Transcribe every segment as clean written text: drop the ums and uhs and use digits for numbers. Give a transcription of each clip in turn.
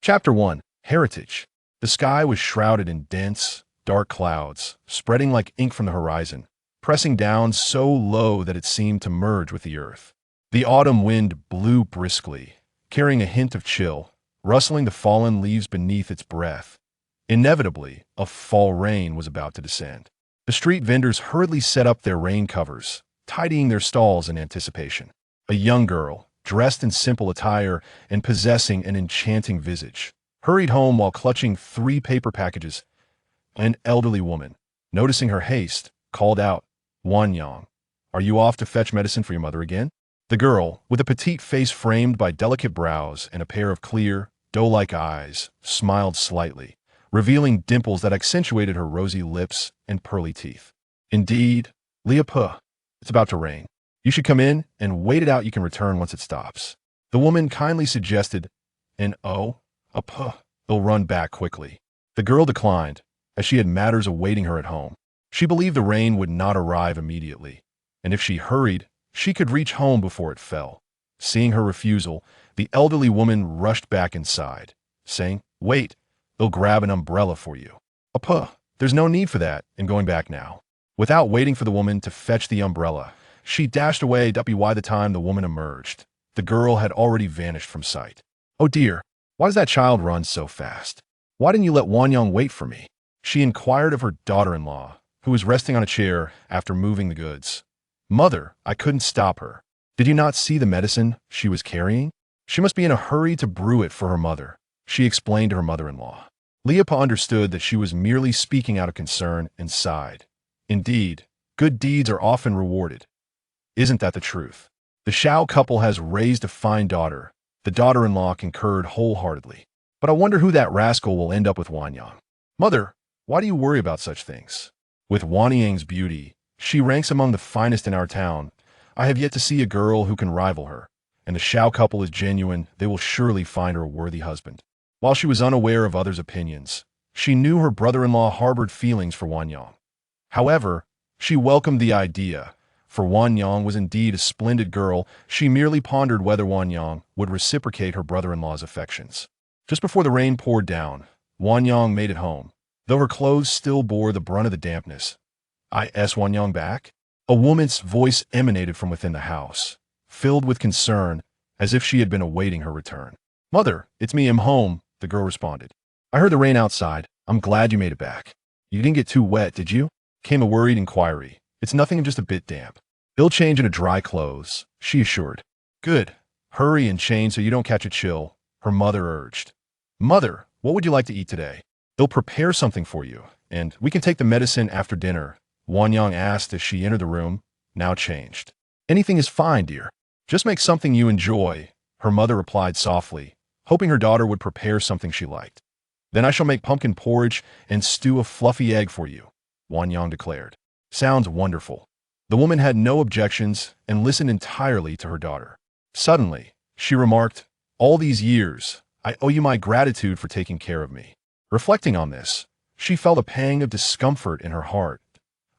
Chapter 1. Heritage. The sky was shrouded in dense, dark clouds, spreading like ink from the horizon, pressing down so low that it seemed to merge with the earth. The autumn wind blew briskly, carrying a hint of chill, rustling the fallen leaves beneath its breath. Inevitably, a fall rain was about to descend. The street vendors hurriedly set up their rain covers, tidying their stalls in anticipation. A young girl, dressed in simple attire and possessing an enchanting visage, hurried home while clutching 3 paper packages. An elderly woman, noticing her haste, called out, "Wanyang, are you off to fetch medicine for your mother again?" The girl, with a petite face framed by delicate brows and a pair of clear, doe-like eyes, smiled slightly, revealing dimples that accentuated her rosy lips and pearly teeth. "Indeed, Leopa, it's about to rain. You should come in and wait it out. You can return once it stops." The woman kindly suggested, and they'll run back quickly. The girl declined, as she had matters awaiting her at home. She believed the rain would not arrive immediately, and if she hurried, she could reach home before it fell. Seeing her refusal, the elderly woman rushed back inside, saying, "Wait, they'll grab an umbrella for you." There's no need for that," and going back now. Without waiting for the woman to fetch the umbrella, she dashed away. By the time the woman emerged, the girl had already vanished from sight. "Oh dear, why does that child run so fast? Why didn't you let Wanyang wait for me?" she inquired of her daughter-in-law, who was resting on a chair after moving the goods. "Mother, I couldn't stop her. Did you not see the medicine she was carrying? She must be in a hurry to brew it for her mother," she explained to her mother-in-law. Leopa understood that she was merely speaking out of concern and sighed. Indeed, good deeds are often rewarded. Isn't that the truth? The Xiao couple has raised a fine daughter. The daughter-in-law concurred wholeheartedly. "But I wonder who that rascal will end up with Wanyang." "Mother, why do you worry about such things? With Wanyang's beauty, she ranks among the finest in our town. I have yet to see a girl who can rival her, and the Xiao couple is genuine. They will surely find her a worthy husband." While she was unaware of others' opinions, she knew her brother-in-law harbored feelings for Wanyang. However, she welcomed the idea, for Wanyang was indeed a splendid girl. She merely pondered whether Wanyang would reciprocate her brother-in-law's affections. Just before the rain poured down, Wanyang made it home, though her clothes still bore the brunt of the dampness. "Is Wanyang back?" A woman's voice emanated from within the house, filled with concern, as if she had been awaiting her return. "Mother, it's me. I'm home," the girl responded. "I heard the rain outside. I'm glad you made it back." "You didn't get too wet, did you?" came a worried inquiry. "It's nothing, just a bit damp. They'll change into dry clothes," she assured. "Good. Hurry and change so you don't catch a chill," her mother urged. "Mother, what would you like to eat today? They'll prepare something for you, and we can take the medicine after dinner," Wanyang asked as she entered the room, now changed. "Anything is fine, dear. Just make something you enjoy," her mother replied softly, hoping her daughter would prepare something she liked. "Then I shall make pumpkin porridge and stew a fluffy egg for you," Wanyang declared. "Sounds wonderful." The woman had no objections and listened entirely to her daughter. Suddenly, she remarked, "All these years, I owe you my gratitude for taking care of me." Reflecting on this, she felt a pang of discomfort in her heart.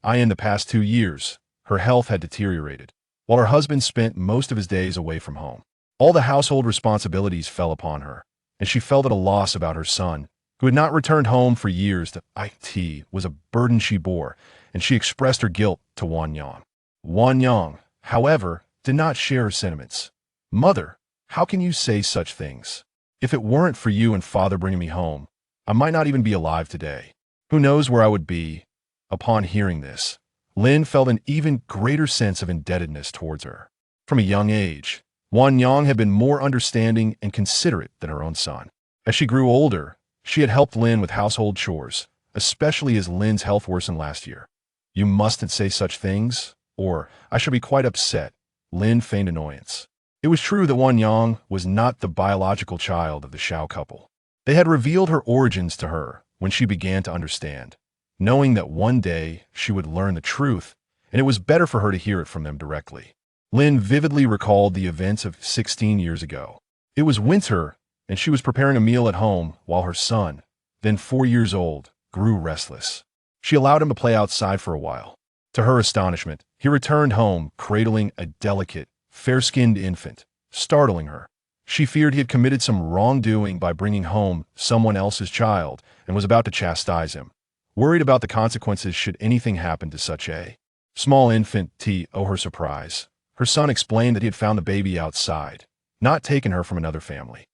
In the past 2 years, her health had deteriorated, while her husband spent most of his days away from home. All the household responsibilities fell upon her, and she felt at a loss about her son, who had not returned home for years. The IT was a burden she bore, and she expressed her guilt to Wanyang. Wanyang, however, did not share her sentiments. "Mother, how can you say such things? If it weren't for you and father bringing me home, I might not even be alive today. Who knows where I would be?" Upon hearing this, Lin felt an even greater sense of indebtedness towards her. From a young age, Wanyang had been more understanding and considerate than her own son. As she grew older, she had helped Lin with household chores, especially as Lin's health worsened last year. "You mustn't say such things, or I shall be quite upset," Lin feigned annoyance. It was true that Wanyang was not the biological child of the Xiao couple. They had revealed her origins to her when she began to understand, knowing that one day she would learn the truth, and it was better for her to hear it from them directly. Lin vividly recalled the events of 16 years ago. It was winter, and she was preparing a meal at home while her son, then 4 years old, grew restless. She allowed him to play outside for a while. To her astonishment, he returned home cradling a delicate, fair-skinned infant, startling her. She feared he had committed some wrongdoing by bringing home someone else's child and was about to chastise him, worried about the consequences should anything happen to such a small infant. To her surprise, her son explained that he had found the baby outside, not taken her from another family.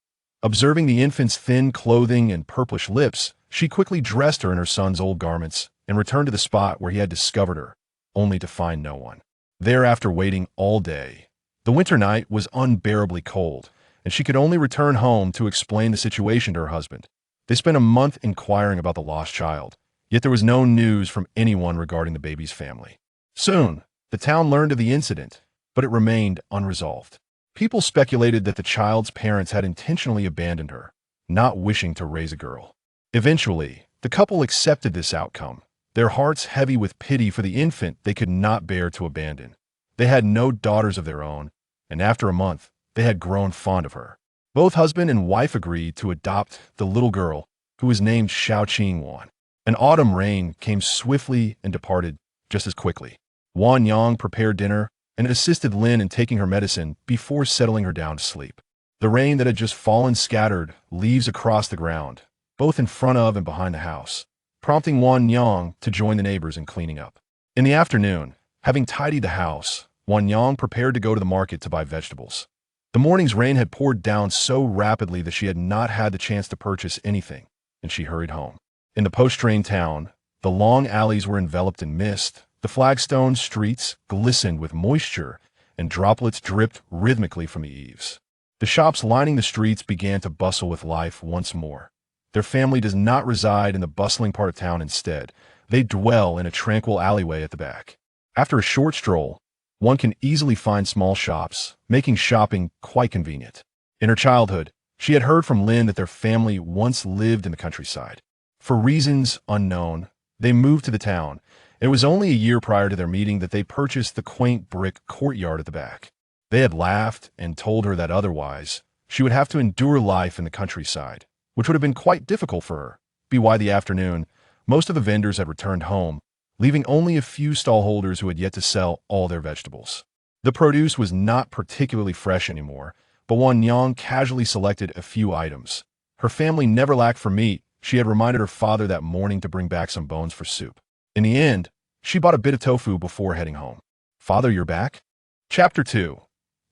Observing the infant's thin clothing and purplish lips, she quickly dressed her in her son's old garments and returned to the spot where he had discovered her, only to find no one. Thereafter, waiting all day. The winter night was unbearably cold, and she could only return home to explain the situation to her husband. They spent a month inquiring about the lost child, yet there was no news from anyone regarding the baby's family. Soon, the town learned of the incident, but it remained unresolved. People speculated that the child's parents had intentionally abandoned her, not wishing to raise a girl. Eventually, the couple accepted this outcome, their hearts heavy with pity for the infant they could not bear to abandon. They had no daughters of their own, and after a month, they had grown fond of her. Both husband and wife agreed to adopt the little girl, who was named Xiao Qingwan. An autumn rain came swiftly and departed just as quickly. Wan Yang prepared dinner and assisted Lin in taking her medicine before settling her down to sleep. The rain that had just fallen scattered leaves across the ground, both in front of and behind the house, prompting Wan Yang to join the neighbors in cleaning up. In the afternoon, having tidied the house, Wan Yang prepared to go to the market to buy vegetables. The morning's rain had poured down so rapidly that she had not had the chance to purchase anything, and she hurried home. In the post-rain town, the long alleys were enveloped in mist, the flagstone streets glistened with moisture, and droplets dripped rhythmically from the eaves. The shops lining the streets began to bustle with life once more. Their family does not reside in the bustling part of town instead. They dwell in a tranquil alleyway at the back. After a short stroll, one can easily find small shops, making shopping quite convenient. In her childhood, she had heard from Lin that their family once lived in the countryside. For reasons unknown, they moved to the town. It was only a year prior to their meeting that they purchased the quaint brick courtyard at the back. They had laughed and told her that otherwise, she would have to endure life in the countryside, which would have been quite difficult for her. By the afternoon, most of the vendors had returned home, leaving only a few stallholders who had yet to sell all their vegetables. The produce was not particularly fresh anymore, but Wan Yang casually selected a few items. Her family never lacked for meat. She had reminded her father that morning to bring back some bones for soup. In the end, she bought a bit of tofu before heading home. Father, you're back? Chapter 2.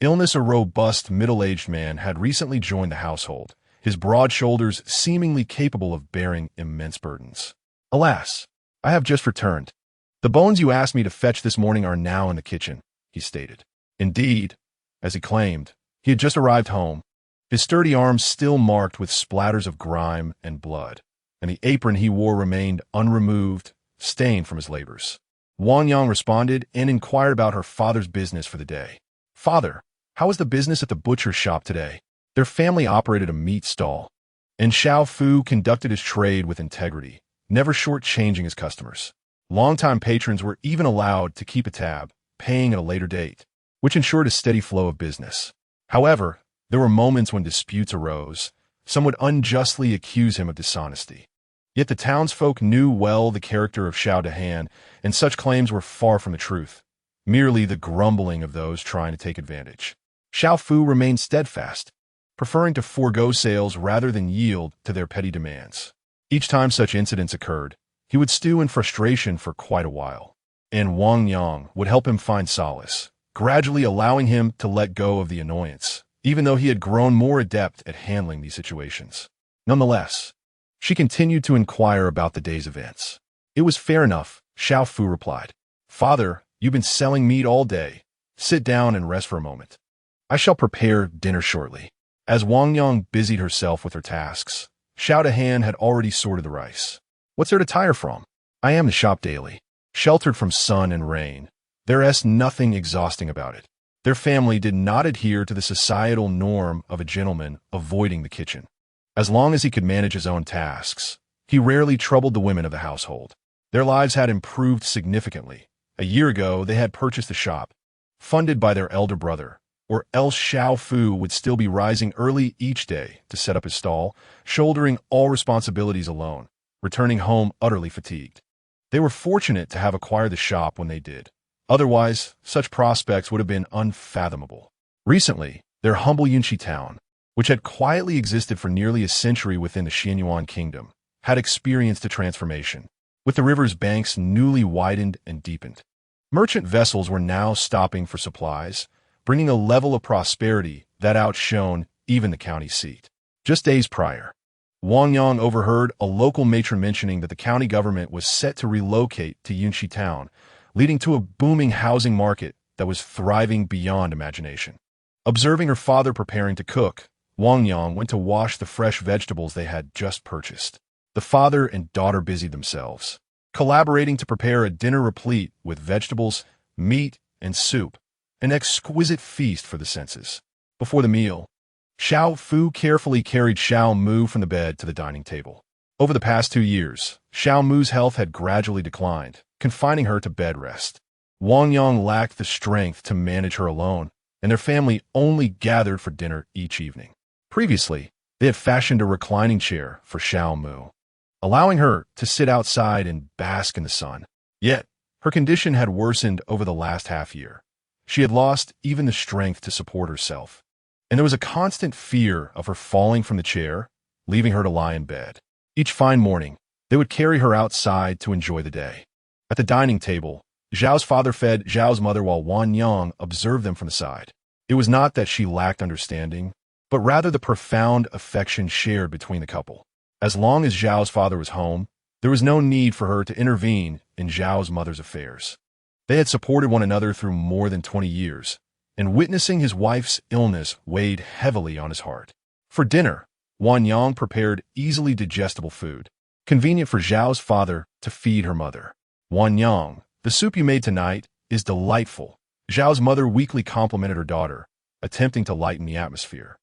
Illness. A robust, middle-aged man had recently joined the household, his broad shoulders seemingly capable of bearing immense burdens. Alas, I have just returned. The bones you asked me to fetch this morning are now in the kitchen, he stated. Indeed, as he claimed, he had just arrived home, his sturdy arms still marked with splatters of grime and blood, and the apron he wore remained unremoved, stained from his labors. Wan Yang responded and inquired about her father's business for the day. Father, how was the business at the butcher's shop today? Their family operated a meat stall, and Xiao Fu conducted his trade with integrity, never shortchanging his customers. Longtime patrons were even allowed to keep a tab, paying at a later date, which ensured a steady flow of business. However, there were moments when disputes arose. Some would unjustly accuse him of dishonesty. Yet the townsfolk knew well the character of Xiao Dahan, and such claims were far from the truth, merely the grumbling of those trying to take advantage. Xiao Fu remained steadfast, preferring to forego sales rather than yield to their petty demands. Each time such incidents occurred, he would stew in frustration for quite a while, and Wang Yang would help him find solace, gradually allowing him to let go of the annoyance, even though he had grown more adept at handling these situations. Nonetheless, she continued to inquire about the day's events. It was fair enough, Xiao Fu replied. Father, you've been selling meat all day. Sit down and rest for a moment. I shall prepare dinner shortly. As Wang Yang busied herself with her tasks, Xiao Dahan had already sorted the rice. What's there to tire from? I am the shop daily, sheltered from sun and rain. There's nothing exhausting about it. Their family did not adhere to the societal norm of a gentleman avoiding the kitchen. As long as he could manage his own tasks, he rarely troubled the women of the household. Their lives had improved significantly. A year ago, they had purchased the shop, funded by their elder brother, or else Xiao Fu would still be rising early each day to set up his stall, shouldering all responsibilities alone, returning home utterly fatigued. They were fortunate to have acquired the shop when they did. Otherwise, such prospects would have been unfathomable. Recently, their humble Yunxi town, which had quietly existed for nearly a century within the Xianyuan kingdom, had experienced a transformation, with the river's banks newly widened and deepened. Merchant vessels were now stopping for supplies, bringing a level of prosperity that outshone even the county seat. Just days prior, Wang Yang overheard a local matron mentioning that the county government was set to relocate to Yunxi town, leading to a booming housing market that was thriving beyond imagination. Observing her father preparing to cook, Wang Yang went to wash the fresh vegetables they had just purchased. The father and daughter busied themselves, collaborating to prepare a dinner replete with vegetables, meat, and soup, an exquisite feast for the senses. Before the meal, Xiao Fu carefully carried Xiao Mu from the bed to the dining table. Over the past 2 years, Xiao Mu's health had gradually declined, confining her to bed rest. Wang Yang lacked the strength to manage her alone, and their family only gathered for dinner each evening. Previously, they had fashioned a reclining chair for Xiao Mu, allowing her to sit outside and bask in the sun. Yet, her condition had worsened over the last half year. She had lost even the strength to support herself, and there was a constant fear of her falling from the chair, leaving her to lie in bed. Each fine morning, they would carry her outside to enjoy the day. At the dining table, Zhao's father fed Zhao's mother while Wang Yang observed them from the side. It was not that she lacked understanding, but rather the profound affection shared between the couple. As long as Zhao's father was home, there was no need for her to intervene in Zhao's mother's affairs. They had supported one another through more than 20 years, and witnessing his wife's illness weighed heavily on his heart. For dinner, Wang Yang prepared easily digestible food, convenient for Zhao's father to feed her mother. Wang Yang, the soup you made tonight is delightful. Zhao's mother weakly complimented her daughter, attempting to lighten the atmosphere.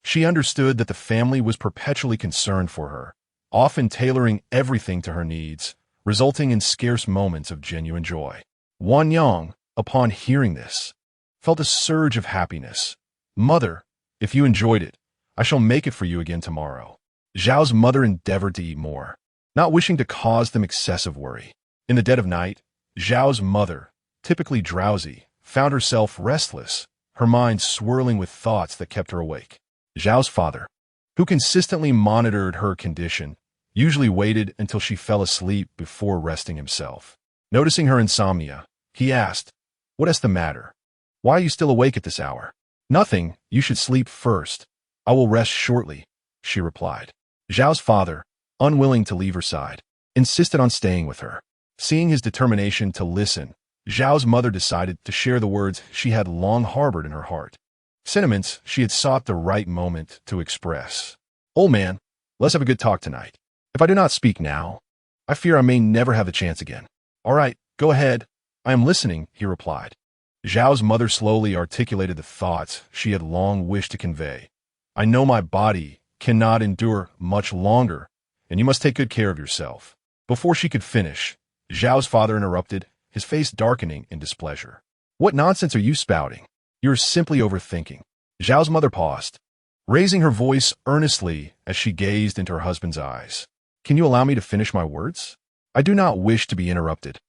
She understood that the family was perpetually concerned for her, often tailoring everything to her needs, resulting in scarce moments of genuine joy. Wang Yang, upon hearing this, felt a surge of happiness. "Mother, if you enjoyed it, I shall make it for you again tomorrow." Zhao's mother endeavored to eat more, not wishing to cause them excessive worry. In the dead of night, Zhao's mother, typically drowsy, found herself restless, her mind swirling with thoughts that kept her awake. Zhao's father, who consistently monitored her condition, usually waited until she fell asleep before resting himself. Noticing her insomnia, he asked, "What is the matter? Why are you still awake at this hour?" "Nothing, you should sleep first. I will rest shortly," she replied. Zhao's father, unwilling to leave her side, insisted on staying with her. Seeing his determination to listen, Zhao's mother decided to share the words she had long harbored in her heart, sentiments she had sought the right moment to express. "Old man, let's have a good talk tonight. If I do not speak now, I fear I may never have the chance again." "All right, go ahead. I am listening," he replied. Zhao's mother slowly articulated the thoughts she had long wished to convey. "I know my body cannot endure much longer, and you must take good care of yourself." Before she could finish, Zhao's father interrupted, his face darkening in displeasure. "What nonsense are you spouting? You're simply overthinking." Zhao's mother paused, raising her voice earnestly as she gazed into her husband's eyes. "Can you allow me to finish my words? I do not wish to be interrupted."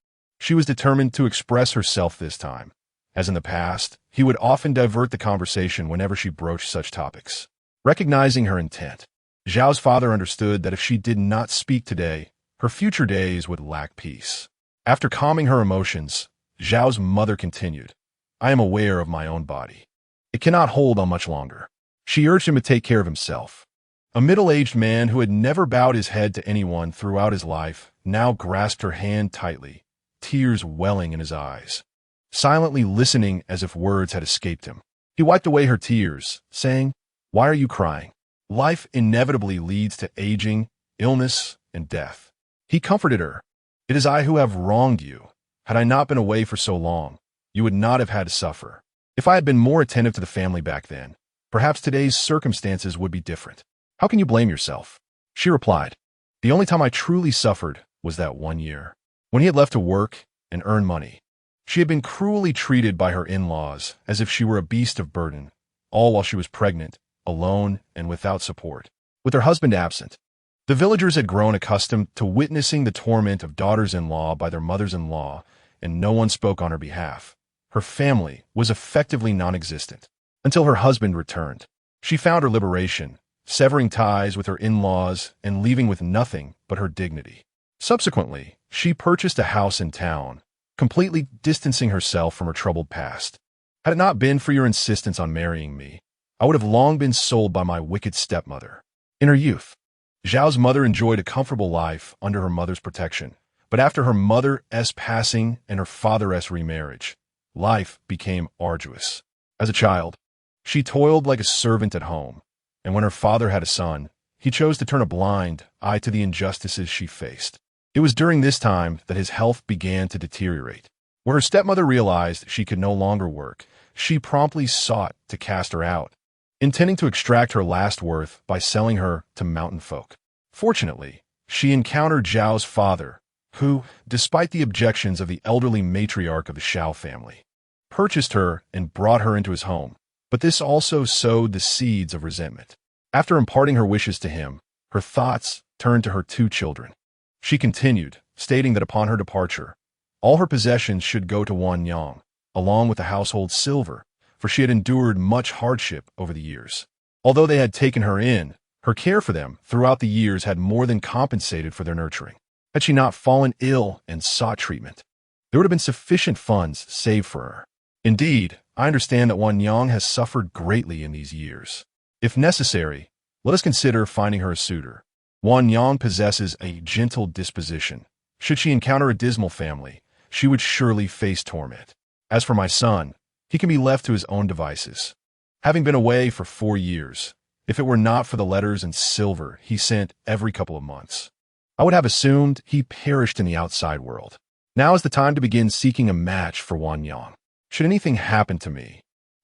She was determined to express herself this time. As in the past, he would often divert the conversation whenever she broached such topics. Recognizing her intent, Zhao's father understood that if she did not speak today, her future days would lack peace. After calming her emotions, Zhao's mother continued, "I am aware of my own body. It cannot hold on much longer." She urged him to take care of himself. A middle-aged man who had never bowed his head to anyone throughout his life now grasped her hand tightly, tears welling in his eyes. Silently listening as if words had escaped him, he wiped away her tears, saying, "Why are you crying? Life inevitably leads to aging, illness, and death." He comforted her. "It is I who have wronged you. Had I not been away for so long, you would not have had to suffer. If I had been more attentive to the family back then, perhaps today's circumstances would be different. How can you blame yourself?" She replied, "The only time I truly suffered was that 1 year, when he had left to work and earn money. She had been cruelly treated by her in-laws as if she were a beast of burden, all while she was pregnant, alone, and without support. With her husband absent, the villagers had grown accustomed to witnessing the torment of daughters-in-law by their mothers-in-law, and no one spoke on her behalf. Her family was effectively non-existent until her husband returned. She found her liberation, severing ties with her in-laws and leaving with nothing but her dignity. Subsequently, she purchased a house in town, completely distancing herself from her troubled past. Had it not been for your insistence on marrying me, I would have long been sold by my wicked stepmother. In her youth, Xiao's mother enjoyed a comfortable life under her mother's protection, but after her mother's passing and her father's remarriage, life became arduous. As a child, she toiled like a servant at home, and when her father had a son, he chose to turn a blind eye to the injustices she faced. It was during this time that his health began to deteriorate. When her stepmother realized she could no longer work, she promptly sought to cast her out, intending to extract her last worth by selling her to mountain folk. Fortunately, she encountered Zhao's father, who, despite the objections of the elderly matriarch of the Xiao family, purchased her and brought her into his home. But this also sowed the seeds of resentment. After imparting her wishes to him, her thoughts turned to her 2 children. She continued, stating that upon her departure, all her possessions should go to Wan Yang, along with the household silver, for she had endured much hardship over the years. Although they had taken her in, her care for them throughout the years had more than compensated for their nurturing. Had she not fallen ill and sought treatment, there would have been sufficient funds saved for her. Indeed, I understand that Wan Yang has suffered greatly in these years. If necessary, let us consider finding her a suitor. Wan Yang possesses a gentle disposition. Should she encounter a dismal family, she would surely face torment. As for my son, he can be left to his own devices. Having been away for 4 years, if it were not for the letters and silver he sent every couple of months, I would have assumed he perished in the outside world. Now is the time to begin seeking a match for Wan Yang. Should anything happen to me,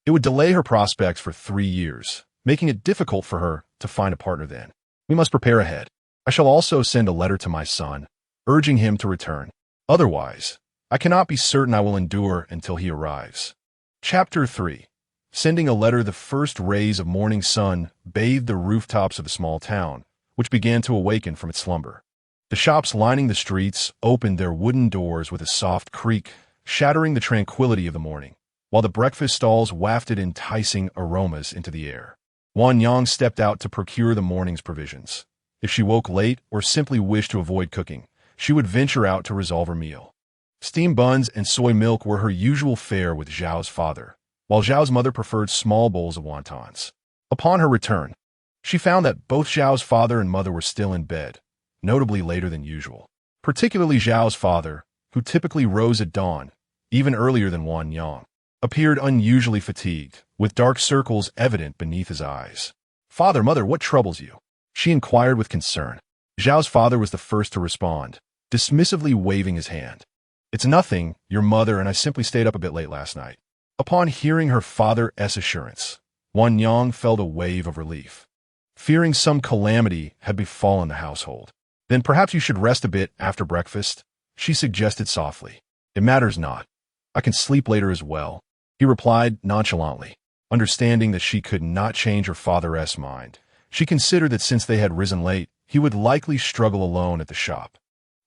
it would delay her prospects for 3 years, making it difficult for her to find a partner then. We must prepare ahead. I shall also send a letter to my son, urging him to return. Otherwise, I cannot be certain I will endure until he arrives. Chapter 3. Sending a letter. The first rays of morning sun bathed the rooftops of the small town, which began to awaken from its slumber. The shops lining the streets opened their wooden doors with a soft creak, shattering the tranquility of the morning, while the breakfast stalls wafted enticing aromas into the air. Wan Yang stepped out to procure the morning's provisions. If she woke late or simply wished to avoid cooking, she would venture out to resolve her meal. Steamed buns and soy milk were her usual fare with Zhao's father, while Zhao's mother preferred small bowls of wontons. Upon her return, she found that both Zhao's father and mother were still in bed, notably later than usual. Particularly Zhao's father, who typically rose at dawn, even earlier than Wan Yang, appeared unusually fatigued, with dark circles evident beneath his eyes. "Father, mother, what troubles you?" she inquired with concern. Zhao's father was the first to respond, dismissively waving his hand. "It's nothing, your mother and I simply stayed up a bit late last night." Upon hearing her father's assurance, Wan Yang felt a wave of relief, fearing some calamity had befallen the household. "Then perhaps you should rest a bit after breakfast," she suggested softly. "It matters not. I can sleep later as well," he replied nonchalantly. Understanding that she could not change her father's mind, she considered that since they had risen late, he would likely struggle alone at the shop.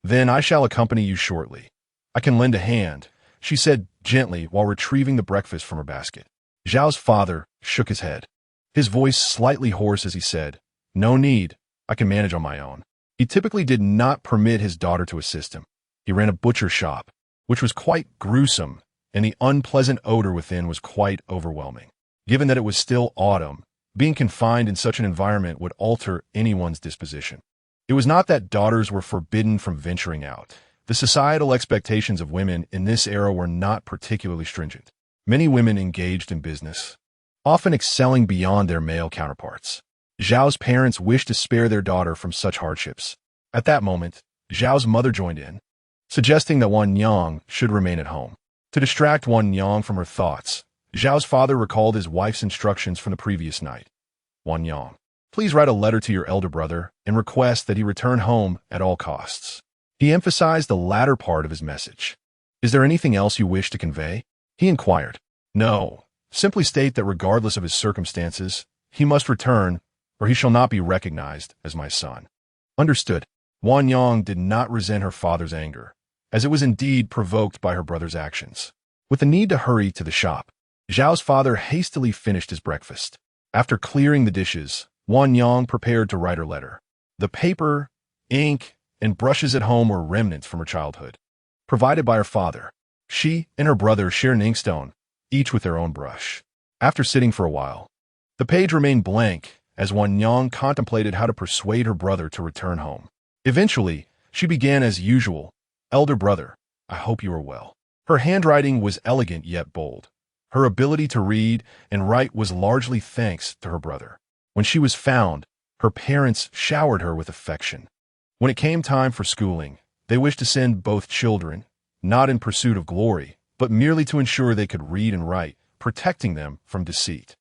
"Then I shall accompany you shortly. I can lend a hand," she said gently while retrieving the breakfast from her basket. Zhao's father shook his head, his voice slightly hoarse as he said, "No need, I can manage on my own." He typically did not permit his daughter to assist him. He ran a butcher shop, which was quite gruesome, and the unpleasant odor within was quite overwhelming. Given that it was still autumn, being confined in such an environment would alter anyone's disposition. It was not that daughters were forbidden from venturing out. The societal expectations of women in this era were not particularly stringent. Many women engaged in business, often excelling beyond their male counterparts. Zhao's parents wished to spare their daughter from such hardships. At that moment, Zhao's mother joined in, suggesting that Wan Yang should remain at home. To distract Wan Yang from her thoughts, Zhao's father recalled his wife's instructions from the previous night. "Wan Yang, please write a letter to your elder brother and request that he return home at all costs." He emphasized the latter part of his message. "Is there anything else you wish to convey?" he inquired. "No, simply state that regardless of his circumstances, he must return, or he shall not be recognized as my son." Understood. Wan Yang did not resent her father's anger, as it was indeed provoked by her brother's actions. With the need to hurry to the shop, Zhao's father hastily finished his breakfast. After clearing the dishes, Wan Yang prepared to write her letter. The paper, ink, and brushes at home were remnants from her childhood. Provided by her father, she and her brother shared an inkstone, each with their own brush. After sitting for a while, the page remained blank as Wan Yang contemplated how to persuade her brother to return home. Eventually, she began as usual, "Elder brother, I hope you are well." Her handwriting was elegant yet bold. Her ability to read and write was largely thanks to her brother. When she was found, her parents showered her with affection. When it came time for schooling, they wished to send both children, not in pursuit of glory, but merely to ensure they could read and write, protecting them from deceit.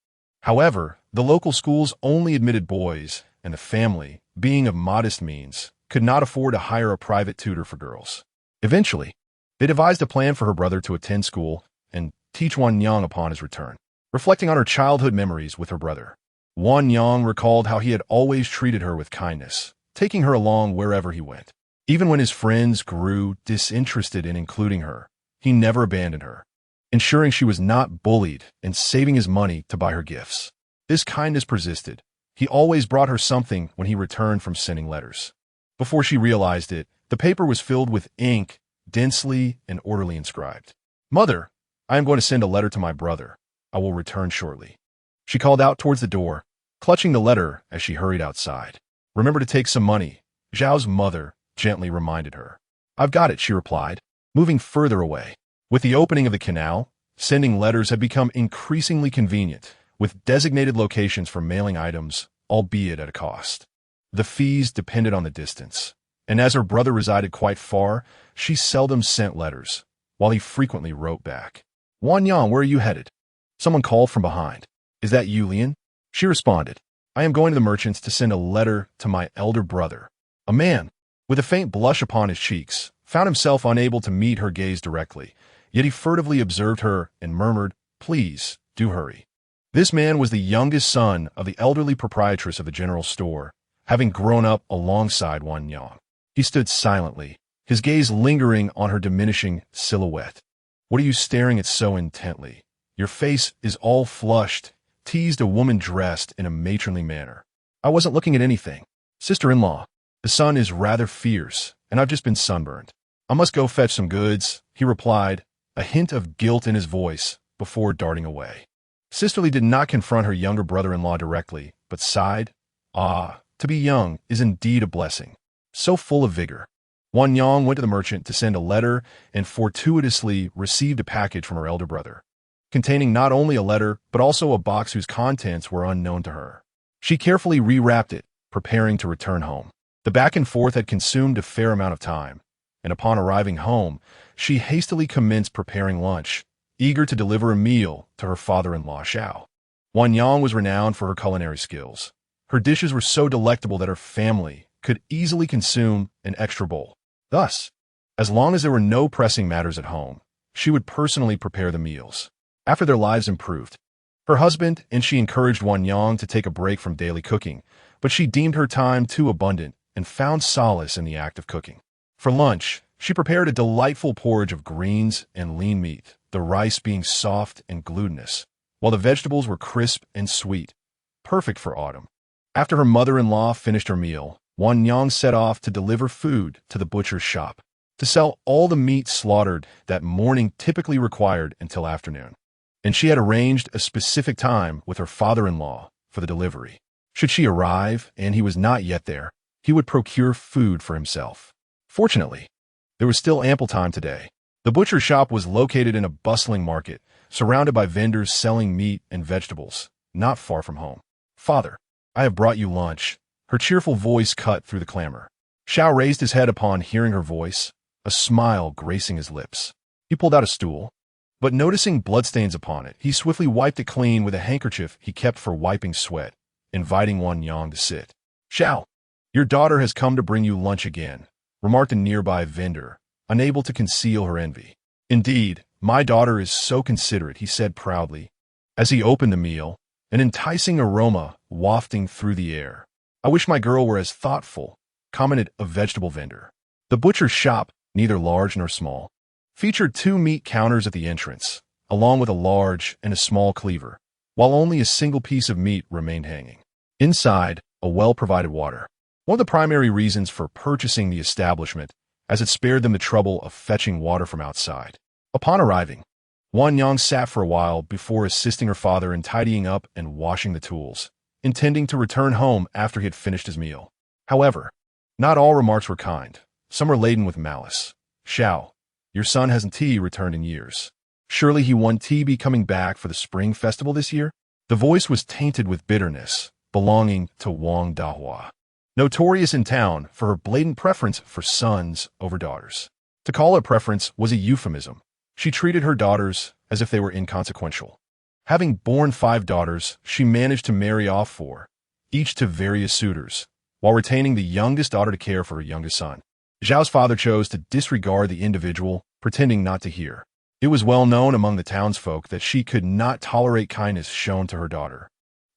However, the local schools only admitted boys, and the family, being of modest means, could not afford to hire a private tutor for girls. Eventually, they devised a plan for her brother to attend school and teach Wan Yang upon his return. Reflecting on her childhood memories with her brother, Wan Yang recalled how he had always treated her with kindness, taking her along wherever he went. Even when his friends grew disinterested in including her, he never abandoned her, ensuring she was not bullied and saving his money to buy her gifts. This kindness persisted. He always brought her something when he returned from sending letters. Before she realized it, the paper was filled with ink, densely and orderly inscribed. "Mother, I am going to send a letter to my brother. I will return shortly." She called out towards the door, clutching the letter as she hurried outside. "Remember to take some money," Xiao's mother gently reminded her. "I've got it," she replied, moving further away. With the opening of the canal, sending letters had become increasingly convenient, with designated locations for mailing items, albeit at a cost. The fees depended on the distance, and as her brother resided quite far, she seldom sent letters, while he frequently wrote back. "Wan Yang, where are you headed?" Someone called from behind. "Is that you, Lian?" She responded, "I am going to the merchants to send a letter to my elder brother." A man, with a faint blush upon his cheeks, found himself unable to meet her gaze directly, yet he furtively observed her and murmured, "Please, do hurry." This man was the youngest son of the elderly proprietress of the general store, having grown up alongside Wan Yang. He stood silently, his gaze lingering on her diminishing silhouette. "What are you staring at so intently? Your face is all flushed," teased a woman dressed in a matronly manner. "I wasn't looking at anything. Sister-in-law, the sun is rather fierce, and I've just been sunburned. I must go fetch some goods," he replied, a hint of guilt in his voice, before darting away. Sisterly did not confront her younger brother-in-law directly, but sighed. "Ah, to be young is indeed a blessing. So full of vigor." Wan Yang went to the merchant to send a letter and fortuitously received a package from her elder brother, containing not only a letter, but also a box whose contents were unknown to her. She carefully rewrapped it, preparing to return home. The back and forth had consumed a fair amount of time, and upon arriving home, she hastily commenced preparing lunch, eager to deliver a meal to her father-in-law, Xiao. Wan Yang was renowned for her culinary skills. Her dishes were so delectable that her family could easily consume an extra bowl. Thus, as long as there were no pressing matters at home, she would personally prepare the meals. After their lives improved, her husband and she encouraged Wan Yang to take a break from daily cooking, but she deemed her time too abundant and found solace in the act of cooking. For lunch, she prepared a delightful porridge of greens and lean meat, the rice being soft and glutinous, while the vegetables were crisp and sweet, perfect for autumn. After her mother-in-law finished her meal, Wan Yang set off to deliver food to the butcher's shop, to sell all the meat slaughtered that morning typically required until afternoon. And she had arranged a specific time with her father-in-law for the delivery. Should she arrive and he was not yet there, he would procure food for himself. Fortunately, there was still ample time today. The butcher's shop was located in a bustling market, surrounded by vendors selling meat and vegetables, not far from home. "Father, I have brought you lunch." Her cheerful voice cut through the clamor. Xiao raised his head upon hearing her voice, a smile gracing his lips. He pulled out a stool, but noticing bloodstains upon it, he swiftly wiped it clean with a handkerchief he kept for wiping sweat, inviting Wan Yang to sit. "Xiao, your daughter has come to bring you lunch again," remarked a nearby vendor, unable to conceal her envy. "Indeed, my daughter is so considerate," he said proudly, as he opened the meal, an enticing aroma wafting through the air. "I wish my girl were as thoughtful," commented a vegetable vendor. The butcher's shop, neither large nor small, featured 2 meat counters at the entrance, along with a large and a small cleaver, while only a single piece of meat remained hanging. Inside, a well provided water. One of the primary reasons for purchasing the establishment, as it spared them the trouble of fetching water from outside. Upon arriving, Wan Yang sat for a while before assisting her father in tidying up and washing the tools, intending to return home after he had finished his meal. However, not all remarks were kind. Some were laden with malice. Xiao, your son hasn't returned in years. Surely he won't be coming back for the spring festival this year? The voice was tainted with bitterness, belonging to Wang Dahua, notorious in town for her blatant preference for sons over daughters. To call it preference was a euphemism. She treated her daughters as if they were inconsequential. Having borne 5 daughters, she managed to marry off 4, each to various suitors, while retaining the youngest daughter to care for her youngest son. Xiao's father chose to disregard the individual, pretending not to hear. It was well known among the townsfolk that she could not tolerate kindness shown to her daughter,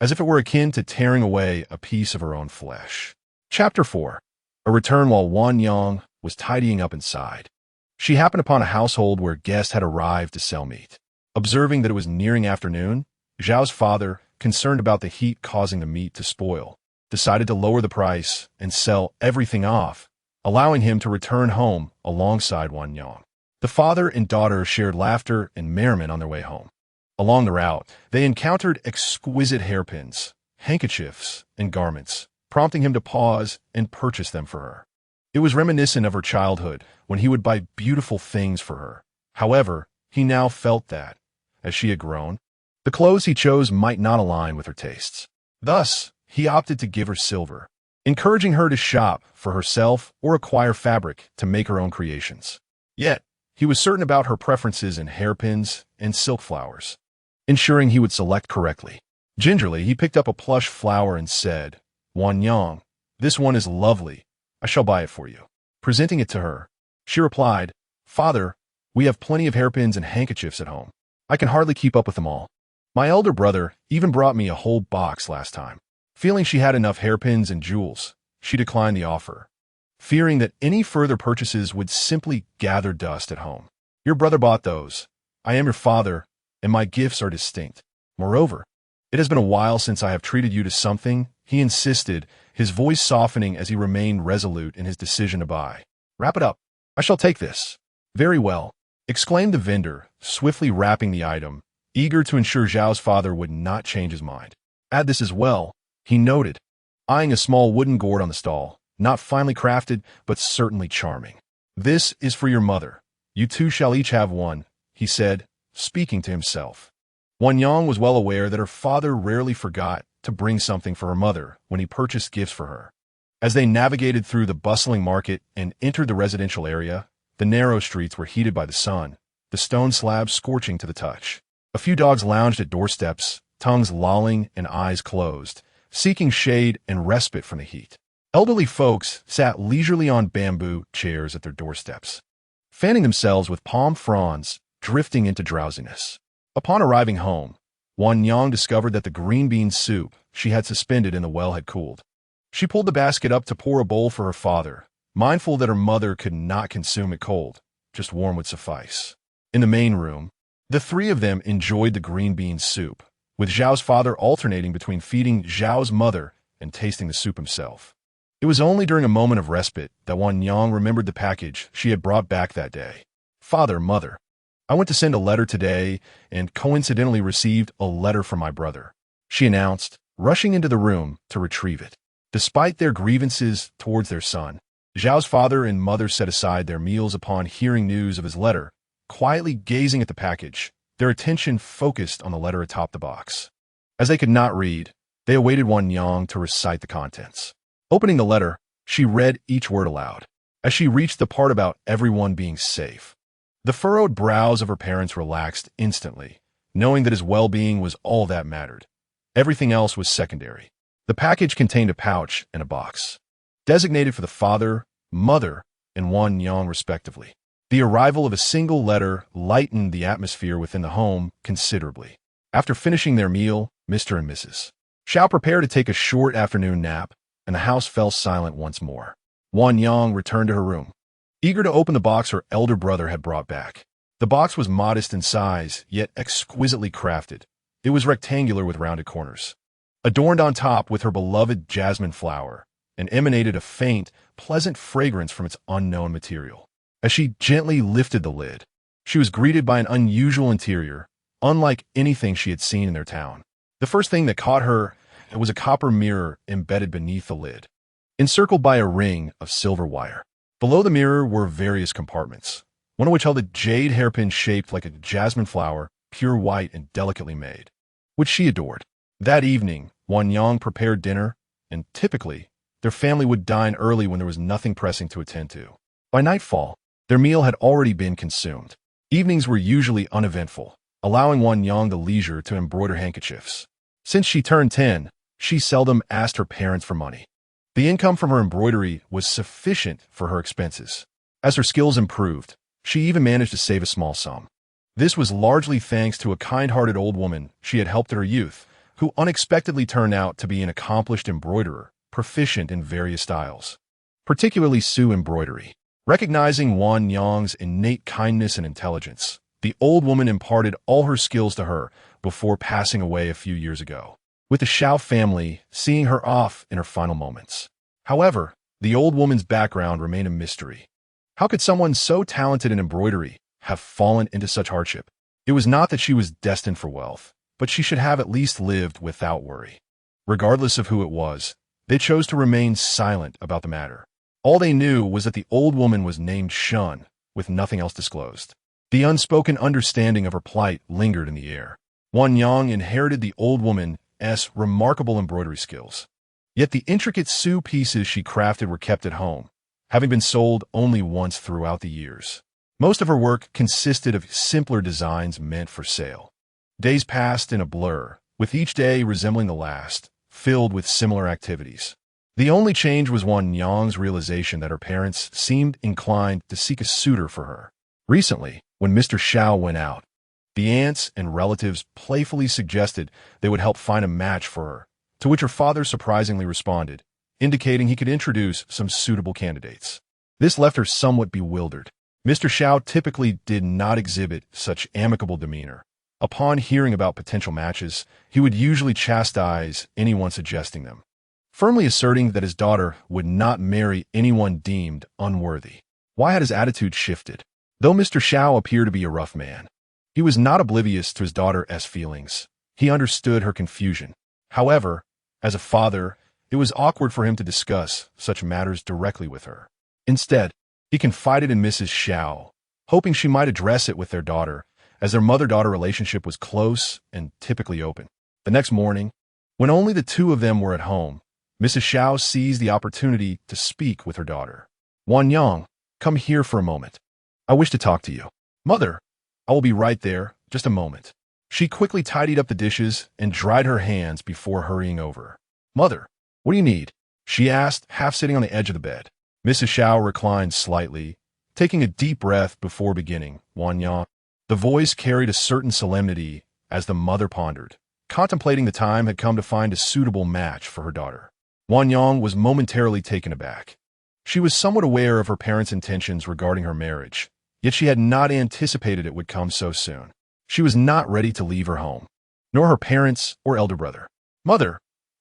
as if it were akin to tearing away a piece of her own flesh. Chapter 4. A return while Wan Yang was tidying up inside. She happened upon a household where guests had arrived to sell meat. Observing that it was nearing afternoon, Xiao's father, concerned about the heat causing the meat to spoil, decided to lower the price and sell everything off, allowing him to return home alongside Wan Yang. The father and daughter shared laughter and merriment on their way home. Along the route, they encountered exquisite hairpins, handkerchiefs, and garments, prompting him to pause and purchase them for her. It was reminiscent of her childhood, when he would buy beautiful things for her. However, he now felt that, as she had grown, the clothes he chose might not align with her tastes. Thus, he opted to give her silver, encouraging her to shop for herself or acquire fabric to make her own creations. Yet, he was certain about her preferences in hairpins and silk flowers, ensuring he would select correctly. Gingerly, he picked up a plush flower and said, "Wan Yang, this one is lovely. I shall buy it for you." Presenting it to her, she replied, "Father, we have plenty of hairpins and handkerchiefs at home. I can hardly keep up with them all. My elder brother even brought me a whole box last time." Feeling she had enough hairpins and jewels, she declined the offer, fearing that any further purchases would simply gather dust at home. "Your brother bought those. I am your father, and my gifts are distinct. Moreover, it has been a while since I have treated you to something," he insisted, his voice softening as he remained resolute in his decision to buy. "Wrap it up. I shall take this." "Very well," exclaimed the vendor, swiftly wrapping the item, eager to ensure Zhao's father would not change his mind. "Add this as well," he noted, eyeing a small wooden gourd on the stall, not finely crafted, but certainly charming. "This is for your mother. You two shall each have one," he said, speaking to himself. Wan Yang was well aware that her father rarely forgot to bring something for her mother when he purchased gifts for her. As they navigated through the bustling market and entered the residential area, the narrow streets were heated by the sun, the stone slabs scorching to the touch. A few dogs lounged at doorsteps, tongues lolling and eyes closed, seeking shade and respite from the heat. Elderly folks sat leisurely on bamboo chairs at their doorsteps, fanning themselves with palm fronds, drifting into drowsiness. Upon arriving home, Wan Yang discovered that the green bean soup she had suspended in the well had cooled. She pulled the basket up to pour a bowl for her father, mindful that her mother could not consume it cold, just warm would suffice. In the main room, the three of them enjoyed the green bean soup, with Zhao's father alternating between feeding Zhao's mother and tasting the soup himself. It was only during a moment of respite that Wan Yang remembered the package she had brought back that day. "Father, mother, I went to send a letter today and coincidentally received a letter from my brother," she announced, rushing into the room to retrieve it. Despite their grievances towards their son, Zhao's father and mother set aside their meals upon hearing news of his letter, quietly gazing at the package, their attention focused on the letter atop the box. As they could not read, they awaited Wan Yang to recite the contents. Opening the letter, she read each word aloud. As she reached the part about everyone being safe, the furrowed brows of her parents relaxed instantly, knowing that his well-being was all that mattered. Everything else was secondary. The package contained a pouch and a box, designated for the father, mother, and Wan Yang respectively. The arrival of a single letter lightened the atmosphere within the home considerably. After finishing their meal, Mr. and Mrs. Xiao prepared to take a short afternoon nap, and the house fell silent once more. Wan Yang returned to her room, eager to open the box her elder brother had brought back. The box was modest in size, yet exquisitely crafted, It was rectangular with rounded corners, adorned on top with her beloved jasmine flower, and emanated a faint, pleasant fragrance from its unknown material. As she gently lifted the lid, she was greeted by an unusual interior, unlike anything she had seen in their town. The first thing that caught her was a copper mirror embedded beneath the lid, encircled by a ring of silver wire. Below the mirror were various compartments, one of which held a jade hairpin shaped like a jasmine flower, pure white and delicately made, which she adored. That evening, Wan Yang prepared dinner, and typically, their family would dine early when there was nothing pressing to attend to. By nightfall, their meal had already been consumed. Evenings were usually uneventful, allowing Wan Yang the leisure to embroider handkerchiefs. Since she turned 10, she seldom asked her parents for money. The income from her embroidery was sufficient for her expenses. As her skills improved, she even managed to save a small sum. This was largely thanks to a kind-hearted old woman she had helped in her youth, who unexpectedly turned out to be an accomplished embroiderer, proficient in various styles, particularly Sioux embroidery. Recognizing Wan Yang's innate kindness and intelligence, the old woman imparted all her skills to her before passing away a few years ago, with the Xiao family seeing her off in her final moments. However, the old woman's background remained a mystery. How could someone so talented in embroidery have fallen into such hardship? It was not that she was destined for wealth, but she should have at least lived without worry. Regardless of who it was, they chose to remain silent about the matter. All they knew was that the old woman was named Shun, with nothing else disclosed. The unspoken understanding of her plight lingered in the air. Wan Yang inherited the old woman's remarkable embroidery skills. Yet the intricate Sioux pieces she crafted were kept at home, having been sold only once throughout the years. Most of her work consisted of simpler designs meant for sale. Days passed in a blur, with each day resembling the last, filled with similar activities. The only change was Wan Yang's realization that her parents seemed inclined to seek a suitor for her. Recently, when Mr. Xiao went out, the aunts and relatives playfully suggested they would help find a match for her, to which her father surprisingly responded, indicating he could introduce some suitable candidates. This left her somewhat bewildered. Mr. Xiao typically did not exhibit such amicable demeanor. Upon hearing about potential matches, he would usually chastise anyone suggesting them, firmly asserting that his daughter would not marry anyone deemed unworthy. Why had his attitude shifted? Though Mr. Xiao appeared to be a rough man, he was not oblivious to his daughter's feelings. He understood her confusion. However, as a father, it was awkward for him to discuss such matters directly with her. Instead, he confided in Mrs. Xiao, hoping she might address it with their daughter, as their mother-daughter relationship was close and typically open. The next morning, when only the two of them were at home, Mrs. Xiao seized the opportunity to speak with her daughter. Wan Yang, come here for a moment. I wish to talk to you. Mother, I will be right there, just a moment. She quickly tidied up the dishes and dried her hands before hurrying over. Mother, what do you need? She asked, half sitting on the edge of the bed. Mrs. Xiao reclined slightly, taking a deep breath before beginning. Wan Yang. The voice carried a certain solemnity as the mother pondered, contemplating the time had come to find a suitable match for her daughter. Wan Yang was momentarily taken aback. She was somewhat aware of her parents' intentions regarding her marriage, yet she had not anticipated it would come so soon. She was not ready to leave her home, nor her parents or elder brother. Mother,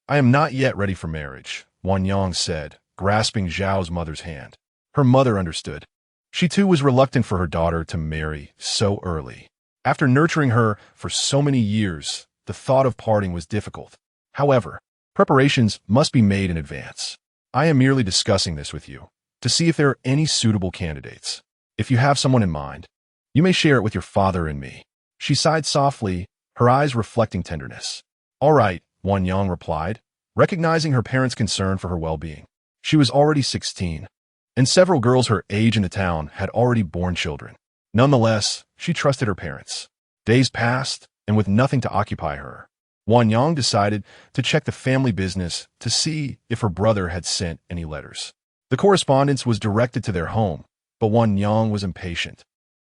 I am not yet ready for marriage, Wan Yang said, grasping Zhao's mother's hand. Her mother understood. She too was reluctant for her daughter to marry so early. After nurturing her for so many years, the thought of parting was difficult. However, preparations must be made in advance. I am merely discussing this with you, to see if there are any suitable candidates. If you have someone in mind, you may share it with your father and me. She sighed softly, her eyes reflecting tenderness. All right, Wan Yang replied, recognizing her parents' concern for her well-being. She was already 16, and several girls her age in the town had already borne children. Nonetheless, she trusted her parents. Days passed, and with nothing to occupy her, Wan Yang decided to check the family business to see if her brother had sent any letters. The correspondence was directed to their home, but Wan Yang was impatient,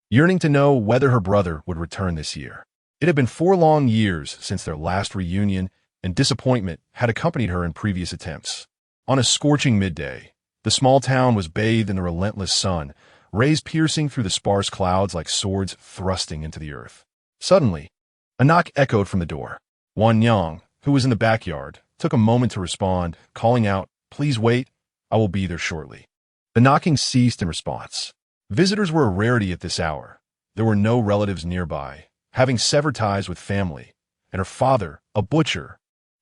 yearning to know whether her brother would return this year. It had been 4 long years since their last reunion, and disappointment had accompanied her in previous attempts. On a scorching midday, the small town was bathed in the relentless sun, rays piercing through the sparse clouds like swords thrusting into the earth. Suddenly, a knock echoed from the door. Wan Yang, who was in the backyard, took a moment to respond, calling out, "Please wait, I will be there shortly." The knocking ceased in response. Visitors were a rarity at this hour. There were no relatives nearby, having severed ties with family, and her father, a butcher,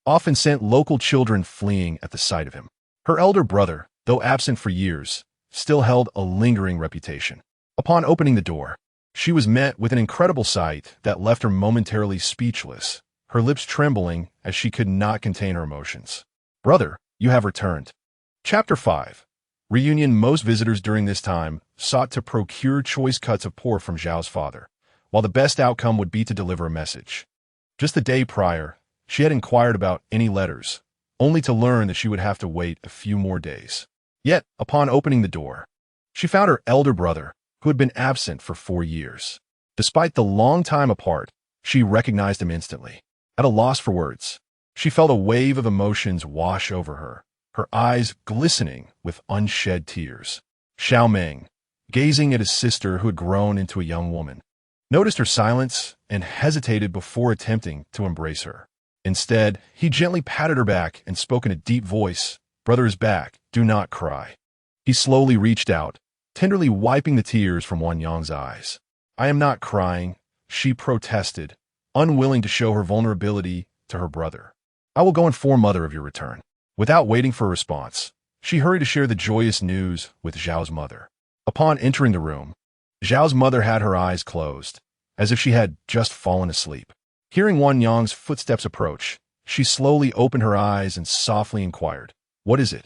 often sent local children fleeing at the sight of him. Her elder brother, though absent for years, still held a lingering reputation. Upon opening the door, she was met with an incredible sight that left her momentarily speechless, her lips trembling as she could not contain her emotions. "Brother, you have returned." Chapter 5. Reunion. Most visitors during this time sought to procure choice cuts of pork from Xiao's father, while the best outcome would be to deliver a message. Just the day prior, she had inquired about any letters, only to learn that she would have to wait a few more days. Yet, upon opening the door, she found her elder brother, who had been absent for 4 years. Despite the long time apart, she recognized him instantly. At a loss for words, she felt a wave of emotions wash over her eyes glistening with unshed tears. Xiao Meng, gazing at his sister who had grown into a young woman, noticed her silence and hesitated before attempting to embrace her. Instead, he gently patted her back and spoke in a deep voice, "Brother is back, do not cry." He slowly reached out, tenderly wiping the tears from Wan Yang's eyes. "I am not crying," she protested, unwilling to show her vulnerability to her brother. "I will go inform mother of your return." Without waiting for a response, she hurried to share the joyous news with Zhao's mother. Upon entering the room, Zhao's mother had her eyes closed, as if she had just fallen asleep. Hearing Wan Yang's footsteps approach, she slowly opened her eyes and softly inquired, "What is it?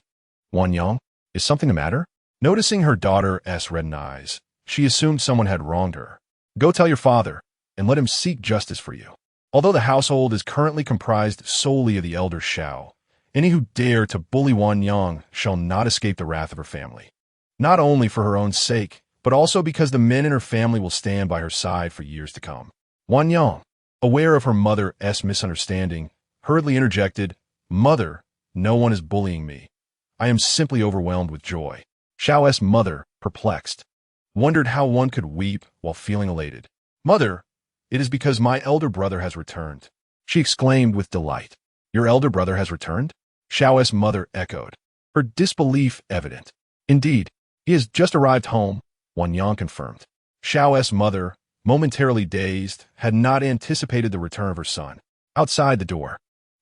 Wan Yang, is something the matter?" Noticing her daughter's reddened eyes, she assumed someone had wronged her. "Go tell your father, and let him seek justice for you." Although the household is currently comprised solely of the elder Xiao, any who dare to bully Wan Yang shall not escape the wrath of her family. Not only for her own sake, but also because the men in her family will stand by her side for years to come. Wan Yang, aware of her mother's misunderstanding, hurriedly interjected, "Mother, no one is bullying me. I am simply overwhelmed with joy." Xiao's mother, perplexed, wondered how one could weep while feeling elated. "Mother, it is because my elder brother has returned," she exclaimed with delight. "Your elder brother has returned?" Xiao's mother echoed, her disbelief evident. "Indeed, he has just arrived home," Wan Yang confirmed. Xiao's mother, momentarily dazed, had not anticipated the return of her son. Outside the door,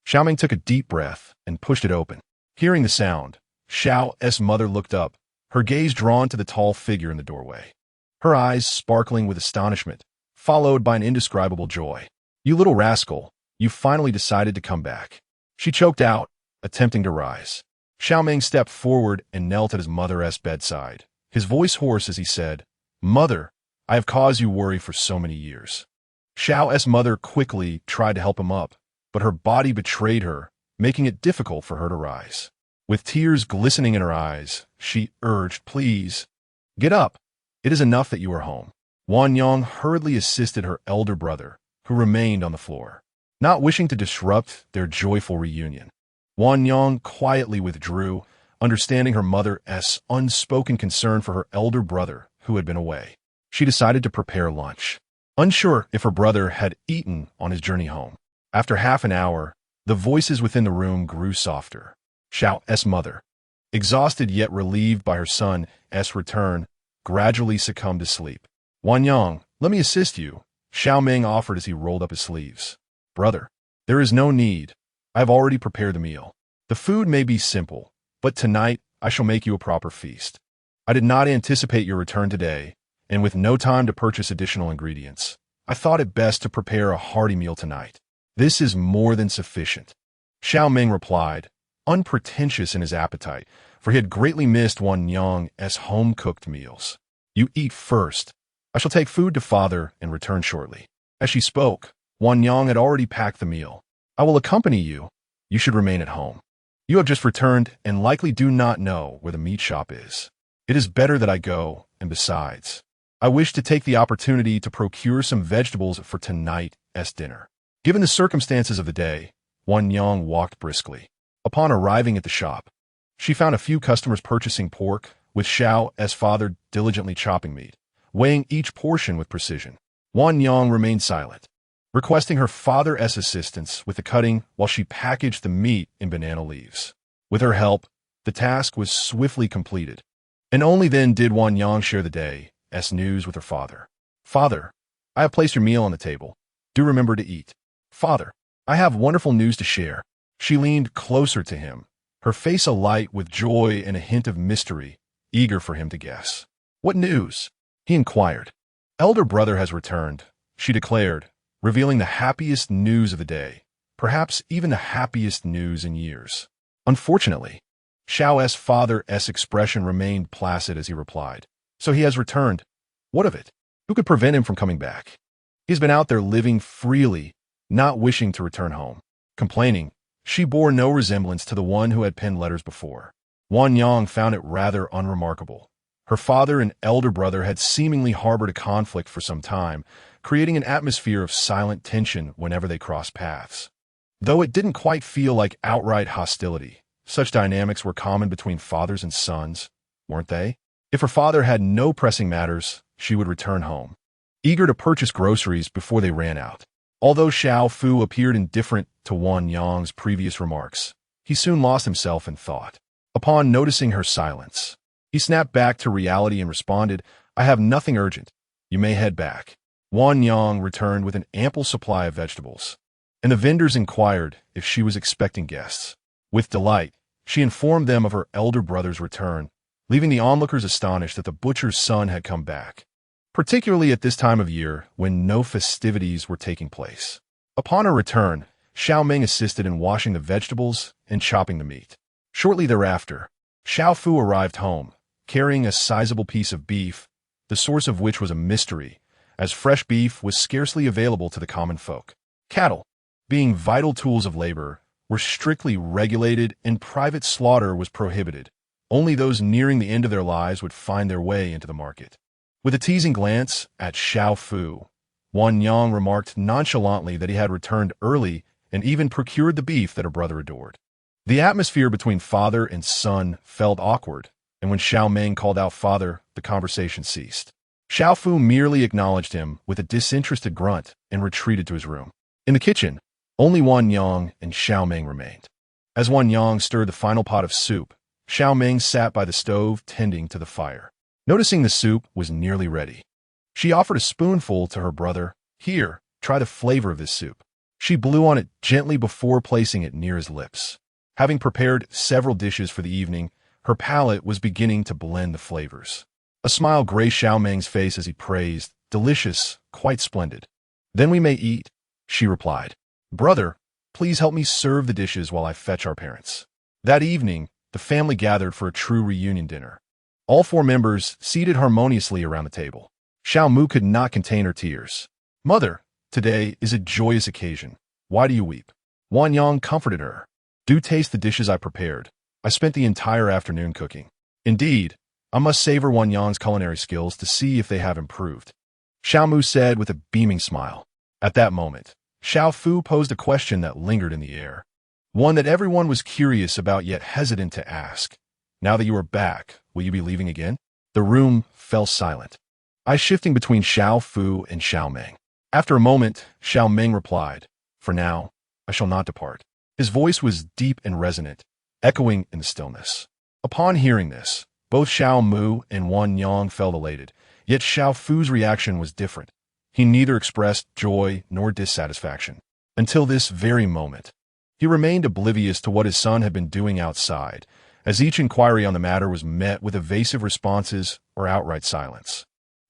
Xiao Meng took a deep breath and pushed it open. Hearing the sound, Xiao's mother looked up, her gaze drawn to the tall figure in the doorway. Her eyes sparkling with astonishment, followed by an indescribable joy. "You little rascal, you finally decided to come back." She choked out, attempting to rise. Xiao Meng stepped forward and knelt at his mother's bedside, his voice hoarse as he said, "Mother, I have caused you worry for so many years." Xiao's mother quickly tried to help him up, but her body betrayed her, making it difficult for her to rise. With tears glistening in her eyes, she urged, "Please, get up. It is enough that you are home." Wan Yang hurriedly assisted her elder brother, who remained on the floor. Not wishing to disrupt their joyful reunion, Wan Yang quietly withdrew, understanding her mother's unspoken concern for her elder brother who had been away. She decided to prepare lunch, unsure if her brother had eaten on his journey home. After half an hour, the voices within the room grew softer. Xiao's mother, exhausted yet relieved by her son's return, gradually succumbed to sleep. "Wan Yang, let me assist you," Xiao Meng offered as he rolled up his sleeves. "Brother, there is no need. I have already prepared the meal. The food may be simple, but tonight I shall make you a proper feast. I did not anticipate your return today, and with no time to purchase additional ingredients, I thought it best to prepare a hearty meal tonight. This is more than sufficient." Xiao Meng replied, unpretentious in his appetite, for he had greatly missed Wan Yang's home-cooked meals. "You eat first. I shall take food to father and return shortly." As she spoke, Wan Yang had already packed the meal. "I will accompany you. You should remain at home. You have just returned and likely do not know where the meat shop is. It is better that I go, and besides, I wish to take the opportunity to procure some vegetables for tonight's dinner." Given the circumstances of the day, Wan Yang walked briskly. Upon arriving at the shop, she found a few customers purchasing pork, with Xiao's father diligently chopping meat, weighing each portion with precision. Wan Yang remained silent, requesting her father's assistance with the cutting while she packaged the meat in banana leaves. With her help, the task was swiftly completed. And only then did Wan Yang share the day's news with her father. Father, I have placed your meal on the table. Do remember to eat. Father, I have wonderful news to share. She leaned closer to him, her face alight with joy and a hint of mystery, eager for him to guess. What news? He inquired. Elder brother has returned, she declared, revealing the happiest news of the day, perhaps even the happiest news in years. Unfortunately, Xiao's father's expression remained placid as he replied. So he has returned. What of it? Who could prevent him from coming back? He's been out there living freely, not wishing to return home. Complaining, she bore no resemblance to the one who had penned letters before. Wan Yang found it rather unremarkable. Her father and elder brother had seemingly harbored a conflict for some time, creating an atmosphere of silent tension whenever they crossed paths. Though it didn't quite feel like outright hostility, such dynamics were common between fathers and sons, weren't they? If her father had no pressing matters, she would return home, eager to purchase groceries before they ran out. Although Xiao Fu appeared indifferent to Wan Yang's previous remarks, he soon lost himself in thought. Upon noticing her silence, he snapped back to reality and responded, I have nothing urgent. You may head back. Wan Yang returned with an ample supply of vegetables, and the vendors inquired if she was expecting guests. With delight, she informed them of her elder brother's return, leaving the onlookers astonished that the butcher's son had come back, particularly at this time of year when no festivities were taking place. Upon her return, Xiao Meng assisted in washing the vegetables and chopping the meat. Shortly thereafter, Xiao Fu arrived home, carrying a sizable piece of beef, the source of which was a mystery, as fresh beef was scarcely available to the common folk. Cattle, being vital tools of labor, were strictly regulated and private slaughter was prohibited. Only those nearing the end of their lives would find their way into the market. With a teasing glance at Xiao Fu, Wan Yang remarked nonchalantly that he had returned early and even procured the beef that her brother adored. The atmosphere between father and son felt awkward, and when Xiao Meng called out father, the conversation ceased. Xiao Fu merely acknowledged him with a disinterested grunt and retreated to his room. In the kitchen, only Wan Yang and Xiao Meng remained. As Wan Yang stirred the final pot of soup, Xiao Meng sat by the stove tending to the fire. Noticing the soup was nearly ready, she offered a spoonful to her brother. Here, try the flavor of this soup. She blew on it gently before placing it near his lips. Having prepared several dishes for the evening, her palate was beginning to blend the flavors. A smile graced Xiao Meng's face as he praised, delicious, quite splendid. Then we may eat, she replied. Brother, please help me serve the dishes while I fetch our parents. That evening, the family gathered for a true reunion dinner. All four members seated harmoniously around the table. Xiao Mu could not contain her tears. Mother, today is a joyous occasion. Why do you weep? Wan Yang comforted her. Do taste the dishes I prepared. I spent the entire afternoon cooking. Indeed, I must savor Wan Yang's culinary skills to see if they have improved, Xiao Mu said with a beaming smile. At that moment, Xiao Fu posed a question that lingered in the air, one that everyone was curious about yet hesitant to ask. Now that you are back, will you be leaving again? The room fell silent, eyes shifting between Xiao Fu and Xiao Meng. After a moment, Xiao Meng replied, For now, I shall not depart. His voice was deep and resonant, echoing in the stillness. Upon hearing this, both Xiao Mu and Wan Yang felt elated, yet Xiao Fu's reaction was different. He neither expressed joy nor dissatisfaction. Until this very moment, he remained oblivious to what his son had been doing outside, as each inquiry on the matter was met with evasive responses or outright silence.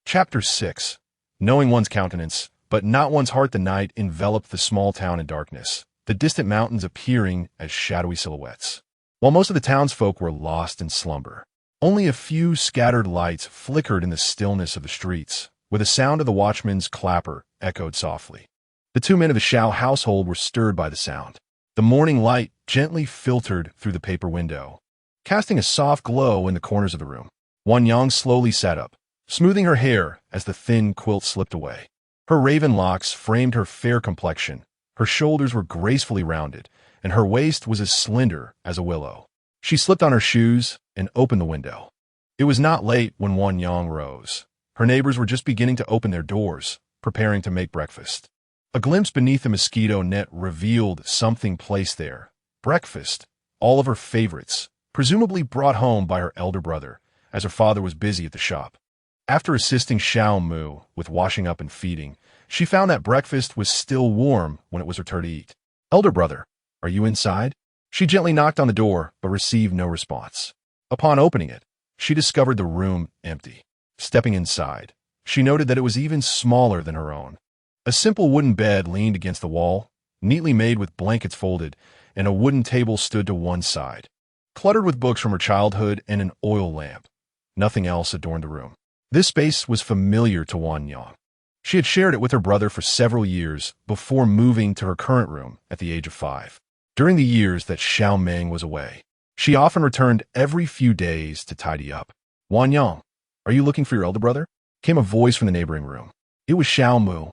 Chapter 6. Knowing one's countenance, but not one's heart. The night enveloped the small town in darkness, the distant mountains appearing as shadowy silhouettes. While most of the townsfolk were lost in slumber, only a few scattered lights flickered in the stillness of the streets, where the sound of the watchman's clapper echoed softly. The two men of the Xiao household were stirred by the sound. The morning light gently filtered through the paper window, casting a soft glow in the corners of the room. Wan Yang slowly sat up, smoothing her hair as the thin quilt slipped away. Her raven locks framed her fair complexion, her shoulders were gracefully rounded, and her waist was as slender as a willow. She slipped on her shoes and opened the window. It was not late when Wan Yang rose. Her neighbors were just beginning to open their doors, preparing to make breakfast. A glimpse beneath the mosquito net revealed something placed there. Breakfast, all of her favorites, presumably brought home by her elder brother, as her father was busy at the shop. After assisting Xiao Mu with washing up and feeding, she found that breakfast was still warm when it was her turn to eat. "Elder brother, are you inside?" She gently knocked on the door, but received no response. Upon opening it, she discovered the room empty. Stepping inside, she noted that it was even smaller than her own. A simple wooden bed leaned against the wall, neatly made with blankets folded, and a wooden table stood to one side, cluttered with books from her childhood and an oil lamp. Nothing else adorned the room. This space was familiar to Wan Yang. She had shared it with her brother for several years before moving to her current room at the age of 5. During the years that Xiao Meng was away, she often returned every few days to tidy up. "Wan Yang, are you looking for your elder brother?" Came a voice from the neighboring room. It was Xiao Mu.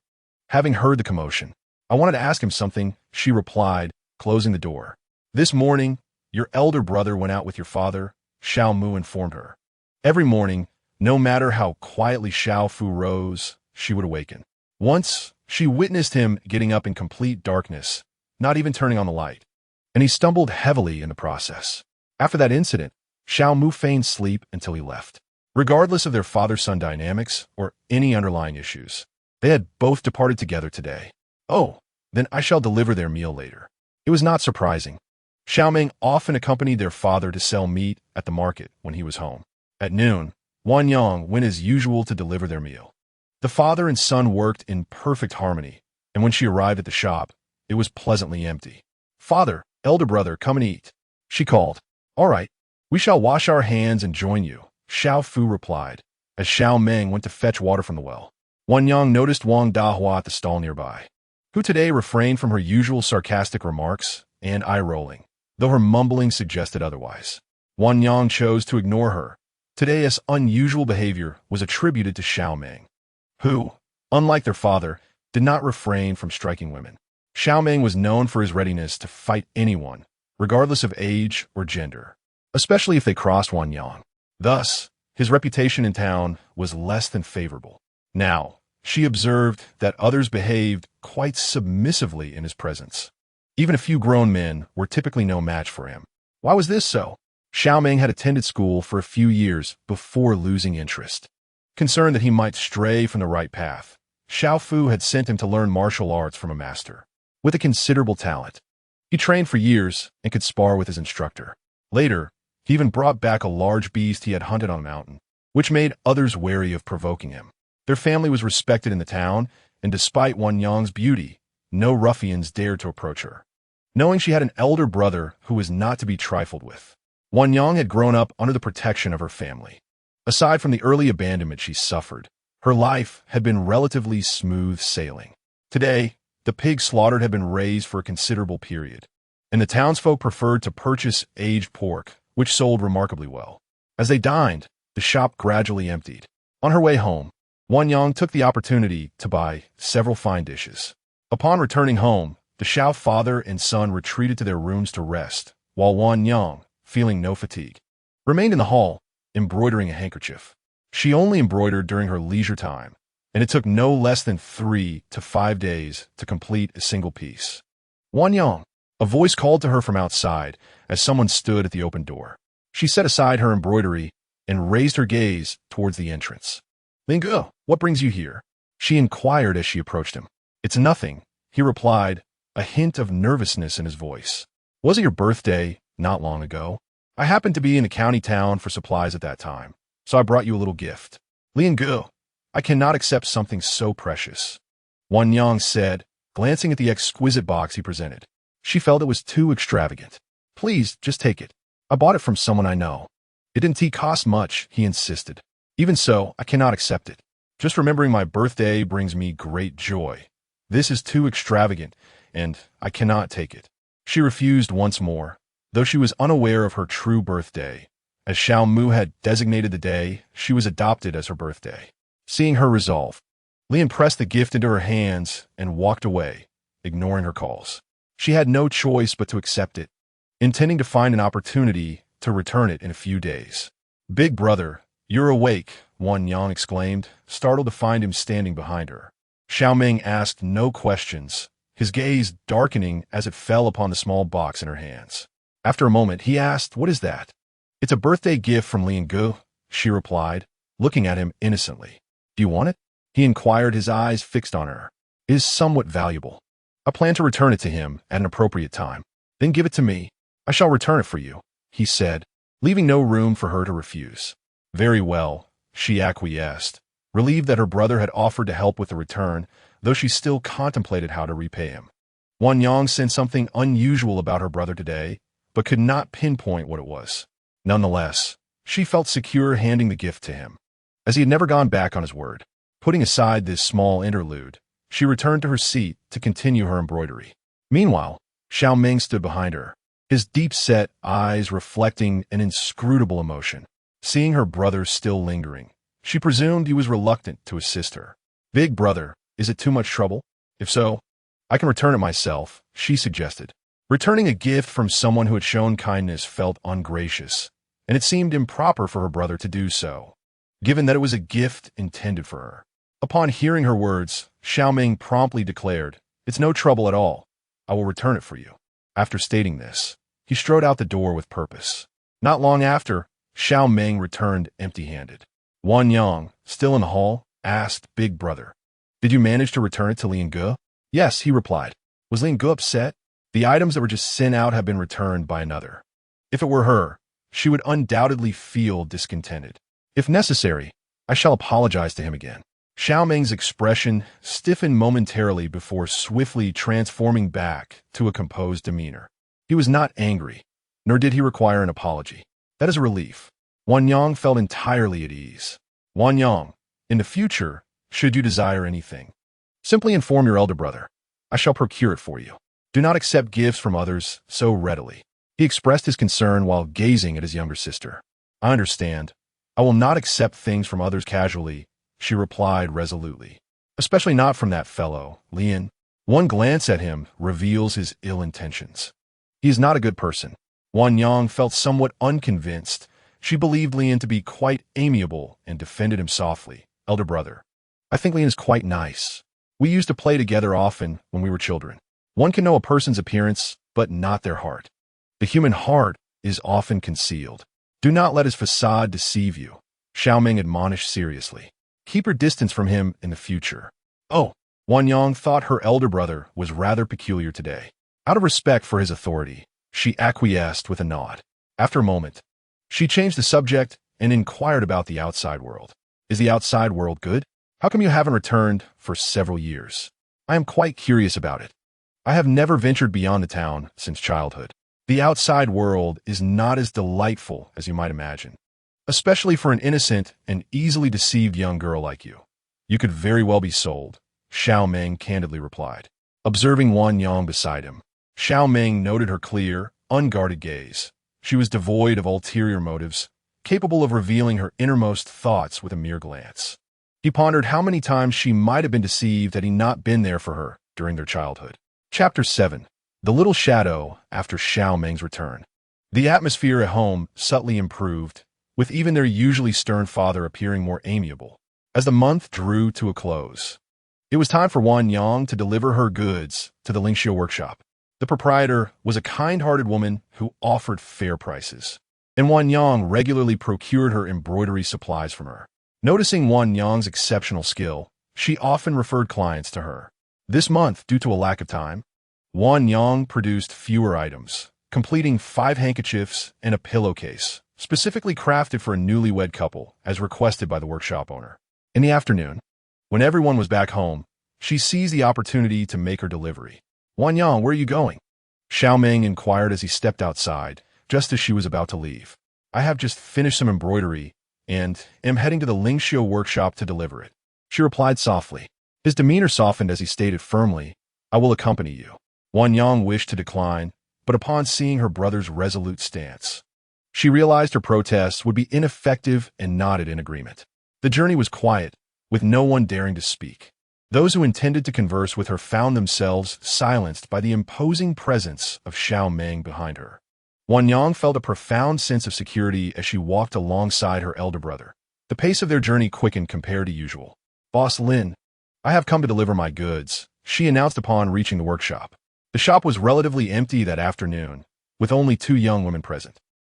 Having heard the commotion, "I wanted to ask him something," she replied, closing the door. "This morning, your elder brother went out with your father," Xiao Mu informed her. Every morning, no matter how quietly Xiao Fu rose, she would awaken. Once, she witnessed him getting up in complete darkness, not even turning on the light, and he stumbled heavily in the process. After that incident, Xiao Mu feigned sleep until he left. Regardless of their father-son dynamics or any underlying issues, they had both departed together today. "Oh, then I shall deliver their meal later." It was not surprising. Xiao Meng often accompanied their father to sell meat at the market when he was home. At noon, Wan Yang went as usual to deliver their meal. The father and son worked in perfect harmony, and when she arrived at the shop, it was pleasantly empty. "Father, elder brother, come and eat," she called. "All right, we shall wash our hands and join you," Xiao Fu replied, as Xiao Meng went to fetch water from the well. Wan Yang noticed Wang Dahua at the stall nearby, who today refrained from her usual sarcastic remarks and eye-rolling, though her mumbling suggested otherwise. Wan Yang chose to ignore her. Today's unusual behavior was attributed to Xiao Meng, who, unlike their father, did not refrain from striking women. Xiao Meng was known for his readiness to fight anyone, regardless of age or gender, especially if they crossed Wan Yang. Thus, his reputation in town was less than favorable. Now, she observed that others behaved quite submissively in his presence. Even a few grown men were typically no match for him. Why was this so? Xiao Meng had attended school for a few years before losing interest. Concerned that he might stray from the right path, Xiao Fu had sent him to learn martial arts from a master with a considerable talent. He trained for years and could spar with his instructor. Later, he even brought back a large beast he had hunted on a mountain, which made others wary of provoking him. Their family was respected in the town, and despite Wan Yang's beauty, no ruffians dared to approach her. Knowing she had an elder brother who was not to be trifled with, Wan Yang had grown up under the protection of her family. Aside from the early abandonment she suffered, her life had been relatively smooth sailing. Today, the pig slaughtered had been raised for a considerable period, and the townsfolk preferred to purchase aged pork, which sold remarkably well. As they dined, the shop gradually emptied. On her way home, Wan Yang took the opportunity to buy several fine dishes. Upon returning home, the Xiao father and son retreated to their rooms to rest, while Wan Yang, feeling no fatigue, remained in the hall, embroidering a handkerchief. She only embroidered during her leisure time, and it took no less than 3 to 5 days to complete a single piece. "Wan Yang," a voice called to her from outside as someone stood at the open door. She set aside her embroidery and raised her gaze towards the entrance. "Linge, what brings you here?" she inquired as she approached him. "It's nothing," he replied, a hint of nervousness in his voice. "Was it your birthday not long ago? I happened to be in a county town for supplies at that time, so I brought you a little gift." "Linge, I cannot accept something so precious," Wan Yang said, glancing at the exquisite box he presented. She felt it was too extravagant. "Please, just take it. I bought it from someone I know." "It didn't cost much," he insisted. "Even so, I cannot accept it. Just remembering my birthday brings me great joy. This is too extravagant, and I cannot take it." She refused once more, though she was unaware of her true birthday. As Xiao Mu had designated the day, she was adopted as her birthday. Seeing her resolve, Lian pressed the gift into her hands and walked away, ignoring her calls. She had no choice but to accept it, intending to find an opportunity to return it in a few days. "Big brother, you're awake," Wan Yang exclaimed, startled to find him standing behind her. Xiao Meng asked no questions, his gaze darkening as it fell upon the small box in her hands. After a moment, he asked, "What is that?" "It's a birthday gift from Lian Ge," she replied, looking at him innocently. "Do you want it?" he inquired, his eyes fixed on her. "It is somewhat valuable. I plan to return it to him at an appropriate time. Then give it to me. I shall return it for you," he said, leaving no room for her to refuse. Very well, she acquiesced, relieved that her brother had offered to help with the return, though she still contemplated how to repay him. Wan Yang sensed something unusual about her brother today, but could not pinpoint what it was. Nonetheless, she felt secure handing the gift to him, as he had never gone back on his word. Putting aside this small interlude, she returned to her seat to continue her embroidery. Meanwhile, Xiao Meng stood behind her, his deep-set eyes reflecting an inscrutable emotion. Seeing her brother still lingering, she presumed he was reluctant to assist her. "Big brother, is it too much trouble? If so, I can return it myself," she suggested. Returning a gift from someone who had shown kindness felt ungracious, and it seemed improper for her brother to do so, given that it was a gift intended for her. Upon hearing her words, Xiao Meng promptly declared, "It's no trouble at all. I will return it for you." After stating this, he strode out the door with purpose. Not long after, Xiao Meng returned empty-handed. Wan Yang, still in the hall, asked Big Brother, "Did you manage to return it to Lian Ge?" "Yes," he replied. "Was Lian Ge upset?" "The items that were just sent out have been returned by another. If it were her, she would undoubtedly feel discontented. If necessary, I shall apologize to him again." Xiao Meng's expression stiffened momentarily before swiftly transforming back to a composed demeanor. He was not angry, nor did he require an apology. That is a relief. Wan Yang felt entirely at ease. "Wan Yang, in the future, should you desire anything, simply inform your elder brother. I shall procure it for you. Do not accept gifts from others so readily." He expressed his concern while gazing at his younger sister. "I understand. I will not accept things from others casually," she replied resolutely. "Especially not from that fellow, Lian. One glance at him reveals his ill intentions. He is not a good person." Wan Yang felt somewhat unconvinced. She believed Lian to be quite amiable and defended him softly. "Elder brother, I think Lian is quite nice. We used to play together often when we were children. One can know a person's appearance, but not their heart. The human heart is often concealed. Do not let his facade deceive you," Xiao Meng admonished seriously. "Keep your distance from him in the future." Oh, Wan Yang thought her elder brother was rather peculiar today. Out of respect for his authority, she acquiesced with a nod. After a moment, she changed the subject and inquired about the outside world. "Is the outside world good? How come you haven't returned for several years? I am quite curious about it. I have never ventured beyond the town since childhood. The outside world is not as delightful as you might imagine, especially for an innocent and easily deceived young girl like you. You could very well be sold," Xiao Meng candidly replied. Observing Wan Yang beside him, Xiao Meng noted her clear, unguarded gaze. She was devoid of ulterior motives, capable of revealing her innermost thoughts with a mere glance. He pondered how many times she might have been deceived had he not been there for her during their childhood. Chapter 7. The Little Shadow After Xiao Meng's Return. The atmosphere at home subtly improved, with even their usually stern father appearing more amiable. As the month drew to a close, it was time for Wan Yang to deliver her goods to the Lingxiu workshop. The proprietor was a kind-hearted woman who offered fair prices, and Wan Yang regularly procured her embroidery supplies from her. Noticing Wan Yang's exceptional skill, she often referred clients to her. This month, due to a lack of time, Wan Yang produced fewer items, completing 5 handkerchiefs and a pillowcase, specifically crafted for a newlywed couple, as requested by the workshop owner. In the afternoon, when everyone was back home, she seized the opportunity to make her delivery. "Wan Yang, where are you going?" Xiao Meng inquired as he stepped outside, just as she was about to leave. "I have just finished some embroidery and am heading to the Lingxiu workshop to deliver it," she replied softly. His demeanor softened as he stated firmly, "I will accompany you." Wan Yang wished to decline, but upon seeing her brother's resolute stance, she realized her protests would be ineffective and nodded in agreement. The journey was quiet, with no one daring to speak. Those who intended to converse with her found themselves silenced by the imposing presence of Xiao Meng behind her. Wan Yang felt a profound sense of security as she walked alongside her elder brother. The pace of their journey quickened compared to usual. "Boss Lin, I have come to deliver my goods, she announced upon reaching the workshop. The shop was relatively empty that afternoon, with only 2 young women present.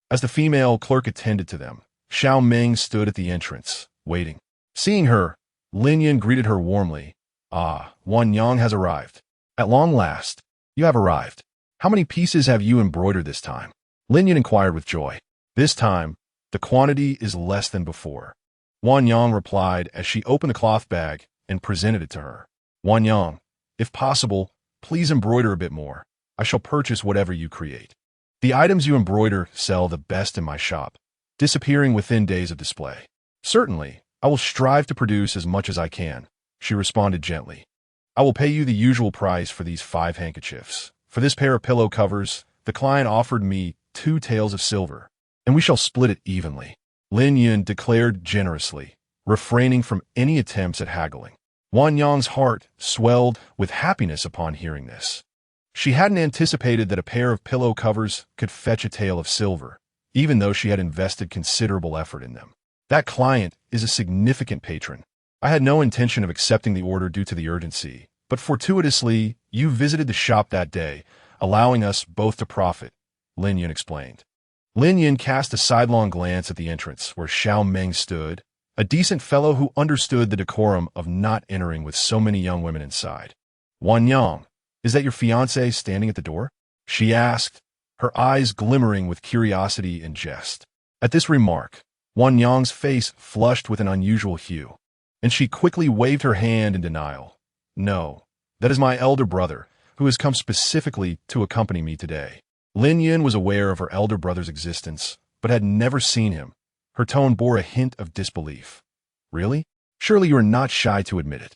As the female clerk attended to them, Xiao Meng stood at the entrance, waiting. Seeing her, Lin Yun greeted her warmly. Ah, Wan Yang has arrived. At long last, you have arrived. How many pieces have you embroidered this time? Lin Yun inquired with joy. This time, the quantity is less than before. Wan Yang replied as she opened the cloth bag and presented it to her. Wan Yang, if possible, please embroider a bit more. I shall purchase whatever you create. The items you embroider sell the best in my shop, disappearing within days of display. Certainly, I will strive to produce as much as I can, she responded gently. I will pay you the usual price for these 5 handkerchiefs. For this pair of pillow covers, the client offered me 2 taels of silver, and we shall split it evenly. Lin Yun declared generously, refraining from any attempts at haggling. Wan Yang's heart swelled with happiness upon hearing this. She hadn't anticipated that a pair of pillow covers could fetch a tael of silver, even though she had invested considerable effort in them. That client is a significant patron. I had no intention of accepting the order due to the urgency, but fortuitously, you visited the shop that day, allowing us both to profit, Lin Yun explained. Lin Yun cast a sidelong glance at the entrance where Xiao Meng stood, a decent fellow who understood the decorum of not entering with so many young women inside. Wan Yang, is that your fiancé standing at the door? She asked, her eyes glimmering with curiosity and jest. At this remark, Wan Yang's face flushed with an unusual hue, and she quickly waved her hand in denial. No, that is my elder brother, who has come specifically to accompany me today. Lin Yun was aware of her elder brother's existence, but had never seen him. Her tone bore a hint of disbelief. Really? Surely you are not shy to admit it.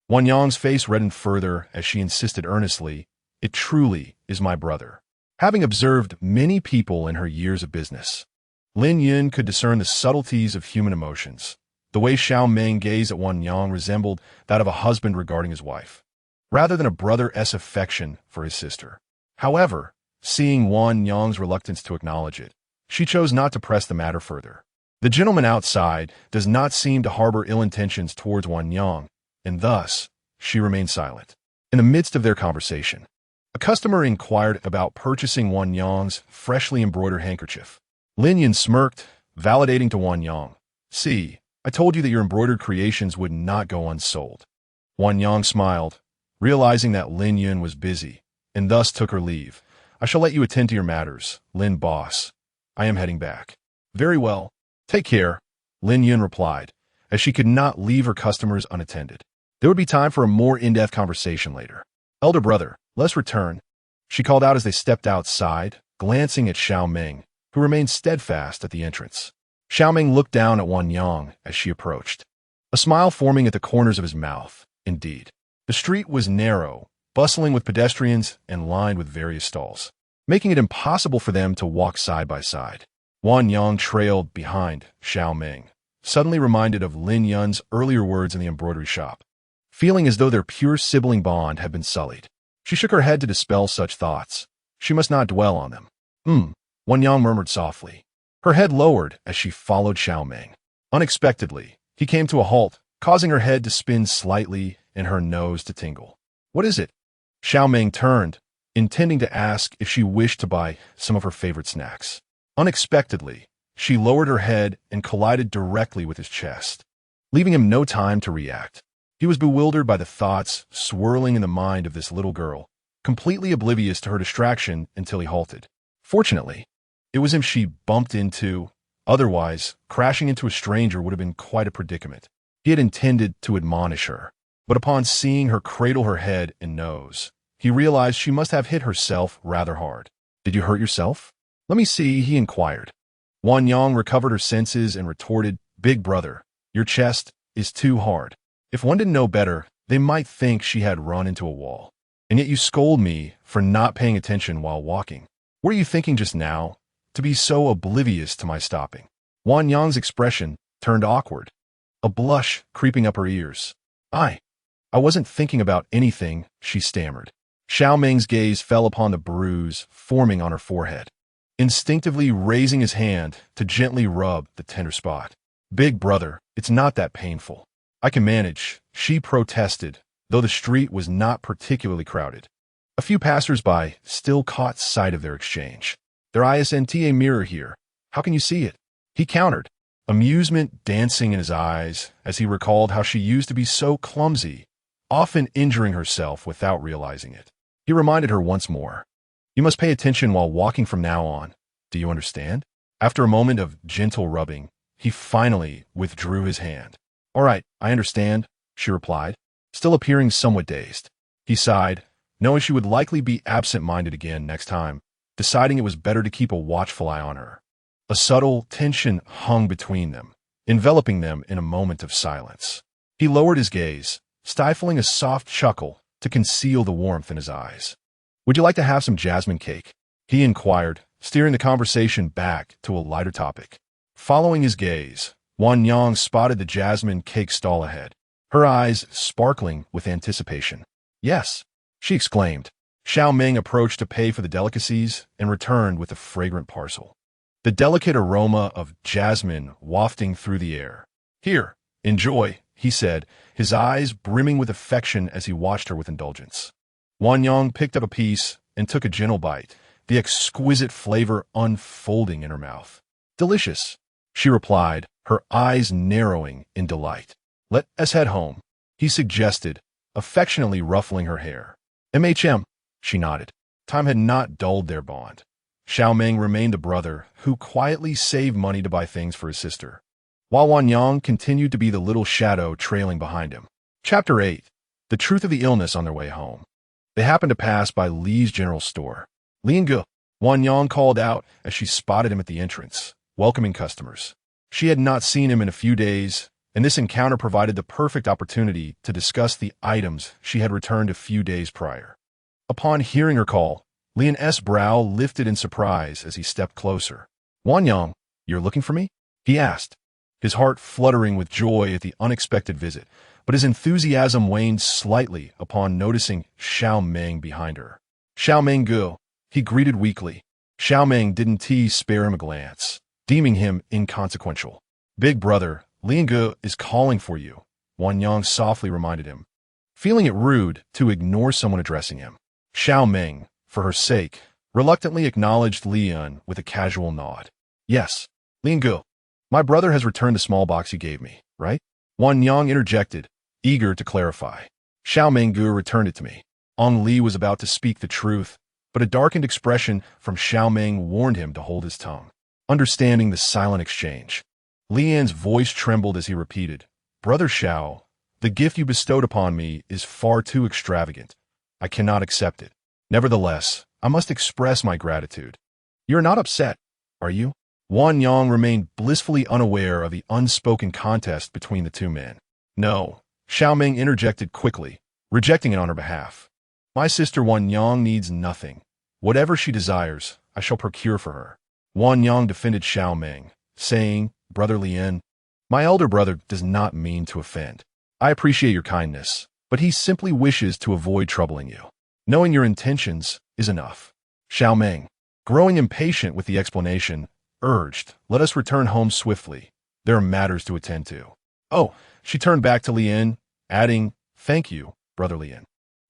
Wan Yang's face reddened further as she insisted earnestly, it truly is my brother. Having observed many people in her years of business, Lin Yun could discern the subtleties of human emotions. The way Xiao Meng gazed at Wan Yang resembled that of a husband regarding his wife, rather than a brother's affection for his sister. However, seeing Wan Yang's reluctance to acknowledge it, she chose not to press the matter further. The gentleman outside does not seem to harbor ill intentions towards Wan Yang, and thus, she remained silent. In the midst of their conversation, a customer inquired about purchasing Wan Yang's freshly embroidered handkerchief. Lin Yun smirked, validating to Wan Yang. See, I told you that your embroidered creations would not go unsold. Wan Yang smiled, realizing that Lin Yun was busy, and thus took her leave. I shall let you attend to your matters, Lin boss. I am heading back. Very well. Take care, Lin Yun replied, as she could not leave her customers unattended. There would be time for a more in-depth conversation later. Elder brother, let's return, she called out as they stepped outside, glancing at Xiao Meng, who remained steadfast at the entrance. Xiao Meng looked down at Wan Yang as she approached, a smile forming at the corners of his mouth. Indeed, the street was narrow, bustling with pedestrians and lined with various stalls, making it impossible for them to walk side by side. Wan Yang trailed behind Xiao Meng, suddenly reminded of Lin Yun's earlier words in the embroidery shop, feeling as though their pure sibling bond had been sullied. She shook her head to dispel such thoughts. She must not dwell on them. Wan Yang murmured softly. Her head lowered as she followed Xiao Meng. Unexpectedly, he came to a halt, causing her head to spin slightly and her nose to tingle. What is it? Xiao Meng turned, intending to ask if she wished to buy some of her favorite snacks. Unexpectedly, she lowered her head and collided directly with his chest, leaving him no time to react. He was bewildered by the thoughts swirling in the mind of this little girl, completely oblivious to her distraction until he halted. Fortunately, it was him she bumped into. Otherwise, crashing into a stranger would have been quite a predicament. He had intended to admonish her, but upon seeing her cradle her head and nose, he realized she must have hit herself rather hard. Did you hurt yourself? Let me see, he inquired. Wan Yang recovered her senses and retorted, Big brother, your chest is too hard. If one didn't know better, they might think she had run into a wall. And yet you scold me for not paying attention while walking. What were you thinking just now, to be so oblivious to my stopping? Wan Yang's expression turned awkward, a blush creeping up her ears. I wasn't thinking about anything, she stammered. Xiao Meng's gaze fell upon the bruise forming on her forehead, instinctively raising his hand to gently rub the tender spot. Big brother, it's not that painful. I can manage, she protested, though the street was not particularly crowded. A few passers-by still caught sight of their exchange. There isn't a mirror here. How can you see it? He countered, amusement dancing in his eyes as he recalled how she used to be so clumsy, often injuring herself without realizing it. He reminded her once more. You must pay attention while walking from now on. Do you understand? After a moment of gentle rubbing, he finally withdrew his hand. All right, I understand, she replied, still appearing somewhat dazed. He sighed, knowing she would likely be absent-minded again next time, deciding it was better to keep a watchful eye on her. A subtle tension hung between them, enveloping them in a moment of silence. He lowered his gaze, stifling a soft chuckle to conceal the warmth in his eyes. Would you like to have some jasmine cake? He inquired, steering the conversation back to a lighter topic. Following his gaze, Wan Yang spotted the jasmine cake stall ahead, her eyes sparkling with anticipation. Yes, she exclaimed. Xiao Meng approached to pay for the delicacies and returned with a fragrant parcel. The delicate aroma of jasmine wafting through the air. Here, enjoy, he said, his eyes brimming with affection as he watched her with indulgence. Wan Yang picked up a piece and took a gentle bite, the exquisite flavor unfolding in her mouth. Delicious, she replied, her eyes narrowing in delight. Let us head home, he suggested, affectionately ruffling her hair. She nodded. Time had not dulled their bond. Xiao Meng remained a brother who quietly saved money to buy things for his sister, while Wan Yang continued to be the little shadow trailing behind him. Chapter 8. The truth of the illness on their way home. They happened to pass by Li's general store. Lingu, Wan Yang called out as she spotted him at the entrance, welcoming customers. She had not seen him in a few days, and this encounter provided the perfect opportunity to discuss the items she had returned a few days prior. Upon hearing her call, Li's brow lifted in surprise as he stepped closer. Wan Yang, you're looking for me? He asked, his heart fluttering with joy at the unexpected visit, but his enthusiasm waned slightly upon noticing Xiao Meng behind her. Xiao Meng go, he greeted weakly. Xiao Meng didn't spare him a glance, deeming him inconsequential. Big brother, Lingu is calling for you, Wan Yang softly reminded him, feeling it rude to ignore someone addressing him. Xiao Meng, for her sake, reluctantly acknowledged Lian with a casual nod. Yes, Lingu, my brother has returned the small box you gave me, right? Wan Yang interjected, eager to clarify. Xiao Menggu returned it to me. Ong Li was about to speak the truth, but a darkened expression from Xiao Meng warned him to hold his tongue. Understanding the silent exchange, Lian's voice trembled as he repeated, Brother Xiao, the gift you bestowed upon me is far too extravagant. I cannot accept it. Nevertheless, I must express my gratitude. You're not upset, are you? Wan Yang remained blissfully unaware of the unspoken contest between the two men. No, Xiao Meng interjected quickly, rejecting it on her behalf. My sister Wan Yang needs nothing. Whatever she desires, I shall procure for her. Wan Yang defended Xiao Meng, saying, Brother Lian, my elder brother does not mean to offend. I appreciate your kindness, but he simply wishes to avoid troubling you. Knowing your intentions is enough. Xiao Meng, growing impatient with the explanation, urged, let us return home swiftly. There are matters to attend to. Oh, she turned back to Lian, adding, thank you, Brother Lian.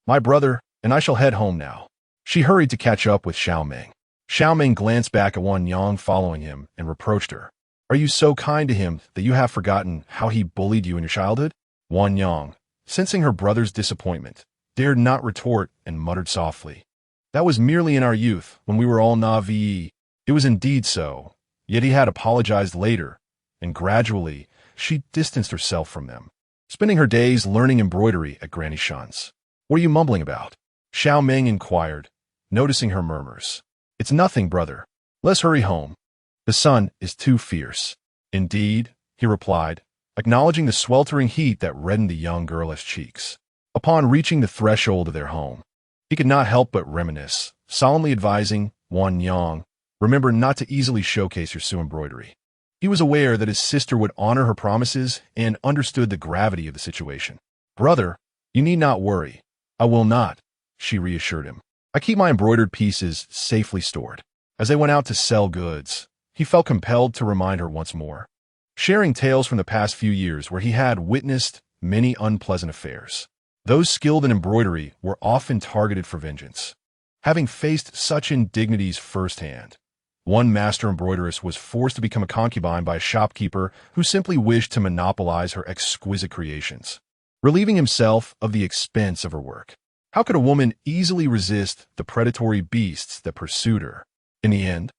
My brother, and I shall head home now. She hurried to catch up with Xiao Meng. Xiao Meng glanced back at Wan Yang following him and reproached her. Are you so kind to him that you have forgotten how he bullied you in your childhood? Wan Yang, sensing her brother's disappointment, dared not retort and muttered softly. That was merely in our youth, when we were all naive. It was indeed so, yet he had apologized later, and gradually she distanced herself from them, spending her days learning embroidery at Granny Shan's. What are you mumbling about? Xiao Meng inquired, noticing her murmurs. It's nothing, brother. Let's hurry home. The sun is too fierce. Indeed, he replied, acknowledging the sweltering heat that reddened the young girl's cheeks. Upon reaching the threshold of their home, he could not help but reminisce, solemnly advising Wan Yang, remember not to easily showcase your Su embroidery. He was aware that his sister would honor her promises and understood the gravity of the situation. Brother, you need not worry. I will not, she reassured him. I keep my embroidered pieces safely stored. As they went out to sell goods, he felt compelled to remind her once more, sharing tales from the past few years where he had witnessed many unpleasant affairs. Those skilled in embroidery were often targeted for vengeance. Having faced such indignities firsthand, one master embroideress was forced to become a concubine by a shopkeeper who simply wished to monopolize her exquisite creations, relieving himself of the expense of her work. How could a woman easily resist the predatory beasts that pursued her? In the end,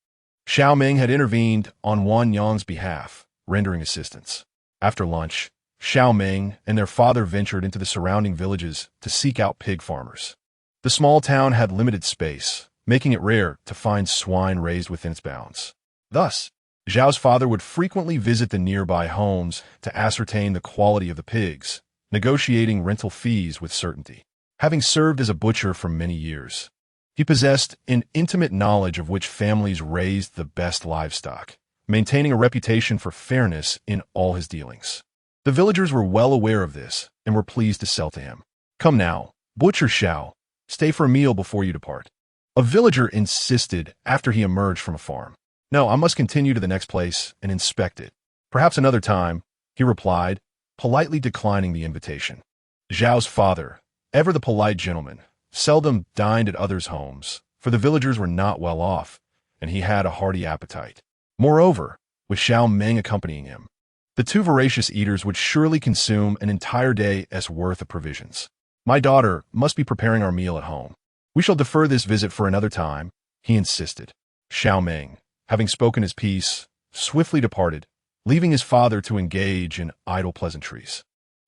Xiao Meng had intervened on Wan Yang's behalf, rendering assistance. After lunch, Xiao Meng and their father ventured into the surrounding villages to seek out pig farmers. The small town had limited space, making it rare to find swine raised within its bounds. Thus, Zhao's father would frequently visit the nearby homes to ascertain the quality of the pigs, negotiating rental fees with certainty. Having served as a butcher for many years, he possessed an intimate knowledge of which families raised the best livestock, maintaining a reputation for fairness in all his dealings. The villagers were well aware of this and were pleased to sell to him. "Come now, Butcher Xiao, stay for a meal before you depart," a villager insisted after he emerged from a farm. "No, I must continue to the next place and inspect it. Perhaps another time," he replied, politely declining the invitation. Zhao's father, ever the polite gentleman, seldom dined at others' homes, for the villagers were not well off, and he had a hearty appetite. Moreover, with Xiao Meng accompanying him, the two voracious eaters would surely consume an entire day's worth of provisions. "My daughter must be preparing our meal at home. We shall defer this visit for another time," he insisted. Xiao Meng, having spoken his piece, swiftly departed, leaving his father to engage in idle pleasantries.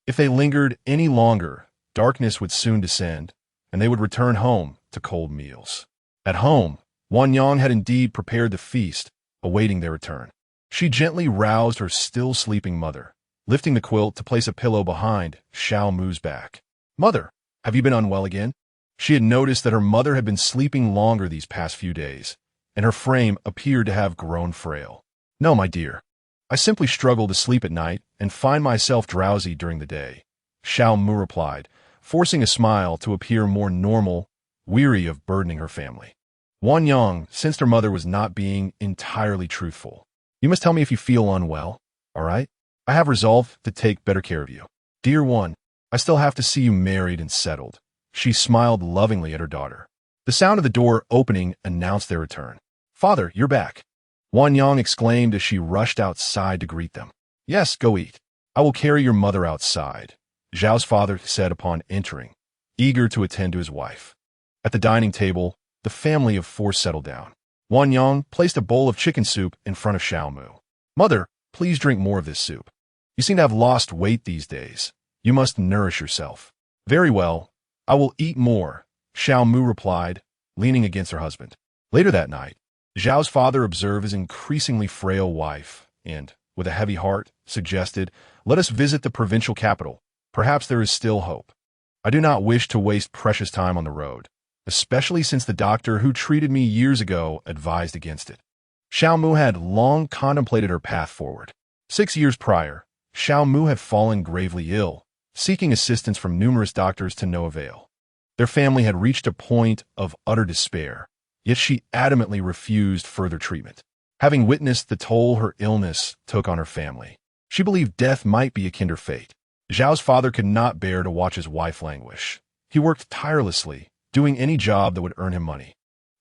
If they lingered any longer, darkness would soon descend, and they would return home to cold meals. At home, Wan Yang had indeed prepared the feast, awaiting their return. She gently roused her still sleeping mother, lifting the quilt to place a pillow behind Xiao Mu's back. "Mother, have you been unwell again?" She had noticed that her mother had been sleeping longer these past few days, and her frame appeared to have grown frail. "No, my dear. I simply struggle to sleep at night and find myself drowsy during the day," Xiao Mu replied, forcing a smile to appear more normal, weary of burdening her family. Wan Yang sensed her mother was not being entirely truthful. "You must tell me if you feel unwell, all right? I have resolved to take better care of you. Dear one, I still have to see you married and settled." She smiled lovingly at her daughter. The sound of the door opening announced their return. "Father, you're back," Wan Yang exclaimed as she rushed outside to greet them. "Yes, go eat. I will carry your mother outside," Zhao's father said upon entering, eager to attend to his wife. At the dining table, the family of four settled down. Wan Yang placed a bowl of chicken soup in front of Xiao Mu. "Mother, please drink more of this soup. You seem to have lost weight these days. You must nourish yourself." "Very well, I will eat more," Xiao Mu replied, leaning against her husband. Later that night, Zhao's father observed his increasingly frail wife and, with a heavy heart, suggested, "Let us visit the provincial capital. Perhaps there is still hope. I do not wish to waste precious time on the road, especially since the doctor who treated me years ago advised against it." Xiao Mu had long contemplated her path forward. 6 years prior, Xiao Mu had fallen gravely ill, seeking assistance from numerous doctors to no avail. Their family had reached a point of utter despair, yet she adamantly refused further treatment. Having witnessed the toll her illness took on her family, she believed death might be akin to fate. Zhao's father could not bear to watch his wife languish. He worked tirelessly, doing any job that would earn him money.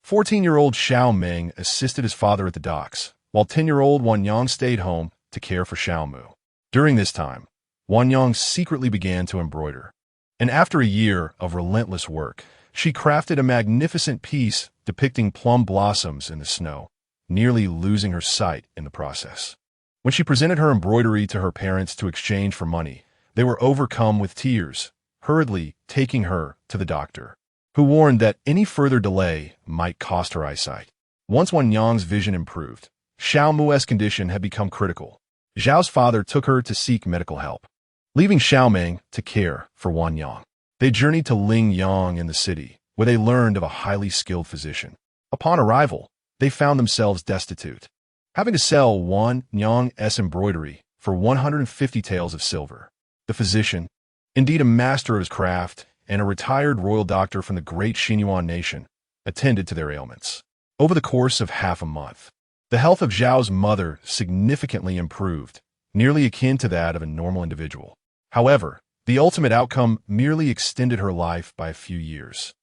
14-year-old Xiao Meng assisted his father at the docks, while 10-year-old Wan Yang stayed home to care for Xiao Mu. During this time, Wan Yang secretly began to embroider, and after a year of relentless work, she crafted a magnificent piece depicting plum blossoms in the snow, nearly losing her sight in the process. When she presented her embroidery to her parents to exchange for money, they were overcome with tears, hurriedly taking her to the doctor, who warned that any further delay might cost her eyesight. Once Wan Yang's vision improved, Xiao Mu's condition had become critical. Zhao's father took her to seek medical help, leaving Xiao Meng to care for Wan Yang. They journeyed to Lingyang in the city, where they learned of a highly skilled physician. Upon arrival, they found themselves destitute, having to sell Wan Yang's embroidery for 150 taels of silver. The physician, indeed a master of his craft and a retired royal doctor from the great Qingwan nation, attended to their ailments. Over the course of half a month, the health of Zhao's mother significantly improved, nearly akin to that of a normal individual. However, The ultimate outcome merely extended her life by a few years.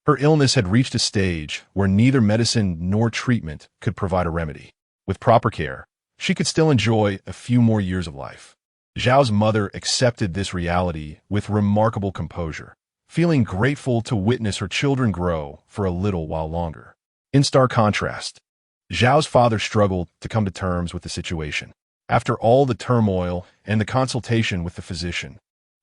Her illness had reached a stage where neither medicine nor treatment could provide a remedy. With proper care, she could still enjoy a few more years of life. Xiao's mother accepted this reality with remarkable composure, feeling grateful to witness her children grow for a little while longer. In stark contrast, Xiao's father struggled to come to terms with the situation. After all the turmoil and the consultation with the physician,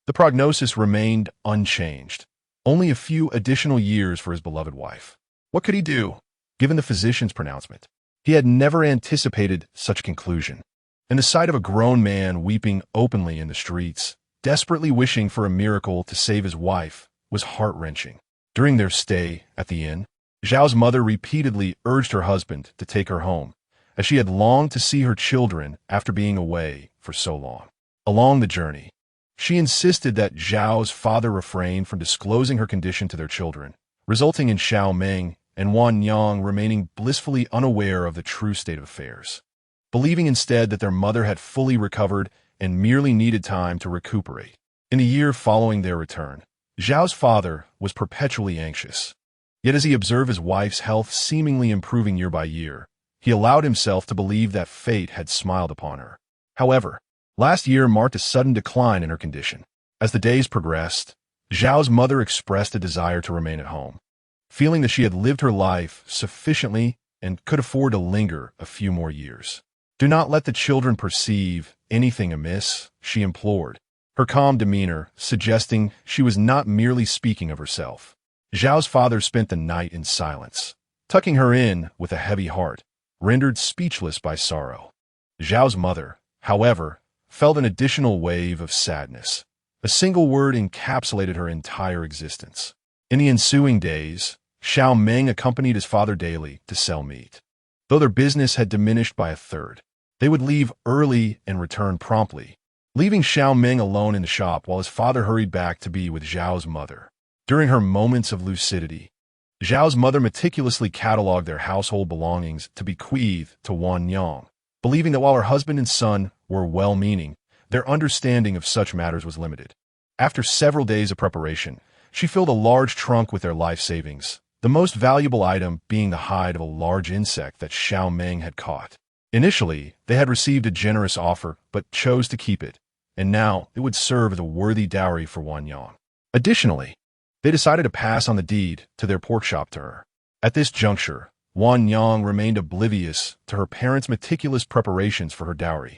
the prognosis remained unchanged. Only a few additional years for his beloved wife. What could he do, given the physician's pronouncement? He had never anticipated such a conclusion, and the sight of a grown man weeping openly in the streets, desperately wishing for a miracle to save his wife, was heart-wrenching. During their stay at the inn, Xiao's mother repeatedly urged her husband to take her home, as she had longed to see her children after being away for so long. Along the journey, she insisted that Xiao's father refrain from disclosing her condition to their children, resulting in Xiao Meng and Wan Yang remaining blissfully unaware of the true state of affairs, believing instead that their mother had fully recovered and merely needed time to recuperate. In the year following their return, Xiao's father was perpetually anxious. Yet as he observed his wife's health seemingly improving year by year, he allowed himself to believe that fate had smiled upon her. However, last year marked a sudden decline in her condition. As the days progressed, Xiao's mother expressed a desire to remain at home, feeling that she had lived her life sufficiently and could afford to linger a few more years. Do not let the children perceive anything amiss, she implored, her calm demeanor suggesting she was not merely speaking of herself. Xiao's father spent the night in silence, tucking her in with a heavy heart, rendered speechless by sorrow. Xiao's mother, however, felt an additional wave of sadness. A single word encapsulated her entire existence. In the ensuing days, Xiao Meng accompanied his father daily to sell meat. Though their business had diminished by a third, they would leave early and return promptly, leaving Xiao Meng alone in the shop while his father hurried back to be with Xiao's mother. During her moments of lucidity, Xiao's mother meticulously cataloged their household belongings to bequeath to Wan Yang, believing that while her husband and son were well-meaning, their understanding of such matters was limited. After several days of preparation, she filled a large trunk with their life savings, the most valuable item being the hide of a large insect that Xiao Meng had caught. Initially, they had received a generous offer, but chose to keep it, and now it would serve as a worthy dowry for Wan Yang. Additionally, they decided to pass on the deed to their pork shop to her. At this juncture, Wan Yang remained oblivious to her parents' meticulous preparations for her dowry,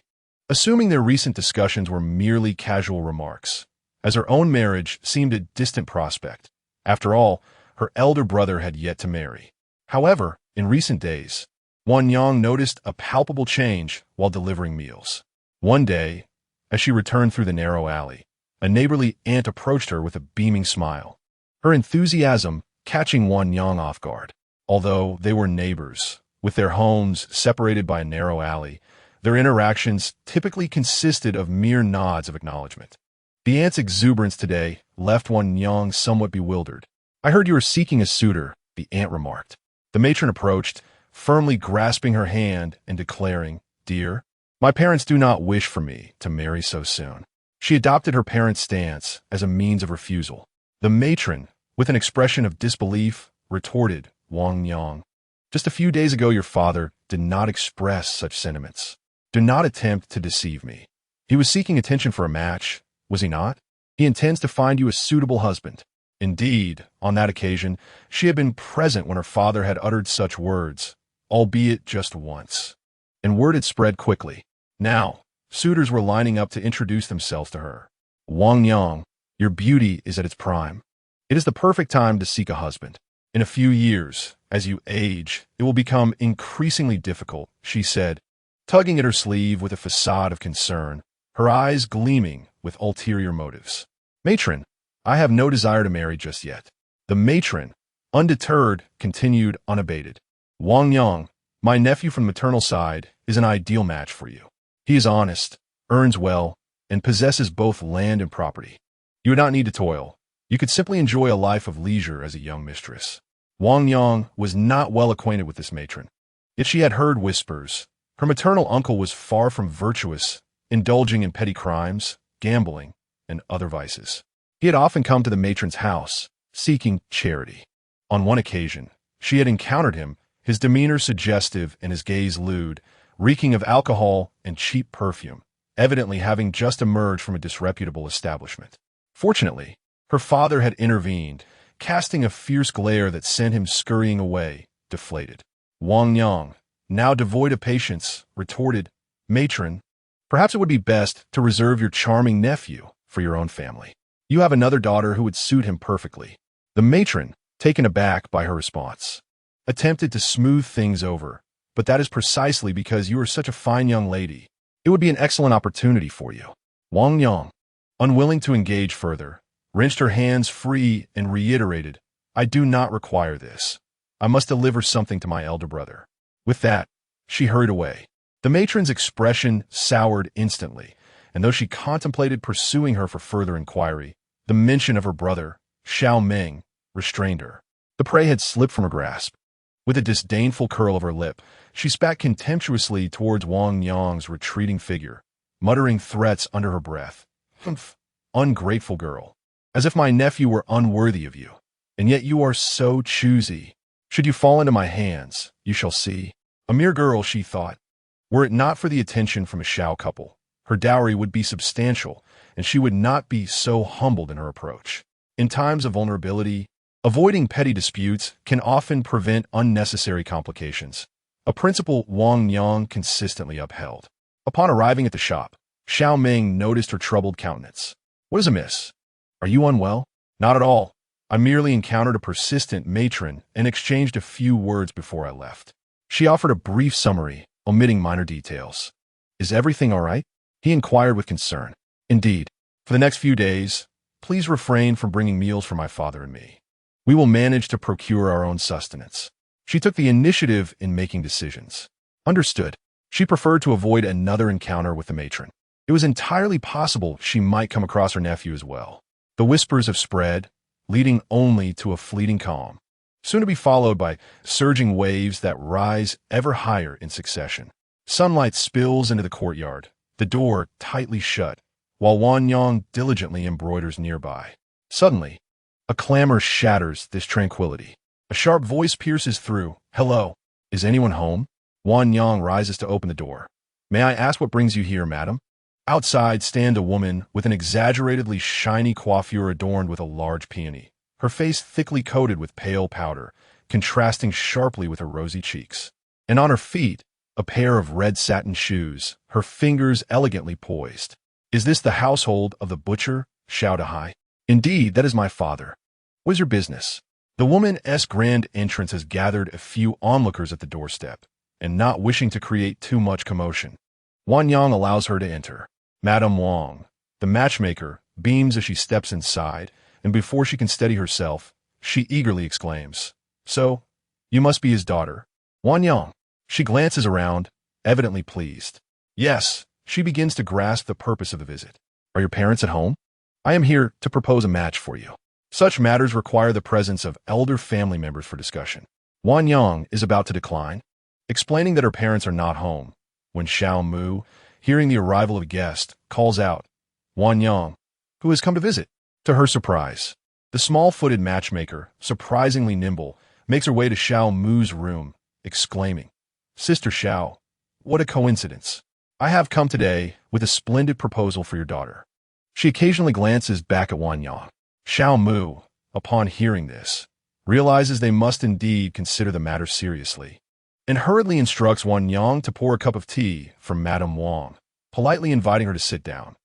assuming their recent discussions were merely casual remarks, as her own marriage seemed a distant prospect. After all, her elder brother had yet to marry. However, in recent days, Wan Yang noticed a palpable change while delivering meals. One day, as she returned through the narrow alley, a neighborly aunt approached her with a beaming smile, her enthusiasm catching Wan Yang off guard. Although they were neighbors, with their homes separated by a narrow alley, their interactions typically consisted of mere nods of acknowledgement. The aunt's exuberance today left Wan Yang somewhat bewildered. "I heard you were seeking a suitor," the aunt remarked. The matron approached, firmly grasping her hand and declaring, "Dear, my parents do not wish for me to marry so soon." She adopted her parents' stance as a means of refusal. The matron, with an expression of disbelief, retorted, "Wang Yang, just a few days ago your father did not express such sentiments. Do not attempt to deceive me. He was seeking attention for a match, was he not? He intends to find you a suitable husband." Indeed, on that occasion, she had been present when her father had uttered such words, albeit just once. And word had spread quickly. Now, suitors were lining up to introduce themselves to her. "Wang Yang, your beauty is at its prime. It is the perfect time to seek a husband. In a few years, as you age, it will become increasingly difficult," she said, tugging at her sleeve with a facade of concern, her eyes gleaming with ulterior motives. "Matron, I have no desire to marry just yet." The matron, undeterred, continued unabated. "Wang Yang, my nephew from the maternal side, is an ideal match for you. He is honest, earns well, and possesses both land and property. You would not need to toil. You could simply enjoy a life of leisure as a young mistress." Wang Yang was not well acquainted with this matron, yet she had heard whispers. Her maternal uncle was far from virtuous, indulging in petty crimes, gambling, and other vices. He had often come to the matron's house, seeking charity. On one occasion, she had encountered him, his demeanor suggestive and his gaze lewd, reeking of alcohol and cheap perfume, evidently having just emerged from a disreputable establishment. Fortunately, her father had intervened, casting a fierce glare that sent him scurrying away, deflated. Wang Yang, now devoid of patience, retorted, "Matron, perhaps it would be best to reserve your charming nephew for your own family. You have another daughter who would suit him perfectly." The matron, taken aback by her response, attempted to smooth things over, "But that is precisely because you are such a fine young lady. It would be an excellent opportunity for you." Wang Yang, unwilling to engage further, wrenched her hands free and reiterated, "I do not require this. I must deliver something to my elder brother." With that, she hurried away. The matron's expression soured instantly, and though she contemplated pursuing her for further inquiry, the mention of her brother, Xiao Meng, restrained her. The prey had slipped from her grasp. With a disdainful curl of her lip, she spat contemptuously towards Wang Yang's retreating figure, muttering threats under her breath. "Humph, ungrateful girl. As if my nephew were unworthy of you. And yet you are so choosy. Should you fall into my hands, you shall see." A mere girl, she thought. Were it not for the attention from a Xiao couple, her dowry would be substantial, and she would not be so humbled in her approach. In times of vulnerability, avoiding petty disputes can often prevent unnecessary complications, a principle Wang Yang consistently upheld. Upon arriving at the shop, Xiao Meng noticed her troubled countenance. "What is amiss? Are you unwell?" "Not at all. I merely encountered a persistent matron and exchanged a few words before I left." She offered a brief summary, omitting minor details. "Is everything all right?" he inquired with concern. "Indeed. For the next few days, please refrain from bringing meals for my father and me. We will manage to procure our own sustenance." She took the initiative in making decisions. Understood. She preferred to avoid another encounter with the matron. It was entirely possible she might come across her nephew as well. The whispers have spread, leading only to a fleeting calm, soon to be followed by surging waves that rise ever higher in succession. Sunlight spills into the courtyard, the door tightly shut, while Wang Yang diligently embroiders nearby. Suddenly, a clamor shatters this tranquility. A sharp voice pierces through. "Hello, is anyone home?" Wang Yang rises to open the door. "May I ask what brings you here, madam?" Outside stand a woman with an exaggeratedly shiny coiffure adorned with a large peony, her face thickly coated with pale powder, contrasting sharply with her rosy cheeks. And on her feet, a pair of red satin shoes, her fingers elegantly poised. "Is this the household of the butcher, Xiao Dahai?" "Indeed, that is my father. What is your business?" The woman's grand entrance has gathered a few onlookers at the doorstep, and not wishing to create too much commotion, Wang Yang allows her to enter. Madame Wang, the matchmaker, beams as she steps inside, and before she can steady herself, she eagerly exclaims, "So, you must be his daughter, Wang Yang." She glances around, evidently pleased. "Yes." She begins to grasp the purpose of the visit. "Are your parents at home?" "I am here to propose a match for you." Such matters require the presence of elder family members for discussion. Wang Yang is about to decline, explaining that her parents are not home, when Xiao Mu, hearing the arrival of a guest, calls out, "Wang Yang, who has come to visit?" To her surprise, the small-footed matchmaker, surprisingly nimble, makes her way to Xiao Mu's room, exclaiming, "Sister Xiao, what a coincidence. I have come today with a splendid proposal for your daughter." She occasionally glances back at Wang Yang. Xiao Mu, upon hearing this, realizes they must indeed consider the matter seriously, and hurriedly instructs Wang Yang to pour a cup of tea for Madame Wang, politely inviting her to sit down.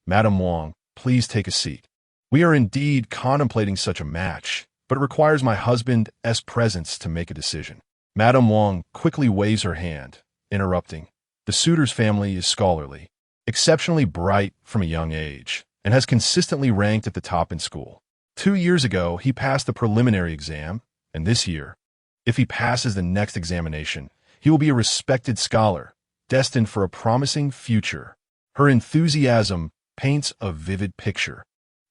"Madame Wang, please take a seat. We are indeed contemplating such a match, but it requires my husband's presence to make a decision." Madame Wang quickly waves her hand, interrupting. The suitor's family is scholarly, exceptionally bright from a young age, and has consistently ranked at the top in school. 2 years ago, he passed the preliminary exam, and this year, if he passes the next examination, he will be a respected scholar, destined for a promising future. Her enthusiasm paints a vivid picture.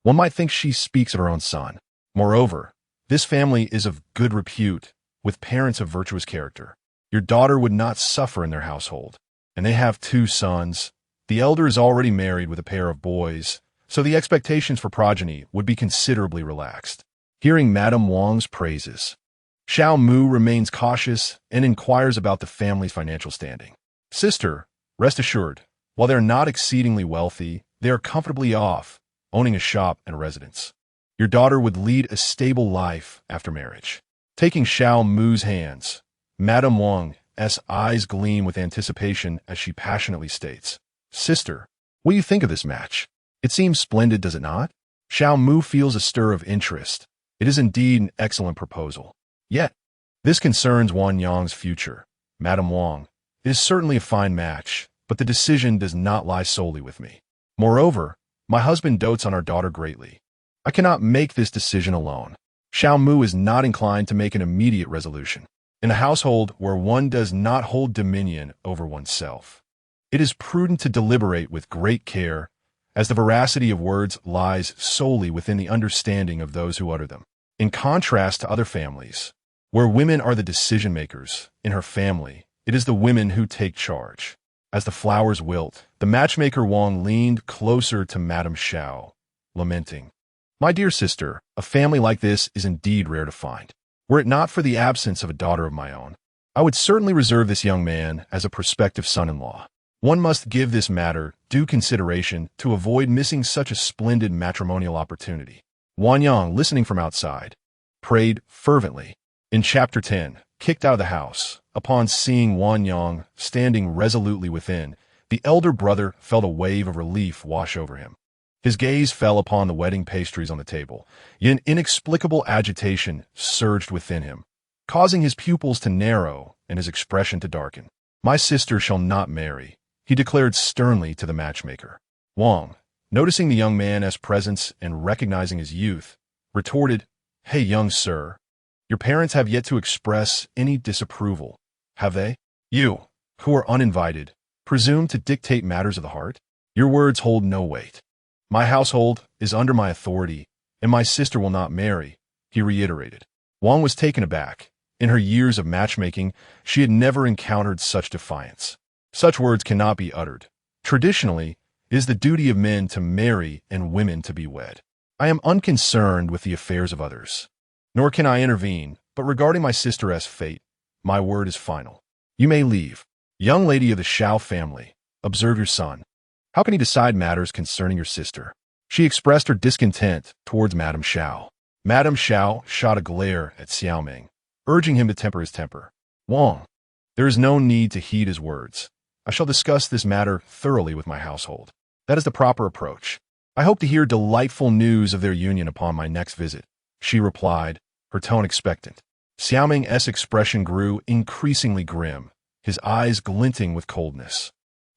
One might think she speaks of her own son. Moreover, this family is of good repute, with parents of virtuous character. Your daughter would not suffer in their household, and they have 2 sons. The elder is already married with a pair of boys, so the expectations for progeny would be considerably relaxed. Hearing Madame Wang's praises, Xiao Mu remains cautious and inquires about the family's financial standing. Sister, rest assured, while they're not exceedingly wealthy, they are comfortably off, owning a shop and a residence. Your daughter would lead a stable life after marriage. Taking Xiao Mu's hands, Madame Wang's eyes gleam with anticipation as she passionately states, Sister, what do you think of this match? It seems splendid, does it not? Xiao Mu feels a stir of interest. It is indeed an excellent proposal. Yet, this concerns Wan Yang's future. Madame Wang, it is certainly a fine match, but the decision does not lie solely with me. Moreover, my husband dotes on our daughter greatly. I cannot make this decision alone. Xiao Mu is not inclined to make an immediate resolution. In a household where one does not hold dominion over oneself, it is prudent to deliberate with great care, as the veracity of words lies solely within the understanding of those who utter them. In contrast to other families, where women are the decision-makers, in her family, it is the women who take charge. As the flowers wilt, the matchmaker Wang leaned closer to Madame Xiao, lamenting, My dear sister, a family like this is indeed rare to find. Were it not for the absence of a daughter of my own, I would certainly reserve this young man as a prospective son-in-law. One must give this matter due consideration to avoid missing such a splendid matrimonial opportunity. Wan Yang, listening from outside, prayed fervently. In Chapter 10, kicked out of the house, upon seeing Wan Yang standing resolutely within, the elder brother felt a wave of relief wash over him. His gaze fell upon the wedding pastries on the table, yet an inexplicable agitation surged within him, causing his pupils to narrow and his expression to darken. My sister shall not marry, he declared sternly to the matchmaker. Wang, noticing the young man's presence and recognizing his youth, retorted, Hey, young sir, your parents have yet to express any disapproval, have they? You, who are uninvited, presume to dictate matters of the heart? Your words hold no weight. My household is under my authority, and my sister will not marry, he reiterated. Wang was taken aback. In her years of matchmaking, she had never encountered such defiance. Such words cannot be uttered. Traditionally, it is the duty of men to marry and women to be wed. I am unconcerned with the affairs of others, nor can I intervene, but regarding my sister's fate, my word is final. You may leave. Young lady of the Xiao family, observe your son. How can he decide matters concerning your sister? She expressed her discontent towards Madame Xiao. Madame Xiao shot a glare at Xiao Meng, urging him to temper his temper. Wang, there is no need to heed his words. I shall discuss this matter thoroughly with my household. That is the proper approach. I hope to hear delightful news of their union upon my next visit, she replied, her tone expectant. Xiao Meng's expression grew increasingly grim, his eyes glinting with coldness.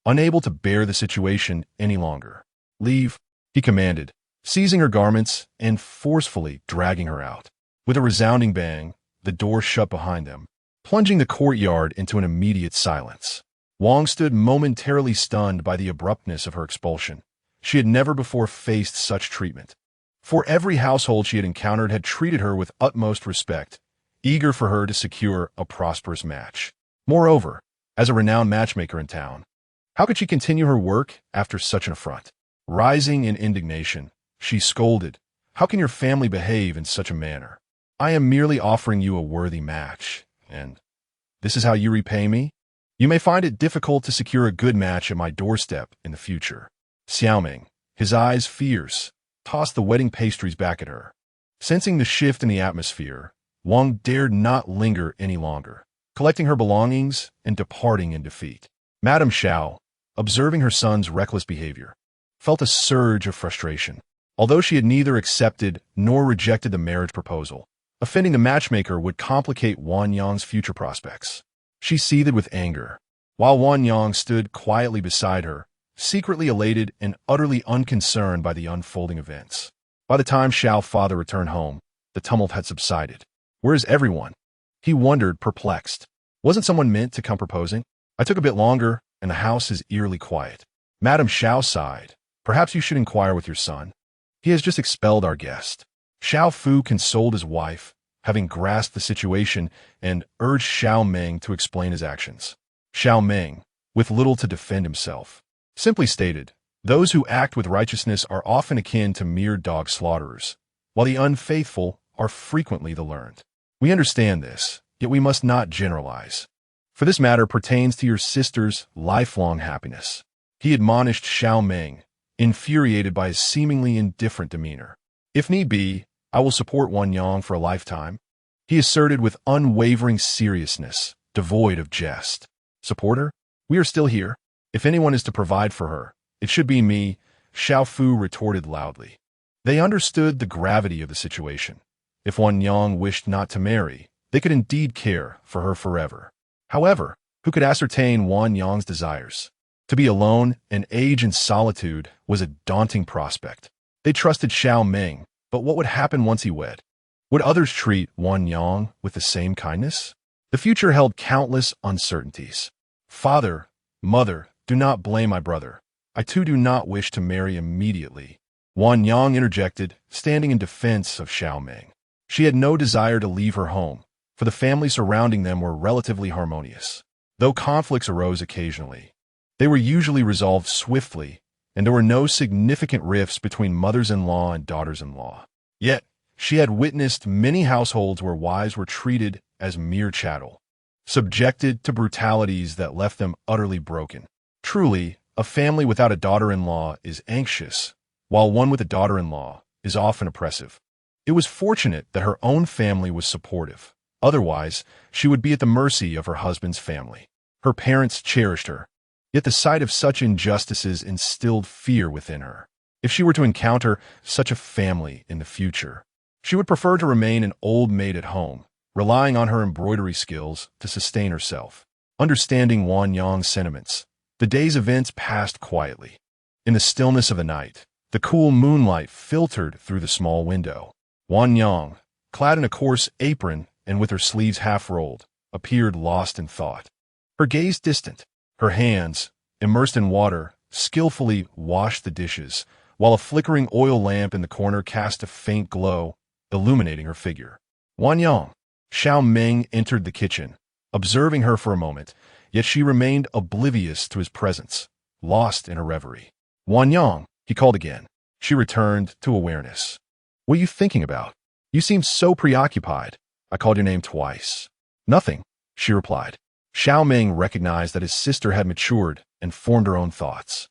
Unable to bear the situation any longer. Leave, he commanded, seizing her garments and forcefully dragging her out. With a resounding bang, the door shut behind them, plunging the courtyard into an immediate silence. Wang stood momentarily stunned by the abruptness of her expulsion. She had never before faced such treatment. For every household she had encountered had treated her with utmost respect, eager for her to secure a prosperous match. Moreover, as a renowned matchmaker in town, how could she continue her work after such an affront? Rising in indignation, she scolded, How can your family behave in such a manner? I am merely offering you a worthy match, and this is how you repay me? You may find it difficult to secure a good match at my doorstep in the future. Xiao Meng, his eyes fierce, tossed the wedding pastries back at her. Sensing the shift in the atmosphere, Wang dared not linger any longer, collecting her belongings and departing in defeat. Madame Xiao, observing her son's reckless behavior, felt a surge of frustration. Although she had neither accepted nor rejected the marriage proposal, offending the matchmaker would complicate Wan Yang's future prospects. She seethed with anger, while Wan Yang stood quietly beside her, secretly elated and utterly unconcerned by the unfolding events. By the time Xiao's father returned home, the tumult had subsided. Where is everyone? He wondered, perplexed. Wasn't someone meant to come proposing? I took a bit longer, and the house is eerily quiet. Madame Xiao sighed. Perhaps you should inquire with your son. He has just expelled our guest. Xiao Fu consoled his wife, having grasped the situation, and urged Xiao Meng to explain his actions. Xiao Meng, with little to defend himself, simply stated, Those who act with righteousness are often akin to mere dog slaughterers, while the unfaithful are frequently the learned. We understand this, yet we must not generalize. For this matter pertains to your sister's lifelong happiness. He admonished Xiao Meng, infuriated by his seemingly indifferent demeanor. If need be, I will support Wan Yang for a lifetime. He asserted with unwavering seriousness, devoid of jest. Support her? We are still here. If anyone is to provide for her, it should be me, Xiao Fu retorted loudly. They understood the gravity of the situation. If Wan Yang wished not to marry, they could indeed care for her forever. However, who could ascertain Wan Yang's desires? To be alone and age in solitude was a daunting prospect. They trusted Xiao Meng, but what would happen once he wed? Would others treat Wan Yang with the same kindness? The future held countless uncertainties. Father, mother, do not blame my brother. I too do not wish to marry immediately. Wan Yang interjected, standing in defense of Xiao Meng. She had no desire to leave her home, for the family surrounding them were relatively harmonious. Though conflicts arose occasionally, they were usually resolved swiftly, and there were no significant rifts between mothers-in-law and daughters-in-law. Yet, she had witnessed many households where wives were treated as mere chattel, subjected to brutalities that left them utterly broken. Truly, a family without a daughter-in-law is anxious, while one with a daughter-in-law is often oppressive. It was fortunate that her own family was supportive. Otherwise, she would be at the mercy of her husband's family. Her parents cherished her, yet the sight of such injustices instilled fear within her. If she were to encounter such a family in the future, she would prefer to remain an old maid at home, relying on her embroidery skills to sustain herself. Understanding Wan Yang's sentiments, the day's events passed quietly. In the stillness of the night, the cool moonlight filtered through the small window. Wan Yang, clad in a coarse apron and with her sleeves half rolled, appeared lost in thought. Her gaze distant, her hands, immersed in water, skillfully washed the dishes, while a flickering oil lamp in the corner cast a faint glow, illuminating her figure. Wan Yang. Xiao Meng entered the kitchen, observing her for a moment, yet she remained oblivious to his presence, lost in her reverie. Wan Yang, he called again. She returned to awareness. What are you thinking about? You seem so preoccupied. I called your name twice. Nothing, she replied. Xiao Meng recognized that his sister had matured and formed her own thoughts.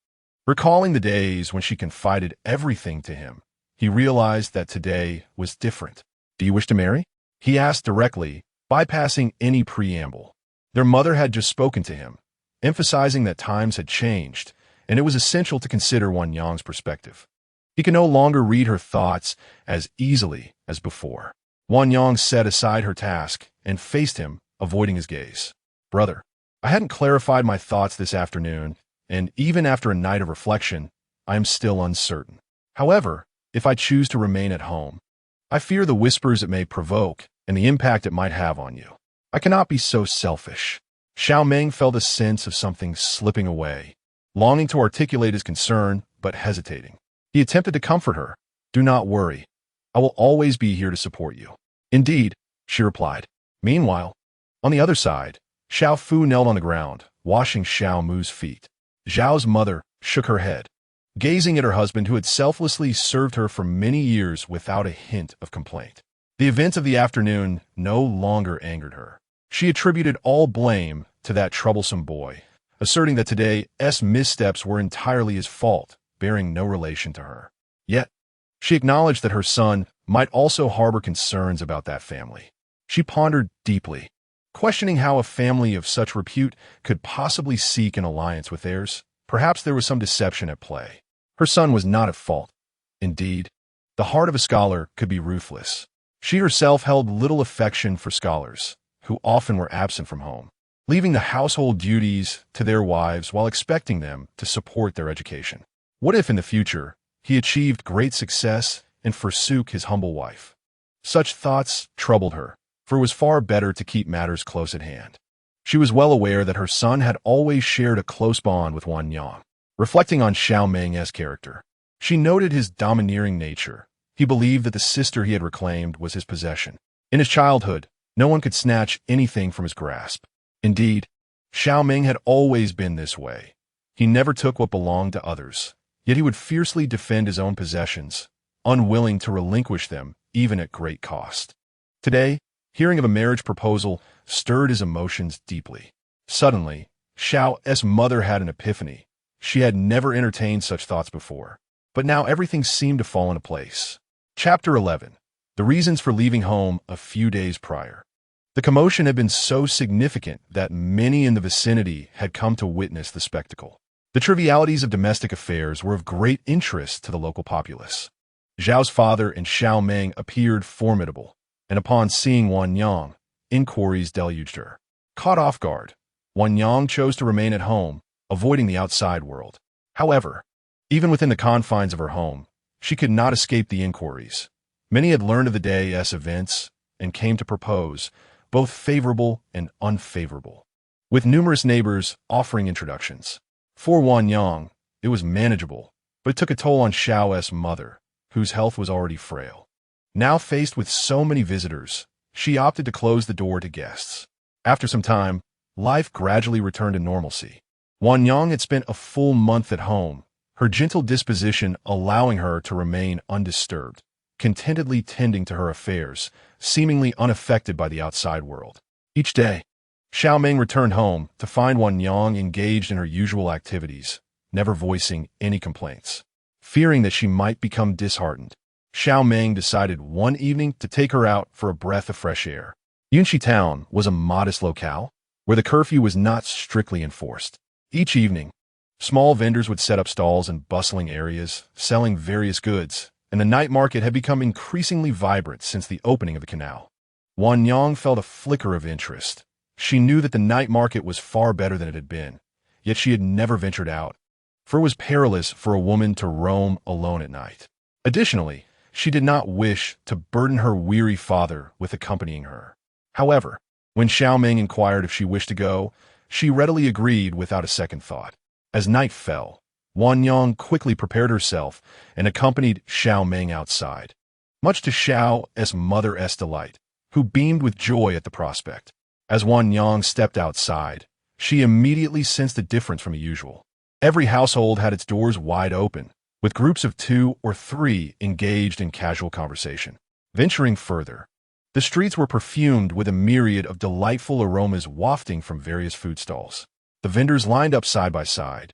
Recalling the days when she confided everything to him, he realized that today was different. Do you wish to marry? He asked directly, bypassing any preamble. Their mother had just spoken to him, emphasizing that times had changed, and it was essential to consider Wan Yang's perspective. He could no longer read her thoughts as easily as before. Wan Yang set aside her task and faced him, avoiding his gaze. Brother, I hadn't clarified my thoughts this afternoon, and even after a night of reflection, I am still uncertain. However, if I choose to remain at home, I fear the whispers it may provoke and the impact it might have on you. I cannot be so selfish. Xiao Meng felt a sense of something slipping away, longing to articulate his concern, but hesitating. He attempted to comfort her. Do not worry. I will always be here to support you. Indeed, she replied. Meanwhile, on the other side, Xiao Fu knelt on the ground, washing Xiao Mu's feet. Zhao's mother shook her head, gazing at her husband who had selflessly served her for many years without a hint of complaint. The events of the afternoon no longer angered her. She attributed all blame to that troublesome boy, asserting that today's missteps were entirely his fault, bearing no relation to her. Yet, she acknowledged that her son might also harbor concerns about that family. She pondered deeply, questioning how a family of such repute could possibly seek an alliance with theirs. Perhaps there was some deception at play. Her son was not at fault. Indeed, the heart of a scholar could be ruthless. She herself held little affection for scholars, who often were absent from home, leaving the household duties to their wives while expecting them to support their education. What if in the future he achieved great success and forsook his humble wife? Such thoughts troubled her, for it was far better to keep matters close at hand. She was well aware that her son had always shared a close bond with Wan Yang. Reflecting on Xiao Meng's character, she noted his domineering nature. He believed that the sister he had reclaimed was his possession. In his childhood, no one could snatch anything from his grasp. Indeed, Xiao Meng had always been this way. He never took what belonged to others, Yet he would fiercely defend his own possessions, unwilling to relinquish them even at great cost. Today, hearing of a marriage proposal stirred his emotions deeply. Suddenly, Xiao's mother had an epiphany. She had never entertained such thoughts before. But now everything seemed to fall into place. Chapter 11. The reasons for leaving home a few days prior. The commotion had been so significant that many in the vicinity had come to witness the spectacle. The trivialities of domestic affairs were of great interest to the local populace. Zhao's father and Xiao Meng appeared formidable, and upon seeing Wanyang, inquiries deluged her. Caught off guard, Wanyang chose to remain at home, avoiding the outside world. However, even within the confines of her home, she could not escape the inquiries. Many had learned of the day's events and came to propose, both favorable and unfavorable, with numerous neighbors offering introductions. For Wanyang, it was manageable, but it took a toll on Xiao's mother, whose health was already frail. Now faced with so many visitors, she opted to close the door to guests. After some time, life gradually returned to normalcy. Wanyang had spent a full month at home, her gentle disposition allowing her to remain undisturbed, contentedly tending to her affairs, seemingly unaffected by the outside world. Each day, Xiao Meng returned home to find Wanyang engaged in her usual activities, never voicing any complaints. Fearing that she might become disheartened, Xiao Meng decided one evening to take her out for a breath of fresh air. Yunxi Town was a modest locale, where the curfew was not strictly enforced. Each evening, small vendors would set up stalls in bustling areas, selling various goods, and the night market had become increasingly vibrant since the opening of the canal. Wanyang felt a flicker of interest. She knew that the night market was far better than it had been, yet she had never ventured out, for it was perilous for a woman to roam alone at night. Additionally, she did not wish to burden her weary father with accompanying her. However, when Xiao Meng inquired if she wished to go, she readily agreed without a second thought. As night fell, Wanyang quickly prepared herself and accompanied Xiao Meng outside, much to Xiao's mother's delight, who beamed with joy at the prospect. As Wanyang stepped outside, she immediately sensed a difference from the usual. Every household had its doors wide open, with groups of 2 or 3 engaged in casual conversation. Venturing further, the streets were perfumed with a myriad of delightful aromas wafting from various food stalls. The vendors lined up side by side,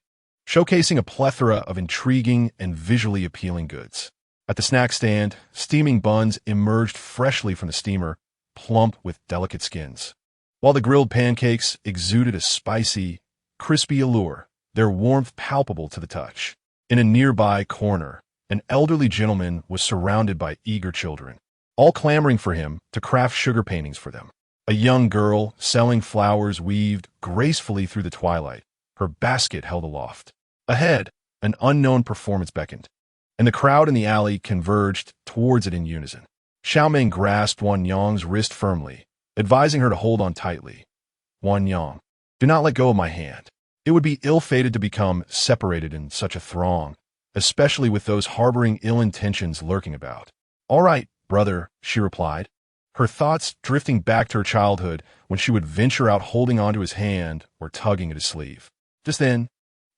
showcasing a plethora of intriguing and visually appealing goods. At the snack stand, steaming buns emerged freshly from the steamer, plump with delicate skins, while the grilled pancakes exuded a spicy, crispy allure, their warmth palpable to the touch. In a nearby corner, an elderly gentleman was surrounded by eager children, all clamoring for him to craft sugar paintings for them. A young girl selling flowers weaved gracefully through the twilight, her basket held aloft. Ahead, an unknown performance beckoned, and the crowd in the alley converged towards it in unison. Xiao Meng grasped Wanyang's wrist firmly, advising her to hold on tightly. Wanyang, do not let go of my hand. It would be ill-fated to become separated in such a throng, especially with those harboring ill intentions lurking about. All right, brother, she replied, her thoughts drifting back to her childhood when she would venture out holding onto his hand or tugging at his sleeve. Just then,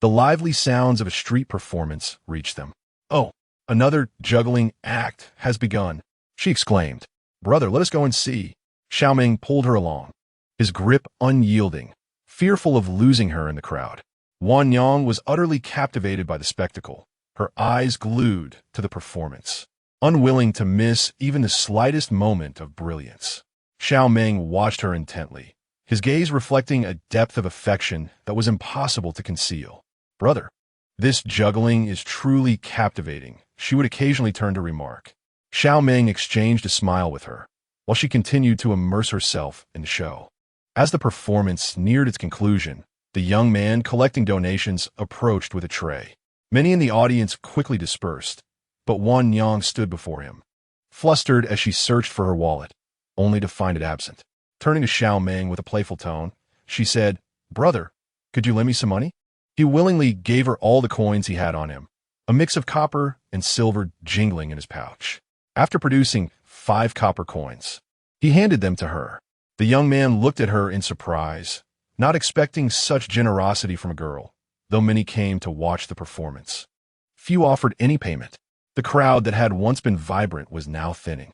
the lively sounds of a street performance reached them. Oh, another juggling act has begun, she exclaimed. Brother, let us go and see. Xiao Meng pulled her along, his grip unyielding, fearful of losing her in the crowd. Wanyang was utterly captivated by the spectacle, her eyes glued to the performance, unwilling to miss even the slightest moment of brilliance. Xiao Meng watched her intently, his gaze reflecting a depth of affection that was impossible to conceal. Brother, this juggling is truly captivating, she would occasionally turn to remark. Xiao Meng exchanged a smile with her, while she continued to immerse herself in the show. As the performance neared its conclusion, the young man collecting donations approached with a tray. Many in the audience quickly dispersed, but Wanyang stood before him, flustered as she searched for her wallet, only to find it absent. Turning to Xiao Meng with a playful tone, she said, Brother, could you lend me some money? He willingly gave her all the coins he had on him, a mix of copper and silver jingling in his pouch. After producing 5 copper coins, he handed them to her. The young man looked at her in surprise, not expecting such generosity from a girl, though many came to watch the performance. few offered any payment. The crowd that had once been vibrant was now thinning.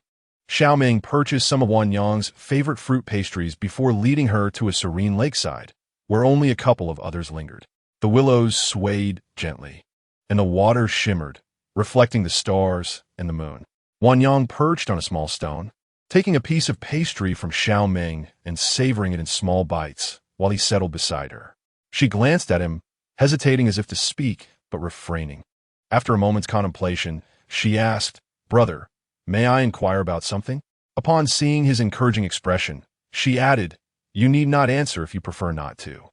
Xiao Meng purchased some of Wan Yang's favorite fruit pastries before leading her to a serene lakeside, where only a couple of others lingered. The willows swayed gently, and the water shimmered, reflecting the stars and the moon. Wan Yang perched on a small stone, taking a piece of pastry from Xiao Meng and savoring it in small bites while he settled beside her. She glanced at him, hesitating as if to speak, but refraining. After a moment's contemplation, she asked, "Brother, may I inquire about something?" Upon seeing his encouraging expression, she added, "You need not answer if you prefer not to."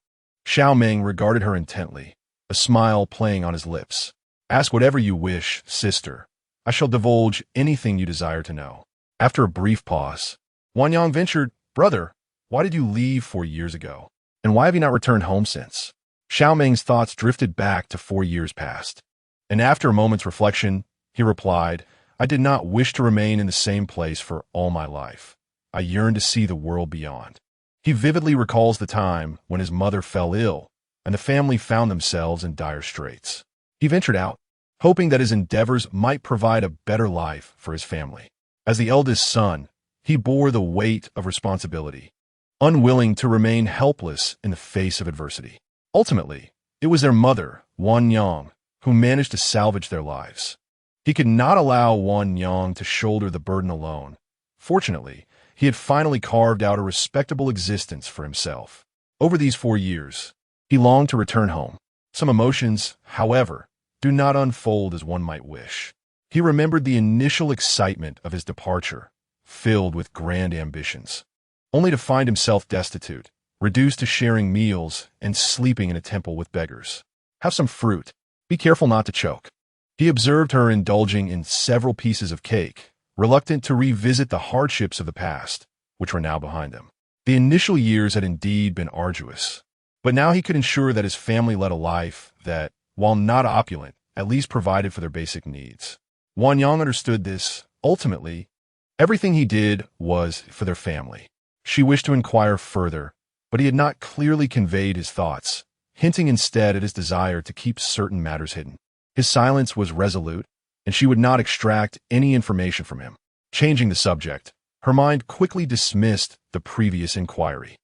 Xiao Meng regarded her intently, a smile playing on his lips. "Ask whatever you wish, sister. I shall divulge anything you desire to know." After a brief pause, Wan Yang ventured, "Brother, why did you leave 4 years ago? And why have you not returned home since?" Xiao Meng's thoughts drifted back to 4 years past. And after a moment's reflection, he replied, "I did not wish to remain in the same place for all my life. I yearned to see the world beyond." He vividly recalls the time when his mother fell ill and the family found themselves in dire straits. He ventured out, hoping that his endeavors might provide a better life for his family. As the eldest son, he bore the weight of responsibility, unwilling to remain helpless in the face of adversity. Ultimately, it was their mother, Wan Yang, who managed to salvage their lives. He could not allow Wan Yang to shoulder the burden alone. Fortunately, he had finally carved out a respectable existence for himself. Over these 4 years, he longed to return home. Some emotions, however, do not unfold as one might wish. He remembered the initial excitement of his departure, filled with grand ambitions, only to find himself destitute, reduced to sharing meals and sleeping in a temple with beggars. "Have some fruit. Be careful not to choke." He observed her indulging in several pieces of cake, reluctant to revisit the hardships of the past, which were now behind him. The initial years had indeed been arduous, but now he could ensure that his family led a life that, while not opulent, at least provided for their basic needs. Wan Yang understood this. Ultimately, everything he did was for their family. She wished to inquire further, but he had not clearly conveyed his thoughts, hinting instead at his desire to keep certain matters hidden. His silence was resolute, and she would not extract any information from him. Changing the subject, her mind quickly dismissed the previous inquiry.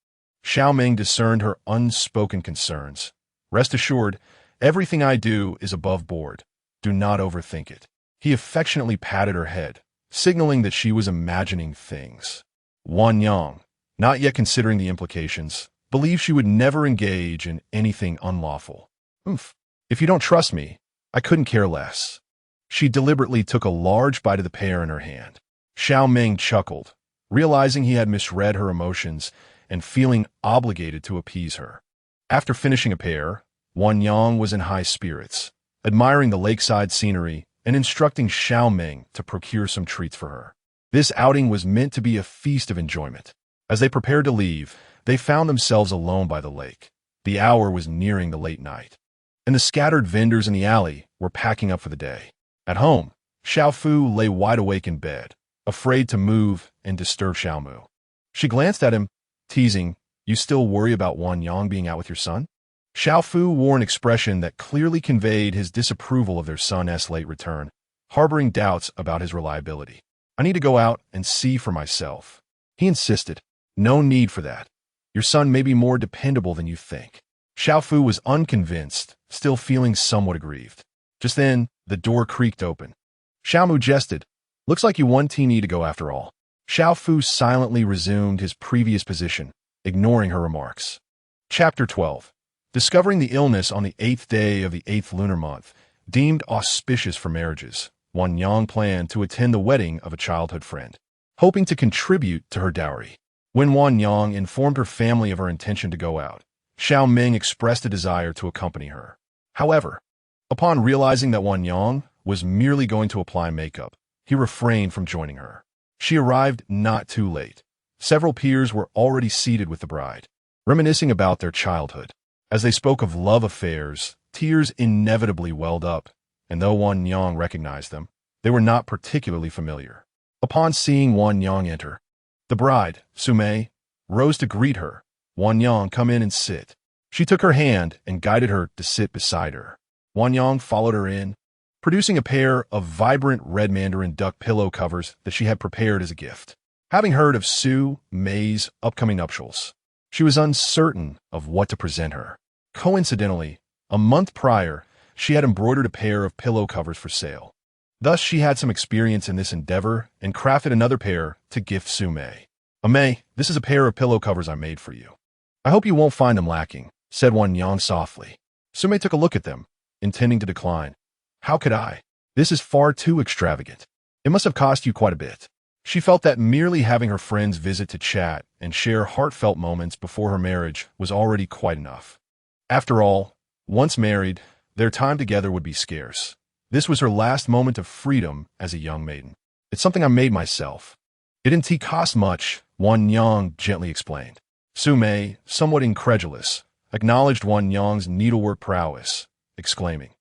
Xiao Meng discerned her unspoken concerns. "Rest assured, everything I do is above board. Do not overthink it." He affectionately patted her head, signaling that she was imagining things. Wan Yang, not yet considering the implications, believed she would never engage in anything unlawful. If you don't trust me, I couldn't care less." She deliberately took a large bite of the pear in her hand. Xiao Meng chuckled, realizing he had misread her emotions and feeling obligated to appease her. After finishing a pear, Wan Yang was in high spirits, admiring the lakeside scenery and instructing Xiao Meng to procure some treats for her. This outing was meant to be a feast of enjoyment. As they prepared to leave, they found themselves alone by the lake. The hour was nearing the late night, and the scattered vendors in the alley were packing up for the day. At home, Xiao Fu lay wide awake in bed, afraid to move and disturb Xiao Mu. She glanced at him, teasing, "You still worry about Wan Yang being out with your son?" Xiao Fu wore an expression that clearly conveyed his disapproval of their son's late return, harboring doubts about his reliability. "I need to go out and see for myself." He insisted, "No need for that. Your son may be more dependable than you think." Xiao Fu was unconvinced, still feeling somewhat aggrieved. Just then, the door creaked open. Xiao Mu jested, "Looks like you want need to go after all." Xiao Fu silently resumed his previous position, ignoring her remarks. Chapter 12. Discovering the illness on the 8th day of the 8th lunar month, deemed auspicious for marriages, Wan Yang planned to attend the wedding of a childhood friend, hoping to contribute to her dowry. When Wan Yang informed her family of her intention to go out, Xiao Meng expressed a desire to accompany her. However, upon realizing that Wan Yang was merely going to apply makeup, he refrained from joining her. She arrived not too late. Several peers were already seated with the bride, reminiscing about their childhood. As they spoke of love affairs, tears inevitably welled up, and though Wan Yang recognized them, they were not particularly familiar. Upon seeing Wan Yang enter, the bride, Sumei, rose to greet her. "Wan Yang, come in and sit." She took her hand and guided her to sit beside her. Wan Yang followed her in, producing a pair of vibrant red mandarin duck pillow covers that she had prepared as a gift. Having heard of Xiao Mei's upcoming nuptials, she was uncertain of what to present her. Coincidentally, a month prior, she had embroidered a pair of pillow covers for sale. Thus, she had some experience in this endeavor and crafted another pair to gift Xiao Mei. "Mei, this is a pair of pillow covers I made for you. I hope you won't find them lacking," said Wan Yang softly. Xiao Mei took a look at them, intending to decline. "How could I? This is far too extravagant. It must have cost you quite a bit." She felt that merely having her friends visit to chat and share heartfelt moments before her marriage was already quite enough. After all, once married, their time together would be scarce. This was her last moment of freedom as a young maiden. "It's something I made myself. It didn't cost much," Wan Yang gently explained. Xiao Mei, somewhat incredulous, acknowledged Wan Yang's needlework prowess, exclaiming,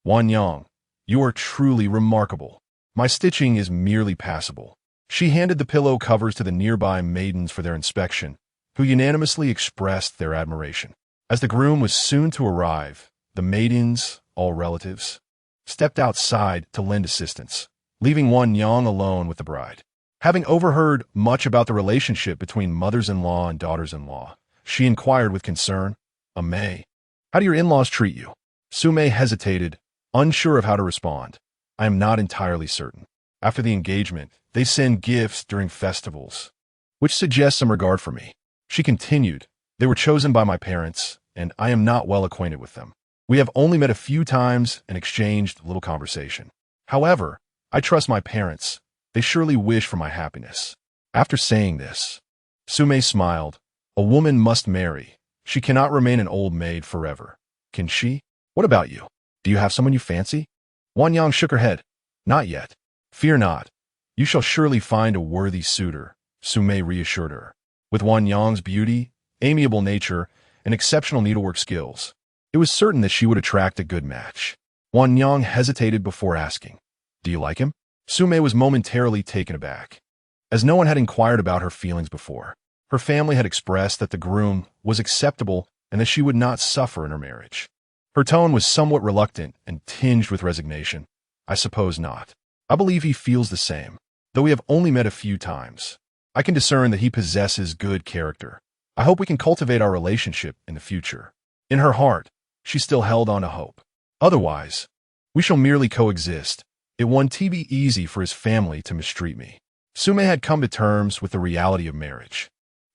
"Wan Yang, you are truly remarkable. My stitching is merely passable." She handed the pillow covers to the nearby maidens for their inspection, who unanimously expressed their admiration. As the groom was soon to arrive, the maidens, all relatives, stepped outside to lend assistance, leaving Wan Yang alone with the bride. Having overheard much about the relationship between mothers-in-law and daughters-in-law, she inquired with concern, "Mei, how do your in-laws treat you?" Xiao Mei hesitated, unsure of how to respond. "I am not entirely certain. After the engagement, they send gifts during festivals, which suggests some regard for me." She continued, "They were chosen by my parents, and I am not well acquainted with them. We have only met a few times and exchanged little conversation. However, I trust my parents. They surely wish for my happiness." After saying this, Xiao Mei smiled. "A woman must marry. She cannot remain an old maid forever. Can she? What about you? Do you have someone you fancy?" Wan Yang shook her head. "Not yet. Fear not. You shall surely find a worthy suitor," Xiao Mei reassured her. With Wan Yang's beauty, amiable nature, and exceptional needlework skills, it was certain that she would attract a good match. Wan Yang hesitated before asking, "Do you like him?" Xiao Mei was momentarily taken aback, as no one had inquired about her feelings before. Her family had expressed that the groom was acceptable and that she would not suffer in her marriage. Her tone was somewhat reluctant and tinged with resignation. "I suppose not. I believe he feels the same, though we have only met a few times. I can discern that he possesses good character. I hope we can cultivate our relationship in the future." In her heart, she still held on to hope. "Otherwise, we shall merely coexist. It won't be easy for his family to mistreat me." Xiao Mei had come to terms with the reality of marriage.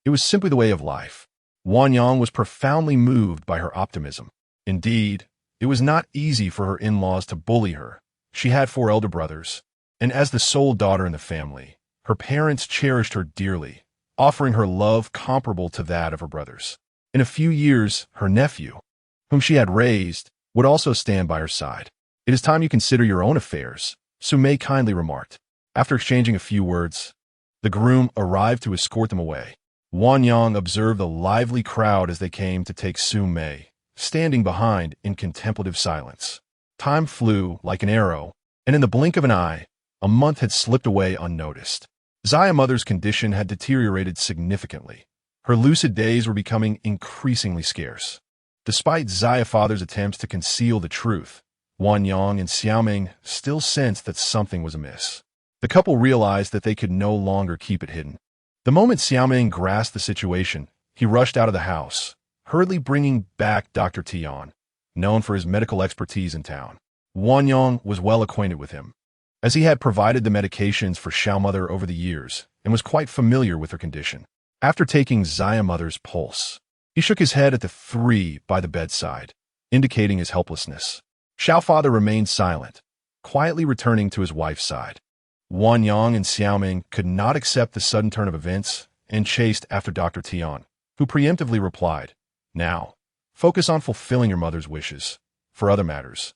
It was simply the way of life. Wan Yang was profoundly moved by her optimism. Indeed, it was not easy for her in-laws to bully her. She had 4 elder brothers, and as the sole daughter in the family, her parents cherished her dearly, offering her love comparable to that of her brothers. In a few years, her nephew, whom she had raised, would also stand by her side. "It is time you consider your own affairs," Xiao Mei kindly remarked. After exchanging a few words, the groom arrived to escort them away. Wan Yang observed the lively crowd as they came to take Xiao Mei, standing behind in contemplative silence. Time flew like an arrow, and in the blink of an eye, a month had slipped away unnoticed. Xiao Mother's condition had deteriorated significantly. Her lucid days were becoming increasingly scarce. Despite Xiao Father's attempts to conceal the truth, Wan Yang and Xiao Meng still sensed that something was amiss. The couple realized that they could no longer keep it hidden. The moment Xiao Meng grasped the situation, he rushed out of the house, hurriedly bringing back Dr. Tian, known for his medical expertise in town. Wan Yang was well acquainted with him, as he had provided the medications for Xiao Mother over the years and was quite familiar with her condition. After taking Xiao Mother's pulse, he shook his head at the 3 by the bedside, indicating his helplessness. Xiao Father remained silent, quietly returning to his wife's side. Wan Yang and Xiao Meng could not accept the sudden turn of events and chased after Dr. Tian, who preemptively replied, "Now, focus on fulfilling your mother's wishes. For other matters,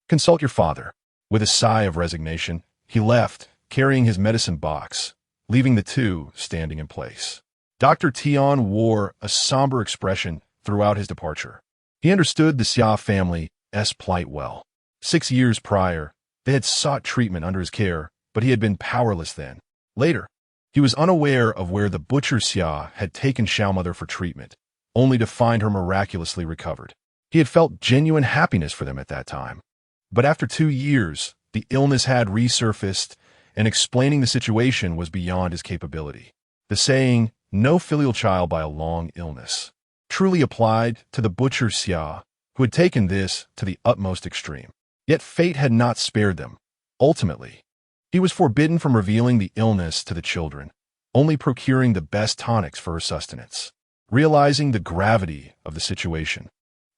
consult your father." With a sigh of resignation, he left, carrying his medicine box, leaving the 2 standing in place. Dr. Tian wore a somber expression throughout his departure. He understood the Xia family's plight well. 6 years prior, they had sought treatment under his care, but he had been powerless then. Later, he was unaware of where the butcher Xia had taken Xiao Mother for treatment, only to find her miraculously recovered. He had felt genuine happiness for them at that time. But after 2 years, The illness had resurfaced, and explaining the situation was beyond his capability. The saying, "no filial child by a long illness," truly applied to the butcher Xiao, who had taken this to the utmost extreme. Yet fate had not spared them. Ultimately, he was forbidden from revealing the illness to the children, only procuring the best tonics for her sustenance. Realizing the gravity of the situation,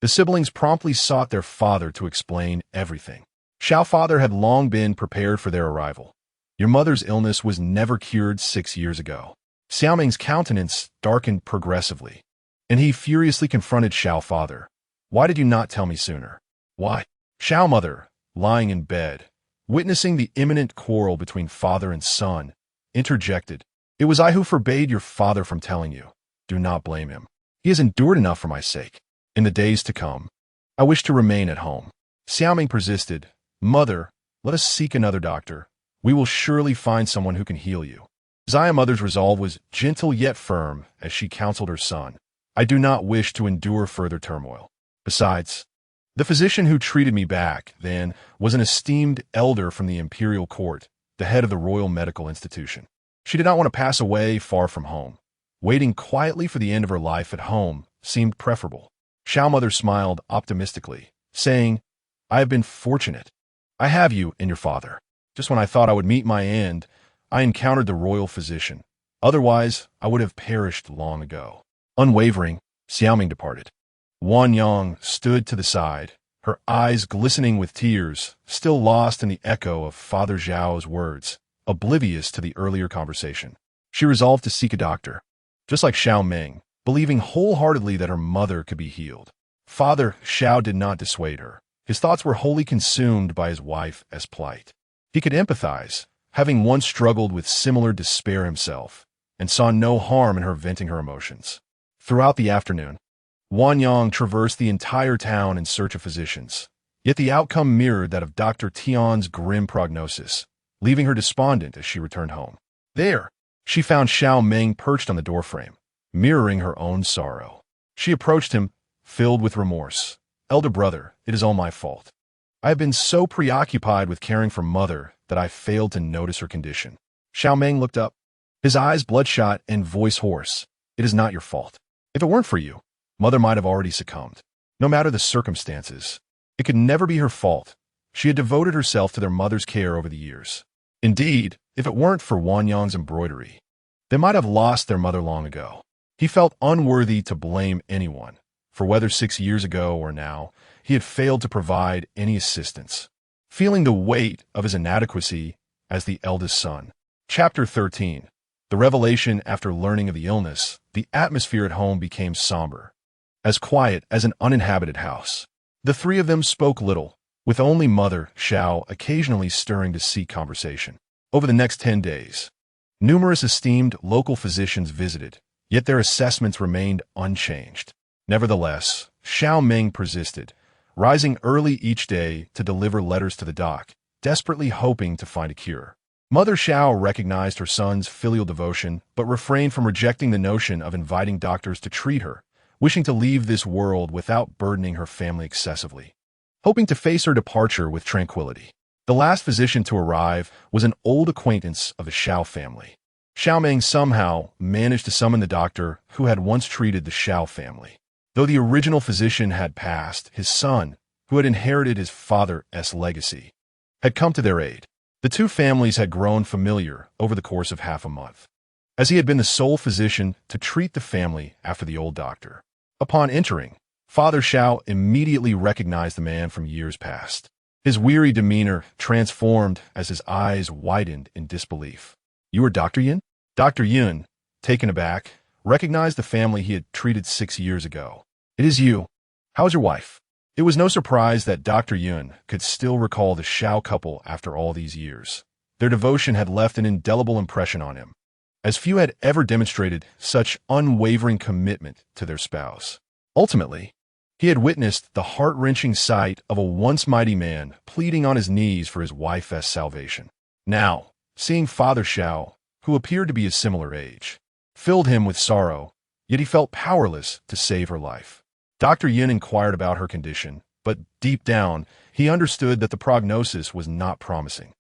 the siblings promptly sought their father to explain everything. Xiao's father had long been prepared for their arrival. "Your mother's illness was never cured 6 years ago." Xiao Meng's countenance darkened progressively, and he furiously confronted Xiao's father. "Why did you not tell me sooner?" "Why?" Xiao's mother, lying in bed, witnessing the imminent quarrel between father and son, interjected. "It was I who forbade your father from telling you. Do not blame him. He has endured enough for my sake. In the days to come, I wish to remain at home." Xiao Meng persisted. "Mother, let us seek another doctor. We will surely find someone who can heal you." Xiao's mother's resolve was gentle yet firm as she counseled her son. "I do not wish to endure further turmoil. Besides, the physician who treated me back then was an esteemed elder from the imperial court, the head of the royal medical institution. She did not want to pass away far from home. Waiting quietly for the end of her life at home seemed preferable." Xiao's mother smiled optimistically, saying, "I have been fortunate. I have you and your father. Just when I thought I would meet my end, I encountered the royal physician. Otherwise, I would have perished long ago." Unwavering, Xiao Meng departed. Wan Yang stood to the side, her eyes glistening with tears, still lost in the echo of Father Zhao's words, oblivious to the earlier conversation. She resolved to seek a doctor, just like Xiao Meng, believing wholeheartedly that her mother could be healed. Father Xiao did not dissuade her. His thoughts were wholly consumed by his wife's plight. He could empathize, having once struggled with similar despair himself, and saw no harm in her venting her emotions. Throughout the afternoon, Wan Yang traversed the entire town in search of physicians, yet the outcome mirrored that of Dr. Tian's grim prognosis, leaving her despondent as she returned home. There, she found Xiao Meng perched on the doorframe, mirroring her own sorrow. She approached him, filled with remorse. "Elder brother, it is all my fault. I have been so preoccupied with caring for mother that I failed to notice her condition." Xiao Meng looked up, his eyes bloodshot and voice hoarse. "It is not your fault. If it weren't for you, mother might have already succumbed. No matter the circumstances, it could never be her fault. She had devoted herself to their mother's care over the years. Indeed, if it weren't for Wan Yang's embroidery, they might have lost their mother long ago." He felt unworthy to blame anyone, for whether 6 years ago or now, he had failed to provide any assistance. Feeling the weight of his inadequacy as the eldest son. Chapter 13. The revelation after learning of the illness, the atmosphere at home became somber, as quiet as an uninhabited house. The three of them spoke little, with only Mother Xiao occasionally stirring to seek conversation. Over the next 10 days, numerous esteemed local physicians visited, yet their assessments remained unchanged. Nevertheless, Xiao Meng persisted, rising early each day to deliver letters to the doc, desperately hoping to find a cure. Mother Xiao recognized her son's filial devotion, but refrained from rejecting the notion of inviting doctors to treat her, wishing to leave this world without burdening her family excessively, hoping to face her departure with tranquility. The last physician to arrive was an old acquaintance of the Xiao family. Xiao Meng somehow managed to summon the doctor who had once treated the Xiao family. Though the original physician had passed, his son, who had inherited his father's legacy, had come to their aid. The two families had grown familiar over the course of half a month, as he had been the sole physician to treat the family after the old doctor. Upon entering, Father Xiao immediately recognized the man from years past. His weary demeanor transformed as his eyes widened in disbelief. "You are Dr. Yin?" Dr. Yin, taken aback, recognized the family he had treated 6 years ago. "It is you. How's your wife?" It was no surprise that Dr. Yun could still recall the Xiao couple after all these years. Their devotion had left an indelible impression on him, as few had ever demonstrated such unwavering commitment to their spouse. Ultimately, he had witnessed the heart-wrenching sight of a once mighty man pleading on his knees for his wife's salvation. Now, seeing Father Xiao, who appeared to be a similar age, filled him with sorrow, yet he felt powerless to save her life. Dr. Yin inquired about her condition, but deep down, he understood that the prognosis was not promising.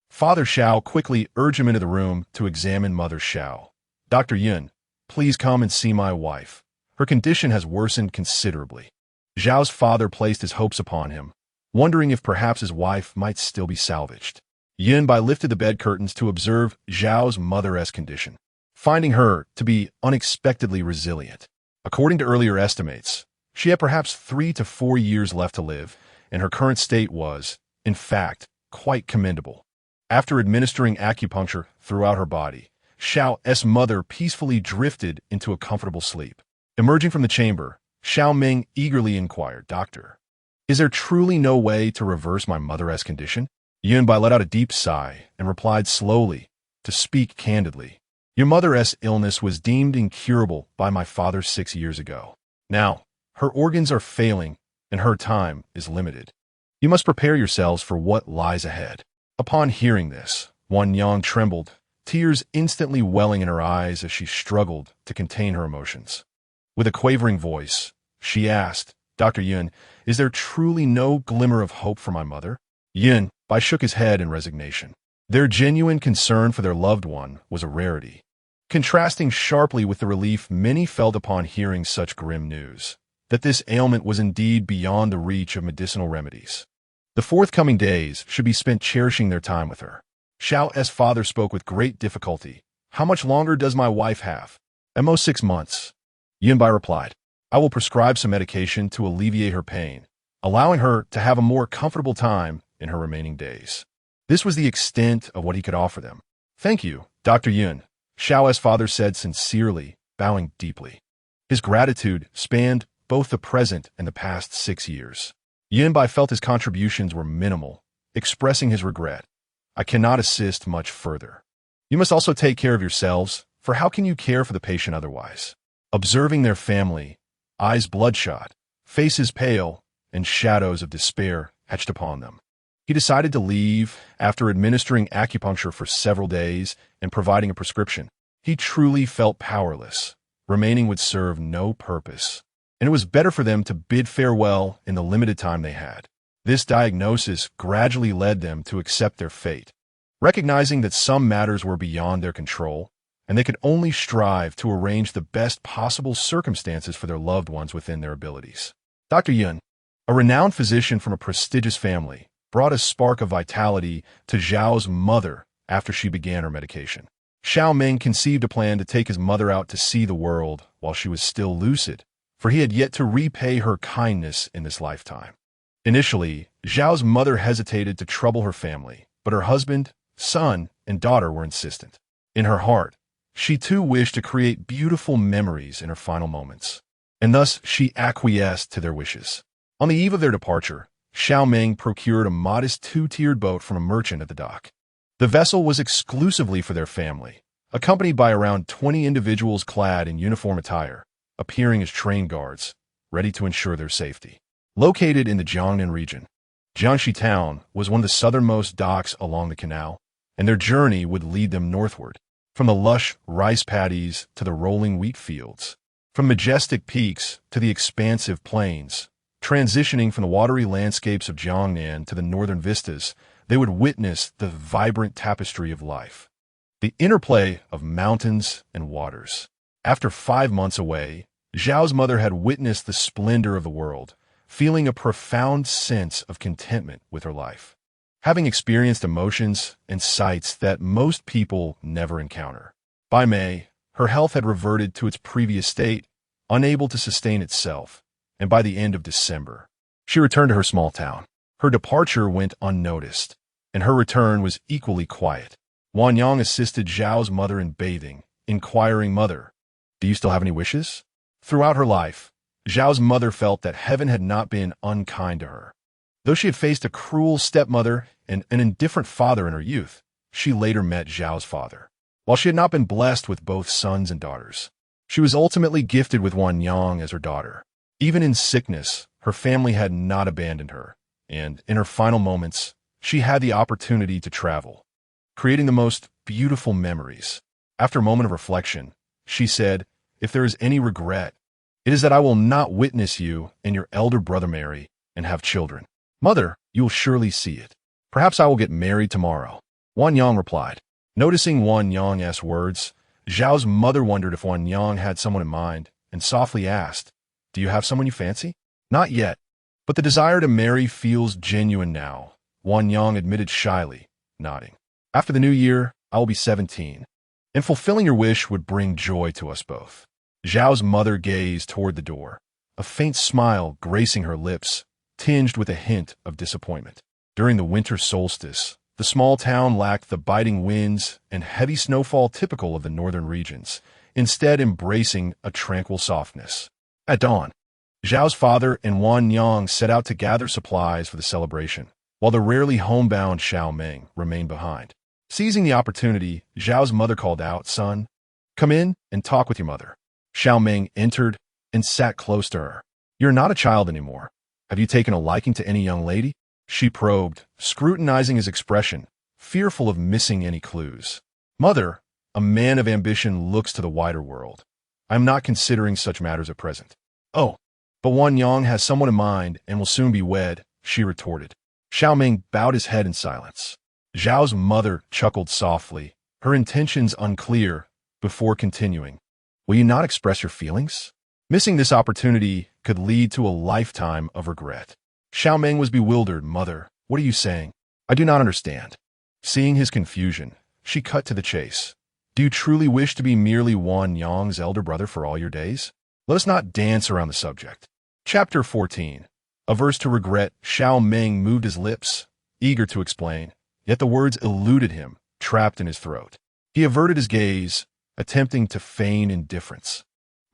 Father Xiao quickly urged him into the room to examine Mother Xiao. "Dr. Yun, please come and see my wife. Her condition has worsened considerably." Xiao's father placed his hopes upon him, wondering if perhaps his wife might still be salvaged. Yunbai lifted the bed curtains to observe Xiao's mother's condition, finding her to be unexpectedly resilient. According to earlier estimates, she had perhaps 3 to 4 years left to live, and her current state was, in fact, quite commendable. After administering acupuncture throughout her body, Xiao's mother peacefully drifted into a comfortable sleep. Emerging from the chamber, Xiao Meng eagerly inquired, "Doctor, is there truly no way to reverse my mother's condition?" Yunbai let out a deep sigh and replied slowly, "To speak candidly, your mother's illness was deemed incurable by my father 6 years ago. Now, her organs are failing and her time is limited. You must prepare yourselves for what lies ahead." Upon hearing this, Wan Yang trembled, tears instantly welling in her eyes as she struggled to contain her emotions. With a quavering voice, she asked, "Dr. Yun, is there truly no glimmer of hope for my mother?" Yunbai shook his head in resignation. Their genuine concern for their loved one was a rarity, contrasting sharply with the relief many felt upon hearing such grim news, that this ailment was indeed beyond the reach of medicinal remedies. The forthcoming days should be spent cherishing their time with her. Xiao's father spoke with great difficulty. "How much longer does my wife have?" "At most 6 months. Yunbai replied. "I will prescribe some medication to alleviate her pain, allowing her to have a more comfortable time in her remaining days." This was the extent of what he could offer them. "Thank you, Dr. Yun," Xiao's father said sincerely, bowing deeply. His gratitude spanned both the present and the past 6 years. Yunbai felt his contributions were minimal, expressing his regret. "I cannot assist much further. You must also take care of yourselves, for how can you care for the patient otherwise?" Observing their family, eyes bloodshot, faces pale, and shadows of despair etched upon them, he decided to leave after administering acupuncture for several days and providing a prescription. He truly felt powerless. Remaining would serve no purpose, and it was better for them to bid farewell in the limited time they had. This diagnosis gradually led them to accept their fate, recognizing that some matters were beyond their control, and they could only strive to arrange the best possible circumstances for their loved ones within their abilities. Dr. Yun, a renowned physician from a prestigious family, brought a spark of vitality to Xiao's mother after she began her medication. Xiao Meng conceived a plan to take his mother out to see the world while she was still lucid, for he had yet to repay her kindness in this lifetime. Initially, Xiao's mother hesitated to trouble her family, but her husband, son, and daughter were insistent. In her heart, she too wished to create beautiful memories in her final moments, and thus she acquiesced to their wishes. On the eve of their departure, Xiao Meng procured a modest 2-tiered boat from a merchant at the dock. The vessel was exclusively for their family, accompanied by around 20 individuals clad in uniform attire, appearing as trained guards, ready to ensure their safety. Located in the Jiangnan region, Jiangxi town was one of the southernmost docks along the canal, and their journey would lead them northward, from the lush rice paddies to the rolling wheat fields, from majestic peaks to the expansive plains. Transitioning from the watery landscapes of Jiangnan to the northern vistas, they would witness the vibrant tapestry of life, the interplay of mountains and waters. After 5 months away, Xiao's mother had witnessed the splendor of the world, feeling a profound sense of contentment with her life, having experienced emotions and sights that most people never encounter. By May, her health had reverted to its previous state, unable to sustain itself, and by the end of December, she returned to her small town. Her departure went unnoticed, and her return was equally quiet. Wan Yang assisted Xiao's mother in bathing, inquiring, "Mother, do you still have any wishes?" Throughout her life, Xiao's mother felt that heaven had not been unkind to her. Though she had faced a cruel stepmother and an indifferent father in her youth, she later met Xiao's father. While she had not been blessed with both sons and daughters, she was ultimately gifted with Wan Yang as her daughter. Even in sickness, her family had not abandoned her, and in her final moments, she had the opportunity to travel, creating the most beautiful memories. After a moment of reflection, she said, "If there is any regret, it is that I will not witness you and your elder brother marry and have children. Mother, you will surely see it. Perhaps I will get married tomorrow. Wan Yang replied. Noticing Wan Yang's words, Xiao's mother wondered if Wan Yang had someone in mind and softly asked, "Do you have someone you fancy?" "Not yet, but the desire to marry feels genuine now," Wan Yang admitted shyly, nodding. "After the new year, I will be 17, and fulfilling your wish would bring joy to us both." Xiao's mother gazed toward the door, a faint smile gracing her lips, tinged with a hint of disappointment. During the winter solstice, the small town lacked the biting winds and heavy snowfall typical of the northern regions, instead embracing a tranquil softness. At dawn, Xiao's father and Wan Yang set out to gather supplies for the celebration, while the rarely homebound Xiao Meng remained behind. Seizing the opportunity, Xiao's mother called out, "Son, come in and talk with your mother." Xiao Meng entered and sat close to her. "You're not a child anymore. Have you taken a liking to any young lady?" She probed, scrutinizing his expression, fearful of missing any clues. "Mother, a man of ambition looks to the wider world. I am not considering such matters at present." "Oh, but Wan Yang has someone in mind and will soon be wed," she retorted. Xiao Meng bowed his head in silence. Xiao's mother chuckled softly, her intentions unclear, before continuing. "Will you not express your feelings? Missing this opportunity could lead to a lifetime of regret." Xiao Meng was bewildered. "Mother, what are you saying? I do not understand." Seeing his confusion, she cut to the chase. "Do you truly wish to be merely Wan Yang's elder brother for all your days? Let us not dance around the subject." Chapter 14. Averse to regret, Xiao Meng moved his lips, eager to explain, yet the words eluded him, trapped in his throat. He averted his gaze, attempting to feign indifference.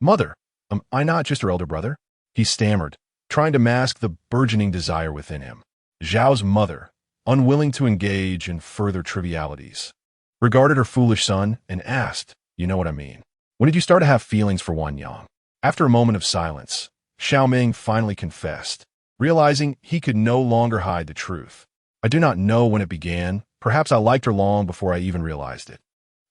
"Mother, am I not just her elder brother?" he stammered, trying to mask the burgeoning desire within him. Xiao's mother, unwilling to engage in further trivialities, regarded her foolish son and asked, "You know what I mean. When did you start to have feelings for Wan Yang?" After a moment of silence, Xiao Meng finally confessed, realizing he could no longer hide the truth. "I do not know when it began. Perhaps I liked her long before I even realized it.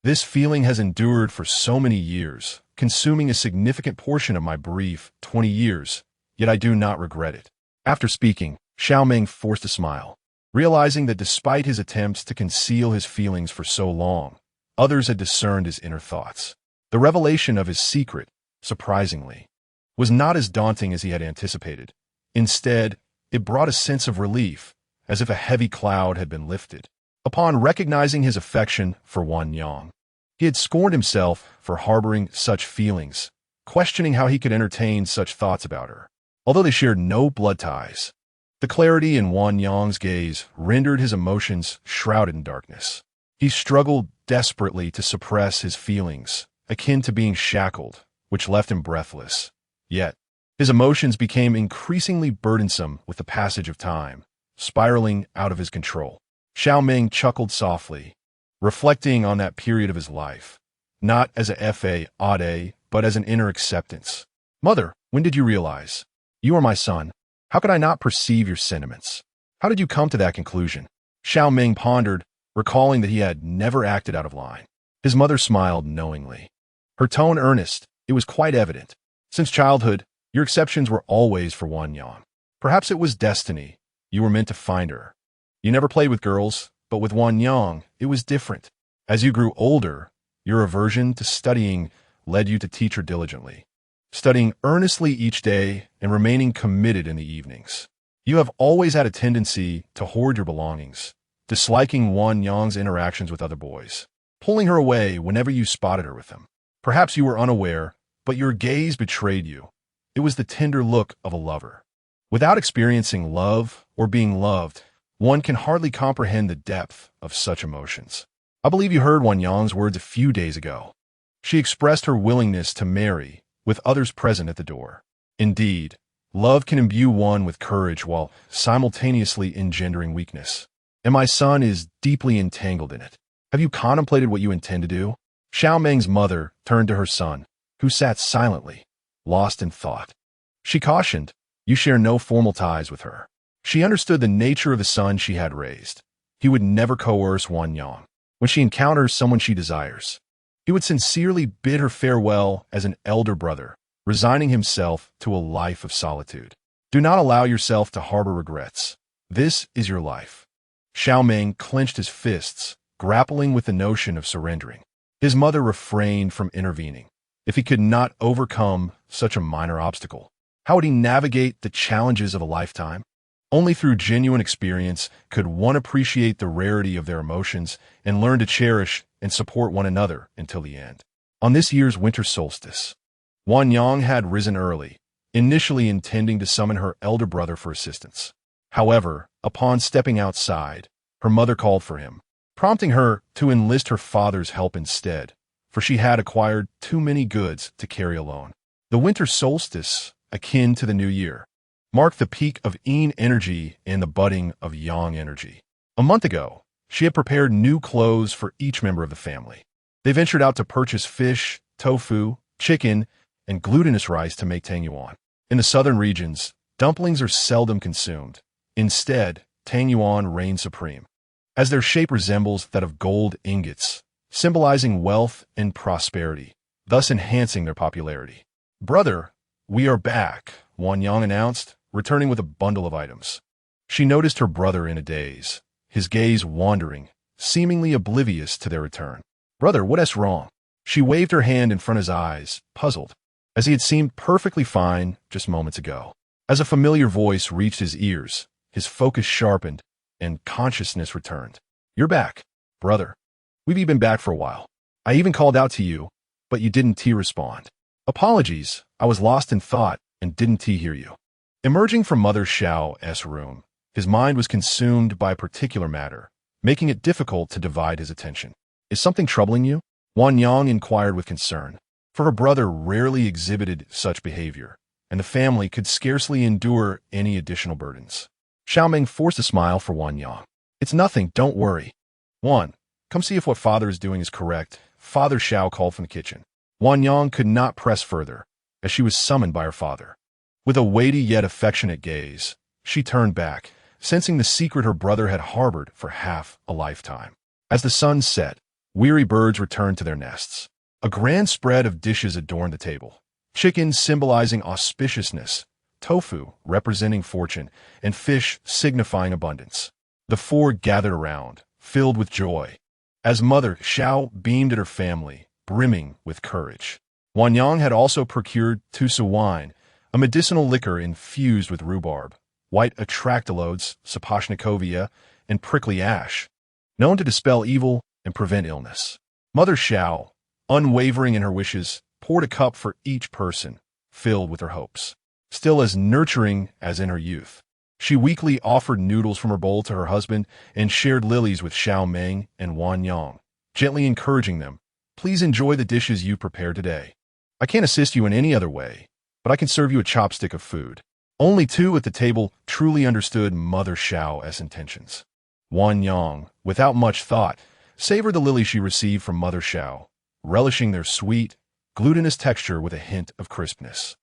This feeling has endured for so many years, consuming a significant portion of my brief 20 years, yet I do not regret it." After speaking, Xiao Meng forced a smile, realizing that despite his attempts to conceal his feelings for so long, others had discerned his inner thoughts. The revelation of his secret, surprisingly, was not as daunting as he had anticipated. Instead, it brought a sense of relief, as if a heavy cloud had been lifted. Upon recognizing his affection for Wan Yang, he had scorned himself for harboring such feelings, questioning how he could entertain such thoughts about her. Although they shared no blood ties, the clarity in Wan Yang's gaze rendered his emotions shrouded in darkness. He struggled desperately to suppress his feelings, akin to being shackled, which left him breathless. Yet, his emotions became increasingly burdensome with the passage of time, spiraling out of his control. Xiao Meng chuckled softly, reflecting on that period of his life, not as a fade, but as an inner acceptance. "Mother, when did you realize? You are my son. How could I not perceive your sentiments? How did you come to that conclusion?" Xiao Meng pondered, recalling that he had never acted out of line. His mother smiled knowingly, her tone earnest. It was quite evident. "Since childhood, your exceptions were always for Wan Yang. Perhaps it was destiny. You were meant to find her. You never played with girls, but with Wan Yang, it was different. As you grew older, your aversion to studying led you to teach her diligently, studying earnestly each day and remaining committed in the evenings. You have always had a tendency to hoard your belongings, disliking Wan Yang's interactions with other boys, pulling her away whenever you spotted her with them. Perhaps you were unaware, but your gaze betrayed you. It was the tender look of a lover. Without experiencing love or being loved, one can hardly comprehend the depth of such emotions. I believe you heard Wan Yang's words a few days ago. She expressed her willingness to marry, with others present at the door. Indeed, love can imbue one with courage while simultaneously engendering weakness. And my son is deeply entangled in it. Have you contemplated what you intend to do?" Xiao Meng's mother turned to her son, who sat silently, lost in thought. She cautioned, "You share no formal ties with her." She understood the nature of the son she had raised. He would never coerce Wan Yang. When she encounters someone she desires, he would sincerely bid her farewell as an elder brother, resigning himself to a life of solitude. Do not allow yourself to harbor regrets. This is your life. Xiao Meng clenched his fists, grappling with the notion of surrendering. His mother refrained from intervening. If he could not overcome such a minor obstacle, how would he navigate the challenges of a lifetime? Only through genuine experience could one appreciate the rarity of their emotions and learn to cherish and support one another until the end. On this year's winter solstice, Wan Yang had risen early, initially intending to summon her elder brother for assistance. However, upon stepping outside, her mother called for him, prompting her to enlist her father's help instead, for she had acquired too many goods to carry alone. The winter solstice, akin to the new year, marked the peak of yin energy and the budding of yang energy. A month ago, she had prepared new clothes for each member of the family. They ventured out to purchase fish, tofu, chicken, and glutinous rice to make Tang Yuan. In the southern regions, dumplings are seldom consumed. Instead, Tang Yuan reigns supreme, as their shape resembles that of gold ingots, symbolizing wealth and prosperity, thus enhancing their popularity. "Brother, we are back," Wan Yang announced, returning with a bundle of items. She noticed her brother in a daze, his gaze wandering, seemingly oblivious to their return. "Brother, what's wrong?" She waved her hand in front of his eyes, puzzled, as he had seemed perfectly fine just moments ago. As a familiar voice reached his ears, his focus sharpened, and consciousness returned. "You're back, brother. We've been back for a while. I even called out to you, but you didn't respond. Apologies, I was lost in thought and didn't hear you." Emerging from Mother Xiao's room, his mind was consumed by a particular matter, making it difficult to divide his attention. "Is something troubling you?" Wan Yang inquired with concern, for her brother rarely exhibited such behavior, and the family could scarcely endure any additional burdens. Xiao Meng forced a smile for Wan Yang. "It's nothing, don't worry. Wan, come see if what father is doing is correct," Father Xiao called from the kitchen. Wan Yang could not press further, as she was summoned by her father. With a weighty yet affectionate gaze, she turned back, sensing the secret her brother had harbored for half a lifetime. As the sun set, weary birds returned to their nests. A grand spread of dishes adorned the table. Chicken symbolizing auspiciousness, tofu representing fortune, and fish signifying abundance. The four gathered around, filled with joy, as Mother Xiao beamed at her family, brimming with courage. Wan Yang had also procured tusu wine, a medicinal liquor infused with rhubarb, white atractylodes, sapochnikovia, and prickly ash, known to dispel evil and prevent illness. Mother Xiao, unwavering in her wishes, poured a cup for each person, filled with her hopes. Still as nurturing as in her youth, she weekly offered noodles from her bowl to her husband and shared lilies with Xiao Meng and Wan Yang, gently encouraging them, "Please enjoy the dishes you prepared today. I can't assist you in any other way, but I can serve you a chopstick of food." Only two at the table truly understood Mother Xiao's intentions. Wan Yang, without much thought, savored the lilies she received from Mother Xiao, relishing their sweet, glutinous texture with a hint of crispness.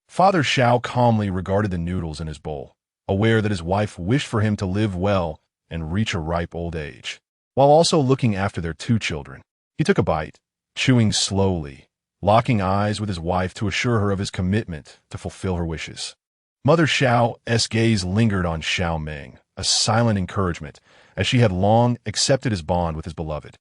Father Xiao calmly regarded the noodles in his bowl, aware that his wife wished for him to live well and reach a ripe old age, while also looking after their two children. He took a bite, chewing slowly, locking eyes with his wife to assure her of his commitment to fulfill her wishes. Mother Xiao's gaze lingered on Xiao Meng, a silent encouragement, as she had long accepted his bond with his beloved.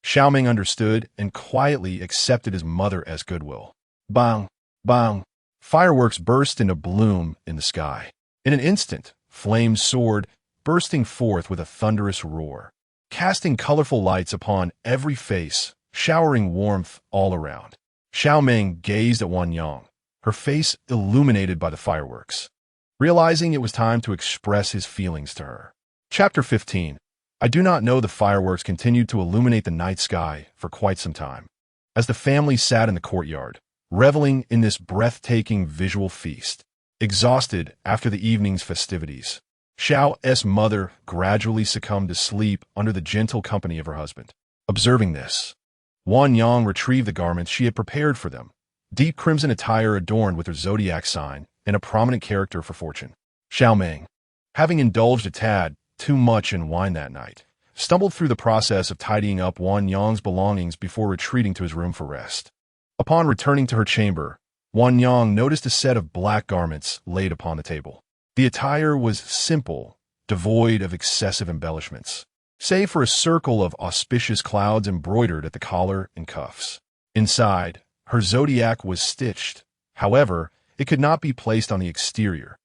Xiao Meng understood and quietly accepted his mother's goodwill. Bang! Bang! Fireworks burst into bloom in the sky. In an instant, flames soared, bursting forth with a thunderous roar, casting colorful lights upon every face, showering warmth all around. Xiao Meng gazed at Wan Yang, her face illuminated by the fireworks, realizing it was time to express his feelings to her. Chapter 15. I do not know. The fireworks continued to illuminate the night sky for quite some time, as the family sat in the courtyard, reveling in this breathtaking visual feast. Exhausted after the evening's festivities, Xiao's mother gradually succumbed to sleep under the gentle company of her husband. Observing this, Wan Yang retrieved the garments she had prepared for them, deep crimson attire adorned with her zodiac sign and a prominent character for fortune. Xiao Meng, having indulged a tad too much in wine that night, stumbled through the process of tidying up Wan Yang's belongings before retreating to his room for rest. Upon returning to her chamber, Wan Yang noticed a set of black garments laid upon the table. The attire was simple, devoid of excessive embellishments, save for a circle of auspicious clouds embroidered at the collar and cuffs. Inside, her zodiac was stitched. However, it could not be placed on the exterior,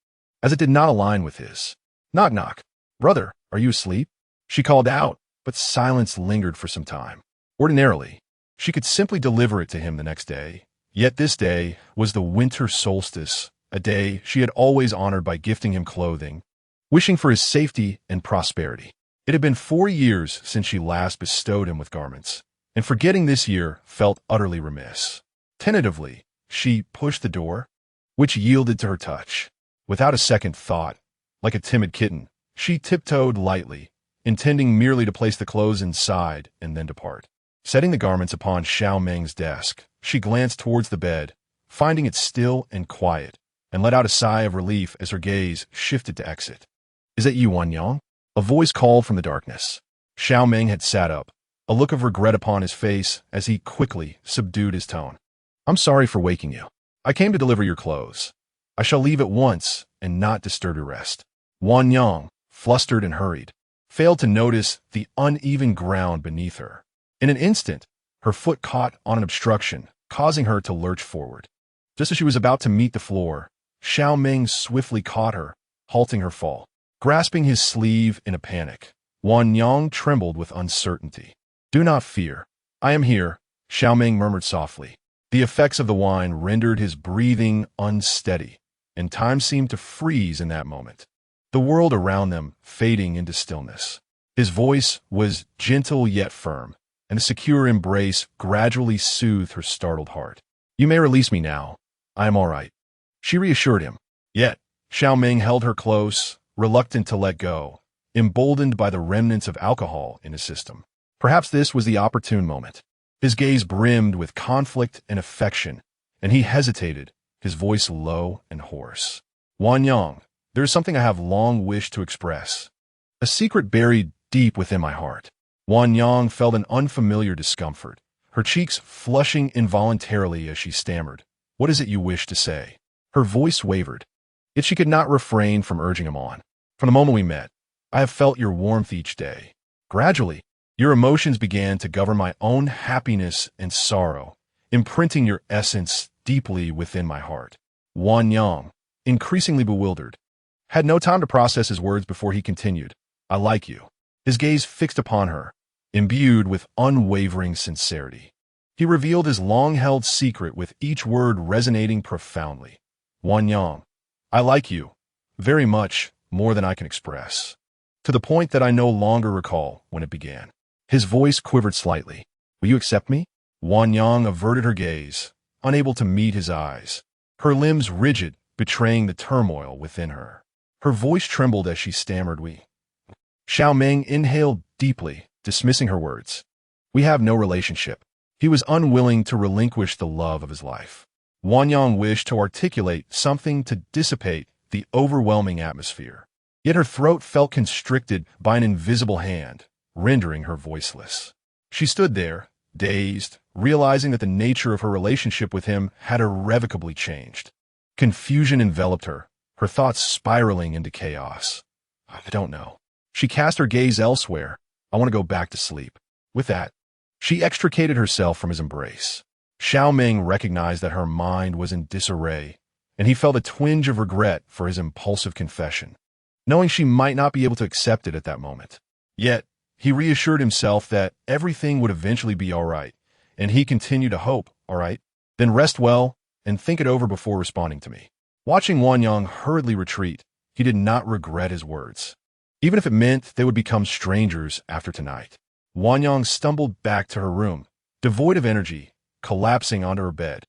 as it did not align with his. Knock knock. Brother, are you asleep? She called out, but silence lingered for some time. Ordinarily, she could simply deliver it to him the next day. Yet this day was the winter solstice, a day she had always honored by gifting him clothing, wishing for his safety and prosperity. It had been 4 years since she last bestowed him with garments, and forgetting this year felt utterly remiss. Tentatively, she pushed the door, which yielded to her touch. Without a second thought, like a timid kitten, she tiptoed lightly, intending merely to place the clothes inside and then depart. Setting the garments upon Xiao Meng's desk, she glanced towards the bed, finding it still and quiet, and let out a sigh of relief as her gaze shifted to exit. "Is that you, Wanyang?" A voice called from the darkness. Xiao Meng had sat up, a look of regret upon his face as he quickly subdued his tone. "I'm sorry for waking you. I came to deliver your clothes. I shall leave at once and not disturb your rest." Wanyang, flustered and hurried, failed to notice the uneven ground beneath her. In an instant, her foot caught on an obstruction, causing her to lurch forward. Just as she was about to meet the floor, Xiao Meng swiftly caught her, halting her fall. Grasping his sleeve in a panic, Wanyang trembled with uncertainty. "Do not fear. I am here," Xiao Meng murmured softly. The effects of the wine rendered his breathing unsteady, and time seemed to freeze in that moment, the world around them fading into stillness. His voice was gentle yet firm, and a secure embrace gradually soothed her startled heart. "You may release me now. I am all right," she reassured him. Yet, Xiao Meng held her close, reluctant to let go, emboldened by the remnants of alcohol in his system. Perhaps this was the opportune moment. His gaze brimmed with conflict and affection, and he hesitated, his voice low and hoarse. "Wanyang, there is something I have long wished to express. A secret buried deep within my heart." Wanyang felt an unfamiliar discomfort, her cheeks flushing involuntarily as she stammered. "What is it you wish to say?" Her voice wavered, yet she could not refrain from urging him on. "From the moment we met, I have felt your warmth each day. Gradually, your emotions began to govern my own happiness and sorrow, imprinting your essence deeply within my heart." Wanyang, increasingly bewildered, had no time to process his words before he continued, "I like you." His gaze fixed upon her, imbued with unwavering sincerity. He revealed his long-held secret with each word resonating profoundly. "Wanyang, I like you, very much more than I can express, to the point that I no longer recall when it began." His voice quivered slightly. "Will you accept me?" Wanyang averted her gaze, unable to meet his eyes, her limbs rigid, betraying the turmoil within her. Her voice trembled as she stammered, "We." Xiao Meng inhaled deeply, dismissing her words. "We have no relationship." He was unwilling to relinquish the love of his life. Wanyang wished to articulate something to dissipate the overwhelming atmosphere. Yet her throat felt constricted by an invisible hand, rendering her voiceless. She stood there, dazed, realizing that the nature of her relationship with him had irrevocably changed. Confusion enveloped her, her thoughts spiraling into chaos. "I don't know." She cast her gaze elsewhere. "I want to go back to sleep." With that, she extricated herself from his embrace. Xiao Meng recognized that her mind was in disarray, and he felt a twinge of regret for his impulsive confession, knowing she might not be able to accept it at that moment. Yet, he reassured himself that everything would eventually be all right, and he continued to hope, "All right, then rest well and think it over before responding to me." Watching Wanyang hurriedly retreat, he did not regret his words, even if it meant they would become strangers after tonight. Wanyang stumbled back to her room, devoid of energy, collapsing onto her bed,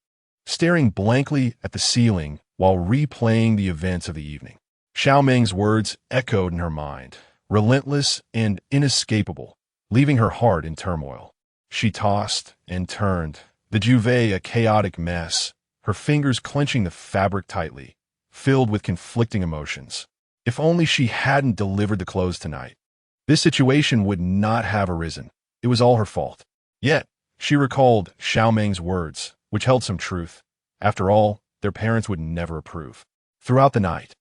staring blankly at the ceiling while replaying the events of the evening. Xiao Meng's words echoed in her mind, relentless and inescapable, leaving her heart in turmoil. She tossed and turned, the duvet a chaotic mess, her fingers clenching the fabric tightly, filled with conflicting emotions. If only she hadn't delivered the clothes tonight, this situation would not have arisen. It was all her fault. Yet, she recalled Xiao Meng's words, which held some truth. After all, their parents would never approve. Throughout the night,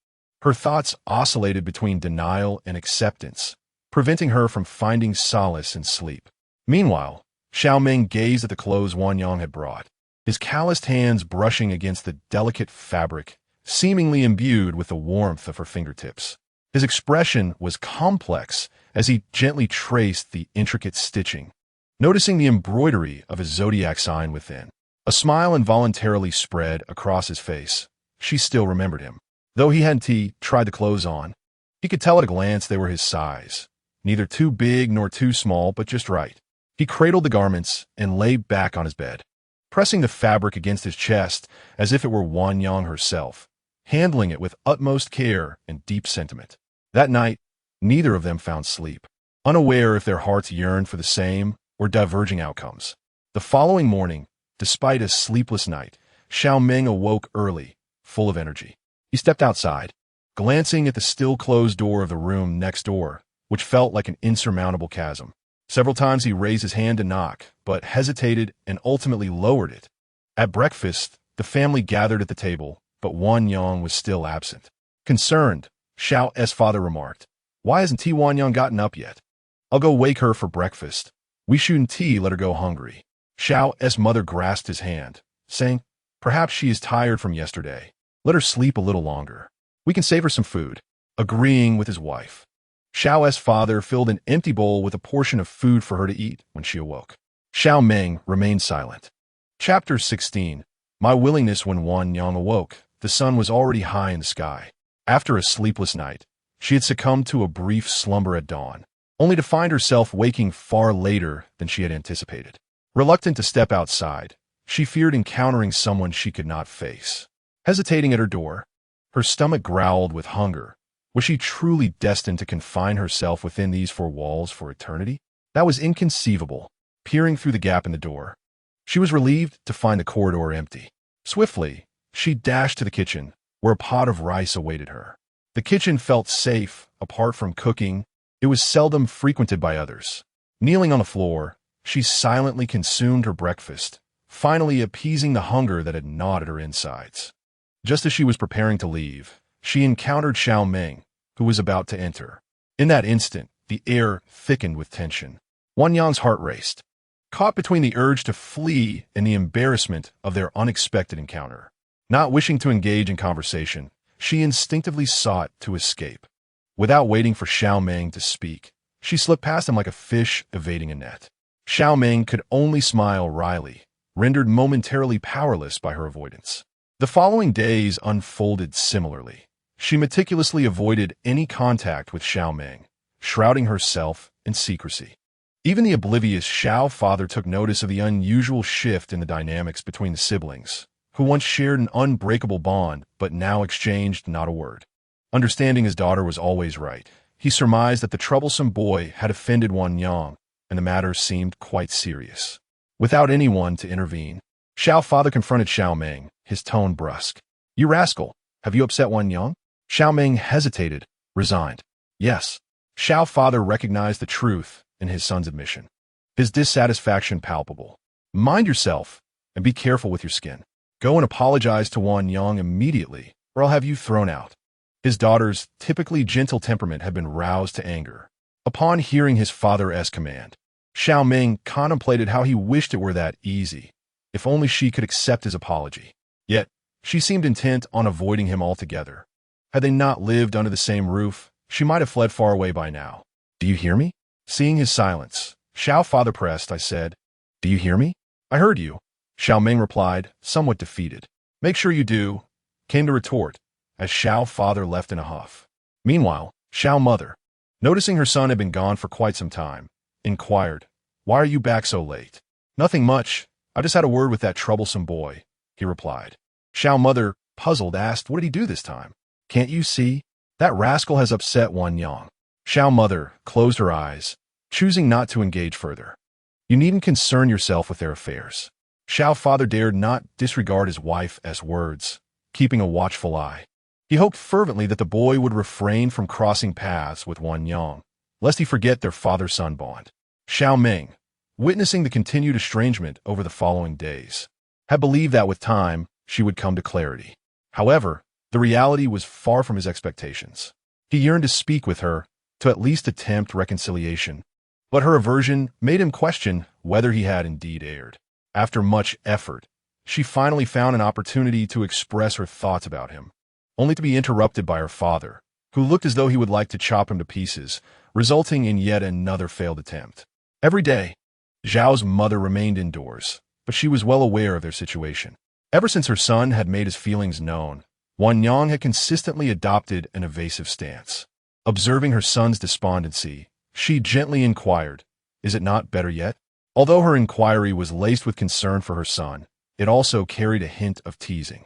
Her thoughts oscillated between denial and acceptance, preventing her from finding solace in sleep. Meanwhile, Xiao Meng gazed at the clothes Wanyang had brought, his calloused hands brushing against the delicate fabric, seemingly imbued with the warmth of her fingertips. His expression was complex as he gently traced the intricate stitching, noticing the embroidery of his zodiac sign within. A smile involuntarily spread across his face. She still remembered him. Though he hadn't tried the clothes on, he could tell at a glance they were his size, neither too big nor too small, but just right. He cradled the garments and lay back on his bed, pressing the fabric against his chest as if it were Wanyang herself, handling it with utmost care and deep sentiment. That night, neither of them found sleep, unaware if their hearts yearned for the same or diverging outcomes. The following morning, despite a sleepless night, Xiao Meng awoke early, full of energy. He stepped outside, glancing at the still-closed door of the room next door, which felt like an insurmountable chasm. Several times he raised his hand to knock, but hesitated and ultimately lowered it. At breakfast, the family gathered at the table, but Wanyang was still absent. Concerned, Xiao's father remarked, "Why hasn't Wanyang gotten up yet? I'll go wake her for breakfast. We shouldn't let her go hungry." Xiao's mother grasped his hand, saying, "Perhaps she is tired from yesterday. Let her sleep a little longer. We can save her some food." Agreeing with his wife, Xiao's father filled an empty bowl with a portion of food for her to eat when she awoke. Xiao Meng remained silent. Chapter 16. My willingness. When Wanyang awoke, the sun was already high in the sky. After a sleepless night, she had succumbed to a brief slumber at dawn, only to find herself waking far later than she had anticipated. Reluctant to step outside, she feared encountering someone she could not face. Hesitating at her door, her stomach growled with hunger. Was she truly destined to confine herself within these four walls for eternity? That was inconceivable. Peering through the gap in the door, she was relieved to find the corridor empty. Swiftly, she dashed to the kitchen, where a pot of rice awaited her. The kitchen felt safe, apart from cooking. It was seldom frequented by others. Kneeling on the floor, she silently consumed her breakfast, finally appeasing the hunger that had gnawed at her insides. Just as she was preparing to leave, she encountered Xiao Meng, who was about to enter. In that instant, the air thickened with tension. Wanyang's heart raced, caught between the urge to flee and the embarrassment of their unexpected encounter. Not wishing to engage in conversation, she instinctively sought to escape. Without waiting for Xiao Meng to speak, she slipped past him like a fish evading a net. Xiao Meng could only smile wryly, rendered momentarily powerless by her avoidance. The following days unfolded similarly. She meticulously avoided any contact with Xiao Meng, shrouding herself in secrecy. Even the oblivious Xiao father took notice of the unusual shift in the dynamics between the siblings, who once shared an unbreakable bond but now exchanged not a word. Understanding his daughter was always right, he surmised that the troublesome boy had offended Wanyang, and the matter seemed quite serious. Without anyone to intervene, Xiao father confronted Xiao Meng, his tone brusque. "You rascal, have you upset Wanyang?" Xiao Meng hesitated, resigned. "Yes." Xiao father recognized the truth in his son's admission, his dissatisfaction palpable. "Mind yourself, and be careful with your skin. Go and apologize to Wanyang immediately, or I'll have you thrown out." His daughter's typically gentle temperament had been roused to anger. Upon hearing his father's command, Xiao Meng contemplated how he wished it were that easy, if only she could accept his apology. Yet, she seemed intent on avoiding him altogether. Had they not lived under the same roof, she might have fled far away by now. "Do you hear me?" Seeing his silence, Xiao father pressed. "I said, do you hear me?" "I heard you," Xiao Meng replied, somewhat defeated. "Make sure you do," came the retort, as Xiao father left in a huff. Meanwhile, Xiao mother, noticing her son had been gone for quite some time, inquired, "Why are you back so late?" "Nothing much. I just had a word with that troublesome boy," he replied. Xiao mother, puzzled, asked, "What did he do this time?" "Can't you see? That rascal has upset Wanyang." Xiao mother closed her eyes, choosing not to engage further. "You needn't concern yourself with their affairs." Xiao father dared not disregard his wife's words, keeping a watchful eye. He hoped fervently that the boy would refrain from crossing paths with Wanyang, lest he forget their father-son bond. Xiao Meng, witnessing the continued estrangement over the following days, had believed that with time she would come to clarity. However, the The reality was far from his expectations. He yearned to speak with her, to at least attempt reconciliation, but her aversion made him question whether he had indeed erred. After much effort, she finally found an opportunity to express her thoughts about him, only to be interrupted by her father, who looked as though he would like to chop him to pieces, resulting in yet another failed attempt. Every day, Xiao's mother remained indoors, but she was well aware of their situation. Ever since her son had made his feelings known, Wanyang had consistently adopted an evasive stance. Observing her son's despondency, she gently inquired, "Is it not better yet?" Although her inquiry was laced with concern for her son, it also carried a hint of teasing.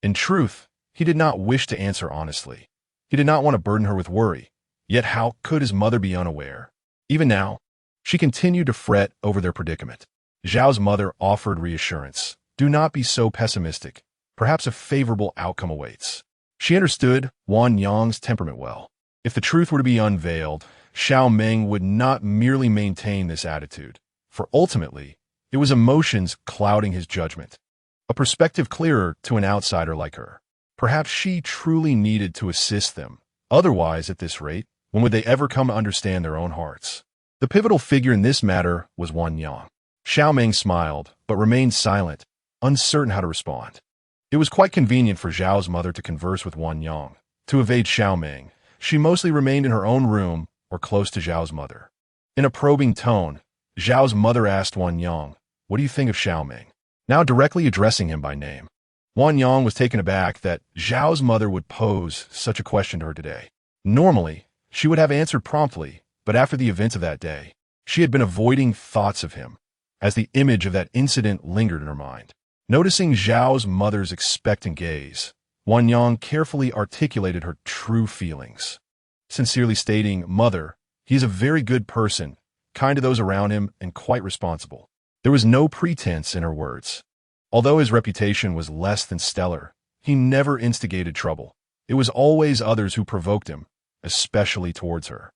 In truth, he did not wish to answer honestly. He did not want to burden her with worry, yet how could his mother be unaware? Even now, she continued to fret over their predicament. Xiao's mother offered reassurance. "Do not be so pessimistic. Perhaps a favorable outcome awaits." She understood Wanyang's temperament well. If the truth were to be unveiled, Xiao Meng would not merely maintain this attitude, for ultimately, it was emotions clouding his judgment. A perspective clearer to an outsider like her. Perhaps she truly needed to assist them. Otherwise, at this rate, when would they ever come to understand their own hearts? The pivotal figure in this matter was Wanyang. Xiao Meng smiled, but remained silent, uncertain how to respond. It was quite convenient for Xiao's mother to converse with Wanyang. To evade Xiao Meng, she mostly remained in her own room or close to Xiao's mother. In a probing tone, Xiao's mother asked Wanyang, "What do you think of Xiao Meng?" Now directly addressing him by name. Wanyang was taken aback that Xiao's mother would pose such a question to her today. Normally, she would have answered promptly, but after the events of that day, she had been avoiding thoughts of him, as the image of that incident lingered in her mind. Noticing Xiao's mother's expectant gaze, Wanyang carefully articulated her true feelings. Sincerely stating, "Mother, he is a very good person, kind to those around him, and quite responsible." There was no pretense in her words. Although his reputation was less than stellar, he never instigated trouble. It was always others who provoked him, especially towards her.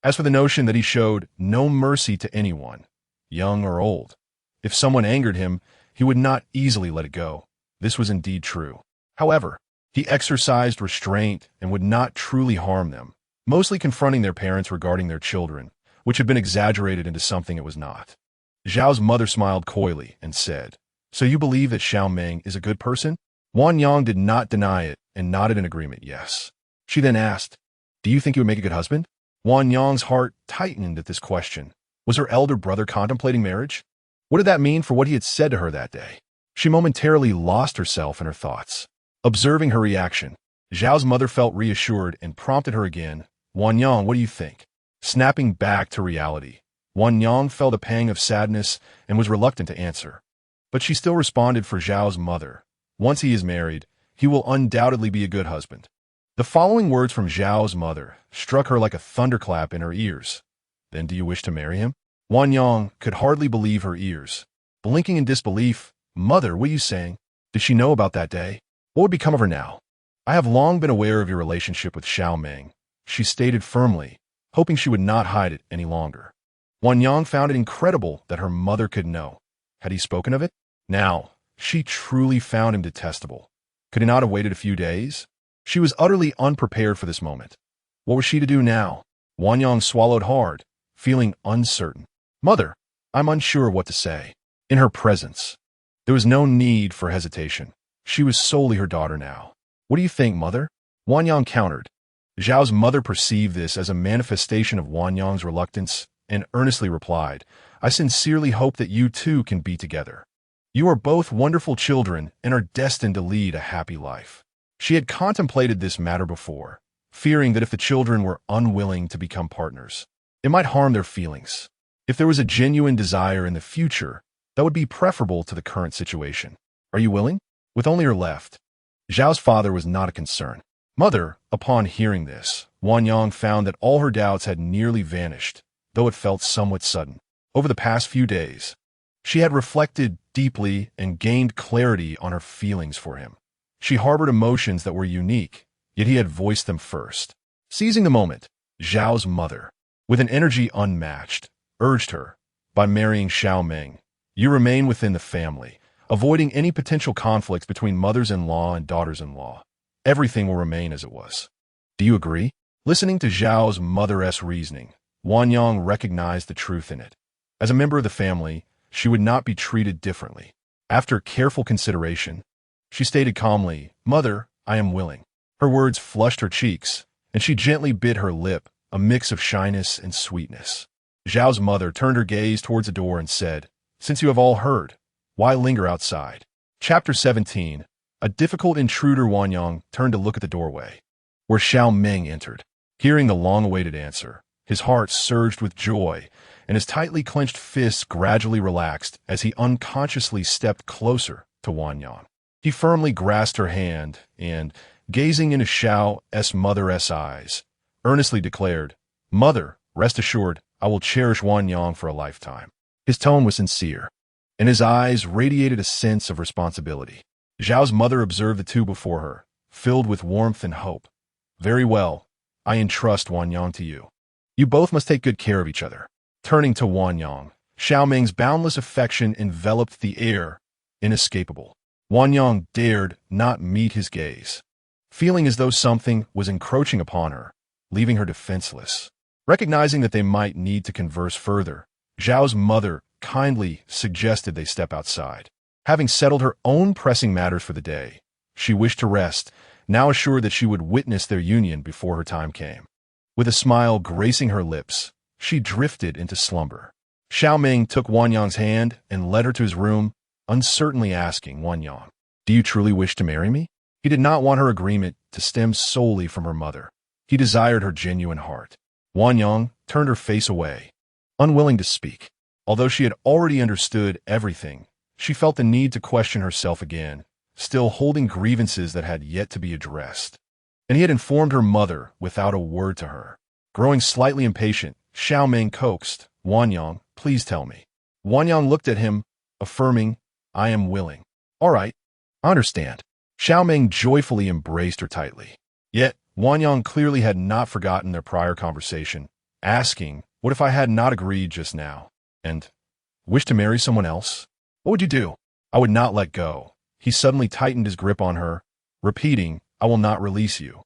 As for the notion that he showed no mercy to anyone, young or old, if someone angered him, he would not easily let it go. This was indeed true. However, he exercised restraint and would not truly harm them, mostly confronting their parents regarding their children, which had been exaggerated into something it was not. Xiao's mother smiled coyly and said, "So you believe that Xiao Meng is a good person?" Wanyang did not deny it and nodded in agreement, yes. She then asked, "Do you think he would make a good husband?" Wanyang's heart tightened at this question. Was her elder brother contemplating marriage? What did that mean for what he had said to her that day? She momentarily lost herself in her thoughts. Observing her reaction, Xiao's mother felt reassured and prompted her again, "Wanyang, what do you think?" Snapping back to reality, Wanyang felt a pang of sadness and was reluctant to answer. But she still responded for Xiao's mother. "Once he is married, he will undoubtedly be a good husband." The following words from Xiao's mother struck her like a thunderclap in her ears. "Then do you wish to marry him?" Wanyang could hardly believe her ears. Blinking in disbelief, "Mother, what are you saying? Did she know about that day? What would become of her now?" "I have long been aware of your relationship with Xiao Meng," she stated firmly, hoping she would not hide it any longer. Wanyang found it incredible that her mother could know. Had he spoken of it? Now, she truly found him detestable. Could he not have waited a few days? She was utterly unprepared for this moment. What was she to do now? Wanyang swallowed hard, feeling uncertain. "Mother, I'm unsure of what to say." In her presence, there was no need for hesitation. She was solely her daughter now. "What do you think, mother?" Wanyang countered. Xiao's mother perceived this as a manifestation of Wanyang's reluctance and earnestly replied, "I sincerely hope that you two can be together. You are both wonderful children and are destined to lead a happy life." She had contemplated this matter before, fearing that if the children were unwilling to become partners, it might harm their feelings. If there was a genuine desire in the future, that would be preferable to the current situation. "Are you willing?" With only her left, Xiao's father was not a concern. "Mother," upon hearing this, Wanyang found that all her doubts had nearly vanished, though it felt somewhat sudden. Over the past few days, she had reflected deeply and gained clarity on her feelings for him. She harbored emotions that were unique, yet he had voiced them first. Seizing the moment, Xiao's mother, with an energy unmatched, urged her, "By marrying Xiao Meng, you remain within the family, avoiding any potential conflicts between mothers-in-law and daughters-in-law. everything will remain as it was. Do you agree? Listening to Zhao's mother-esque reasoning, Wanyang recognized the truth in it. As a member of the family, she would not be treated differently. After careful consideration, she stated calmly, "Mother, I am willing." Her words flushed her cheeks, and she gently bit her lip, a mix of shyness and sweetness. Zhao's mother turned her gaze towards the door and said, "Since you have all heard, why linger outside?" Chapter 17. A difficult intruder. Wanyang turned to look at the doorway, where Xiao Meng entered. Hearing the long-awaited answer, his heart surged with joy, and his tightly clenched fists gradually relaxed as he unconsciously stepped closer to Wanyang. He firmly grasped her hand and, gazing into Xiao's mother's eyes, earnestly declared, "Mother, rest assured, I will cherish Wanyang for a lifetime." His tone was sincere, and his eyes radiated a sense of responsibility. Zhao's mother observed the two before her, filled with warmth and hope. "Very well, I entrust Wanyang to you. You both must take good care of each other." Turning to Wanyang, Xiao Meng's boundless affection enveloped the air, inescapable. Wanyang dared not meet his gaze, feeling as though something was encroaching upon her, leaving her defenseless. Recognizing that they might need to converse further, Zhao's mother kindly suggested they step outside. Having settled her own pressing matters for the day, she wished to rest, now assured that she would witness their union before her time came. With a smile gracing her lips, she drifted into slumber. Xiao Meng took Wanyang's hand and led her to his room, uncertainly asking Wanyang, "Do you truly wish to marry me?" He did not want her agreement to stem solely from her mother. He desired her genuine heart. Wanyang turned her face away, unwilling to speak. Although she had already understood everything, she felt the need to question herself again, still holding grievances that had yet to be addressed. And he had informed her mother without a word to her. Growing slightly impatient, Xiao Meng coaxed, "Wanyang, please tell me." Wanyang looked at him, affirming, "I am willing." "All right, I understand." Xiao Meng joyfully embraced her tightly. Yet, Wanyang clearly had not forgotten their prior conversation, asking, "What if I had not agreed just now, and wished to marry someone else? What would you do?" "I would not let go." He suddenly tightened his grip on her, repeating, "I will not release you.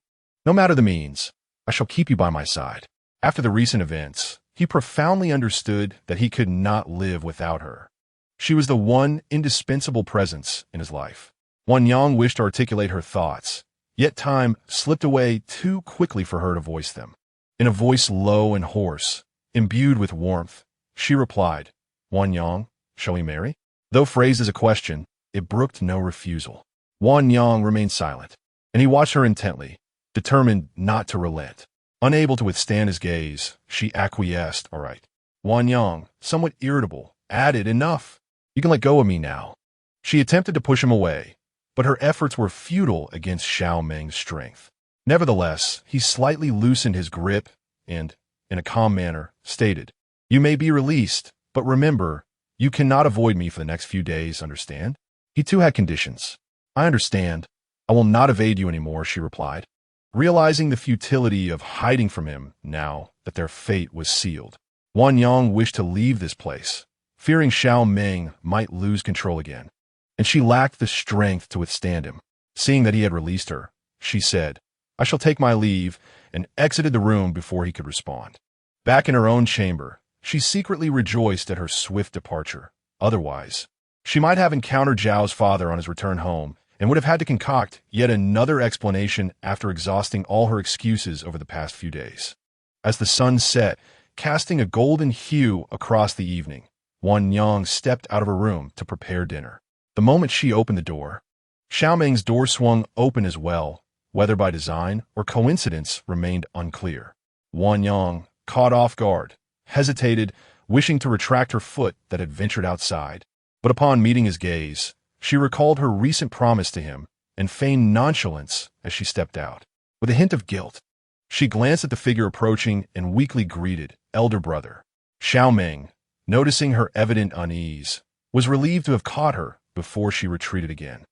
No matter the means, I shall keep you by my side." After the recent events, he profoundly understood that he could not live without her. She was the one indispensable presence in his life. Wanyang wished to articulate her thoughts, yet time slipped away too quickly for her to voice them. In a voice low and hoarse, imbued with warmth, she replied, "Wanyang, shall we marry?" Though phrased as a question, it brooked no refusal. Wanyang remained silent, and he watched her intently, determined not to relent. Unable to withstand his gaze, she acquiesced, "All right." Wanyang, somewhat irritable, added, "Enough. You can let go of me now." She attempted to push him away, but her efforts were futile against Xiao Meng's strength. Nevertheless, he slightly loosened his grip and, in a calm manner, stated, "You may be released, but remember, you cannot avoid me for the next few days, understand?" He too had conditions. "I understand. I will not evade you anymore," she replied, realizing the futility of hiding from him now that their fate was sealed. Wanyang wished to leave this place, fearing Xiao Meng might lose control again, and she lacked the strength to withstand him. Seeing that he had released her, she said, "I shall take my leave," and exited the room before he could respond. Back in her own chamber, she secretly rejoiced at her swift departure. Otherwise, she might have encountered Zhao's father on his return home and would have had to concoct yet another explanation after exhausting all her excuses over the past few days. As the sun set, casting a golden hue across the evening, Wanyang stepped out of her room to prepare dinner. The moment she opened the door, Xiao Meng's door swung open as well, whether by design or coincidence remained unclear. Wanyang, caught off guard, hesitated, wishing to retract her foot that had ventured outside. But upon meeting his gaze, she recalled her recent promise to him and feigned nonchalance as she stepped out. With a hint of guilt, she glanced at the figure approaching and weakly greeted, "Elder brother." Xiao Meng, noticing her evident unease, was relieved to have caught her before she retreated again.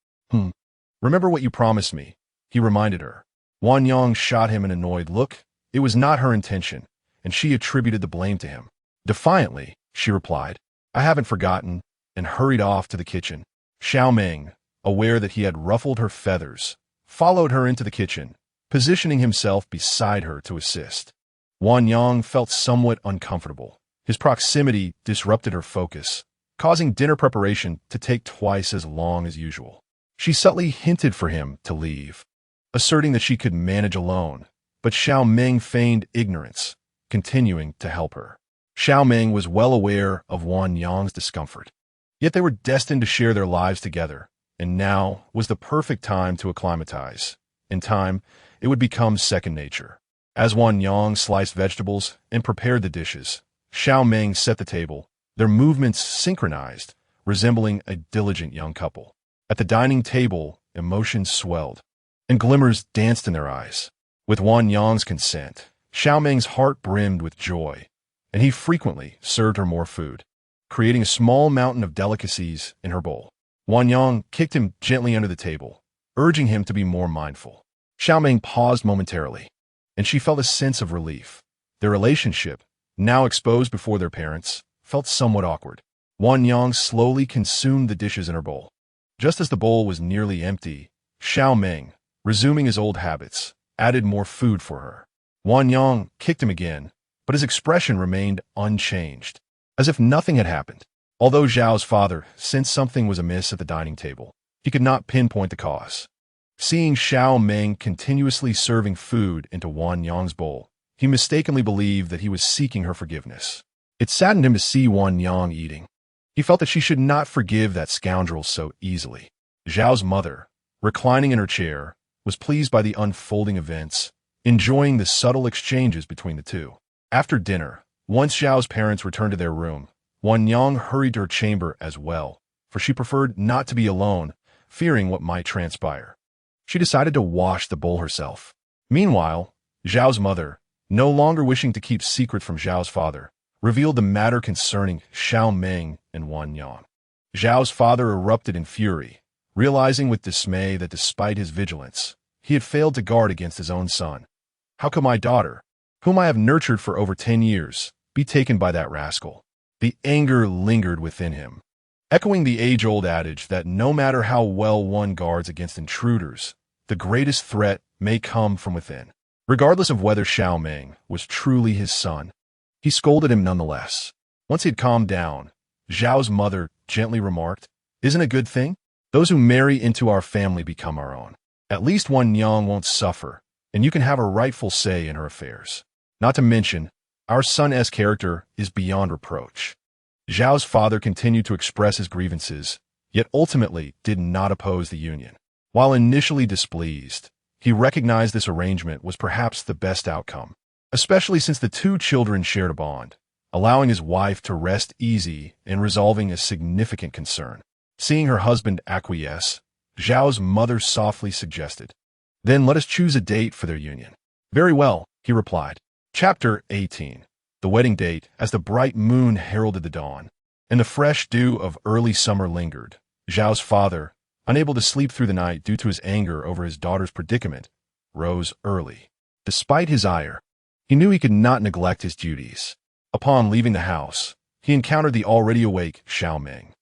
Remember what you promised me," he reminded her. Wanyang shot him an annoyed look. It was not her intention, and she attributed the blame to him. Defiantly, she replied, "I haven't forgotten," and hurried off to the kitchen. Xiao Meng, aware that he had ruffled her feathers, followed her into the kitchen, positioning himself beside her to assist. Wan Yang felt somewhat uncomfortable. His proximity disrupted her focus, causing dinner preparation to take twice as long as usual. She subtly hinted for him to leave, asserting that she could manage alone, but Xiao Meng feigned ignorance, continuing to help her. Xiao Meng was well aware of Wan Yang's discomfort. Yet they were destined to share their lives together, and now was the perfect time to acclimatize. In time, it would become second nature. As Wan Yang sliced vegetables and prepared the dishes, Xiao Meng set the table, their movements synchronized, resembling a diligent young couple. At the dining table, emotions swelled, and glimmers danced in their eyes. With Wan Yang's consent, Xiao Meng's heart brimmed with joy, and he frequently served her more food, creating a small mountain of delicacies in her bowl. Wan Yang kicked him gently under the table, urging him to be more mindful. Xiao Meng paused momentarily, and she felt a sense of relief. Their relationship, now exposed before their parents, felt somewhat awkward. Wan Yang slowly consumed the dishes in her bowl. Just as the bowl was nearly empty, Xiao Meng, resuming his old habits, added more food for her. Wan Yang kicked him again, but his expression remained unchanged, as if nothing had happened. Although Zhao's father sensed something was amiss at the dining table, he could not pinpoint the cause. Seeing Xiao Meng continuously serving food into Wan Yang's bowl, he mistakenly believed that he was seeking her forgiveness. It saddened him to see Wan Yang eating. He felt that she should not forgive that scoundrel so easily. Zhao's mother, reclining in her chair, was pleased by the unfolding events, enjoying the subtle exchanges between the two. After dinner, once Zhao's parents returned to their room, Wan Yang hurried to her chamber as well, for she preferred not to be alone, fearing what might transpire. She decided to wash the bowl herself. Meanwhile, Zhao's mother, no longer wishing to keep secret from Zhao's father, revealed the matter concerning Xiao Meng and Wan Yang. Zhao's father erupted in fury, realizing with dismay that despite his vigilance, he had failed to guard against his own son. How could my daughter, whom I have nurtured for over 10 years, be taken by that rascal? The anger lingered within him, echoing the age-old adage that no matter how well one guards against intruders, the greatest threat may come from within. Regardless of whether Xiao Meng was truly his son, he scolded him nonetheless. Once he had calmed down, Zhao's mother gently remarked, "Isn't it a good thing? Those who marry into our family become our own. At least Wan Yang won't suffer, and you can have a rightful say in her affairs. Not to mention, our son's character is beyond reproach." Zhao's father continued to express his grievances, yet ultimately did not oppose the union. While initially displeased, he recognized this arrangement was perhaps the best outcome, especially since the two children shared a bond, allowing his wife to rest easy in resolving a significant concern. Seeing her husband acquiesce, Zhao's mother softly suggested, "Then let us choose a date for their union." "Very well," he replied. Chapter 18. The wedding date. As the bright moon heralded the dawn, and the fresh dew of early summer lingered, Zhao's father, unable to sleep through the night due to his anger over his daughter's predicament, rose early. Despite his ire, he knew he could not neglect his duties. Upon leaving the house, he encountered the already awake Xiao Meng,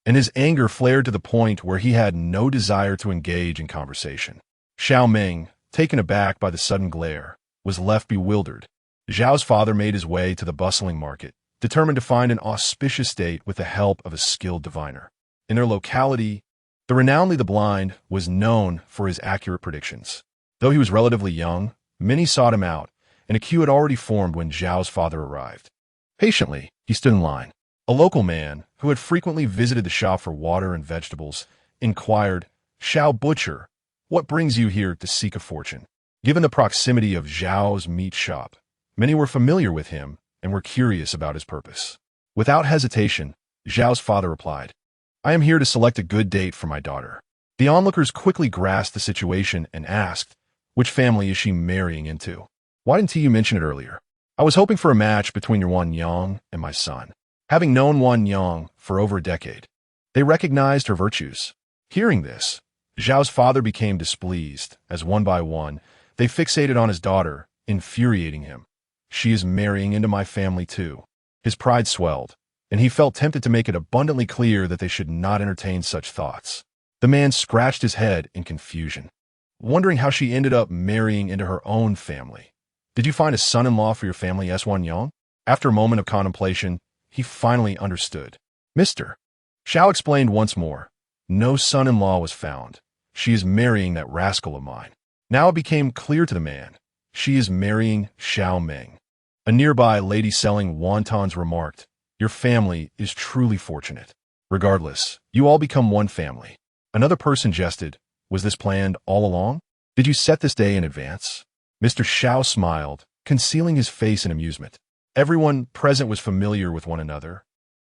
and his anger flared to the point where he had no desire to engage in conversation. Xiao Meng, taken aback by the sudden glare, was left bewildered. Zhao's father made his way to the bustling market, determined to find an auspicious date with the help of a skilled diviner. In their locality, the renownedly the blind was known for his accurate predictions. Though he was relatively young, many sought him out, and a queue had already formed when Zhao's father arrived. Patiently, he stood in line. A local man, who had frequently visited the shop for water and vegetables, inquired, "Xiao Butcher, what brings you here to seek a fortune?" Given the proximity of Zhao's meat shop, many were familiar with him and were curious about his purpose. Without hesitation, Zhao's father replied, "I am here to select a good date for my daughter." The onlookers quickly grasped the situation and asked, "Which family is she marrying into? Why didn't you mention it earlier?" "I was hoping for a match between your Wan Yang and my son." Having known Wan Yang for over a decade, they recognized her virtues. Hearing this, Zhao's father became displeased, as one by one, they fixated on his daughter, infuriating him. "She is marrying into my family too." His pride swelled, and he felt tempted to make it abundantly clear that they should not entertain such thoughts. The man scratched his head in confusion. wondering how she ended up marrying into her own family. Did you find a son-in-law for your family, S1 Yang? After a moment of contemplation, he finally understood. Mr. Xiao explained once more. No son-in-law was found. She is marrying that rascal of mine. Now it became clear to the man. She is marrying Xiao Meng. A nearby lady selling wontons remarked, your family is truly fortunate. Regardless, you all become one family. Another person jested, was this planned all along? Did you set this day in advance? Mr. Xiao smiled, concealing his face in amusement. Everyone present was familiar with one another,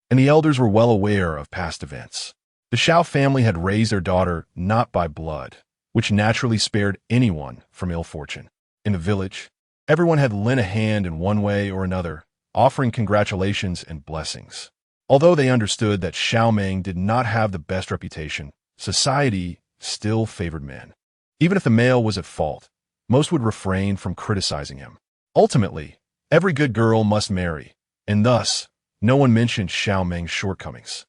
and the elders were well aware of past events. The Xiao family had raised their daughter not by blood, which naturally spared anyone from ill fortune. In the village, everyone had lent a hand in one way or another, offering congratulations and blessings. Although they understood that Xiao Meng did not have the best reputation, society still favored men. Even if the male was at fault, most would refrain from criticizing him. Ultimately, every good girl must marry, and thus, no one mentioned Xiao Meng's shortcomings.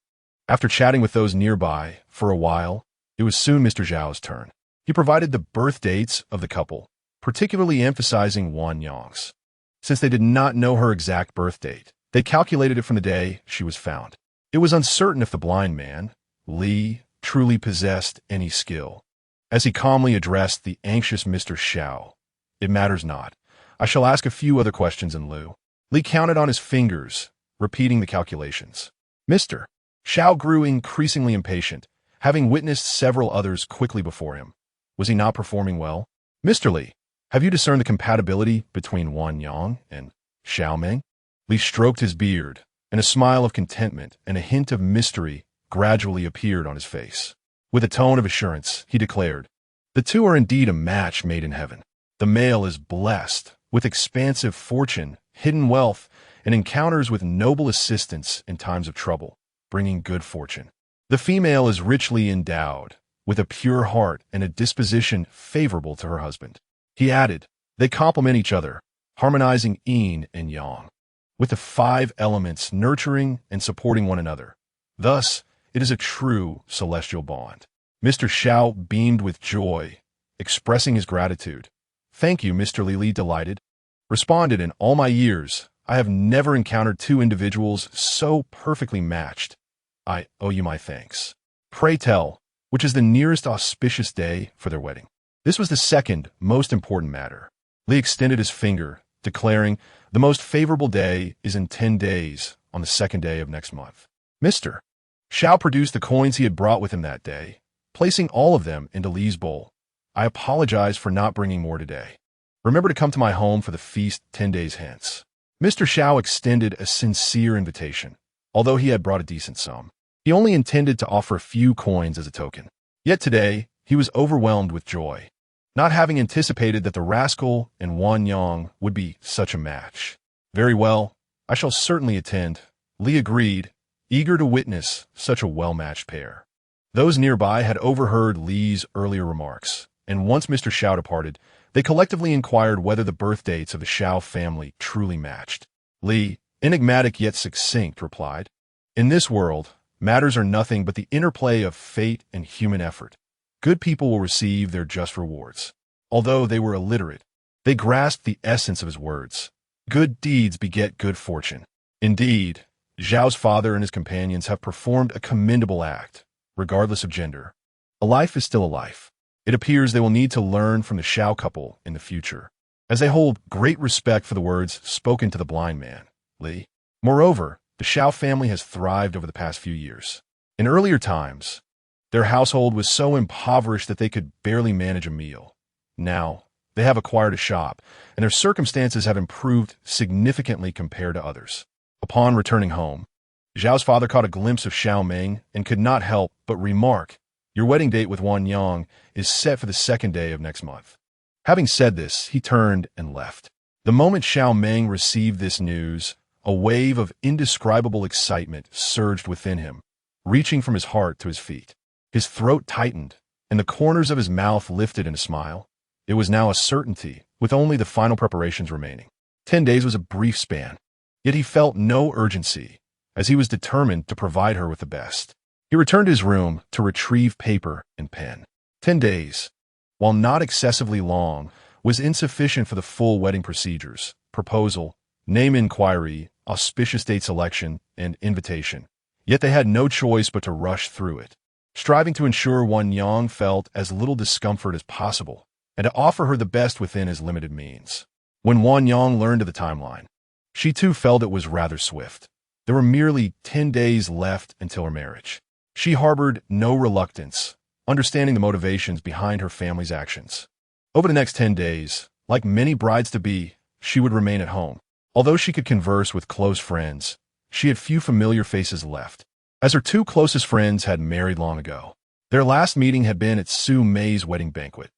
After chatting with those nearby for a while, it was soon Mr. Zhao's turn. He provided the birth dates of the couple, particularly emphasizing Wan Yang's. Since they did not know her exact birth date, they calculated it from the day she was found. It was uncertain if the blind man, Li, truly possessed any skill. As he calmly addressed the anxious Mr. Xiao, it matters not. I shall ask a few other questions in lieu. Li counted on his fingers, repeating the calculations. Mr. Xiao grew increasingly impatient, having witnessed several others quickly before him. Was he not performing well? Mr. Li, have you discerned the compatibility between Wan Yang and Xiao Meng? Li stroked his beard, and a smile of contentment and a hint of mystery gradually appeared on his face. With a tone of assurance, he declared, the two are indeed a match made in heaven. The male is blessed with expansive fortune, hidden wealth, and encounters with noble assistance in times of trouble, bringing good fortune. The female is richly endowed, with a pure heart and a disposition favorable to her husband. He added, they complement each other, harmonizing yin and yang, with the 5 elements nurturing and supporting one another. Thus, it is a true celestial bond. Mr. Xiao beamed with joy, expressing his gratitude. Thank you, Mr. Li, delighted. Responded, in all my years, I have never encountered 2 individuals so perfectly matched. I owe you my thanks. Pray tell, which is the nearest auspicious day for their wedding? This was the second most important matter. Li extended his finger, declaring, the most favorable day is in 10 days, on the 2nd day of next month. Mr. Xiao produced the coins he had brought with him that day, placing all of them into Li's bowl. I apologize for not bringing more today. Remember to come to my home for the feast 10 days hence. Mr. Xiao extended a sincere invitation, although he had brought a decent sum. He only intended to offer a few coins as a token. Yet today, he was overwhelmed with joy, not having anticipated that the rascal and Wan Yang would be such a match. Very well, I shall certainly attend, Li agreed, eager to witness such a well-matched pair. Those nearby had overheard Li's earlier remarks, and once Mr. Xiao departed, they collectively inquired whether the birth dates of the Xiao family truly matched. Li, enigmatic yet succinct, replied, in this world, matters are nothing but the interplay of fate and human effort. Good people will receive their just rewards. Although they were illiterate, they grasped the essence of his words. Good deeds beget good fortune. Indeed, Zhao's father and his companions have performed a commendable act, regardless of gender. A life is still a life. It appears they will need to learn from the Xiao couple in the future, as they hold great respect for the words spoken to the blind man, Li. Moreover, the Xiao family has thrived over the past few years. In earlier times, their household was so impoverished that they could barely manage a meal. Now, they have acquired a shop, and their circumstances have improved significantly compared to others. Upon returning home, Zhao's father caught a glimpse of Xiao Meng and could not help but remark, your wedding date with Wan Yang is set for the 2nd day of next month. Having said this, he turned and left. The moment Xiao Meng received this news, a wave of indescribable excitement surged within him, reaching from his heart to his feet. His throat tightened, and the corners of his mouth lifted in a smile. It was now a certainty, with only the final preparations remaining. 10 days was a brief span, yet he felt no urgency, as he was determined to provide her with the best. He returned to his room to retrieve paper and pen. 10 days. while not excessively long, was insufficient for the full wedding procedures: proposal, name inquiry, auspicious date selection, and invitation. Yet they had no choice but to rush through it, striving to ensure Wan Yang felt as little discomfort as possible, and to offer her the best within his limited means. When Wan Yang learned of the timeline, she too felt it was rather swift. There were merely 10 days left until her marriage. She harbored no reluctance, understanding the motivations behind her family's actions. Over the next 10 days, like many brides-to-be, she would remain at home. Although she could converse with close friends, she had few familiar faces left, as her two closest friends had married long ago. Their last meeting had been at Xiao Mei's wedding banquet,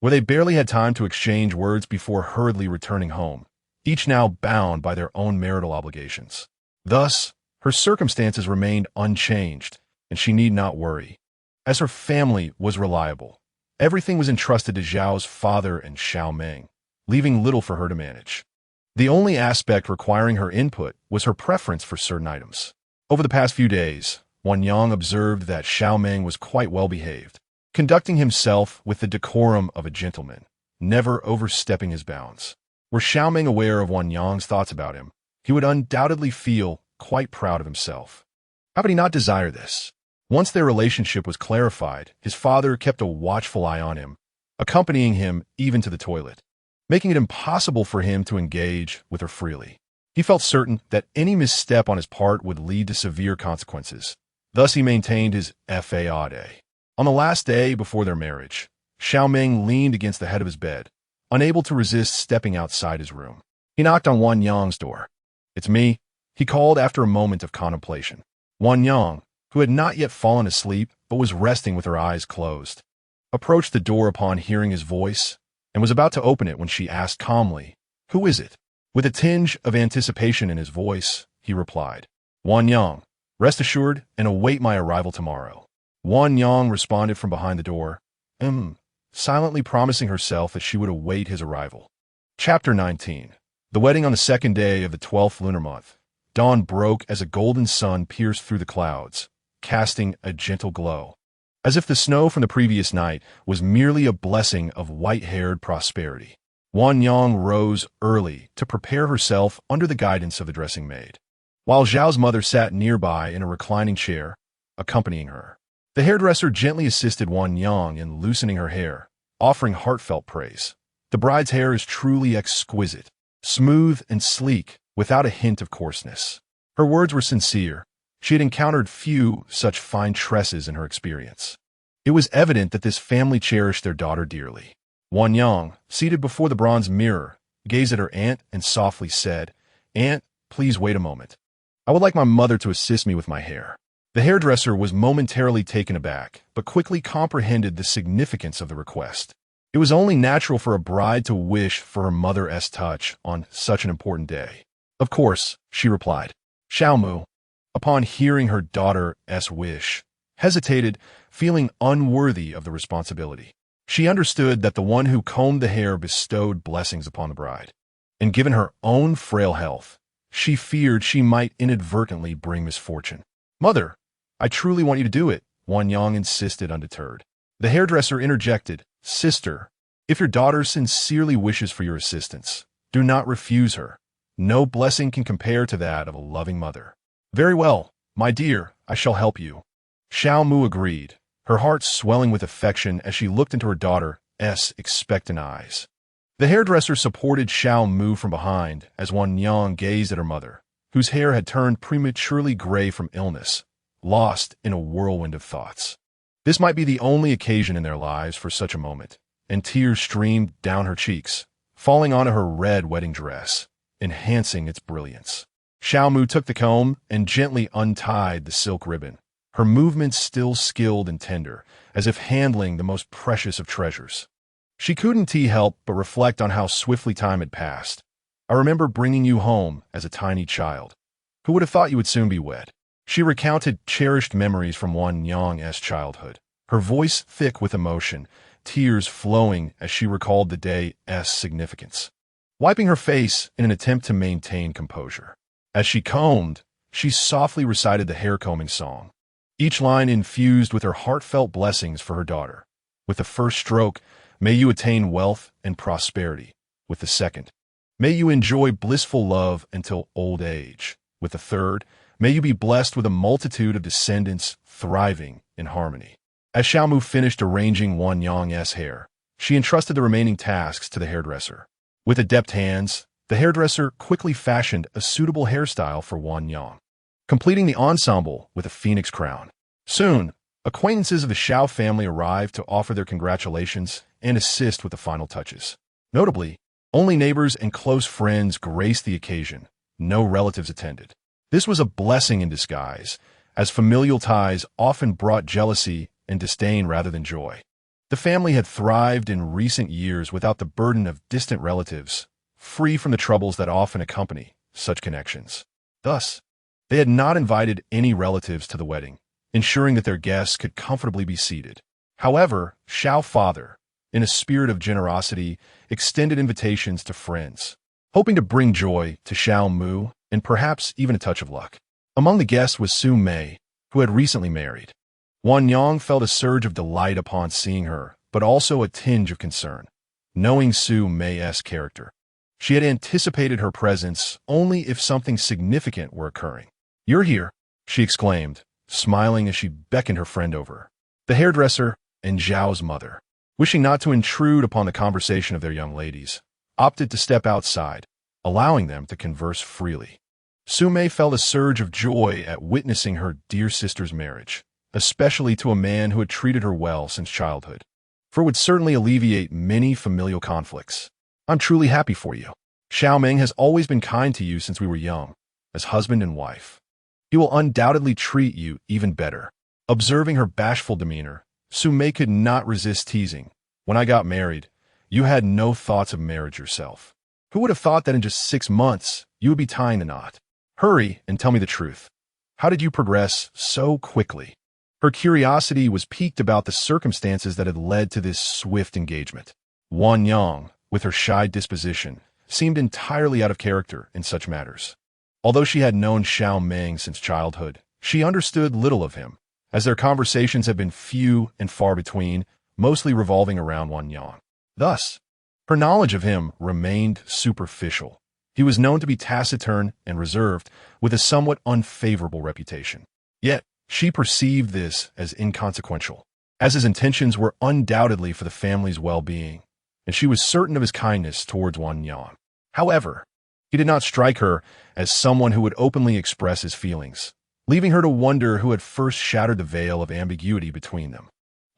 where they barely had time to exchange words before hurriedly returning home, each now bound by their own marital obligations. Thus, her circumstances remained unchanged, and she need not worry, as her family was reliable. Everything was entrusted to Xiao's father and Xiao Meng, leaving little for her to manage. The only aspect requiring her input was her preference for certain items. Over the past few days, Wan Yang observed that Xiao Meng was quite well behaved, conducting himself with the decorum of a gentleman, never overstepping his bounds. Were Xiao Meng aware of Wan Yang's thoughts about him, he would undoubtedly feel quite proud of himself. How could he not desire this? Once their relationship was clarified, his father kept a watchful eye on him, accompanying him even to the toilet, making it impossible for him to engage with her freely. He felt certain that any misstep on his part would lead to severe consequences. Thus he maintained his FAAD. On the last day before their marriage, Xiao Meng leaned against the head of his bed, unable to resist stepping outside his room. He knocked on Wan Yang's door. "It's me," he called after a moment of contemplation. Wan Yang, who had not yet fallen asleep but was resting with her eyes closed, approached the door upon hearing his voice and was about to open it when she asked calmly, "Who is it?" With a tinge of anticipation in his voice, he replied, "Wan Yang, rest assured and await my arrival tomorrow." Wan Yang responded from behind the door, silently promising herself that she would await his arrival. Chapter 19. The wedding on the second day of the 12th lunar month. Dawn broke as a golden sun pierced through the clouds, casting a gentle glow, as if the snow from the previous night was merely a blessing of white-haired prosperity. Wan Yang rose early to prepare herself under the guidance of the dressing maid, while Zhao's mother sat nearby in a reclining chair, accompanying her. The hairdresser gently assisted Wan Yang in loosening her hair, offering heartfelt praise. The bride's hair is truly exquisite, smooth and sleek, without a hint of coarseness. Her words were sincere. She had encountered few such fine tresses in her experience. It was evident that this family cherished their daughter dearly. Wan Yang, seated before the bronze mirror, gazed at her aunt and softly said, "Aunt, please wait a moment. I would like my mother to assist me with my hair." The hairdresser was momentarily taken aback, but quickly comprehended the significance of the request. It was only natural for a bride to wish for her mother's touch on such an important day. "Of course," she replied. Xiao Mu, upon hearing her daughter's wish, hesitated, feeling unworthy of the responsibility. She understood that the one who combed the hair bestowed blessings upon the bride, and given her own frail health, she feared she might inadvertently bring misfortune. "Mother, I truly want you to do it," Wan Yang insisted undeterred. The hairdresser interjected, "Sister, if your daughter sincerely wishes for your assistance, do not refuse her. No blessing can compare to that of a loving mother." "Very well, my dear, I shall help you." Xiao Mu agreed, her heart swelling with affection as she looked into her daughter's expectant eyes. The hairdresser supported Xiao Mu from behind as Wan Yang gazed at her mother, whose hair had turned prematurely gray from illness, lost in a whirlwind of thoughts. This might be the only occasion in their lives for such a moment, and tears streamed down her cheeks, falling onto her red wedding dress, enhancing its brilliance. Xiao Mu took the comb and gently untied the silk ribbon, her movements still skilled and tender, as if handling the most precious of treasures. She couldn't help but reflect on how swiftly time had passed. "I remember bringing you home as a tiny child. Who would have thought you would soon be wed?" She recounted cherished memories from Wan Yang's childhood, her voice thick with emotion, tears flowing as she recalled the day's significance. Wiping her face in an attempt to maintain composure. As she combed, she softly recited the hair-combing song, each line infused with her heartfelt blessings for her daughter. With the first stroke, May you attain wealth and prosperity. With the second, may you enjoy blissful love until old age. With the third, may you be blessed with a multitude of descendants thriving in harmony. As Xiao Mu finished arranging Wan Yang's hair, she entrusted the remaining tasks to the hairdresser. With adept hands, the hairdresser quickly fashioned a suitable hairstyle for Wan Yang, completing the ensemble with a phoenix crown. Soon, acquaintances of the Xiao family arrived to offer their congratulations and assist with the final touches. Notably, only neighbors and close friends graced the occasion. No relatives attended. This was a blessing in disguise, as familial ties often brought jealousy and disdain rather than joy. The family had thrived in recent years without the burden of distant relatives, free from the troubles that often accompany such connections. Thus, they had not invited any relatives to the wedding, ensuring that their guests could comfortably be seated. However, Xiao's father, in a spirit of generosity, extended invitations to friends, hoping to bring joy to Xiao Mu and perhaps even a touch of luck. Among the guests was Xiao Meng, who had recently married. Wan Yang felt a surge of delight upon seeing her, but also a tinge of concern, knowing Xiao Meng's character. She had anticipated her presence only if something significant were occurring. "You're here," she exclaimed, smiling as she beckoned her friend over. The hairdresser and Zhao's mother, wishing not to intrude upon the conversation of their young ladies, opted to step outside, allowing them to converse freely. Xiao Meng felt a surge of joy at witnessing her dear sister's marriage, especially to a man who had treated her well since childhood, for it would certainly alleviate many familial conflicts. "I'm truly happy for you. Xiao Meng has always been kind to you since we were young, as husband and wife. He will undoubtedly treat you even better." Observing her bashful demeanor, Xiao Meng could not resist teasing. "When I got married, you had no thoughts of marriage yourself. Who would have thought that in just 6 months, you would be tying the knot? Hurry and tell me the truth. How did you progress so quickly?" Her curiosity was piqued about the circumstances that had led to this swift engagement. Wan Yang, with her shy disposition, seemed entirely out of character in such matters. Although she had known Xiao Meng since childhood, she understood little of him, as their conversations had been few and far between, mostly revolving around Wan Yang. Thus, her knowledge of him remained superficial. He was known to be taciturn and reserved, with a somewhat unfavorable reputation. Yet, she perceived this as inconsequential, as his intentions were undoubtedly for the family's well-being, and she was certain of his kindness towards Wan Yang. However, he did not strike her as someone who would openly express his feelings, leaving her to wonder who had first shattered the veil of ambiguity between them.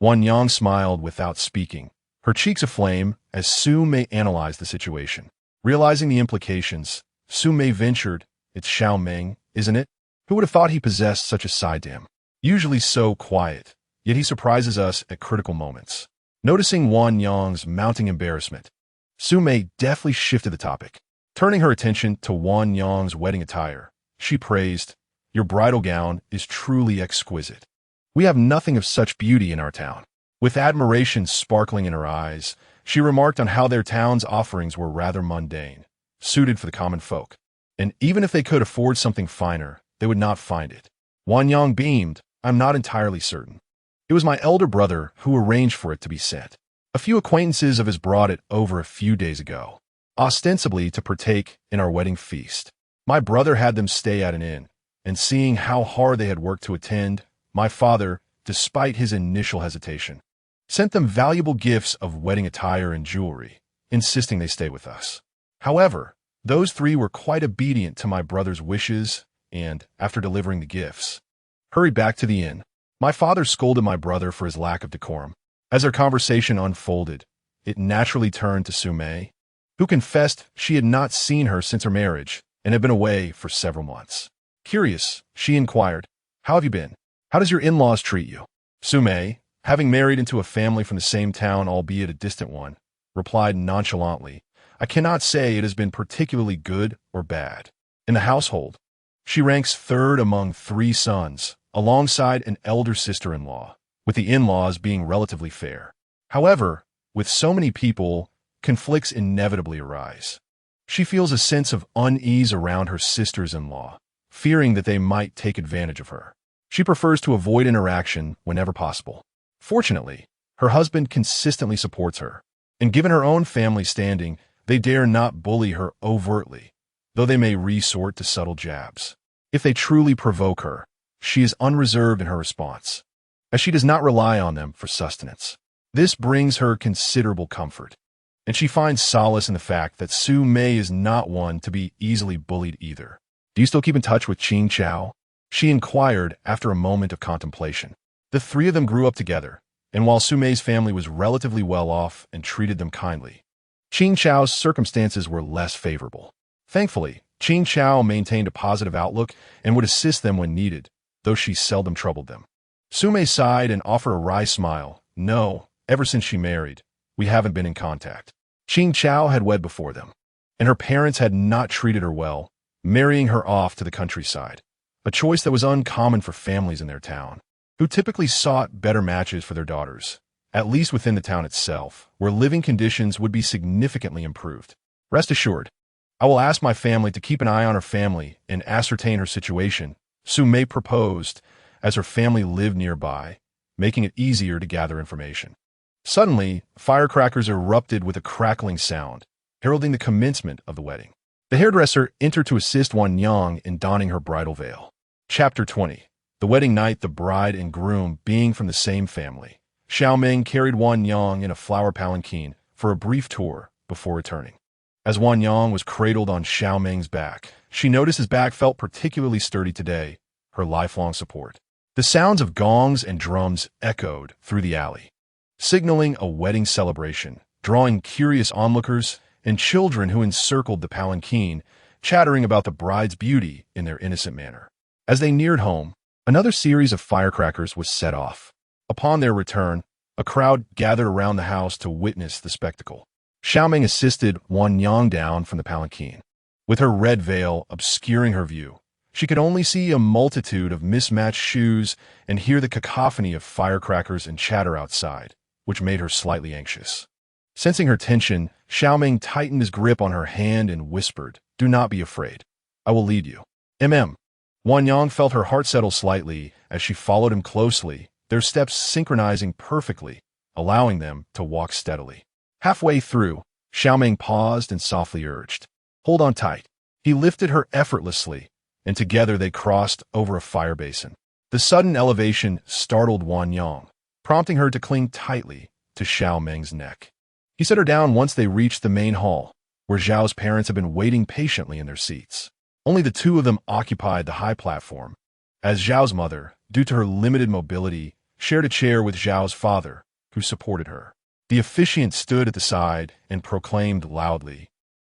Wan Yang smiled without speaking, her cheeks aflame as Xiao Meng analyzed the situation. Realizing the implications, Xiao Meng ventured, "It's Xiao Meng, isn't it? Who would have thought he possessed such a side to him? Usually so quiet, yet he surprises us at critical moments." Noticing Wan Yang's mounting embarrassment, Xiao Meng deftly shifted the topic. Turning her attention to Wan Yang's wedding attire, she praised, "Your bridal gown is truly exquisite. We have nothing of such beauty in our town." With admiration sparkling in her eyes, she remarked on how their town's offerings were rather mundane, suited for the common folk, and even if they could afford something finer, they would not find it. Wan Yang beamed, "I'm not entirely certain. It was my elder brother who arranged for it to be sent. A few acquaintances of his brought it over a few days ago, ostensibly to partake in our wedding feast. My brother had them stay at an inn, and seeing how hard they had worked to attend, my father, despite his initial hesitation, sent them valuable gifts of wedding attire and jewelry, insisting they stay with us. However, those three were quite obedient to my brother's wishes and, after delivering the gifts, hurried back to the inn. My father scolded my brother for his lack of decorum. As their conversation unfolded, it naturally turned to Xiao Meng, who confessed she had not seen her since her marriage and had been away for several months. Curious, she inquired, "How have you been? How does your in-laws treat you?" Xiao Meng, having married into a family from the same town, albeit a distant one, replied nonchalantly, "I cannot say it has been particularly good or bad. In the household, she ranks third among 3 sons, alongside an elder sister-in-law, with the in-laws being relatively fair. However, with so many people, conflicts inevitably arise. She feels a sense of unease around her sisters-in-law, fearing that they might take advantage of her. She prefers to avoid interaction whenever possible. Fortunately, her husband consistently supports her, And given her own family standing, they dare not bully her overtly, though they may resort to subtle jabs. If they truly provoke her, she is unreserved in her response, as she does not rely on them for sustenance. This brings her considerable comfort, and she finds solace in the fact that Su Mei is not one to be easily bullied either. "Do you still keep in touch with Qing Chao?" she inquired after a moment of contemplation. The three of them grew up together, and while Su Mei's family was relatively well off and treated them kindly, Qing Chao's circumstances were less favorable. Thankfully, Qing Chao maintained a positive outlook and would assist them when needed, though she seldom troubled them. Su Mei sighed and offered a wry smile. "No, ever since she married, we haven't been in contact." Qing Chao had wed before them, and her parents had not treated her well, marrying her off to the countryside, a choice that was uncommon for families in their town, who typically sought better matches for their daughters, at least within the town itself, where living conditions would be significantly improved. "Rest assured, I will ask my family to keep an eye on her family and ascertain her situation," Su Mei proposed, as her family lived nearby, making it easier to gather information. Suddenly, firecrackers erupted with a crackling sound, heralding the commencement of the wedding. The hairdresser entered to assist Wan Yang in donning her bridal veil. Chapter 20. The wedding night, the bride and groom being from the same family. Xiao Meng carried Wan Yang in a flower palanquin for a brief tour before returning. As Wan Yang was cradled on Xiao Meng's back, she noticed his back felt particularly sturdy today, her lifelong support. The sounds of gongs and drums echoed through the alley, signaling a wedding celebration, drawing curious onlookers and children who encircled the palanquin, chattering about the bride's beauty in their innocent manner. As they neared home, another series of firecrackers was set off. Upon their return, a crowd gathered around the house to witness the spectacle. Xiao Meng assisted Wan Yang down from the palanquin. With her red veil obscuring her view, she could only see a multitude of mismatched shoes and hear the cacophony of firecrackers and chatter outside, which made her slightly anxious. Sensing her tension, Xiao Meng tightened his grip on her hand and whispered, "Do not be afraid. I will lead you." Wan Yang felt her heart settle slightly as she followed him closely, their steps synchronizing perfectly, allowing them to walk steadily. Halfway through, Xiao Meng paused and softly urged, "Hold on tight." He lifted her effortlessly, and together they crossed over a fire basin. The sudden elevation startled Wan Yang, prompting her to cling tightly to Xiao Meng's neck. He set her down once they reached the main hall, where Zhao's parents had been waiting patiently in their seats. Only the two of them occupied the high platform, as Zhao's mother, due to her limited mobility, shared a chair with Zhao's father, who supported her. The officiant stood at the side and proclaimed loudly,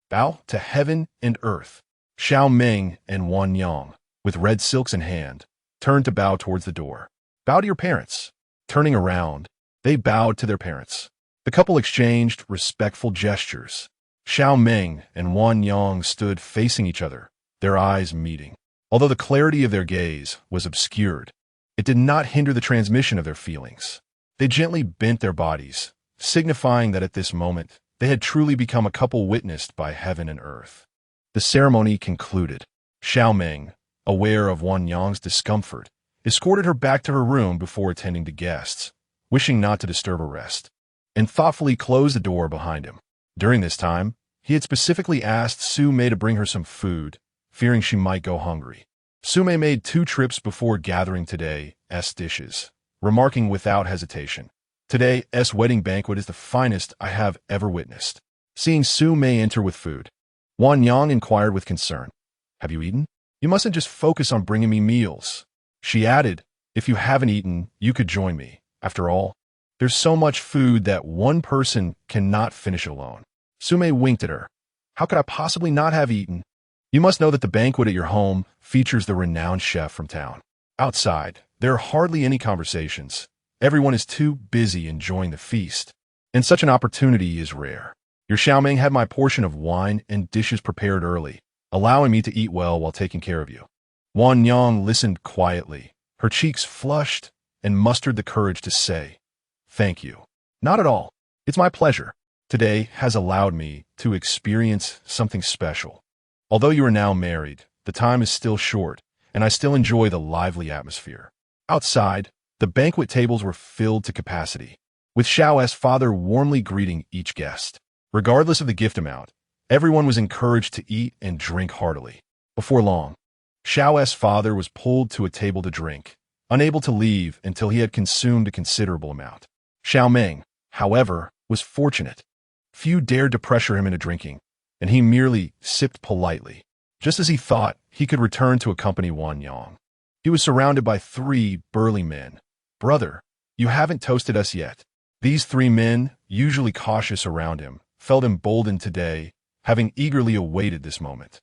"Bow to heaven and earth." Xiao Meng and Wan Yang, with red silks in hand, turned to bow towards the door. "Bow to your parents." Turning around, they bowed to their parents. The couple exchanged respectful gestures. Xiao Meng and Wan Yang stood facing each other, their eyes meeting. Although the clarity of their gaze was obscured, it did not hinder the transmission of their feelings. They gently bent their bodies, signifying that at this moment, they had truly become a couple witnessed by heaven and earth. The ceremony concluded. Xiao Meng, aware of Wan Yang's discomfort, escorted her back to her room before attending to guests, wishing not to disturb her rest, and thoughtfully closed the door behind him. During this time, he had specifically asked Su Mei to bring her some food, fearing she might go hungry. Su Mei made 2 trips before gathering today's dishes, remarking without hesitation, "Today's wedding banquet is the finest I have ever witnessed." Seeing Su Mei enter with food, Wan Yang inquired with concern, "Have you eaten? You mustn't just focus on bringing me meals." She added, "If you haven't eaten, you could join me. After all, there's so much food that one person cannot finish alone." Su Mei winked at her. "How could I possibly not have eaten? You must know that the banquet at your home features the renowned chef from town. Outside, there are hardly any conversations. Everyone is too busy enjoying the feast, and such an opportunity is rare. Your Xiao Meng had my portion of wine and dishes prepared early, allowing me to eat well while taking care of you." Wan Yang listened quietly, her cheeks flushed, and mustered the courage to say, "Thank you." "Not at all. It's my pleasure. Today has allowed me to experience something special. Although you are now married, the time is still short, and I still enjoy the lively atmosphere." Outside, the banquet tables were filled to capacity. with Xiao's father warmly greeting each guest. Regardless of the gift amount, everyone was encouraged to eat and drink heartily. Before long, Xiao's father was pulled to a table to drink, unable to leave until he had consumed a considerable amount. Xiao Meng, however, was fortunate. Few dared to pressure him into drinking, and he merely sipped politely. Just as he thought he could return to accompany Wan Yang, he was surrounded by 3 burly men. "Brother, you haven't toasted us yet." These 3 men, usually cautious around him, felt emboldened today, having eagerly awaited this moment.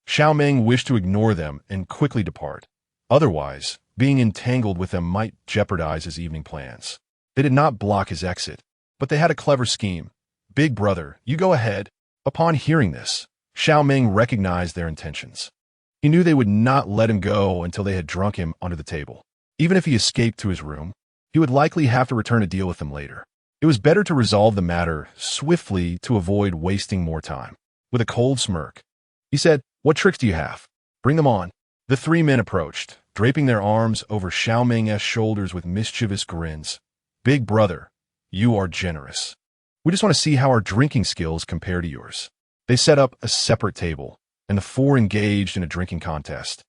Xiao Meng wished to ignore them and quickly depart. Otherwise, being entangled with them might jeopardize his evening plans. They did not block his exit, but they had a clever scheme. "Big brother, you go ahead." Upon hearing this, Xiao Meng recognized their intentions. He knew they would not let him go until they had drunk him under the table. Even if he escaped to his room, he would likely have to return to deal with them later. It was better to resolve the matter swiftly to avoid wasting more time. With a cold smirk, he said, "What tricks do you have? Bring them on." The 3 men approached, draping their arms over Xiao Meng's shoulders with mischievous grins. "Big brother, you are generous. We just want to see how our drinking skills compare to yours." They set up a separate table, and the 4 engaged in a drinking contest.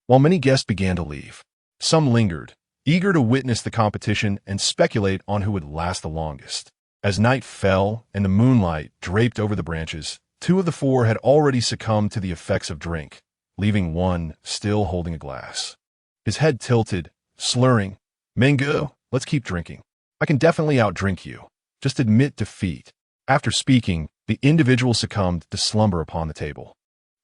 While many guests began to leave, some lingered, eager to witness the competition and speculate on who would last the longest. As night fell and the moonlight draped over the branches, 2 of the 4 had already succumbed to the effects of drink, leaving one still holding a glass. His head tilted, slurring, "Mango, let's keep drinking. I can definitely outdrink you. Just admit defeat." After speaking, the individual succumbed to slumber upon the table.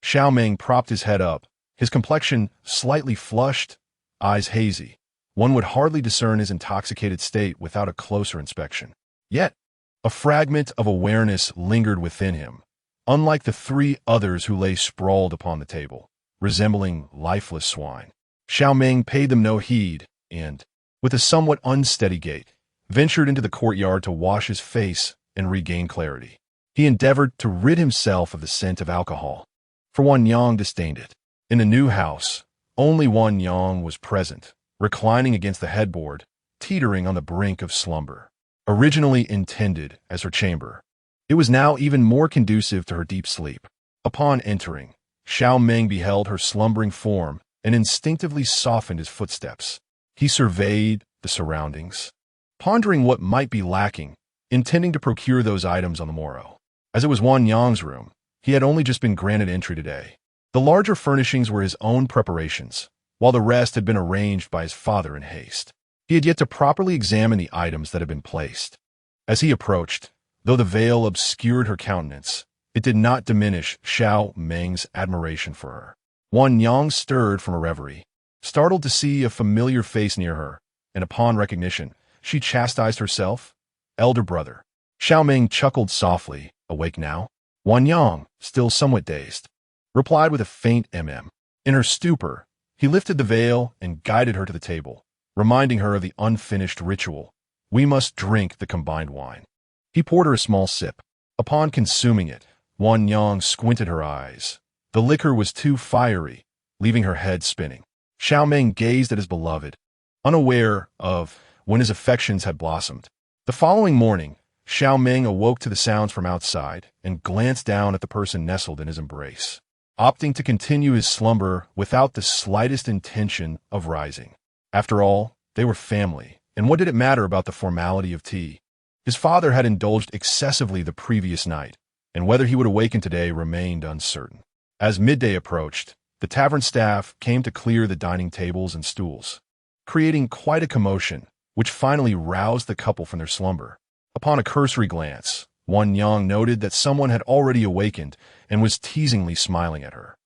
Xiao Meng propped his head up, his complexion slightly flushed, eyes hazy. One would hardly discern his intoxicated state without a closer inspection. Yet, a fragment of awareness lingered within him, unlike the 3 others who lay sprawled upon the table, resembling lifeless swine. Xiao Meng paid them no heed and, with a somewhat unsteady gait, ventured into the courtyard to wash his face and regain clarity. He endeavored to rid himself of the scent of alcohol, for Wan Yang disdained it. In the new house, only Wan Yang was present, reclining against the headboard, teetering on the brink of slumber. Originally intended as her chamber, it was now even more conducive to her deep sleep. Upon entering, Xiao Meng beheld her slumbering form and instinctively softened his footsteps. He surveyed the surroundings, pondering what might be lacking, intending to procure those items on the morrow. As it was Wan Yang's room, he had only just been granted entry today. The larger furnishings were his own preparations, while the rest had been arranged by his father in haste. He had yet to properly examine the items that had been placed. As he approached, though the veil obscured her countenance, it did not diminish Xiao Meng's admiration for her. Wan Yang stirred from a reverie, startled to see a familiar face near her, and upon recognition, she chastised herself. "Elder brother." Xiao Meng chuckled softly. "Awake now?" Wan Yang, still somewhat dazed, replied with a faint In her stupor, he lifted the veil and guided her to the table, reminding her of the unfinished ritual. "We must drink the combined wine." He poured her a small sip. Upon consuming it, Wan Yang squinted her eyes. The liquor was too fiery, leaving her head spinning. Xiao Meng gazed at his beloved, unaware of when his affections had blossomed. The following morning, Xiao Meng awoke to the sounds from outside and glanced down at the person nestled in his embrace, opting to continue his slumber without the slightest intention of rising. After all, they were family, and what did it matter about the formality of tea? His father had indulged excessively the previous night, and whether he would awaken today remained uncertain. As midday approached, the tavern staff came to clear the dining tables and stools, creating quite a commotion, which finally roused the couple from their slumber. Upon a cursory glance, Wan Yang noted that someone had already awakened and was teasingly smiling at her.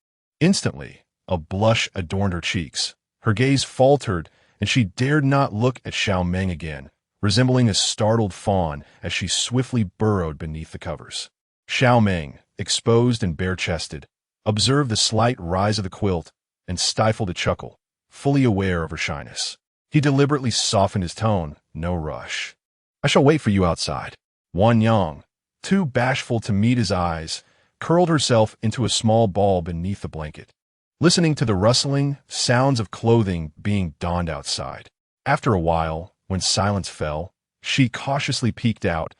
Instantly, a blush adorned her cheeks. Her gaze faltered, and she dared not look at Xiao Meng again, resembling a startled fawn as she swiftly burrowed beneath the covers. Xiao Meng, exposed and bare-chested, observed the slight rise of the quilt and stifled a chuckle, fully aware of her shyness. He deliberately softened his tone. "No rush. I shall wait for you outside." Wan Yang, too bashful to meet his eyes, curled herself into a small ball beneath the blanket, listening to the rustling sounds of clothing being donned outside. After a while, when silence fell, She cautiously peeked out,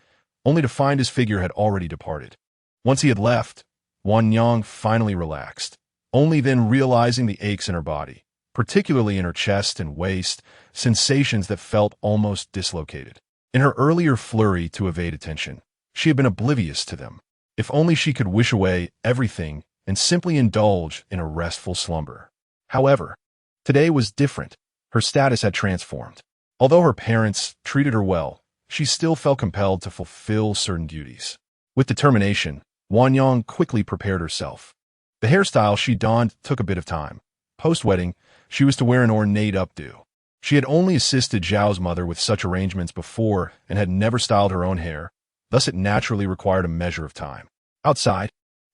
only to find his figure had already departed. Once he had left, Wan Yang finally relaxed, only then realizing the aches in her body, particularly in her chest and waist, sensations that felt almost dislocated. In her earlier flurry to evade attention, she had been oblivious to them. If only she could wish away everything and simply indulge in a restful slumber. However, today was different. Her status had transformed. Although her parents treated her well, she still felt compelled to fulfill certain duties. With determination, Wan Yang quickly prepared herself. The hairstyle she donned took a bit of time. Post-wedding, she was to wear an ornate updo. She had only assisted Zhao's mother with such arrangements before and had never styled her own hair, thus it naturally required a measure of time. Outside,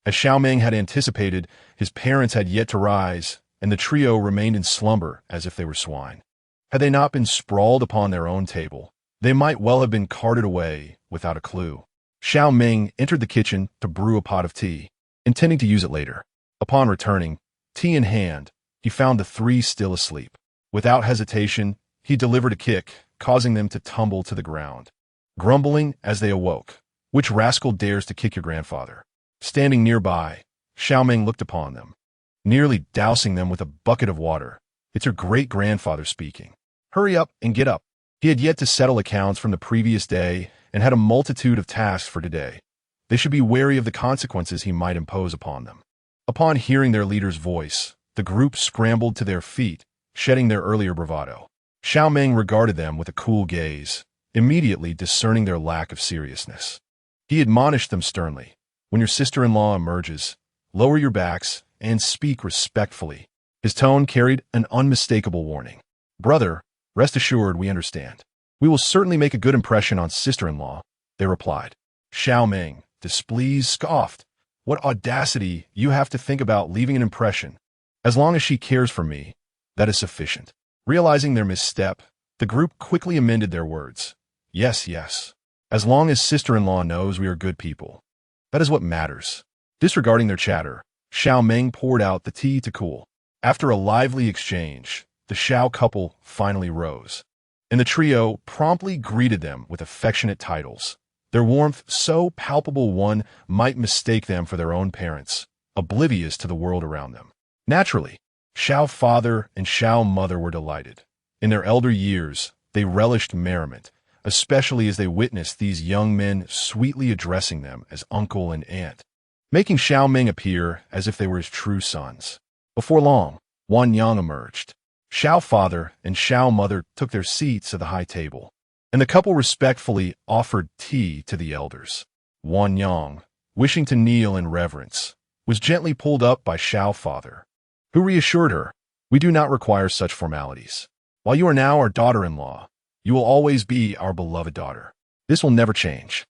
as Xiao Meng had anticipated, his parents had yet to rise, and the trio remained in slumber as if they were swine. Had they not been sprawled upon their own table, they might well have been carted away without a clue. Xiao Meng entered the kitchen to brew a pot of tea, intending to use it later. Upon returning, tea in hand, he found the three still asleep. Without hesitation, he delivered a kick, causing them to tumble to the ground. Grumbling as they awoke, "Which rascal dares to kick your grandfather?" Standing nearby, Xiao Meng looked upon them, nearly dousing them with a bucket of water. "It's your great-grandfather speaking. Hurry up and get up." He had yet to settle accounts from the previous day and had a multitude of tasks for today. They should be wary of the consequences he might impose upon them. Upon hearing their leader's voice, the group scrambled to their feet, shedding their earlier bravado. Xiao Meng regarded them with a cool gaze, immediately discerning their lack of seriousness. He admonished them sternly, "When your sister-in-law emerges, lower your backs and speak respectfully." His tone carried an unmistakable warning. "Brother, rest assured we understand. We will certainly make a good impression on sister-in-law," they replied. Xiao Meng, displeased, scoffed. "What audacity you have to think about leaving an impression. As long as she cares for me, that is sufficient." Realizing their misstep, the group quickly amended their words. "Yes, yes. As long as sister-in-law knows we are good people. That is what matters." Disregarding their chatter, Xiao Meng poured out the tea to cool. After a lively exchange, the Xiao couple finally rose, and the trio promptly greeted them with affectionate titles. Their warmth so palpable one might mistake them for their own parents, oblivious to the world around them. Naturally, Xiao father and Xiao mother were delighted. In their elder years, they relished merriment, especially as they witnessed these young men sweetly addressing them as uncle and aunt, making Xiao Meng appear as if they were his true sons. Before long, Wan Yang emerged. Xiao father and Xiao mother took their seats at the high table, and the couple respectfully offered tea to the elders. Wan Yang, wishing to kneel in reverence, was gently pulled up by Xiao father, who reassured her, "We do not require such formalities. While you are now our daughter-in-law, you will always be our beloved daughter. This will never change.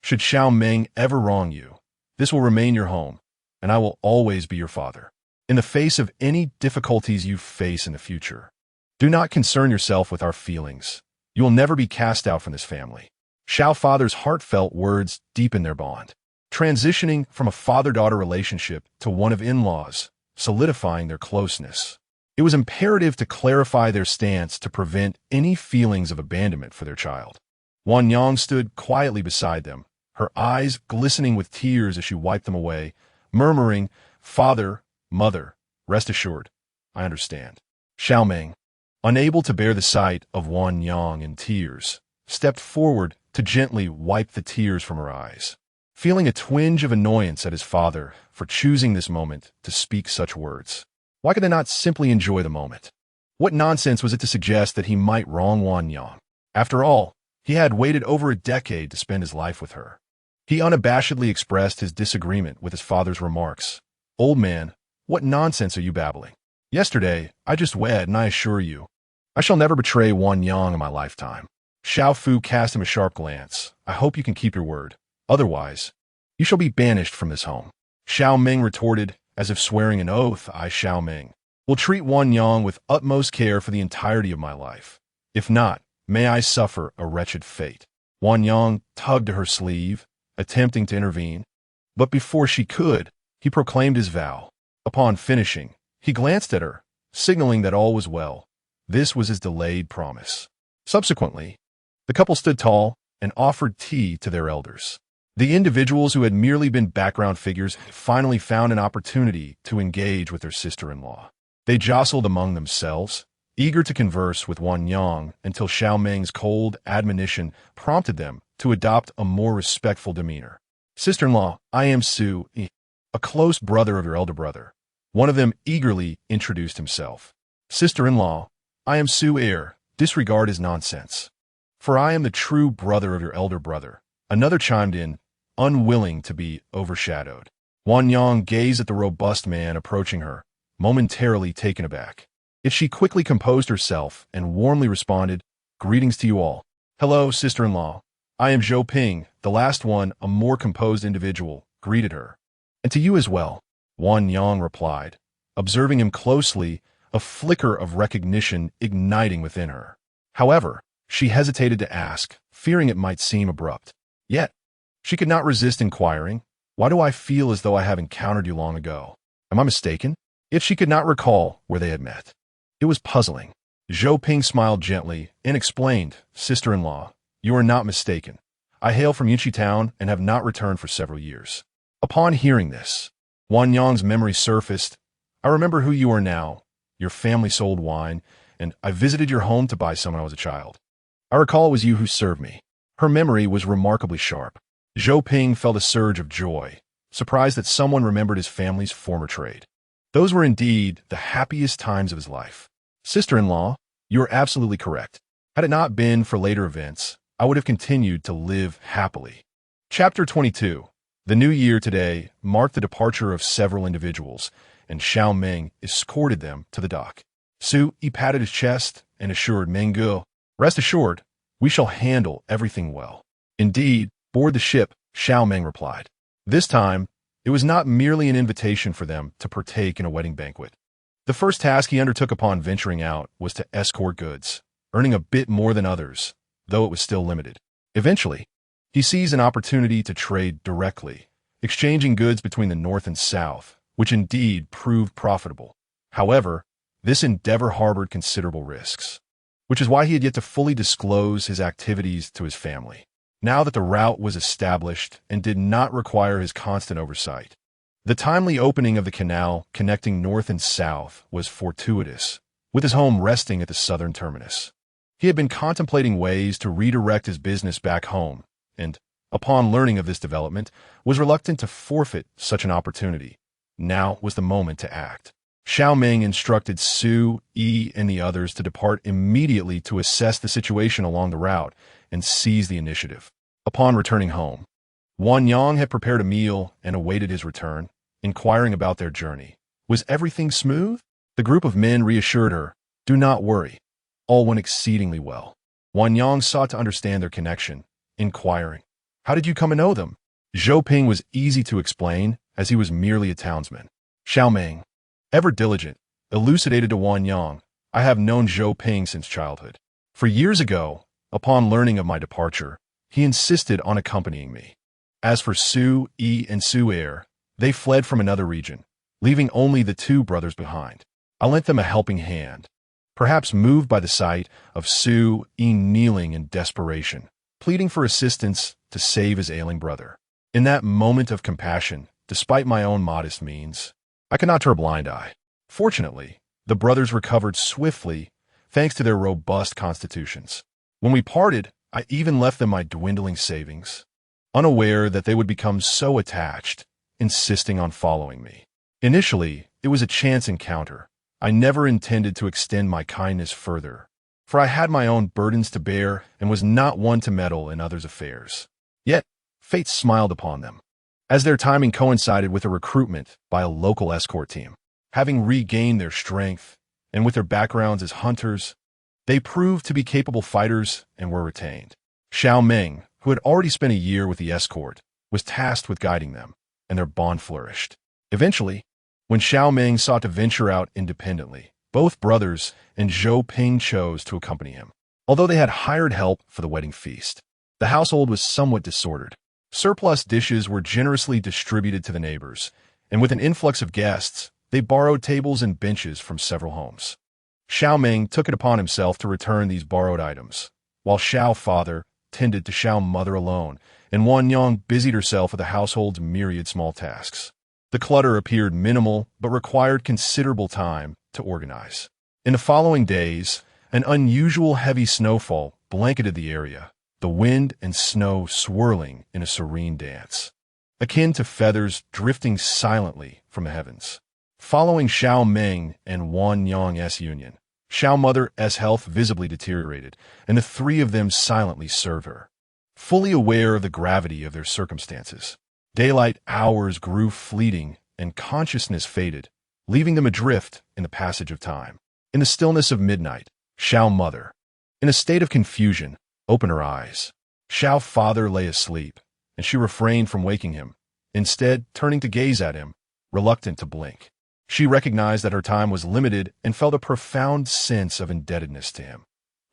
Should Xiao Meng ever wrong you, this will remain your home, and I will always be your father. In the face of any difficulties you face in the future, do not concern yourself with our feelings. You will never be cast out from this family." Xiao father's heartfelt words deepened their bond, transitioning from a father-daughter relationship to one of in-laws, solidifying their closeness. It was imperative to clarify their stance to prevent any feelings of abandonment for their child. Wan Yang stood quietly beside them, her eyes glistening with tears as she wiped them away, murmuring, "Father, mother, rest assured, I understand." Xiao Meng, unable to bear the sight of Wan Yang in tears, stepped forward to gently wipe the tears from her eyes, feeling a twinge of annoyance at his father for choosing this moment to speak such words. Why could they not simply enjoy the moment? What nonsense was it to suggest that he might wrong Wan Yang? After all, he had waited over a decade to spend his life with her. He unabashedly expressed his disagreement with his father's remarks. "Old man, what nonsense are you babbling? Yesterday, I just wed, and I assure you, I shall never betray Wan Yang in my lifetime." Xiao Fu cast him a sharp glance. "I hope you can keep your word. Otherwise, you shall be banished from this home." Xiao Meng retorted, as if swearing an oath. "I, Xiao Meng, will treat Wan Yang with utmost care for the entirety of my life. If not, may I suffer a wretched fate." Wan Yang tugged at her sleeve, attempting to intervene, but before she could, he proclaimed his vow. Upon finishing, he glanced at her, signaling that all was well. This was his delayed promise. Subsequently, The couple stood tall and offered tea to their elders. The individuals who had merely been background figures finally found an opportunity to engage with their sister-in-law. They jostled among themselves, eager to converse with Wan Yang until Xiao Meng's cold admonition prompted them to adopt a more respectful demeanor. Sister-in-law, I am Su, a close brother of your elder brother. One of them eagerly introduced himself. Sister-in-law, I am Su heir, disregard his nonsense. For I am the true brother of your elder brother. Another chimed in, unwilling to be overshadowed. Wan Yang gazed at the robust man approaching her, momentarily taken aback. Yet she quickly composed herself and warmly responded, greetings to you all. Hello, sister-in-law. I am Zhou Ping. The last one, a more composed individual, greeted her. And to you as well, Wan Yang replied, observing him closely, a flicker of recognition igniting within her. However, she hesitated to ask, fearing it might seem abrupt. Yet, she could not resist inquiring, why do I feel as though I have encountered you long ago? Am I mistaken? Yet she could not recall where they had met. It was puzzling. Zhou Ping smiled gently and explained, sister-in-law, you are not mistaken. I hail from Yunqi town and have not returned for several years. Upon hearing this, Wan Yang's memory surfaced. I remember who you are now. Your family sold wine, and I visited your home to buy some when I was a child. I recall it was you who served me. Her memory was remarkably sharp. Zhou Ping felt a surge of joy, surprised that someone remembered his family's former trade. Those were indeed the happiest times of his life. Sister-in-law, you are absolutely correct. Had it not been for later events, I would have continued to live happily. Chapter 22. The new year today marked the departure of several individuals, and Xiao Meng escorted them to the dock. Su Yi patted his chest and assured Mengge, rest assured, we shall handle everything well. Indeed, board the ship, Xiao Meng replied. This time, it was not merely an invitation for them to partake in a wedding banquet. The first task he undertook upon venturing out was to escort goods, earning a bit more than others, though it was still limited. Eventually, he seized an opportunity to trade directly, exchanging goods between the north and south, which indeed proved profitable. However, this endeavor harbored considerable risks, which is why he had yet to fully disclose his activities to his family. Now that the route was established and did not require his constant oversight, the timely opening of the canal connecting north and south was fortuitous, with his home resting at the southern terminus. He had been contemplating ways to redirect his business back home, and, upon learning of this development, was reluctant to forfeit such an opportunity. Now was the moment to act. Xiao Meng instructed Su, Yi, and the others to depart immediately to assess the situation along the route and seize the initiative. Upon returning home, Wan Yang had prepared a meal and awaited his return, inquiring about their journey. Was everything smooth? The group of men reassured her, do not worry. All went exceedingly well. Wan Yang sought to understand their connection, inquiring, how did you come to know them? Zhou Ping was easy to explain, as he was merely a townsman. Xiao Meng, ever diligent, elucidated to Wan Yang, I have known Zhou Ping since childhood. For years ago, upon learning of my departure, he insisted on accompanying me. As for Su, Yi, and Su Air, they fled from another region, leaving only the two brothers behind. I lent them a helping hand, perhaps moved by the sight of Su Yi kneeling in desperation, pleading for assistance to save his ailing brother. In that moment of compassion, despite my own modest means, I could not turn a blind eye. Fortunately, the brothers recovered swiftly thanks to their robust constitutions. When we parted, I even left them my dwindling savings, unaware that they would become so attached, insisting on following me. Initially, it was a chance encounter. I never intended to extend my kindness further, for I had my own burdens to bear and was not one to meddle in others' affairs. Yet, fate smiled upon them, as their timing coincided with a recruitment by a local escort team. Having regained their strength, and with their backgrounds as hunters, they proved to be capable fighters and were retained. Xiao Meng, who had already spent a year with the escort, was tasked with guiding them, and their bond flourished. Eventually, when Xiao Meng sought to venture out independently, both brothers and Zhou Ping chose to accompany him. Although they had hired help for the wedding feast, the household was somewhat disordered. Surplus dishes were generously distributed to the neighbors, and with an influx of guests, they borrowed tables and benches from several homes. Xiao Meng took it upon himself to return these borrowed items, while Xiao father tended to Xiao mother alone, and Wan Yang busied herself with the household's myriad small tasks. The clutter appeared minimal, but required considerable time to organize. In the following days, an unusual heavy snowfall blanketed the area, the wind and snow swirling in a serene dance, akin to feathers drifting silently from the heavens. Following Xiao Meng and Wan Yang's union, Xiao mother's health visibly deteriorated, and the three of them silently served her, fully aware of the gravity of their circumstances. Daylight hours grew fleeting, and consciousness faded, leaving them adrift in the passage of time. In the stillness of midnight, Xiao mother, in a state of confusion, opened her eyes. Xiao father lay asleep, and she refrained from waking him, instead turning to gaze at him, reluctant to blink. She recognized that her time was limited and felt a profound sense of indebtedness to him.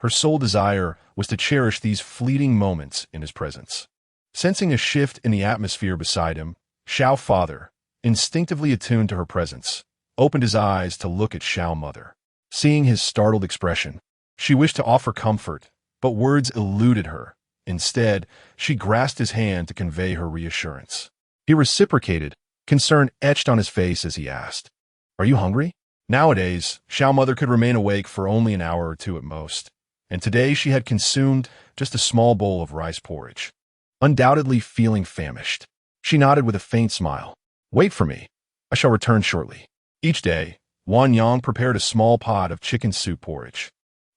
Her sole desire was to cherish these fleeting moments in his presence. Sensing a shift in the atmosphere beside him, Xiao father, instinctively attuned to her presence, opened his eyes to look at Xiao mother. Seeing his startled expression, she wished to offer comfort, but words eluded her. Instead, she grasped his hand to convey her reassurance. He reciprocated, concern etched on his face as he asked, "Are you hungry?" Nowadays, Xiao mother could remain awake for only an hour or two at most, and today she had consumed just a small bowl of rice porridge. Undoubtedly feeling famished, she nodded with a faint smile. "Wait for me. I shall return shortly." Each day, Wan Yang prepared a small pot of chicken soup porridge,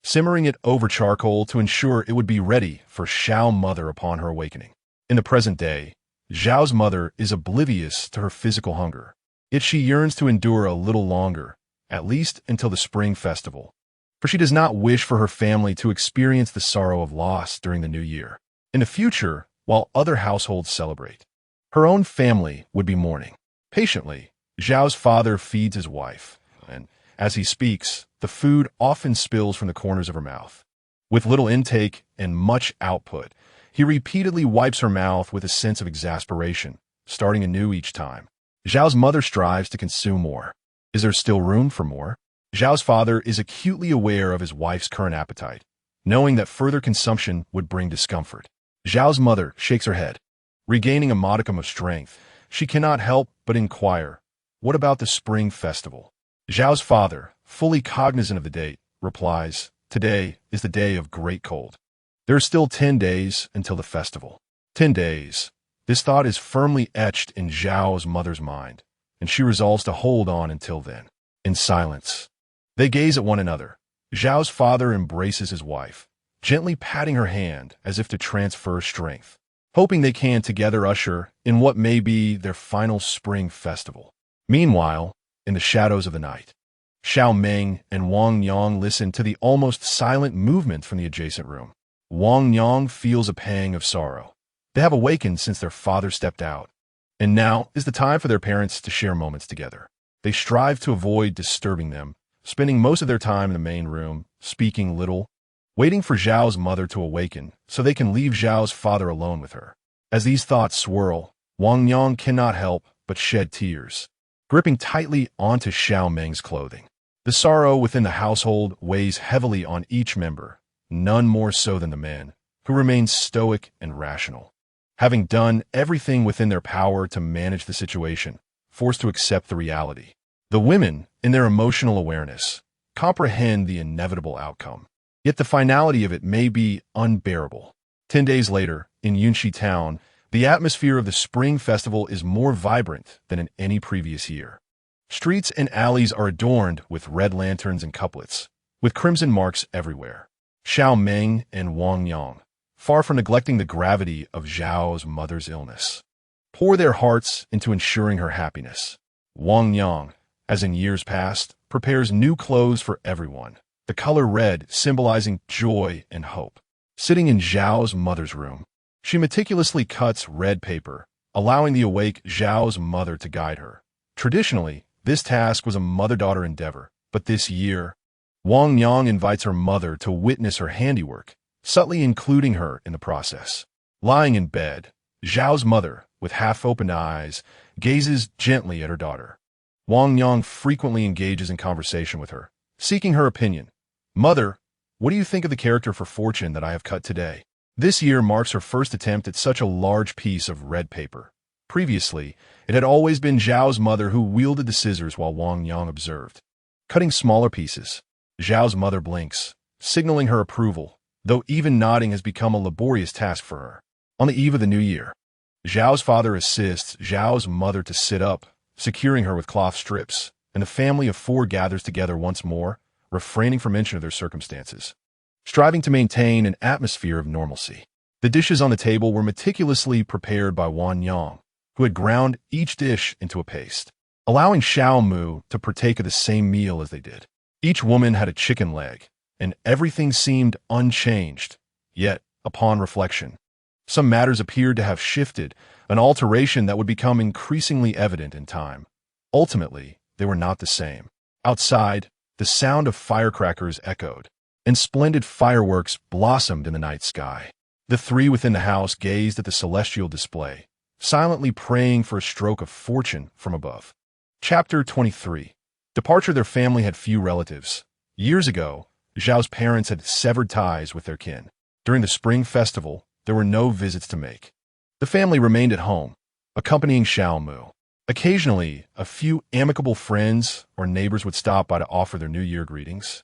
simmering it over charcoal to ensure it would be ready for Xiao mother upon her awakening. In the present day, Xiao's mother is oblivious to her physical hunger, yet she yearns to endure a little longer, at least until the spring festival, for she does not wish for her family to experience the sorrow of loss during the new year. In the future, while other households celebrate, her own family would be mourning. Patiently, Xiao's father feeds his wife, and as he speaks, the food often spills from the corners of her mouth. With little intake and much output, he repeatedly wipes her mouth with a sense of exasperation, starting anew each time. Xiao's mother strives to consume more. Is there still room for more? Xiao's father is acutely aware of his wife's current appetite, knowing that further consumption would bring discomfort. Xiao's mother shakes her head. Regaining a modicum of strength, she cannot help but inquire, "What about the spring festival?" Xiao's father, fully cognizant of the date, replies, "Today is the day of great cold. There are still 10 days until the festival." 10 days. This thought is firmly etched in Xiao's mother's mind, and she resolves to hold on until then. In silence, they gaze at one another. Xiao's father embraces his wife, gently patting her hand as if to transfer strength, hoping they can together usher in what may be their final spring festival. Meanwhile, in the shadows of the night, Xiao Meng and Wang Yang listen to the almost silent movement from the adjacent room. Wang Yang feels a pang of sorrow. They have awakened since their father stepped out, and now is the time for their parents to share moments together. They strive to avoid disturbing them, spending most of their time in the main room, speaking little, waiting for Xiao's mother to awaken so they can leave Xiao's father alone with her. As these thoughts swirl, Wang Yang cannot help but shed tears, gripping tightly onto Xiao Meng's clothing. The sorrow within the household weighs heavily on each member, none more so than the men, who remain stoic and rational, having done everything within their power to manage the situation, forced to accept the reality. The women, in their emotional awareness, comprehend the inevitable outcome, yet the finality of it may be unbearable. 10 days later, in Yunxi town, the atmosphere of the Spring Festival is more vibrant than in any previous year. Streets and alleys are adorned with red lanterns and couplets, with crimson marks everywhere. Xiao Meng and Wang Yang, far from neglecting the gravity of Xiao's mother's illness, pour their hearts into ensuring her happiness. Wang Yang, as in years past, prepares new clothes for everyone, the color red symbolizing joy and hope. Sitting in Xiao's mother's room, she meticulously cuts red paper, allowing the awake Xiao's mother to guide her. Traditionally, this task was a mother-daughter endeavor, but this year, Wang Yang invites her mother to witness her handiwork, subtly including her in the process. Lying in bed, Xiao's mother, with half-opened eyes, gazes gently at her daughter. Wang Yang frequently engages in conversation with her, seeking her opinion. "Mother, What do you think of the character for fortune that I have cut today? This year marks her first attempt at such a large piece of red paper. Previously, it had always been Zhao's mother who wielded the scissors while Wang Yang observed. Cutting smaller pieces. Zhao's mother blinks, signaling her approval, though even nodding has become a laborious task for her. On the eve of the new year, Zhao's father assists Zhao's mother to sit up, securing her with cloth strips, and the family of four gathers together once more, refraining from mention of their circumstances, striving to maintain an atmosphere of normalcy. The dishes on the table were meticulously prepared by Wang Yang, who had ground each dish into a paste, allowing Xiao Mu to partake of the same meal as they did. Each woman had a chicken leg, and everything seemed unchanged. Yet, upon reflection, some matters appeared to have shifted, an alteration that would become increasingly evident in time. Ultimately, they were not the same. Outside, the sound of firecrackers echoed, and splendid fireworks blossomed in the night sky. The three within the house gazed at the celestial display, silently praying for a stroke of fortune from above. Chapter 23. Departure. Their family had few relatives. Years ago, Zhao's parents had severed ties with their kin. During the spring festival, there were no visits to make. The family remained at home, accompanying Xiao Mu. Occasionally, a few amicable friends or neighbors would stop by to offer their New Year greetings.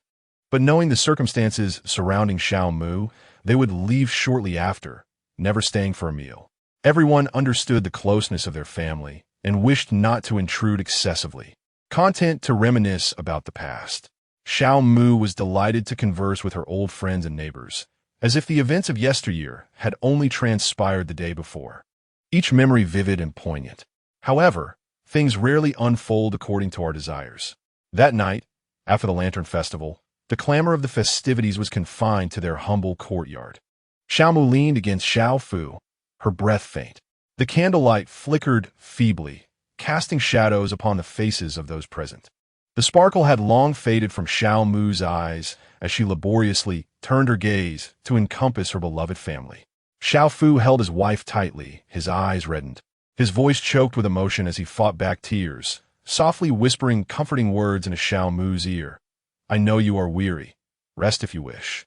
But knowing the circumstances surrounding Xiao Mu, they would leave shortly after, never staying for a meal. Everyone understood the closeness of their family and wished not to intrude excessively, content to reminisce about the past. Xiao Mu was delighted to converse with her old friends and neighbors, as if the events of yesteryear had only transpired the day before, each memory vivid and poignant. However, things rarely unfold according to our desires. That night, after the Lantern Festival, the clamor of the festivities was confined to their humble courtyard. Xiao Mu leaned against Xiao Fu, her breath faint. The candlelight flickered feebly, casting shadows upon the faces of those present. The sparkle had long faded from Xiao Mu's eyes as she laboriously turned her gaze to encompass her beloved family. Xiao Fu held his wife tightly, his eyes reddened. His voice choked with emotion as he fought back tears, softly whispering comforting words into Xiao Mu's ear. I know you are weary. Rest if you wish.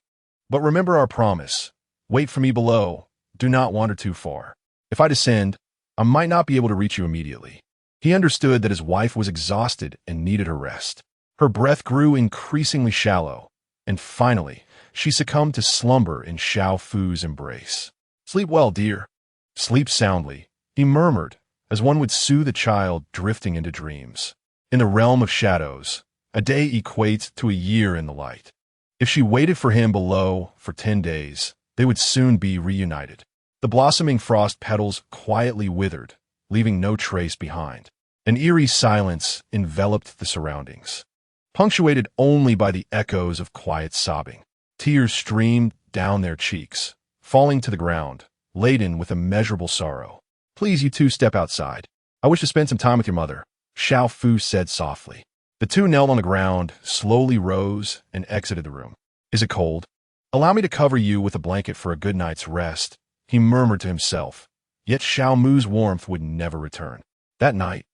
But remember our promise. Wait for me below. Do not wander too far. If I descend, I might not be able to reach you immediately. He understood that his wife was exhausted and needed her rest. Her breath grew increasingly shallow, and finally, she succumbed to slumber in Xiao Fu's embrace. Sleep well, dear. Sleep soundly, he murmured, as one would soothe a child drifting into dreams. In the realm of shadows, a day equates to a year in the light. If she waited for him below for 10 days, they would soon be reunited. The blossoming frost petals quietly withered, leaving no trace behind. An eerie silence enveloped the surroundings, punctuated only by the echoes of quiet sobbing. Tears streamed down their cheeks, falling to the ground, laden with immeasurable sorrow. Please, you two step outside. I wish to spend some time with your mother, Xiao Fu said softly. The two knelt on the ground, slowly rose, and exited the room. Is it cold? Allow me to cover you with a blanket for a good night's rest, he murmured to himself. Yet Xiao Mu's warmth would never return. That night,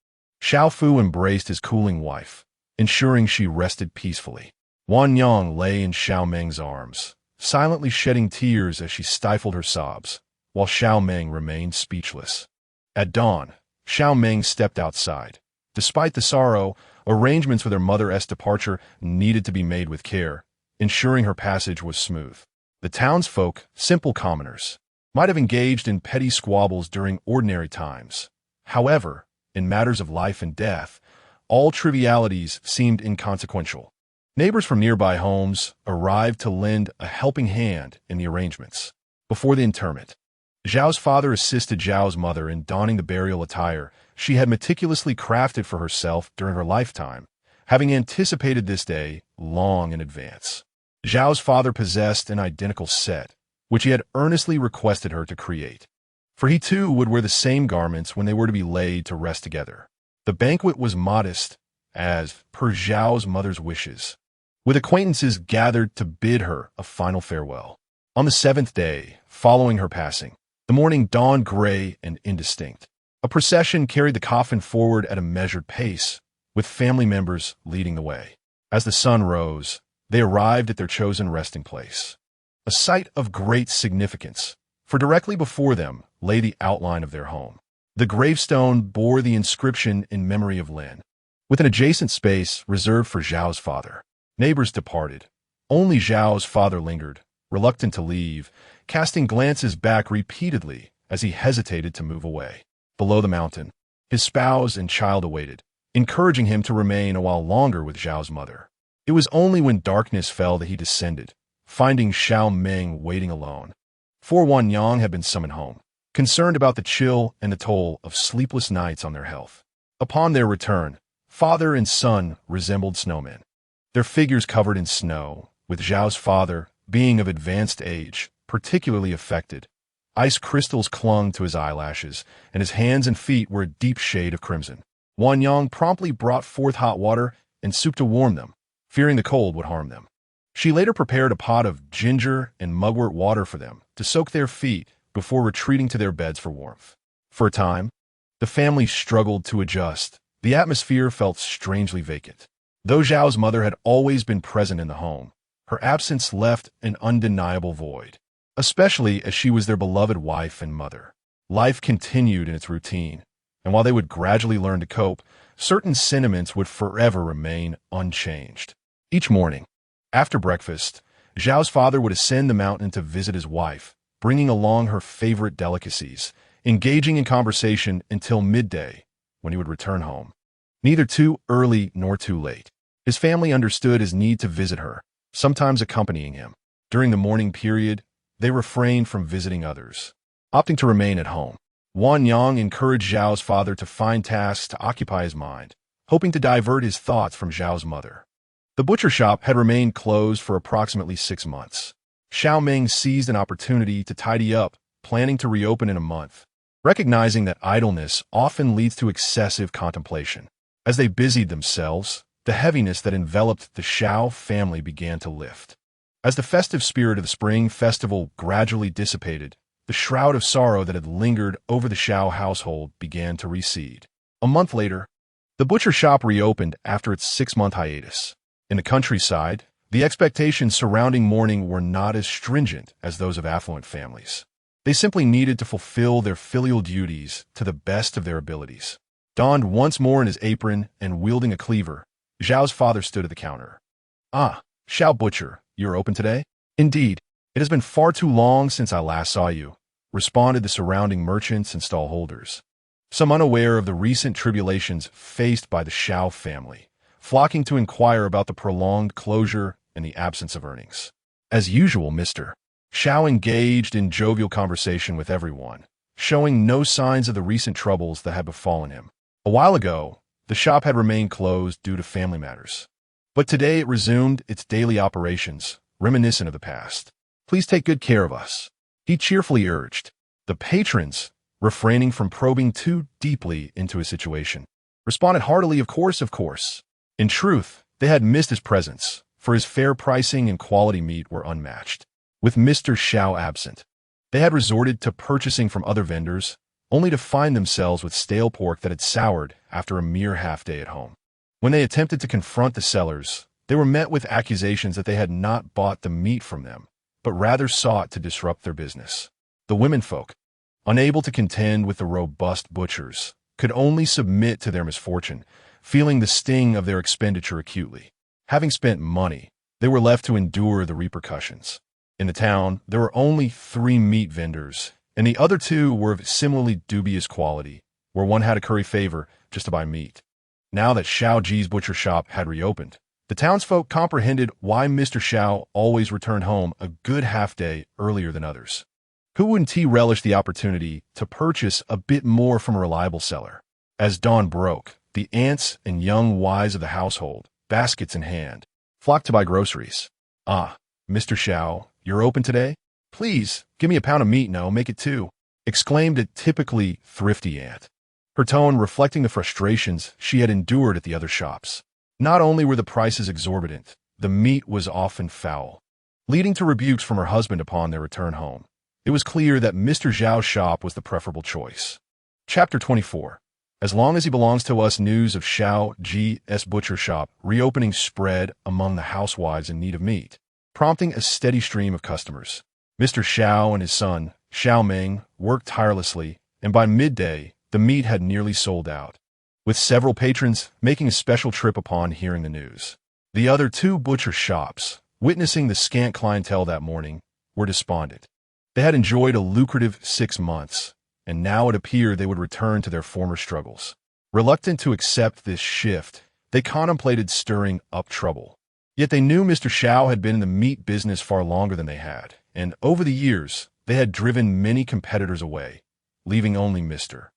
Xiao Fu embraced his cooling wife, ensuring she rested peacefully. Wang Yang lay in Xiao Meng's arms, silently shedding tears as she stifled her sobs, while Xiao Meng remained speechless. At dawn, Xiao Meng stepped outside. Despite the sorrow, arrangements for their mother's departure needed to be made with care, ensuring her passage was smooth. The townsfolk, simple commoners, might have engaged in petty squabbles during ordinary times. However, in matters of life and death, all trivialities seemed inconsequential. Neighbors from nearby homes arrived to lend a helping hand in the arrangements. Before the interment, Zhao's father assisted Zhao's mother in donning the burial attire she had meticulously crafted for herself during her lifetime, having anticipated this day long in advance. Zhao's father possessed an identical set, which he had earnestly requested her to create, for he too would wear the same garments when they were to be laid to rest together. The banquet was modest, as per Zhao's mother's wishes, with acquaintances gathered to bid her a final farewell. On the 7th day, following her passing, the morning dawned gray and indistinct. A procession carried the coffin forward at a measured pace, with family members leading the way. As the sun rose, They arrived at their chosen resting place, a site of great significance, for directly before them lay the outline of their home. The gravestone bore the inscription in memory of Lin, with an adjacent space reserved for Xiao's father. Neighbors departed. Only Xiao's father lingered, reluctant to leave, casting glances back repeatedly as he hesitated to move away. Below the mountain, his spouse and child awaited, encouraging him to remain a while longer with Xiao's mother. It was only when darkness fell that he descended, finding Xiao Meng waiting alone. Wan Yang had been summoned home, concerned about the chill and the toll of sleepless nights on their health. Upon their return, father and son resembled snowmen, their figures covered in snow, with Xiao's father, being of advanced age, particularly affected. Ice crystals clung to his eyelashes, and his hands and feet were a deep shade of crimson. Wan Yang promptly brought forth hot water and soup to warm them, fearing the cold would harm them. She later prepared a pot of ginger and mugwort water for them to soak their feet before retreating to their beds for warmth. For a time, the family struggled to adjust. The atmosphere felt strangely vacant. Though Xiao's mother had always been present in the home, her absence left an undeniable void, especially as she was their beloved wife and mother. Life continued in its routine, and while they would gradually learn to cope, certain sentiments would forever remain unchanged. Each morning, after breakfast, Xiao's father would ascend the mountain to visit his wife, bringing along her favorite delicacies, engaging in conversation until midday, when he would return home. Neither too early nor too late. His family understood his need to visit her, sometimes accompanying him. During the morning period, they refrained from visiting others, opting to remain at home. Wan Yang encouraged Xiao's father to find tasks to occupy his mind, hoping to divert his thoughts from Xiao's mother. The butcher shop had remained closed for approximately 6 months. Xiao Meng seized an opportunity to tidy up, planning to reopen in a month, recognizing that idleness often leads to excessive contemplation. As they busied themselves, the heaviness that enveloped the Xiao family began to lift. As the festive spirit of the spring festival gradually dissipated, the shroud of sorrow that had lingered over the Xiao household began to recede. A month later, the butcher shop reopened after its 6-month hiatus. In the countryside, the expectations surrounding mourning were not as stringent as those of affluent families. They simply needed to fulfill their filial duties to the best of their abilities. Donned once more in his apron and wielding a cleaver, Xiao's father stood at the counter. "Ah, Xiao Butcher, you're open today?" "Indeed, it has been far too long since I last saw you," responded the surrounding merchants and stallholders, some unaware of the recent tribulations faced by the Xiao family, flocking to inquire about the prolonged closure and the absence of earnings. As usual, Mr. Xiao engaged in jovial conversation with everyone, showing no signs of the recent troubles that had befallen him. A while ago, the shop had remained closed due to family matters, but today it resumed its daily operations, reminiscent of the past. "Please take good care of us," he cheerfully urged. The patrons, refraining from probing too deeply into his situation, responded heartily, of course, of course." In truth, they had missed his presence, for his fair pricing and quality meat were unmatched. With Mr. Xiao absent, they had resorted to purchasing from other vendors, only to find themselves with stale pork that had soured after a mere half-day at home. When they attempted to confront the sellers, they were met with accusations that they had not bought the meat from them, but rather sought to disrupt their business. The womenfolk, unable to contend with the robust butchers, could only submit to their misfortune, feeling the sting of their expenditure acutely. Having spent money, they were left to endure the repercussions. In the town, there were only 3 meat vendors, and the other 2 were of similarly dubious quality, where one had to curry favor just to buy meat. Now that Xiao Ji's butcher shop had reopened, the townsfolk comprehended why Mr. Xiao always returned home a good half-day earlier than others. Who wouldn't relish the opportunity to purchase a bit more from a reliable seller? As dawn broke, the aunts and young wives of the household, baskets in hand, flocked to buy groceries. "Ah, Mr. Xiao, you're open today? Please, give me a pound of meat, no, make it 2, exclaimed a typically thrifty aunt, her tone reflecting the frustrations she had endured at the other shops. Not only were the prices exorbitant, the meat was often foul, leading to rebukes from her husband upon their return home. It was clear that Mr. Xiao's shop was the preferable choice. Chapter 24. As long as he belongs to us, news of Xiao G's butcher shop reopening spread among the housewives in need of meat, prompting a steady stream of customers. Mr. Xiao and his son, Xiao Meng, worked tirelessly, and by midday, the meat had nearly sold out, with several patrons making a special trip upon hearing the news. The other two butcher shops, witnessing the scant clientele that morning, were despondent. They had enjoyed a lucrative 6 months, and now it appeared they would return to their former struggles. Reluctant to accept this shift, they contemplated stirring up trouble. Yet they knew Mr. Xiao had been in the meat business far longer than they had, and over the years, they had driven many competitors away, leaving only Mr.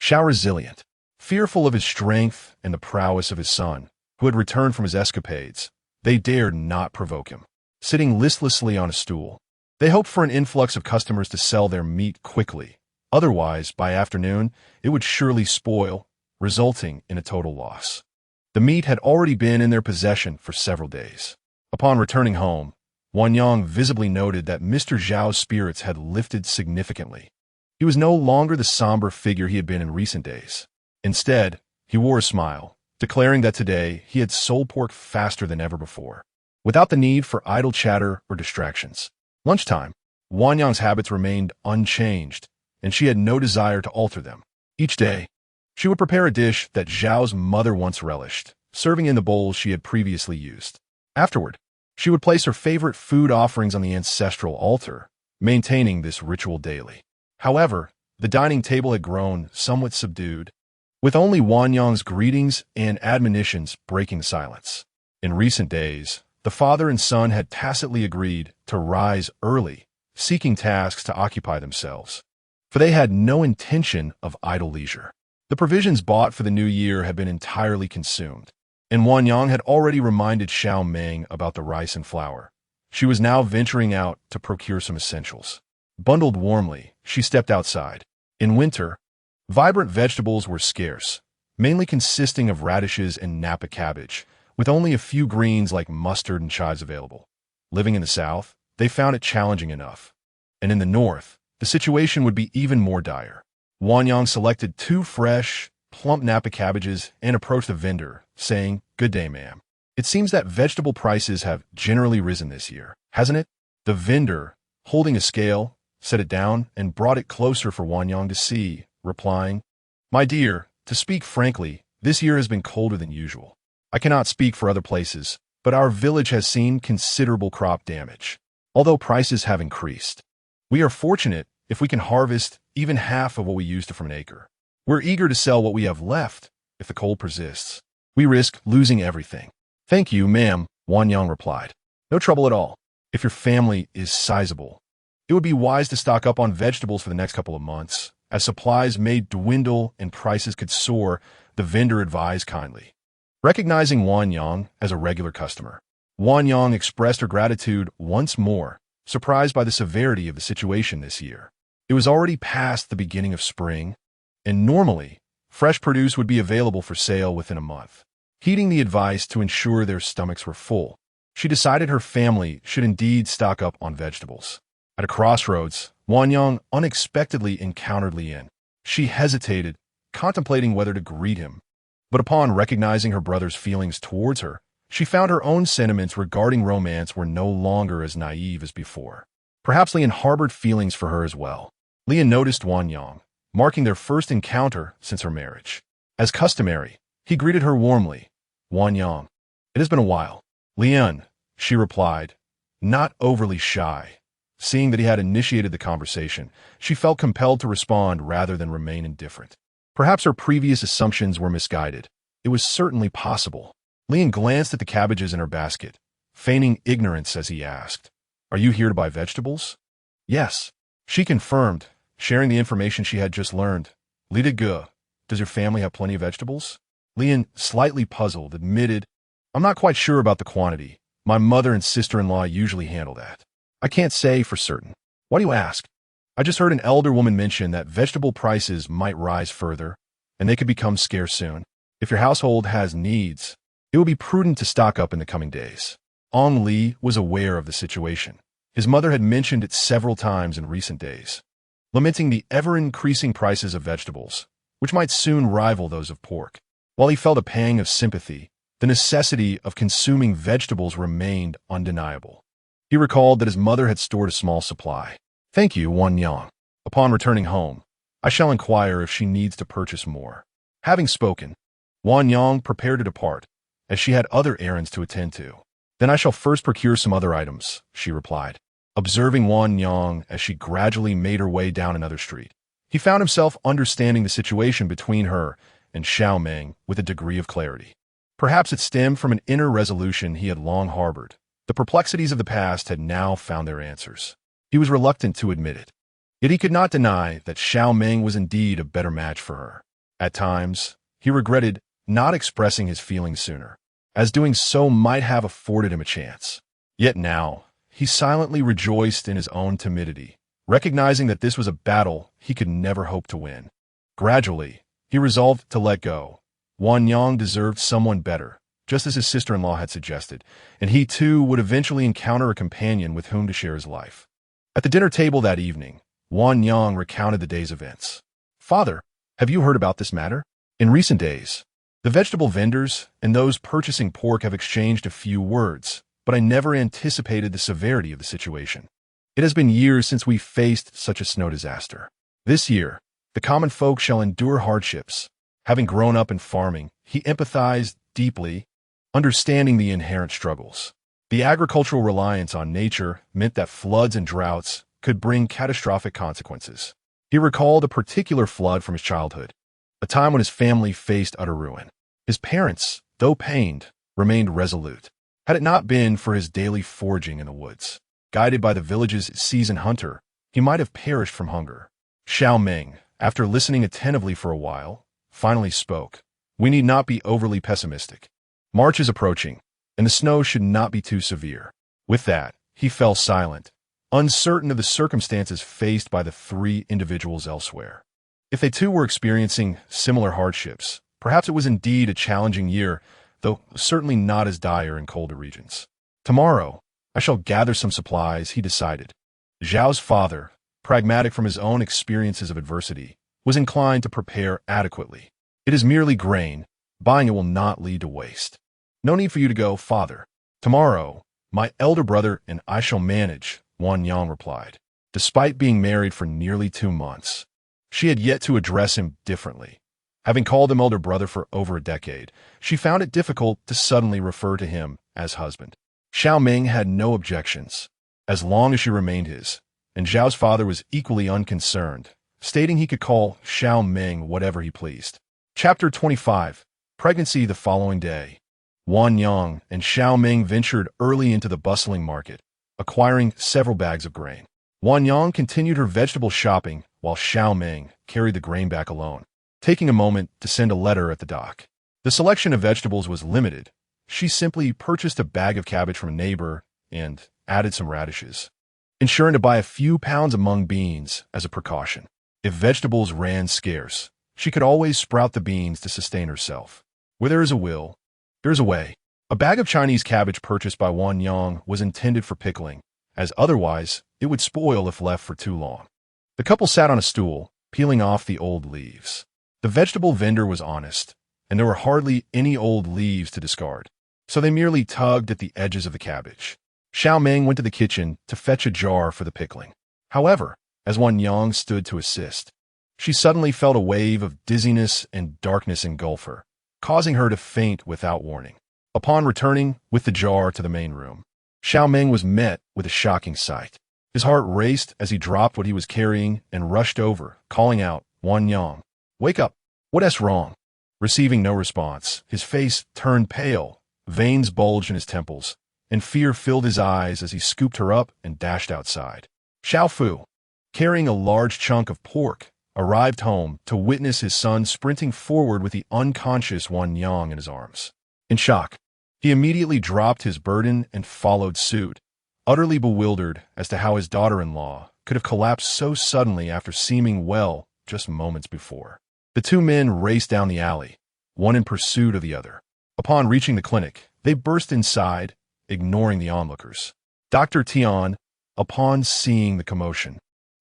Xiao resilient. Fearful of his strength and the prowess of his son, who had returned from his escapades, they dared not provoke him. Sitting listlessly on a stool, they hoped for an influx of customers to sell their meat quickly. Otherwise, by afternoon, it would surely spoil, resulting in a total loss. The meat had already been in their possession for several days. Upon returning home, Wanyang visibly noted that Mr. Zhao's spirits had lifted significantly. He was no longer the somber figure he had been in recent days. Instead, he wore a smile, declaring that today he had sold pork faster than ever before, without the need for idle chatter or distractions. Lunchtime, Wanyang's habits remained unchanged, and she had no desire to alter them. Each day, she would prepare a dish that Zhao's mother once relished, serving in the bowls she had previously used. Afterward, she would place her favorite food offerings on the ancestral altar, maintaining this ritual daily. However, the dining table had grown somewhat subdued, with only Wanyang's greetings and admonitions breaking the silence. In recent days, the father and son had tacitly agreed to rise early, seeking tasks to occupy themselves, for they had no intention of idle leisure. The provisions bought for the new year had been entirely consumed, and Wanyang had already reminded Xiao Meng about the rice and flour. She was now venturing out to procure some essentials. Bundled warmly, she stepped outside. In winter, vibrant vegetables were scarce, mainly consisting of radishes and Napa cabbage, with only a few greens like mustard and chives available. Living in the south, they found it challenging enough. And in the north, the situation would be even more dire. Wanyang selected 2 fresh, plump Napa cabbages and approached the vendor, saying, "Good day, ma'am. It seems that vegetable prices have generally risen this year, hasn't it?" The vendor, holding a scale, set it down and brought it closer for Wanyang to see, replying, "My dear, to speak frankly, this year has been colder than usual. I cannot speak for other places, but our village has seen considerable crop damage, although prices have increased. We are fortunate if we can harvest even half of what we used from an acre. We're eager to sell what we have left if the cold persists. We risk losing everything." "Thank you, ma'am," Wanyang replied. "No trouble at all. If your family is sizable, it would be wise to stock up on vegetables for the next couple of months, as supplies may dwindle and prices could soar," the vendor advised kindly. Recognizing Wanyang as a regular customer, Wanyang expressed her gratitude once more, surprised by the severity of the situation this year. It was already past the beginning of spring, and normally, fresh produce would be available for sale within a month. Heeding the advice to ensure their stomachs were full, she decided her family should indeed stock up on vegetables. At a crossroads, Wanyang unexpectedly encountered Lian. She hesitated, contemplating whether to greet him, but upon recognizing her brother's feelings towards her, she found her own sentiments regarding romance were no longer as naive as before. Perhaps Lian harbored feelings for her as well. Lian noticed Wanyang, marking their first encounter since her marriage. As customary, he greeted her warmly. "Wanyang, it has been a while." "Lian," she replied, not overly shy. Seeing that he had initiated the conversation, she felt compelled to respond rather than remain indifferent. Perhaps her previous assumptions were misguided. It was certainly possible. Lian glanced at the cabbages in her basket, feigning ignorance as he asked, "Are you here to buy vegetables?" "Yes," she confirmed, sharing the information she had just learned. "Lida Gu, does your family have plenty of vegetables?" Lian, slightly puzzled, admitted, "I'm not quite sure about the quantity. My mother and sister-in-law usually handle that. I can't say for certain." "Why do you ask?" "I just heard an elder woman mention that vegetable prices might rise further, and they could become scarce soon. If your household has needs, it would be prudent to stock up in the coming days." Ong Li was aware of the situation. His mother had mentioned it several times in recent days. Lamenting the ever-increasing prices of vegetables, which might soon rival those of pork. While he felt a pang of sympathy, the necessity of consuming vegetables remained undeniable. He recalled that his mother had stored a small supply. "Thank you, Wan Yang. Upon returning home, I shall inquire if she needs to purchase more." Having spoken, Wan Yang prepared to depart, as she had other errands to attend to. "Then I shall first procure some other items," she replied. Observing Wan Yang as she gradually made her way down another street, he found himself understanding the situation between her and Xiao Meng with a degree of clarity. Perhaps it stemmed from an inner resolution he had long harbored. The perplexities of the past had now found their answers. He was reluctant to admit it. Yet he could not deny that Xiao Meng was indeed a better match for her. At times, he regretted not expressing his feelings sooner, as doing so might have afforded him a chance. Yet now, he silently rejoiced in his own timidity, recognizing that this was a battle he could never hope to win. Gradually, he resolved to let go. Wan Yang deserved someone better, just as his sister-in-law had suggested, and he too would eventually encounter a companion with whom to share his life. At the dinner table that evening, Wan Yang recounted the day's events. "Father, have you heard about this matter? In recent days, the vegetable vendors and those purchasing pork have exchanged a few words, but I never anticipated the severity of the situation. It has been years since we faced such a snow disaster. This year, the common folk shall endure hardships." Having grown up in farming, he empathized deeply, understanding the inherent struggles. The agricultural reliance on nature meant that floods and droughts could bring catastrophic consequences. He recalled a particular flood from his childhood, a time when his family faced utter ruin. His parents, though pained, remained resolute. Had it not been for his daily foraging in the woods, guided by the village's seasoned hunter, he might have perished from hunger. Xiao Meng, after listening attentively for a while, finally spoke. "We need not be overly pessimistic. March is approaching, and the snow should not be too severe." With that, he fell silent, uncertain of the circumstances faced by the three individuals elsewhere. If they too were experiencing similar hardships, perhaps it was indeed a challenging year, though certainly not as dire in colder regions. "Tomorrow, I shall gather some supplies," he decided. Zhao's father, pragmatic from his own experiences of adversity, was inclined to prepare adequately. "It is merely grain. Buying it will not lead to waste." "No need for you to go, father. Tomorrow, my elder brother and I shall manage," Wan Yang replied. Despite being married for nearly 2 months, she had yet to address him differently. Having called him elder brother for over a decade, she found it difficult to suddenly refer to him as husband. Xiao Meng had no objections, as long as she remained his, and Zhao's father was equally unconcerned, stating he could call Xiao Meng whatever he pleased. Chapter 25. Pregnancy the following day. Wan Yang and Xiao Meng ventured early into the bustling market, acquiring several bags of grain. Wan Yang continued her vegetable shopping, while Xiao Meng carried the grain back alone, taking a moment to send a letter at the dock. The selection of vegetables was limited. She simply purchased a bag of cabbage from a neighbor and added some radishes, ensuring to buy a few pounds of mung beans as a precaution. If vegetables ran scarce, she could always sprout the beans to sustain herself. Where there is a will, there is a way. A bag of Chinese cabbage purchased by Wan Yang was intended for pickling, as otherwise it would spoil if left for too long. The couple sat on a stool, peeling off the old leaves. The vegetable vendor was honest, and there were hardly any old leaves to discard, so they merely tugged at the edges of the cabbage. Xiao Meng went to the kitchen to fetch a jar for the pickling. However, as Wan Yang stood to assist, she suddenly felt a wave of dizziness and darkness engulf her, causing her to faint without warning. Upon returning with the jar to the main room, Xiao Meng was met with a shocking sight. His heart raced as he dropped what he was carrying and rushed over, calling out, "Wan Yang, wake up! What's wrong?" Receiving no response, his face turned pale, veins bulged in his temples, and fear filled his eyes as he scooped her up and dashed outside. Xiao Fu, carrying a large chunk of pork, arrived home to witness his son sprinting forward with the unconscious Wan Yang in his arms. In shock, he immediately dropped his burden and followed suit, utterly bewildered as to how his daughter-in-law could have collapsed so suddenly after seeming well just moments before. The two men raced down the alley, one in pursuit of the other. Upon reaching the clinic, they burst inside, ignoring the onlookers. Dr. Tian, upon seeing the commotion,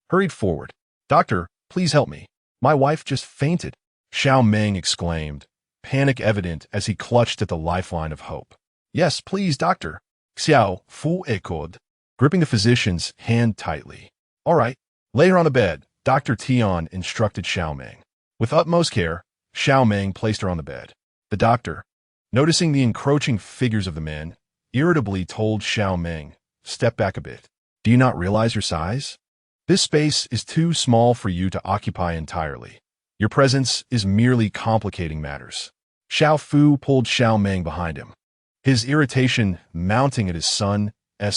hurried forward. "Doctor, please help me. My wife just fainted." Xiao Meng exclaimed, panic evident as he clutched at the lifeline of hope. Yes, please, doctor. Xiao Fu echoed, gripping the physician's hand tightly. All right, lay her on the bed, Dr. Tian instructed Xiao Meng. With utmost care, Xiao Meng placed her on the bed. The doctor, noticing the encroaching figures of the men, irritably told Xiao Meng, step back a bit. Do you not realize your size? This space is too small for you to occupy entirely. Your presence is merely complicating matters. Xiao Fu pulled Xiao Meng behind him, his irritation mounting at his son's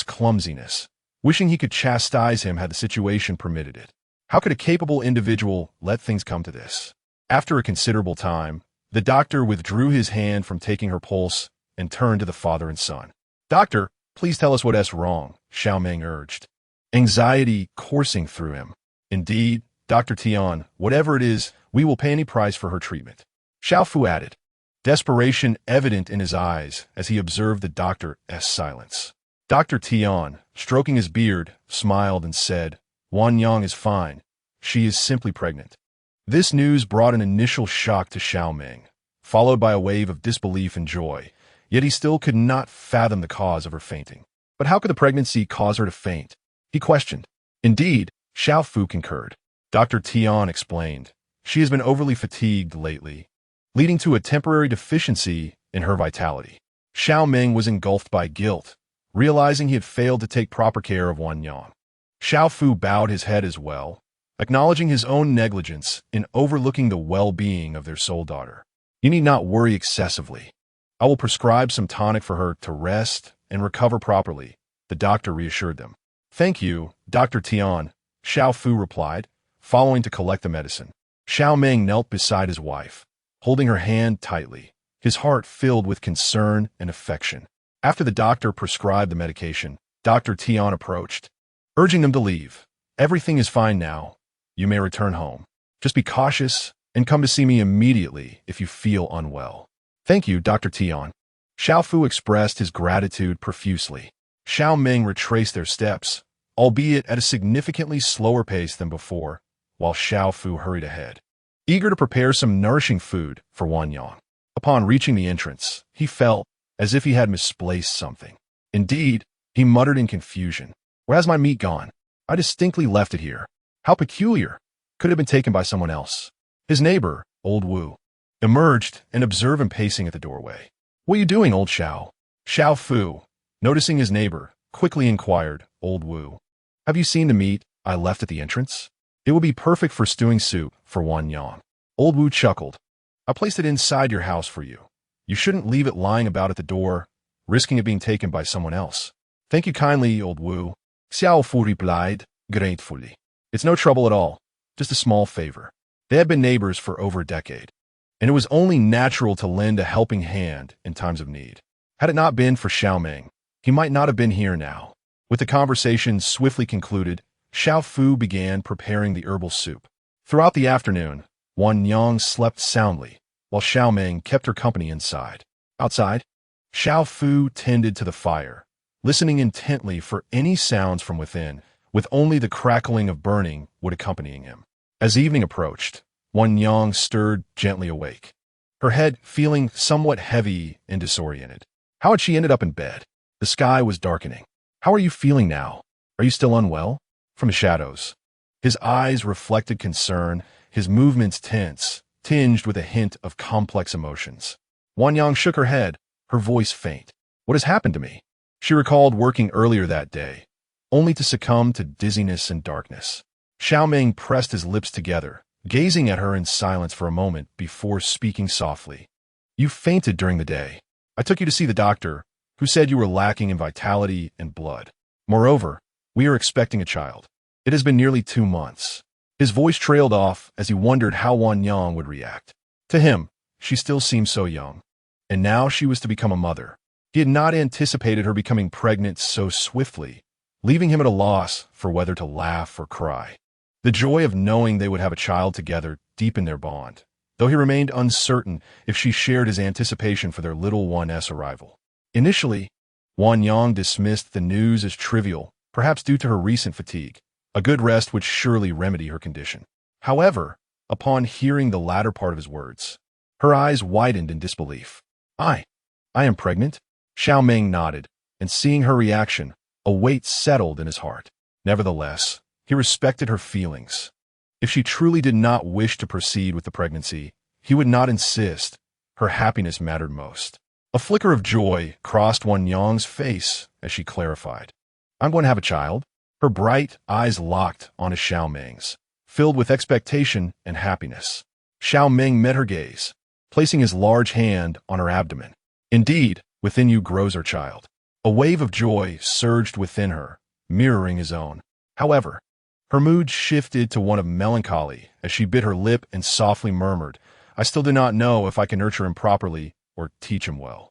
clumsiness, wishing he could chastise him had the situation permitted it. How could a capable individual let things come to this? After a considerable time, the doctor withdrew his hand from taking her pulse and turned to the father and son. Doctor, please tell us what's wrong, Xiao Meng urged, anxiety coursing through him. Indeed, Dr. Tian, whatever it is, we will pay any price for her treatment. Xiao Fu added, desperation evident in his eyes as he observed the doctor's silence. Dr. Tian, stroking his beard, smiled and said, Wan Yang is fine. She is simply pregnant. This news brought an initial shock to Xiao Meng, followed by a wave of disbelief and joy, yet he still could not fathom the cause of her fainting. But how could the pregnancy cause her to faint? He questioned. Indeed, Xiao Fu concurred. Dr. Tian explained, she has been overly fatigued lately, leading to a temporary deficiency in her vitality. Xiao Meng was engulfed by guilt, realizing he had failed to take proper care of Wan Yang. Xiao Fu bowed his head as well, acknowledging his own negligence in overlooking the well-being of their sole daughter. You need not worry excessively. I will prescribe some tonic for her to rest and recover properly, the doctor reassured them. Thank you, Dr. Tian, Xiao Fu replied, following to collect the medicine. Xiao Meng knelt beside his wife, holding her hand tightly, his heart filled with concern and affection. After the doctor prescribed the medication, Dr. Tian approached, urging them to leave. Everything is fine now. You may return home. Just be cautious and come to see me immediately if you feel unwell. Thank you, Dr. Tian. Xiao Fu expressed his gratitude profusely. Xiao Meng retraced their steps, albeit at a significantly slower pace than before, while Xiao Fu hurried ahead, eager to prepare some nourishing food for Wan Yang. Upon reaching the entrance, he felt as if he had misplaced something. Indeed, he muttered in confusion. Where has my meat gone? I distinctly left it here. How peculiar. Could it have been taken by someone else? His neighbor, Old Wu, emerged and observed him pacing at the doorway. What are you doing, Old Xiao? Xiao Fu, noticing his neighbor, quickly inquired, Old Wu. Have you seen the meat I left at the entrance? It will be perfect for stewing soup for Wan Yang. Old Wu chuckled. I placed it inside your house for you. You shouldn't leave it lying about at the door, risking it being taken by someone else. Thank you kindly, Old Wu. Xiao Fu replied, gratefully. It's no trouble at all, just a small favor. They had been neighbors for over a decade, and it was only natural to lend a helping hand in times of need. Had it not been for Xiao Meng, he might not have been here now. With the conversation swiftly concluded, Xiao Fu began preparing the herbal soup. Throughout the afternoon, Wan Yang slept soundly, while Xiao Meng kept her company inside. Outside, Xiao Fu tended to the fire, listening intently for any sounds from within, with only the crackling of burning wood accompanying him. As evening approached, Wan Yang stirred gently awake, her head feeling somewhat heavy and disoriented. How had she ended up in bed? The sky was darkening. How are you feeling now? Are you still unwell? From the shadows, his eyes reflected concern, his movements tense, tinged with a hint of complex emotions. Wan Yang shook her head, her voice faint. What has happened to me? She recalled working earlier that day, only to succumb to dizziness and darkness. Xiao Meng pressed his lips together, gazing at her in silence for a moment before speaking softly. You fainted during the day. I took you to see the doctor, who said you were lacking in vitality and blood. Moreover, we are expecting a child. It has been nearly 2 months. His voice trailed off as he wondered how Wan Yang would react. To him, she still seemed so young. And now she was to become a mother. He had not anticipated her becoming pregnant so swiftly, leaving him at a loss for whether to laugh or cry. The joy of knowing they would have a child together deepened their bond, though he remained uncertain if she shared his anticipation for their little one's arrival. Initially, Wan Yang dismissed the news as trivial, perhaps due to her recent fatigue. A good rest would surely remedy her condition. However, upon hearing the latter part of his words. Her eyes widened in disbelief. I am pregnant? Xiao Meng nodded, and seeing her reaction, a weight settled in his heart. Nevertheless, he respected her feelings. If she truly did not wish to proceed with the pregnancy, he would not insist. Her happiness mattered most. A flicker of joy crossed Wan Yang's face as she clarified. I'm going to have a child. Her bright eyes locked onto Xiao Meng's, filled with expectation and happiness. Xiao Meng met her gaze, placing his large hand on her abdomen. Indeed, within you grows our child. A wave of joy surged within her, mirroring his own. However, her mood shifted to one of melancholy as she bit her lip and softly murmured, I still do not know if I can nurture him properly or teach him well.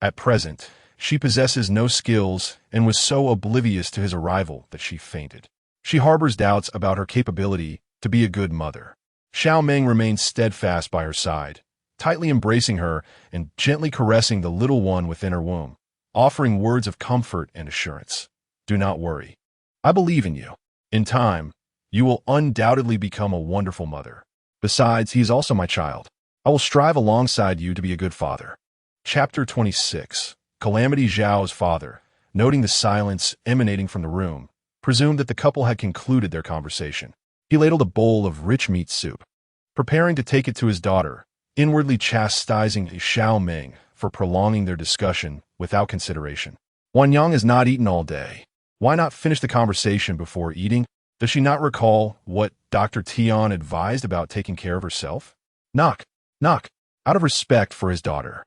At present, she possesses no skills and was so oblivious to his arrival that she fainted. She harbors doubts about her capability to be a good mother. Xiao Meng remained steadfast by her side, tightly embracing her and gently caressing the little one within her womb, offering words of comfort and assurance. Do not worry. I believe in you. In time, you will undoubtedly become a wonderful mother. Besides, he is also my child. I will strive alongside you to be a good father. Chapter 26. Calamity. Zhao's father, noting the silence emanating from the room, presumed that the couple had concluded their conversation. He ladled a bowl of rich meat soup, preparing to take it to his daughter, inwardly chastising Xiao Meng for prolonging their discussion without consideration. Wan Yang has not eaten all day. Why not finish the conversation before eating? Does she not recall what Dr. Tian advised about taking care of herself? Knock, knock, out of respect for his daughter.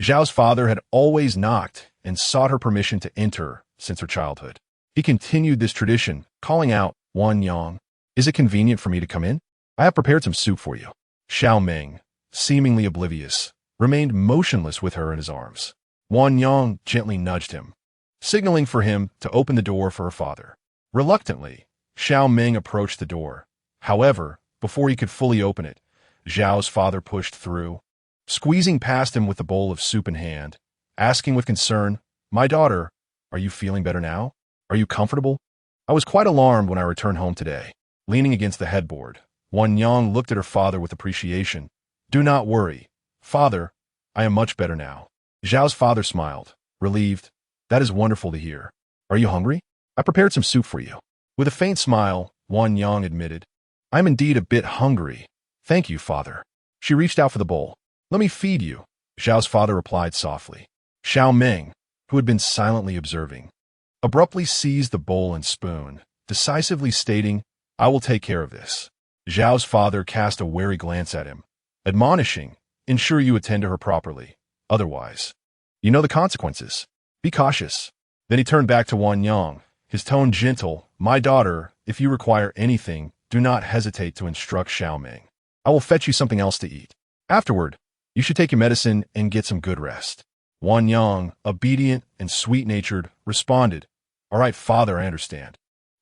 Zhao's father had always knocked and sought her permission to enter since her childhood. He continued this tradition, calling out, Wan Yang, is it convenient for me to come in? I have prepared some soup for you. Xiao Meng, seemingly oblivious, remained motionless with her in his arms. Wan Yang gently nudged him, signaling for him to open the door for her father. Reluctantly, Xiao Meng approached the door. However, before he could fully open it, Zhao's father pushed through, squeezing past him with a bowl of soup in hand, asking with concern, My daughter, are you feeling better now? Are you comfortable? I was quite alarmed when I returned home today. Leaning against the headboard, Wan Yang looked at her father with appreciation. Do not worry. Father, I am much better now. Zhao's father smiled, relieved. That is wonderful to hear. Are you hungry? I prepared some soup for you. With a faint smile, Wan Yang admitted, I am indeed a bit hungry. Thank you, father. She reached out for the bowl. Let me feed you, Zhao's father replied softly. Xiao Meng, who had been silently observing, abruptly seized the bowl and spoon, decisively stating, I will take care of this. Zhao's father cast a wary glance at him, admonishing, ensure you attend to her properly. Otherwise, you know the consequences. Be cautious. Then he turned back to Wan Yang, his tone gentle. My daughter, if you require anything, do not hesitate to instruct Xiao Meng. I will fetch you something else to eat. Afterward, you should take your medicine and get some good rest. Wan Yang, obedient and sweet-natured, responded, All right, father, I understand.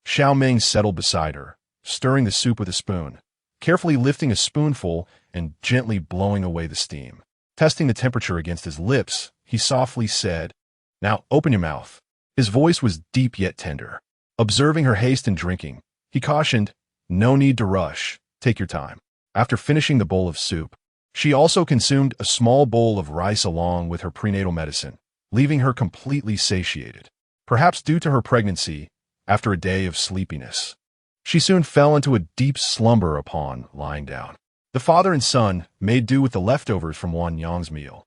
Xiao Meng settled beside her, stirring the soup with a spoon, carefully lifting a spoonful and gently blowing away the steam. Testing the temperature against his lips, he softly said, Now open your mouth. His voice was deep yet tender. Observing her haste in drinking, he cautioned, No need to rush. Take your time. After finishing the bowl of soup, she also consumed a small bowl of rice along with her prenatal medicine, leaving her completely satiated. Perhaps due to her pregnancy, after a day of sleepiness, she soon fell into a deep slumber upon lying down. The father and son made do with the leftovers from Wan Yang's meal.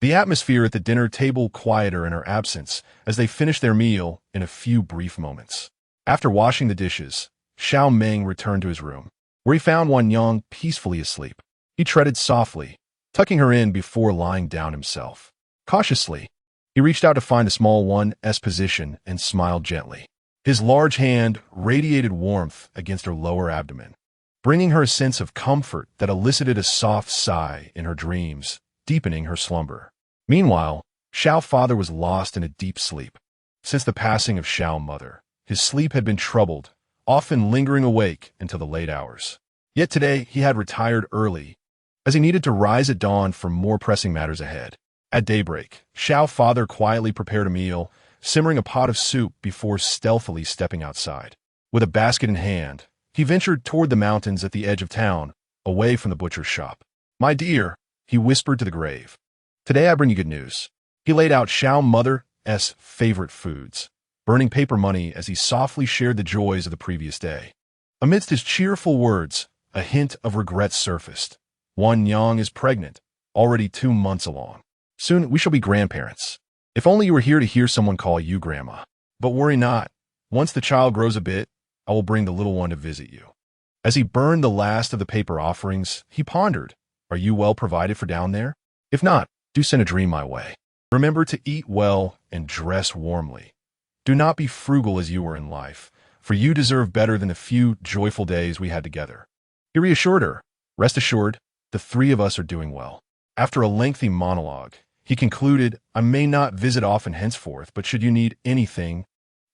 The atmosphere at the dinner table quieter in her absence as they finished their meal in a few brief moments. After washing the dishes, Xiao Meng returned to his room, where he found Wan Yang peacefully asleep. He treaded softly, tucking her in before lying down himself. Cautiously, he reached out to find the small one's position and smiled gently. His large hand radiated warmth against her lower abdomen, bringing her a sense of comfort that elicited a soft sigh in her dreams, deepening her slumber. Meanwhile, Xiao's father was lost in a deep sleep. Since the passing of Xiao's mother, his sleep had been troubled, often lingering awake until the late hours. Yet today he had retired early, as he needed to rise at dawn for more pressing matters ahead. At daybreak, Xiao's father quietly prepared a meal, simmering a pot of soup before stealthily stepping outside. With a basket in hand, he ventured toward the mountains at the edge of town, away from the butcher's shop. "My dear," he whispered to the grave, "today I bring you good news." He laid out Xiao Mother's favorite foods, burning paper money as he softly shared the joys of the previous day. Amidst his cheerful words, a hint of regret surfaced. Wan Yang is pregnant, already 2 months along. Soon we shall be grandparents. If only you were here to hear someone call you Grandma. But worry not. Once the child grows a bit, I will bring the little one to visit you. As he burned the last of the paper offerings, he pondered, are you well provided for down there? If not, do send a dream my way. Remember to eat well and dress warmly. Do not be frugal as you were in life, for you deserve better than the few joyful days we had together. He reassured her, rest assured, the 3 of us are doing well. After a lengthy monologue, he concluded, I may not visit often henceforth, but should you need anything,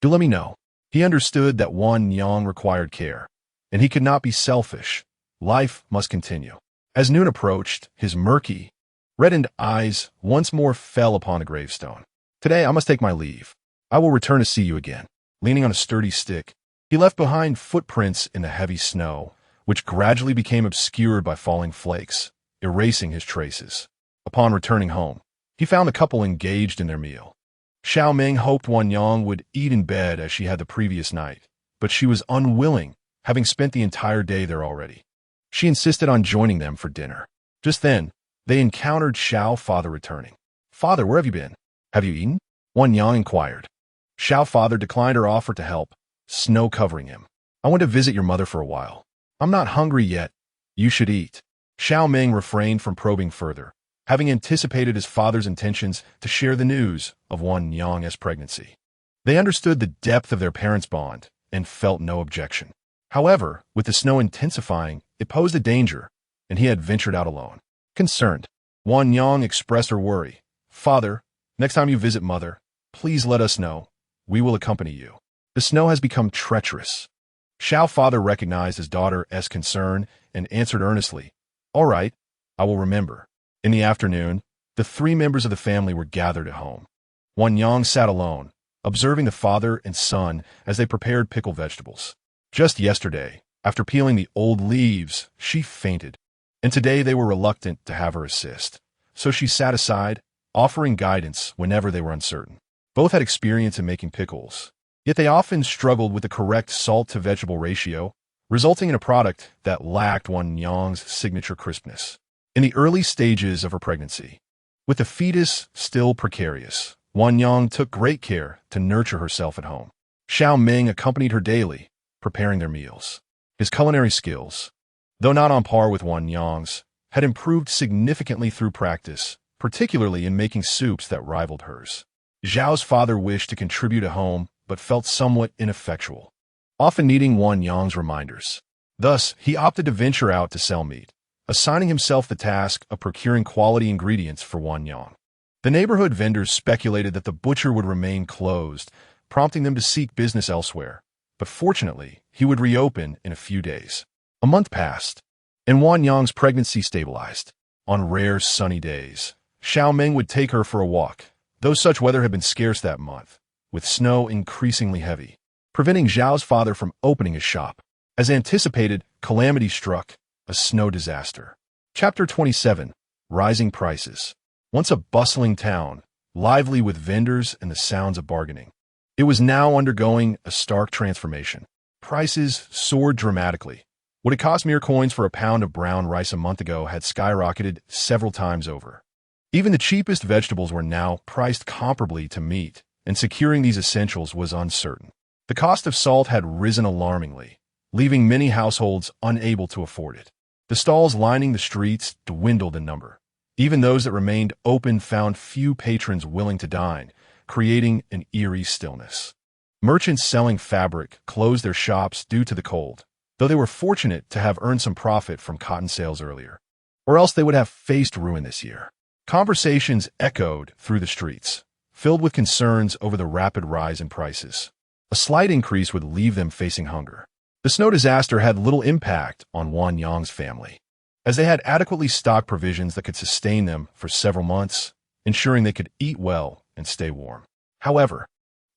do let me know. He understood that Wan Yang required care, and he could not be selfish. Life must continue. As noon approached, his murky, reddened eyes once more fell upon the gravestone. Today I must take my leave. I will return to see you again. Leaning on a sturdy stick, he left behind footprints in the heavy snow, which gradually became obscured by falling flakes, erasing his traces. Upon returning home, he found the couple engaged in their meal. Xiao Meng hoped Wan Yang would eat in bed as she had the previous night, but she was unwilling, having spent the entire day there already. She insisted on joining them for dinner. Just then, they encountered Xiao Father returning. Father, where have you been? Have you eaten? Wan Yang inquired. Xiao Father declined her offer to help, snow covering him. I went to visit your mother for a while. I'm not hungry yet. You should eat. Xiao Meng refrained from probing further, having anticipated his father's intentions to share the news of Wan Yang's pregnancy. They understood the depth of their parents' bond and felt no objection. However, with the snow intensifying, it posed a danger, and he had ventured out alone. Concerned, Wan Yang expressed her worry. Father, next time you visit Mother, please let us know. We will accompany you. The snow has become treacherous. Xiao Father recognized his daughter's concern and answered earnestly, All right, I will remember. In the afternoon, the 3 members of the family were gathered at home. Wan Yang sat alone, observing the father and son as they prepared pickled vegetables. Just yesterday, after peeling the old leaves, she fainted, and today they were reluctant to have her assist. So she sat aside, offering guidance whenever they were uncertain. Both had experience in making pickles, yet they often struggled with the correct salt-to-vegetable ratio, resulting in a product that lacked Wan Yang's signature crispness. In the early stages of her pregnancy, with the fetus still precarious, Wan Yang took great care to nurture herself at home. Xiao Meng accompanied her daily, preparing their meals. His culinary skills, though not on par with Wan Yang's, had improved significantly through practice, particularly in making soups that rivaled hers. Zhao's father wished to contribute at home, but felt somewhat ineffectual, often needing Wan Yang's reminders. Thus, he opted to venture out to sell meat, assigning himself the task of procuring quality ingredients for Wan Yang. The neighborhood vendors speculated that the butcher would remain closed, prompting them to seek business elsewhere. But fortunately, he would reopen in a few days. A month passed, and Wan Yang's pregnancy stabilized. On rare sunny days, Xiao Meng would take her for a walk, though such weather had been scarce that month, with snow increasingly heavy, preventing Zhao's father from opening his shop. As anticipated, calamity struck, a snow disaster. Chapter 27. Rising Prices. Once a bustling town, lively with vendors and the sounds of bargaining, it was now undergoing a stark transformation. Prices soared dramatically. What had cost mere coins for a pound of brown rice a month ago had skyrocketed several times over. Even the cheapest vegetables were now priced comparably to meat, and securing these essentials was uncertain. The cost of salt had risen alarmingly, leaving many households unable to afford it. The stalls lining the streets dwindled in number. Even those that remained open found few patrons willing to dine, creating an eerie stillness. Merchants selling fabric closed their shops due to the cold, though they were fortunate to have earned some profit from cotton sales earlier, or else they would have faced ruin this year. Conversations echoed through the streets, filled with concerns over the rapid rise in prices. A slight increase would leave them facing hunger. The snow disaster had little impact on Wan Yang's family, as they had adequately stocked provisions that could sustain them for several months, ensuring they could eat well and stay warm. However,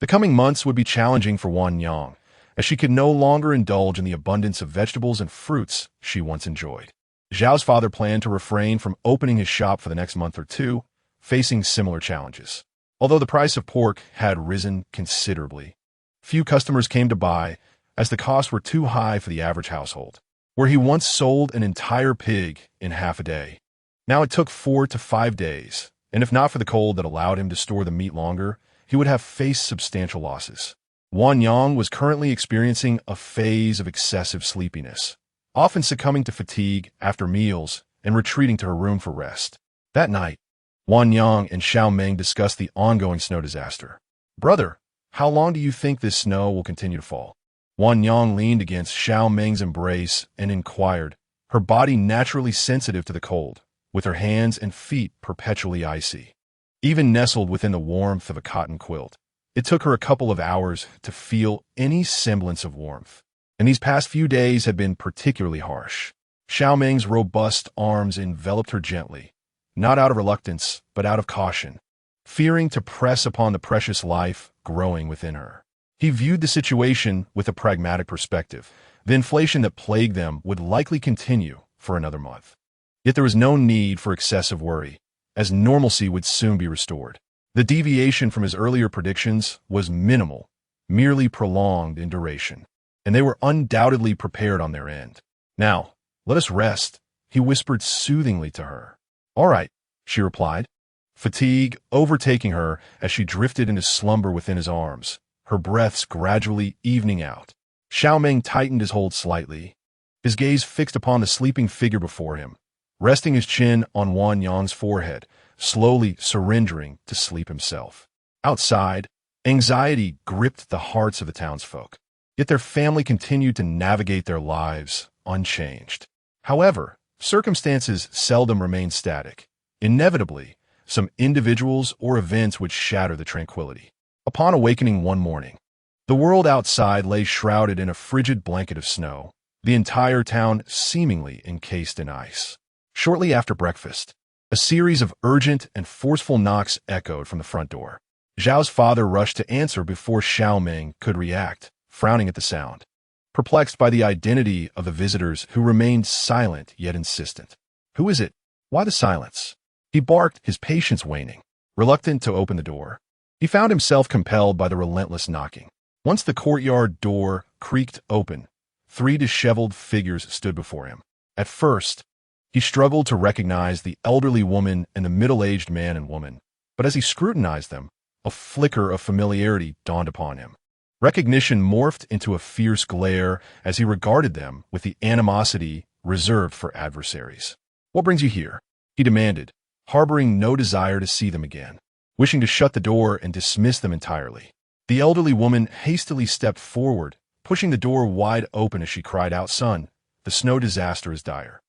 the coming months would be challenging for Wan Yang, as she could no longer indulge in the abundance of vegetables and fruits she once enjoyed. Xiao's father planned to refrain from opening his shop for the next month or two, facing similar challenges. Although the price of pork had risen considerably, few customers came to buy, as the costs were too high for the average household. Where he once sold an entire pig in half a day, now it took 4 to 5 days, and if not for the cold that allowed him to store the meat longer, he would have faced substantial losses. Wan Yang was currently experiencing a phase of excessive sleepiness, often succumbing to fatigue after meals and retreating to her room for rest. That night, Wan Yang and Xiao Meng discussed the ongoing snow disaster. "Brother, how long do you think this snow will continue to fall?" Wan Yang leaned against Xiao Meng's embrace and inquired, her body naturally sensitive to the cold, with her hands and feet perpetually icy. Even nestled within the warmth of a cotton quilt, it took her a couple of hours to feel any semblance of warmth. And these past few days had been particularly harsh. Xiao Meng's robust arms enveloped her gently, not out of reluctance, but out of caution, fearing to press upon the precious life growing within her. He viewed the situation with a pragmatic perspective. The inflation that plagued them would likely continue for another month. Yet there was no need for excessive worry, as normalcy would soon be restored. The deviation from his earlier predictions was minimal, merely prolonged in duration, and they were undoubtedly prepared on their end. "Now, let us rest," he whispered soothingly to her. "All right," she replied, fatigue overtaking her as she drifted into slumber within his arms, her breaths gradually evening out. Xiao Meng tightened his hold slightly, his gaze fixed upon the sleeping figure before him, resting his chin on Wan Yang's forehead, slowly surrendering to sleep himself. Outside, anxiety gripped the hearts of the townsfolk, yet their family continued to navigate their lives unchanged. However, circumstances seldom remain static. Inevitably, some individuals or events would shatter the tranquility. Upon awakening one morning, the world outside lay shrouded in a frigid blanket of snow, the entire town seemingly encased in ice. Shortly after breakfast, a series of urgent and forceful knocks echoed from the front door. Zhao's father rushed to answer before Xiao Meng could react, frowning at the sound, perplexed by the identity of the visitors who remained silent yet insistent. "Who is it? Why the silence?" he barked, his patience waning. Reluctant to open the door, he found himself compelled by the relentless knocking. Once the courtyard door creaked open, 3 disheveled figures stood before him. At first, he struggled to recognize the elderly woman and the middle-aged man and woman, but as he scrutinized them, a flicker of familiarity dawned upon him. Recognition morphed into a fierce glare as he regarded them with the animosity reserved for adversaries. "What brings you here?" he demanded, harboring no desire to see them again, wishing to shut the door and dismiss them entirely. The elderly woman hastily stepped forward, pushing the door wide open as she cried out, "Son, the snow disaster is dire.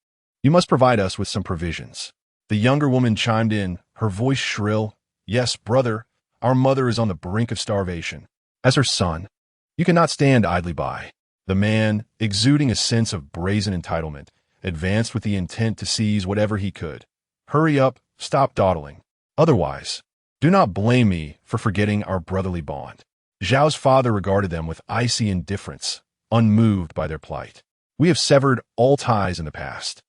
You must provide us with some provisions." The younger woman chimed in, her voice shrill, "Yes, brother, our mother is on the brink of starvation. As her son, you cannot stand idly by." The man, exuding a sense of brazen entitlement, advanced with the intent to seize whatever he could. "Hurry up, stop dawdling. Otherwise, do not blame me for forgetting our brotherly bond." Zhao's father regarded them with icy indifference, unmoved by their plight. "We have severed all ties in the past.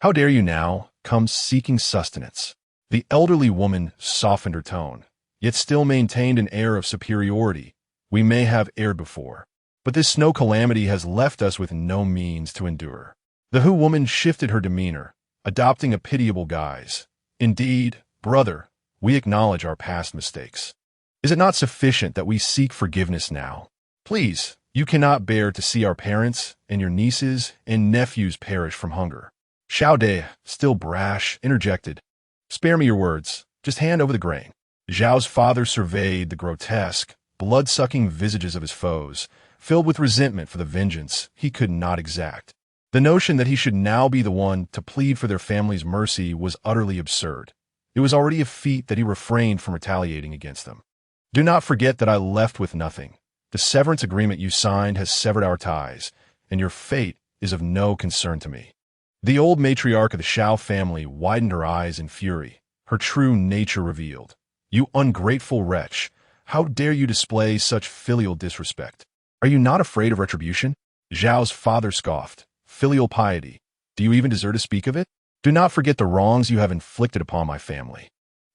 How dare you now come seeking sustenance?" The elderly woman softened her tone, yet still maintained an air of superiority. "We may have erred before, but this snow calamity has left us with no means to endure." The Hu woman shifted her demeanor, adopting a pitiable guise. "Indeed, brother, we acknowledge our past mistakes. Is it not sufficient that we seek forgiveness now? Please, you cannot bear to see our parents and your nieces and nephews perish from hunger." Xiao De, still brash, interjected, "Spare me your words. Just hand over the grain." Zhao's father surveyed the grotesque, blood-sucking visages of his foes, filled with resentment for the vengeance he could not exact. The notion that he should now be the one to plead for their family's mercy was utterly absurd. It was already a feat that he refrained from retaliating against them. "Do not forget that I left with nothing. The severance agreement you signed has severed our ties, and your fate is of no concern to me." The old matriarch of the Xiao family widened her eyes in fury, her true nature revealed. "You ungrateful wretch, how dare you display such filial disrespect? Are you not afraid of retribution?" Zhao's father scoffed. "Filial piety. Do Do you even deserve to speak of it? Do not forget the wrongs you have inflicted upon my family.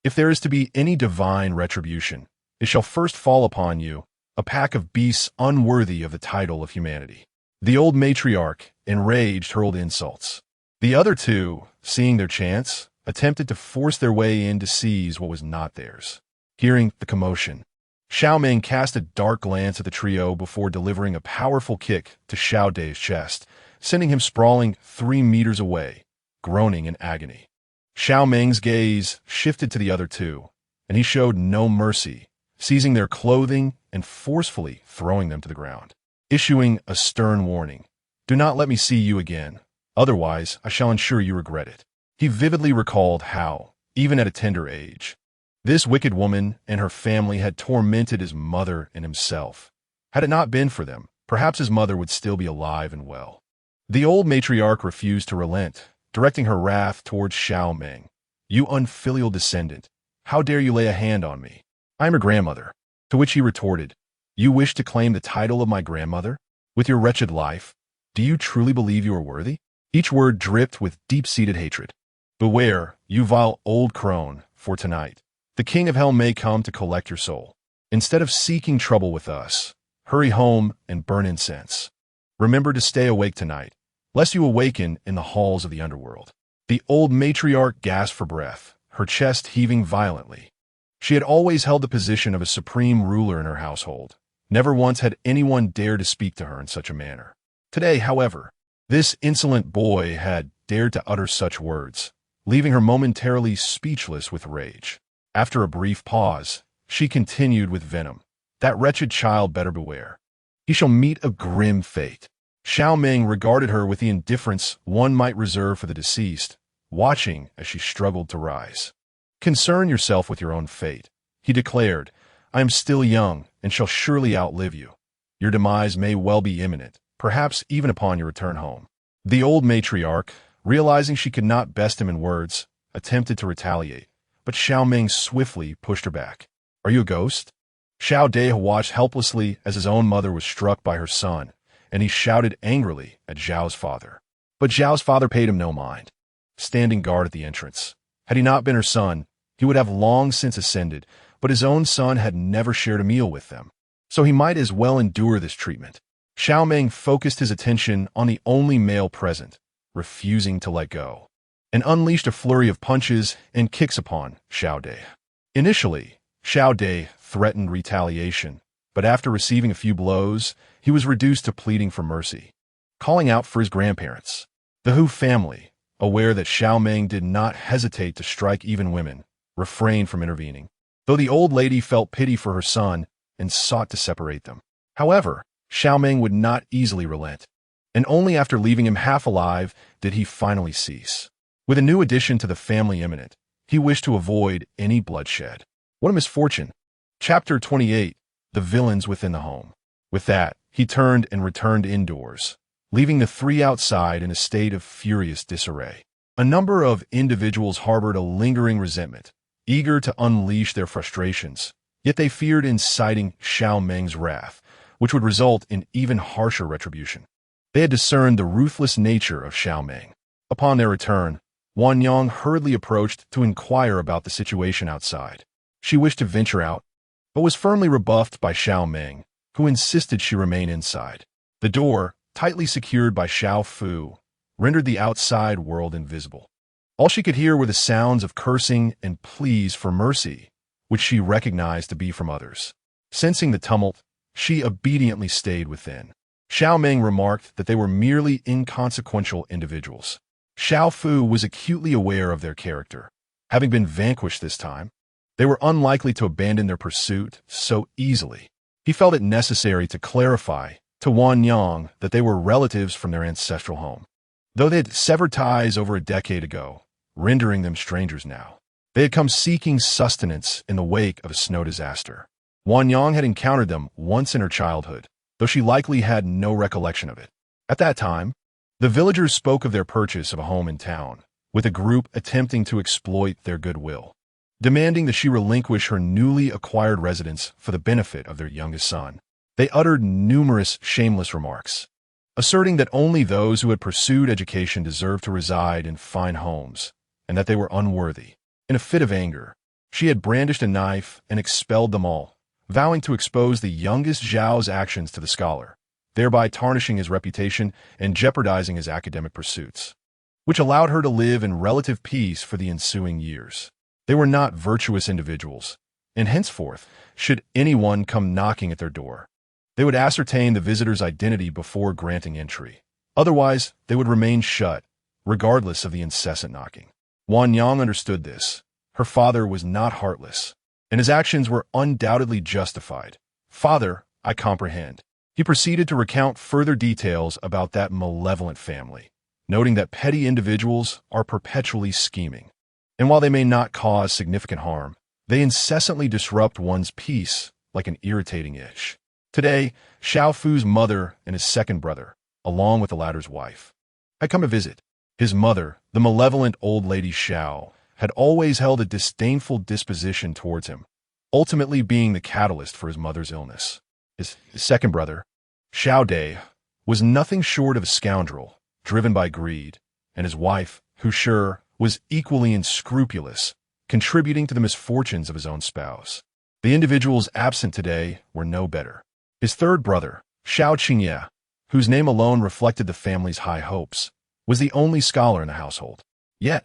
If there is to be any divine retribution, it shall first fall upon you, a pack of beasts unworthy of the title of humanity." The old matriarch, enraged, hurled insults. The other two, seeing their chance, attempted to force their way in to seize what was not theirs. Hearing the commotion, Xiao Meng cast a dark glance at the trio before delivering a powerful kick to Xiao Dai's chest, sending him sprawling 3 meters away, groaning in agony. Xiao Meng's gaze shifted to the other two, and he showed no mercy, seizing their clothing and forcefully throwing them to the ground, issuing a stern warning. "Do not let me see you again, otherwise I shall ensure you regret it." He vividly recalled how, even at a tender age, this wicked woman and her family had tormented his mother and himself. Had it not been for them, perhaps his mother would still be alive and well. The old matriarch refused to relent, directing her wrath towards Xiao Meng. "You unfilial descendant, how dare you lay a hand on me? I am your grandmother." To which he retorted, "You wish to claim the title of my grandmother? With your wretched life, do you truly believe you are worthy?" Each word dripped with deep-seated hatred. "Beware, you vile old crone, for tonight, the king of hell may come to collect your soul. Instead of seeking trouble with us, hurry home and burn incense. Remember to stay awake tonight, lest you awaken in the halls of the underworld." The old matriarch gasped for breath, her chest heaving violently. She had always held the position of a supreme ruler in her household. Never once had anyone dared to speak to her in such a manner. Today, however, this insolent boy had dared to utter such words, leaving her momentarily speechless with rage. After a brief pause, she continued with venom, "That wretched child better beware. He shall meet a grim fate." Xiao Meng regarded her with the indifference one might reserve for the deceased, watching as she struggled to rise. "Concern yourself with your own fate," he declared. "I am still young and shall surely outlive you. Your demise may well be imminent, perhaps even upon your return home." The old matriarch, realizing she could not best him in words, attempted to retaliate, but Xiao Meng swiftly pushed her back. "Are you a ghost?" Xiao Dai watched helplessly as his own mother was struck by her son, and he shouted angrily at Zhao's father. But Zhao's father paid him no mind, standing guard at the entrance. Had he not been her son, he would have long since ascended, but his own son had never shared a meal with them, so he might as well endure this treatment. Xiao Meng focused his attention on the only male present, refusing to let go, and unleashed a flurry of punches and kicks upon Xiao Dai. Initially, Xiao Dai threatened retaliation, but after receiving a few blows, he was reduced to pleading for mercy, calling out for his grandparents. The Hu family, aware that Xiao Meng did not hesitate to strike even women, refrained from intervening, though the old lady felt pity for her son and sought to separate them. However, Xiao Meng would not easily relent, and only after leaving him half alive did he finally cease. With a new addition to the family imminent, he wished to avoid any bloodshed. What a misfortune! Chapter 28, The Villains Within the Home. With that, he turned and returned indoors, leaving the three outside in a state of furious disarray. A number of individuals harbored a lingering resentment, eager to unleash their frustrations, yet they feared inciting Xiao Meng's wrath, which would result in even harsher retribution. They had discerned the ruthless nature of Xiao Meng. Upon their return, Wan Yang hurriedly approached to inquire about the situation outside. She wished to venture out, but was firmly rebuffed by Xiao Meng, who insisted she remain inside. The door, tightly secured by Xiao Fu, rendered the outside world invisible. All she could hear were the sounds of cursing and pleas for mercy, which she recognized to be from others. Sensing the tumult, she obediently stayed within. Xiao Meng remarked that they were merely inconsequential individuals. Xiao Fu was acutely aware of their character. Having been vanquished this time, they were unlikely to abandon their pursuit so easily. He felt it necessary to clarify to Wan Yang that they were relatives from their ancestral home. Though they had severed ties over a decade ago, rendering them strangers now, they had come seeking sustenance in the wake of a snow disaster. Wan Yang had encountered them once in her childhood, though she likely had no recollection of it. At that time, the villagers spoke of their purchase of a home in town, with a group attempting to exploit their goodwill, demanding that she relinquish her newly acquired residence for the benefit of their youngest son. They uttered numerous shameless remarks, asserting that only those who had pursued education deserved to reside in fine homes, and that they were unworthy. In a fit of anger, she had brandished a knife and expelled them all, vowing to expose the youngest Zhao's actions to the scholar, thereby tarnishing his reputation and jeopardizing his academic pursuits, which allowed her to live in relative peace for the ensuing years. They were not virtuous individuals, and henceforth, should anyone come knocking at their door, they would ascertain the visitor's identity before granting entry. Otherwise, they would remain shut, regardless of the incessant knocking. Wan Yang understood this. Her father was not heartless, and his actions were undoubtedly justified. "Father, I comprehend." He proceeded to recount further details about that malevolent family, noting that petty individuals are perpetually scheming, and while they may not cause significant harm, they incessantly disrupt one's peace like an irritating itch. Today, Xiao Fu's mother and his second brother, along with the latter's wife, had come to visit. His mother, the malevolent old lady Xiao, had always held a disdainful disposition towards him, ultimately being the catalyst for his mother's illness. His second brother, Xiao Dai, was nothing short of a scoundrel, driven by greed, and his wife, Hu Shi, was equally unscrupulous, contributing to the misfortunes of his own spouse. The individuals absent today were no better. His third brother, Xiao Qingwan, whose name alone reflected the family's high hopes, was the only scholar in the household. Yet,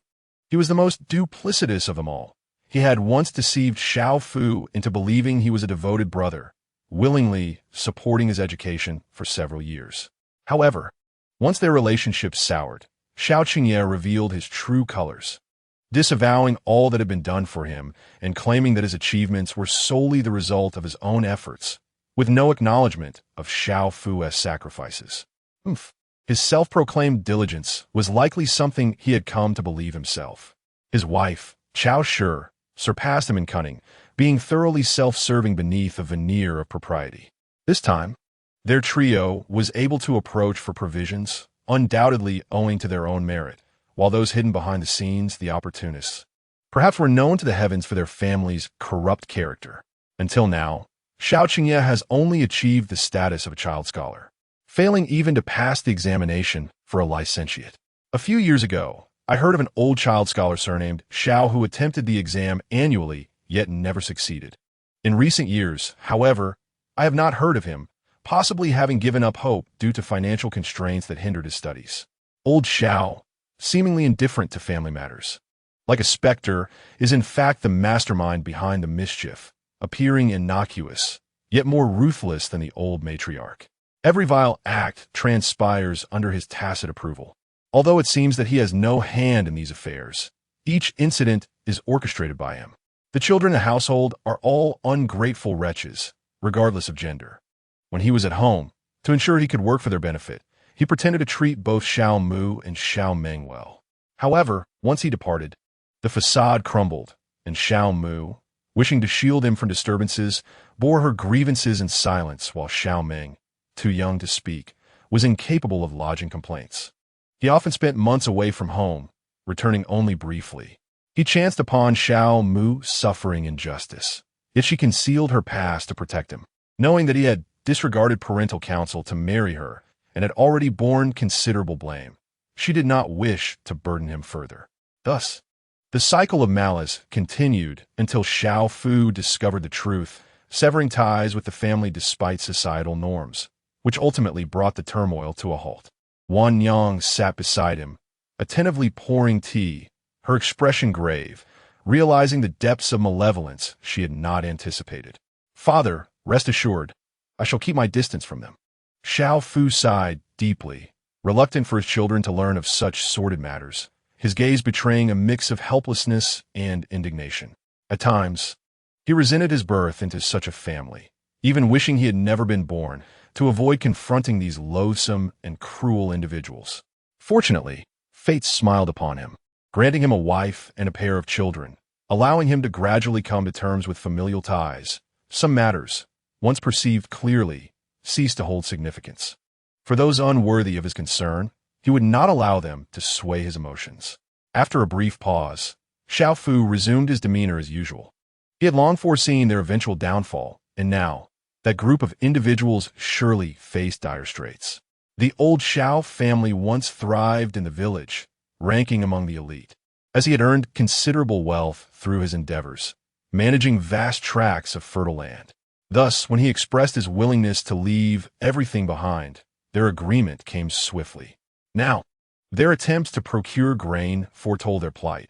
he was the most duplicitous of them all. He had once deceived Xiao Fu into believing he was a devoted brother, willingly supporting his education for several years. However, once their relationship soured, Xiao Qingyan revealed his true colors, disavowing all that had been done for him and claiming that his achievements were solely the result of his own efforts, with no acknowledgement of Xiao Fu's sacrifices. His self-proclaimed diligence was likely something he had come to believe himself. His wife, Qiao Shi, surpassed him in cunning, being thoroughly self-serving beneath a veneer of propriety. This time, their trio was able to approach for provisions, undoubtedly owing to their own merit, while those hidden behind the scenes, the opportunists, perhaps were known to the heavens for their family's corrupt character. Until now, Xiao Qingyan has only achieved the status of a child scholar, failing even to pass the examination for a licentiate. A few years ago, I heard of an old child scholar surnamed Xiao who attempted the exam annually, yet never succeeded. In recent years, however, I have not heard of him, possibly having given up hope due to financial constraints that hindered his studies. Old Xiao, seemingly indifferent to family matters, like a specter, is in fact the mastermind behind the mischief, appearing innocuous, yet more ruthless than the old matriarch. Every vile act transpires under his tacit approval. Although it seems that he has no hand in these affairs, each incident is orchestrated by him. The children in the household are all ungrateful wretches, regardless of gender. When he was at home, to ensure he could work for their benefit, he pretended to treat both Xiao Mu and Xiao Meng well. However, once he departed, the facade crumbled, and Xiao Mu, wishing to shield him from disturbances, bore her grievances in silence while Xiao Meng, too young to speak, was incapable of lodging complaints. He often spent months away from home, returning only briefly. He chanced upon Xiao Mu suffering injustice, yet she concealed her past to protect him, knowing that he had disregarded parental counsel to marry her and had already borne considerable blame. She did not wish to burden him further. Thus, the cycle of malice continued until Xiao Fu discovered the truth, severing ties with the family despite societal norms, which ultimately brought the turmoil to a halt. Wan Yang sat beside him, attentively pouring tea, her expression grave, realizing the depths of malevolence she had not anticipated. "Father, rest assured, I shall keep my distance from them." Xiao Fu sighed deeply, reluctant for his children to learn of such sordid matters, his gaze betraying a mix of helplessness and indignation. At times, he resented his birth into such a family, even wishing he had never been born, to avoid confronting these loathsome and cruel individuals. Fortunately, fate smiled upon him, granting him a wife and a pair of children, allowing him to gradually come to terms with familial ties. Some matters, once perceived clearly, ceased to hold significance. For those unworthy of his concern, he would not allow them to sway his emotions. After a brief pause, Xiao Fu resumed his demeanor as usual. He had long foreseen their eventual downfall, and now, that group of individuals surely faced dire straits. The old Xiao family once thrived in the village, ranking among the elite, as he had earned considerable wealth through his endeavors, managing vast tracts of fertile land. Thus, when he expressed his willingness to leave everything behind, their agreement came swiftly. Now, their attempts to procure grain foretold their plight.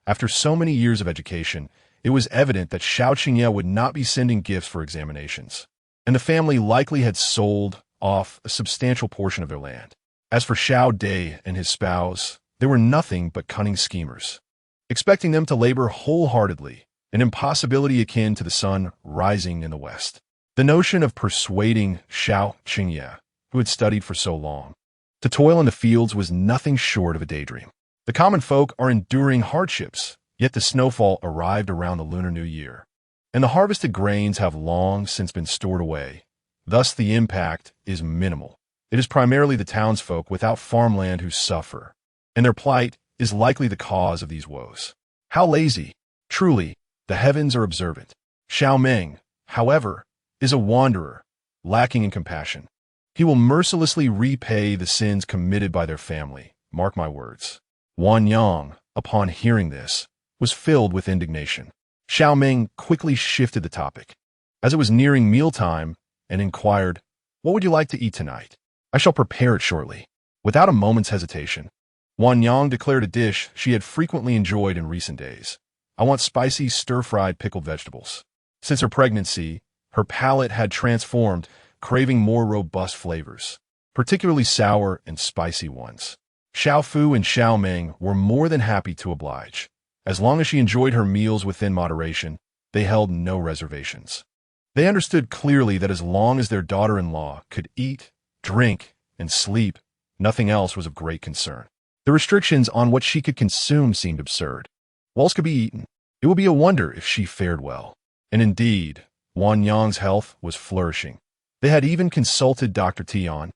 After so many years of education, it was evident that Xiao Qingwan would not be sending gifts for examinations, and the family likely had sold off a substantial portion of their land. As for Xiao Dai and his spouse, they were nothing but cunning schemers, expecting them to labor wholeheartedly, an impossibility akin to the sun rising in the west. The notion of persuading Xiao Qingwan, who had studied for so long, to toil in the fields was nothing short of a daydream. The common folk are enduring hardships, yet the snowfall arrived around the Lunar New Year, and the harvested grains have long since been stored away. Thus, the impact is minimal. It is primarily the townsfolk without farmland who suffer, and their plight is likely the cause of these woes. How lazy! Truly, the heavens are observant. Xiao Meng, however, is a wanderer, lacking in compassion. He will mercilessly repay the sins committed by their family. Mark my words. Wan Yang, upon hearing this, was filled with indignation. Xiao Meng quickly shifted the topic, as it was nearing mealtime, and inquired, "What would you like to eat tonight? I shall prepare it shortly." Without a moment's hesitation, Wan Yang declared a dish she had frequently enjoyed in recent days. "I want spicy stir-fried pickled vegetables." Since her pregnancy, her palate had transformed, craving more robust flavors, particularly sour and spicy ones. Xiao Fu and Xiao Meng were more than happy to oblige. As long as she enjoyed her meals within moderation, they held no reservations. They understood clearly that as long as their daughter-in-law could eat, drink, and sleep, nothing else was of great concern. The restrictions on what she could consume seemed absurd. What else could be eaten? It would be a wonder if she fared well. And indeed, Wan Yang's health was flourishing. They had even consulted Dr. Tian,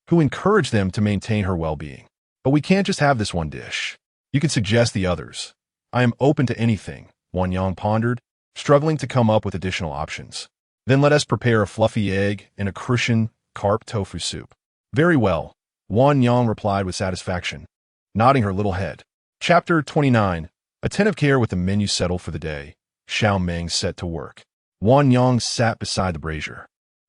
who encouraged them to maintain her well-being. "But we can't just have this one dish. You can suggest the others." "I am open to anything," Wan Yang pondered, struggling to come up with additional options. "Then let us prepare a fluffy egg and a crucian carp tofu soup." "Very well," Wan Yang replied with satisfaction, nodding her little head. Chapter 29. Attentive care with the menu settled for the day, Xiao Meng set to work. Wan Yang sat beside the brazier,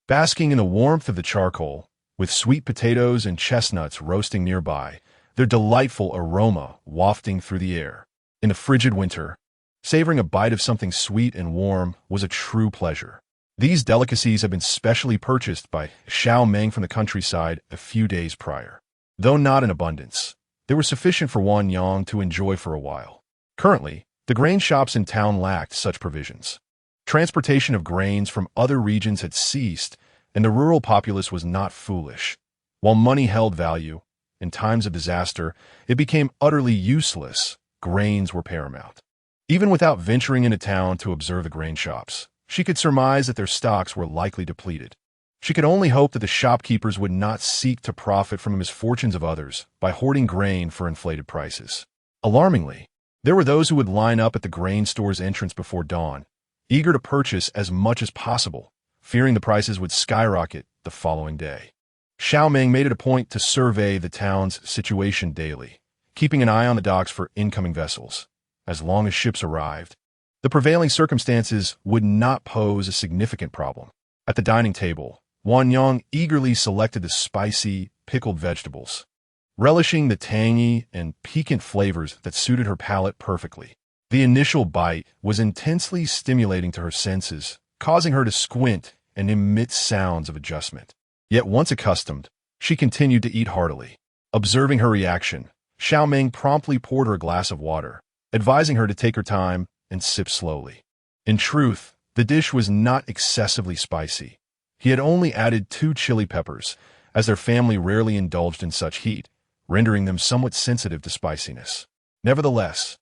basking in the warmth of the charcoal, with sweet potatoes and chestnuts roasting nearby, their delightful aroma wafting through the air. In the frigid winter, savoring a bite of something sweet and warm was a true pleasure. These delicacies had been specially purchased by Xiao Meng from the countryside a few days prior. Though not in abundance, they were sufficient for Wan Yang to enjoy for a while. Currently, the grain shops in town lacked such provisions. Transportation of grains from other regions had ceased, and the rural populace was not foolish. While money held value, in times of disaster, it became utterly useless. Grains were paramount. Even without venturing into town to observe the grain shops, she could surmise that their stocks were likely depleted. She could only hope that the shopkeepers would not seek to profit from the misfortunes of others by hoarding grain for inflated prices. Alarmingly, there were those who would line up at the grain store's entrance before dawn, eager to purchase as much as possible, fearing the prices would skyrocket the following day. Xiao Meng made it a point to survey the town's situation daily, keeping an eye on the docks for incoming vessels. As long as ships arrived, the prevailing circumstances would not pose a significant problem. At the dining table, Wan Yang eagerly selected the spicy, pickled vegetables, relishing the tangy and piquant flavors that suited her palate perfectly. The initial bite was intensely stimulating to her senses, causing her to squint and emit sounds of adjustment. Yet once accustomed, she continued to eat heartily. Observing her reaction, Xiao Meng promptly poured her a glass of water, advising her to take her time and sip slowly. In truth, the dish was not excessively spicy. He had only added 2 chili peppers, as their family rarely indulged in such heat, rendering them somewhat sensitive to spiciness. Nevertheless,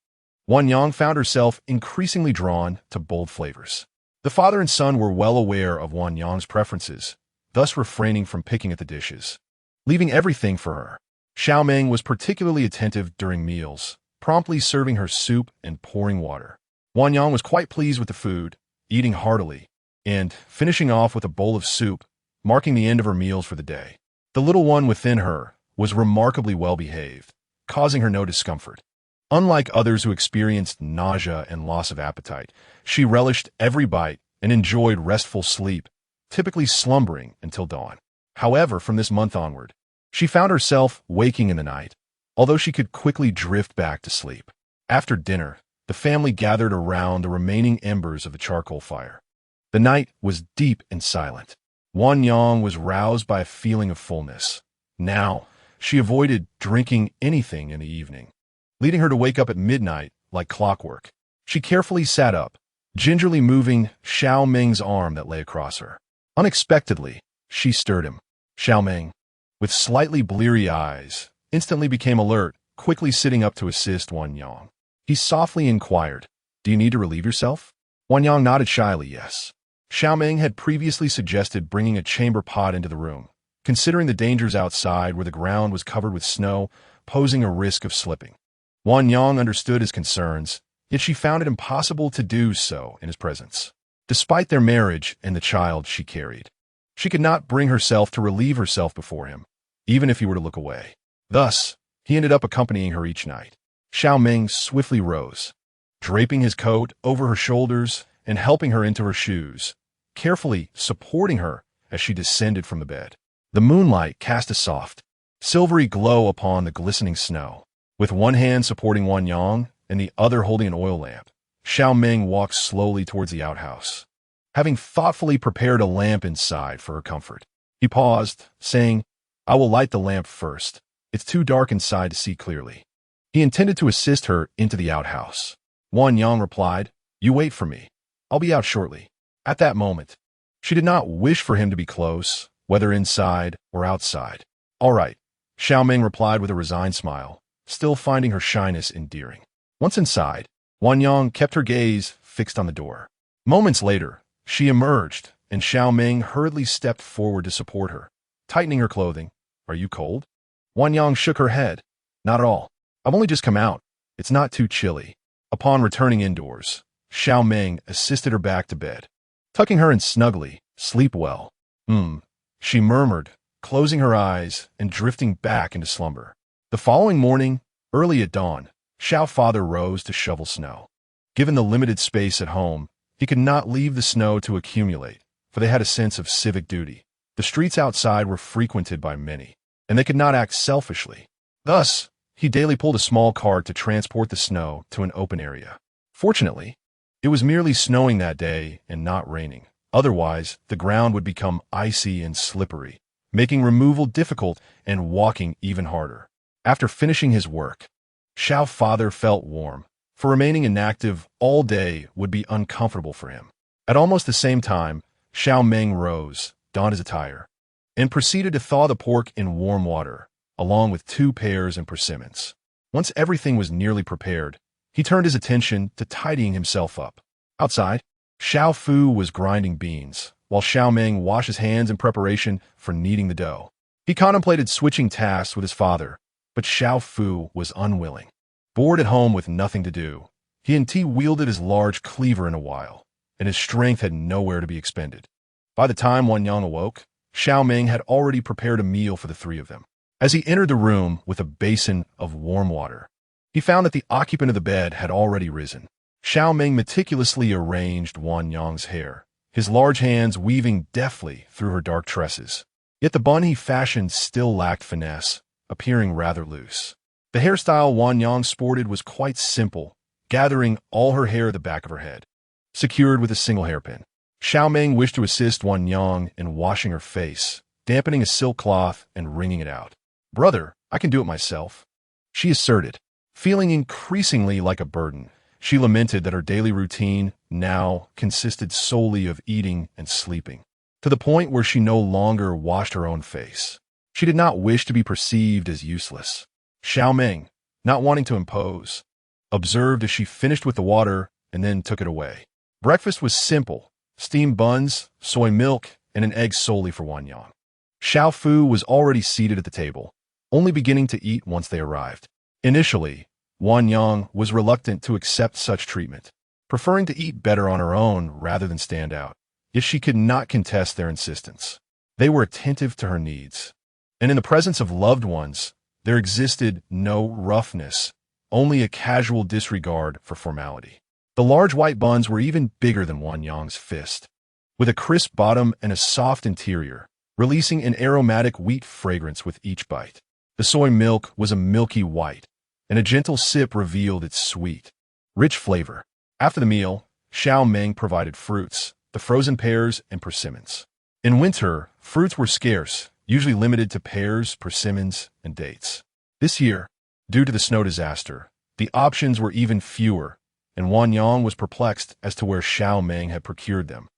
Wan Yang found herself increasingly drawn to bold flavors. The father and son were well aware of Wan Yang's preferences, thus refraining from picking at the dishes, leaving everything for her. Xiao Meng was particularly attentive during meals, promptly serving her soup and pouring water. Wan Yang was quite pleased with the food, eating heartily, and finishing off with a bowl of soup, marking the end of her meals for the day. The little one within her was remarkably well-behaved, causing her no discomfort. Unlike others who experienced nausea and loss of appetite, she relished every bite and enjoyed restful sleep, typically slumbering until dawn. However, from this month onward, she found herself waking in the night, although she could quickly drift back to sleep. After dinner, the family gathered around the remaining embers of the charcoal fire. The night was deep and silent. Wan Yang was roused by a feeling of fullness. Now, she avoided drinking anything in the evening, leading her to wake up at midnight like clockwork. She carefully sat up, gingerly moving Xiao Meng's arm that lay across her. Unexpectedly, she stirred him. Xiao Meng, with slightly bleary eyes, instantly became alert, quickly sitting up to assist Wan Yang. He softly inquired, "Do you need to relieve yourself?" Wan Yang nodded shyly, yes. Xiao Meng had previously suggested bringing a chamber pot into the room, considering the dangers outside where the ground was covered with snow, posing a risk of slipping. Wan Yang understood his concerns, yet she found it impossible to do so in his presence. Despite their marriage and the child she carried, she could not bring herself to relieve herself before him, even if he were to look away. Thus, he ended up accompanying her each night. Xiao Meng swiftly rose, draping his coat over her shoulders and helping her into her shoes, carefully supporting her as she descended from the bed. The moonlight cast a soft, silvery glow upon the glistening snow. With one hand supporting Wan Yang and the other holding an oil lamp, Xiao Meng walked slowly towards the outhouse, having thoughtfully prepared a lamp inside for her comfort. He paused, saying, "I will light the lamp first. It's too dark inside to see clearly." He intended to assist her into the outhouse. Wan Yang replied, "You wait for me. I'll be out shortly." At that moment, she did not wish for him to be close, whether inside or outside. "All right," Xiao Meng replied with a resigned smile, still finding her shyness endearing. Once inside, Wan Yang kept her gaze fixed on the door. Moments later, she emerged, and Xiao Meng hurriedly stepped forward to support her, tightening her clothing. "Are you cold?" Wan Yang shook her head. "Not at all. I've only just come out. It's not too chilly." Upon returning indoors, Xiao Meng assisted her back to bed, tucking her in snugly. "Sleep well." She murmured, closing her eyes and drifting back into slumber. The following morning, early at dawn, Xiao father rose to shovel snow. Given the limited space at home, he could not leave the snow to accumulate, for they had a sense of civic duty. The streets outside were frequented by many, and they could not act selfishly. Thus, he daily pulled a small cart to transport the snow to an open area. Fortunately, it was merely snowing that day and not raining. Otherwise, the ground would become icy and slippery, making removal difficult and walking even harder. After finishing his work, Xiao father felt warm, for remaining inactive all day would be uncomfortable for him. At almost the same time, Xiao Meng rose, donned his attire, and proceeded to thaw the pork in warm water, along with 2 pears and persimmons. Once everything was nearly prepared, he turned his attention to tidying himself up. Outside, Xiao Fu was grinding beans, while Xiao Meng washed his hands in preparation for kneading the dough. He contemplated switching tasks with his father, but Xiao Fu was unwilling. Bored at home with nothing to do, he hadn't wielded his large cleaver in a while, and his strength had nowhere to be expended. By the time Wan Yang awoke, Xiao Meng had already prepared a meal for the 3 of them. As he entered the room with a basin of warm water, he found that the occupant of the bed had already risen. Xiao Meng meticulously arranged Wan Yang's hair, his large hands weaving deftly through her dark tresses. Yet the bun he fashioned still lacked finesse, appearing rather loose. The hairstyle Wan Yang sported was quite simple, gathering all her hair at the back of her head, secured with a single hairpin. Xiao Meng wished to assist Wan Yang in washing her face, dampening a silk cloth and wringing it out. "Brother, I can do it myself," she asserted. Feeling increasingly like a burden, she lamented that her daily routine now consisted solely of eating and sleeping, to the point where she no longer washed her own face. She did not wish to be perceived as useless. Xiao Meng, not wanting to impose, observed as she finished with the water and then took it away. Breakfast was simple: steamed buns, soy milk, and an egg solely for Wan Yang. Xiao Fu was already seated at the table, only beginning to eat once they arrived. Initially, Wan Yang was reluctant to accept such treatment, preferring to eat better on her own rather than stand out. Yet she could not contest their insistence. They were attentive to her needs. And in the presence of loved ones, there existed no roughness, only a casual disregard for formality. The large white buns were even bigger than Wan Yang's fist, with a crisp bottom and a soft interior, releasing an aromatic wheat fragrance with each bite. The soy milk was a milky white, and a gentle sip revealed its sweet, rich flavor. After the meal, Xiao Meng provided fruits, the frozen pears and persimmons. In winter, fruits were scarce, usually limited to pears, persimmons, and dates. This year, due to the snow disaster, the options were even fewer, and Wan Yang was perplexed as to where Xiao Meng had procured them.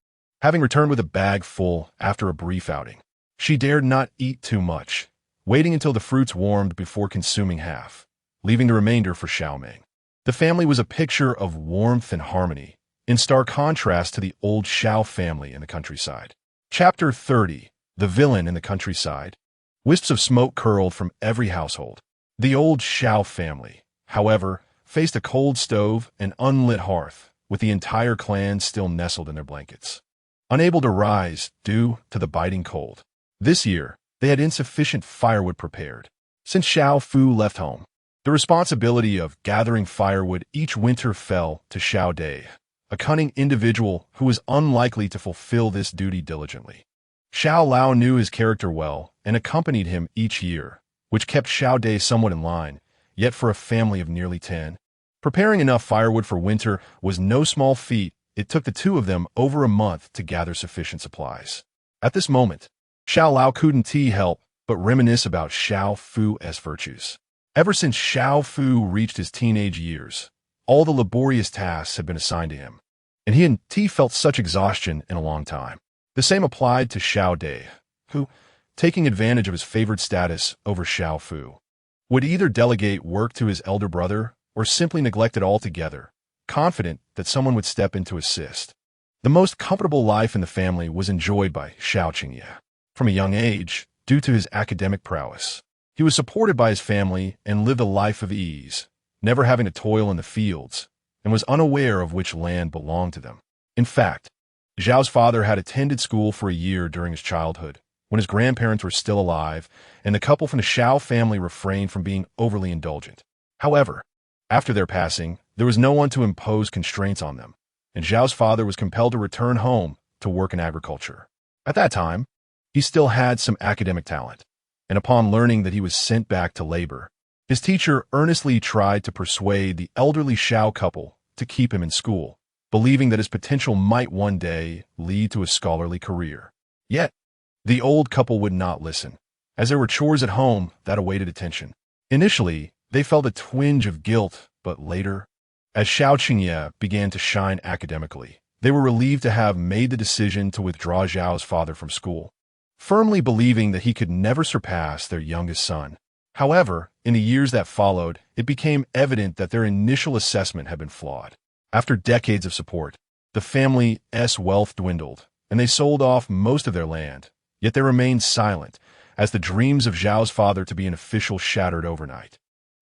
Having returned with a bag full after a brief outing, she dared not eat too much, waiting until the fruits warmed before consuming half, leaving the remainder for Xiao Meng. The family was a picture of warmth and harmony, in stark contrast to the old Xiao family in the countryside. Chapter 30. The Villain in the Countryside. Wisps of smoke curled from every household. The old Xiao family, however, faced a cold stove and unlit hearth, with the entire clan still nestled in their blankets, unable to rise due to the biting cold. This year, they had insufficient firewood prepared. Since Xiao Fu left home, the responsibility of gathering firewood each winter fell to Xiao Dai, a cunning individual who was unlikely to fulfill this duty diligently. Xiao Lao knew his character well and accompanied him each year, which kept Xiao Dai somewhat in line, yet for a family of nearly 10. Preparing enough firewood for winter was no small feat. It took the two of them over a month to gather sufficient supplies. At this moment, Xiao Lao couldn't help but reminisce about Xiao Fu's virtues. Ever since Xiao Fu reached his teenage years, all the laborious tasks had been assigned to him, and he felt such exhaustion in a long time. The same applied to Xiao Dai, who, taking advantage of his favored status over Xiao Fu, would either delegate work to his elder brother or simply neglect it altogether, confident that someone would step in to assist. The most comfortable life in the family was enjoyed by Xiao Qingwan. From a young age, due to his academic prowess, he was supported by his family and lived a life of ease, never having to toil in the fields, and was unaware of which land belonged to them. In fact, Zhao's father had attended school for a year during his childhood, when his grandparents were still alive, and the couple from the Xiao family refrained from being overly indulgent. However, after their passing, there was no one to impose constraints on them, and Zhao's father was compelled to return home to work in agriculture. At that time, he still had some academic talent, and upon learning that he was sent back to labor, his teacher earnestly tried to persuade the elderly Xiao couple to keep him in school, believing that his potential might one day lead to a scholarly career. Yet, the old couple would not listen, as there were chores at home that awaited attention. Initially, they felt a twinge of guilt, but later, as Xiao Qingyan began to shine academically, they were relieved to have made the decision to withdraw Zhao's father from school, firmly believing that he could never surpass their youngest son. However, in the years that followed, it became evident that their initial assessment had been flawed. After decades of support, the family's wealth dwindled, and they sold off most of their land, yet they remained silent, as the dreams of Zhao's father to be an official shattered overnight.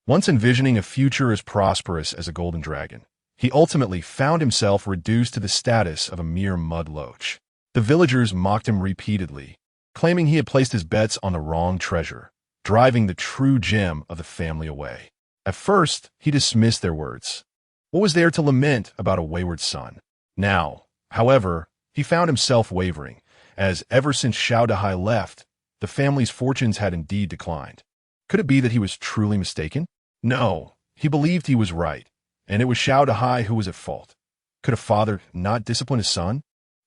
Once envisioning a future as prosperous as a golden dragon, he ultimately found himself reduced to the status of a mere mud loach. The villagers mocked him repeatedly, claiming he had placed his bets on the wrong treasure, driving the true gem of the family away. At first, he dismissed their words. What was there to lament about a wayward son? Now, however, he found himself wavering, as ever since Xiao Dai left, the family's fortunes had indeed declined. Could it be that he was truly mistaken? No, he believed he was right, and it was Xiao Dai who was at fault. Could a father not discipline his son?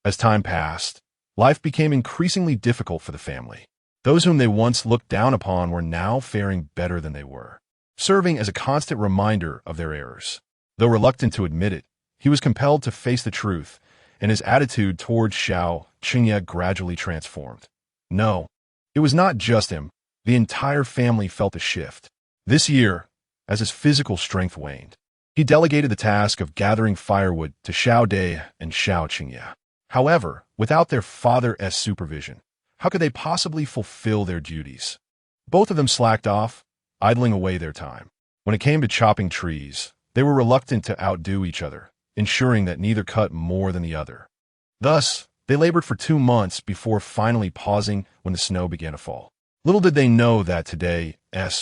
As time passed, life became increasingly difficult for the family. Those whom they once looked down upon were now faring better than they were, serving as a constant reminder of their errors. Though reluctant to admit it, he was compelled to face the truth, and his attitude towards Xiao Qingyan gradually transformed. No, it was not just him. The entire family felt a shift. This year, as his physical strength waned, he delegated the task of gathering firewood to Xiao Dai and Xiao Qingyan. However, without their father's supervision, how could they possibly fulfill their duties? Both of them slacked off, idling away their time. When it came to chopping trees, they were reluctant to outdo each other, ensuring that neither cut more than the other. Thus, they labored for 2 months before finally pausing when the snow began to fall. Little did they know that today's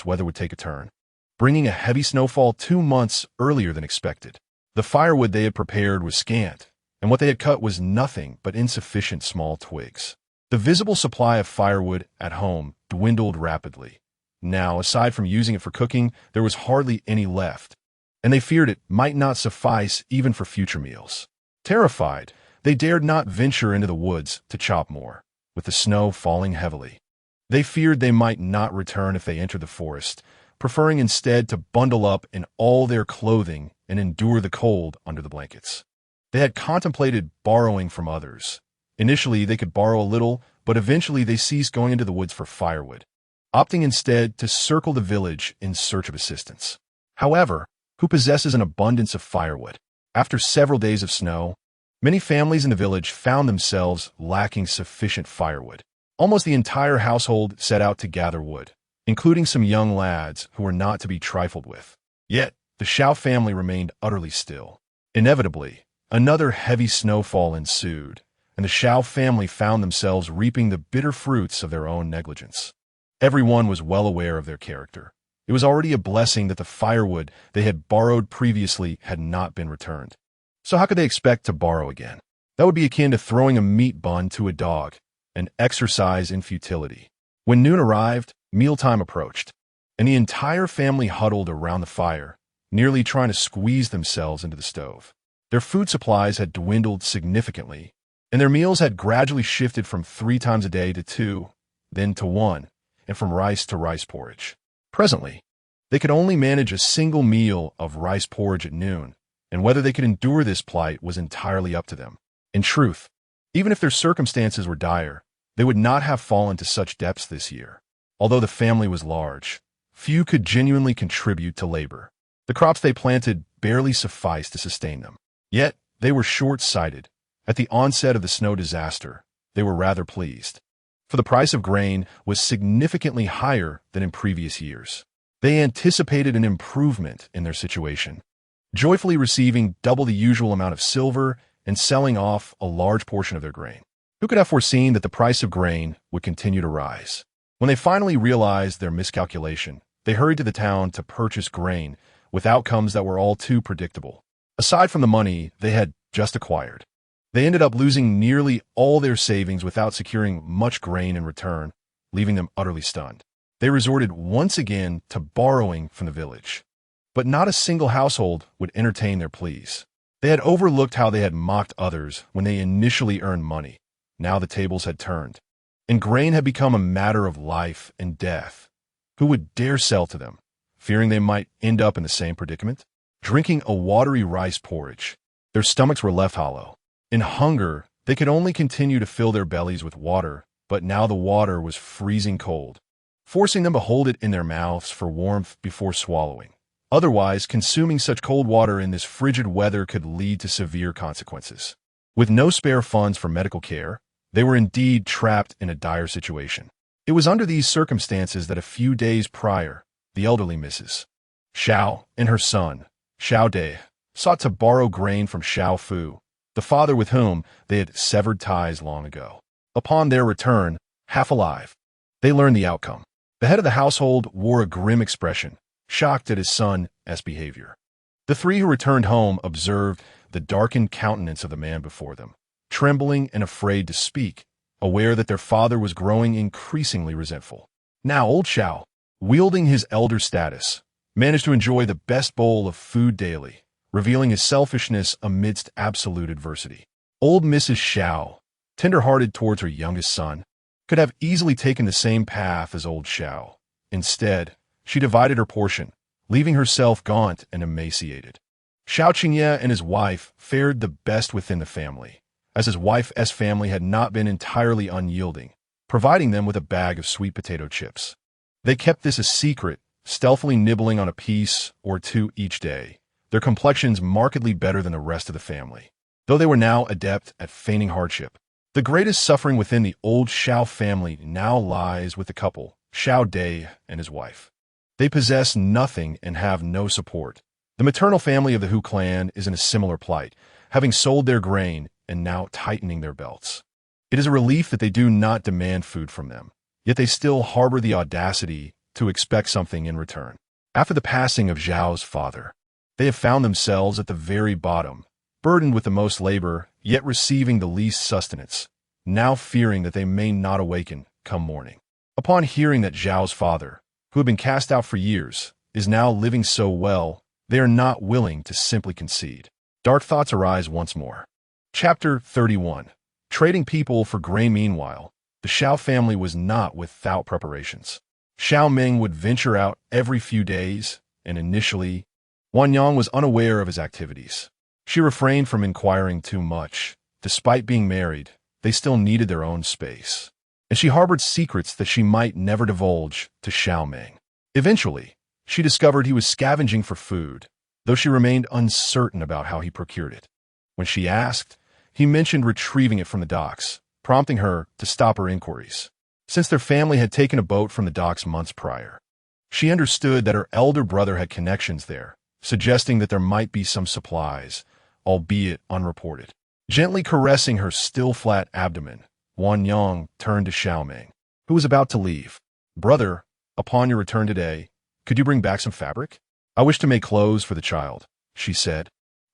weather would take a turn, bringing a heavy snowfall 2 months earlier than expected. The firewood they had prepared was scant, and what they had cut was nothing but insufficient small twigs. The visible supply of firewood at home dwindled rapidly. Now, aside from using it for cooking, there was hardly any left, and they feared it might not suffice even for future meals. Terrified, they dared not venture into the woods to chop more, with the snow falling heavily. They feared they might not return if they entered the forest, preferring instead to bundle up in all their clothing and endure the cold under the blankets. They had contemplated borrowing from others. Initially, they could borrow a little, but eventually they ceased going into the woods for firewood, opting instead to circle the village in search of assistance. However, who possesses an abundance of firewood? After several days of snow, many families in the village found themselves lacking sufficient firewood. Almost the entire household set out to gather wood, including some young lads who were not to be trifled with. Yet, the Xiao family remained utterly still. Inevitably, another heavy snowfall ensued, and the Xiao family found themselves reaping the bitter fruits of their own negligence. Everyone was well aware of their character. It was already a blessing that the firewood they had borrowed previously had not been returned. So how could they expect to borrow again? That would be akin to throwing a meat bun to a dog, an exercise in futility. When noon arrived, mealtime approached, and the entire family huddled around the fire, nearly trying to squeeze themselves into the stove. Their food supplies had dwindled significantly, and their meals had gradually shifted from 3 times a day to 2, then to 1, and from rice to rice porridge. Presently, they could only manage a single meal of rice porridge at noon, and whether they could endure this plight was entirely up to them. In truth, even if their circumstances were dire, they would not have fallen to such depths this year. Although the family was large, few could genuinely contribute to labor. The crops they planted barely sufficed to sustain them. Yet, they were short-sighted. At the onset of the snow disaster, they were rather pleased, for the price of grain was significantly higher than in previous years. They anticipated an improvement in their situation, joyfully receiving double the usual amount of silver and selling off a large portion of their grain. Who could have foreseen that the price of grain would continue to rise? When they finally realized their miscalculation, they hurried to the town to purchase grain with outcomes that were all too predictable. Aside from the money they had just acquired, they ended up losing nearly all their savings without securing much grain in return, leaving them utterly stunned. They resorted once again to borrowing from the village. But not a single household would entertain their pleas. They had overlooked how they had mocked others when they initially earned money. Now the tables had turned, and grain had become a matter of life and death. Who would dare sell to them, fearing they might end up in the same predicament? Drinking a watery rice porridge, their stomachs were left hollow. In hunger, they could only continue to fill their bellies with water, but now the water was freezing cold, forcing them to hold it in their mouths for warmth before swallowing. Otherwise, consuming such cold water in this frigid weather could lead to severe consequences. With no spare funds for medical care, they were indeed trapped in a dire situation. It was under these circumstances that a few days prior, the elderly Mrs. Xiao and her son, Xiao Dai, sought to borrow grain from Xiao Fu, the father with whom they had severed ties long ago. Upon their return, half alive, they learned the outcome. The head of the household wore a grim expression, shocked at his son's behavior. The 3 who returned home observed the darkened countenance of the man before them, trembling and afraid to speak, aware that their father was growing increasingly resentful. Now old Xiao, wielding his elder status, managed to enjoy the best bowl of food daily, revealing his selfishness amidst absolute adversity. Old Mrs. Xiao, tender-hearted towards her youngest son, could have easily taken the same path as old Xiao. Instead, she divided her portion, leaving herself gaunt and emaciated. Xiao Qingwan and his wife fared the best within the family, as his wife's family had not been entirely unyielding, providing them with a bag of sweet potato chips. They kept this a secret, stealthily nibbling on a piece or 2 each day, their complexions markedly better than the rest of the family, though they were now adept at feigning hardship. The greatest suffering within the old Xiao family now lies with the couple, Xiao Dai and his wife. They possess nothing and have no support. The maternal family of the Hu clan is in a similar plight, having sold their grain and now tightening their belts. It is a relief that they do not demand food from them, yet they still harbor the audacity to expect something in return. After the passing of Xiao's father, they have found themselves at the very bottom, burdened with the most labor, yet receiving the least sustenance, now fearing that they may not awaken come morning. Upon hearing that Xiao's father, who had been cast out for years, is now living so well, they are not willing to simply concede. Dark thoughts arise once more. Chapter 31. Trading people for grain. Meanwhile, the Xiao family was not without preparations. Xiao Meng would venture out every few days, and initially, Wan Yang was unaware of his activities. She refrained from inquiring too much. Despite being married, they still needed their own space, and she harbored secrets that she might never divulge to Xiao Meng. Eventually, she discovered he was scavenging for food, though she remained uncertain about how he procured it. When she asked, he mentioned retrieving it from the docks, prompting her to stop her inquiries. Since their family had taken a boat from the docks months prior, she understood that her elder brother had connections there, suggesting that there might be some supplies, albeit unreported. Gently caressing her still flat abdomen, Wan Yang turned to Xiao Meng, who was about to leave. "Brother, upon your return today, could you bring back some fabric? I wish to make clothes for the child," she said,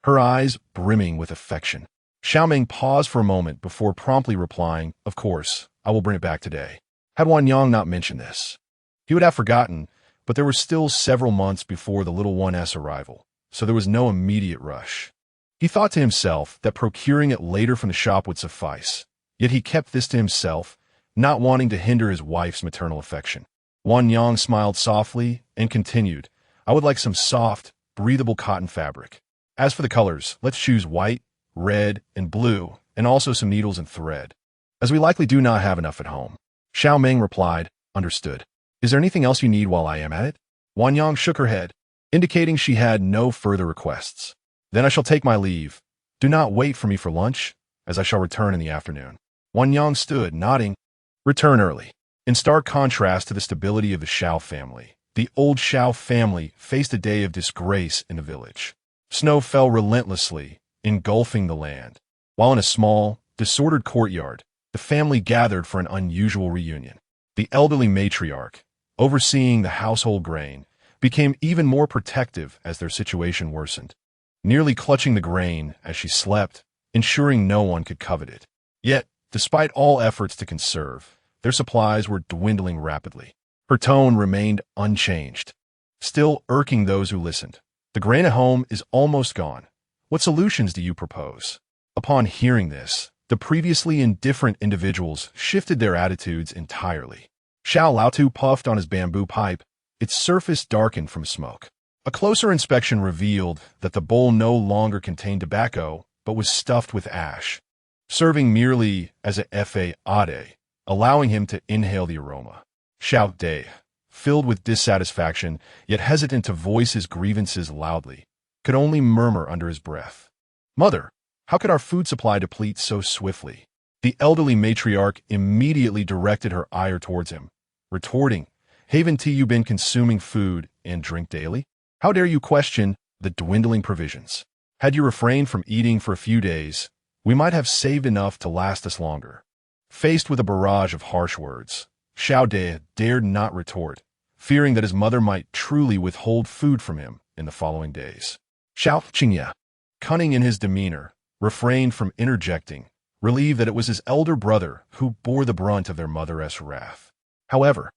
her eyes brimming with affection. Xiao Meng paused for a moment before promptly replying, "Of course, I will bring it back today." Had Wan Yang not mentioned this, he would have forgotten, but there were still several months before the little one's arrival, so there was no immediate rush. He thought to himself that procuring it later from the shop would suffice, yet he kept this to himself, not wanting to hinder his wife's maternal affection. Wan Yang smiled softly and continued, "I would like some soft, breathable cotton fabric. As for the colors, let's choose white, red, and blue, and also some needles and thread, as we likely do not have enough at home." Xiao Meng replied, "Understood. Is there anything else you need while I am at it?" Wan Yang shook her head, indicating she had no further requests. "Then I shall take my leave. Do not wait for me for lunch, as I shall return in the afternoon." Wan Yang stood, nodding. Return early. In stark contrast to the stability of the Xiao family, the old Xiao family faced a day of disgrace in the village. Snow fell relentlessly, engulfing the land, while in a small, disordered courtyard, the family gathered for an unusual reunion. The elderly matriarch, overseeing the household grain, became even more protective as their situation worsened, nearly clutching the grain as she slept, ensuring no one could covet it. Yet, despite all efforts to conserve, their supplies were dwindling rapidly. Her tone remained unchanged, still irking those who listened. "The grain at home is almost gone. What solutions do you propose?" Upon hearing this, the previously indifferent individuals shifted their attitudes entirely. Xiao Laotu puffed on his bamboo pipe, its surface darkened from smoke. A closer inspection revealed that the bowl no longer contained tobacco, but was stuffed with ash, serving merely as a fade, allowing him to inhale the aroma. Xiao De, filled with dissatisfaction, yet hesitant to voice his grievances loudly, could only murmur under his breath, "Mother, how could our food supply deplete so swiftly?" The elderly matriarch immediately directed her ire towards him, retorting, "Haven't you been consuming food and drink daily? How dare you question the dwindling provisions? Had you refrained from eating for a few days, we might have saved enough to last us longer." Faced with a barrage of harsh words, Xiao De dared not retort, fearing that his mother might truly withhold food from him in the following days. Xiao Qingwan, cunning in his demeanor, refrained from interjecting, relieved that it was his elder brother who bore the brunt of their mother's wrath. However,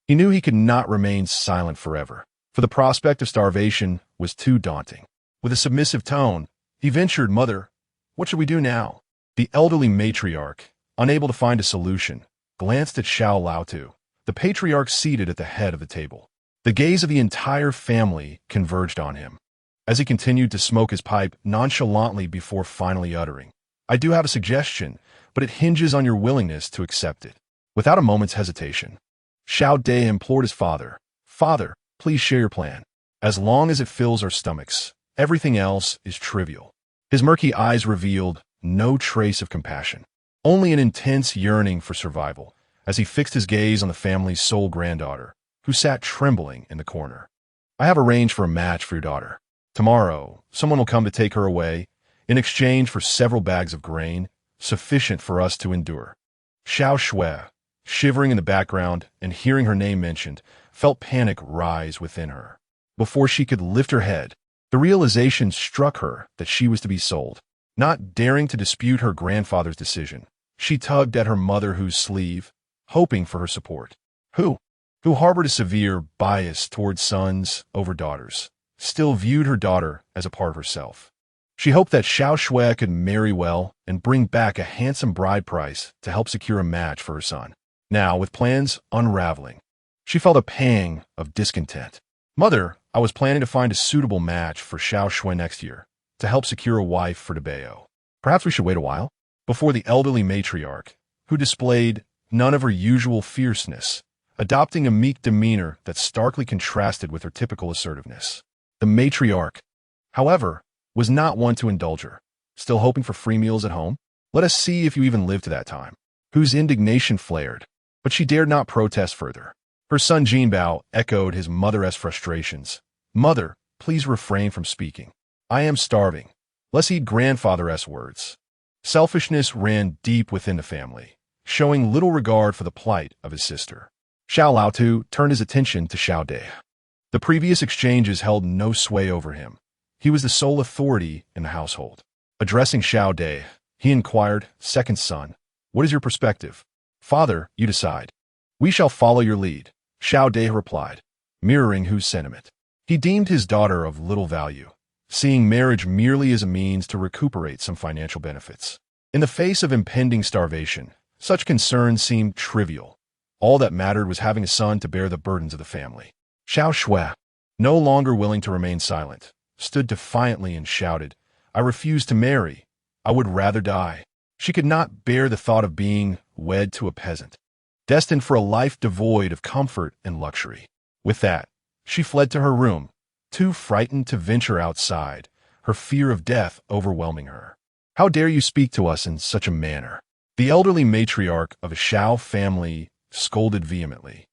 he knew he could not remain silent forever, for the prospect of starvation was too daunting. With a submissive tone, he ventured, "Mother, what should we do now?" The elderly matriarch, unable to find a solution, glanced at Xiao Laotu, the patriarch seated at the head of the table. The gaze of the entire family converged on him, as he continued to smoke his pipe nonchalantly before finally uttering, "I do have a suggestion, but it hinges on your willingness to accept it." Without a moment's hesitation, Xiao De implored his father, "Father, please share your plan. As long as it fills our stomachs, everything else is trivial." His murky eyes revealed no trace of compassion, only an intense yearning for survival, as he fixed his gaze on the family's sole granddaughter, who sat trembling in the corner. "I have arranged for a match for your daughter. Tomorrow, someone will come to take her away, in exchange for several bags of grain, sufficient for us to endure." Xiao Shui, shivering in the background and hearing her name mentioned, felt panic rise within her. Before she could lift her head, the realization struck her that she was to be sold. Not daring to dispute her grandfather's decision, she tugged at her mother's sleeve, hoping for her support. Who harbored a severe bias towards sons over daughters, still viewed her daughter as a part of herself. She hoped that Xiao Shui could marry well and bring back a handsome bride price to help secure a match for her son. Now, with plans unraveling, she felt a pang of discontent. "Mother, I was planning to find a suitable match for Xiao Shui next year to help secure a wife for Debeo. Perhaps we should wait a while?" Before the elderly matriarch, who displayed none of her usual fierceness, adopting a meek demeanor that starkly contrasted with her typical assertiveness. The matriarch, however, was not one to indulge her. "Still hoping for free meals at home? Let us see if you even live to that time." Whose indignation flared, but she dared not protest further. Her son Jinbao echoed his mother's frustrations. "Mother, please refrain from speaking. I am starving. Let's eat grandfather's words." Selfishness ran deep within the family, showing little regard for the plight of his sister. Xiao Laotu turned his attention to Xiao De. The previous exchanges held no sway over him. He was the sole authority in the household. Addressing Xiao De, he inquired, "Second son, what is your perspective?" "Father, you decide." "We shall follow your lead," Xiao De replied, mirroring Hu's sentiment. He deemed his daughter of little value, seeing marriage merely as a means to recuperate some financial benefits. In the face of impending starvation, such concerns seemed trivial. All that mattered was having a son to bear the burdens of the family. Xiao Shui, no longer willing to remain silent, stood defiantly and shouted, "I refuse to marry. I would rather die." She could not bear the thought of being wed to a peasant, destined for a life devoid of comfort and luxury. With that, she fled to her room, too frightened to venture outside, her fear of death overwhelming her. "How dare you speak to us in such a manner?" The elderly matriarch of a Xiao family scolded vehemently,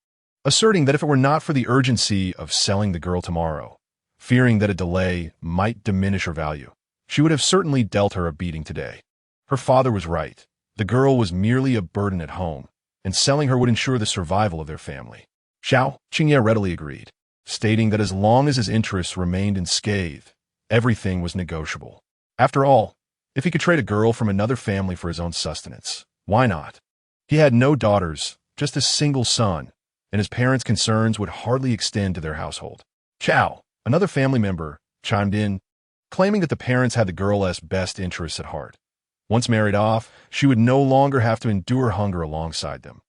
asserting that if it were not for the urgency of selling the girl tomorrow, fearing that a delay might diminish her value, she would have certainly dealt her a beating today. Her father was right. The girl was merely a burden at home, and selling her would ensure the survival of their family. Xiao Qingyan readily agreed, stating that as long as his interests remained unscathed, everything was negotiable. After all, if he could trade a girl from another family for his own sustenance, why not? He had no daughters, just a single son, and his parents' concerns would hardly extend to their household. Chow, another family member, chimed in, claiming that the parents had the girl's best interests at heart. Once married off, she would no longer have to endure hunger alongside them.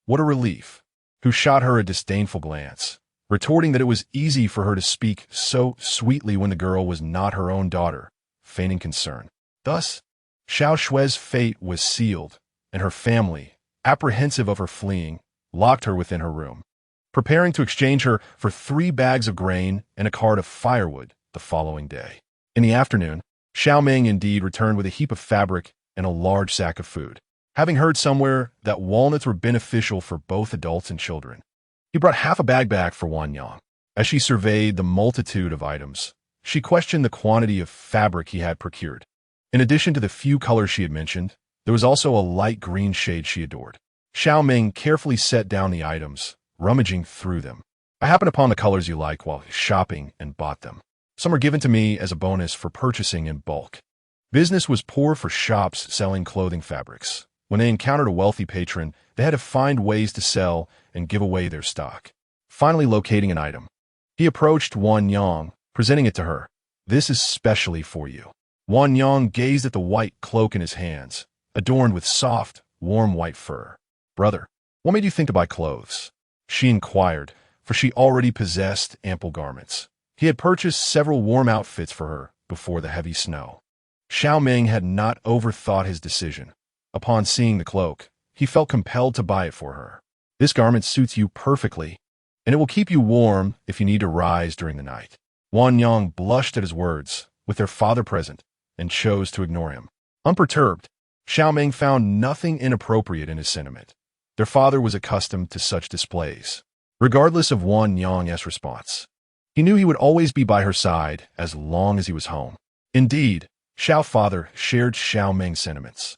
What a relief! Who shot her a disdainful glance, retorting that it was easy for her to speak so sweetly when the girl was not her own daughter, feigning concern. Thus, Xiao Shui's fate was sealed, and her family, apprehensive of her fleeing, locked her within her room, preparing to exchange her for 3 bags of grain and a cart of firewood the following day. In the afternoon, Xiao Meng indeed returned with a heap of fabric and a large sack of food, having heard somewhere that walnuts were beneficial for both adults and children. He brought half a bag back for Wan Yang. As she surveyed the multitude of items, she questioned the quantity of fabric he had procured. In addition to the few colors she had mentioned, there was also a light green shade she adored. Xiao Meng carefully set down the items, rummaging through them. "I happened upon the colors you like while shopping and bought them. Some are given to me as a bonus for purchasing in bulk." Business was poor for shops selling clothing fabrics. When they encountered a wealthy patron, they had to find ways to sell and give away their stock. Finally locating an item, he approached Wan Yang, presenting it to her. "This is specially for you." Wan Yang gazed at the white cloak in his hands, adorned with soft, warm white fur. "Brother, what made you think to buy clothes?" she inquired, for she already possessed ample garments. He had purchased several warm outfits for her before the heavy snow. Xiao Meng had not overthought his decision. Upon seeing the cloak, he felt compelled to buy it for her. "This garment suits you perfectly, and it will keep you warm if you need to rise during the night." Wan Yang blushed at his words, with their father present, and chose to ignore him. Unperturbed, Xiao Meng found nothing inappropriate in his sentiment. Their father was accustomed to such displays. Regardless of Wan Yang's response, he knew he would always be by her side as long as he was home. Indeed, Xiao father shared Xiao Meng's sentiments.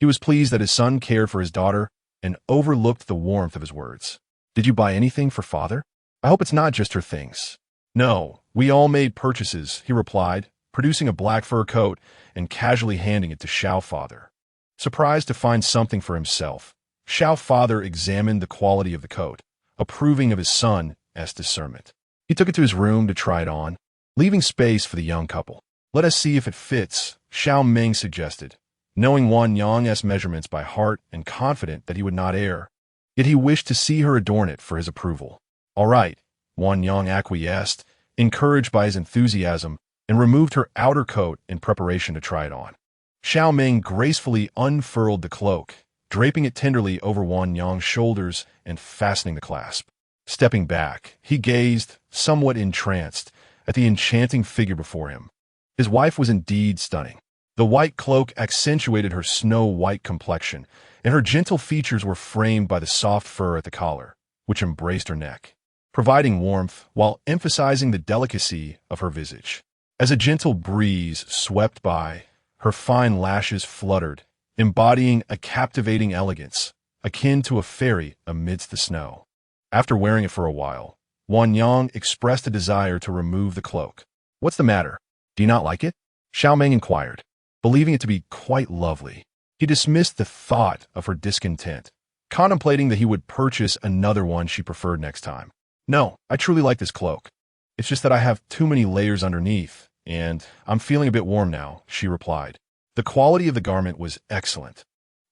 He was pleased that his son cared for his daughter and overlooked the warmth of his words. "Did you buy anything for father? I hope it's not just her things." "No, we all made purchases," he replied, producing a black fur coat and casually handing it to Xiao father. Surprised to find something for himself, Xiao father examined the quality of the coat, approving of his son's discernment. He took it to his room to try it on, leaving space for the young couple. "Let us see if it fits," Xiao Meng suggested, knowing Wan Yang's measurements by heart and confident that he would not err. Yet he wished to see her adorn it for his approval. "All right," Wan Yang acquiesced, encouraged by his enthusiasm, and removed her outer coat in preparation to try it on. Xiao Meng gracefully unfurled the cloak, draping it tenderly over Wan Yang's shoulders and fastening the clasp. Stepping back, he gazed, somewhat entranced, at the enchanting figure before him. His wife was indeed stunning. The white cloak accentuated her snow-white complexion, and her gentle features were framed by the soft fur at the collar, which embraced her neck, providing warmth while emphasizing the delicacy of her visage. As a gentle breeze swept by, her fine lashes fluttered, embodying a captivating elegance, akin to a fairy amidst the snow. After wearing it for a while, Wan Yang expressed a desire to remove the cloak. "What's the matter? Do you not like it?" Xiao Meng inquired, believing it to be quite lovely. He dismissed the thought of her discontent, contemplating that he would purchase another one she preferred next time. "No, I truly like this cloak. It's just that I have too many layers underneath, and I'm feeling a bit warm now," she replied. The quality of the garment was excellent,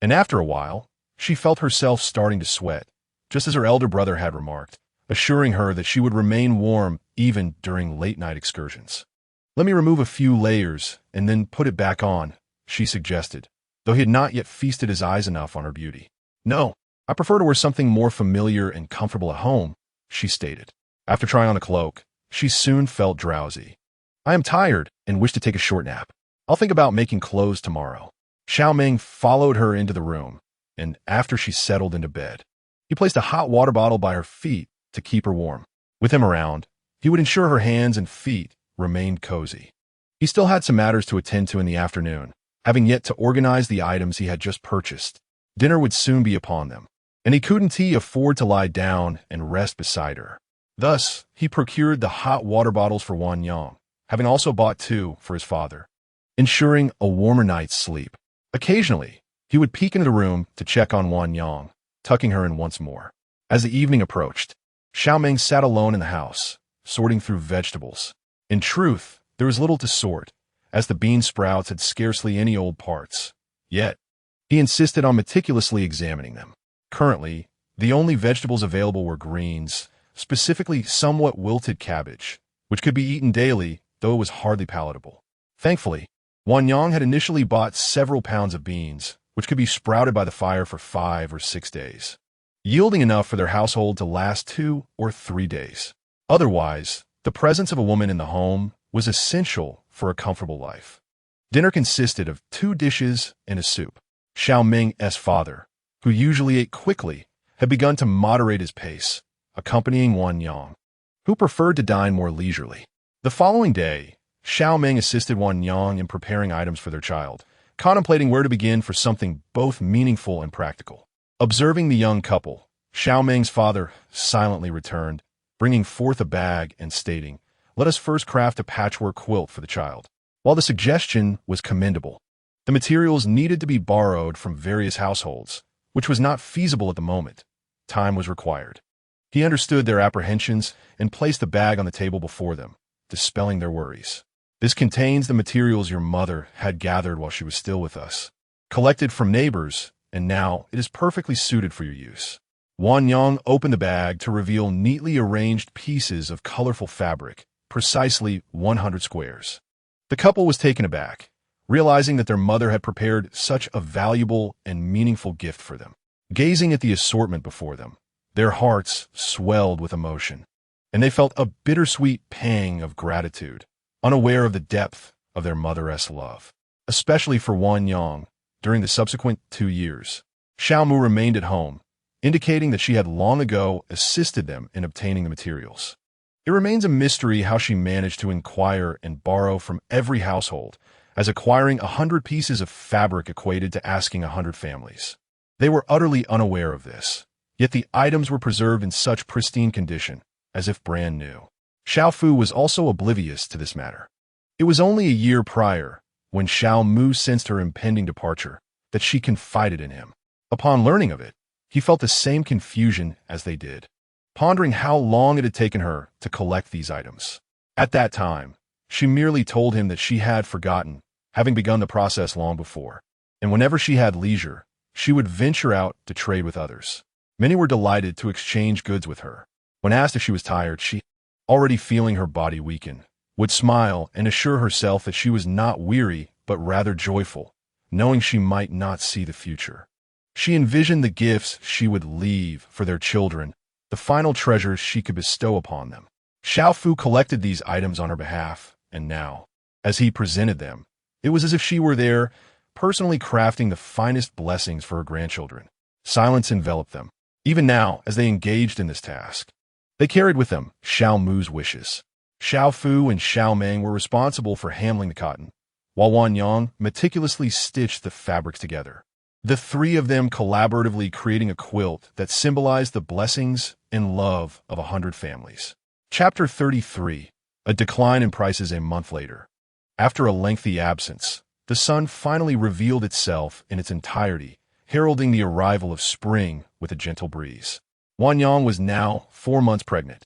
and after a while, she felt herself starting to sweat, just as her elder brother had remarked, assuring her that she would remain warm even during late-night excursions. "Let me remove a few layers and then put it back on," she suggested, though he had not yet feasted his eyes enough on her beauty. "No, I prefer to wear something more familiar and comfortable at home," she stated. After trying on the cloak, she soon felt drowsy. "I am tired and wish to take a short nap. I'll think about making clothes tomorrow." Xiao Meng followed her into the room, and after she settled into bed, he placed a hot water bottle by her feet to keep her warm. With him around, he would ensure her hands and feet remained cozy. He still had some matters to attend to in the afternoon, having yet to organize the items he had just purchased. Dinner would soon be upon them, and he couldn't afford to lie down and rest beside her. Thus, he procured the hot water bottles for Wan Yang, having also bought 2 for his father, ensuring a warmer night's sleep. Occasionally, he would peek into the room to check on Wan Yang, tucking her in once more. As the evening approached, Xiao Meng sat alone in the house, sorting through vegetables. In truth, there was little to sort, as the bean sprouts had scarcely any old parts. Yet, he insisted on meticulously examining them. Currently, the only vegetables available were greens, specifically somewhat wilted cabbage, which could be eaten daily, though it was hardly palatable. Thankfully, Wan Yang had initially bought several pounds of beans, which could be sprouted by the fire for 5 or 6 days, yielding enough for their household to last 2 or 3 days. Otherwise, the presence of a woman in the home was essential for a comfortable life. Dinner consisted of 2 dishes and a soup. Xiao Meng's father, who usually ate quickly, had begun to moderate his pace, accompanying Wan Yang, who preferred to dine more leisurely. The following day, Xiao Meng assisted Wan Yang in preparing items for their child, contemplating where to begin for something both meaningful and practical. Observing the young couple, Xiao Meng's father silently returned, bringing forth a bag and stating, "Let us first craft a patchwork quilt for the child." While the suggestion was commendable, the materials needed to be borrowed from various households, which was not feasible at the moment. Time was required. He understood their apprehensions and placed the bag on the table before them, dispelling their worries. "This contains the materials your mother had gathered while she was still with us, collected from neighbors, and now it is perfectly suited for your use." Wan Yang opened the bag to reveal neatly arranged pieces of colorful fabric, precisely 100 squares. The couple was taken aback, realizing that their mother had prepared such a valuable and meaningful gift for them. Gazing at the assortment before them, their hearts swelled with emotion, and they felt a bittersweet pang of gratitude, unaware of the depth of their mother's love. Especially for Wan Yang, during the subsequent 2 years, Xiao Mu remained at home, indicating that she had long ago assisted them in obtaining the materials. It remains a mystery how she managed to inquire and borrow from every household, as acquiring 100 pieces of fabric equated to asking 100 families. They were utterly unaware of this, yet the items were preserved in such pristine condition, as if brand new. Xiao Fu was also oblivious to this matter. It was only a year prior, when Xiao Mu sensed her impending departure, that she confided in him. Upon learning of it, he felt the same confusion as they did, pondering how long it had taken her to collect these items. At that time, she merely told him that she had forgotten, having begun the process long before, and whenever she had leisure, she would venture out to trade with others. Many were delighted to exchange goods with her. When asked if she was tired, she, already feeling her body weaken, would smile and assure herself that she was not weary but rather joyful, knowing she might not see the future. She envisioned the gifts she would leave for their children, the final treasures she could bestow upon them. Xiao Fu collected these items on her behalf, and now, as he presented them, it was as if she were there, personally crafting the finest blessings for her grandchildren. Silence enveloped them, even now as they engaged in this task. They carried with them Xiao Mu's wishes. Xiao Fu and Xiao Meng were responsible for handling the cotton, while Wan Yang meticulously stitched the fabrics together. The three of them collaboratively creating a quilt that symbolized the blessings and love of 100 families. Chapter 33. A decline in prices a month later. After a lengthy absence, the sun finally revealed itself in its entirety, heralding the arrival of spring with a gentle breeze. Wan Yang was now 4 months pregnant.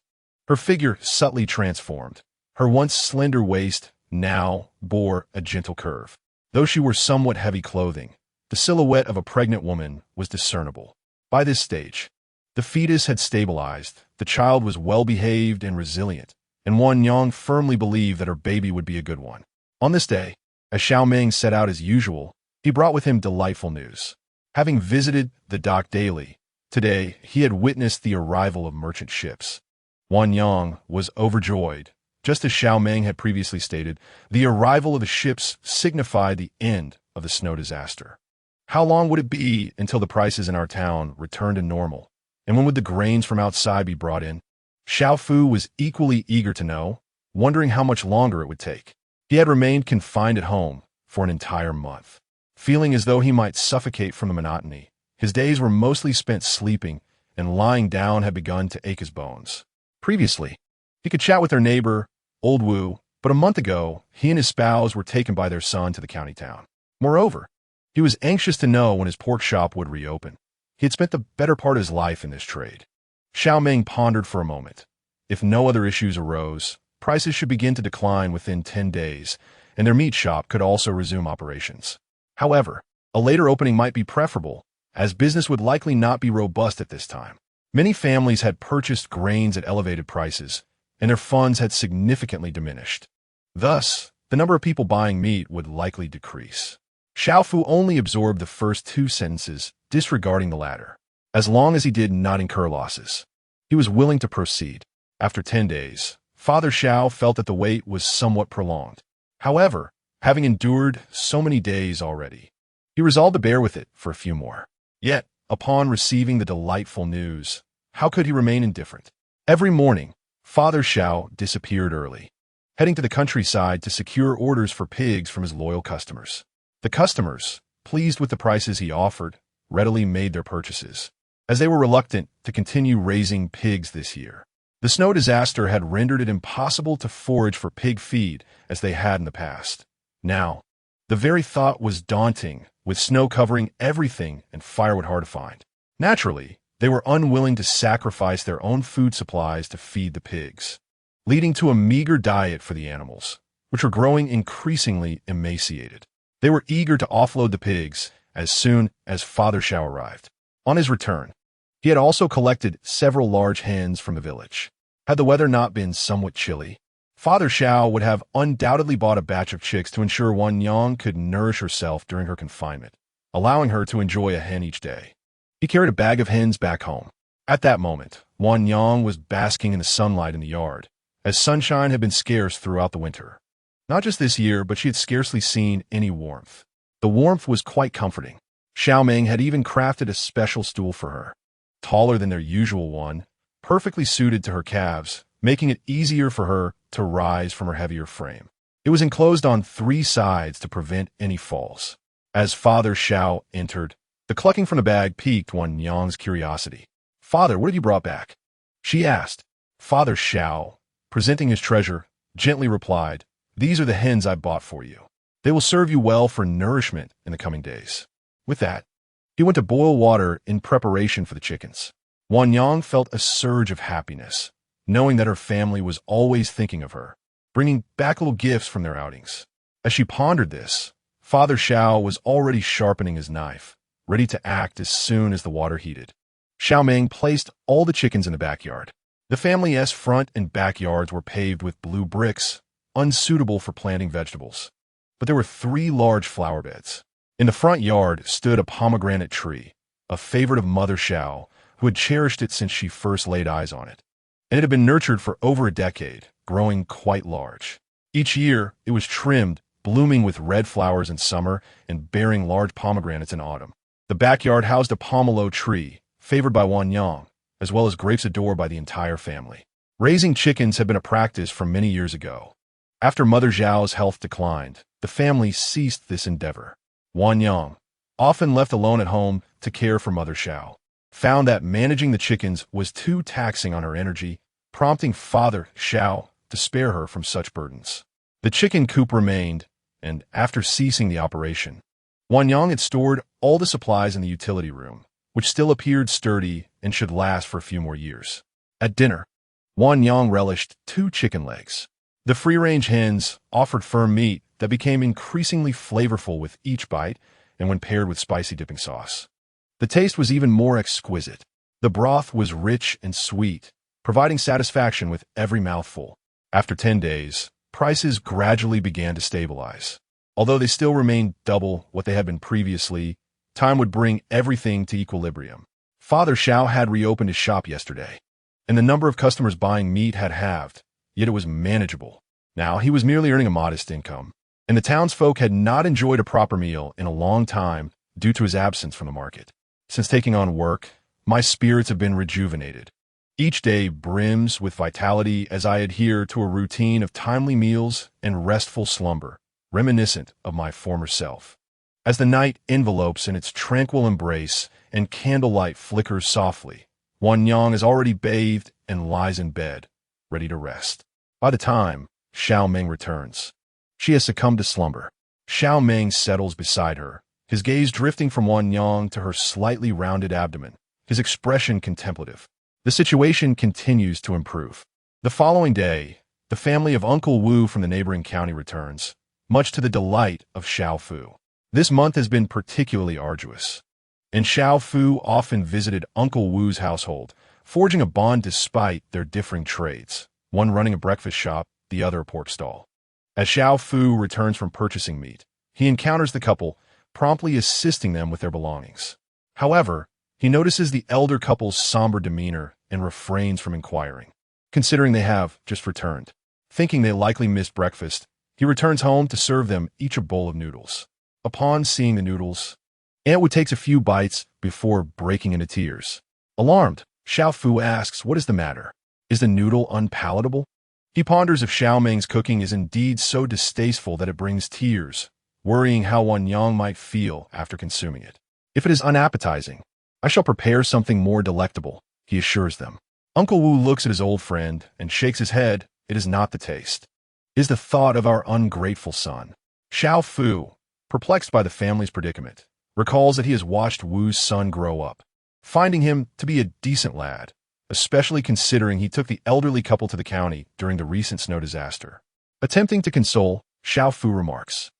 Her figure subtly transformed. Her once slender waist now bore a gentle curve. Though she wore somewhat heavy clothing, the silhouette of a pregnant woman was discernible. By this stage, the fetus had stabilized, the child was well-behaved and resilient, and Wan Yang firmly believed that her baby would be a good one. On this day, as Xiao Meng set out as usual, he brought with him delightful news. Having visited the dock daily, today he had witnessed the arrival of merchant ships. Wan Yang was overjoyed. Just as Xiao Meng had previously stated, the arrival of the ships signified the end of the snow disaster. How long would it be until the prices in our town returned to normal? And when would the grains from outside be brought in? Xiao Fu was equally eager to know, wondering how much longer it would take. He had remained confined at home for an entire month. Feeling as though he might suffocate from the monotony, his days were mostly spent sleeping, and lying down had begun to ache his bones. Previously, he could chat with their neighbor, Old Wu, but a month ago, he and his spouse were taken by their son to the county town. Moreover, he was anxious to know when his pork shop would reopen. He had spent the better part of his life in this trade. Xiao Meng pondered for a moment. If no other issues arose, prices should begin to decline within 10 days, and their meat shop could also resume operations. However, a later opening might be preferable, as business would likely not be robust at this time. Many families had purchased grains at elevated prices, and their funds had significantly diminished. Thus, the number of people buying meat would likely decrease. Xiao Fu only absorbed the first 2 sentences, disregarding the latter. As long as he did not incur losses, he was willing to proceed. After 10 days, Father Xiao felt that the wait was somewhat prolonged. However, having endured so many days already, he resolved to bear with it for a few more. Yet, upon receiving the delightful news, how could he remain indifferent? Every morning, Father Xiao disappeared early, heading to the countryside to secure orders for pigs from his loyal customers. The customers, pleased with the prices he offered, readily made their purchases, as they were reluctant to continue raising pigs this year. The snow disaster had rendered it impossible to forage for pig feed as they had in the past. Now, the very thought was daunting, with snow covering everything and firewood hard to find. Naturally, they were unwilling to sacrifice their own food supplies to feed the pigs, leading to a meager diet for the animals, which were growing increasingly emaciated. They were eager to offload the pigs as soon as Father Xiao arrived. On his return, he had also collected several large hens from the village. Had the weather not been somewhat chilly, Father Xiao would have undoubtedly bought a batch of chicks to ensure Wan Yang could nourish herself during her confinement, allowing her to enjoy a hen each day. He carried a bag of hens back home. At that moment, Wan Yang was basking in the sunlight in the yard, as sunshine had been scarce throughout the winter. Not just this year, but she had scarcely seen any warmth. The warmth was quite comforting. Xiao Meng had even crafted a special stool for her, taller than their usual one, perfectly suited to her calves, making it easier for her to rise from her heavier frame. It was enclosed on 3 sides to prevent any falls. As Father Xiao entered, The clucking from the bag piqued Wan Yang's curiosity. "Father, what have you brought back?" she asked. Father Xiao, presenting his treasure, gently replied, "These are the hens I bought for you. They will serve you well for nourishment in the coming days." With that, he went to boil water in preparation for the chickens. Wan Yang felt a surge of happiness, knowing that her family was always thinking of her, bringing back little gifts from their outings. As she pondered this, Father Xiao was already sharpening his knife, ready to act as soon as the water heated. Xiao Meng placed all the chickens in the backyard. The family's front and backyards were paved with blue bricks, unsuitable for planting vegetables. But there were 3 large flower beds. In the front yard stood a pomegranate tree, a favorite of Mother Xiao, who had cherished it since she first laid eyes on it. And it had been nurtured for over a decade, growing quite large. Each year, it was trimmed, blooming with red flowers in summer and bearing large pomegranates in autumn. The backyard housed a pomelo tree, favored by Wan Yang, as well as grapes adored by the entire family. Raising chickens had been a practice from many years ago. After Mother Zhao's health declined, the family ceased this endeavor. Wan Yang, often left alone at home to care for Mother Xiao, found that managing the chickens was too taxing on her energy, prompting Father Xiao to spare her from such burdens. The chicken coop remained, and after ceasing the operation, Wan Yang had stored all the supplies in the utility room, which still appeared sturdy and should last for a few more years. At dinner, Wan Yang relished 2 chicken legs. The free-range hens offered firm meat that became increasingly flavorful with each bite and when paired with spicy dipping sauce. The taste was even more exquisite. The broth was rich and sweet, providing satisfaction with every mouthful. After 10 days, prices gradually began to stabilize. Although they still remained double what they had been previously, time would bring everything to equilibrium. Father Xiao had reopened his shop yesterday, and the number of customers buying meat had halved, yet it was manageable. Now he was merely earning a modest income, and the townsfolk had not enjoyed a proper meal in a long time due to his absence from the market. Since taking on work, my spirits have been rejuvenated. Each day brims with vitality as I adhere to a routine of timely meals and restful slumber, reminiscent of my former self. As the night envelopes in its tranquil embrace and candlelight flickers softly, Wan Yang is already bathed and lies in bed, ready to rest. By the time Xiao Meng returns, she has succumbed to slumber. Xiao Meng settles beside her, his gaze drifting from Wan Yang to her slightly rounded abdomen, his expression contemplative. The situation continues to improve. The following day, the family of Uncle Wu from the neighboring county returns, much to the delight of Xiao Fu. This month has been particularly arduous, and Xiao Fu often visited Uncle Wu's household, forging a bond despite their differing trades, one running a breakfast shop, the other a pork stall. As Xiao Fu returns from purchasing meat, he encounters the couple, promptly assisting them with their belongings. However, he notices the elder couple's somber demeanor and refrains from inquiring, considering they have just returned. Thinking they likely missed breakfast, he returns home to serve them each a bowl of noodles. Upon seeing the noodles, Aunt Wu takes a few bites before breaking into tears. Alarmed, Xiao Fu asks, "What is the matter? Is the noodle unpalatable?" He ponders if Xiao Meng's cooking is indeed so distasteful that it brings tears, worrying how Wan Yang might feel after consuming it. "If it is unappetizing, I shall prepare something more delectable," he assures them. Uncle Wu looks at his old friend and shakes his head. It is not the taste. It is the thought of our ungrateful son. Xiao Fu, perplexed by the family's predicament, recalls that he has watched Wu's son grow up, finding him to be a decent lad, especially considering he took the elderly couple to the county during the recent snow disaster. Attempting to console, Xiao Fu remarks,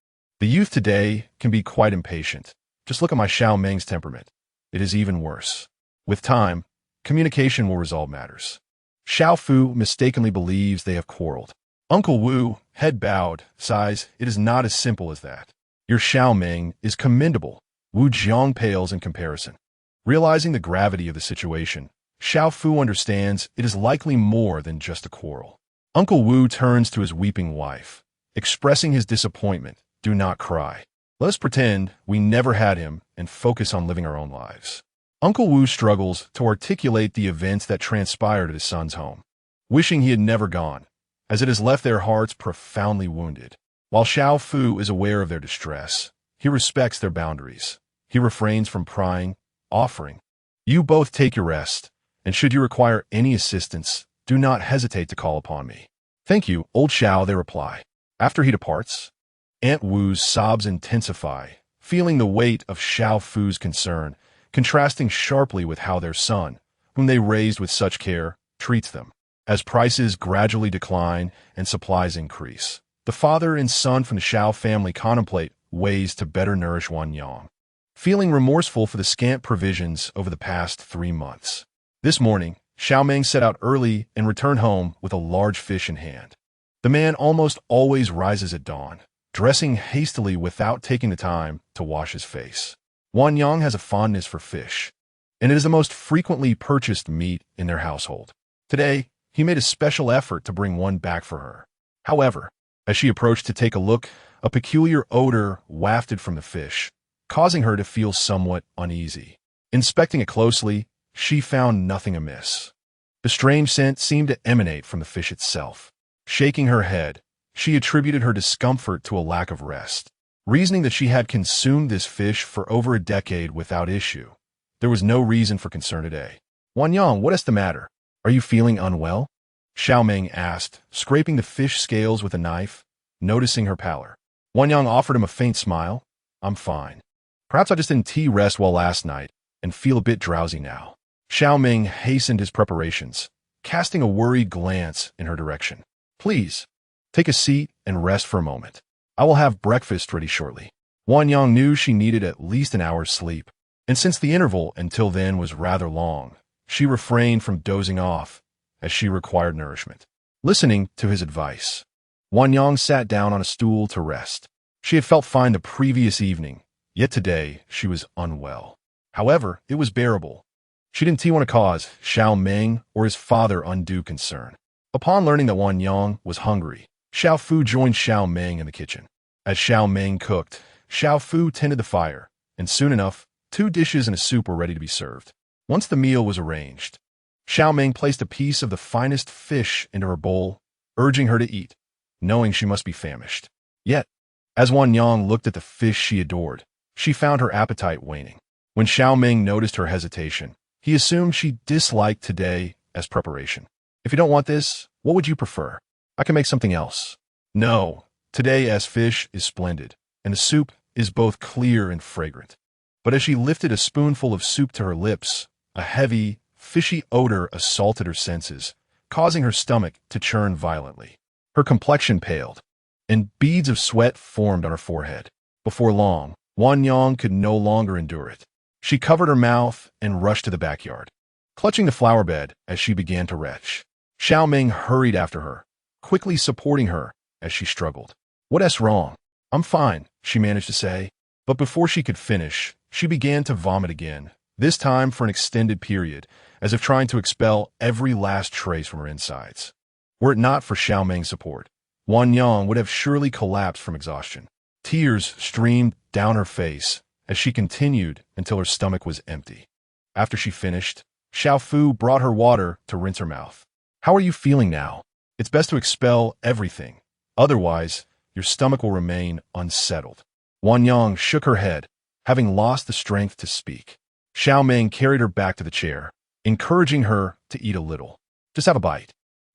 "The youth today can be quite impatient. Just look at my Xiao Meng's temperament. It is even worse. With time, communication will resolve matters." Xiao Fu mistakenly believes they have quarreled. Uncle Wu, head bowed, sighs, "It is not as simple as that. Your Xiao Meng is commendable." Wu Jiang pales in comparison. Realizing the gravity of the situation, Xiao Fu understands it is likely more than just a quarrel. Uncle Wu turns to his weeping wife, expressing his disappointment. "Do not cry. Let us pretend we never had him and focus on living our own lives." Uncle Wu struggles to articulate the events that transpired at his son's home, wishing he had never gone, as it has left their hearts profoundly wounded. While Xiao Fu is aware of their distress, he respects their boundaries. he refrains from prying, offering, "You both take your rest, and should you require any assistance, do not hesitate to call upon me." "Thank you, old Xiao," they reply. After he departs, Aunt Wu's sobs intensify, feeling the weight of Xiao Fu's concern, contrasting sharply with how their son, whom they raised with such care, treats them. As prices gradually decline and supplies increase, the father and son from the Xiao family contemplate ways to better nourish Wanyang, feeling remorseful for the scant provisions over the past 3 months. This morning, Xiao Meng set out early and returned home with a large fish in hand. The man almost always rises at dawn, dressing hastily without taking the time to wash his face. Wanyang has a fondness for fish, and it is the most frequently purchased meat in their household. Today, he made a special effort to bring one back for her. However, as she approached to take a look, a peculiar odor wafted from the fish, causing her to feel somewhat uneasy. Inspecting it closely, she found nothing amiss. The strange scent seemed to emanate from the fish itself. Shaking her head, she attributed her discomfort to a lack of rest. Reasoning that she had consumed this fish for over a decade without issue, there was no reason for concern today. "Wanyang, what is the matter? Are you feeling unwell?" Xiao Meng asked, scraping the fish scales with a knife, noticing her pallor. Wanyang offered him a faint smile. "I'm fine. Perhaps I just didn't rest well last night and feel a bit drowsy now." Xiao Meng hastened his preparations, casting a worried glance in her direction. "Please, take a seat and rest for a moment. I will have breakfast ready shortly." Wanyang knew she needed at least an hour's sleep, and since the interval until then was rather long, she refrained from dozing off as she required nourishment. Listening to his advice, Wanyang sat down on a stool to rest. She had felt fine the previous evening, yet today she was unwell. However, it was bearable. She didn't want to cause Xiao Meng or his father undue concern. Upon learning that Wanyang was hungry, Xiao Fu joined Xiao Meng in the kitchen. As Xiao Meng cooked, Xiao Fu tended the fire, and soon enough, 2 dishes and a soup were ready to be served. Once the meal was arranged, Xiao Meng placed a piece of the finest fish into her bowl, urging her to eat, knowing she must be famished. Yet, as Wanyang looked at the fish she adored, she found her appetite waning. When Xiao Meng noticed her hesitation, he assumed she disliked today as preparation. "If you don't want this, what would you prefer? I can make something else." "No, today as fish is splendid, and the soup is both clear and fragrant." But as she lifted a spoonful of soup to her lips, a heavy, fishy odor assaulted her senses, causing her stomach to churn violently. Her complexion paled, and beads of sweat formed on her forehead. Before long, Wanyang could no longer endure it. She covered her mouth and rushed to the backyard, clutching the flower bed as she began to retch. Xiao Meng hurried after her, quickly supporting her as she struggled. "What's wrong?" "I'm fine," she managed to say. But before she could finish, she began to vomit again, this time for an extended period, as if trying to expel every last trace from her insides. Were it not for Xiao Meng's support, Wanyang would have surely collapsed from exhaustion. Tears streamed down her face as she continued until her stomach was empty. After she finished, Xiao Fu brought her water to rinse her mouth. "How are you feeling now? It's best to expel everything. Otherwise, your stomach will remain unsettled." Wanyang shook her head, having lost the strength to speak. Xiao Meng carried her back to the chair, encouraging her to eat a little. "Just have a bite.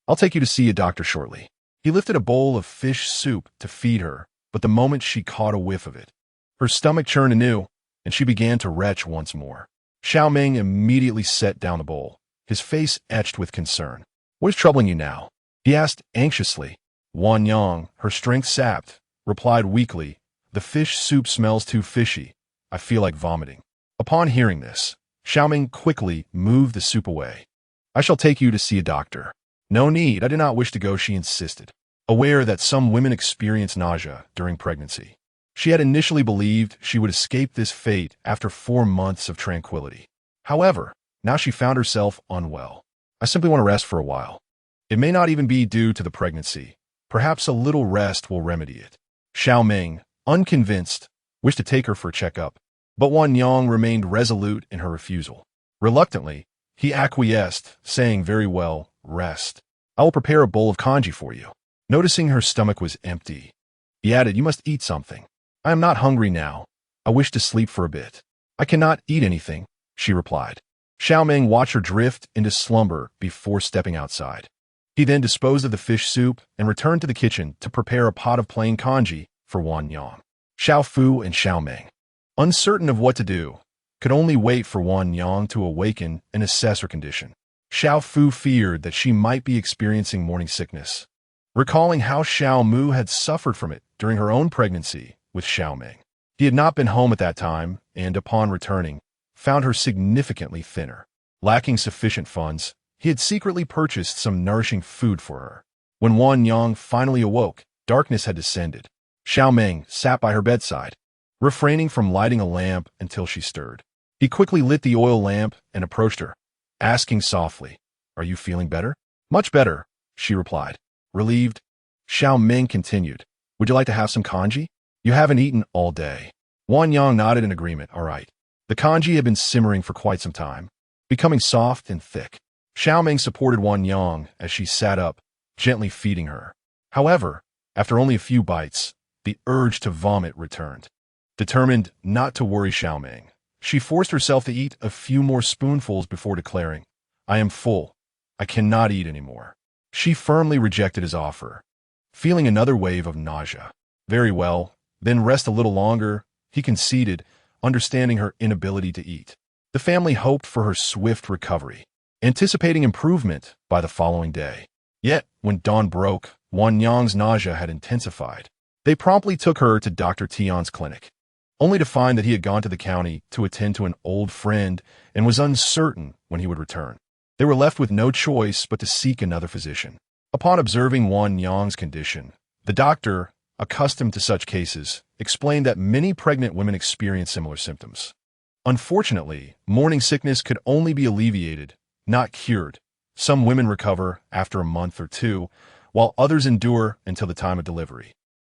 I'll take you to see a doctor shortly." He lifted a bowl of fish soup to feed her, but the moment she caught a whiff of it, her stomach churned anew, and she began to retch once more. Xiao Meng immediately set down the bowl, his face etched with concern. "What is troubling you now?" he asked anxiously. Wanyang, her strength sapped, replied weakly, "The fish soup smells too fishy. I feel like vomiting." Upon hearing this, Xiao Meng quickly moved the soup away. "I shall take you to see a doctor." "No need, I do not wish to go," she insisted, aware that some women experience nausea during pregnancy. She had initially believed she would escape this fate after 4 months of tranquility. However, now she found herself unwell. "I simply want to rest for a while. It may not even be due to the pregnancy. Perhaps a little rest will remedy it." Xiao Meng, unconvinced, wished to take her for a checkup, but Wanyang remained resolute in her refusal. Reluctantly, he acquiesced, saying, "Very well, rest. I will prepare a bowl of congee for you." Noticing her stomach was empty, he added, "You must eat something." "I am not hungry now. I wish to sleep for a bit." I cannot eat anything, she replied. Xiao Meng watched her drift into slumber before stepping outside. He then disposed of the fish soup and returned to the kitchen to prepare a pot of plain congee for Wan Yang. Xiao Fu and Xiao Meng, uncertain of what to do, could only wait for Wan Yang to awaken and assess her condition. Xiao Fu feared that she might be experiencing morning sickness, recalling how Xiao Mu had suffered from it during her own pregnancy with Xiao Meng. He had not been home at that time and, upon returning, found her significantly thinner. Lacking sufficient funds, he had secretly purchased some nourishing food for her. When Wan Yang finally awoke, darkness had descended. Xiao Meng sat by her bedside, refraining from lighting a lamp until she stirred. He quickly lit the oil lamp and approached her, asking softly, "Are you feeling better?" "Much better," she replied. Relieved, Xiao Meng continued, "Would you like to have some congee? You haven't eaten all day." Wan Yang nodded in agreement. "All right." The congee had been simmering for quite some time, becoming soft and thick. Xiao Meng supported Wan Yang as she sat up, gently feeding her. However, after only a few bites, the urge to vomit returned. Determined not to worry Xiao Meng, she forced herself to eat a few more spoonfuls before declaring, "I am full. I cannot eat anymore." She firmly rejected his offer, feeling another wave of nausea. "Very well, then rest a little longer," he conceded, understanding her inability to eat. The family hoped for her swift recovery, anticipating improvement by the following day. Yet, when dawn broke, Wan Yang's nausea had intensified. They promptly took her to Dr. Tian's clinic, only to find that he had gone to the county to attend to an old friend and was uncertain when he would return. They were left with no choice but to seek another physician. Upon observing Wan Yang's condition, the doctor, accustomed to such cases, explained that many pregnant women experience similar symptoms. Unfortunately, morning sickness could only be alleviated, not cured. Some women recover after a month or two, while others endure until the time of delivery.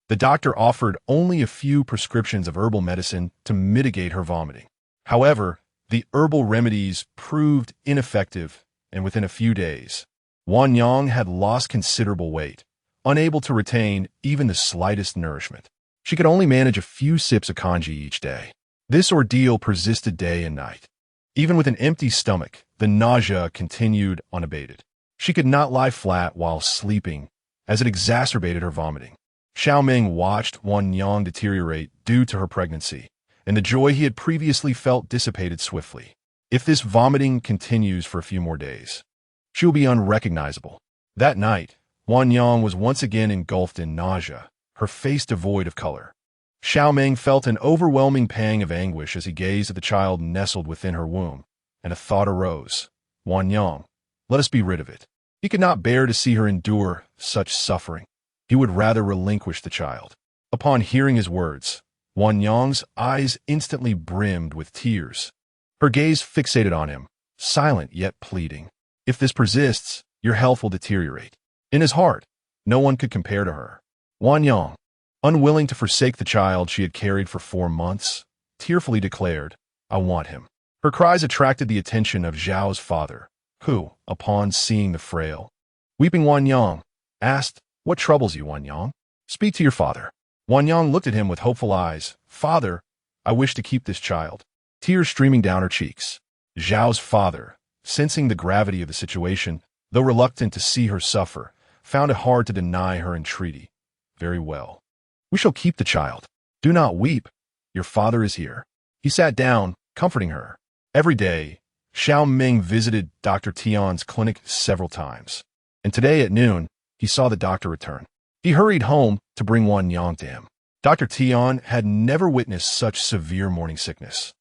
The doctor offered only a few prescriptions of herbal medicine to mitigate her vomiting. However, the herbal remedies proved ineffective, and within a few days, Wan Yang had lost considerable weight, unable to retain even the slightest nourishment. She could only manage a few sips of congee each day. This ordeal persisted day and night. Even with an empty stomach, the nausea continued unabated. She could not lie flat while sleeping, as it exacerbated her vomiting. Xiao Meng watched Wan Yang deteriorate due to her pregnancy, and the joy he had previously felt dissipated swiftly. If this vomiting continues for a few more days, she will be unrecognizable. That night, Wan Yang was once again engulfed in nausea, her face devoid of color. Xiao Meng felt an overwhelming pang of anguish as he gazed at the child nestled within her womb, and a thought arose. Wan Yang, let us be rid of it. He could not bear to see her endure such suffering. He would rather relinquish the child. Upon hearing his words, Wan Yang's eyes instantly brimmed with tears. Her gaze fixated on him, silent yet pleading. "If this persists, your health will deteriorate." In his heart, no one could compare to her. Wan Yang, unwilling to forsake the child she had carried for 4 months, tearfully declared, "I want him." Her cries attracted the attention of Zhao's father, who, upon seeing the frail, weeping Wan Yang, asked, "What troubles you, Wan Yang? Speak to your father." Wan Yang looked at him with hopeful eyes. "Father, I wish to keep this child." Tears streaming down her cheeks. Zhao's father, sensing the gravity of the situation, though reluctant to see her suffer, found it hard to deny her entreaty. "Very well. We shall keep the child. Do not weep. Your father is here." He sat down, comforting her. Every day, Xiao Meng visited Dr. Tian's clinic several times, and today at noon, he saw the doctor return. He hurried home to bring Wan Yang to him. Dr. Tian had never witnessed such severe morning sickness.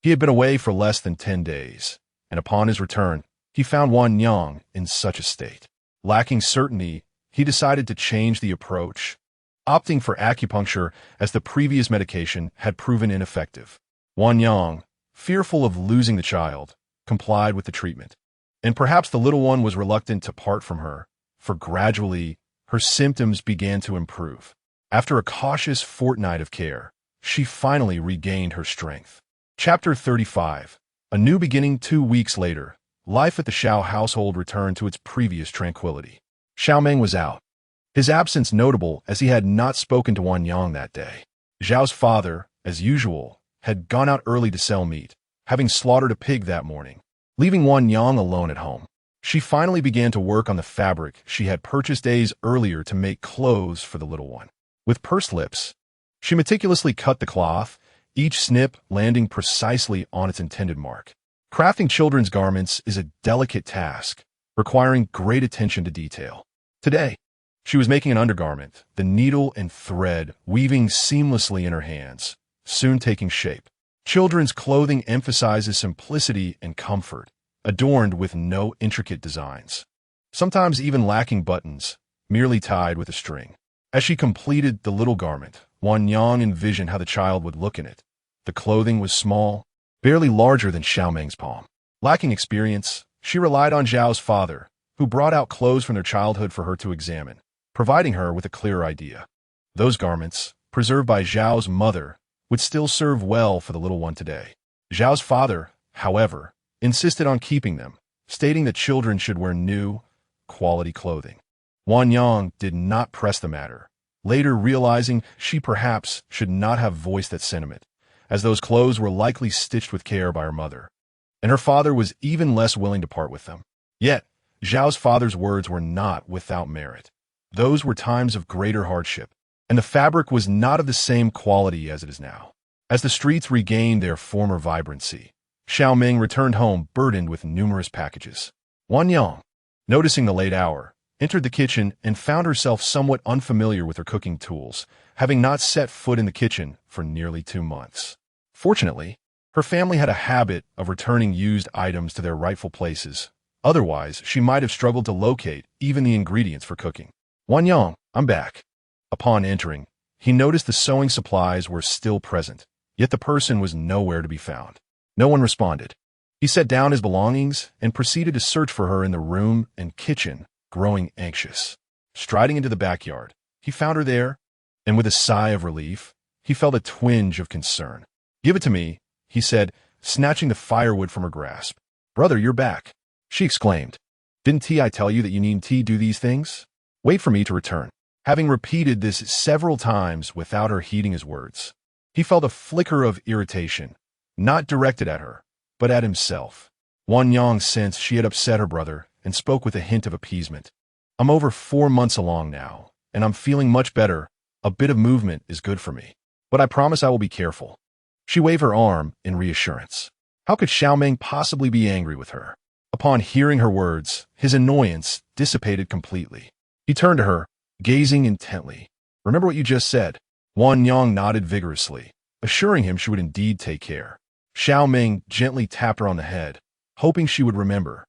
He had been away for less than 10 days, and upon his return, he found Wan Yang in such a state. Lacking certainty, he decided to change the approach, opting for acupuncture as the previous medication had proven ineffective. Wan Yang, fearful of losing the child, complied with the treatment. And perhaps the little one was reluctant to part from her, for gradually, her symptoms began to improve. After a cautious fortnight of care, she finally regained her strength. Chapter 35. A new beginning. 2 weeks later, life at the Xiao household returned to its previous tranquility. Xiao Meng was out, his absence notable as he had not spoken to Wan Yang that day. Zhao's father, as usual, had gone out early to sell meat, having slaughtered a pig that morning, leaving Wan Yang alone at home. She finally began to work on the fabric she had purchased days earlier to make clothes for the little one. With pursed lips, she meticulously cut the cloth, each snip landing precisely on its intended mark. Crafting children's garments is a delicate task, requiring great attention to detail. Today, she was making an undergarment, the needle and thread weaving seamlessly in her hands, soon taking shape. Children's clothing emphasizes simplicity and comfort, adorned with no intricate designs, sometimes even lacking buttons, merely tied with a string. As she completed the little garment, Wan Yang envisioned how the child would look in it. The clothing was small, barely larger than Xiao Meng's palm. Lacking experience, she relied on Zhao's father, who brought out clothes from their childhood for her to examine, providing her with a clear idea. Those garments, preserved by Zhao's mother, would still serve well for the little one today. Zhao's father, however, insisted on keeping them, stating that children should wear new, quality clothing. Wan Yang did not press the matter, later realizing she perhaps should not have voiced that sentiment, as those clothes were likely stitched with care by her mother, and her father was even less willing to part with them. Yet, Zhao's father's words were not without merit. Those were times of greater hardship, and the fabric was not of the same quality as it is now. As the streets regained their former vibrancy, Xiao Meng returned home burdened with numerous packages. Wan Yang, noticing the late hour, entered the kitchen and found herself somewhat unfamiliar with her cooking tools, having not set foot in the kitchen for nearly 2 months. Fortunately, her family had a habit of returning used items to their rightful places. Otherwise, she might have struggled to locate even the ingredients for cooking. Wan Yang, I'm back. Upon entering, he noticed the sewing supplies were still present, yet the person was nowhere to be found. No one responded. He set down his belongings and proceeded to search for her in the room and kitchen, growing anxious. Striding into the backyard, he found her there, and with a sigh of relief, he felt a twinge of concern. Give it to me, he said, snatching the firewood from her grasp. Brother, you're back, she exclaimed. Didn't I tell you that you need to do these things? Wait for me to return. Having repeated this several times without her heeding his words, he felt a flicker of irritation, not directed at her, but at himself. Wan Yang sensed she had upset her brother and spoke with a hint of appeasement. I'm over 4 months along now, and I'm feeling much better. A bit of movement is good for me. But I promise I will be careful. She waved her arm in reassurance. How could Xiao Meng possibly be angry with her? Upon hearing her words, his annoyance dissipated completely. He turned to her, gazing intently. Remember what you just said? Wan Yang nodded vigorously, assuring him she would indeed take care. Xiao Meng gently tapped her on the head, hoping she would remember.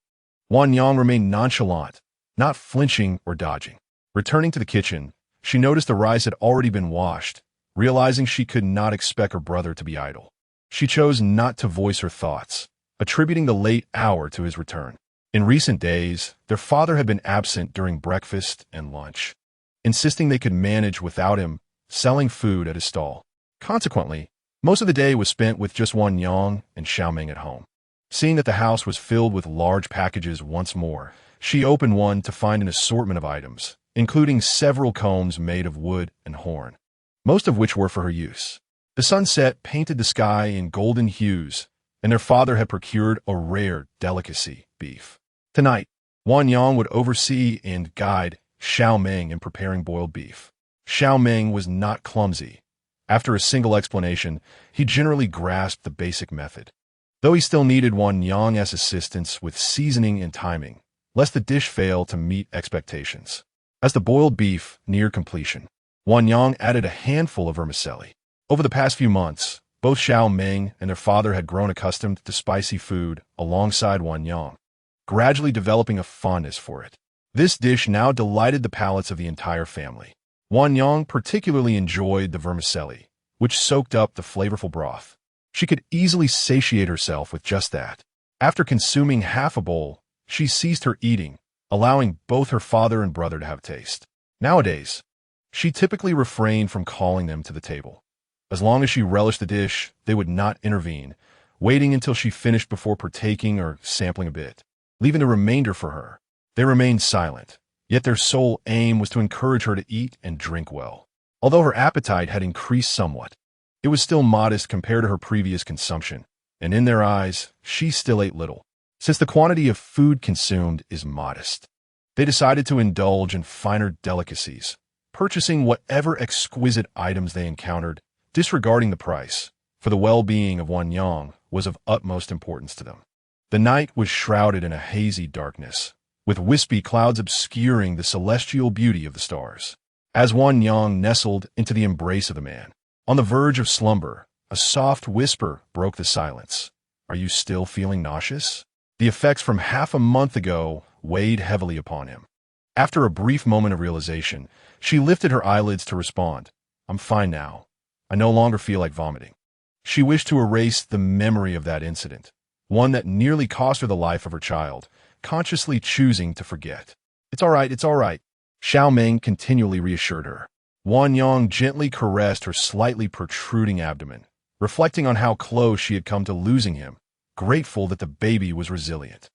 Wan Yang remained nonchalant, not flinching or dodging. Returning to the kitchen, she noticed the rice had already been washed, realizing she could not expect her brother to be idle. She chose not to voice her thoughts, attributing the late hour to his return. In recent days, their father had been absent during breakfast and lunch, insisting they could manage without him, selling food at his stall. Consequently, most of the day was spent with just Wan Yang and Xiao Meng at home. Seeing that the house was filled with large packages once more, she opened one to find an assortment of items, including several combs made of wood and horn, most of which were for her use. The sunset painted the sky in golden hues, and their father had procured a rare delicacy, beef. Tonight, Wan Yang would oversee and guide Xiao Meng in preparing boiled beef. Xiao Meng was not clumsy. After a single explanation, he generally grasped the basic method, though he still needed Wan Yang's assistance with seasoning and timing, lest the dish fail to meet expectations. As the boiled beef neared completion, Wan Yang added a handful of vermicelli. Over the past few months, both Xiao Meng and their father had grown accustomed to spicy food alongside Wan Yang, gradually developing a fondness for it. This dish now delighted the palates of the entire family. Wan Yang particularly enjoyed the vermicelli, which soaked up the flavorful broth. She could easily satiate herself with just that. After consuming half a bowl, she ceased her eating, allowing both her father and brother to have a taste. Nowadays, she typically refrained from calling them to the table. As long as she relished the dish, they would not intervene, waiting until she finished before partaking or sampling a bit, leaving the remainder for her. They remained silent, yet their sole aim was to encourage her to eat and drink well. Although her appetite had increased somewhat, It was still modest compared to her previous consumption, and in their eyes, she still ate little. Since the quantity of food consumed is modest, they decided to indulge in finer delicacies, purchasing whatever exquisite items they encountered, disregarding the price, for the well-being of Wan Yang was of utmost importance to them. The night was shrouded in a hazy darkness, with wispy clouds obscuring the celestial beauty of the stars. As Wan Yang nestled into the embrace of the man, on the verge of slumber, a soft whisper broke the silence. "Are you still feeling nauseous?" The effects from half a month ago weighed heavily upon him. After a brief moment of realization, she lifted her eyelids to respond. "I'm fine now. I no longer feel like vomiting." She wished to erase the memory of that incident, one that nearly cost her the life of her child, consciously choosing to forget. It's all right, Xiao Meng continually reassured her. Wan Yang gently caressed her slightly protruding abdomen, reflecting on how close she had come to losing him, grateful that the baby was resilient.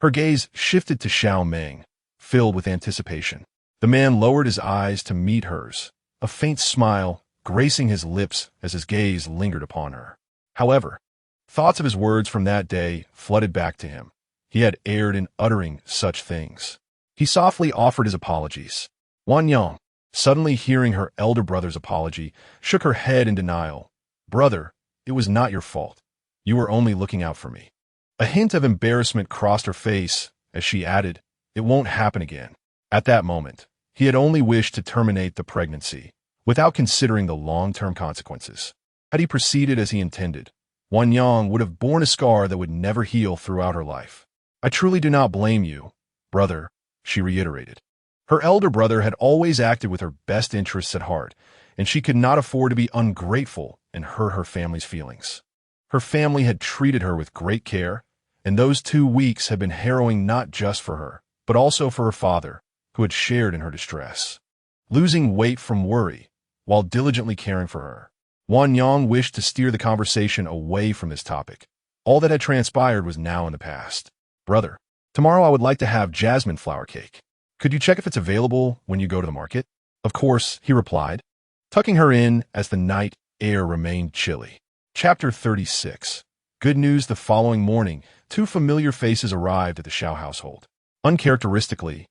Her gaze shifted to Xiao Meng, filled with anticipation. The man lowered his eyes to meet hers, a faint smile gracing his lips as his gaze lingered upon her. However, thoughts of his words from that day flooded back to him. He had erred in uttering such things. He softly offered his apologies. Wan Yang, suddenly hearing her elder brother's apology, shook her head in denial. "Brother, it was not your fault. You were only looking out for me." A hint of embarrassment crossed her face as she added, "It won't happen again." At that moment, he had only wished to terminate the pregnancy, without considering the long-term consequences. Had he proceeded as he intended, Wan Yang would have borne a scar that would never heal throughout her life. "I truly do not blame you, brother," she reiterated. Her elder brother had always acted with her best interests at heart, and she could not afford to be ungrateful and hurt her family's feelings. Her family had treated her with great care, and those 2 weeks had been harrowing not just for her, but also for her father, who had shared in her distress. Losing weight from worry, while diligently caring for her, Wan Yang wished to steer the conversation away from this topic. All that had transpired was now in the past. "Brother, tomorrow I would like to have jasmine flower cake. Could you check if it's available when you go to the market?" "Of course," he replied, tucking her in as the night air remained chilly. Chapter 36. Good news. The following morning, 2 familiar faces arrived at the Xiao household. Uncharacteristically,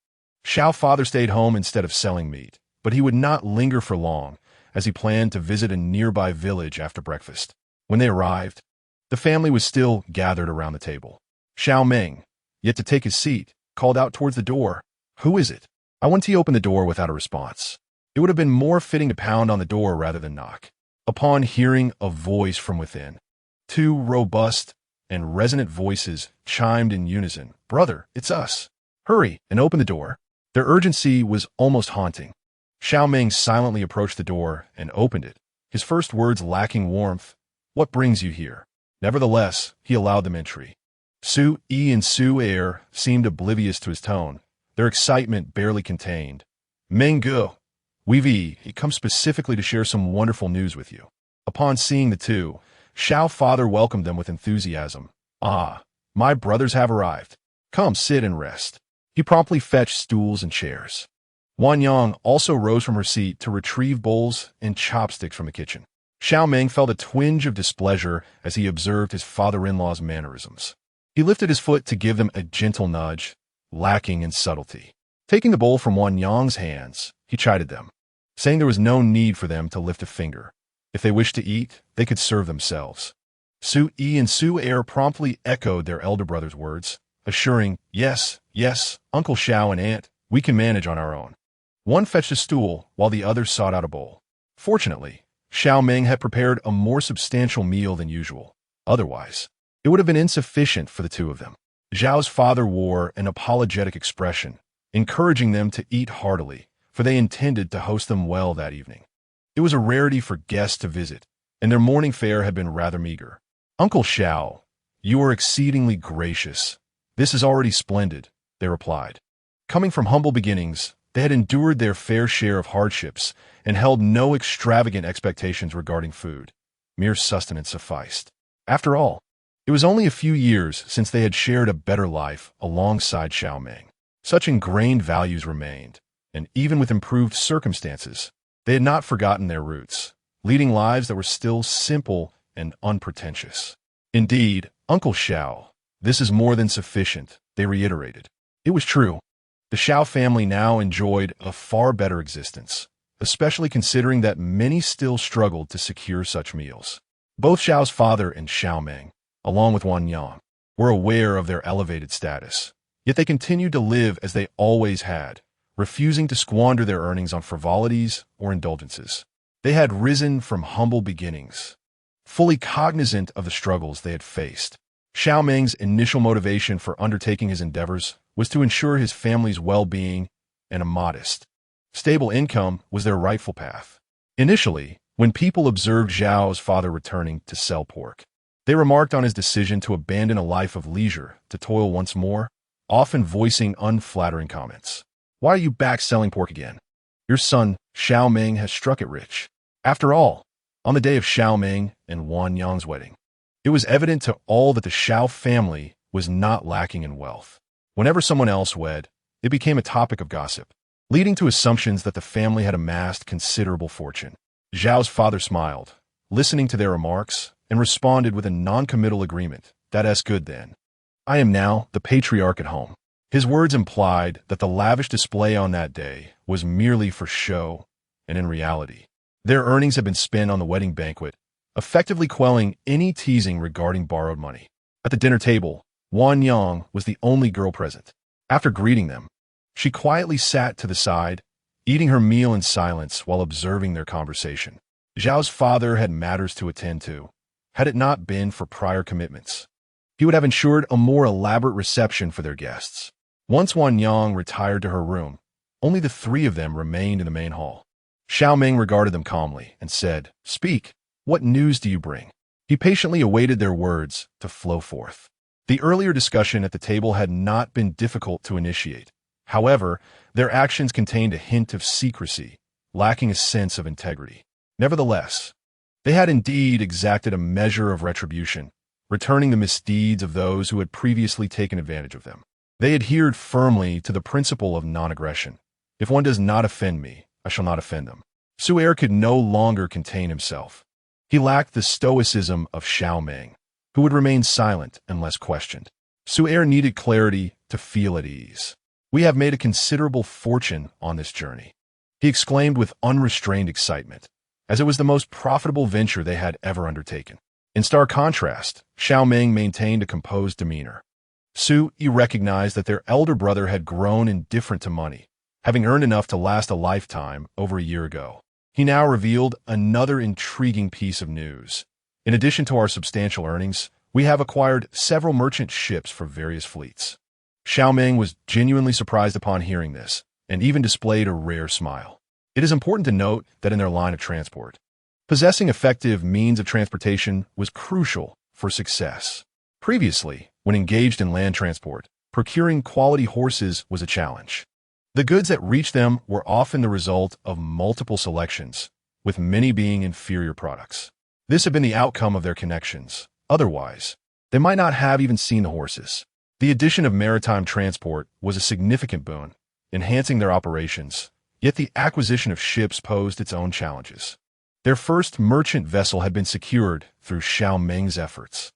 Xiao father stayed home instead of selling meat, but he would not linger for long, as he planned to visit a nearby village after breakfast. When they arrived, the family was still gathered around the table. Xiao Meng, yet to take his seat, called out towards the door, "Who is it?" I went to open the door without a response. It would have been more fitting to pound on the door rather than knock. Upon hearing a voice from within, 2 robust and resonant voices chimed in unison, "Brother, it's us. Hurry and open the door." Their urgency was almost haunting. Xiao Meng silently approached the door and opened it, his first words lacking warmth. "What brings you here?" Nevertheless, he allowed them entry. Su Yi and Su Er seemed oblivious to his tone, their excitement barely contained. "Meng Ge, he come specifically to share some wonderful news with you." Upon seeing the 2, Xiao father welcomed them with enthusiasm. "Ah, my brothers have arrived. Come, sit and rest." He promptly fetched stools and chairs. Wan Yang also rose from her seat to retrieve bowls and chopsticks from the kitchen. Xiao Meng felt a twinge of displeasure as he observed his father-in-law's mannerisms. He lifted his foot to give them a gentle nudge, lacking in subtlety. Taking the bowl from Wan Yang's hands, he chided them, saying there was no need for them to lift a finger. If they wished to eat, they could serve themselves. Su Yi and Su Er promptly echoed their elder brother's words, assuring, yes, Uncle Xiao and Aunt, we can manage on our own." One fetched a stool, while the other sought out a bowl. Fortunately, Xiao Meng had prepared a more substantial meal than usual. Otherwise, it would have been insufficient for the 2 of them. Zhao's father wore an apologetic expression, encouraging them to eat heartily, for they intended to host them well that evening. It was a rarity for guests to visit, and their morning fare had been rather meager. "Uncle Xiao, you are exceedingly gracious. This is already splendid," they replied. Coming from humble beginnings, they had endured their fair share of hardships and held no extravagant expectations regarding food. Mere sustenance sufficed. After all, it was only a few years since they had shared a better life alongside Xiao Meng. Such ingrained values remained, and even with improved circumstances, they had not forgotten their roots. leading lives that were still simple and unpretentious. Indeed, Uncle Xiao, this is more than sufficient, they reiterated. It was true. The Xiao family now enjoyed a far better existence, especially considering that many still struggled to secure such meals. Both Xiao's father and Xiao Meng, along with Wan Yang, were aware of their elevated status, yet they continued to live as they always had, refusing to squander their earnings on frivolities or indulgences. They had risen from humble beginnings, fully cognizant of the struggles they had faced. Xiao Meng's initial motivation for undertaking his endeavors was to ensure his family's well-being, and a modest, stable income was their rightful path. Initially, when people observed Xiao's father returning to sell pork, they remarked on his decision to abandon a life of leisure to toil once more, often voicing unflattering comments. "Why are you back selling pork again? Your son, Xiao Meng, has struck it rich." After all, on the day of Xiao Meng and Wan Yang's wedding, it was evident to all that the Xiao family was not lacking in wealth. Whenever someone else wed, it became a topic of gossip, leading to assumptions that the family had amassed considerable fortune. Zhao's father smiled, listening to their remarks, and responded with a non-committal agreement. "That's good then. I am now the patriarch at home." His words implied that the lavish display on that day was merely for show, and in reality, their earnings had been spent on the wedding banquet, effectively quelling any teasing regarding borrowed money. At the dinner table, Wan Yang was the only girl present. After greeting them, she quietly sat to the side, eating her meal in silence while observing their conversation. Zhao's father had matters to attend to. Had it not been for prior commitments, he would have ensured a more elaborate reception for their guests. Once Wan Yang retired to her room, only the three of them remained in the main hall. Xiao Meng regarded them calmly and said, "Speak, what news do you bring?" He patiently awaited their words to flow forth. The earlier discussion at the table had not been difficult to initiate. However, their actions contained a hint of secrecy, lacking a sense of integrity. Nevertheless, they had indeed exacted a measure of retribution, returning the misdeeds of those who had previously taken advantage of them. They adhered firmly to the principle of non-aggression. If one does not offend me, I shall not offend them. Su'er could no longer contain himself. He lacked the stoicism of Xiao Meng, who would remain silent unless questioned. Su'er needed clarity to feel at ease. "We have made a considerable fortune on this journey," he exclaimed with unrestrained excitement, as it was the most profitable venture they had ever undertaken. In stark contrast, Xiao Meng maintained a composed demeanor. Su recognized that their elder brother had grown indifferent to money, having earned enough to last a lifetime over a year ago. He now revealed another intriguing piece of news. "In addition to our substantial earnings, we have acquired several merchant ships for various fleets." Xiao Meng was genuinely surprised upon hearing this, and even displayed a rare smile. It is important to note that in their line of transport, possessing effective means of transportation was crucial for success. Previously, when engaged in land transport, procuring quality horses was a challenge. The goods that reached them were often the result of multiple selections, with many being inferior products. This had been the outcome of their connections. Otherwise, they might not have even seen the horses. The addition of maritime transport was a significant boon, enhancing their operations, yet the acquisition of ships posed its own challenges. Their first merchant vessel had been secured through Xiao Meng's efforts,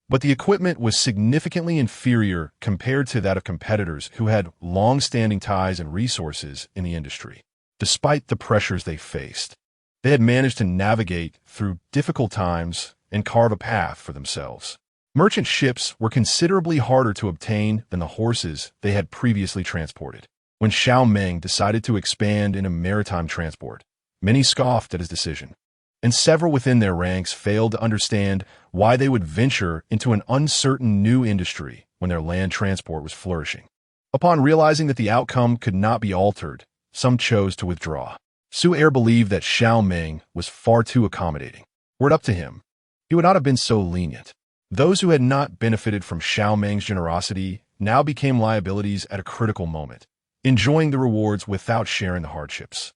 but the equipment was significantly inferior compared to that of competitors who had long-standing ties and resources in the industry. Despite the pressures they faced, they had managed to navigate through difficult times and carve a path for themselves. Merchant ships were considerably harder to obtain than the horses they had previously transported. When Xiao Meng decided to expand into maritime transport, many scoffed at his decision, and several within their ranks failed to understand why they would venture into an uncertain new industry when their land transport was flourishing. Upon realizing that the outcome could not be altered, some chose to withdraw. Su'er believed that Xiao Meng was far too accommodating. Were it up to him, he would not have been so lenient. Those who had not benefited from Xiao Meng's generosity now became liabilities at a critical moment, enjoying the rewards without sharing the hardships.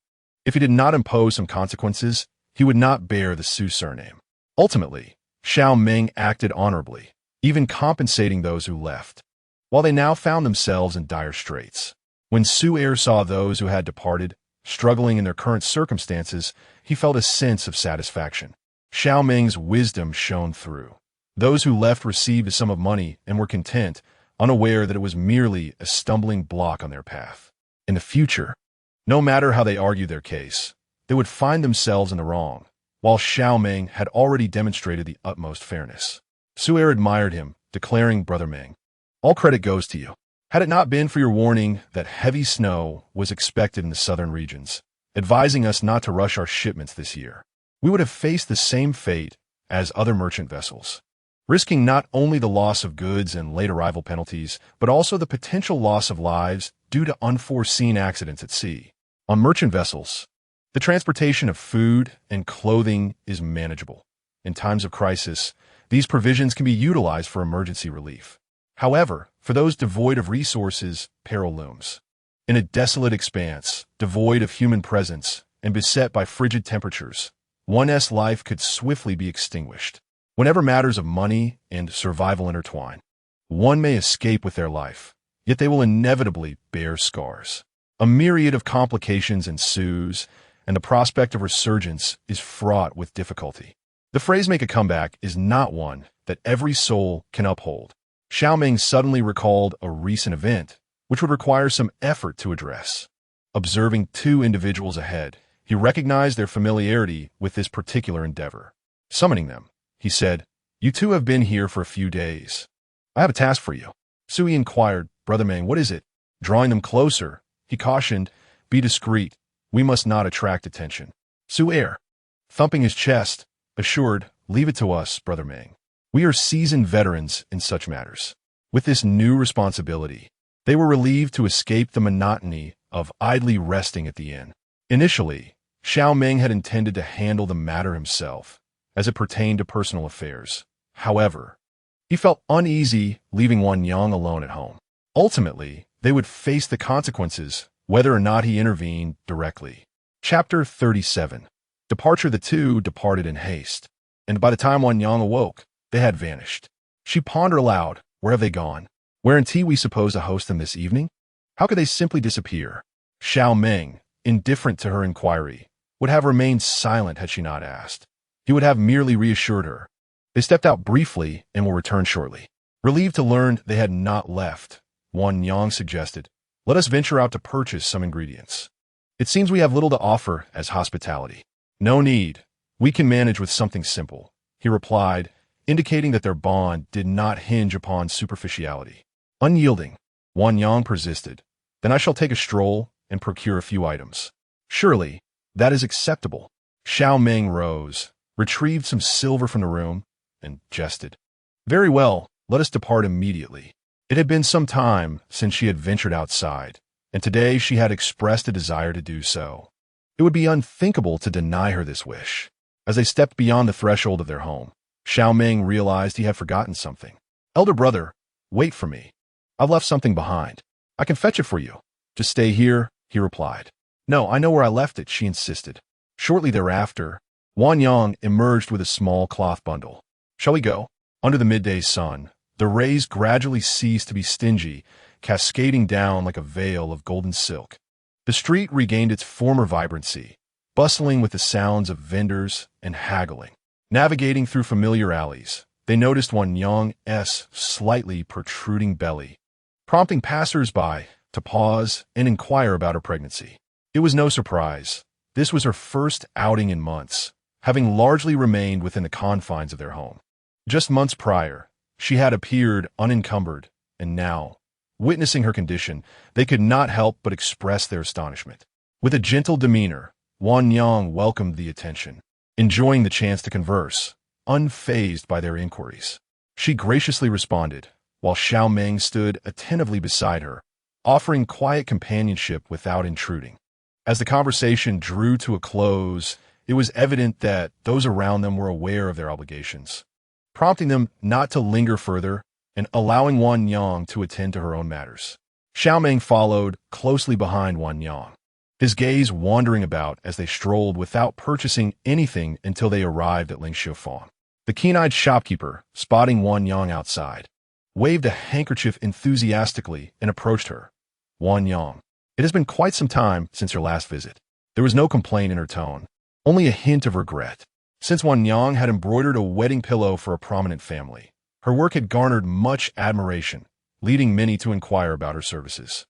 If he did not impose some consequences, he would not bear the Su surname. Ultimately, Xiao Meng acted honorably, even compensating those who left, while they now found themselves in dire straits. When Su'er saw those who had departed, struggling in their current circumstances, he felt a sense of satisfaction. Xiao Meng's wisdom shone through. Those who left received a sum of money and were content, unaware that it was merely a stumbling block on their path. In the future, no matter how they argued their case, they would find themselves in the wrong, while Xiao Meng had already demonstrated the utmost fairness. Su'er admired him, declaring, "Brother Meng, all credit goes to you. Had it not been for your warning that heavy snow was expected in the southern regions, advising us not to rush our shipments this year, we would have faced the same fate as other merchant vessels, risking not only the loss of goods and late arrival penalties, but also the potential loss of lives due to unforeseen accidents at sea. On merchant vessels, the transportation of food and clothing is manageable. In times of crisis, these provisions can be utilized for emergency relief. However, for those devoid of resources, peril looms. In a desolate expanse, devoid of human presence, and beset by frigid temperatures, one's life could swiftly be extinguished. Whenever matters of money and survival intertwine, one may escape with their life, yet they will inevitably bear scars. A myriad of complications ensues, and the prospect of resurgence is fraught with difficulty. The phrase "make a comeback" is not one that every soul can uphold. Xiao Meng suddenly recalled a recent event, which would require some effort to address. Observing two individuals ahead, he recognized their familiarity with this particular endeavor. Summoning them, he said, "You two have been here for a few days. I have a task for you." Sui inquired, "Brother Meng, what is it?" Drawing them closer, he cautioned, "Be discreet. We must not attract attention." Su'er, thumping his chest, assured, "Leave it to us, Brother Meng. We are seasoned veterans in such matters." With this new responsibility, they were relieved to escape the monotony of idly resting at the inn. Initially, Xiao Meng had intended to handle the matter himself, as it pertained to personal affairs. However, he felt uneasy leaving Wan Yang alone at home. Ultimately, they would face the consequences, whether or not he intervened directly. Chapter 37. Departure. The two departed in haste, and by the time Wan Yang awoke, they had vanished. She pondered aloud, "Where have they gone? Weren't we supposed to host them this evening? How could they simply disappear?" Xiao Meng, indifferent to her inquiry, would have remained silent had she not asked. He would have merely reassured her. They stepped out briefly and will return shortly. Relieved to learn they had not left, Wan Yang suggested, "Let us venture out to purchase some ingredients. It seems we have little to offer as hospitality." "No need. We can manage with something simple," he replied, indicating that their bond did not hinge upon superficiality. Unyielding, Wan Yang persisted, "Then I shall take a stroll and procure a few items." "Surely, that is acceptable." Xiao Meng rose, retrieved some silver from the room, and jested. "Very well, let us depart immediately." It had been some time since she had ventured outside, and today she had expressed a desire to do so. It would be unthinkable to deny her this wish. As they stepped beyond the threshold of their home, Xiao Meng realized he had forgotten something. "Elder brother, wait for me. I've left something behind. I can fetch it for you." "Just stay here," he replied. "No, I know where I left it," she insisted. Shortly thereafter, Wan Yang emerged with a small cloth bundle. "Shall we go?" Under the midday sun, the rays gradually ceased to be stingy, cascading down like a veil of golden silk. The street regained its former vibrancy, bustling with the sounds of vendors and haggling. Navigating through familiar alleys, they noticed Wan Yang's slightly protruding belly, prompting passers-by to pause and inquire about her pregnancy. It was no surprise. This was her first outing in months, having largely remained within the confines of their home. Just months prior, she had appeared unencumbered, and now, witnessing her condition, they could not help but express their astonishment. With a gentle demeanor, Wan Yang welcomed the attention, enjoying the chance to converse, unfazed by their inquiries. She graciously responded, while Xiao Meng stood attentively beside her, offering quiet companionship without intruding. As the conversation drew to a close, it was evident that those around them were aware of their obligations, prompting them not to linger further and allowing Wan Yang to attend to her own matters. Xiao Meng followed closely behind Wan Yang, his gaze wandering about as they strolled without purchasing anything until they arrived at Lingxiufang. The keen-eyed shopkeeper, spotting Wan Yang outside, waved a handkerchief enthusiastically and approached her. "Wan Yang, it has been quite some time since your last visit. There was no complaint in her tone, only a hint of regret. Since Wan Yang had embroidered a wedding pillow for a prominent family, her work had garnered much admiration, leading many to inquire about her services.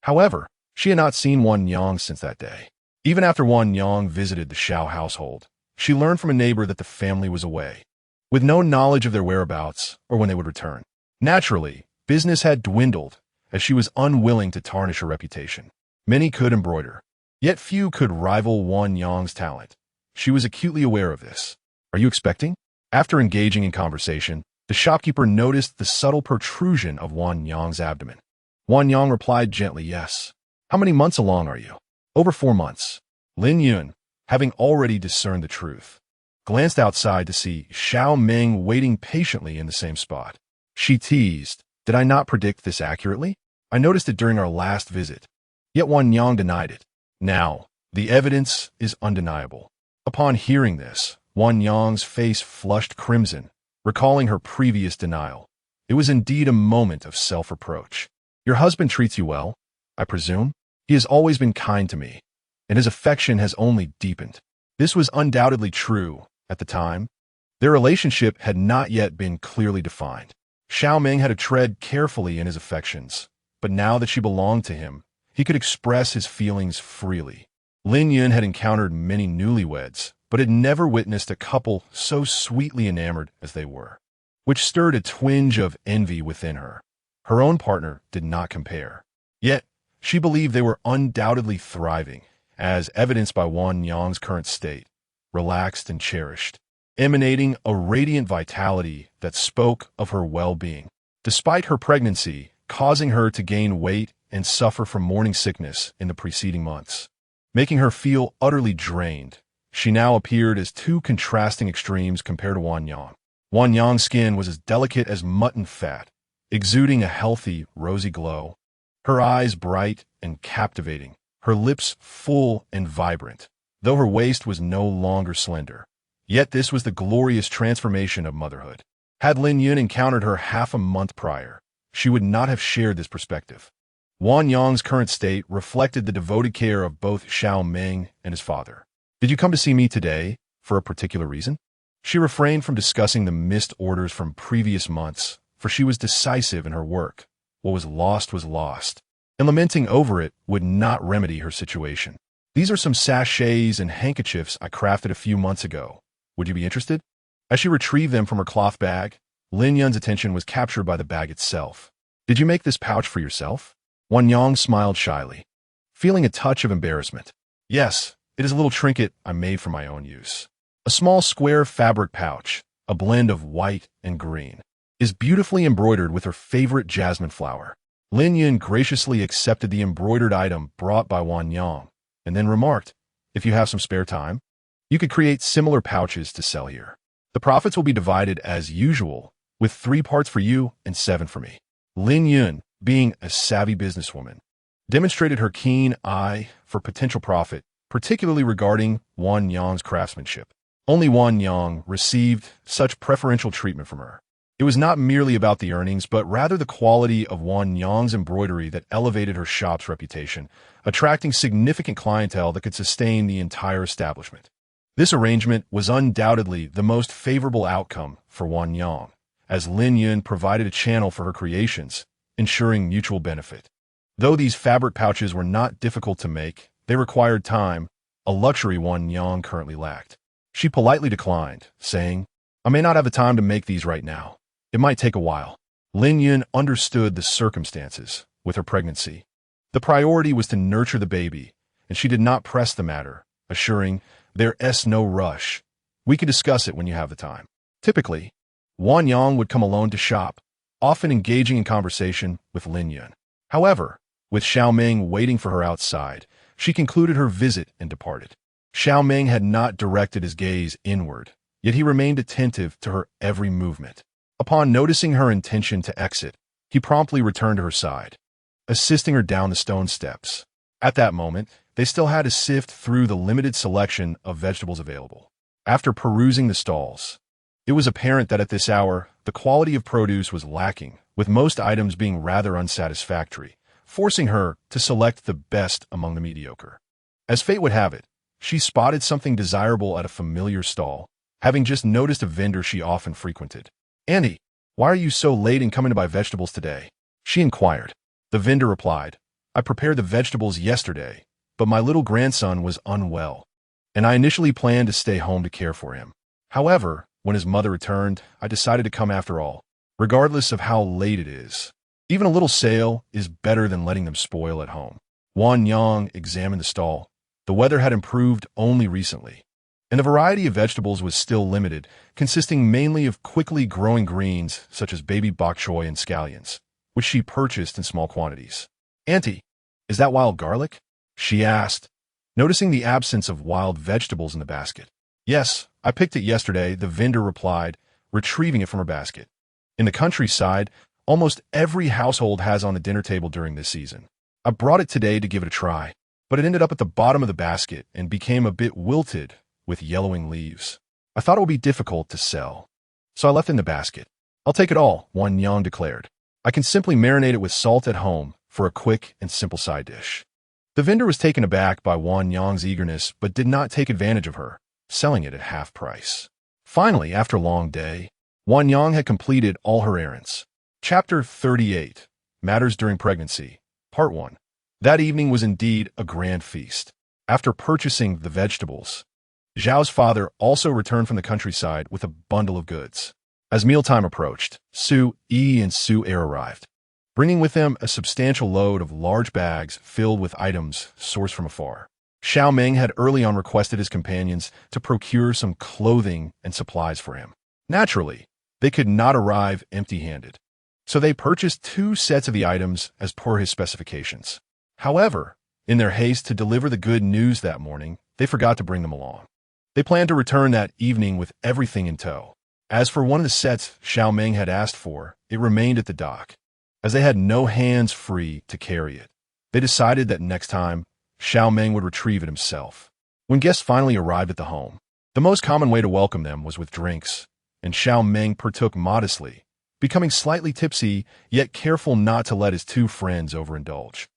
However, she had not seen Wan Yang since that day. Even after Wan Yang visited the Xiao household, she learned from a neighbor that the family was away, with no knowledge of their whereabouts or when they would return. Naturally, business had dwindled, as she was unwilling to tarnish her reputation. Many could embroider, yet few could rival Wan Yang's talent. She was acutely aware of this. "Are you expecting?" After engaging in conversation, the shopkeeper noticed the subtle protrusion of Wan Yang's abdomen. Wan Yang replied gently, "Yes." "How many months along are you?" "Over 4 months." Lin Yun, having already discerned the truth, glanced outside to see Xiao Meng waiting patiently in the same spot. She teased, "Did I not predict this accurately? I noticed it during our last visit." Yet Wan Yang denied it. Now, the evidence is undeniable. Upon hearing this, Wan Yang's face flushed crimson, recalling her previous denial. It was indeed a moment of self-reproach. "Your husband treats you well, I presume? He has always been kind to me, and his affection has only deepened." This was undoubtedly true at the time. Their relationship had not yet been clearly defined. Xiao Meng had to tread carefully in his affections, but now that she belonged to him, he could express his feelings freely. Lin Yun had encountered many newlyweds, but had never witnessed a couple so sweetly enamored as they were, which stirred a twinge of envy within her. Her own partner did not compare. Yet, she believed they were undoubtedly thriving, as evidenced by Wan Yang's current state, relaxed and cherished, emanating a radiant vitality that spoke of her well-being. Despite her pregnancy, causing her to gain weight and suffer from morning sickness in the preceding months, making her feel utterly drained, she now appeared as two contrasting extremes compared to Wan Yang. Wan Yang's skin was as delicate as mutton fat, exuding a healthy, rosy glow, her eyes bright and captivating, her lips full and vibrant, though her waist was no longer slender. Yet this was the glorious transformation of motherhood. Had Lin Yun encountered her half a month prior, she would not have shared this perspective. Wan Yang's current state reflected the devoted care of both Xiao Meng and his father. "Did you come to see me today for a particular reason?" She refrained from discussing the missed orders from previous months, for she was decisive in her work. What was lost, and lamenting over it would not remedy her situation. "These are some sachets and handkerchiefs I crafted a few months ago. Would you be interested?" As she retrieved them from her cloth bag, Lin Yun's attention was captured by the bag itself. "Did you make this pouch for yourself?" Wan Yang smiled shyly, feeling a touch of embarrassment. "Yes, it is a little trinket I made for my own use. A small square fabric pouch, a blend of white and green, is beautifully embroidered with her favorite jasmine flower." Lin Yun graciously accepted the embroidered item brought by Wan Yang, and then remarked, "If you have some spare time, you could create similar pouches to sell here. The profits will be divided as usual, with 3 parts for you and 7 for me." Lin Yun, being a savvy businesswoman, demonstrated her keen eye for potential profit, particularly regarding Wan Yang's craftsmanship. Only Wan Yang received such preferential treatment from her. It was not merely about the earnings, but rather the quality of Wan Yang's embroidery that elevated her shop's reputation, attracting significant clientele that could sustain the entire establishment. This arrangement was undoubtedly the most favorable outcome for Wan Yang, as Lin Yun provided a channel for her creations, ensuring mutual benefit. Though these fabric pouches were not difficult to make, they required time, a luxury Wan Yang currently lacked. She politely declined, saying, "I may not have the time to make these right now. It might take a while." Lin Yun understood the circumstances with her pregnancy. The priority was to nurture the baby, and she did not press the matter, assuring, "There's no rush. We can discuss it when you have the time." Typically, Wan Yang would come alone to shop, often engaging in conversation with Lin Yun. However, with Xiao Meng waiting for her outside, she concluded her visit and departed. Xiao Meng had not directed his gaze inward, yet he remained attentive to her every movement. Upon noticing her intention to exit, he promptly returned to her side, assisting her down the stone steps. At that moment, they still had to sift through the limited selection of vegetables available. After perusing the stalls, it was apparent that at this hour, the quality of produce was lacking, with most items being rather unsatisfactory, forcing her to select the best among the mediocre. As fate would have it, she spotted something desirable at a familiar stall, having just noticed a vendor she often frequented. "Andy, why are you so late in coming to buy vegetables today?" she inquired. The vendor replied, "I prepared the vegetables yesterday, but my little grandson was unwell, and I initially planned to stay home to care for him. However, when his mother returned, I decided to come after all, regardless of how late it is. Even a little sale is better than letting them spoil at home." Wan Yang examined the stall. The weather had improved only recently, and the variety of vegetables was still limited, consisting mainly of quickly growing greens such as baby bok choy and scallions, which she purchased in small quantities. "Auntie, is that wild garlic?" she asked, noticing the absence of wild vegetables in the basket. "Yes, I picked it yesterday," the vendor replied, retrieving it from her basket. In the countryside, almost every household has on the dinner table during this season. "I brought it today to give it a try, but it ended up at the bottom of the basket and became a bit wilted with yellowing leaves. I thought it would be difficult to sell, so I left it in the basket." "I'll take it all," Wan Yang declared. "I can simply marinate it with salt at home for a quick and simple side dish." The vendor was taken aback by Wan Yang's eagerness but did not take advantage of her, selling it at half price. Finally, after a long day, Wan Yang had completed all her errands. Chapter 38, Matters During Pregnancy, Part 1. That evening was indeed a grand feast. After purchasing the vegetables, Zhao's father also returned from the countryside with a bundle of goods. As mealtime approached, Su Yi and Su Er arrived, bringing with them a substantial load of large bags filled with items sourced from afar. Xiao Meng had early on requested his companions to procure some clothing and supplies for him. Naturally, they could not arrive empty-handed, so they purchased 2 sets of the items as per his specifications. However, in their haste to deliver the good news that morning, they forgot to bring them along. They planned to return that evening with everything in tow. As for one of the sets Xiao Meng had asked for, it remained at the dock. As they had no hands free to carry it, they decided that next time, Xiao Meng would retrieve it himself. When guests finally arrived at the home, the most common way to welcome them was with drinks, and Xiao Meng partook modestly, becoming slightly tipsy, yet careful not to let his 2 friends overindulge.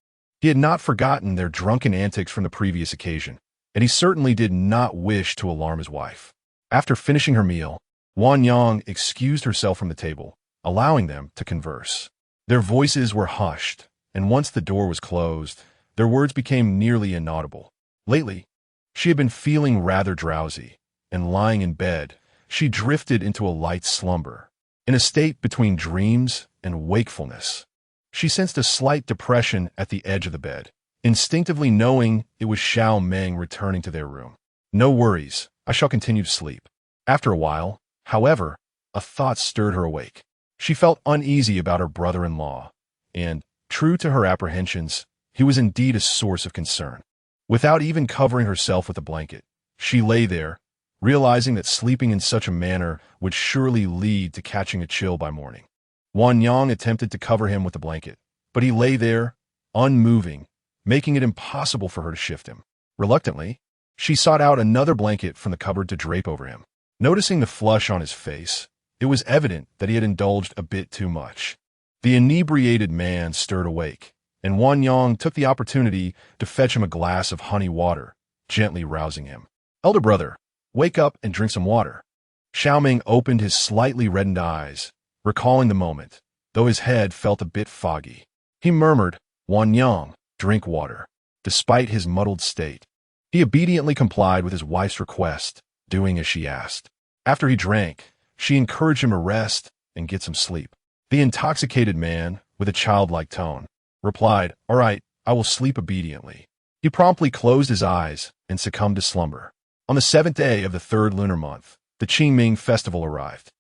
He had not forgotten their drunken antics from the previous occasion, and he certainly did not wish to alarm his wife. After finishing her meal, Wan Yang excused herself from the table, allowing them to converse. Their voices were hushed, and once the door was closed, their words became nearly inaudible. Lately, she had been feeling rather drowsy, and lying in bed, she drifted into a light slumber, in a state between dreams and wakefulness. She sensed a slight depression at the edge of the bed, instinctively knowing it was Xiao Meng returning to their room. "No worries, I shall continue to sleep." After a while, however, a thought stirred her awake. She felt uneasy about her brother-in-law, and, true to her apprehensions, he was indeed a source of concern. Without even covering herself with a blanket, she lay there, realizing that sleeping in such a manner would surely lead to catching a chill by morning. Wan Yang attempted to cover him with the blanket, but he lay there, unmoving, making it impossible for her to shift him. Reluctantly, she sought out another blanket from the cupboard to drape over him. Noticing the flush on his face, it was evident that he had indulged a bit too much. The inebriated man stirred awake, and Wan Yang took the opportunity to fetch him a glass of honey water, gently rousing him. "Elder brother, wake up and drink some water." Xiao Meng opened his slightly reddened eyes, recalling the moment, though his head felt a bit foggy. He murmured, "Wan Yang, drink water." Despite his muddled state, he obediently complied with his wife's request, doing as she asked. After he drank, she encouraged him to rest and get some sleep. The intoxicated man, with a childlike tone, replied, "All right, I will sleep obediently." He promptly closed his eyes and succumbed to slumber. On the 7th day of the 3rd lunar month, the Qingming festival arrived.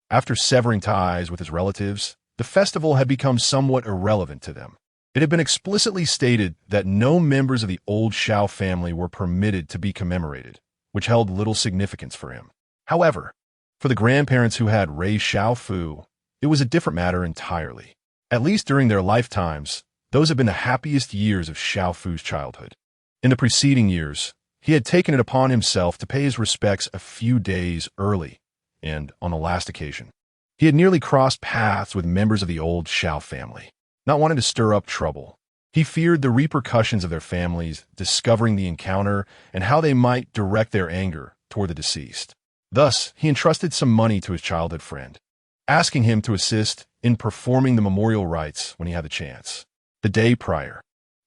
After severing ties with his relatives, the festival had become somewhat irrelevant to them. It had been explicitly stated that no members of the old Xiao family were permitted to be commemorated, which held little significance for him. However, for the grandparents who had raised Xiao Fu, it was a different matter entirely. At least during their lifetimes, those had been the happiest years of Xiao Fu's childhood. In the preceding years, he had taken it upon himself to pay his respects a few days early, and on the last occasion, he had nearly crossed paths with members of the old Xiao family. Not wanting to stir up trouble, He feared the repercussions of their families discovering the encounter and how they might direct their anger toward the deceased. Thus, he entrusted some money to his childhood friend, asking him to assist in performing the memorial rites when he had the chance. The day prior,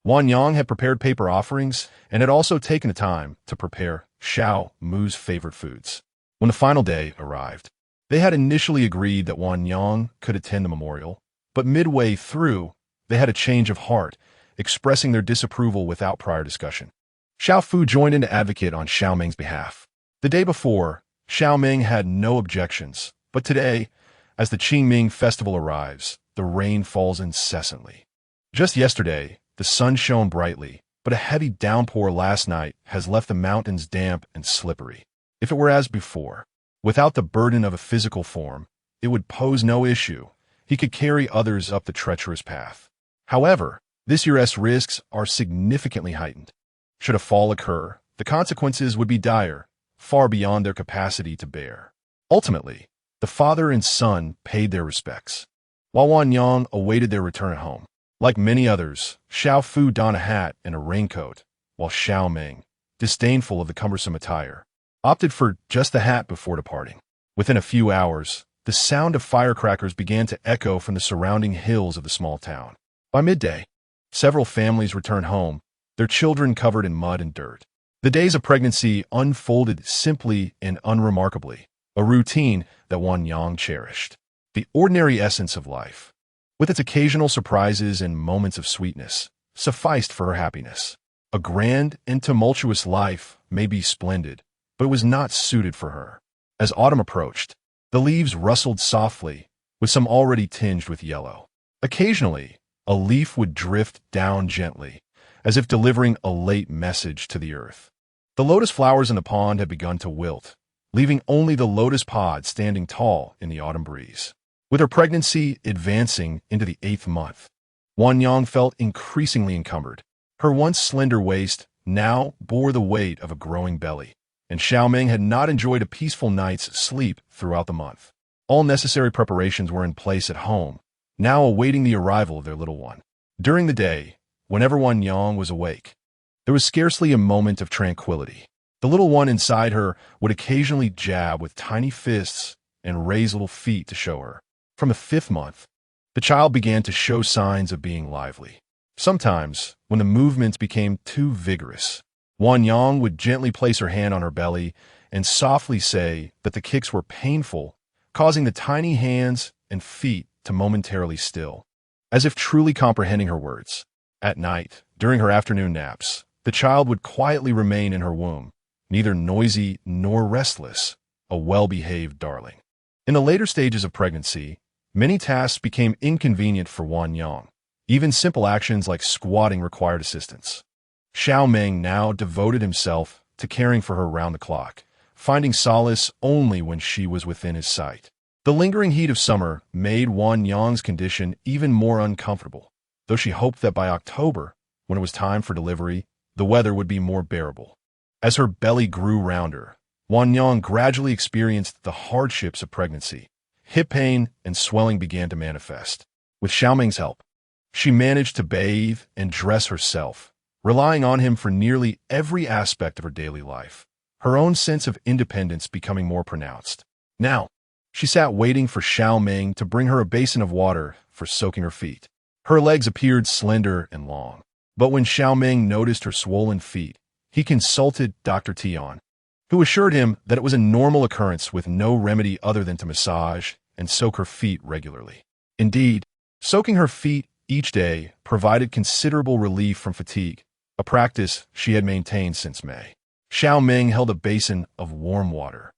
Wan Yang had prepared paper offerings and had also taken the time to prepare Xiao Meng's favorite foods. When the final day arrived, they had initially agreed that Wan Yang could attend the memorial, but midway through, they had a change of heart, expressing their disapproval without prior discussion. Xiao Fu joined in to advocate on Xiao Meng's behalf. The day before, Xiao Meng had no objections, but today, as the Qingming festival arrives, the rain falls incessantly. Just yesterday, the sun shone brightly, but a heavy downpour last night has left the mountains damp and slippery. If it were as before, without the burden of a physical form, it would pose no issue. He could carry others up the treacherous path. However, this year's risks are significantly heightened. Should a fall occur, the consequences would be dire, far beyond their capacity to bear. Ultimately, the father and son paid their respects, while Wan Yang awaited their return home. Like many others, Xiao Fu donned a hat and a raincoat, while Xiao Meng, disdainful of the cumbersome attire, opted for just the hat before departing. Within a few hours, the sound of firecrackers began to echo from the surrounding hills of the small town. By midday, several families returned home, their children covered in mud and dirt. The days of pregnancy unfolded simply and unremarkably, a routine that Wan Yang cherished. The ordinary essence of life, with its occasional surprises and moments of sweetness, sufficed for her happiness. A grand and tumultuous life may be splendid, but it was not suited for her. As autumn approached, the leaves rustled softly, with some already tinged with yellow. Occasionally, a leaf would drift down gently, as if delivering a late message to the earth. The lotus flowers in the pond had begun to wilt, leaving only the lotus pod standing tall in the autumn breeze. With her pregnancy advancing into the 8th month, Wan Yang felt increasingly encumbered. Her once slender waist now bore the weight of a growing belly, and Xiao Meng had not enjoyed a peaceful night's sleep throughout the month. All necessary preparations were in place at home, now awaiting the arrival of their little one. During the day, whenever Wan Yang was awake, there was scarcely a moment of tranquility. The little one inside her would occasionally jab with tiny fists and raise little feet to show her. From the 5th month, the child began to show signs of being lively. Sometimes, when the movements became too vigorous, Wan Yang would gently place her hand on her belly and softly say that the kicks were painful, causing the tiny hands and feet to momentarily still, as if truly comprehending her words. At night, during her afternoon naps, the child would quietly remain in her womb, neither noisy nor restless, a well-behaved darling. In the later stages of pregnancy, many tasks became inconvenient for Wan Yang. Even simple actions like squatting required assistance. Xiao Meng now devoted himself to caring for her round the clock, finding solace only when she was within his sight. The lingering heat of summer made Wan Yang's condition even more uncomfortable, though she hoped that by October, when it was time for delivery, the weather would be more bearable. As her belly grew rounder, Wan Yang gradually experienced the hardships of pregnancy. Hip pain and swelling began to manifest. With Xiao Meng's help, she managed to bathe and dress herself, relying on him for nearly every aspect of her daily life, her own sense of independence becoming more pronounced. Now, she sat waiting for Xiao Meng to bring her a basin of water for soaking her feet. Her legs appeared slender and long, but when Xiao Meng noticed her swollen feet, he consulted Dr. Tian, who assured him that it was a normal occurrence with no remedy other than to massage and soak her feet regularly. Indeed, soaking her feet each day provided considerable relief from fatigue, a practice she had maintained since May. Xiao Meng held a basin of warm water,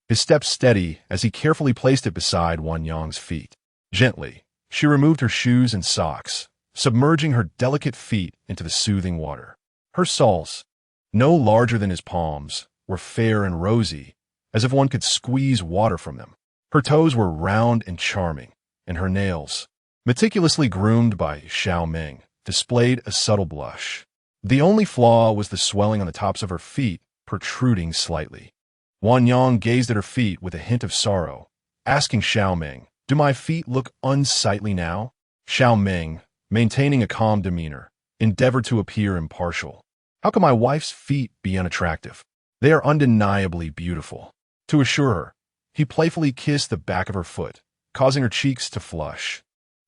his steps steady as he carefully placed it beside Wan Yang's feet. Gently, she removed her shoes and socks, submerging her delicate feet into the soothing water. Her soles, no larger than his palms, were fair and rosy, as if one could squeeze water from them. Her toes were round and charming, and her nails, meticulously groomed by Xiao Meng, displayed a subtle blush. The only flaw was the swelling on the tops of her feet, protruding slightly. Wan Yang gazed at her feet with a hint of sorrow, asking Xiao Meng, "Do my feet look unsightly now?" Xiao Meng, maintaining a calm demeanor, endeavored to appear impartial. How can my wife's feet be unattractive? They are undeniably beautiful. To assure her, he playfully kissed the back of her foot, causing her cheeks to flush.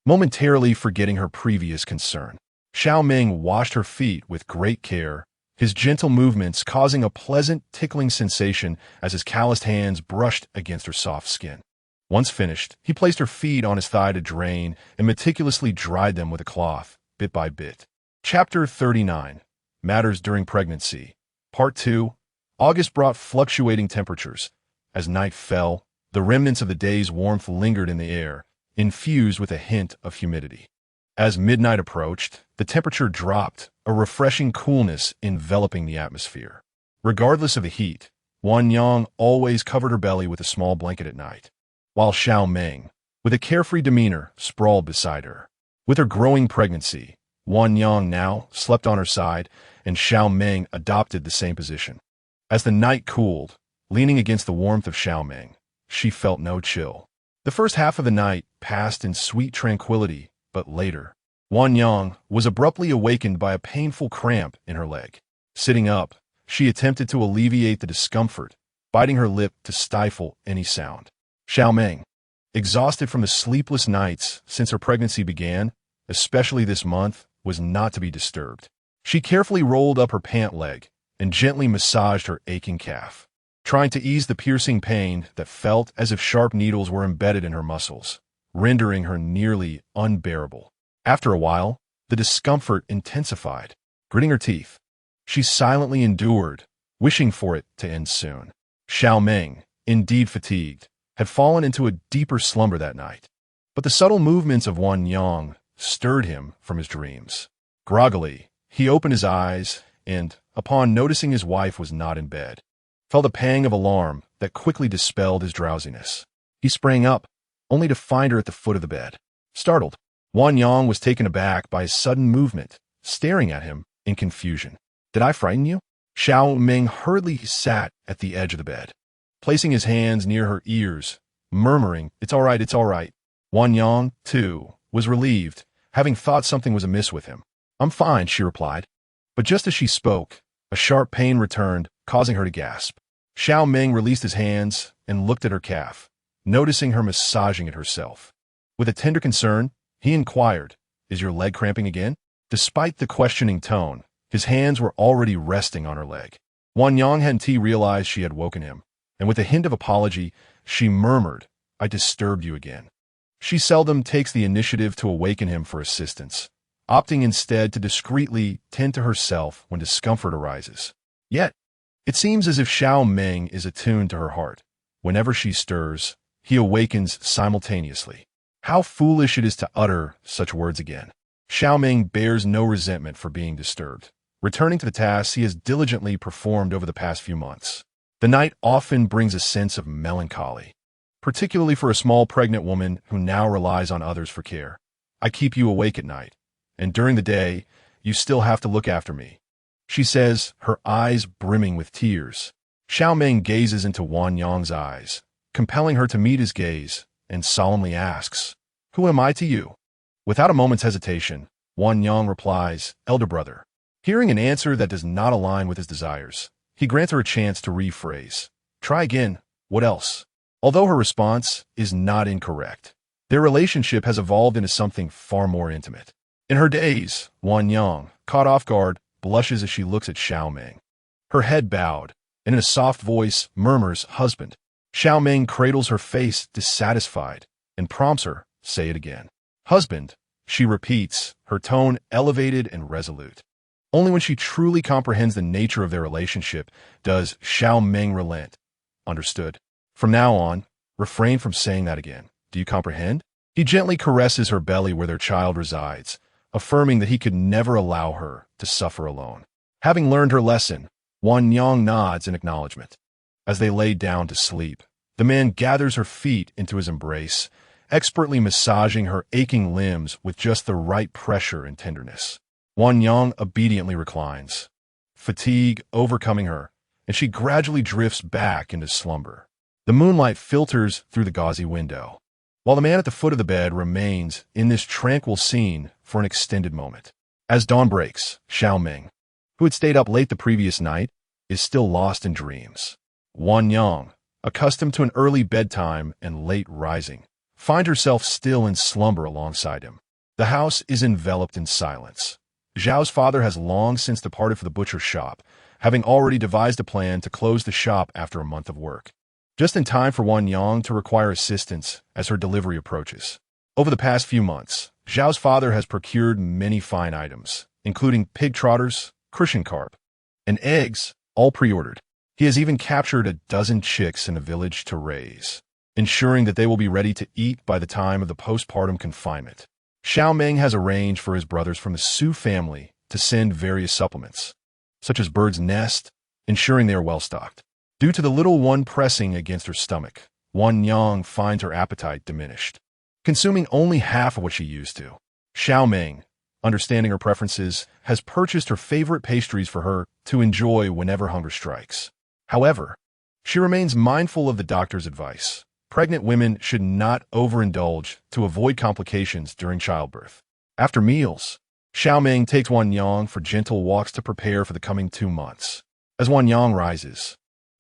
Momentarily forgetting her previous concern, Xiao Meng washed her feet with great care, his gentle movements causing a pleasant tickling sensation as his calloused hands brushed against her soft skin. Once finished, he placed her feet on his thigh to drain and meticulously dried them with a cloth, bit by bit. Chapter 39. Matters During Pregnancy. Part 2. August brought fluctuating temperatures. As night fell, the remnants of the day's warmth lingered in the air, infused with a hint of humidity. As midnight approached, the temperature dropped, a refreshing coolness enveloping the atmosphere. Regardless of the heat, Wan Yang always covered her belly with a small blanket at night, while Xiao Meng, with a carefree demeanor, sprawled beside her. With her growing pregnancy, Wan Yang now slept on her side, and Xiao Meng adopted the same position. As the night cooled, leaning against the warmth of Xiao Meng, she felt no chill. The first half of the night passed in sweet tranquility, but later, Wan Yang was abruptly awakened by a painful cramp in her leg. Sitting up, she attempted to alleviate the discomfort, biting her lip to stifle any sound. Xiao Meng, exhausted from the sleepless nights since her pregnancy began, especially this month, was not to be disturbed. She carefully rolled up her pant leg and gently massaged her aching calf, trying to ease the piercing pain that felt as if sharp needles were embedded in her muscles, rendering her nearly unbearable. After a while, the discomfort intensified. Gritting her teeth, she silently endured, wishing for it to end soon. Xiao Meng, indeed fatigued, had fallen into a deeper slumber that night. But the subtle movements of Wan Yang stirred him from his dreams. Groggily, he opened his eyes and, upon noticing his wife was not in bed, felt a pang of alarm that quickly dispelled his drowsiness. He sprang up, only to find her at the foot of the bed. Startled, Wan Yang was taken aback by his sudden movement, staring at him in confusion. "Did I frighten you?" Xiao Meng hurriedly sat at the edge of the bed, placing his hands near her ears, murmuring, "It's all right, it's all right." Wan Yang, too, was relieved, having thought something was amiss with him. "I'm fine," she replied. But just as she spoke, a sharp pain returned, causing her to gasp. Xiao Meng released his hands and looked at her calf, noticing her massaging it herself. With a tender concern, he inquired, "Is your leg cramping again?" Despite the questioning tone, his hands were already resting on her leg. Wan Yang hadn't realized she had woken him, and with a hint of apology, she murmured, "I disturbed you again." She seldom takes the initiative to awaken him for assistance, opting instead to discreetly tend to herself when discomfort arises. Yet, it seems as if Xiao Meng is attuned to her heart. Whenever she stirs, he awakens simultaneously. How foolish it is to utter such words again. Xiao Meng bears no resentment for being disturbed, returning to the tasks he has diligently performed over the past few months. The night often brings a sense of melancholy, particularly for a small pregnant woman who now relies on others for care. "I keep you awake at night, and during the day, you still have to look after me," she says, her eyes brimming with tears. Xiao Meng gazes into Wan Yang's eyes, compelling her to meet his gaze, and solemnly asks, "Who am I to you?" Without a moment's hesitation, Wan Yang replies, "Elder brother." Hearing an answer that does not align with his desires, he grants her a chance to rephrase. "Try again. What else?" Although her response is not incorrect, their relationship has evolved into something far more intimate. In her daze, Wan Yang, caught off guard, blushes as she looks at Xiao Meng. Her head bowed, and in a soft voice murmurs, "Husband." Xiao Meng cradles her face dissatisfied and prompts her, "Say it again." "Husband," she repeats, her tone elevated and resolute. Only when she truly comprehends the nature of their relationship does Xiao Meng relent. "Understood. From now on, refrain from saying that again. Do you comprehend?" He gently caresses her belly where their child resides, affirming that he could never allow her to suffer alone. Having learned her lesson, Wan Yang nods in acknowledgement. As they lay down to sleep, the man gathers her feet into his embrace, expertly massaging her aching limbs with just the right pressure and tenderness. Wan Yang obediently reclines, fatigue overcoming her, and she gradually drifts back into slumber. The moonlight filters through the gauzy window, while the man at the foot of the bed remains in this tranquil scene for an extended moment. As dawn breaks, Xiao Meng, who had stayed up late the previous night, is still lost in dreams. Wan Yang, accustomed to an early bedtime and late rising, finds herself still in slumber alongside him. The house is enveloped in silence. Zhao's father has long since departed for the butcher's shop, having already devised a plan to close the shop after a month of work. Just in time for Wan Yang to require assistance as her delivery approaches. Over the past few months, Zhao's father has procured many fine items, including pig trotters, cushion carp, and eggs, all pre-ordered. He has even captured a dozen chicks in a village to raise, ensuring that they will be ready to eat by the time of the postpartum confinement. Xiao Meng has arranged for his brothers from the Su family to send various supplements, such as bird's nest, ensuring they are well-stocked. Due to the little one pressing against her stomach, Wan Yang finds her appetite diminished, consuming only half of what she used to. Xiao Meng, understanding her preferences, has purchased her favorite pastries for her to enjoy whenever hunger strikes. However, she remains mindful of the doctor's advice. Pregnant women should not overindulge to avoid complications during childbirth. After meals, Xiao Meng takes Wan Yang for gentle walks to prepare for the coming 2 months. As Wan Yang rises,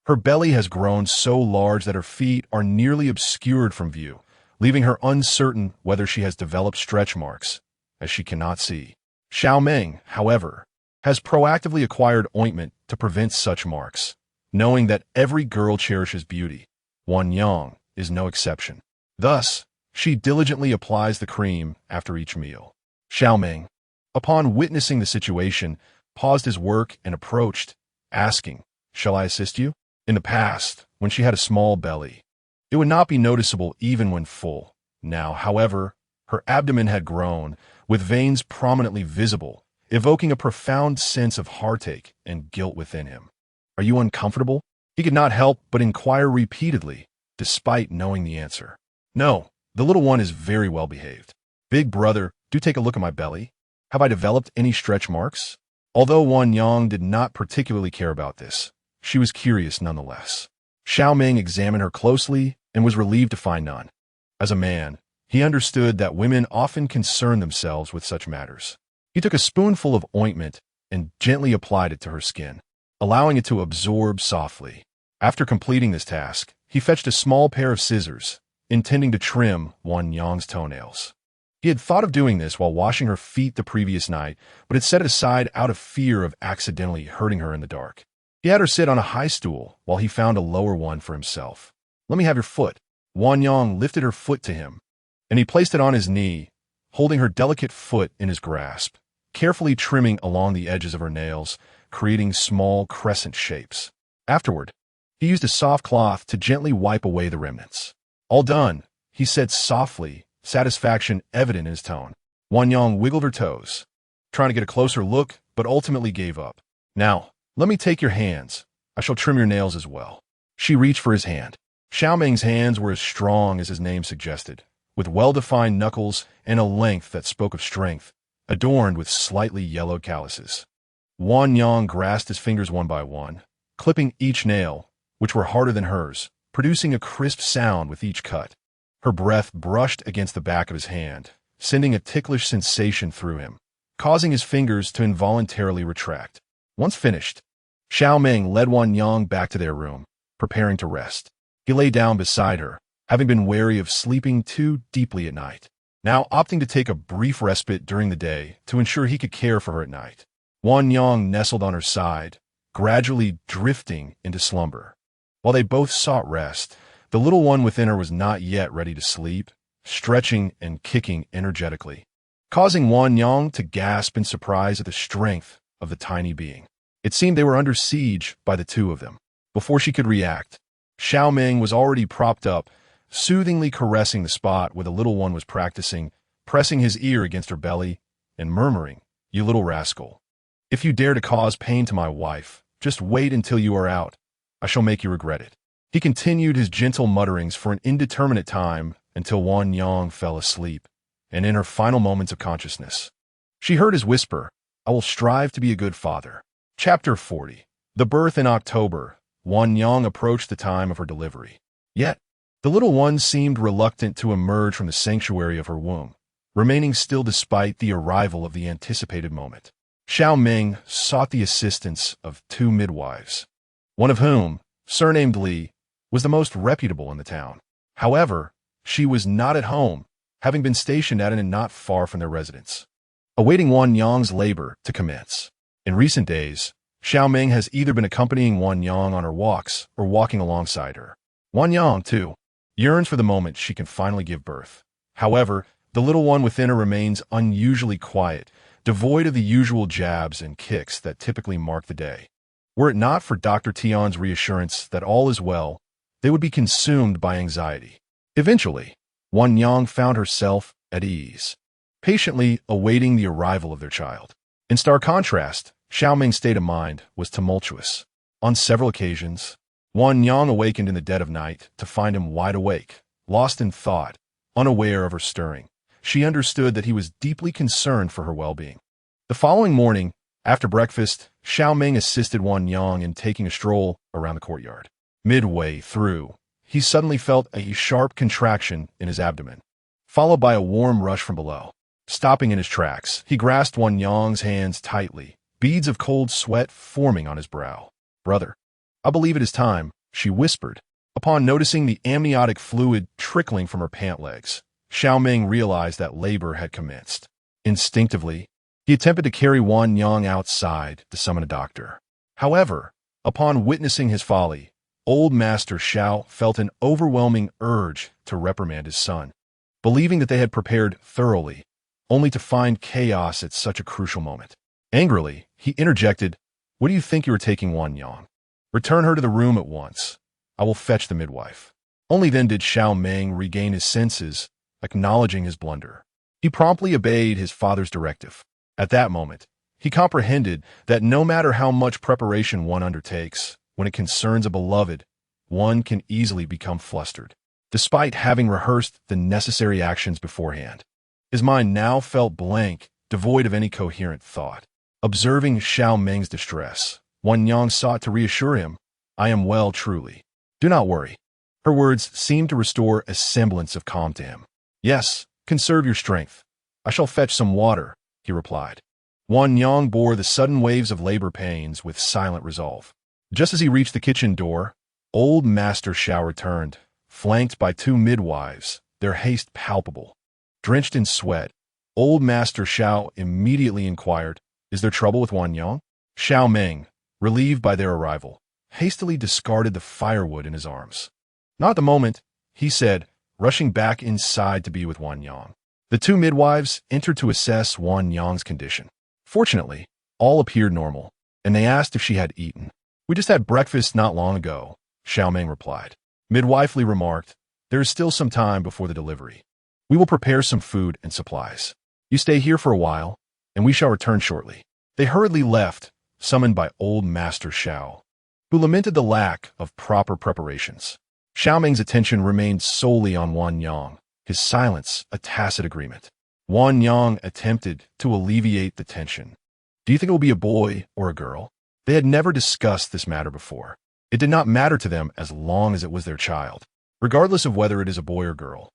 her belly has grown so large that her feet are nearly obscured from view, leaving her uncertain whether she has developed stretch marks, as she cannot see. Xiao Meng, however, has proactively acquired ointment to prevent such marks, knowing that every girl cherishes beauty. Wan Yang is no exception. Thus, she diligently applies the cream after each meal. Xiao Meng, upon witnessing the situation, paused his work and approached, asking, "Shall I assist you?" In the past, when she had a small belly, it would not be noticeable even when full. Now, however, her abdomen had grown, with veins prominently visible, evoking a profound sense of heartache and guilt within him. "Are you uncomfortable?" He could not help but inquire repeatedly, despite knowing the answer. "No, the little one is very well behaved." "Big brother, do take a look at my belly. Have I developed any stretch marks?" Although Wan Yang did not particularly care about this, she was curious nonetheless. Xiao Meng examined her closely and was relieved to find none. As a man, he understood that women often concern themselves with such matters. He took a spoonful of ointment and gently applied it to her skin, allowing it to absorb softly. After completing this task, he fetched a small pair of scissors, intending to trim Wan Yang's toenails. He had thought of doing this while washing her feet the previous night, but had set it aside out of fear of accidentally hurting her in the dark. He had her sit on a high stool while he found a lower one for himself. "Let me have your foot." Wan Yang lifted her foot to him, and he placed it on his knee, holding her delicate foot in his grasp, carefully trimming along the edges of her nails, creating small crescent shapes. Afterward, he used a soft cloth to gently wipe away the remnants. "All done," he said softly, satisfaction evident in his tone. Wan Yang wiggled her toes, trying to get a closer look, but ultimately gave up. "Now, let me take your hands. I shall trim your nails as well." She reached for his hand. Xiao Meng's hands were as strong as his name suggested, with well-defined knuckles and a length that spoke of strength, adorned with slightly yellowed calluses. Wan Yang grasped his fingers one by one, clipping each nail, which were harder than hers, producing a crisp sound with each cut. Her breath brushed against the back of his hand, sending a ticklish sensation through him, causing his fingers to involuntarily retract. Once finished, Xiao Meng led Wan Yang back to their room, preparing to rest. He lay down beside her, having been wary of sleeping too deeply at night, now opting to take a brief respite during the day to ensure he could care for her at night. Wan Yang nestled on her side, gradually drifting into slumber. While they both sought rest, the little one within her was not yet ready to sleep, stretching and kicking energetically, causing Wan Yang to gasp in surprise at the strength of the tiny being. It seemed they were under siege by the two of them. Before she could react, Xiao Meng was already propped up, soothingly caressing the spot where the little one was practicing, pressing his ear against her belly, and murmuring, "You little rascal. If you dare to cause pain to my wife, just wait until you are out. I shall make you regret it." He continued his gentle mutterings for an indeterminate time until Wan Yang fell asleep, and in her final moments of consciousness, she heard his whisper, "I will strive to be a good father." Chapter 40. The birth in October. Wan Yang approached the time of her delivery. Yet, the little one seemed reluctant to emerge from the sanctuary of her womb, remaining still despite the arrival of the anticipated moment. Xiao Meng sought the assistance of 2 midwives, one of whom, surnamed Li, was the most reputable in the town. However, she was not at home, having been stationed at an inn not far from their residence, awaiting Wan Yang's labor to commence. In recent days, Xiao Meng has either been accompanying Wan Yang on her walks or walking alongside her. Wan Yang, too, yearns for the moment she can finally give birth. However, the little one within her remains unusually quiet, devoid of the usual jabs and kicks that typically mark the day. Were it not for Dr. Tian's reassurance that all is well, they would be consumed by anxiety. Eventually, Wan Yang found herself at ease, patiently awaiting the arrival of their child. In stark contrast, Xiao Meng's state of mind was tumultuous. On several occasions, Wan Yang awakened in the dead of night to find him wide awake, lost in thought, unaware of her stirring. She understood that he was deeply concerned for her well-being. The following morning, after breakfast, Xiao Meng assisted Wan Yang in taking a stroll around the courtyard. Midway through, he suddenly felt a sharp contraction in his abdomen, followed by a warm rush from below. Stopping in his tracks, he grasped Wan Yang's hands tightly, beads of cold sweat forming on his brow. "Brother, I believe it is time," she whispered. Upon noticing the amniotic fluid trickling from her pant legs, Xiao Meng realized that labor had commenced. Instinctively, he attempted to carry Wan Yang outside to summon a doctor. However, upon witnessing his folly, old Master Xiao felt an overwhelming urge to reprimand his son, believing that they had prepared thoroughly, only to find chaos at such a crucial moment. Angrily, he interjected, "What do you think you are taking Wan Yang? Return her to the room at once. I will fetch the midwife." Only then did Xiao Meng regain his senses, acknowledging his blunder. He promptly obeyed his father's directive. At that moment, he comprehended that no matter how much preparation one undertakes, when it concerns a beloved, one can easily become flustered, despite having rehearsed the necessary actions beforehand. His mind now felt blank, devoid of any coherent thought. Observing Xiao Meng's distress, Wan Yang sought to reassure him, "I am well, truly. Do not worry." Her words seemed to restore a semblance of calm to him. "Yes, conserve your strength. I shall fetch some water," he replied. Wan Yang bore the sudden waves of labor pains with silent resolve. Just as he reached the kitchen door, old Master Xiao returned, flanked by 2 midwives, their haste palpable. Drenched in sweat, old Master Xiao immediately inquired, "Is there trouble with Wan Yang?" Xiao Meng, relieved by their arrival, hastily discarded the firewood in his arms. "Not at the moment," he said, rushing back inside to be with Wan Yang. The 2 midwives entered to assess Wan Yang's condition. Fortunately, all appeared normal, and they asked if she had eaten. "We just had breakfast not long ago," Xiao Meng replied. Midwife Li remarked, "There is still some time before the delivery. We will prepare some food and supplies. You stay here for a while, and we shall return shortly." They hurriedly left, summoned by old Master Xiao, who lamented the lack of proper preparations. Xiao Meng's attention remained solely on Wan Yang, his silence a tacit agreement. Wan Yang attempted to alleviate the tension. "Do you think it will be a boy or a girl?" They had never discussed this matter before. It did not matter to them as long as it was their child, regardless of whether it is a boy or girl.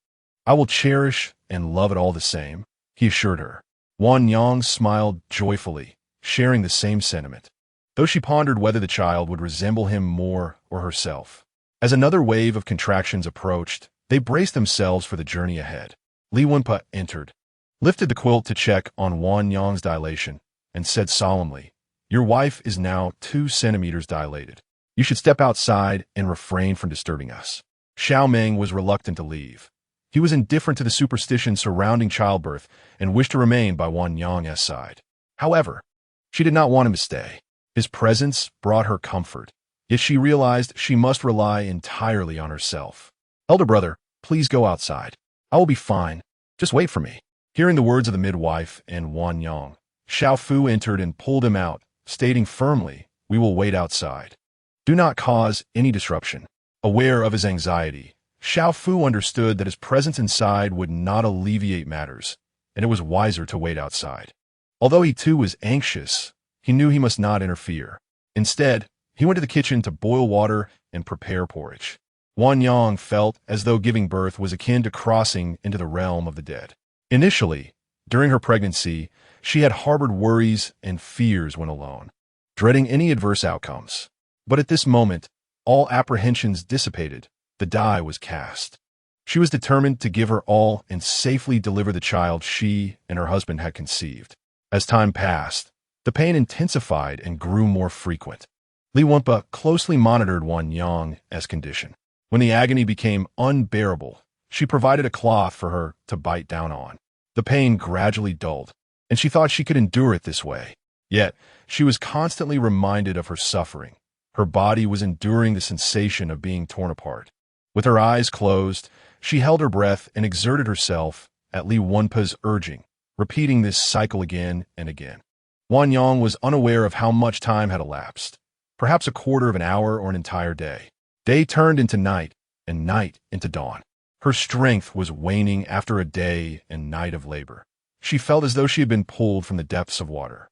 "I will cherish and love it all the same," he assured her. Wan Yang smiled joyfully, sharing the same sentiment, though she pondered whether the child would resemble him more or herself. As another wave of contractions approached, they braced themselves for the journey ahead. Li Wenpa entered, lifted the quilt to check on Wan Yang's dilation, and said solemnly, "Your wife is now 2 centimeters dilated. You should step outside and refrain from disturbing us." Xiao Meng was reluctant to leave. He was indifferent to the superstition surrounding childbirth and wished to remain by Wan Yang's side. However, she did not want him to stay. His presence brought her comfort, yet she realized she must rely entirely on herself. "Elder brother, please go outside. I will be fine. Just wait for me." Hearing the words of the midwife and Wan Yang, Xiao Fu entered and pulled him out, stating firmly, "We will wait outside. Do not cause any disruption." Aware of his anxiety, Xiao Fu understood that his presence inside would not alleviate matters, and it was wiser to wait outside. Although he too was anxious, he knew he must not interfere. Instead, he went to the kitchen to boil water and prepare porridge. Wan Yang felt as though giving birth was akin to crossing into the realm of the dead. Initially, During her pregnancy, she had harbored worries and fears when alone, dreading any adverse outcomes. But at this moment, all apprehensions dissipated. The die was cast. She was determined to give her all and safely deliver the child she and her husband had conceived. As time passed, the pain intensified and grew more frequent. Li Wenpa closely monitored Wan Yang's condition. When the agony became unbearable, she provided a cloth for her to bite down on. The pain gradually dulled, and she thought she could endure it this way. Yet, she was constantly reminded of her suffering. Her body was enduring the sensation of being torn apart. With her eyes closed, she held her breath and exerted herself at Li Wenpa's urging, repeating this cycle again and again. Wan Yang was unaware of how much time had elapsed, perhaps a quarter of an hour or an entire day. Day turned into night, and night into dawn. Her strength was waning after a day and night of labor. She felt as though she had been pulled from the depths of water.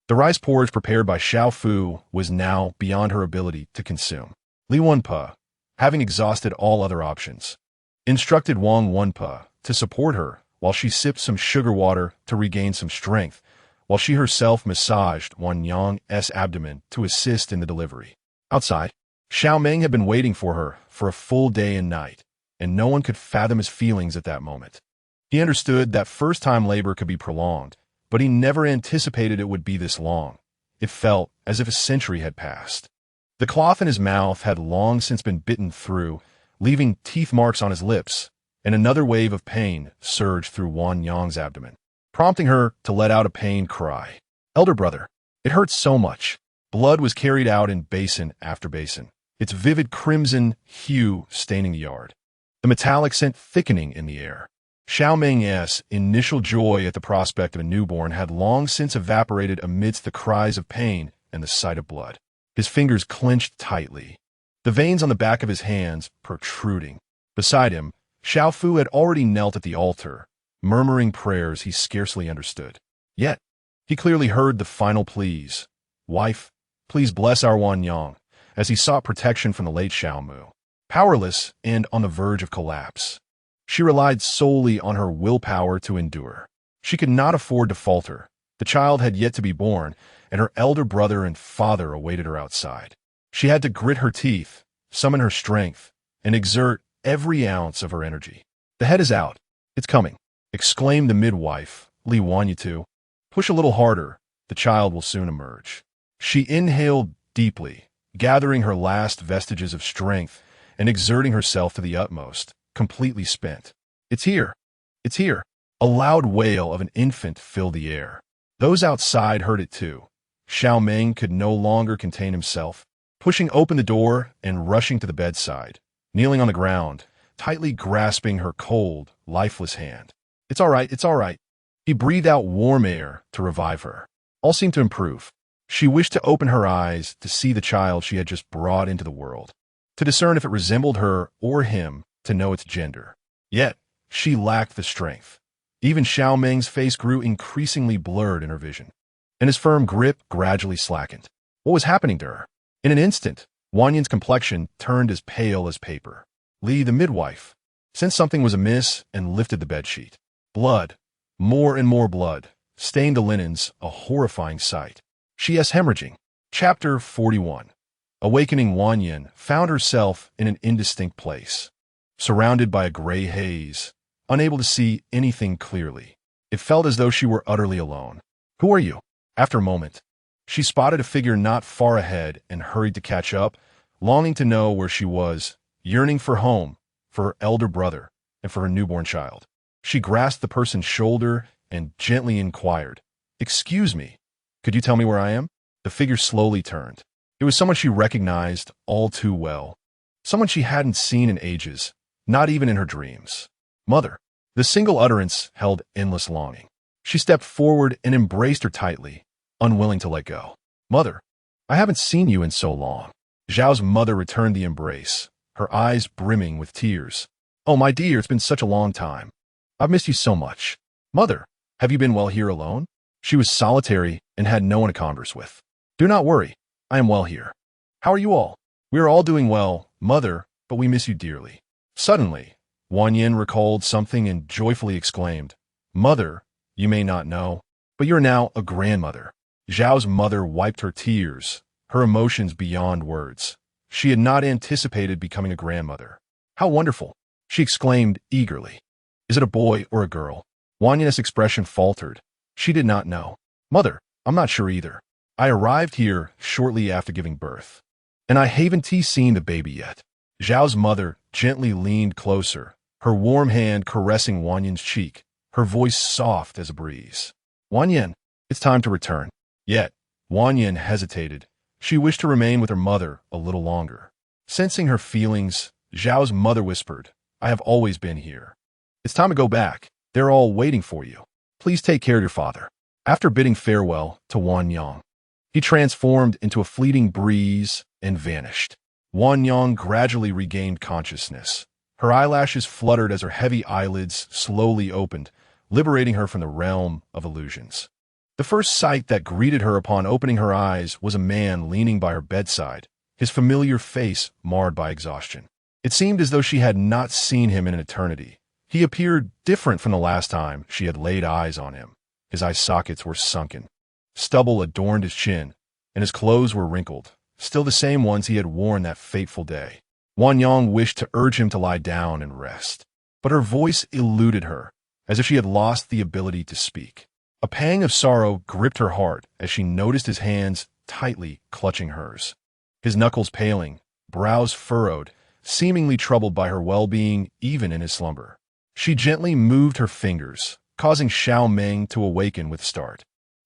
The rice porridge prepared by Xiao Fu was now beyond her ability to consume. Li Wenpa, having exhausted all other options, instructed Wang Wenpa to support her while she sipped some sugar water to regain some strength, while she herself massaged Wan Yang's abdomen to assist in the delivery. Outside, Xiao Meng had been waiting for her for a full day and night, and no one could fathom his feelings at that moment. He understood that first-time labor could be prolonged, but he never anticipated it would be this long. It felt as if a century had passed. The cloth in his mouth had long since been bitten through, leaving teeth marks on his lips, and another wave of pain surged through Wan Yang's abdomen, prompting her to let out a pained cry. "Elder brother, it hurts so much." Blood was carried out in basin after basin, its vivid crimson hue staining the yard, the metallic scent thickening in the air. Xiao Meng's initial joy at the prospect of a newborn had long since evaporated amidst the cries of pain and the sight of blood. His fingers clenched tightly, the veins on the back of his hands protruding. Beside him, Xiao Fu had already knelt at the altar, murmuring prayers he scarcely understood. Yet, he clearly heard the final pleas. "Wife, please bless our Wan Yang," as he sought protection from the late Xiao Mu. Powerless and on the verge of collapse, she relied solely on her willpower to endure. She could not afford to falter. The child had yet to be born, and her elder brother and father awaited her outside. She had to grit her teeth, summon her strength, and exert every ounce of her energy. "The head is out. It's coming," exclaimed the midwife, Li Wanyitu. "Push a little harder. The child will soon emerge." She inhaled deeply, gathering her last vestiges of strength and exerting herself to the utmost, completely spent. "It's here! It's here!" A loud wail of an infant filled the air. Those outside heard it too. Xiao Meng could no longer contain himself, pushing open the door and rushing to the bedside, kneeling on the ground, tightly grasping her cold, lifeless hand. "It's all right, it's all right." He breathed out warm air to revive her. All seemed to improve. She wished to open her eyes to see the child she had just brought into the world, to discern if it resembled her or him, to know its gender. Yet, she lacked the strength. Even Xiao Meng's face grew increasingly blurred in her vision, and his firm grip gradually slackened. What was happening to her? In an instant, Wan Yin's complexion turned as pale as paper. Li, the midwife, sensed something was amiss and lifted the bedsheet. Blood, more and more blood, stained the linens, a horrifying sight. She's hemorrhaging. Chapter 41. Awakening Wan Yin found herself in an indistinct place, surrounded by a gray haze, unable to see anything clearly. It felt as though she were utterly alone. "Who are you?" After a moment, she spotted a figure not far ahead and hurried to catch up, longing to know where she was, yearning for home, for her elder brother, and for her newborn child. She grasped the person's shoulder and gently inquired, "Excuse me, could you tell me where I am?" The figure slowly turned. It was someone she recognized all too well, someone she hadn't seen in ages, not even in her dreams. Mother. The single utterance held endless longing. She stepped forward and embraced her tightly, unwilling to let go. "Mother, I haven't seen you in so long." Zhao's mother returned the embrace, her eyes brimming with tears. "Oh, my dear, it's been such a long time. I've missed you so much." "Mother, have you been well here alone?" She was solitary and had no one to converse with. "Do not worry. I am well here. How are you all?" "We are all doing well, Mother, but we miss you dearly." Suddenly, Wan Yin recalled something and joyfully exclaimed, "Mother, You may not know, but you're now a grandmother." Xiao's mother wiped her tears, her emotions beyond words. She had not anticipated becoming a grandmother. "How wonderful!" she exclaimed eagerly. "Is it a boy or a girl?" Wanyan's expression faltered. She did not know. "Mother, I'm not sure either. I arrived here shortly after giving birth, and I haven't seen the baby yet." Xiao's mother gently leaned closer, her warm hand caressing Wanyan's cheek, her voice soft as a breeze. "Wanyan, it's time to return." Yet, Wanyan hesitated. She wished to remain with her mother a little longer. Sensing her feelings, Xiao's mother whispered, "I have always been here. It's time to go back. They're all waiting for you. Please take care of your father." After bidding farewell to Wanyang, he transformed into a fleeting breeze and vanished. Wanyang gradually regained consciousness. Her eyelashes fluttered as her heavy eyelids slowly opened, liberating her from the realm of illusions. The first sight that greeted her upon opening her eyes was a man leaning by her bedside, his familiar face marred by exhaustion. It seemed as though she had not seen him in an eternity. He appeared different from the last time she had laid eyes on him. His eye sockets were sunken. Stubble adorned his chin, and his clothes were wrinkled, still the same ones he had worn that fateful day. Wanyang wished to urge him to lie down and rest, but her voice eluded her, as if she had lost the ability to speak. A pang of sorrow gripped her heart as she noticed his hands tightly clutching hers. His knuckles paling, brows furrowed, seemingly troubled by her well-being even in his slumber. She gently moved her fingers, causing Xiao Meng to awaken with a start.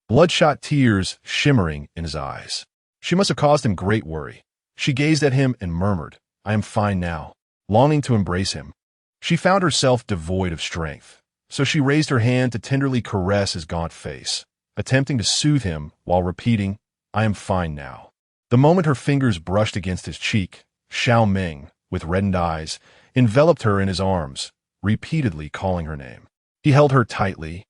Bloodshot tears shimmering in his eyes. She must have caused him great worry. She gazed at him and murmured, "I am fine now," longing to embrace him. She found herself devoid of strength, so she raised her hand to tenderly caress his gaunt face, attempting to soothe him while repeating, "I am fine now." The moment her fingers brushed against his cheek, Xiao Meng, with reddened eyes, enveloped her in his arms, repeatedly calling her name. He held her tightly,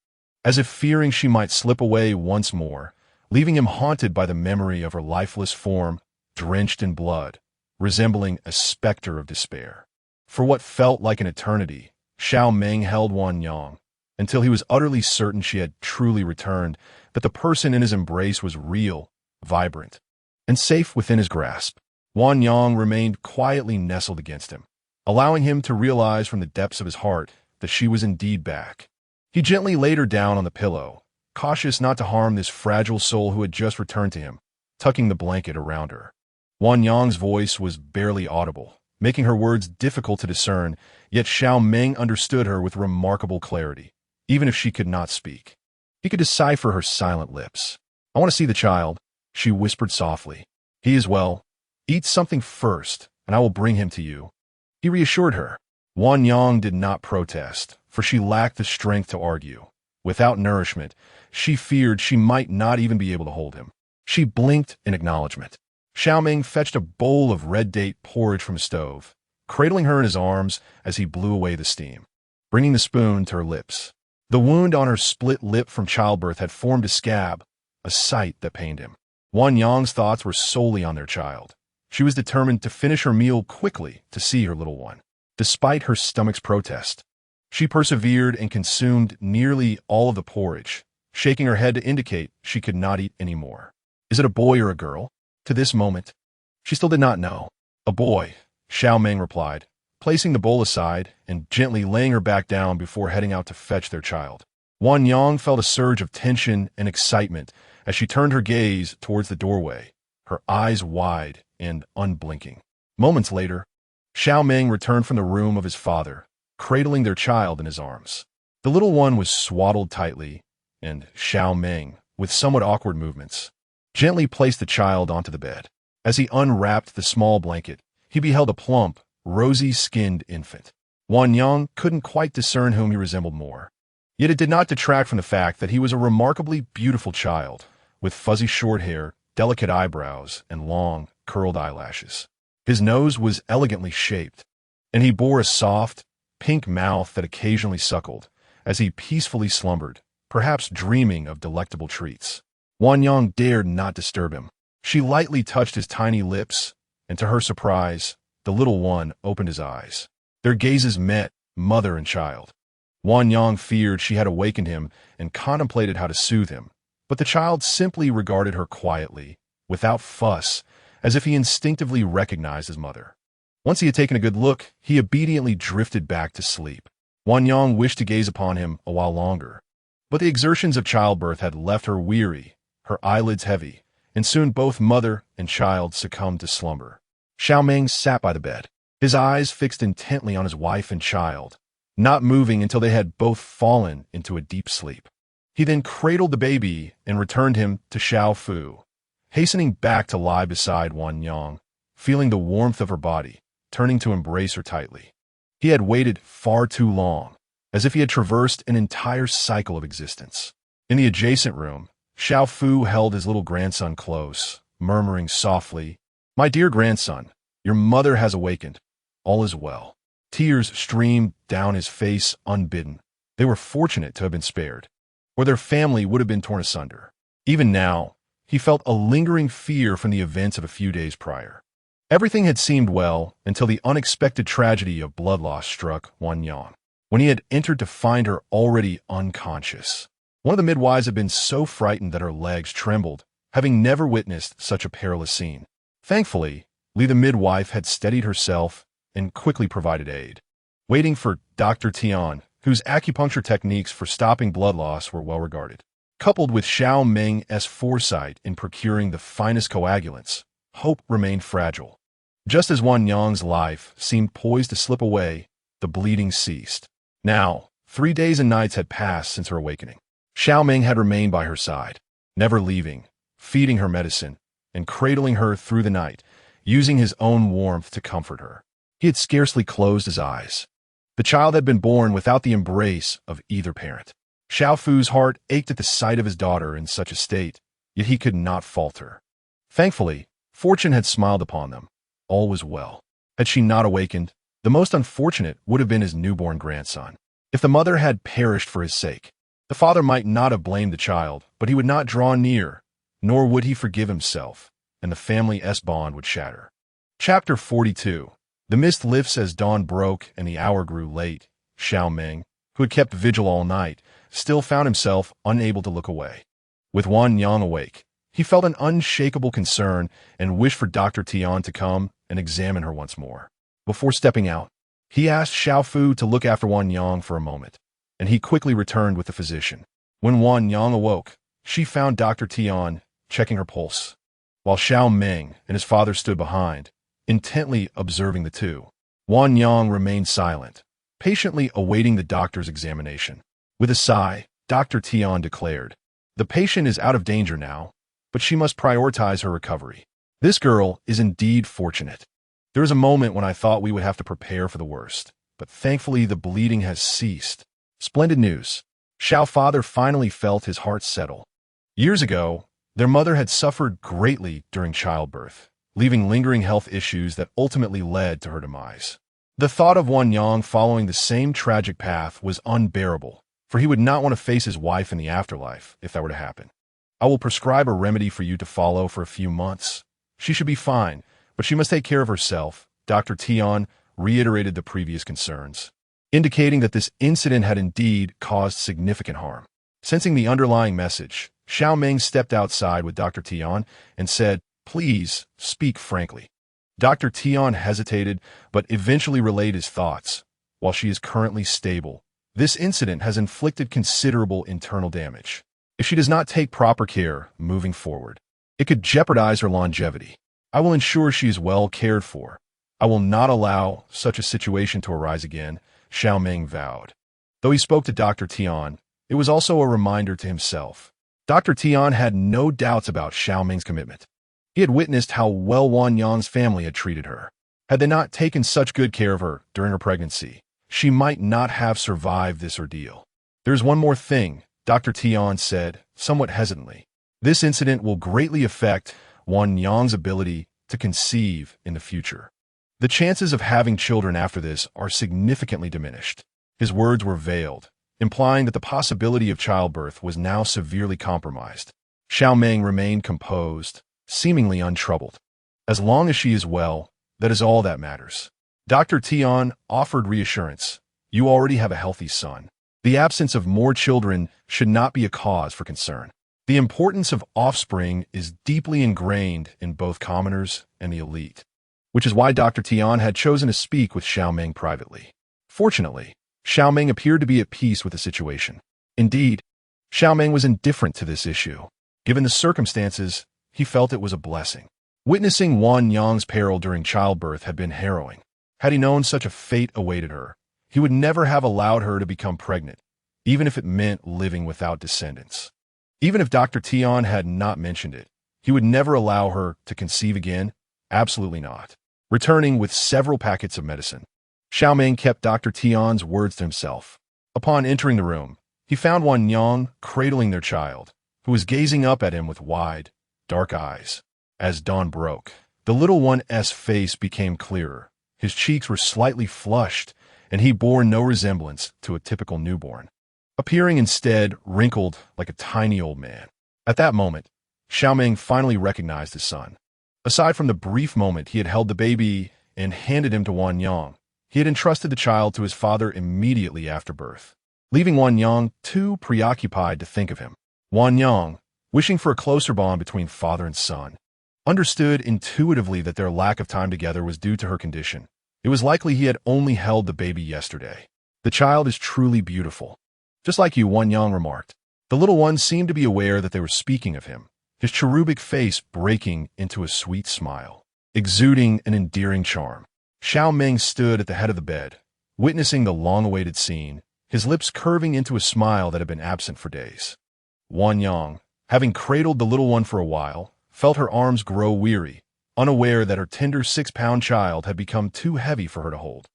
as if fearing she might slip away once more, leaving him haunted by the memory of her lifeless form, drenched in blood, resembling a specter of despair. For what felt like an eternity, Xiao Meng held Wanyang, until he was utterly certain she had truly returned, that the person in his embrace was real, vibrant, and safe within his grasp. Wanyang remained quietly nestled against him, allowing him to realize from the depths of his heart that she was indeed back. He gently laid her down on the pillow, cautious not to harm this fragile soul who had just returned to him, tucking the blanket around her. Wanyang's voice was barely audible, making her words difficult to discern, yet Xiao Meng understood her with remarkable clarity, even if she could not speak. He could decipher her silent lips. "I want to see the child," she whispered softly. "He is well. Eat something first, and I will bring him to you." He reassured her. Wanyang did not protest, for she lacked the strength to argue. Without nourishment, she feared she might not even be able to hold him. She blinked in acknowledgement. Xiao Meng fetched a bowl of red date porridge from the stove, cradling her in his arms as he blew away the steam, bringing the spoon to her lips. The wound on her split lip from childbirth had formed a scab, a sight that pained him. Wanyang's thoughts were solely on their child. She was determined to finish her meal quickly to see her little one. Despite her stomach's protest, she persevered and consumed nearly all of the porridge, shaking her head to indicate she could not eat any more. "Is it a boy or a girl?" To this moment, she still did not know. "A boy," Xiao Meng replied, placing the bowl aside and gently laying her back down before heading out to fetch their child. Wanyang felt a surge of tension and excitement as she turned her gaze towards the doorway, her eyes wide and unblinking. Moments later, Xiao Meng returned from the room of his father, cradling their child in his arms. The little one was swaddled tightly, and Xiao Meng, with somewhat awkward movements, gently placed the child onto the bed. As he unwrapped the small blanket, he beheld a plump, rosy-skinned infant. Wanyang couldn't quite discern whom he resembled more. Yet it did not detract from the fact that he was a remarkably beautiful child, with fuzzy short hair, delicate eyebrows, and long, curled eyelashes. His nose was elegantly shaped, and he bore a soft, pink mouth that occasionally suckled, as he peacefully slumbered, perhaps dreaming of delectable treats. Wanyang dared not disturb him. She lightly touched his tiny lips, and to her surprise, the little one opened his eyes. Their gazes met, mother and child. Wan Yang feared she had awakened him and contemplated how to soothe him, but the child simply regarded her quietly, without fuss, as if he instinctively recognized his mother. Once he had taken a good look, he obediently drifted back to sleep. Wan Yang wished to gaze upon him a while longer, but the exertions of childbirth had left her weary, her eyelids heavy, and soon both mother and child succumbed to slumber. Xiao Meng sat by the bed, his eyes fixed intently on his wife and child, not moving until they had both fallen into a deep sleep. He then cradled the baby and returned him to Xiao Fu, hastening back to lie beside Wan Yang, feeling the warmth of her body, turning to embrace her tightly. He had waited far too long, as if he had traversed an entire cycle of existence. In the adjacent room, Xiao Fu held his little grandson close, murmuring softly, "My dear grandson, your mother has awakened. All is well." Tears streamed down his face unbidden. They were fortunate to have been spared, or their family would have been torn asunder. Even now, he felt a lingering fear from the events of a few days prior. Everything had seemed well until the unexpected tragedy of blood loss struck Wan Yang, when he had entered to find her already unconscious. One of the midwives had been so frightened that her legs trembled, having never witnessed such a perilous scene. Thankfully, Li the midwife had steadied herself and quickly provided aid. Waiting for Dr. Tian, whose acupuncture techniques for stopping blood loss were well regarded, coupled with Xiao Meng's foresight in procuring the finest coagulants, hope remained fragile. Just as Wan Yang's life seemed poised to slip away, the bleeding ceased. Now, 3 days and nights had passed since her awakening. Xiao Meng had remained by her side, never leaving, feeding her medicine, and cradling her through the night, using his own warmth to comfort her. He had scarcely closed his eyes. The child had been born without the embrace of either parent. Xiao Fu's heart ached at the sight of his daughter in such a state, yet he could not falter. Thankfully, fortune had smiled upon them. All was well. Had she not awakened, the most unfortunate would have been his newborn grandson. If the mother had perished for his sake, the father might not have blamed the child, but he would not draw near, nor would he forgive himself, and the family's bond would shatter. Chapter 42. The mist lifts as dawn broke and the hour grew late. Xiao Meng, who had kept vigil all night, still found himself unable to look away. With Wan Yang awake, he felt an unshakable concern and wished for Dr. Tian to come and examine her once more. Before stepping out, he asked Xiao Fu to look after Wan Yang for a moment, and he quickly returned with the physician. When Wan Yang awoke, she found Dr. Tian checking her pulse, while Xiao Meng and his father stood behind, intently observing the two. Wan Yang remained silent, patiently awaiting the doctor's examination. With a sigh, Dr. Tian declared, "The patient is out of danger now, but she must prioritize her recovery. This girl is indeed fortunate. There was a moment when I thought we would have to prepare for the worst, but thankfully the bleeding has ceased." Splendid news. Xiao father finally felt his heart settle. Years ago, their mother had suffered greatly during childbirth, leaving lingering health issues that ultimately led to her demise. The thought of Wan Yang following the same tragic path was unbearable, for he would not want to face his wife in the afterlife if that were to happen. "I will prescribe a remedy for you to follow for a few months. She should be fine, but she must take care of herself," Dr. Tian reiterated the previous concerns, indicating that this incident had indeed caused significant harm. Sensing the underlying message, Xiao Meng stepped outside with Dr. Tian and said, "Please, speak frankly." Dr. Tian hesitated, but eventually relayed his thoughts. "While she is currently stable, this incident has inflicted considerable internal damage. If she does not take proper care moving forward, it could jeopardize her longevity. I will ensure she is well cared for. I will not allow such a situation to arise again," Xiao Meng vowed. Though he spoke to Dr. Tian, it was also a reminder to himself. Dr. Tian had no doubts about Xiao Meng's commitment. He had witnessed how well Wan Yang's family had treated her. Had they not taken such good care of her during her pregnancy, she might not have survived this ordeal. "There is one more thing," Dr. Tian said, somewhat hesitantly. "This incident will greatly affect Wan Yang's ability to conceive in the future. The chances of having children after this are significantly diminished." His words were veiled, implying that the possibility of childbirth was now severely compromised. Xiao Meng remained composed, seemingly untroubled. "As long as she is well, that is all that matters." Dr. Tian offered reassurance. "You already have a healthy son. The absence of more children should not be a cause for concern. The importance of offspring is deeply ingrained in both commoners and the elite, which is why Dr. Tian had chosen to speak with Xiao Meng privately. Fortunately, Xiao Meng appeared to be at peace with the situation. Indeed, Xiao Meng was indifferent to this issue. Given the circumstances, he felt it was a blessing. Witnessing Wan Yang's peril during childbirth had been harrowing. Had he known such a fate awaited her, he would never have allowed her to become pregnant, even if it meant living without descendants. Even if Dr. Tian had not mentioned it, he would never allow her to conceive again. Absolutely not. Returning with several packets of medicine, Xiao Meng kept Dr. Tian's words to himself. Upon entering the room, he found Wan Yang cradling their child, who was gazing up at him with wide, dark eyes. As dawn broke, the little one's face became clearer. His cheeks were slightly flushed, and he bore no resemblance to a typical newborn, appearing instead wrinkled like a tiny old man. At that moment, Xiao Meng finally recognized his son. Aside from the brief moment he had held the baby and handed him to Wan Yang, he had entrusted the child to his father immediately after birth, leaving Wan Yang too preoccupied to think of him. Wan Yang, wishing for a closer bond between father and son, understood intuitively that their lack of time together was due to her condition. It was likely he had only held the baby yesterday. The child is truly beautiful. Just like you, Wan Yang remarked. The little one seemed to be aware that they were speaking of him, his cherubic face breaking into a sweet smile, exuding an endearing charm. Xiao Meng stood at the head of the bed, witnessing the long-awaited scene, his lips curving into a smile that had been absent for days. Wan Yang, having cradled the little one for a while, felt her arms grow weary, unaware that her tender 6-pound child had become too heavy for her to hold.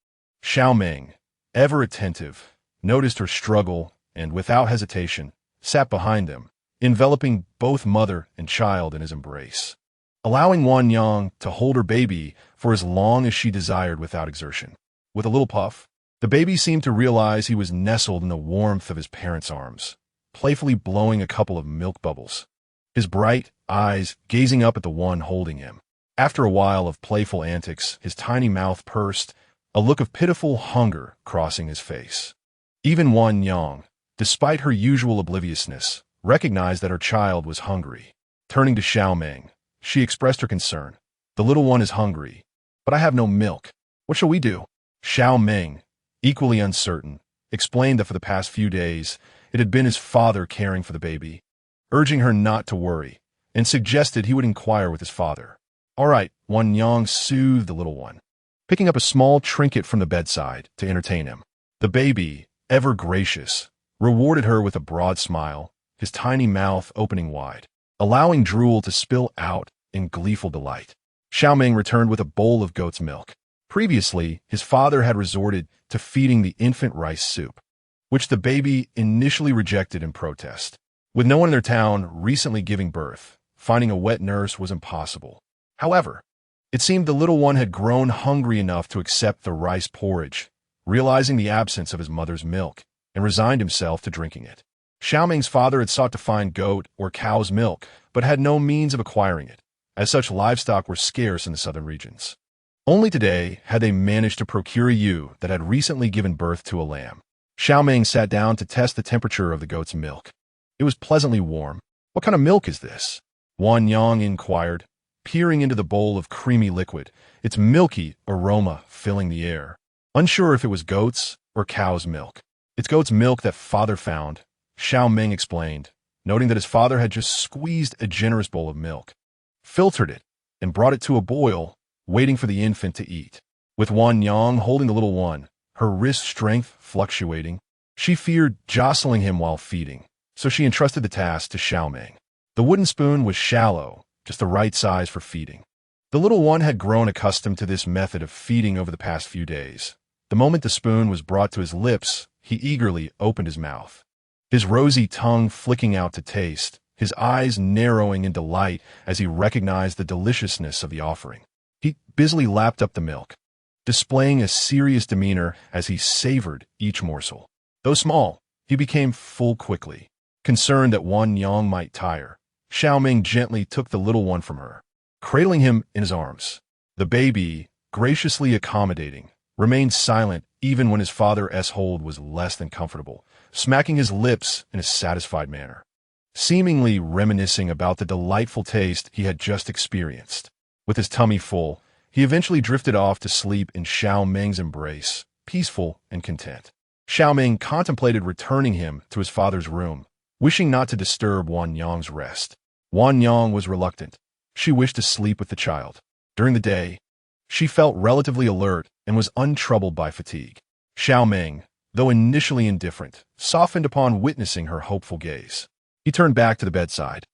Xiao Meng, ever attentive, noticed her struggle and, without hesitation, sat behind them, enveloping both mother and child in his embrace, allowing Wan Yang to hold her baby for as long as she desired without exertion. With a little puff, the baby seemed to realize he was nestled in the warmth of his parents' arms, playfully blowing a couple of milk bubbles, his bright eyes gazing up at the one holding him. After a while of playful antics, his tiny mouth pursed, a look of pitiful hunger crossing his face. Even Wan Yang, despite her usual obliviousness, recognized that her child was hungry. Turning to Xiao Meng, she expressed her concern. "The little one is hungry, but I have no milk. What shall we do?" Xiao Meng, equally uncertain, explained that for the past few days, it had been his father caring for the baby, urging her not to worry, and suggested he would inquire with his father. "All right," Wan Yang soothed the little one, picking up a small trinket from the bedside to entertain him. The baby, ever gracious, rewarded her with a broad smile, his tiny mouth opening wide, allowing drool to spill out in gleeful delight. Xiao Meng returned with a bowl of goat's milk. Previously, his father had resorted to feeding the infant rice soup, which the baby initially rejected in protest. With no one in their town recently giving birth, finding a wet nurse was impossible. However, it seemed the little one had grown hungry enough to accept the rice porridge, realizing the absence of his mother's milk, and resigned himself to drinking it. Xiao Meng's father had sought to find goat or cow's milk, but had no means of acquiring it, as such livestock were scarce in the southern regions. Only today had they managed to procure a ewe that had recently given birth to a lamb. Xiao Meng sat down to test the temperature of the goat's milk. It was pleasantly warm. "What kind of milk is this?" Wan Yang inquired, peering into the bowl of creamy liquid, its milky aroma filling the air. Unsure if it was goat's or cow's milk. "It's goat's milk that father found," Xiao Meng explained, noting that his father had just squeezed a generous bowl of milk, filtered it, and brought it to a boil, waiting for the infant to eat. With Wan Yang holding the little one, her wrist strength fluctuating, she feared jostling him while feeding, so she entrusted the task to Xiao Meng. The wooden spoon was shallow, just the right size for feeding. The little one had grown accustomed to this method of feeding over the past few days. The moment the spoon was brought to his lips, he eagerly opened his mouth, his rosy tongue flicking out to taste, his eyes narrowing in delight as he recognized the deliciousness of the offering. He busily lapped up the milk, displaying a serious demeanor as he savored each morsel. Though small, he became full quickly. Concerned that Wan Yang might tire, Xiao Meng gently took the little one from her, cradling him in his arms. The baby, graciously accommodating, remained silent even when his father's hold was less than comfortable, smacking his lips in a satisfied manner, seemingly reminiscing about the delightful taste he had just experienced. With his tummy full, he eventually drifted off to sleep in Xiao Meng's embrace, peaceful and content. Xiao Meng contemplated returning him to his father's room, wishing not to disturb Wan Yang's rest. Wan Yang was reluctant. She wished to sleep with the child. During the day, she felt relatively alert and was untroubled by fatigue. Xiao Meng, though initially indifferent, softened upon witnessing her hopeful gaze. He turned back to the bedside,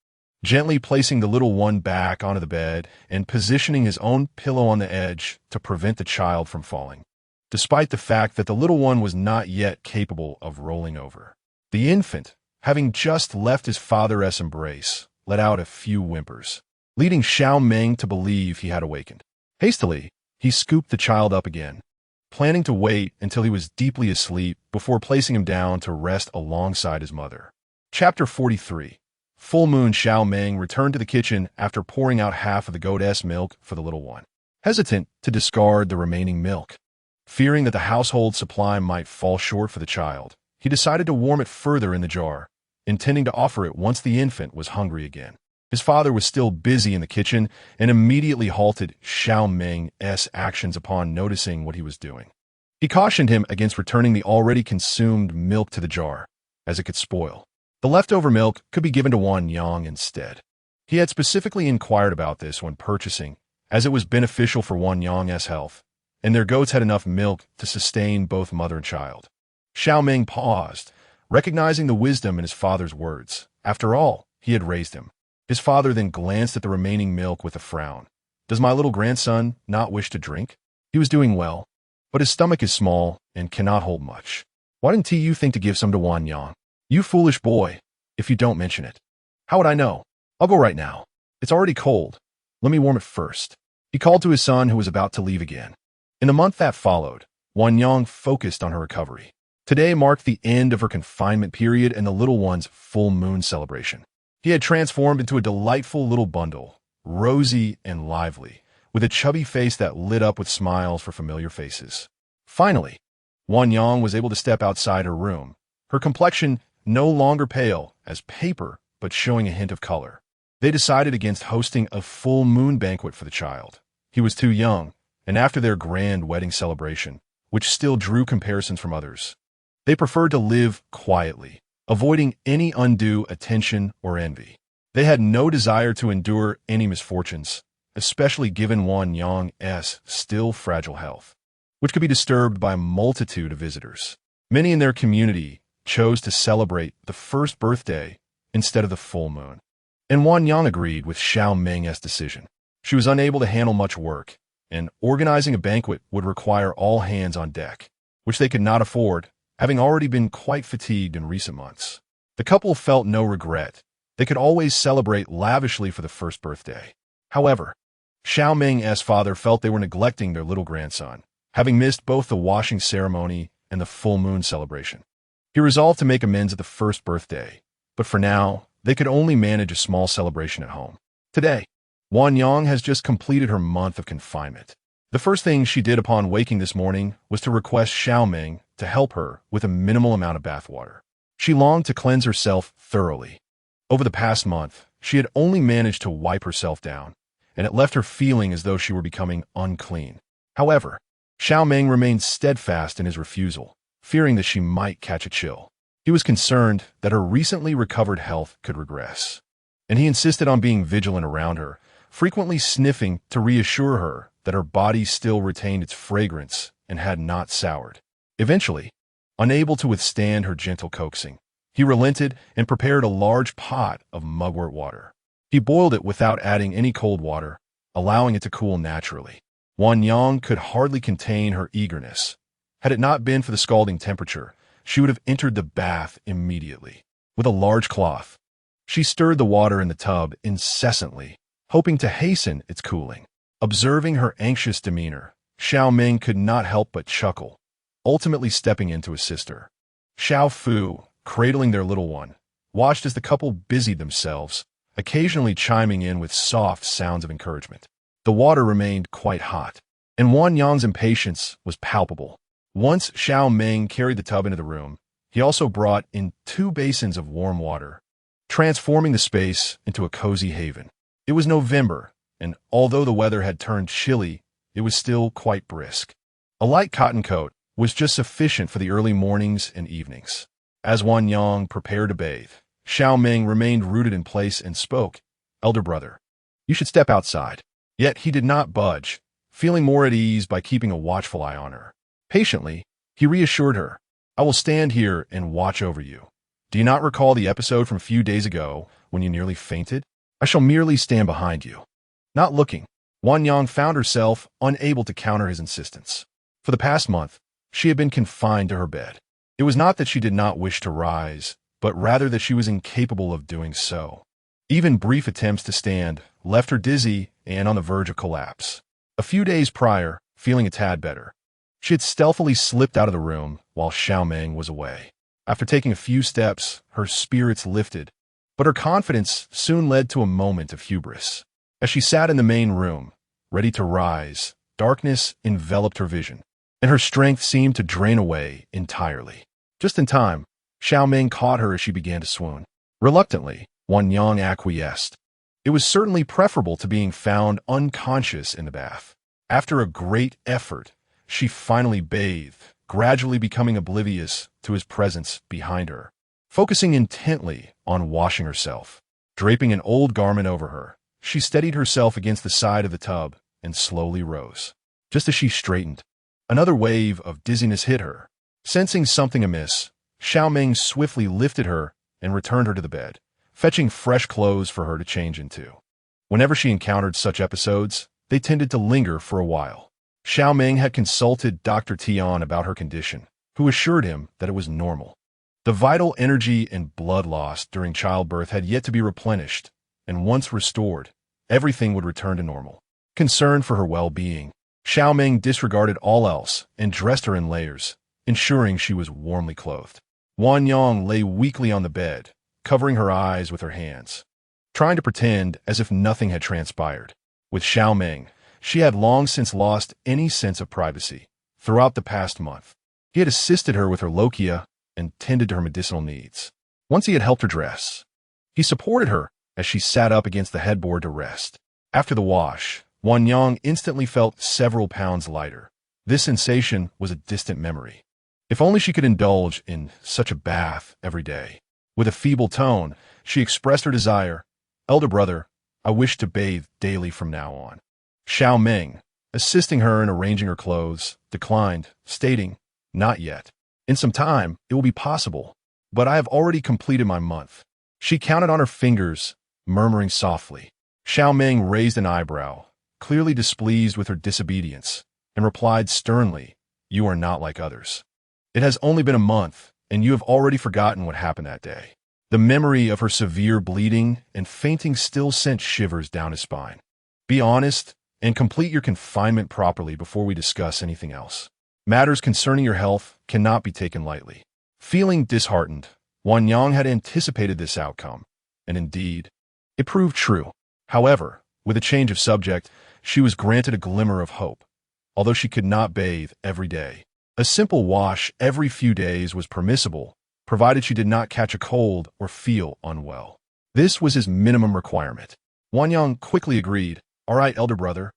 gently placing the little one back onto the bed and positioning his own pillow on the edge to prevent the child from falling, despite the fact that the little one was not yet capable of rolling over. The infant, having just left his father's embrace, let out a few whimpers, leading Xiao Meng to believe he had awakened. Hastily, he scooped the child up again, planning to wait until he was deeply asleep before placing him down to rest alongside his mother. Chapter 43. Full Moon. Xiao Meng returned to the kitchen after pouring out half of the goat's milk for the little one, hesitant to discard the remaining milk. Fearing that the household supply might fall short for the child, he decided to warm it further in the jar, intending to offer it once the infant was hungry again. His father was still busy in the kitchen and immediately halted Xiao Meng's actions upon noticing what he was doing. He cautioned him against returning the already consumed milk to the jar, as it could spoil. The leftover milk could be given to Wan Yang instead. He had specifically inquired about this when purchasing, as it was beneficial for Wan Yang's health, and their goats had enough milk to sustain both mother and child. Xiao Meng paused, recognizing the wisdom in his father's words. After all, he had raised him. His father then glanced at the remaining milk with a frown. Does my little grandson not wish to drink? He was doing well, but his stomach is small and cannot hold much. Why didn't you think to give some to Wan Yang? You foolish boy, if you don't mention it. How would I know? I'll go right now. It's already cold. Let me warm it first. He called to his son, who was about to leave again. In the month that followed, Wan Yang focused on her recovery. Today marked the end of her confinement period and the little one's full moon celebration. He had transformed into a delightful little bundle, rosy and lively, with a chubby face that lit up with smiles for familiar faces. Finally, Wan Yang was able to step outside her room, her complexion no longer pale as paper, but showing a hint of color. They decided against hosting a full moon banquet for the child. He was too young, and after their grand wedding celebration, which still drew comparisons from others, they preferred to live quietly, avoiding any undue attention or envy. They had no desire to endure any misfortunes, especially given Wan Yang's still fragile health, which could be disturbed by a multitude of visitors. Many in their community chose to celebrate the first birthday instead of the full moon, and Wan Yang agreed with Xiao Meng's decision. She was unable to handle much work, and organizing a banquet would require all hands on deck, which they could not afford, having already been quite fatigued in recent months. The couple felt no regret. They could always celebrate lavishly for the first birthday. However, Xiao Meng's father felt they were neglecting their little grandson, having missed both the washing ceremony and the full moon celebration. He resolved to make amends at the first birthday, but for now, they could only manage a small celebration at home. Today, Wan Yang has just completed her month of confinement. The first thing she did upon waking this morning was to request Xiao Meng to help her with a minimal amount of bathwater. She longed to cleanse herself thoroughly. Over the past month, she had only managed to wipe herself down, and it left her feeling as though she were becoming unclean. However, Xiao Meng remained steadfast in his refusal, fearing that she might catch a chill. He was concerned that her recently recovered health could regress, and he insisted on being vigilant around her, frequently sniffing to reassure her that her body still retained its fragrance and had not soured. Eventually, unable to withstand her gentle coaxing, he relented and prepared a large pot of mugwort water. He boiled it without adding any cold water, allowing it to cool naturally. Wan Yang could hardly contain her eagerness. Had it not been for the scalding temperature, she would have entered the bath immediately. With a large cloth, she stirred the water in the tub incessantly, hoping to hasten its cooling. Observing her anxious demeanor, Xiao Meng could not help but chuckle, ultimately stepping in to assist her. Xiao Fu, cradling their little one, watched as the couple busied themselves, occasionally chiming in with soft sounds of encouragement. The water remained quite hot, and Wan Yang's impatience was palpable. Once Xiao Meng carried the tub into the room, he also brought in 2 basins of warm water, transforming the space into a cozy haven. It was November, and although the weather had turned chilly, it was still quite brisk. A light cotton coat was just sufficient for the early mornings and evenings. As Wan Yang prepared to bathe, Xiao Meng remained rooted in place and spoke, "Elder brother, you should step outside." Yet he did not budge, feeling more at ease by keeping a watchful eye on her. Patiently, he reassured her, "I will stand here and watch over you. Do you not recall the episode from a few days ago when you nearly fainted? I shall merely stand behind you." Not looking, Wan Yang found herself unable to counter his insistence. For the past month, she had been confined to her bed. It was not that she did not wish to rise, but rather that she was incapable of doing so. Even brief attempts to stand left her dizzy and on the verge of collapse. A few days prior, feeling a tad better, she had stealthily slipped out of the room while Xiao Meng was away. After taking a few steps, her spirits lifted, but her confidence soon led to a moment of hubris. As she sat in the main room, ready to rise, darkness enveloped her vision, and her strength seemed to drain away entirely. Just in time, Xiao Meng caught her as she began to swoon. Reluctantly, Wan Yang acquiesced. It was certainly preferable to being found unconscious in the bath. After a great effort, she finally bathed, gradually becoming oblivious to his presence behind her. Focusing intently on washing herself, draping an old garment over her, she steadied herself against the side of the tub and slowly rose. Just as she straightened, another wave of dizziness hit her. Sensing something amiss, Xiao Meng swiftly lifted her and returned her to the bed, fetching fresh clothes for her to change into. Whenever she encountered such episodes, they tended to linger for a while. Xiao Meng had consulted Dr. Tian about her condition, who assured him that it was normal. The vital energy and blood loss during childbirth had yet to be replenished, and once restored, everything would return to normal. Concerned for her well-being, Xiao Meng disregarded all else and dressed her in layers, ensuring she was warmly clothed. Wan Yang lay weakly on the bed, covering her eyes with her hands, trying to pretend as if nothing had transpired. With Xiao Meng, she had long since lost any sense of privacy. Throughout the past month, he had assisted her with her lochia and tended to her medicinal needs. Once he had helped her dress, he supported her as she sat up against the headboard to rest. After the wash, Wan Yang instantly felt several pounds lighter. This sensation was a distant memory. If only she could indulge in such a bath every day. With a feeble tone, she expressed her desire, "Elder brother, I wish to bathe daily from now on." Xiao Meng, assisting her in arranging her clothes, declined, stating, "Not yet. In some time, it will be possible, but I have already completed my month." She counted on her fingers, murmuring softly. Xiao Meng raised an eyebrow, clearly displeased with her disobedience, and replied sternly, "You are not like others. It has only been a month, and you have already forgotten what happened that day." The memory of her severe bleeding and fainting still sent shivers down his spine. "Be honest and complete your confinement properly before we discuss anything else. Matters concerning your health cannot be taken lightly." Feeling disheartened, Wan Yang had anticipated this outcome, and indeed, it proved true. However, with a change of subject, she was granted a glimmer of hope. Although she could not bathe every day, a simple wash every few days was permissible, provided she did not catch a cold or feel unwell. This was his minimum requirement. Wan Yang quickly agreed, "All right, elder brother,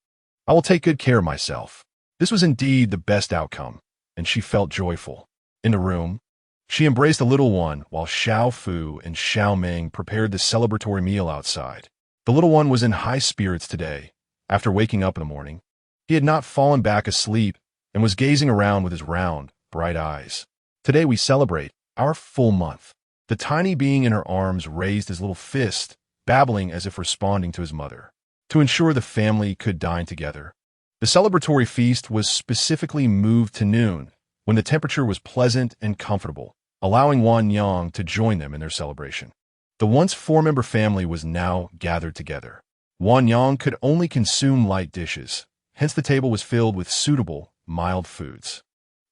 I will take good care of myself." This was indeed the best outcome, and she felt joyful. In the room, she embraced the little one while Xiao Fu and Xiao Meng prepared the celebratory meal outside. The little one was in high spirits today. After waking up in the morning, he had not fallen back asleep and was gazing around with his round, bright eyes. "Today we celebrate our full month." The tiny being in her arms raised his little fist, babbling as if responding to his mother. To ensure the family could dine together, the celebratory feast was specifically moved to noon, when the temperature was pleasant and comfortable, allowing Wan Yang to join them in their celebration. The once four-member family was now gathered together. Wan Yang could only consume light dishes, hence the table was filled with suitable, mild foods.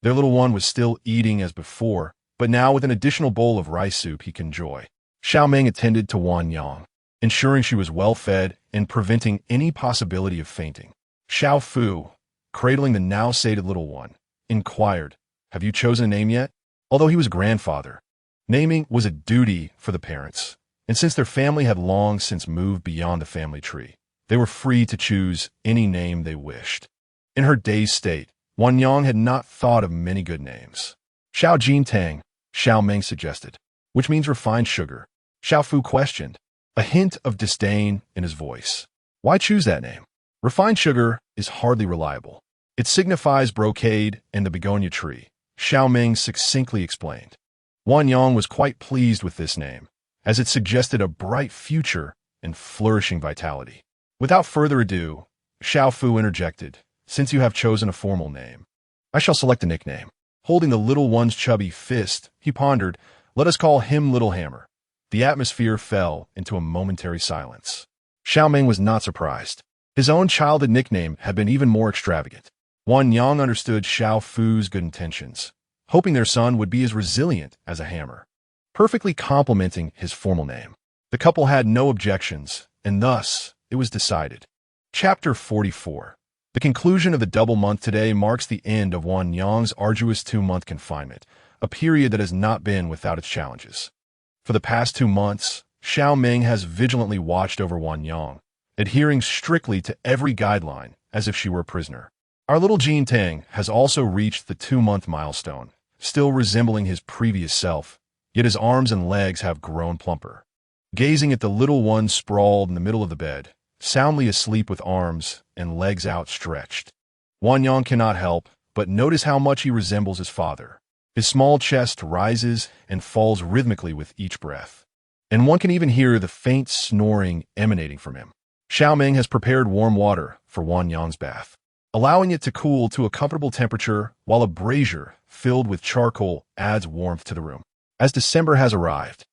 Their little one was still eating as before, but now with an additional bowl of rice soup he could enjoy. Xiao Meng attended to Wan Yang, ensuring she was well fed and preventing any possibility of fainting. Xiao Fu, cradling the now sated little one, inquired, "Have you chosen a name yet?" Although he was a grandfather, naming was a duty for the parents, and since their family had long since moved beyond the family tree, they were free to choose any name they wished. In her dazed state, Wanyang had not thought of many good names. Xiao Jintang, Xiao Meng suggested, which means refined sugar. Xiao Fu questioned, a hint of disdain in his voice. Why choose that name? Refined sugar is hardly reliable. It signifies brocade and the begonia tree, Xiao Meng succinctly explained. Wanyang was quite pleased with this name, as it suggested a bright future and flourishing vitality. Without further ado, Xiao Fu interjected, since you have chosen a formal name, I shall select a nickname. Holding the little one's chubby fist, he pondered, let us call him Little Hammer. The atmosphere fell into a momentary silence. Xiao Meng was not surprised. His own childhood nickname had been even more extravagant. Wanyang understood Xiao Fu's good intentions, hoping their son would be as resilient as a hammer, perfectly complementing his formal name. The couple had no objections, and thus it was decided. Chapter 44. The conclusion of the double month today marks the end of Wanyang's arduous 2-month confinement, a period that has not been without its challenges. For the past 2 months, Xiao Meng has vigilantly watched over Wanyang, adhering strictly to every guideline as if she were a prisoner. Our little Jin Tang has also reached the 2-month milestone, still resembling his previous self, yet his arms and legs have grown plumper. Gazing at the little one sprawled in the middle of the bed, soundly asleep with arms and legs outstretched, Wanyang cannot help but notice how much he resembles his father. His small chest rises and falls rhythmically with each breath, and one can even hear the faint snoring emanating from him. Xiao Meng has prepared warm water for Wanyang's bath, allowing it to cool to a comfortable temperature while a brazier filled with charcoal adds warmth to the room. As December has arrived,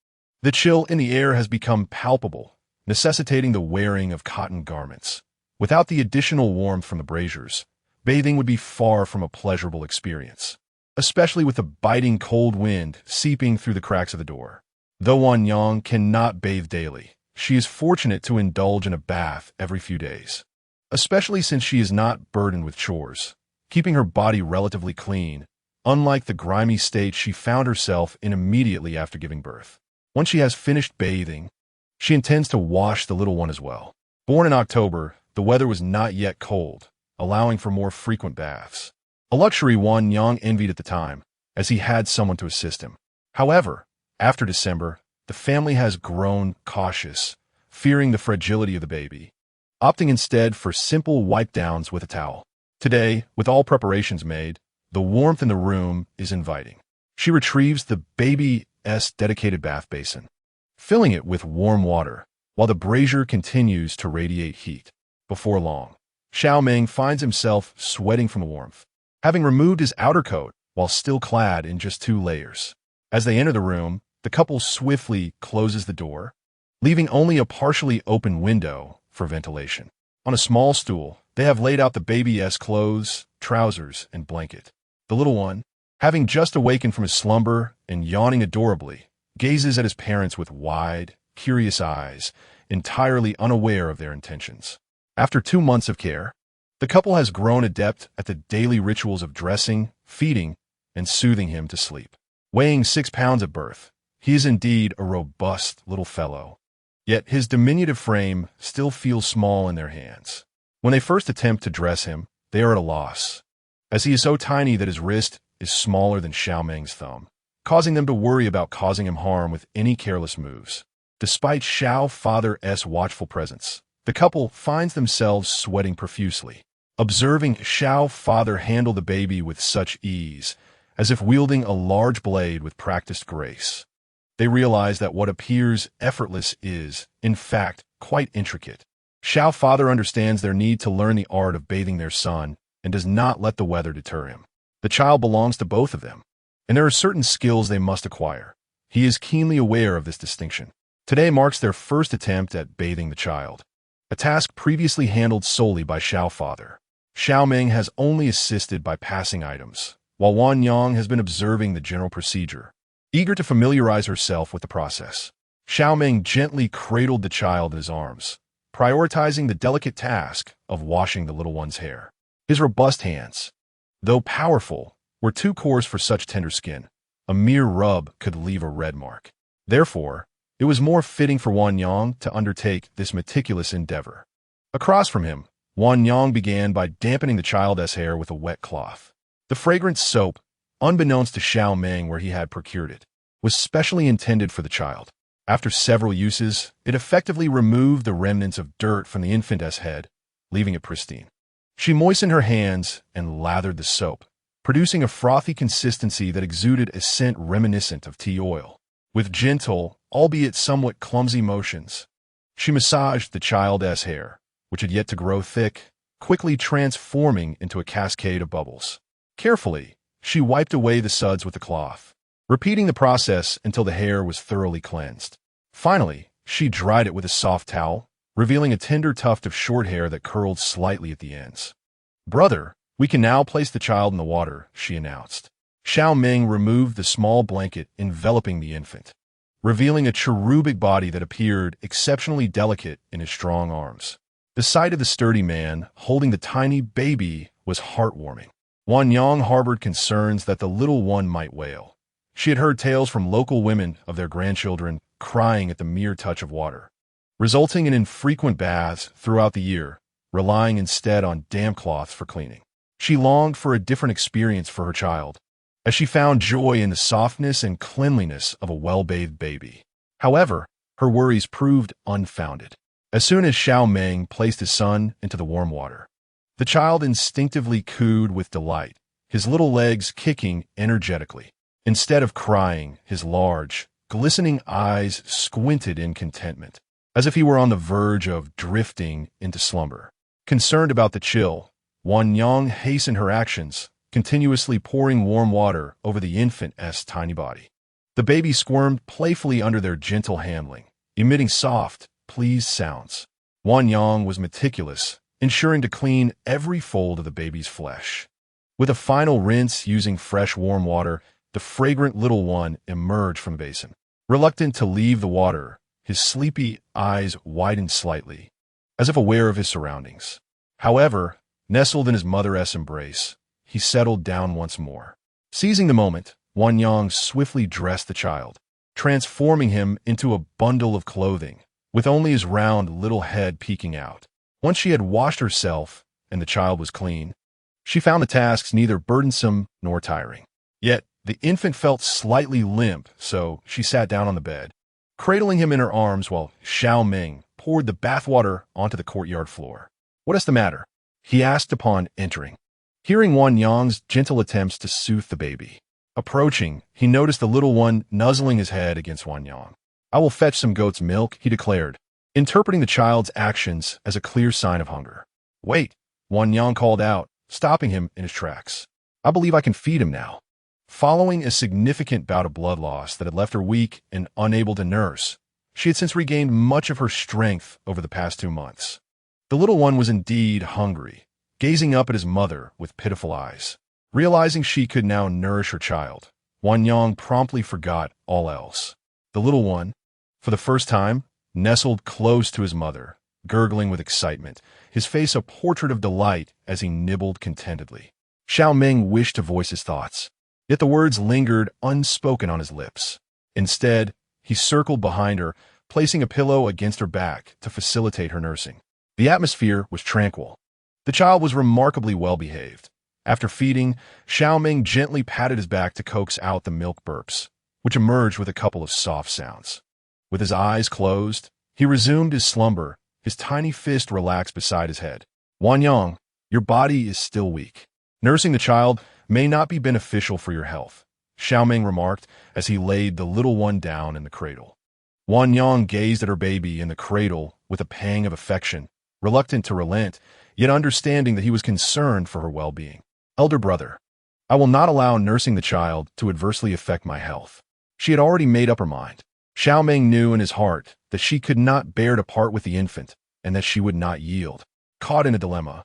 the chill in the air has become palpable, necessitating the wearing of cotton garments. Without the additional warmth from the braziers, bathing would be far from a pleasurable experience, especially with the biting cold wind seeping through the cracks of the door. Though Wanyang cannot bathe daily, she is fortunate to indulge in a bath every few days, especially since she is not burdened with chores, keeping her body relatively clean, unlike the grimy state she found herself in immediately after giving birth. Once she has finished bathing, she intends to wash the little one as well. Born in October, the weather was not yet cold, allowing for more frequent baths, a luxury Wanyang envied at the time, as he had someone to assist him. However, after December, the family has grown cautious, fearing the fragility of the baby, opting instead for simple wipe-downs with a towel. Today, with all preparations made, the warmth in the room is inviting. She retrieves the baby's dedicated bath basin, filling it with warm water, while the brazier continues to radiate heat. Before long, Xiao Meng finds himself sweating from the warmth, having removed his outer coat while still clad in just 2 layers. As they enter the room, the couple swiftly closes the door, leaving only a partially open window for ventilation. On a small stool, they have laid out the baby's clothes, trousers, and blanket. The little one, having just awakened from his slumber and yawning adorably, gazes at his parents with wide, curious eyes, entirely unaware of their intentions. After 2 months of care, the couple has grown adept at the daily rituals of dressing, feeding, and soothing him to sleep. Weighing 6 pounds at birth, he is indeed a robust little fellow. Yet his diminutive frame still feels small in their hands. When they first attempt to dress him, they are at a loss, as he is so tiny that his wrist is smaller than Xiao Meng's thumb, causing them to worry about causing him harm with any careless moves. Despite Xiao father's watchful presence, the couple finds themselves sweating profusely, observing Xiao father handle the baby with such ease, as if wielding a large blade with practiced grace. They realize that what appears effortless is, in fact, quite intricate. Xiao father understands their need to learn the art of bathing their son and does not let the weather deter him. The child belongs to both of them, and there are certain skills they must acquire. He is keenly aware of this distinction. Today marks their first attempt at bathing the child, a task previously handled solely by Xiao father. Xiao Meng has only assisted by passing items, while Wanyang has been observing the general procedure, eager to familiarize herself with the process. Xiao Meng gently cradled the child in his arms, prioritizing the delicate task of washing the little one's hair. His robust hands, though powerful, were too coarse for such tender skin. A mere rub could leave a red mark. Therefore, it was more fitting for Wan Yang to undertake this meticulous endeavor. Across from him, Wan Yang began by dampening the child's hair with a wet cloth. The fragrant soap, unbeknownst to Xiao Meng where he had procured it, was specially intended for the child. After several uses, it effectively removed the remnants of dirt from the infant's head, leaving it pristine. She moistened her hands and lathered the soap, producing a frothy consistency that exuded a scent reminiscent of tea oil. With gentle, albeit somewhat clumsy motions, she massaged the child's hair, which had yet to grow thick, quickly transforming into a cascade of bubbles. Carefully, she wiped away the suds with the cloth, repeating the process until the hair was thoroughly cleansed. Finally, she dried it with a soft towel, revealing a tender tuft of short hair that curled slightly at the ends. "Brother, we can now place the child in the water," she announced. Xiao Meng removed the small blanket enveloping the infant, revealing a cherubic body that appeared exceptionally delicate in his strong arms. The sight of the sturdy man holding the tiny baby was heartwarming. Wan Yang harbored concerns that the little one might wail. She had heard tales from local women of their grandchildren crying at the mere touch of water, resulting in infrequent baths throughout the year, relying instead on damp cloths for cleaning. She longed for a different experience for her child, as she found joy in the softness and cleanliness of a well-bathed baby. However, her worries proved unfounded. As soon as Xiao Meng placed his son into the warm water, the child instinctively cooed with delight, his little legs kicking energetically. Instead of crying, his large, glistening eyes squinted in contentment, as if he were on the verge of drifting into slumber. Concerned about the chill, Wan Yang hastened her actions, continuously pouring warm water over the infant's tiny body. The baby squirmed playfully under their gentle handling, emitting soft, pleased sounds. Wan Yang was meticulous, ensuring to clean every fold of the baby's flesh. With a final rinse using fresh warm water, the fragrant little one emerged from the basin. Reluctant to leave the water, his sleepy eyes widened slightly, as if aware of his surroundings. However, nestled in his mother's embrace, he settled down once more. Seizing the moment, Wan Yang swiftly dressed the child, transforming him into a bundle of clothing, with only his round little head peeking out. Once she had washed herself and the child was clean, she found the tasks neither burdensome nor tiring. Yet, the infant felt slightly limp, so she sat down on the bed, cradling him in her arms while Xiao Meng poured the bathwater onto the courtyard floor. "What is the matter?" he asked upon entering, hearing Wan Yang's gentle attempts to soothe the baby. Approaching, he noticed the little one nuzzling his head against Wan Yang. "I will fetch some goat's milk," he declared, interpreting the child's actions as a clear sign of hunger. "Wait," Wan Yang called out, stopping him in his tracks. "I believe I can feed him now." Following a significant bout of blood loss that had left her weak and unable to nurse, she had since regained much of her strength over the past 2 months. The little one was indeed hungry, gazing up at his mother with pitiful eyes. Realizing she could now nourish her child, Wan Yang promptly forgot all else. The little one, for the first time, nestled close to his mother, gurgling with excitement, his face a portrait of delight as he nibbled contentedly. Xiao Meng wished to voice his thoughts, yet the words lingered unspoken on his lips. Instead, he circled behind her, placing a pillow against her back to facilitate her nursing. The atmosphere was tranquil. The child was remarkably well behaved. After feeding, Xiao Meng gently patted his back to coax out the milk burps, which emerged with a couple of soft sounds. With his eyes closed, he resumed his slumber, his tiny fist relaxed beside his head. "Wan Yang, your body is still weak. Nursing the child may not be beneficial for your health," Xiao Meng remarked as he laid the little one down in the cradle. Wan Yang gazed at her baby in the cradle with a pang of affection, reluctant to relent, yet understanding that he was concerned for her well-being. "Elder brother, I will not allow nursing the child to adversely affect my health." She had already made up her mind. Xiao Meng knew in his heart that she could not bear to part with the infant and that she would not yield. Caught in a dilemma,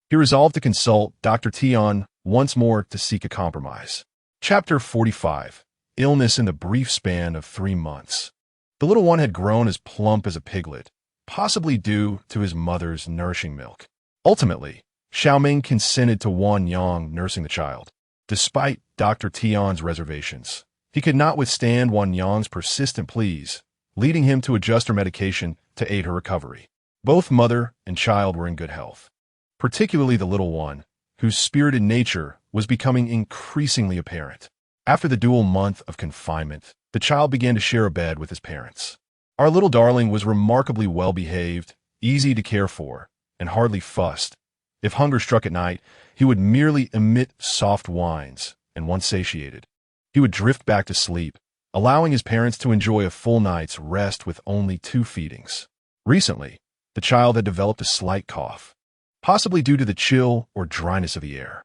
he resolved to consult Dr. Tian once more to seek a compromise. Chapter 45. Illness in the brief span of 3 months. The little one had grown as plump as a piglet, possibly due to his mother's nourishing milk. Ultimately, Xiao Meng consented to Wan Yang nursing the child. Despite Dr. Tian's reservations, he could not withstand Wan Yang's persistent pleas, leading him to adjust her medication to aid her recovery. Both mother and child were in good health, particularly the little one, whose spirited nature was becoming increasingly apparent. After the dual month of confinement, the child began to share a bed with his parents. Our little darling was remarkably well-behaved, easy to care for, and hardly fussed. If hunger struck at night, he would merely emit soft whines, and once satiated, he would drift back to sleep, allowing his parents to enjoy a full night's rest with only 2 feedings. Recently, the child had developed a slight cough, possibly due to the chill or dryness of the air.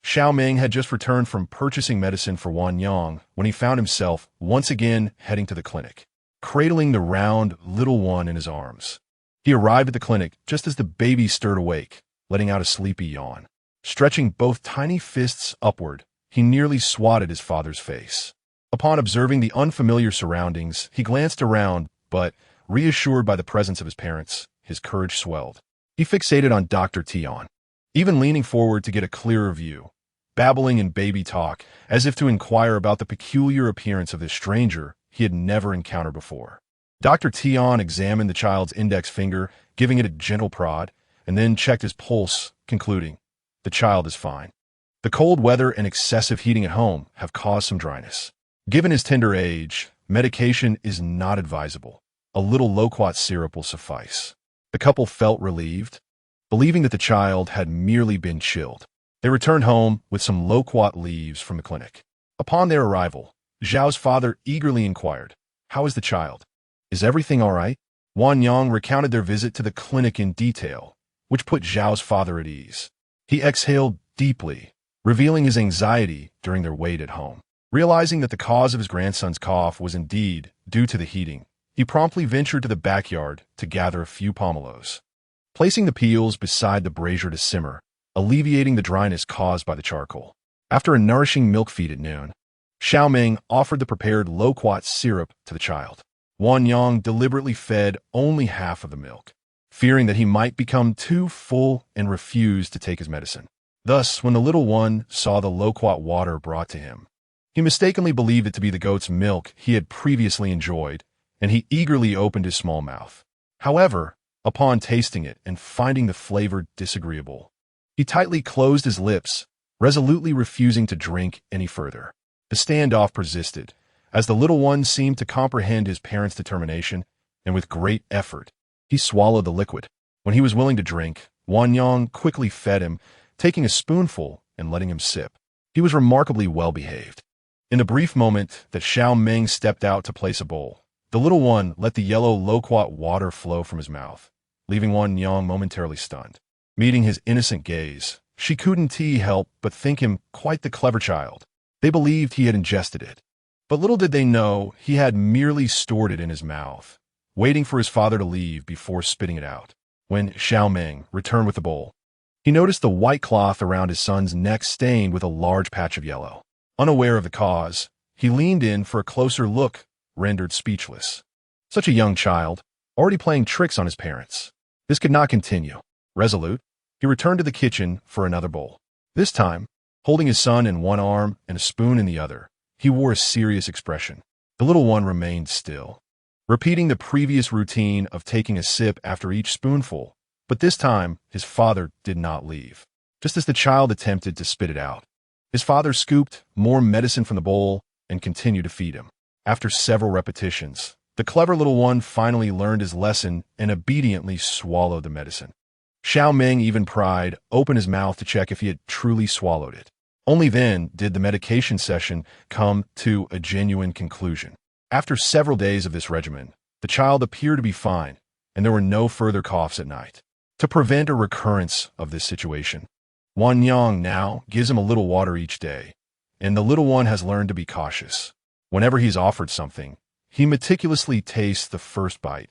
Xiao Meng had just returned from purchasing medicine for Wan Yang when he found himself once again heading to the clinic, cradling the round little one in his arms. He arrived at the clinic just as the baby stirred awake, letting out a sleepy yawn. Stretching both tiny fists upward, he nearly swatted his father's face. Upon observing the unfamiliar surroundings, he glanced around, but, reassured by the presence of his parents, his courage swelled. He fixated on Dr. Tian, even leaning forward to get a clearer view, babbling in baby talk, as if to inquire about the peculiar appearance of this stranger he had never encountered before. Dr. Tian examined the child's index finger, giving it a gentle prod, and then checked his pulse, concluding, "The child is fine. The cold weather and excessive heating at home have caused some dryness. Given his tender age, medication is not advisable. A little loquat syrup will suffice." The couple felt relieved, believing that the child had merely been chilled. They returned home with some loquat leaves from the clinic. Upon their arrival, Zhao's father eagerly inquired, "How is the child? Is everything all right?" Wan Yang recounted their visit to the clinic in detail, which put Zhao's father at ease. He exhaled deeply, revealing his anxiety during their wait at home. Realizing that the cause of his grandson's cough was indeed due to the heating, he promptly ventured to the backyard to gather a few pomelos, placing the peels beside the brazier to simmer, alleviating the dryness caused by the charcoal. After a nourishing milk feed at noon, Xiao Meng offered the prepared loquat syrup to the child. Wan Yang deliberately fed only half of the milk, fearing that he might become too full and refused to take his medicine. Thus, when the little one saw the loquat water brought to him, he mistakenly believed it to be the goat's milk he had previously enjoyed, and he eagerly opened his small mouth. However, upon tasting it and finding the flavor disagreeable, he tightly closed his lips, resolutely refusing to drink any further. The standoff persisted, as the little one seemed to comprehend his parents' determination, and with great effort, he swallowed the liquid. When he was willing to drink, Wan Yang quickly fed him, taking a spoonful and letting him sip. He was remarkably well-behaved. In the brief moment that Xiao Meng stepped out to place a bowl, the little one let the yellow loquat water flow from his mouth, leaving Wan Yang momentarily stunned. Meeting his innocent gaze, she couldn't help but think him quite the clever child. They believed he had ingested it, but little did they know he had merely stored it in his mouth, waiting for his father to leave before spitting it out. When Xiao Meng returned with the bowl, he noticed the white cloth around his son's neck stained with a large patch of yellow. Unaware of the cause, he leaned in for a closer look, rendered speechless. Such a young child, already playing tricks on his parents. This could not continue. Resolute, he returned to the kitchen for another bowl. This time, holding his son in one arm and a spoon in the other, he wore a serious expression. The little one remained still, repeating the previous routine of taking a sip after each spoonful, but this time his father did not leave. Just as the child attempted to spit it out, his father scooped more medicine from the bowl and continued to feed him. After several repetitions, the clever little one finally learned his lesson and obediently swallowed the medicine. Xiao Meng even pried open his mouth to check if he had truly swallowed it. Only then did the medication session come to a genuine conclusion. After several days of this regimen, the child appeared to be fine, and there were no further coughs at night. To prevent a recurrence of this situation, Wan Yang now gives him a little water each day, and the little one has learned to be cautious. Whenever he's offered something, he meticulously tastes the first bite,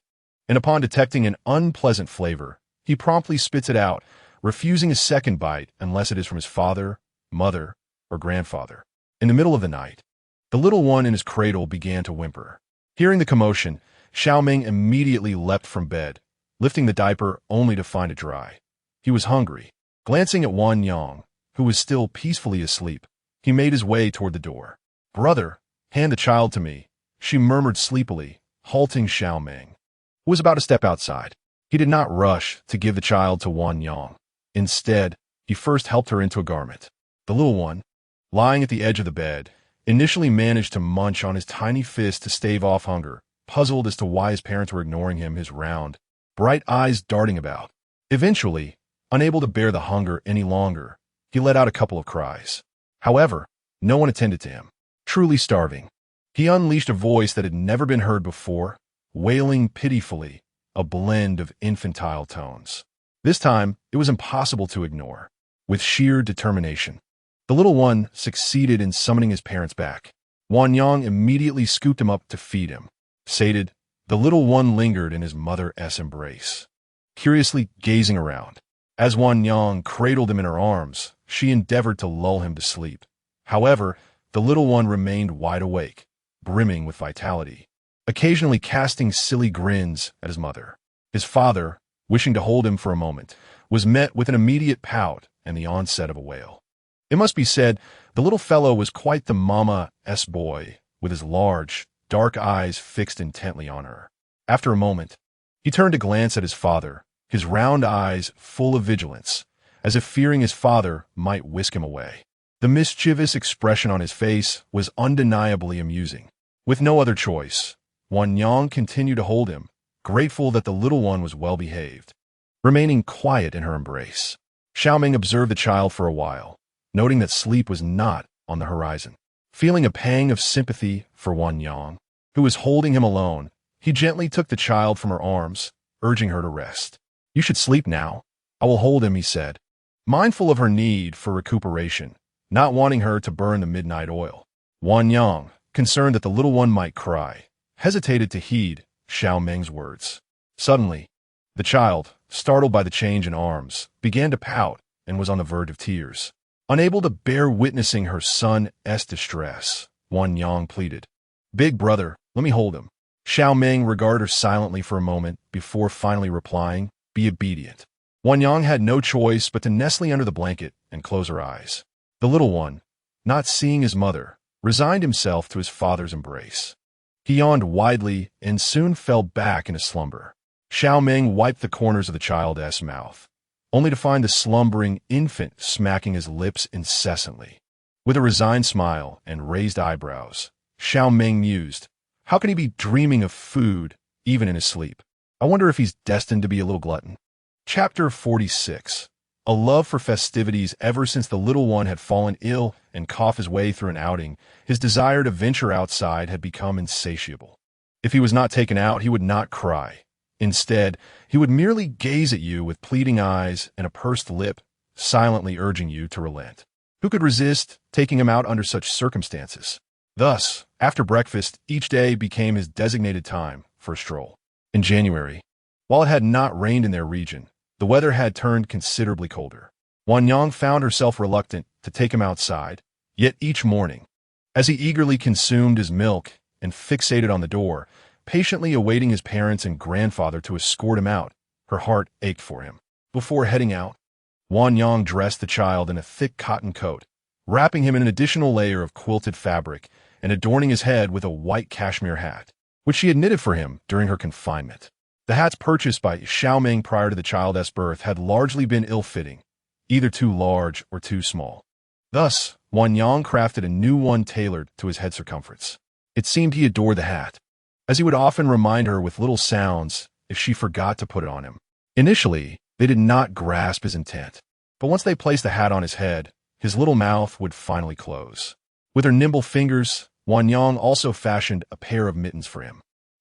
and upon detecting an unpleasant flavor, he promptly spits it out, refusing a second bite unless it is from his father, mother, or grandfather. In the middle of the night, the little one in his cradle began to whimper. Hearing the commotion, Xiao Meng immediately leapt from bed, lifting the diaper only to find it dry. He was hungry, Glancing at Wan Yang, who was still peacefully asleep, he made his way toward the door. "Brother, hand the child to me," she murmured sleepily, halting Xiao Meng, who was about to step outside. He did not rush to give the child to Wan Yang. Instead, he first helped her into a garment. The little one, lying at the edge of the bed, initially managed to munch on his tiny fist to stave off hunger, puzzled as to why his parents were ignoring him, his round, bright eyes darting about. Eventually, unable to bear the hunger any longer, he let out a couple of cries. However, no one attended to him. Truly starving, he unleashed a voice that had never been heard before, wailing pitifully, a blend of infantile tones. This time, it was impossible to ignore. With sheer determination, the little one succeeded in summoning his parents back. Wan Yang immediately scooped him up to feed him. Sated, the little one lingered in his mother's embrace, curiously gazing around. As Wan Yang cradled him in her arms, she endeavored to lull him to sleep. However, the little one remained wide awake, brimming with vitality, occasionally casting silly grins at his mother. His father, wishing to hold him for a moment, was met with an immediate pout and the onset of a wail. It must be said, the little fellow was quite the mama's boy, with his large, dark eyes fixed intently on her. After a moment, he turned to glance at his father, his round eyes full of vigilance, as if fearing his father might whisk him away. The mischievous expression on his face was undeniably amusing. With no other choice, Wan Yang continued to hold him, grateful that the little one was well behaved, remaining quiet in her embrace. Xiao Meng observed the child for a while, noting that sleep was not on the horizon. Feeling a pang of sympathy for Wan Yang, who was holding him alone, he gently took the child from her arms, urging her to rest. "You should sleep now. I will hold him," he said, mindful of her need for recuperation, not wanting her to burn the midnight oil. Wan Yang, concerned that the little one might cry, hesitated to heed Xiao Meng's words. Suddenly, the child, startled by the change in arms, began to pout and was on the verge of tears. Unable to bear witnessing her son's distress, Wan Yang pleaded, "Big brother, let me hold him." Xiao Meng regarded her silently for a moment before finally replying, "Be obedient." Wan Yang had no choice but to nestle under the blanket and close her eyes. The little one, not seeing his mother, resigned himself to his father's embrace. He yawned widely and soon fell back into slumber. Xiao Meng wiped the corners of the child's mouth, only to find the slumbering infant smacking his lips incessantly. With a resigned smile and raised eyebrows, Xiao Meng mused, how can he be dreaming of food even in his sleep? I wonder if he's destined to be a little glutton. Chapter 46. A love for festivities. Ever since the little one had fallen ill and coughed his way through an outing, his desire to venture outside had become insatiable. If he was not taken out, he would not cry. Instead, he would merely gaze at you with pleading eyes and a pursed lip, silently urging you to relent. Who could resist taking him out under such circumstances? Thus, after breakfast, each day became his designated time for a stroll. In January, while it had not rained in their region, the weather had turned considerably colder. Wan Yang found herself reluctant to take him outside, yet each morning, as he eagerly consumed his milk and fixated on the door, patiently awaiting his parents and grandfather to escort him out, her heart ached for him. Before heading out, Wan Yang dressed the child in a thick cotton coat, wrapping him in an additional layer of quilted fabric and adorning his head with a white cashmere hat, which she had knitted for him during her confinement. The hats purchased by Xiao Meng prior to the child's birth had largely been ill-fitting, either too large or too small. Thus, Wan Yang crafted a new one tailored to his head circumference. It seemed he adored the hat, as he would often remind her with little sounds if she forgot to put it on him. Initially, they did not grasp his intent, but once they placed the hat on his head, his little mouth would finally close. With her nimble fingers, Wan Yang also fashioned a pair of mittens for him.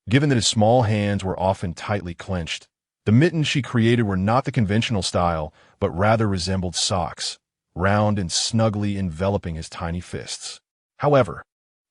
Given that his small hands were often tightly clenched, the mittens she created were not the conventional style, but rather resembled socks, round and snugly enveloping his tiny fists. However,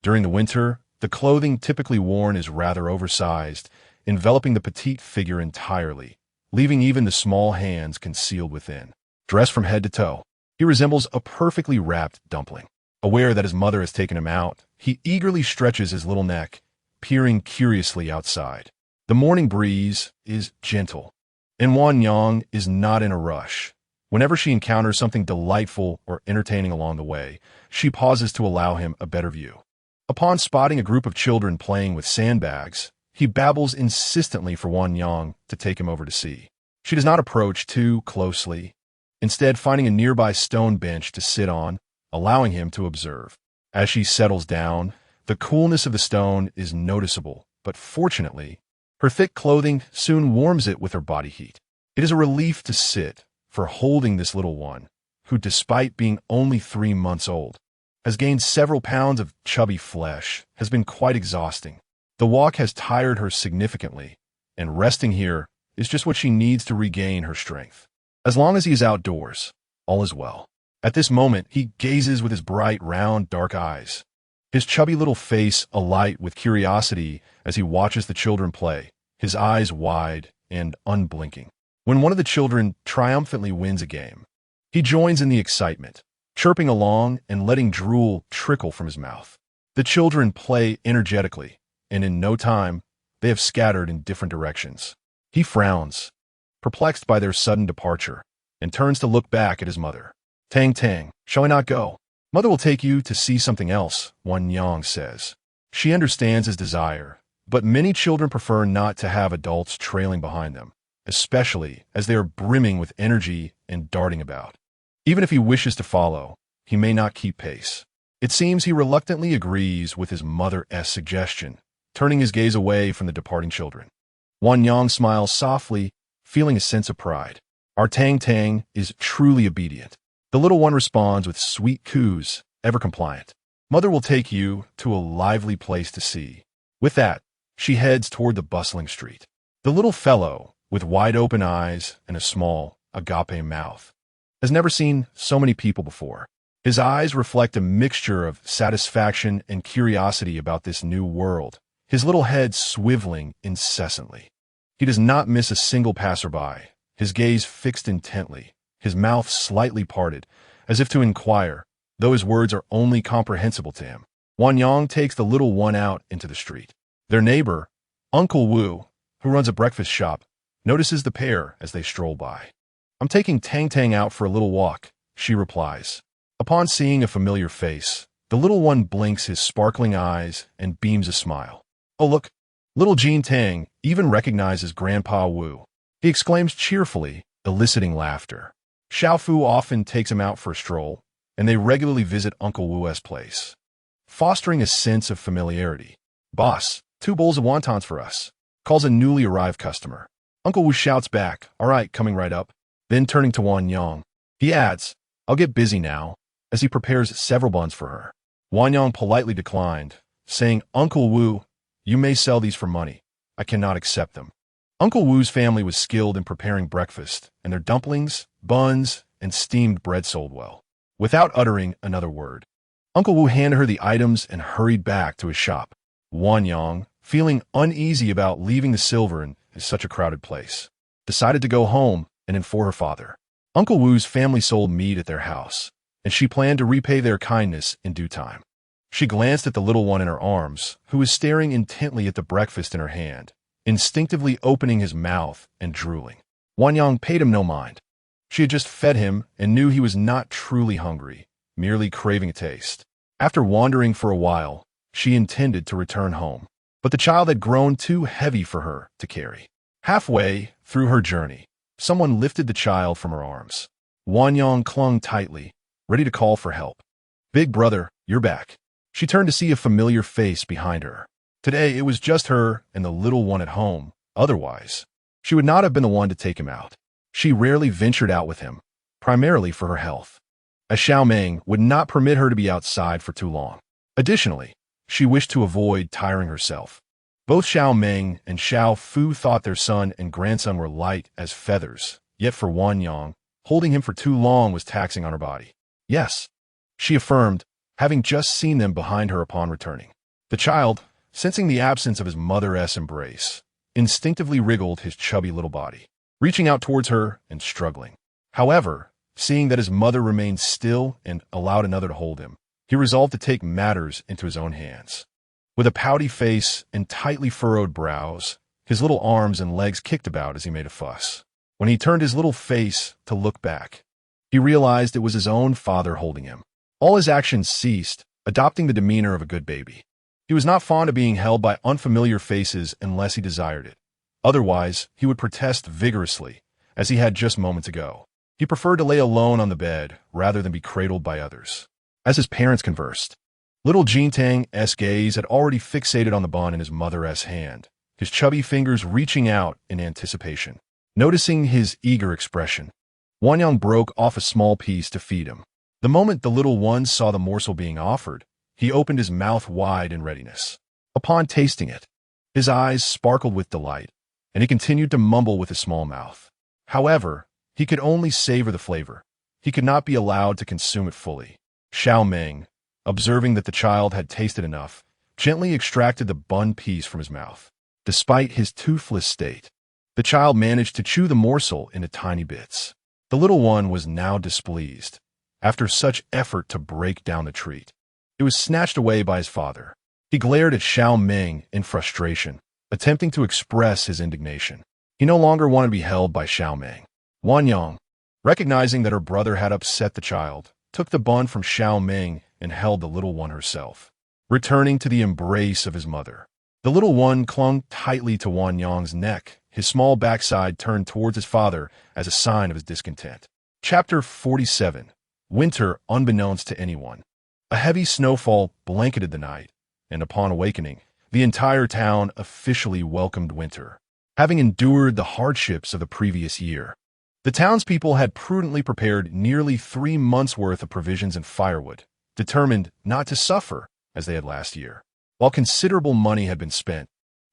during the winter, the clothing typically worn is rather oversized, enveloping the petite figure entirely, leaving even the small hands concealed within. Dressed from head to toe, he resembles a perfectly wrapped dumpling. Aware that his mother has taken him out, he eagerly stretches his little neck, peering curiously outside. The morning breeze is gentle, and Wan Yang is not in a rush, Whenever she encounters something delightful or entertaining along the way, she pauses to allow him a better view. Upon spotting a group of children playing with sandbags, he babbles insistently for Wan Yang to take him over to see. She does not approach too closely, instead finding a nearby stone bench to sit on, allowing him to observe. As she settles down, the coolness of the stone is noticeable, but fortunately, her thick clothing soon warms it with her body heat. It is a relief to sit for holding this little one, who, despite being only 3 months old, has gained several pounds of chubby flesh, has been quite exhausting. The walk has tired her significantly, and resting here is just what she needs to regain her strength. As long as he is outdoors, all is well. At this moment, he gazes with his bright, round, dark eyes, his chubby little face alight with curiosity as he watches the children play, his eyes wide and unblinking. When one of the children triumphantly wins a game, he joins in the excitement, chirping along and letting drool trickle from his mouth. The children play energetically, and in no time, they have scattered in different directions. He frowns, perplexed by their sudden departure, and turns to look back at his mother. "Tang Tang, shall I not go? Mother will take you to see something else," Wan Yang says. She understands his desire, but many children prefer not to have adults trailing behind them, especially as they are brimming with energy and darting about. Even if he wishes to follow, he may not keep pace. It seems he reluctantly agrees with his mother's suggestion, turning his gaze away from the departing children. Wan Yang smiles softly, feeling a sense of pride. Our Tang Tang is truly obedient. The little one responds with sweet coos, ever compliant. Mother will take you to a lively place to see. With that, she heads toward the bustling street. The little fellow, with wide-open eyes and a small, agape mouth, has never seen so many people before. His eyes reflect a mixture of satisfaction and curiosity about this new world, his little head swiveling incessantly. He does not miss a single passerby, his gaze fixed intently, his mouth slightly parted, as if to inquire, though his words are only comprehensible to him. Wan Yang takes the little one out into the street. Their neighbor, Uncle Wu, who runs a breakfast shop, notices the pair as they stroll by. "I'm taking Tang Tang out for a little walk," she replies. Upon seeing a familiar face, the little one blinks his sparkling eyes and beams a smile. "Oh look, little Jean Tang even recognizes Grandpa Wu," he exclaims cheerfully, eliciting laughter. Xiao Fu often takes him out for a stroll, and they regularly visit Uncle Wu's place, fostering a sense of familiarity. "Boss, 2 bowls of wontons for us," calls a newly arrived customer. Uncle Wu shouts back, "All right, coming right up." Then turning to Wan Yang, he adds, "I'll get busy now," as he prepares several buns for her. Wan Yang politely declined, saying, "Uncle Wu, you may sell these for money. I cannot accept them." Uncle Wu's family was skilled in preparing breakfast, and their dumplings, buns, and steamed bread sold well. Without uttering another word, Uncle Wu handed her the items and hurried back to his shop. Wan Yang, feeling uneasy about leaving the silver in such a crowded place, decided to go home and inform her father. Uncle Wu's family sold meat at their house, and she planned to repay their kindness in due time. She glanced at the little one in her arms, who was staring intently at the breakfast in her hand, instinctively opening his mouth and drooling. Wan Yang paid him no mind. She had just fed him and knew he was not truly hungry, merely craving a taste. After wandering for a while, she intended to return home, but the child had grown too heavy for her to carry. Halfway through her journey, someone lifted the child from her arms. Wan Yang clung tightly, ready to call for help. "Big brother, you're back." She turned to see a familiar face behind her. Today, it was just her and the little one at home. Otherwise, she would not have been the one to take him out. She rarely ventured out with him, primarily for her health, as Xiao Meng would not permit her to be outside for too long. Additionally, she wished to avoid tiring herself. Both Xiao Meng and Xiao Fu thought their son and grandson were light as feathers, yet for Wan Yang, holding him for too long was taxing on her body. "Yes," she affirmed, having just seen them behind her upon returning. The child, sensing the absence of his mother's embrace, instinctively wriggled his chubby little body, reaching out towards her and struggling. However, seeing that his mother remained still and allowed another to hold him, he resolved to take matters into his own hands. With a pouty face and tightly furrowed brows, his little arms and legs kicked about as he made a fuss. When he turned his little face to look back, He realized it was his own father holding him. All his actions ceased, adopting the demeanor of a good baby. He was not fond of being held by unfamiliar faces unless he desired it. Otherwise, he would protest vigorously, as he had just moments ago. He preferred to lay alone on the bed rather than be cradled by others. As his parents conversed, little Jintang's gaze had already fixated on the bun in his mother's hand, his chubby fingers reaching out in anticipation. Noticing his eager expression, Wanyang broke off a small piece to feed him. The moment the little one saw the morsel being offered, he opened his mouth wide in readiness. Upon tasting it, his eyes sparkled with delight, and he continued to mumble with his small mouth. However, he could only savor the flavor. He could not be allowed to consume it fully. Xiao Meng, observing that the child had tasted enough, gently extracted the bun piece from his mouth. Despite his toothless state, the child managed to chew the morsel into tiny bits. The little one was now displeased. After such effort to break down the treat, it was snatched away by his father. He glared at Xiao Meng in frustration, attempting to express his indignation. He no longer wanted to be held by Xiao Meng. Wanyang, recognizing that her brother had upset the child, took the bun from Xiao Meng and held the little one herself. Returning to the embrace of his mother, the little one clung tightly to Wanyang's neck, his small backside turned towards his father as a sign of his discontent. Chapter 47. Winter unbeknownst to anyone. A heavy snowfall blanketed the night, and upon awakening, the entire town officially welcomed winter. Having endured the hardships of the previous year, the townspeople had prudently prepared nearly 3 months' worth of provisions and firewood, determined not to suffer as they had last year. While considerable money had been spent,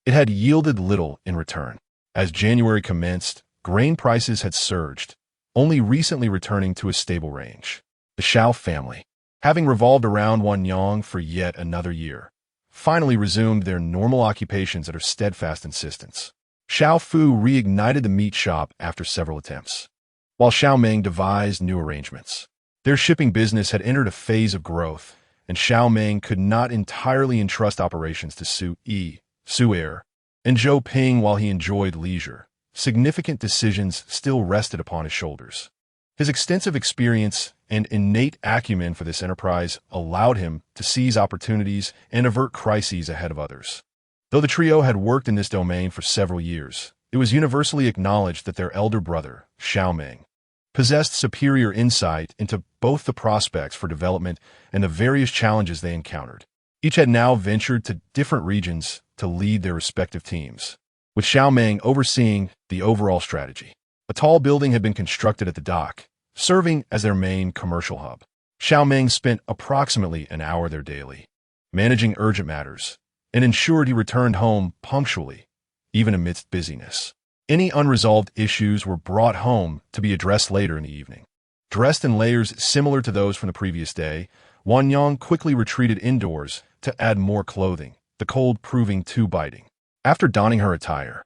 it had yielded little in return. As January commenced, grain prices had surged, only recently returning to a stable range. The Xiao family, having revolved around Wanyang for yet another year, finally resumed their normal occupations at her steadfast insistence. Xiao Fu reignited the meat shop after several attempts, while Xiao Meng devised new arrangements. Their shipping business had entered a phase of growth, and Xiao Meng could not entirely entrust operations to Su Er, and Zhou Ping while he enjoyed leisure. Significant decisions still rested upon his shoulders. His extensive experience and innate acumen for this enterprise allowed him to seize opportunities and avert crises ahead of others. Though the trio had worked in this domain for several years, it was universally acknowledged that their elder brother, Xiao Meng, possessed superior insight into both the prospects for development and the various challenges they encountered. Each had now ventured to different regions to lead their respective teams, with Xiao Meng overseeing the overall strategy. A tall building had been constructed at the dock, serving as their main commercial hub. Xiao Meng spent approximately an hour there daily, managing urgent matters, and ensured he returned home punctually, even amidst busyness. Any unresolved issues were brought home to be addressed later in the evening. Dressed in layers similar to those from the previous day, Wanyang quickly retreated indoors to add more clothing, the cold proving too biting. After donning her attire,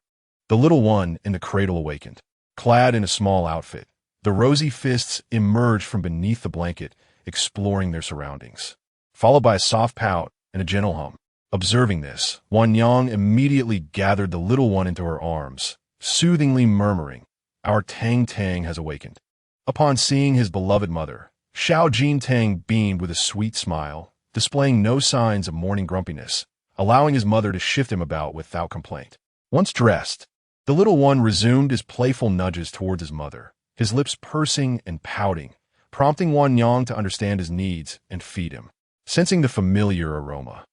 the little one in the cradle awakened. Clad in a small outfit, the rosy fists emerged from beneath the blanket, exploring their surroundings, followed by a soft pout and a gentle hum. Observing this, Wanyang immediately gathered the little one into her arms, soothingly murmuring, "Our Tang Tang has awakened." Upon seeing his beloved mother, Xiao Jintang beamed with a sweet smile, displaying no signs of morning grumpiness, allowing his mother to shift him about without complaint. Once dressed, the little one resumed his playful nudges towards his mother, his lips pursing and pouting, prompting Wanyang to understand his needs and feed him. Sensing the familiar aroma,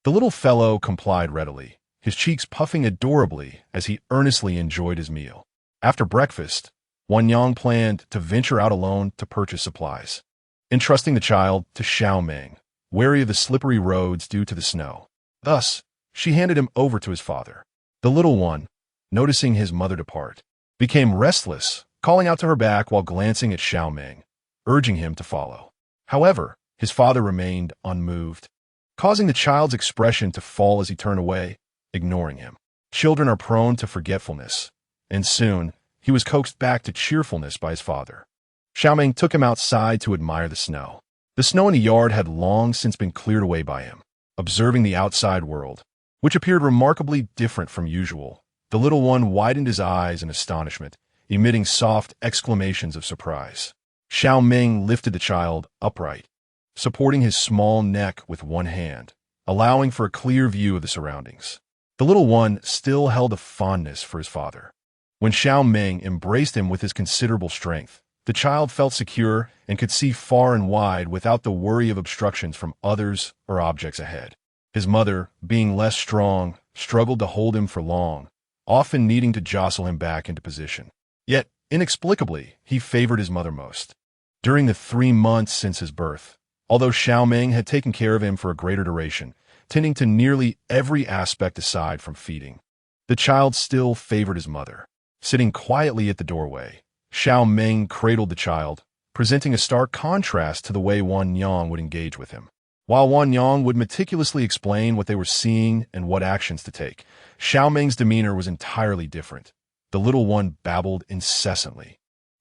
the little fellow complied readily, his cheeks puffing adorably as he earnestly enjoyed his meal. After breakfast, Wanyang planned to venture out alone to purchase supplies, entrusting the child to Xiao Meng, wary of the slippery roads due to the snow. Thus, she handed him over to his father. The little one, noticing his mother depart, became restless, calling out to her back while glancing at Xiao Meng, urging him to follow. However, his father remained unmoved, causing the child's expression to fall as he turned away, ignoring him. Children are prone to forgetfulness, and soon he was coaxed back to cheerfulness by his father. Xiao Meng took him outside to admire the snow. The snow in the yard had long since been cleared away by him. Observing the outside world, which appeared remarkably different from usual, the little one widened his eyes in astonishment, emitting soft exclamations of surprise. Xiao Meng lifted the child upright, supporting his small neck with one hand, allowing for a clear view of the surroundings. The little one still held a fondness for his father. When Xiao Meng embraced him with his considerable strength, the child felt secure and could see far and wide without the worry of obstructions from others or objects ahead. His mother, being less strong, struggled to hold him for long, often needing to jostle him back into position. Yet, inexplicably, he favored his mother most. During the 3 months since his birth, although Xiao Meng had taken care of him for a greater duration, tending to nearly every aspect aside from feeding, the child still favored his mother. Sitting quietly at the doorway, Xiao Meng cradled the child, presenting a stark contrast to the way Wan Yang would engage with him. While Wan Yang would meticulously explain what they were seeing and what actions to take, Xiao Meng's demeanor was entirely different. The little one babbled incessantly,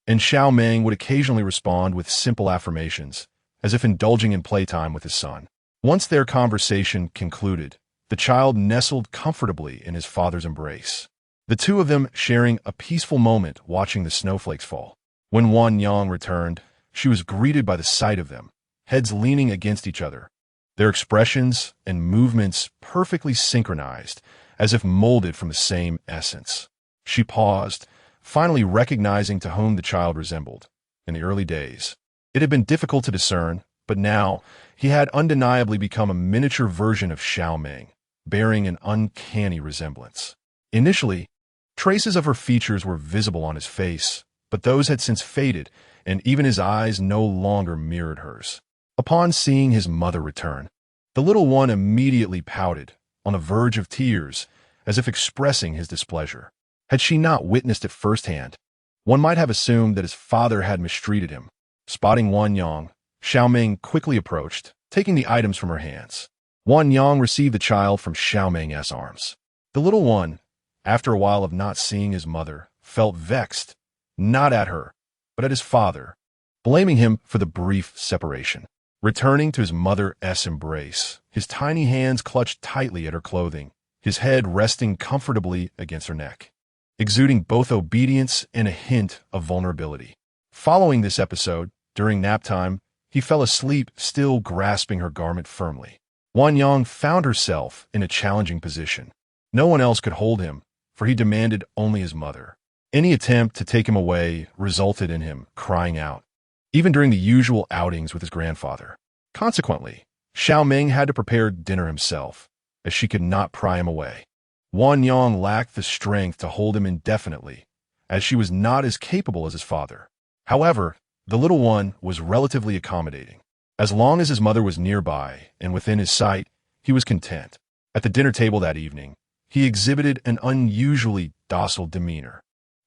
and Xiao Meng would occasionally respond with simple affirmations, as if indulging in playtime with his son. Once their conversation concluded, the child nestled comfortably in his father's embrace, the two of them sharing a peaceful moment watching the snowflakes fall. When Wan Yang returned, she was greeted by the sight of them, heads leaning against each other, their expressions and movements perfectly synchronized, as if molded from the same essence. She paused, finally recognizing to whom the child resembled. In the early days, it had been difficult to discern, but now he had undeniably become a miniature version of Xiao Meng, bearing an uncanny resemblance. Initially, traces of her features were visible on his face, but those had since faded, and even his eyes no longer mirrored hers. Upon seeing his mother return, the little one immediately pouted, on the verge of tears, as if expressing his displeasure. Had she not witnessed it firsthand, one might have assumed that his father had mistreated him. Spotting Wan Yang, Xiao Meng quickly approached, taking the items from her hands. Wan Yang received the child from Xiao Meng's arms. The little one, after a while of not seeing his mother, felt vexed, not at her, but at his father, blaming him for the brief separation. Returning to his mother's embrace, his tiny hands clutched tightly at her clothing, his head resting comfortably against her neck, exuding both obedience and a hint of vulnerability. Following this episode, during nap time, he fell asleep, still grasping her garment firmly. Wan Yang found herself in a challenging position. No one else could hold him, for he demanded only his mother. Any attempt to take him away resulted in him crying out, even during the usual outings with his grandfather. Consequently, Xiao Meng had to prepare dinner himself, as she could not pry him away. Wan Yang lacked the strength to hold him indefinitely, as she was not as capable as his father. However, the little one was relatively accommodating. As long as his mother was nearby and within his sight, he was content. At the dinner table that evening, he exhibited an unusually docile demeanor.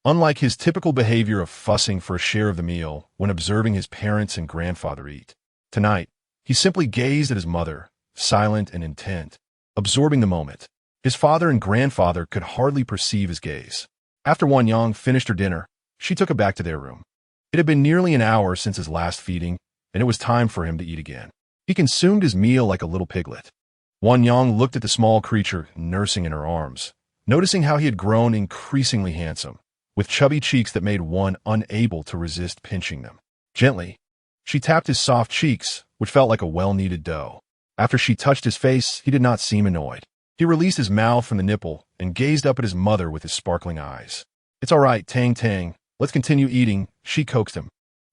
Unlike his typical behavior of fussing for a share of the meal when observing his parents and grandfather eat, tonight, he simply gazed at his mother, silent and intent, absorbing the moment. His father and grandfather could hardly perceive his gaze. After Wan Yang finished her dinner, she took it back to their room. It had been nearly an hour since his last feeding, and it was time for him to eat again. He consumed his meal like a little piglet. Wan Yang looked at the small creature nursing in her arms, noticing how he had grown increasingly handsome, with chubby cheeks that made one unable to resist pinching them. Gently, she tapped his soft cheeks, which felt like a well-kneaded dough. After she touched his face, he did not seem annoyed. He released his mouth from the nipple and gazed up at his mother with his sparkling eyes. "It's all right, Tang Tang. Let's continue eating," she coaxed him.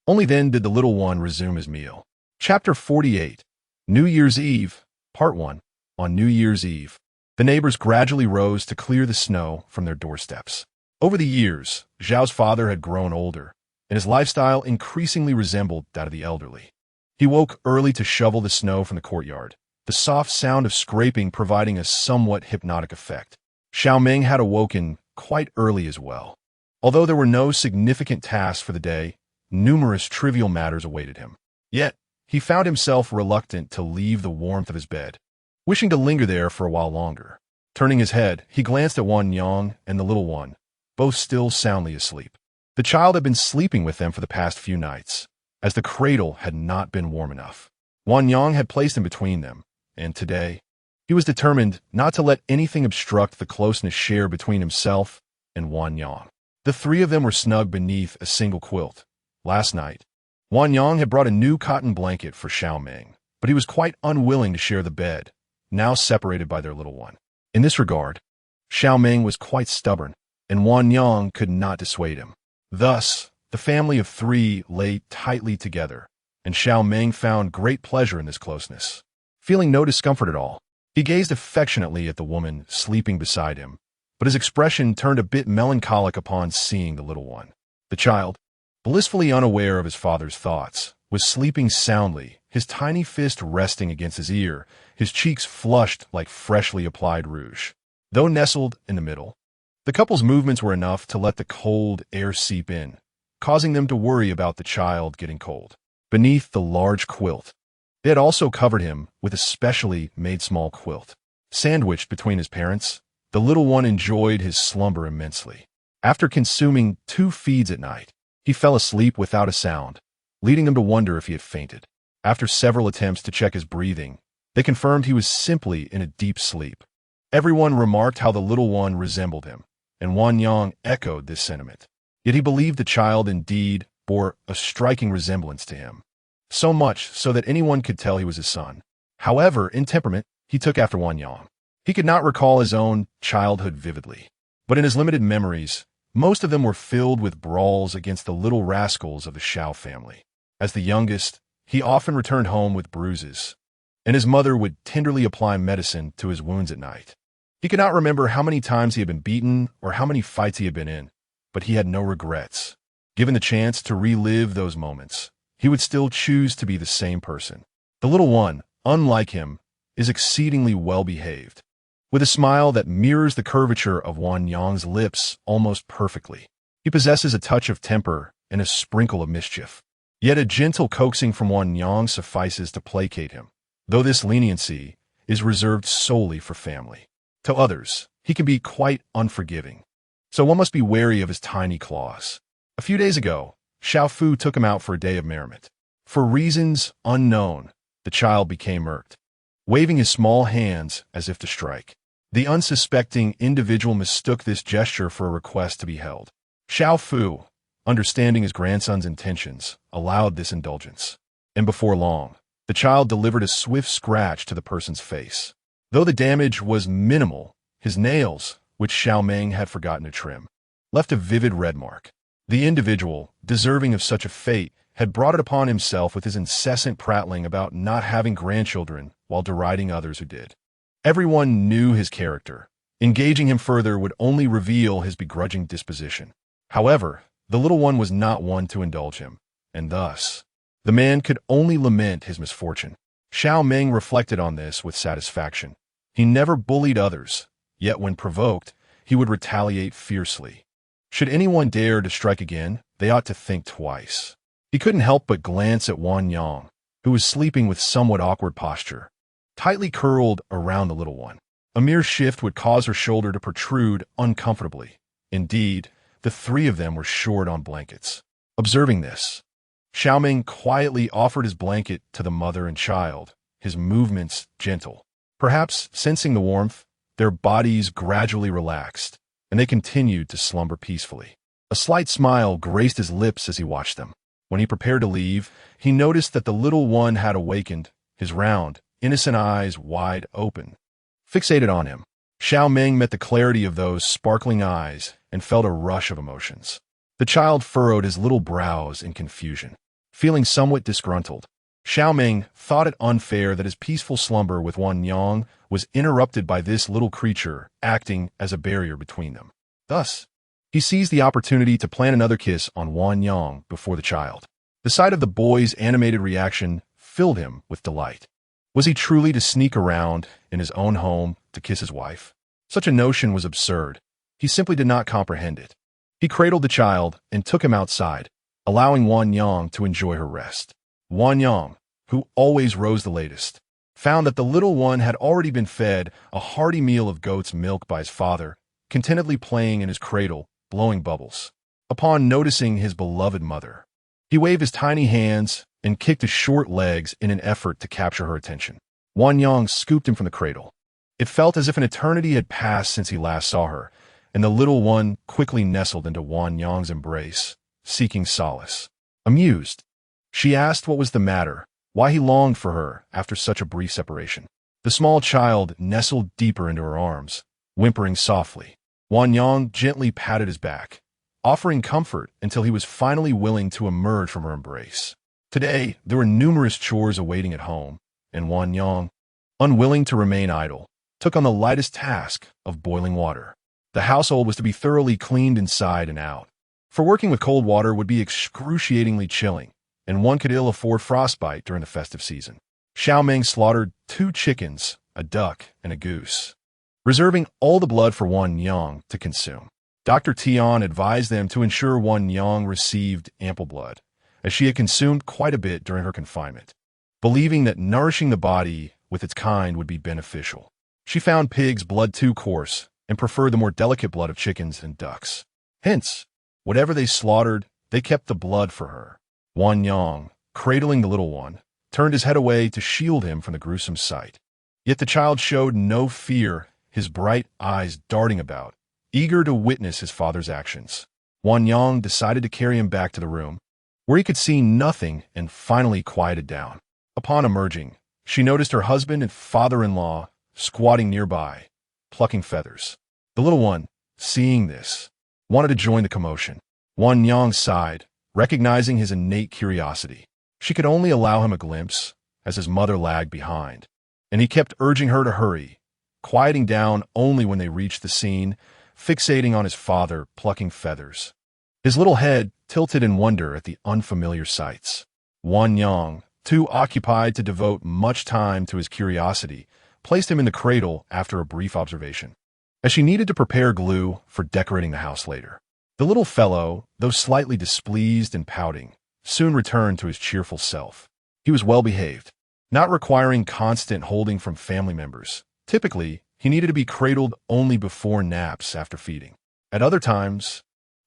Only then did the little one resume his meal. Chapter 48. New Year's Eve, Part 1. On New Year's Eve, the neighbors gradually rose to clear the snow from their doorsteps. Over the years, Zhao's father had grown older, and his lifestyle increasingly resembled that of the elderly. He woke early to shovel the snow from the courtyard, the soft sound of scraping providing a somewhat hypnotic effect. Xiao Meng had awoken quite early as well. Although there were no significant tasks for the day, numerous trivial matters awaited him. Yet, he found himself reluctant to leave the warmth of his bed, wishing to linger there for a while longer. Turning his head, he glanced at Wan Yang and the little one, both still soundly asleep. The child had been sleeping with them for the past few nights, as the cradle had not been warm enough. Wan Yang had placed him between them, and today, he was determined not to let anything obstruct the closeness shared between himself and Wan Yang. The three of them were snug beneath a single quilt. Last night, Wan Yang had brought a new cotton blanket for Xiao Meng, but he was quite unwilling to share the bed, now separated by their little one. In this regard, Xiao Meng was quite stubborn, and Wan Yang could not dissuade him. Thus, the family of three lay tightly together, and Xiao Meng found great pleasure in this closeness. Feeling no discomfort at all, he gazed affectionately at the woman sleeping beside him, but his expression turned a bit melancholic upon seeing the little one. The child, blissfully unaware of his father's thoughts, was sleeping soundly, his tiny fist resting against his ear, his cheeks flushed like freshly applied rouge. Though nestled in the middle, the couple's movements were enough to let the cold air seep in, causing them to worry about the child getting cold. Beneath the large quilt, they had also covered him with a specially made small quilt. Sandwiched between his parents, the little one enjoyed his slumber immensely. After consuming 2 feeds at night, he fell asleep without a sound, leading them to wonder if he had fainted. After several attempts to check his breathing, they confirmed he was simply in a deep sleep. Everyone remarked how the little one resembled him, and Wan Yang echoed this sentiment. Yet he believed the child indeed bore a striking resemblance to him, so much so that anyone could tell he was his son. However, in temperament, he took after Wan Yang. He could not recall his own childhood vividly, but in his limited memories, most of them were filled with brawls against the little rascals of the Xiao family. As the youngest, he often returned home with bruises, and his mother would tenderly apply medicine to his wounds at night. He could not remember how many times he had been beaten or how many fights he had been in, but he had no regrets. Given the chance to relive those moments, he would still choose to be the same person. The little one, unlike him, is exceedingly well-behaved, with a smile that mirrors the curvature of Wan Yang's lips almost perfectly. He possesses a touch of temper and a sprinkle of mischief. Yet a gentle coaxing from Wan Yang suffices to placate him, though this leniency is reserved solely for family. To others, he can be quite unforgiving, so one must be wary of his tiny claws. A few days ago, Xiao Fu took him out for a day of merriment. For reasons unknown, the child became irked, waving his small hands as if to strike. The unsuspecting individual mistook this gesture for a request to be held. Xiao Fu, understanding his grandson's intentions, allowed this indulgence, and before long, the child delivered a swift scratch to the person's face. Though the damage was minimal, his nails, which Xiao Meng had forgotten to trim, left a vivid red mark. The individual, deserving of such a fate, had brought it upon himself with his incessant prattling about not having grandchildren while deriding others who did. Everyone knew his character. Engaging him further would only reveal his begrudging disposition. However, the little one was not one to indulge him, and thus, the man could only lament his misfortune. Xiao Meng reflected on this with satisfaction. He never bullied others, yet when provoked, he would retaliate fiercely. Should anyone dare to strike again, they ought to think twice. He couldn't help but glance at Wan Yang, who was sleeping with somewhat awkward posture, tightly curled around the little one. A mere shift would cause her shoulder to protrude uncomfortably. Indeed, the 3 of them were short on blankets. Observing this, Xiao Meng quietly offered his blanket to the mother and child, his movements gentle. Perhaps sensing the warmth, their bodies gradually relaxed, and they continued to slumber peacefully. A slight smile graced his lips as he watched them. When he prepared to leave, he noticed that the little one had awakened, his round, innocent eyes wide open, fixated on him. Xiao Meng met the clarity of those sparkling eyes and felt a rush of emotions. The child furrowed his little brows in confusion. Feeling somewhat disgruntled, Xiao Meng thought it unfair that his peaceful slumber with Wan Yang was interrupted by this little creature acting as a barrier between them. Thus, he seized the opportunity to plant another kiss on Wan Yang before the child. The sight of the boy's animated reaction filled him with delight. Was he truly to sneak around in his own home to kiss his wife? Such a notion was absurd. He simply did not comprehend it. He cradled the child and took him outside, allowing Wan Yang to enjoy her rest. Wan Yang, who always rose the latest, found that the little one had already been fed a hearty meal of goat's milk by his father, contentedly playing in his cradle, blowing bubbles. Upon noticing his beloved mother, he waved his tiny hands and kicked his short legs in an effort to capture her attention. Wan Yang scooped him from the cradle. It felt as if an eternity had passed since he last saw her, and the little one quickly nestled into Wan Yang's embrace, seeking solace. Amused, She asked what was the matter, why he longed for her after such a brief separation. The small child nestled deeper into her arms, whimpering softly. Wan Yang gently patted his back, offering comfort until he was finally willing to emerge from her embrace. Today, there were numerous chores awaiting at home, and Wan Yang, unwilling to remain idle, took on the lightest task of boiling water. The household was to be thoroughly cleaned inside and out, for working with cold water would be excruciatingly chilling, and one could ill afford frostbite during the festive season. Xiao Meng slaughtered 2 chickens, a duck, and a goose, reserving all the blood for Wan Yang to consume. Dr. Tian advised them to ensure Wan Yang received ample blood, as she had consumed quite a bit during her confinement, believing that nourishing the body with its kind would be beneficial. She found pigs' blood too coarse and preferred the more delicate blood of chickens and ducks. Hence, whatever they slaughtered, they kept the blood for her. Wan Yang, cradling the little one, turned his head away to shield him from the gruesome sight. Yet the child showed no fear, his bright eyes darting about, eager to witness his father's actions. Wan Yang decided to carry him back to the room, where he could see nothing, and finally quieted down. Upon emerging, she noticed her husband and father-in-law squatting nearby, plucking feathers. The little one, seeing this, wanted to join the commotion. Wan Yang sighed, recognizing his innate curiosity. She could only allow him a glimpse, as his mother lagged behind, and he kept urging her to hurry, quieting down only when they reached the scene, fixating on his father plucking feathers. His little head tilted in wonder at the unfamiliar sights. Wan Yang, too occupied to devote much time to his curiosity, placed him in the cradle after a brief observation, as she needed to prepare glue for decorating the house later. The little fellow, though slightly displeased and pouting, soon returned to his cheerful self. He was well behaved, not requiring constant holding from family members. Typically, he needed to be cradled only before naps after feeding. At other times,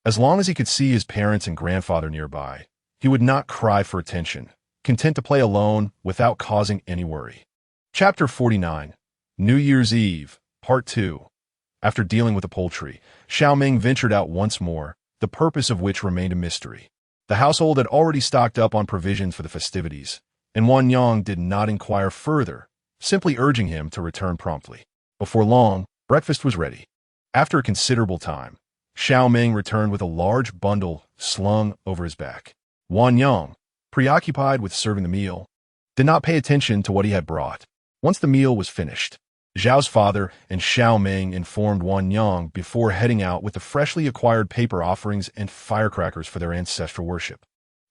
as long as he could see his parents and grandfather nearby, he would not cry for attention, content to play alone without causing any worry. Chapter 49, New Year's Eve, Part 2. After dealing with the poultry, Xiao Meng ventured out once more, the purpose of which remained a mystery. The household had already stocked up on provisions for the festivities, and Wan Yang did not inquire further, simply urging him to return promptly. Before long, breakfast was ready. After a considerable time, Xiao Meng returned with a large bundle slung over his back. Wan Yang, preoccupied with serving the meal, did not pay attention to what he had brought. Once the meal was finished, Zhao's father and Xiao Meng informed Wan Yang before heading out with the freshly acquired paper offerings and firecrackers for their ancestral worship.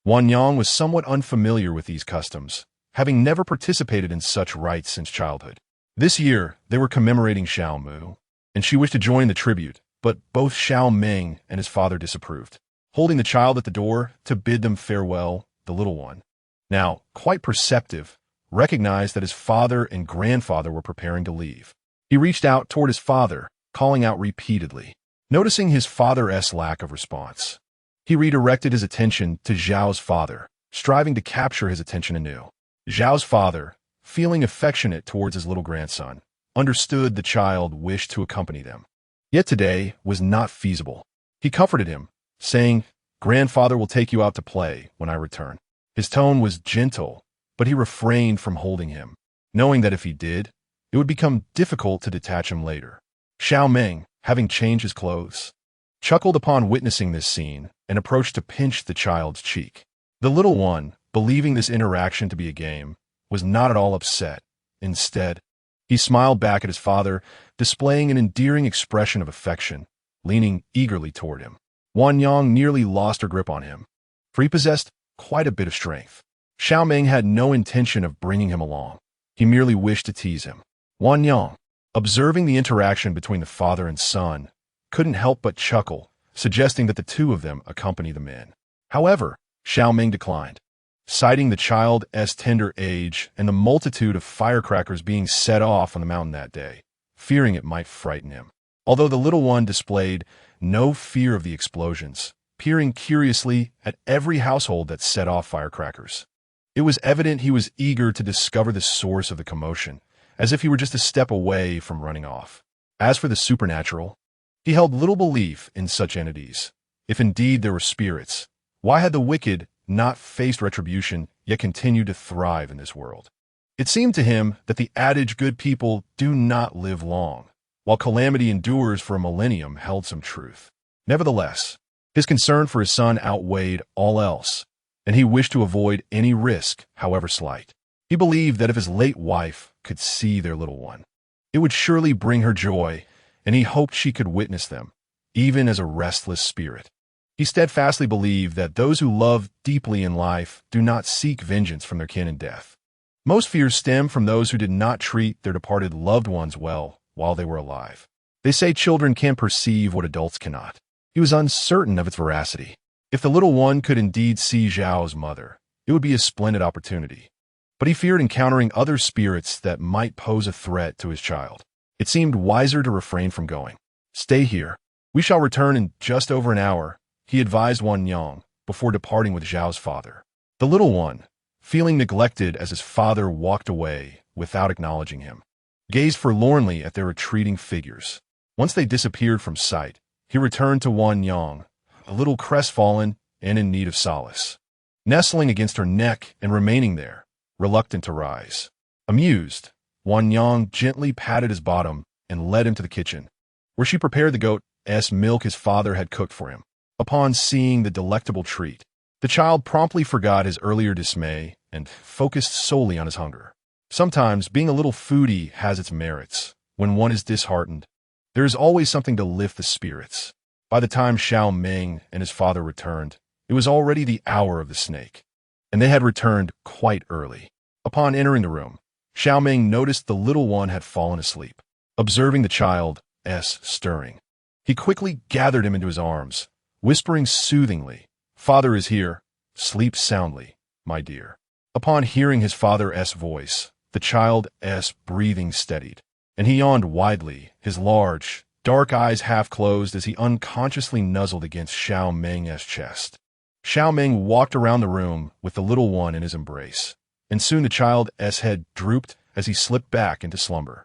Wan Yang was somewhat unfamiliar with these customs, having never participated in such rites since childhood. This year, they were commemorating Xiao Mu, and she wished to join the tribute, but both Xiao Meng and his father disapproved. Holding the child at the door to bid them farewell, the little one, now quite perceptive, recognized that his father and grandfather were preparing to leave. He reached out toward his father, calling out repeatedly. Noticing his father's lack of response, he redirected his attention to Zhao's father, striving to capture his attention anew. Zhao's father, feeling affectionate towards his little grandson, understood the child wished to accompany them. Yet today was not feasible. He comforted him, saying, "Grandfather will take you out to play when I return." His tone was gentle, but he refrained from holding him, knowing that if he did, it would become difficult to detach him later. Xiao Meng, having changed his clothes, chuckled upon witnessing this scene and approached to pinch the child's cheek. The little one, believing this interaction to be a game, was not at all upset. Instead, he smiled back at his father, displaying an endearing expression of affection, leaning eagerly toward him. Wan Yang nearly lost her grip on him, for he possessed quite a bit of strength. Xiao Meng had no intention of bringing him along. He merely wished to tease him. Wan Yang, observing the interaction between the father and son, couldn't help but chuckle, suggesting that the two of them accompany the men. However, Xiao Meng declined, citing the child's tender age and the multitude of firecrackers being set off on the mountain that day, fearing it might frighten him. Although the little one displayed no fear of the explosions, peering curiously at every household that set off firecrackers, it was evident he was eager to discover the source of the commotion, as if he were just a step away from running off. As for the supernatural, he held little belief in such entities. If indeed there were spirits, why had the wicked not faced retribution, yet continued to thrive in this world. It seemed to him that the adage good people do not live long, while calamity endures for a millennium held some truth. Nevertheless, his concern for his son outweighed all else, and he wished to avoid any risk, however slight. He believed that if his late wife could see their little one, it would surely bring her joy, and he hoped she could witness them, even as a restless spirit. He steadfastly believed that those who love deeply in life do not seek vengeance from their kin in death. Most fears stem from those who did not treat their departed loved ones well while they were alive. They say children can perceive what adults cannot. He was uncertain of its veracity. If the little one could indeed see Xiao's mother, it would be a splendid opportunity. But he feared encountering other spirits that might pose a threat to his child. It seemed wiser to refrain from going. "Stay here. We shall return in just over an hour," he advised Wan Yang before departing with Xiao's father. The little one, feeling neglected as his father walked away without acknowledging him, gazed forlornly at their retreating figures. Once they disappeared from sight, he returned to Wan Yang, a little crestfallen and in need of solace. Nestling against her neck and remaining there, reluctant to rise. Amused, Wan Yang gently patted his bottom and led him to the kitchen, where she prepared the goat's milk his father had cooked for him. Upon seeing the delectable treat, the child promptly forgot his earlier dismay and focused solely on his hunger. Sometimes being a little foodie has its merits. When one is disheartened, there is always something to lift the spirits. By the time Xiao Meng and his father returned, it was already the hour of the snake, and they had returned quite early. Upon entering the room, Xiao Meng noticed the little one had fallen asleep. Observing the child's stirring, he quickly gathered him into his arms, whispering soothingly, "Father is here. Sleep soundly, my dear." Upon hearing his father's voice, the child's breathing steadied, and he yawned widely, his large, dark eyes half closed as he unconsciously nuzzled against Xiao Meng's chest. Xiao Meng walked around the room with the little one in his embrace, and soon the child's head drooped as he slipped back into slumber.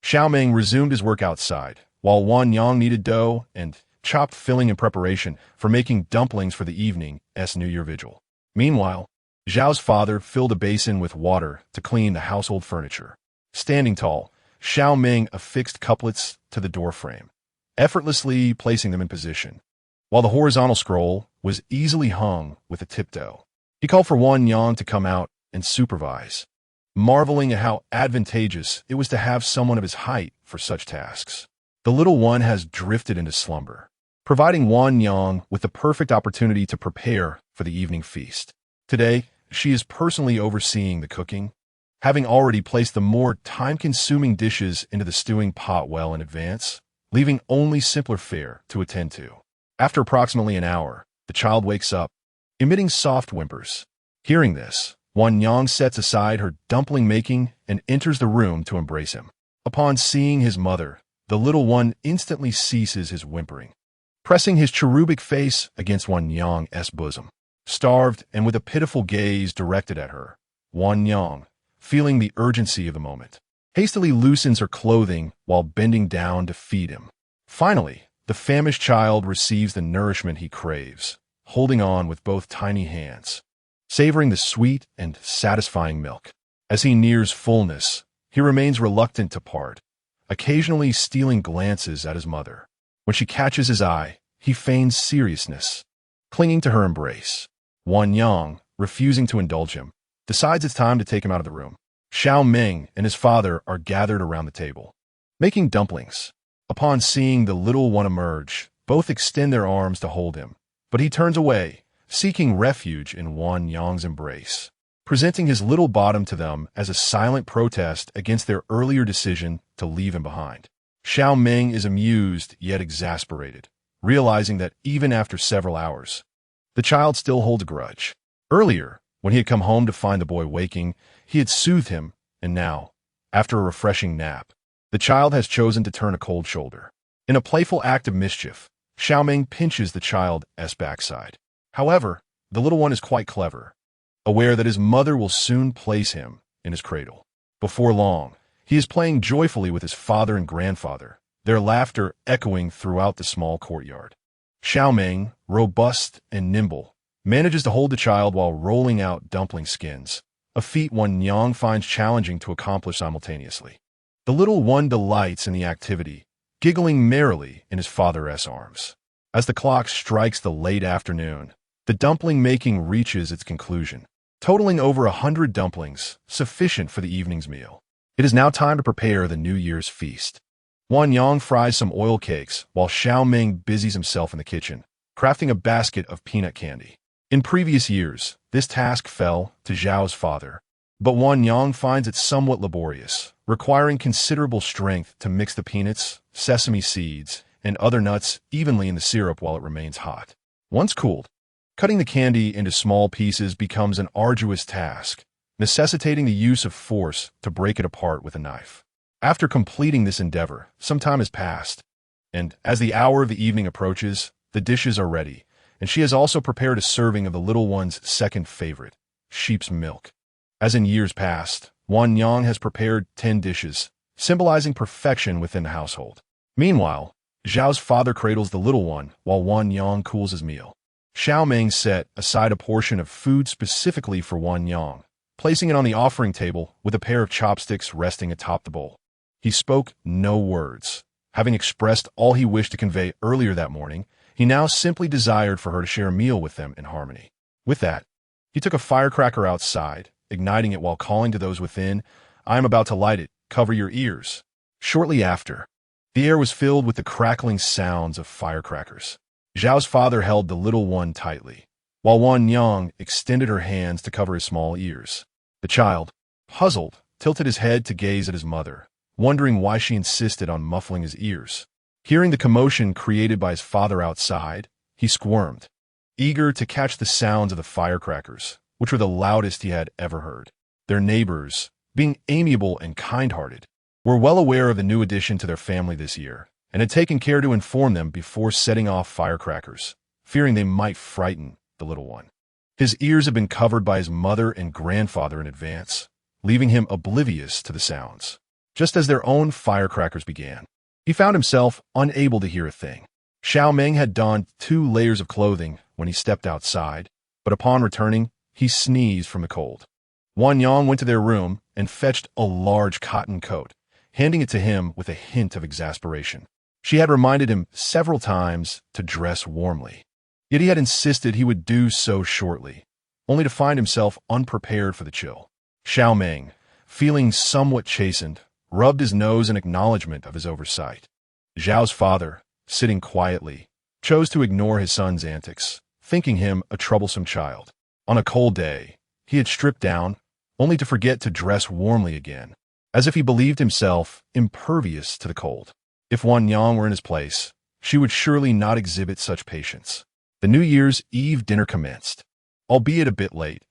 Xiao Meng resumed his work outside, while Wan Yang kneaded dough and chopped filling in preparation for making dumplings for the evening's New Year vigil. Meanwhile, Xiao's father filled a basin with water to clean the household furniture. Standing tall, Xiao Meng affixed couplets to the doorframe, effortlessly placing them in position, while the horizontal scroll was easily hung with a tiptoe. He called for Wan Yang to come out and supervise, marveling at how advantageous it was to have someone of his height for such tasks. The little one has drifted into slumber, providing Wan Yang with the perfect opportunity to prepare for the evening feast. Today, she is personally overseeing the cooking, having already placed the more time-consuming dishes into the stewing pot well in advance, leaving only simpler fare to attend to. After approximately an hour, the child wakes up, emitting soft whimpers. Hearing this, Wan Yang sets aside her dumpling making and enters the room to embrace him. Upon seeing his mother, the little one instantly ceases his whimpering, pressing his cherubic face against Wan Yang's bosom. Starved and with a pitiful gaze directed at her, Wan Yang, feeling the urgency of the moment, hastily loosens her clothing while bending down to feed him. Finally, the famished child receives the nourishment he craves, holding on with both tiny hands, savoring the sweet and satisfying milk. As he nears fullness, he remains reluctant to part, occasionally stealing glances at his mother. When she catches his eye, he feigns seriousness, clinging to her embrace. Wan Yang, refusing to indulge him, decides it's time to take him out of the room. Xiao Meng and his father are gathered around the table, making dumplings. Upon seeing the little one emerge, both extend their arms to hold him, but he turns away, seeking refuge in Wan Yang's embrace, presenting his little bottom to them as a silent protest against their earlier decision to leave him behind. Xiao Meng is amused yet exasperated, realizing that even after several hours, the child still holds a grudge. Earlier, when he had come home to find the boy waking, he had soothed him, and now, after a refreshing nap, the child has chosen to turn a cold shoulder. In a playful act of mischief, Xiao Meng pinches the child's backside. However, the little one is quite clever, aware that his mother will soon place him in his cradle. Before long, he is playing joyfully with his father and grandfather, their laughter echoing throughout the small courtyard. Xiao Meng, robust and nimble, manages to hold the child while rolling out dumpling skins, a feat Wan Yang finds challenging to accomplish simultaneously. The little one delights in the activity, giggling merrily in his father's arms. As the clock strikes the late afternoon, the dumpling making reaches its conclusion, totaling over 100 dumplings, sufficient for the evening's meal. It is now time to prepare the New Year's feast. Wan Yang fries some oil cakes while Xiao Meng busies himself in the kitchen, crafting a basket of peanut candy. In previous years, this task fell to Zhao's father, but Wan Yang finds it somewhat laborious, requiring considerable strength to mix the peanuts, sesame seeds, and other nuts evenly in the syrup while it remains hot. Once cooled, cutting the candy into small pieces becomes an arduous task, necessitating the use of force to break it apart with a knife. After completing this endeavor, some time has passed, and as the hour of the evening approaches, the dishes are ready, and she has also prepared a serving of the little one's second favorite, sheep's milk. As in years past, Wan Yang has prepared 10 dishes, symbolizing perfection within the household. Meanwhile, Zhao's father cradles the little one while Wan Yang cools his meal. Xiao Meng set aside a portion of food specifically for Wan Yang, placing it on the offering table with a pair of chopsticks resting atop the bowl. He spoke no words. Having expressed all he wished to convey earlier that morning, he now simply desired for her to share a meal with them in harmony. With that, he took a firecracker outside, igniting it while calling to those within, "I am about to light it, cover your ears." Shortly after, the air was filled with the crackling sounds of firecrackers. Zhao's father held the little one tightly, while Wan Yang extended her hands to cover his small ears. The child, puzzled, tilted his head to gaze at his mother, wondering why she insisted on muffling his ears. Hearing the commotion created by his father outside, he squirmed, eager to catch the sounds of the firecrackers, which were the loudest he had ever heard. Their neighbors, being amiable and kind-hearted, were well aware of the new addition to their family this year, and had taken care to inform them before setting off firecrackers, fearing they might frighten the little one. His ears had been covered by his mother and grandfather in advance, leaving him oblivious to the sounds. Just as their own firecrackers began, he found himself unable to hear a thing. Xiao Meng had donned 2 layers of clothing when he stepped outside, but upon returning, he sneezed from the cold. Wan Yang went to their room and fetched a large cotton coat, handing it to him with a hint of exasperation. She had reminded him several times to dress warmly, yet he had insisted he would do so shortly, only to find himself unprepared for the chill. Xiao Meng, feeling somewhat chastened, rubbed his nose in acknowledgement of his oversight. Zhao's father, sitting quietly, chose to ignore his son's antics, thinking him a troublesome child. On a cold day, he had stripped down, only to forget to dress warmly again, as if he believed himself impervious to the cold. If Wan Yang were in his place, she would surely not exhibit such patience. The New Year's Eve dinner commenced. Albeit a bit late,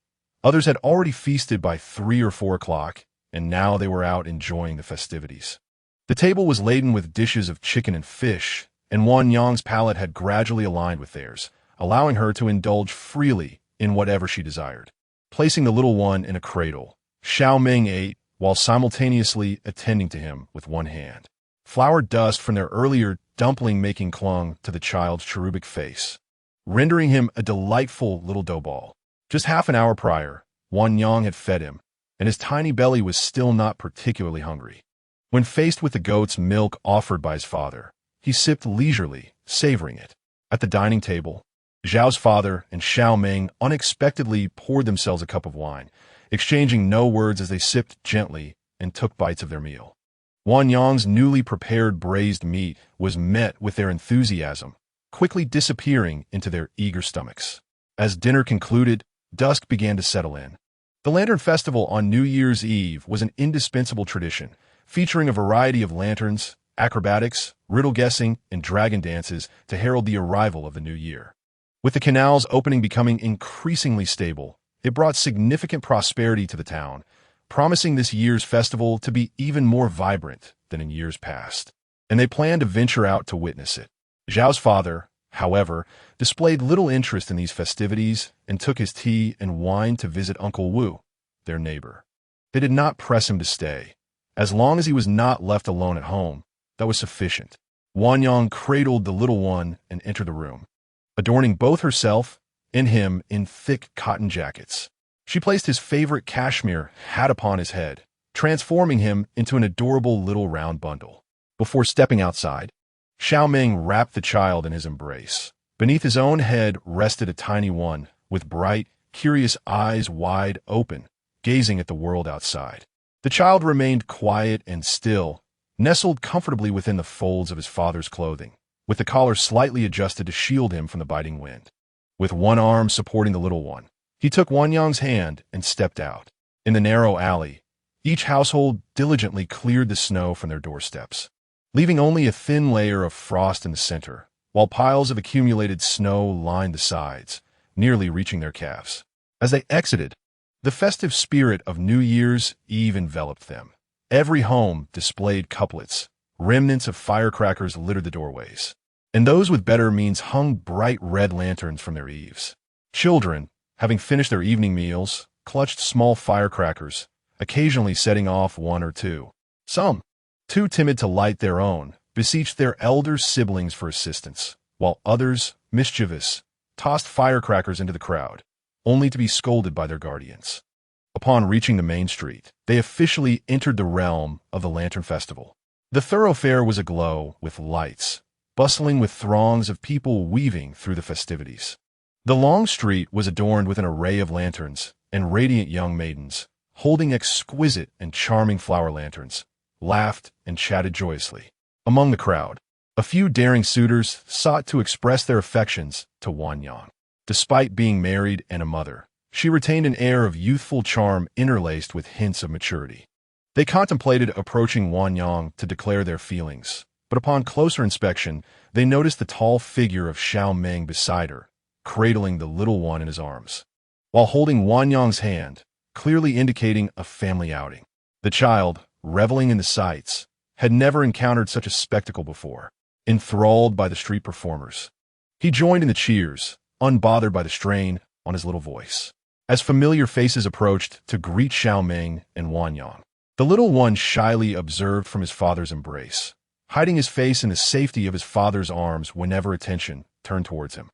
others had already feasted by 3 or 4 o'clock, and now they were out enjoying the festivities. The table was laden with dishes of chicken and fish, and Wan Yang's palate had gradually aligned with theirs, allowing her to indulge freely in whatever she desired. Placing the little one in a cradle, Xiao Meng ate while simultaneously attending to him with one hand. Flour dust from their earlier dumpling making clung to the child's cherubic face, rendering him a delightful little dough ball. Just half an hour prior, Wan Yang had fed him, and his tiny belly was still not particularly hungry. When faced with the goat's milk offered by his father, he sipped leisurely, savoring it. At the dining table, Zhao's father and Xiao Meng unexpectedly poured themselves a cup of wine, exchanging no words as they sipped gently and took bites of their meal. Wan Yang's newly prepared braised meat was met with their enthusiasm, quickly disappearing into their eager stomachs. As dinner concluded, dusk began to settle in. The Lantern Festival on New Year's Eve was an indispensable tradition, featuring a variety of lanterns, acrobatics, riddle guessing, and dragon dances to herald the arrival of the new year. With the canal's opening becoming increasingly stable, it brought significant prosperity to the town, promising this year's festival to be even more vibrant than in years past. And they planned to venture out to witness it. Zhao's father, however, displayed little interest in these festivities and took his tea and wine to visit Uncle Wu, their neighbor. They did not press him to stay. As long as he was not left alone at home, that was sufficient. Wan Yang cradled the little one and entered the room. Adorning both herself in thick cotton jackets. She placed his favorite cashmere hat upon his head, transforming him into an adorable little round bundle. Before stepping outside, Xiao Meng wrapped the child in his embrace. Beneath his own head rested a tiny one, with bright, curious eyes wide open, gazing at the world outside. The child remained quiet and still, nestled comfortably within the folds of his father's clothing, with the collar slightly adjusted to shield him from the biting wind. With one arm supporting the little one, he took Wanyang's hand and stepped out. In the narrow alley, each household diligently cleared the snow from their doorsteps, leaving only a thin layer of frost in the center, while piles of accumulated snow lined the sides, nearly reaching their calves. As they exited, the festive spirit of New Year's Eve enveloped them. Every home displayed couplets, remnants of firecrackers littered the doorways, and those with better means hung bright red lanterns from their eaves. Children, having finished their evening meals, clutched small firecrackers, occasionally setting off one or two. Some, too timid to light their own, beseeched their elder siblings for assistance, while others, mischievous, tossed firecrackers into the crowd, only to be scolded by their guardians. Upon reaching the main street, they officially entered the realm of the Lantern Festival. The thoroughfare was aglow with lights, bustling with throngs of people weaving through the festivities. The long street was adorned with an array of lanterns and radiant young maidens, holding exquisite and charming flower lanterns, laughed and chatted joyously. Among the crowd, a few daring suitors sought to express their affections to Wanyang. Despite being married and a mother, she retained an air of youthful charm interlaced with hints of maturity. They contemplated approaching Wanyang to declare their feelings, but upon closer inspection, they noticed the tall figure of Xiao Meng beside her, cradling the little one in his arms, while holding Wanyang's hand, clearly indicating a family outing. The child, reveling in the sights, had never encountered such a spectacle before. Enthralled by the street performers, he joined in the cheers, unbothered by the strain on his little voice. As familiar faces approached to greet Xiao Meng and Wanyang, the little one shyly observed from his father's embrace, hiding his face in the safety of his father's arms whenever attention turned towards him.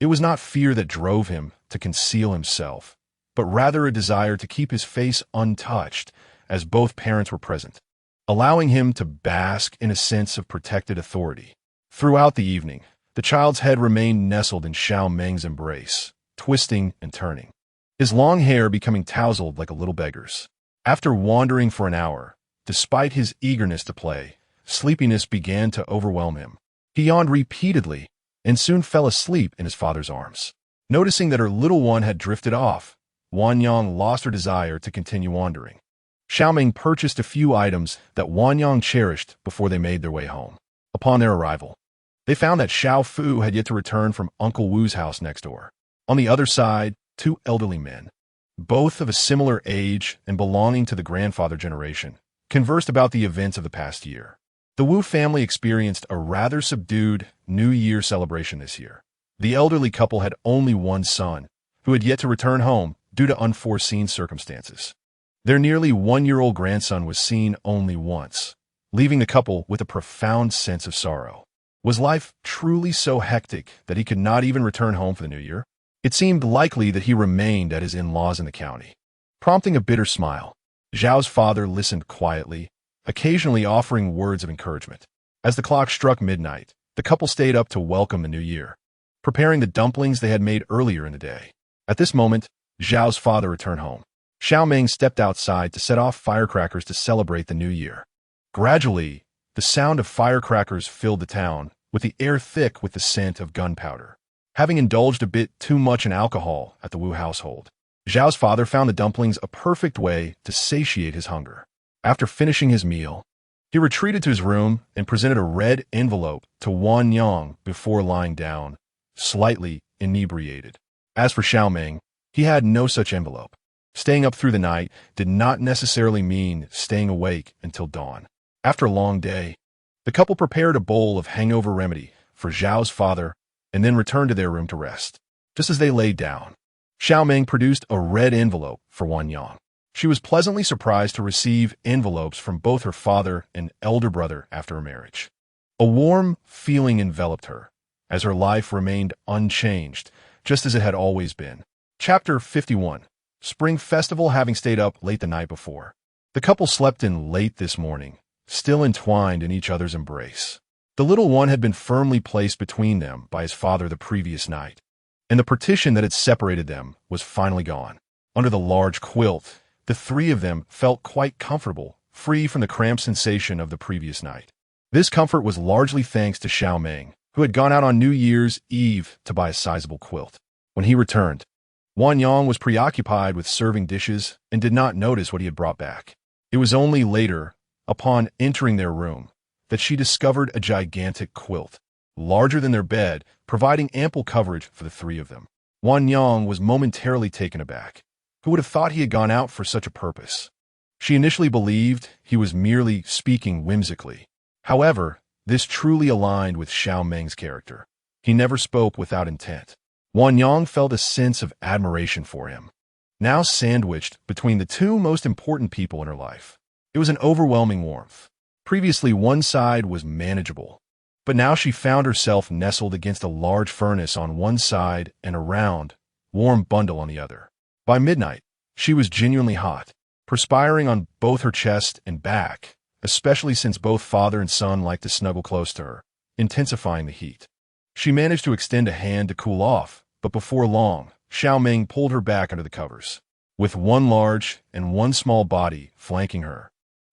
It was not fear that drove him to conceal himself, but rather a desire to keep his face untouched as both parents were present, allowing him to bask in a sense of protected authority. Throughout the evening, the child's head remained nestled in Xiao Meng's embrace, twisting and turning, his long hair becoming tousled like a little beggar's. After wandering for an hour, despite his eagerness to play, sleepiness began to overwhelm him. He yawned repeatedly and soon fell asleep in his father's arms. Noticing that her little one had drifted off, Wanyang lost her desire to continue wandering. Xiao Meng purchased a few items that Wanyang cherished before they made their way home. Upon their arrival, they found that Xiao Fu had yet to return from Uncle Wu's house next door. On the other side, two elderly men, both of a similar age and belonging to the grandfather generation, conversed about the events of the past year. The Wu family experienced a rather subdued New Year celebration this year. The elderly couple had only one son, who had yet to return home due to unforeseen circumstances. Their nearly one-year-old grandson was seen only once, leaving the couple with a profound sense of sorrow. Was life truly so hectic that he could not even return home for the new year? It seemed likely that he remained at his in-laws in the county. Prompting a bitter smile, Zhao's father listened quietly, occasionally offering words of encouragement. As the clock struck midnight, the couple stayed up to welcome the new year, preparing the dumplings they had made earlier in the day. At this moment, Zhao's father returned home. Xiao Meng stepped outside to set off firecrackers to celebrate the new year. Gradually, the sound of firecrackers filled the town, with the air thick with the scent of gunpowder. Having indulged a bit too much in alcohol at the Wu household, Zhao's father found the dumplings a perfect way to satiate his hunger. After finishing his meal, he retreated to his room and presented a red envelope to Wanyang before lying down, slightly inebriated. As for Xiao Meng, he had no such envelope. Staying up through the night did not necessarily mean staying awake until dawn. After a long day, the couple prepared a bowl of hangover remedy for Zhao's father and then returned to their room to rest. Just as they laid down, Xiao Meng produced a red envelope for Wanyang. She was pleasantly surprised to receive envelopes from both her father and elder brother after her marriage. A warm feeling enveloped her, as her life remained unchanged just as it had always been. Chapter 51. Spring Festival. Having stayed up late the night before, the couple slept in late this morning, still entwined in each other's embrace. The little one had been firmly placed between them by his father the previous night, and the partition that had separated them was finally gone. Under the large quilt, the three of them felt quite comfortable, free from the cramped sensation of the previous night. This comfort was largely thanks to Xiao Meng, who had gone out on New Year's Eve to buy a sizable quilt. When he returned, Wan Yang was preoccupied with serving dishes and did not notice what he had brought back. It was only later, upon entering their room, that she discovered a gigantic quilt, larger than their bed, providing ample coverage for the three of them. Wan Yang was momentarily taken aback. Who would have thought he had gone out for such a purpose? She initially believed he was merely speaking whimsically. However, this truly aligned with Xiao Meng's character. He never spoke without intent. Wan Yang felt a sense of admiration for him, now sandwiched between the two most important people in her life. It was an overwhelming warmth. Previously, one side was manageable, but now she found herself nestled against a large furnace on one side and a round, warm bundle on the other. By midnight, she was genuinely hot, perspiring on both her chest and back, especially since both father and son liked to snuggle close to her, intensifying the heat. She managed to extend a hand to cool off, but before long, Xiao Meng pulled her back under the covers, with one large and one small body flanking her.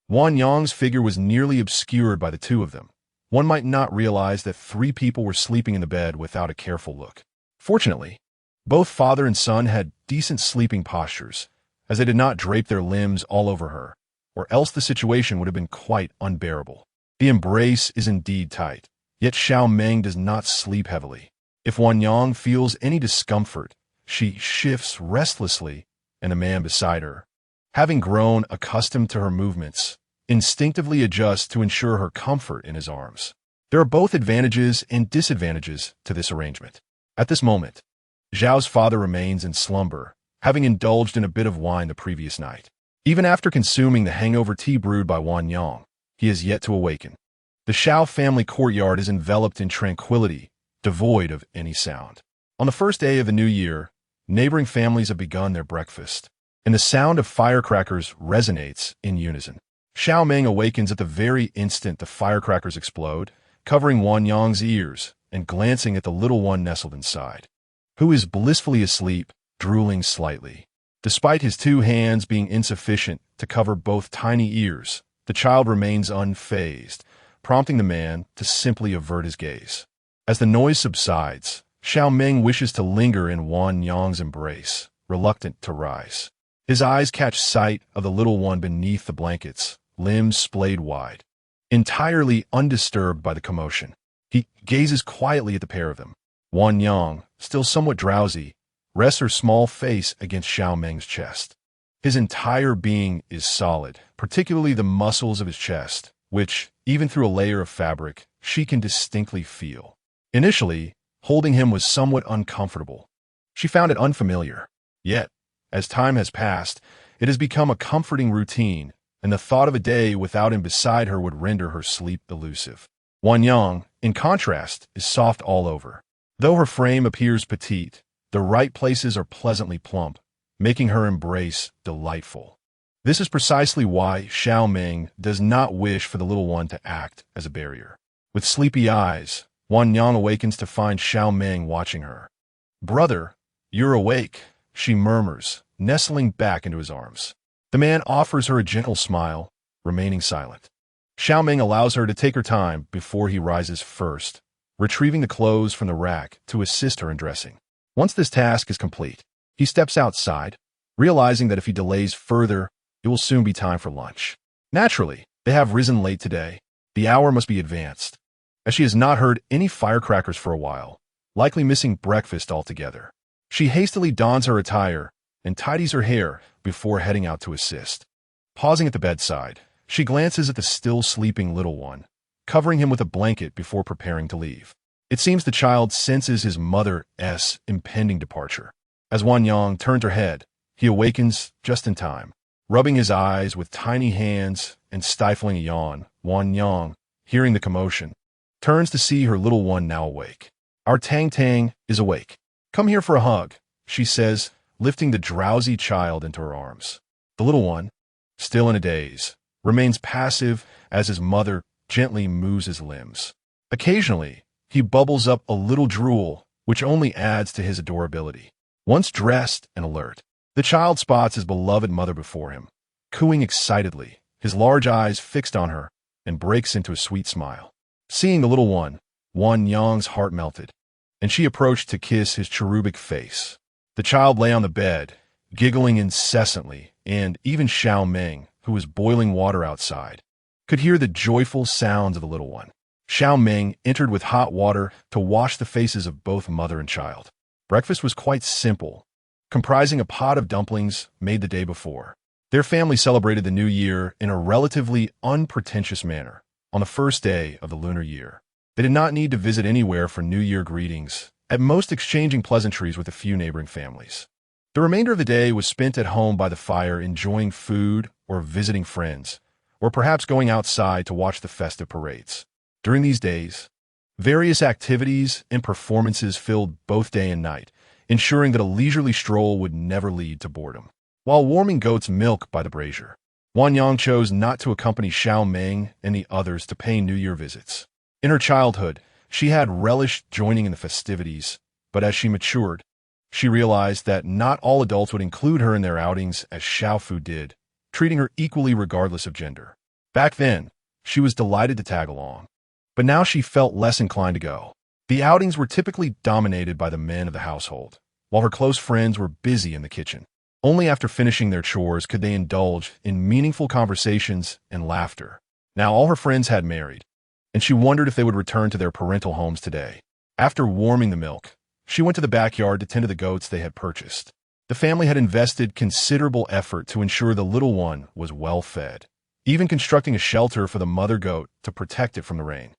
Wan Yang's figure was nearly obscured by the two of them. One might not realize that three people were sleeping in the bed without a careful look. Fortunately, both father and son had decent sleeping postures, as they did not drape their limbs all over her, or else the situation would have been quite unbearable. The embrace is indeed tight, yet Xiao Meng does not sleep heavily. If Wan Yang feels any discomfort, she shifts restlessly, and the man beside her, having grown accustomed to her movements, instinctively adjusts to ensure her comfort in his arms. There are both advantages and disadvantages to this arrangement. At this moment, Zhao's father remains in slumber, having indulged in a bit of wine the previous night. Even after consuming the hangover tea brewed by Wan Yang, he has yet to awaken. The Xiao family courtyard is enveloped in tranquility, devoid of any sound. On the first day of the new year, neighboring families have begun their breakfast, and the sound of firecrackers resonates in unison. Xiao Meng awakens at the very instant the firecrackers explode, covering Wan Yang's ears and glancing at the little one nestled inside, who is blissfully asleep, drooling slightly. Despite his two hands being insufficient to cover both tiny ears, the child remains unfazed, prompting the man to simply avert his gaze. As the noise subsides, Xiao Meng wishes to linger in Wan Yang's embrace, reluctant to rise. His eyes catch sight of the little one beneath the blankets, limbs splayed wide. Entirely undisturbed by the commotion, he gazes quietly at the pair of them. Wan Yang, still somewhat drowsy, rests her small face against Xiao Meng's chest. His entire being is solid, particularly the muscles of his chest, which, even through a layer of fabric, she can distinctly feel. Initially, holding him was somewhat uncomfortable. She found it unfamiliar. Yet, as time has passed, it has become a comforting routine, and the thought of a day without him beside her would render her sleep elusive. Wan Yang, in contrast, is soft all over. Though her frame appears petite, the right places are pleasantly plump, making her embrace delightful. This is precisely why Xiao Meng does not wish for the little one to act as a barrier. With sleepy eyes, Wan Yang awakens to find Xiao Meng watching her. "Brother, you're awake," she murmurs, nestling back into his arms. The man offers her a gentle smile, remaining silent. Xiao Meng allows her to take her time before he rises first, retrieving the clothes from the rack to assist her in dressing. Once this task is complete, he steps outside, realizing that if he delays further, it will soon be time for lunch. Naturally, they have risen late today. The hour must be advanced, as she has not heard any firecrackers for a while, likely missing breakfast altogether. She hastily dons her attire and tidies her hair before heading out to assist. Pausing at the bedside, she glances at the still sleeping little one, covering him with a blanket before preparing to leave. It seems the child senses his mother's impending departure. As Wan Yang turns her head, he awakens just in time. Rubbing his eyes with tiny hands and stifling a yawn, Wan Yang, hearing the commotion, turns to see her little one now awake. "Our Tang Tang is awake," "Come here for a hug," she says, lifting the drowsy child into her arms. The little one, still in a daze, remains passive as his mother gently moves his limbs. Occasionally, he bubbles up a little drool, which only adds to his adorability. Once dressed and alert, the child spots his beloved mother before him, cooing excitedly, his large eyes fixed on her, and breaks into a sweet smile. Seeing the little one, Wan Yang's heart melted, and she approached to kiss his cherubic face. The child lay on the bed, giggling incessantly, and even Xiao Meng, who was boiling water outside, could hear the joyful sounds of the little one. Xiao Meng entered with hot water to wash the faces of both mother and child. Breakfast was quite simple, comprising a pot of dumplings made the day before. Their family celebrated the new year in a relatively unpretentious manner on the first day of the lunar year. They did not need to visit anywhere for New Year greetings, at most exchanging pleasantries with a few neighboring families. The remainder of the day was spent at home by the fire enjoying food or visiting friends, or perhaps going outside to watch the festive parades. During these days, various activities and performances filled both day and night, ensuring that a leisurely stroll would never lead to boredom. While warming goat's milk by the brazier, Wan Yang chose not to accompany Xiao Meng and the others to pay New Year visits. In her childhood, she had relished joining in the festivities, but as she matured, she realized that not all adults would include her in their outings as Xiao Fu did, treating her equally regardless of gender. Back then, she was delighted to tag along, but now she felt less inclined to go. The outings were typically dominated by the men of the household, while her close friends were busy in the kitchen. Only after finishing their chores could they indulge in meaningful conversations and laughter. Now all her friends had married, and she wondered if they would return to their parental homes today. After warming the milk, she went to the backyard to tend to the goats they had purchased. The family had invested considerable effort to ensure the little one was well fed, even constructing a shelter for the mother goat to protect it from the rain.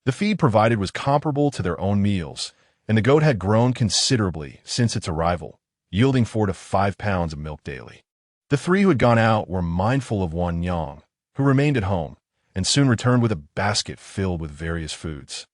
The feed provided was comparable to their own meals, and the goat had grown considerably since its arrival, yielding 4 to 5 pounds of milk daily. The three who had gone out were mindful of Wan Yang, who remained at home, and soon returned with a basket filled with various foods,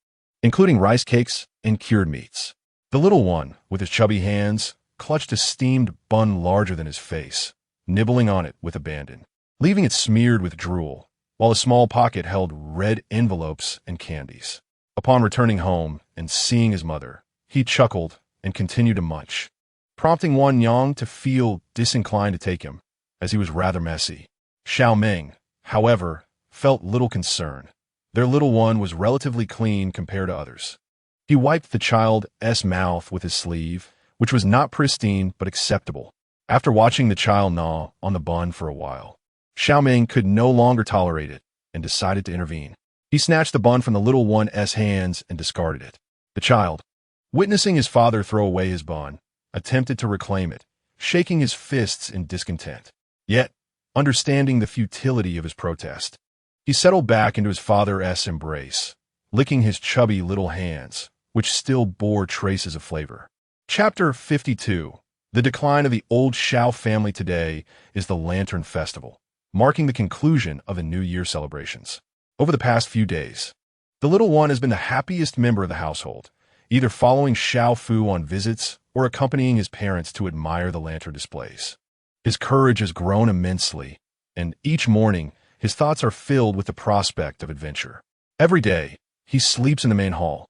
including rice cakes and cured meats. The little one, with his chubby hands, clutched a steamed bun larger than his face, nibbling on it with abandon, leaving it smeared with drool, while a small pocket held red envelopes and candies. Upon returning home and seeing his mother, he chuckled and continued to munch, prompting Wan Yang to feel disinclined to take him, as he was rather messy. Xiao Meng, however, felt little concern. Their little one was relatively clean compared to others. He wiped the child's mouth with his sleeve, which was not pristine but acceptable. After watching the child gnaw on the bun for a while, Xiao Meng could no longer tolerate it and decided to intervene. He snatched the bun from the little one's hands and discarded it. The child, witnessing his father throw away his bun, attempted to reclaim it, shaking his fists in discontent. Yet, understanding the futility of his protest, he settled back into his father's embrace, licking his chubby little hands, which still bore traces of flavor. Chapter 52. The decline of the old Xiao family today is the Lantern Festival, marking the conclusion of the New Year celebrations. Over the past few days, the little one has been the happiest member of the household, either following Xiao Fu on visits or accompanying his parents to admire the lantern displays. His courage has grown immensely, and each morning his thoughts are filled with the prospect of adventure. Every day, he sleeps in the main hall,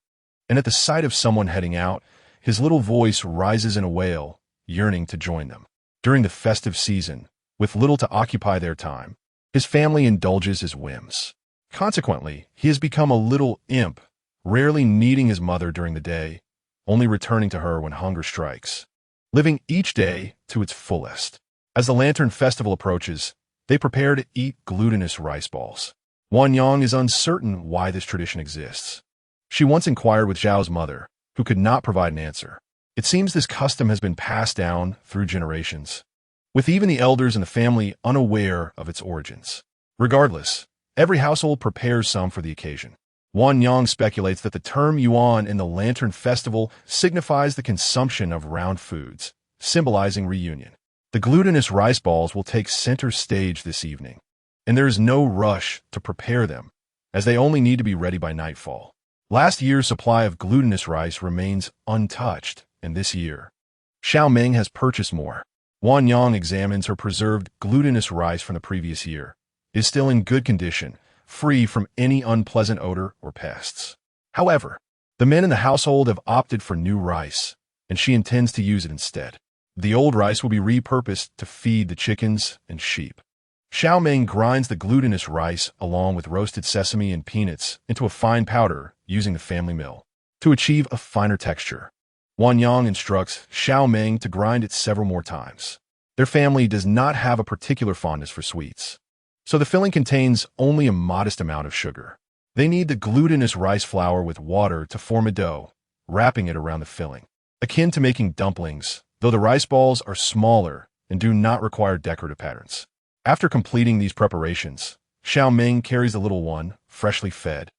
and at the sight of someone heading out, his little voice rises in a wail, yearning to join them. During the festive season, with little to occupy their time, his family indulges his whims. Consequently, he has become a little imp, rarely needing his mother during the day, only returning to her when hunger strikes, living each day to its fullest. As the Lantern Festival approaches, they prepare to eat glutinous rice balls. Wan Yang is uncertain why this tradition exists. She once inquired with Zhao's mother, who could not provide an answer. It seems this custom has been passed down through generations, with even the elders in the family unaware of its origins. Regardless, every household prepares some for the occasion. Wan Yang speculates that the term yuan in the Lantern Festival signifies the consumption of round foods, symbolizing reunion. The glutinous rice balls will take center stage this evening, and there is no rush to prepare them, as they only need to be ready by nightfall. Last year's supply of glutinous rice remains untouched, and this year, Xiao Meng has purchased more. Wan Yang examines her preserved glutinous rice from the previous year. It is still in good condition, free from any unpleasant odor or pests. However, the men in the household have opted for new rice, and she intends to use it instead. The old rice will be repurposed to feed the chickens and sheep. Xiao Meng grinds the glutinous rice along with roasted sesame and peanuts into a fine powder using the family mill to achieve a finer texture. Wan Yang instructs Xiao Meng to grind it several more times. Their family does not have a particular fondness for sweets, so the filling contains only a modest amount of sugar. They knead the glutinous rice flour with water to form a dough, wrapping it around the filling, akin to making dumplings, though the rice balls are smaller and do not require decorative patterns. After completing these preparations, Xiao Meng carries the little one, freshly fed,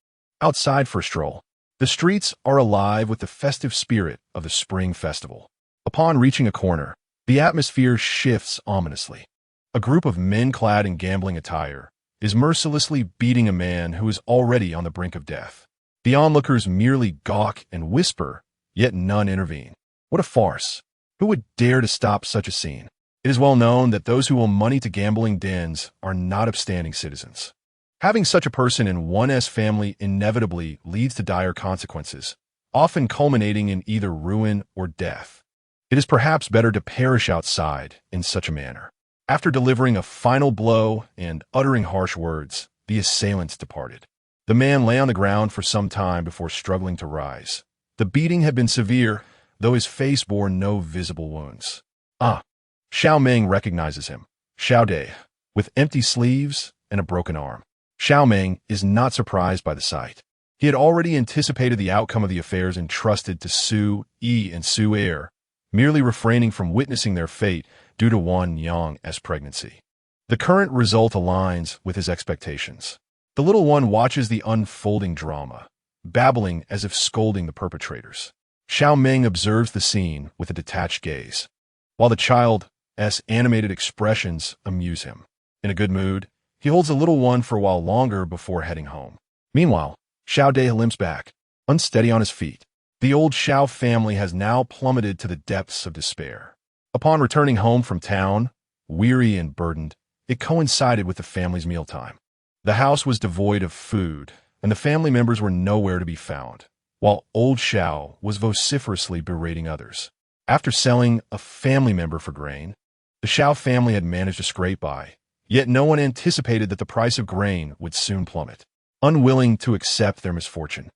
outside for a stroll. The streets are alive with the festive spirit of the spring festival. Upon reaching a corner, the atmosphere shifts ominously. A group of men clad in gambling attire is mercilessly beating a man who is already on the brink of death. The onlookers merely gawk and whisper, yet none intervene. What a farce! Who would dare to stop such a scene? It is well known that those who owe money to gambling dens are not upstanding citizens. Having such a person in one's family inevitably leads to dire consequences, often culminating in either ruin or death. It is perhaps better to perish outside in such a manner. After delivering a final blow and uttering harsh words, the assailants departed. The man lay on the ground for some time before struggling to rise. The beating had been severe, though his face bore no visible wounds. Xiao Meng recognizes him. Xiao Dai, with empty sleeves and a broken arm. Xiao Meng is not surprised by the sight. He had already anticipated the outcome of the affairs entrusted to Su Yi and Su Er, merely refraining from witnessing their fate due to Wan Yang's pregnancy. The current result aligns with his expectations. The little one watches the unfolding drama, babbling as if scolding the perpetrators. Xiao Meng observes the scene with a detached gaze, while the child's animated expressions amuse him. In a good mood, he holds the little one for a while longer before heading home. Meanwhile, Xiao Dai limps back, unsteady on his feet. The old Xiao family has now plummeted to the depths of despair. Upon returning home from town, weary and burdened, it coincided with the family's mealtime. The house was devoid of food, and the family members were nowhere to be found, while old Xiao was vociferously berating others. After selling a family member for grain, the Xiao family had managed to scrape by, yet no one anticipated that the price of grain would soon plummet. Unwilling to accept their misfortune,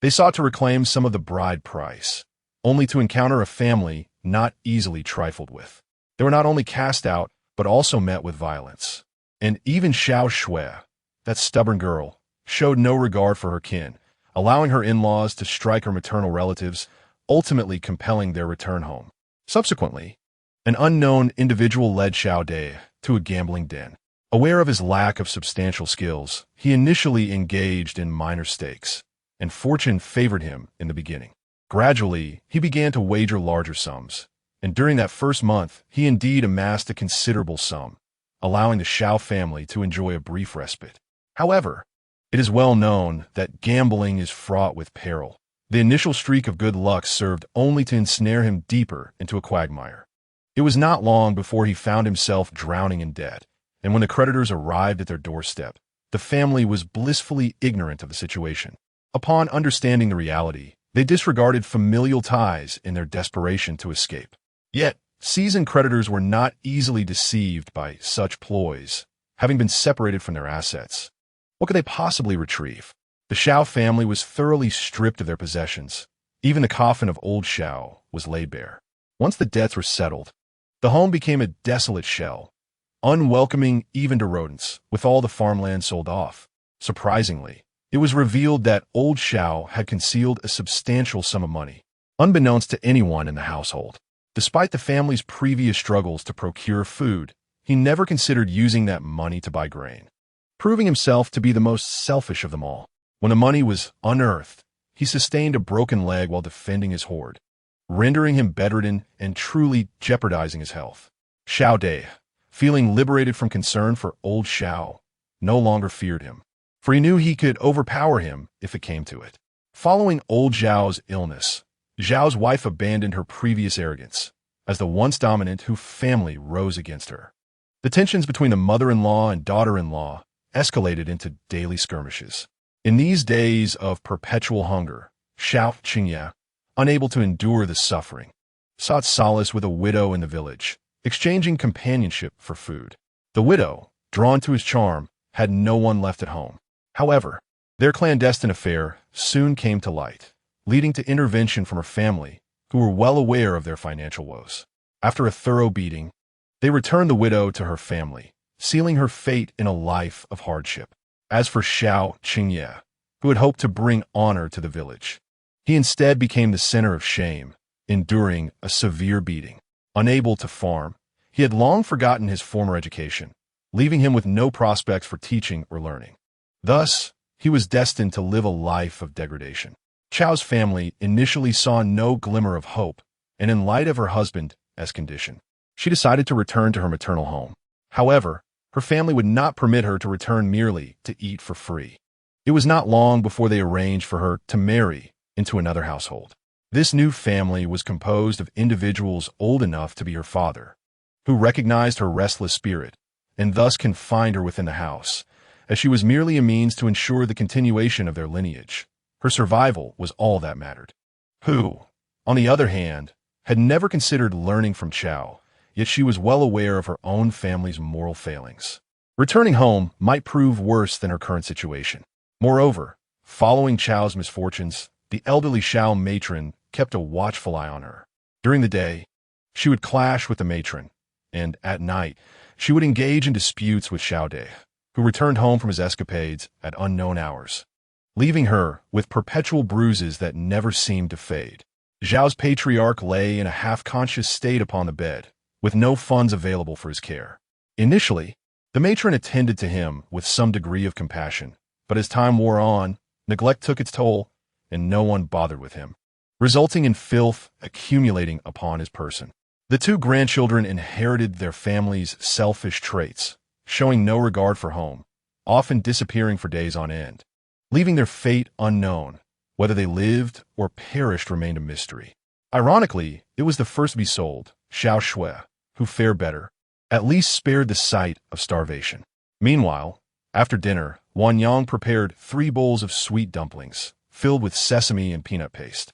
they sought to reclaim some of the bride price, only to encounter a family not easily trifled with. They were not only cast out, but also met with violence. And even Xiao Shui, that stubborn girl, showed no regard for her kin, allowing her in-laws to strike her maternal relatives, ultimately compelling their return home. Subsequently, an unknown individual led Xiao Dai to a gambling den. Aware of his lack of substantial skills, he initially engaged in minor stakes, and fortune favored him in the beginning. Gradually, he began to wager larger sums, and during that first month, he indeed amassed a considerable sum, allowing the Xiao family to enjoy a brief respite. However, it is well known that gambling is fraught with peril. The initial streak of good luck served only to ensnare him deeper into a quagmire. It was not long before he found himself drowning in debt, and when the creditors arrived at their doorstep, the family was blissfully ignorant of the situation. Upon understanding the reality, they disregarded familial ties in their desperation to escape. Yet, seasoned creditors were not easily deceived by such ploys, having been separated from their assets. What could they possibly retrieve? The Xiao family was thoroughly stripped of their possessions. Even the coffin of old Xiao was laid bare. Once the debts were settled, the home became a desolate shell, unwelcoming even to rodents, with all the farmland sold off. Surprisingly, it was revealed that old Xiao had concealed a substantial sum of money, unbeknownst to anyone in the household. Despite the family's previous struggles to procure food, he never considered using that money to buy grain, proving himself to be the most selfish of them all. When the money was unearthed, he sustained a broken leg while defending his hoard, rendering him bedridden and truly jeopardizing his health. Xiao Dai, feeling liberated from concern for old Xiao, no longer feared him, for he knew he could overpower him if it came to it. Following old Xiao's illness, Zhao's wife abandoned her previous arrogance as the once dominant family rose against her. The tensions between the mother-in-law and daughter-in-law escalated into daily skirmishes. In these days of perpetual hunger, Xiao Qingwan, unable to endure the suffering, sought solace with a widow in the village, exchanging companionship for food. The widow, drawn to his charm, had no one left at home. However, their clandestine affair soon came to light, leading to intervention from her family, who were well aware of their financial woes. After a thorough beating, they returned the widow to her family, sealing her fate in a life of hardship. As for Xiao Qingwan, who had hoped to bring honor to the village, he instead became the center of shame, enduring a severe beating. Unable to farm, he had long forgotten his former education, leaving him with no prospects for teaching or learning. Thus, he was destined to live a life of degradation. Xiao's family initially saw no glimmer of hope, and in light of her husband's condition, she decided to return to her maternal home. However, her family would not permit her to return merely to eat for free. It was not long before they arranged for her to marry into another household. This new family was composed of individuals old enough to be her father, who recognized her restless spirit and thus confined her within the house, as she was merely a means to ensure the continuation of their lineage. Her survival was all that mattered. Who, on the other hand, had never considered learning from Xiao, yet she was well aware of her own family's moral failings. Returning home might prove worse than her current situation. Moreover, following Xiao's misfortunes, the elderly Xiao matron kept a watchful eye on her. During the day, she would clash with the matron, and at night, she would engage in disputes with Xiao De, who returned home from his escapades at unknown hours, leaving her with perpetual bruises that never seemed to fade. Zhao's patriarch lay in a half-conscious state upon the bed, with no funds available for his care. Initially, the matron attended to him with some degree of compassion, but as time wore on, neglect took its toll, and no one bothered with him, resulting in filth accumulating upon his person. The two grandchildren inherited their family's selfish traits, showing no regard for home, often disappearing for days on end. Leaving their fate unknown, whether they lived or perished remained a mystery. Ironically, it was the first to be sold, Xiao Shui, who fared better, at least spared the sight of starvation. Meanwhile, after dinner, Wan Yang prepared 3 bowls of sweet dumplings, filled with sesame and peanut paste,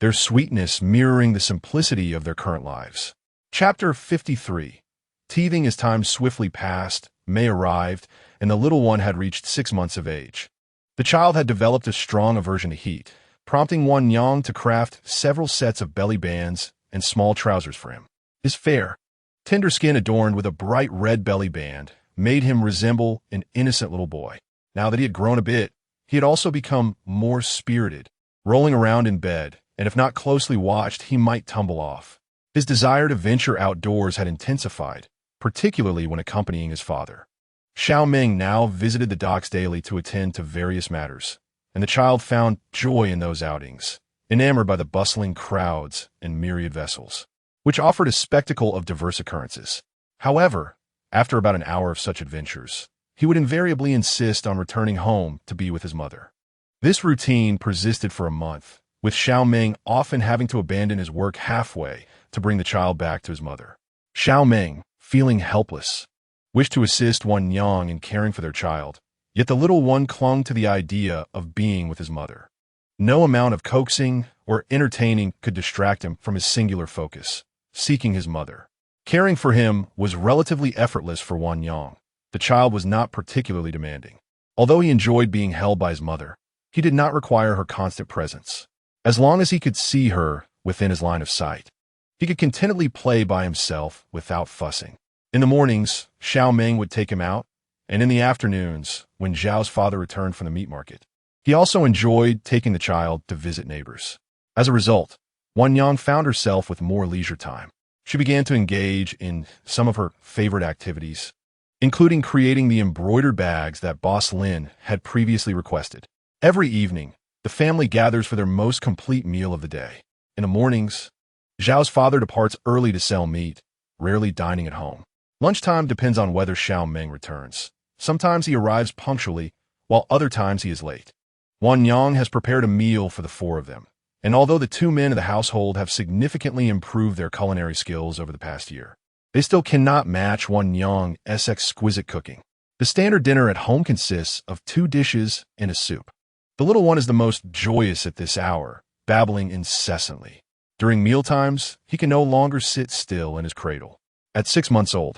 their sweetness mirroring the simplicity of their current lives. Chapter 53. Teething as time swiftly passed, May arrived, and the little one had reached 6 months of age. The child had developed a strong aversion to heat, prompting Wan Yang to craft several sets of belly bands and small trousers for him. His fair, tender skin adorned with a bright red belly band made him resemble an innocent little boy. Now that he had grown a bit, he had also become more spirited, rolling around in bed, and if not closely watched, he might tumble off. His desire to venture outdoors had intensified, particularly when accompanying his father. Xiao Meng now visited the docks daily to attend to various matters, and the child found joy in those outings, enamored by the bustling crowds and myriad vessels, which offered a spectacle of diverse occurrences. However, after about an hour of such adventures, he would invariably insist on returning home to be with his mother. This routine persisted for a month, with Xiao Meng often having to abandon his work halfway to bring the child back to his mother. Xiao Meng, feeling helpless, wished to assist Wan Yang in caring for their child, yet the little one clung to the idea of being with his mother. No amount of coaxing or entertaining could distract him from his singular focus, seeking his mother. Caring for him was relatively effortless for Wan Yang. The child was not particularly demanding. Although he enjoyed being held by his mother, he did not require her constant presence. As long as he could see her within his line of sight, he could contentedly play by himself without fussing. In the mornings, Xiao Meng would take him out, and in the afternoons, when Zhao's father returned from the meat market, he also enjoyed taking the child to visit neighbors. As a result, Wan Yang found herself with more leisure time. She began to engage in some of her favorite activities, including creating the embroidered bags that Boss Lin had previously requested. Every evening, the family gathers for their most complete meal of the day. In the mornings, Zhao's father departs early to sell meat, rarely dining at home. Lunchtime depends on whether Xiao Meng returns. Sometimes he arrives punctually, while other times he is late. Wan Yang has prepared a meal for the 4 of them, And although the two men of the household have significantly improved their culinary skills over the past year, they still cannot match Wan Yang's exquisite cooking. The standard dinner at home consists of 2 dishes and a soup. The little one is the most joyous at this hour, babbling incessantly. During mealtimes, he can no longer sit still in his cradle. At 6 months old,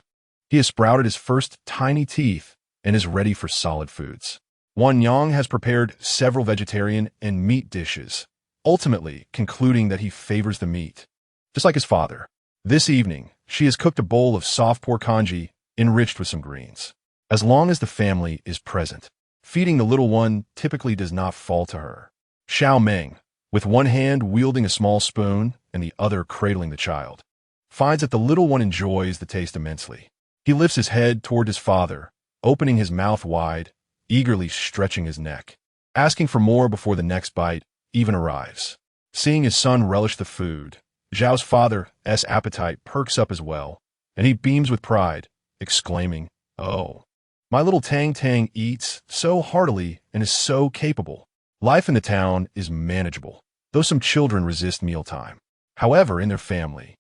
he has sprouted his first tiny teeth and is ready for solid foods. Wan Yang has prepared several vegetarian and meat dishes, ultimately concluding that he favors the meat. Just like his father, this evening, she has cooked a bowl of soft pork congee enriched with some greens. As long as the family is present, feeding the little one typically does not fall to her. Xiao Meng, with one hand wielding a small spoon and the other cradling the child, finds that the little one enjoys the taste immensely. He lifts his head toward his father, opening his mouth wide, eagerly stretching his neck, asking for more before the next bite even arrives. Seeing his son relish the food, Zhao's father's appetite perks up as well, and he beams with pride, exclaiming, "Oh, my little Tang Tang eats so heartily and is so capable." Life in the town is manageable, though some children resist mealtime. However, in their family,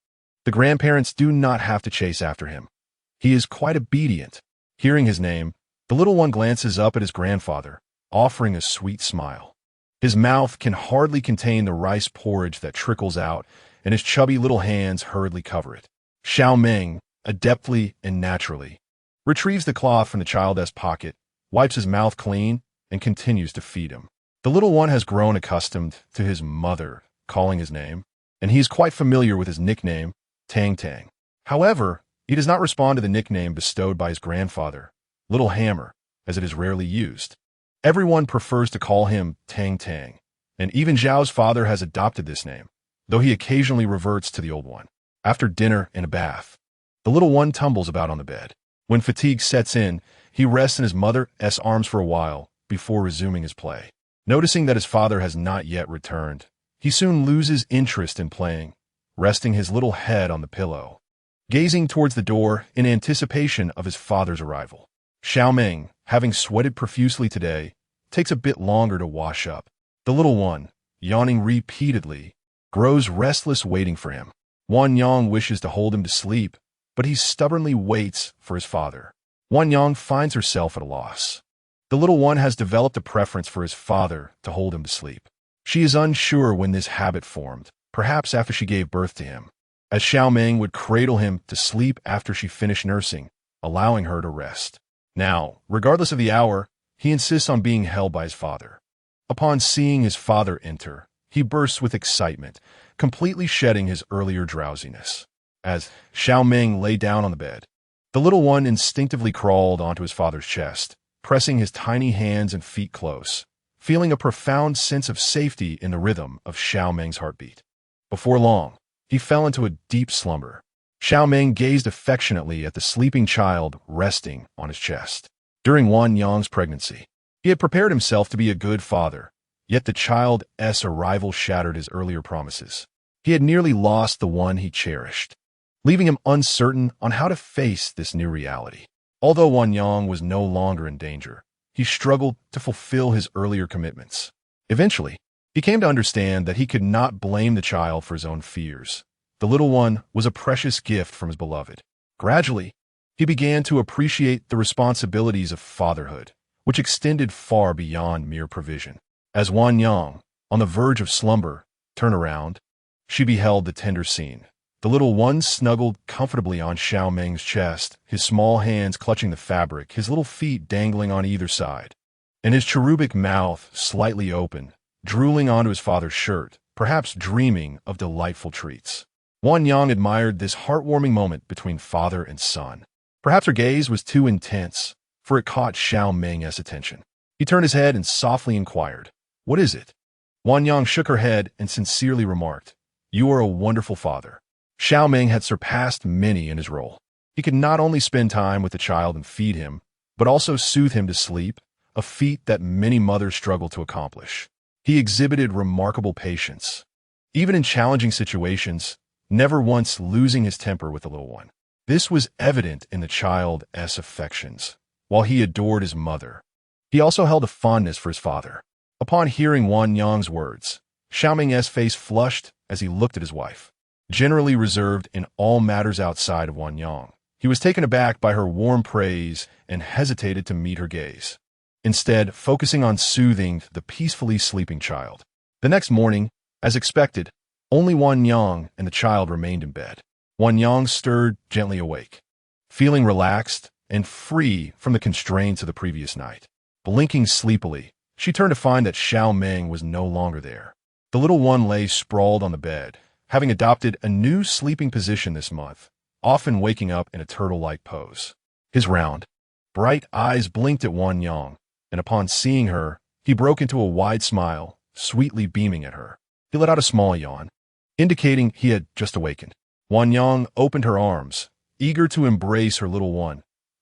the grandparents do not have to chase after him. He is quite obedient. Hearing his name, the little one glances up at his grandfather, offering a sweet smile. His mouth can hardly contain the rice porridge that trickles out, and his chubby little hands hurriedly cover it. Xiao Meng, adeptly and naturally, retrieves the cloth from the child's pocket, wipes his mouth clean, and continues to feed him. The little one has grown accustomed to his mother calling his name, and he is quite familiar with his nickname, Tang Tang. However, he does not respond to the nickname bestowed by his grandfather, Little Hammer, as it is rarely used. Everyone prefers to call him Tang Tang, and even Zhao's father has adopted this name, though he occasionally reverts to the old one. After dinner and a bath, the little one tumbles about on the bed. When fatigue sets in, he rests in his mother's arms for a while before resuming his play. Noticing that his father has not yet returned, he soon loses interest in playing, resting his little head on the pillow, gazing towards the door in anticipation of his father's arrival. Xiao Meng, having sweated profusely today, takes a bit longer to wash up. The little one, yawning repeatedly, grows restless waiting for him. Wan Yang wishes to hold him to sleep, but he stubbornly waits for his father. Wan Yang finds herself at a loss. The little one has developed a preference for his father to hold him to sleep. She is unsure when this habit formed, perhaps after she gave birth to him, as Xiao Meng would cradle him to sleep after she finished nursing, allowing her to rest. Now, regardless of the hour, he insists on being held by his father. Upon seeing his father enter, he bursts with excitement, completely shedding his earlier drowsiness. As Xiao Meng lay down on the bed, the little one instinctively crawled onto his father's chest, pressing his tiny hands and feet close, feeling a profound sense of safety in the rhythm of Xiao Meng's heartbeat. Before long, he fell into a deep slumber. Xiao Meng gazed affectionately at the sleeping child resting on his chest. During Wan Yang's pregnancy, he had prepared himself to be a good father, yet the child's arrival shattered his earlier promises. He had nearly lost the one he cherished, leaving him uncertain on how to face this new reality. Although Wan Yang was no longer in danger, he struggled to fulfill his earlier commitments. Eventually, he came to understand that he could not blame the child for his own fears. The little one was a precious gift from his beloved. Gradually, he began to appreciate the responsibilities of fatherhood, which extended far beyond mere provision. As Wan Yang, on the verge of slumber, turned around, she beheld the tender scene. The little one snuggled comfortably on Xiao Meng's chest, his small hands clutching the fabric, his little feet dangling on either side, and his cherubic mouth slightly open, drooling onto his father's shirt, perhaps dreaming of delightful treats. Wan Yang admired this heartwarming moment between father and son. Perhaps her gaze was too intense, for it caught Xiao Meng's attention. He turned his head and softly inquired, "What is it?" Wan Yang shook her head and sincerely remarked, "You are a wonderful father." Xiao Meng had surpassed many in his role. He could not only spend time with the child and feed him, but also soothe him to sleep, a feat that many mothers struggle to accomplish. He exhibited remarkable patience, even in challenging situations, never once losing his temper with the little one. This was evident in the child's affections. While he adored his mother, he also held a fondness for his father. Upon hearing Wan Yang's words, Xiao Meng's face flushed as he looked at his wife. Generally reserved in all matters outside of Wanyang, he was taken aback by her warm praise and hesitated to meet her gaze, instead focusing on soothing the peacefully sleeping child. The next morning, as expected, only Wanyang and the child remained in bed. Wanyang stirred gently awake, feeling relaxed and free from the constraints of the previous night. Blinking sleepily, she turned to find that Xiao Meng was no longer there. The little one lay sprawled on the bed, having adopted a new sleeping position this month, often waking up in a turtle-like pose. His round, bright eyes blinked at Wanyang, and upon seeing her, he broke into a wide smile, sweetly beaming at her. He let out a small yawn, indicating he had just awakened. Wanyang opened her arms, eager to embrace her little one,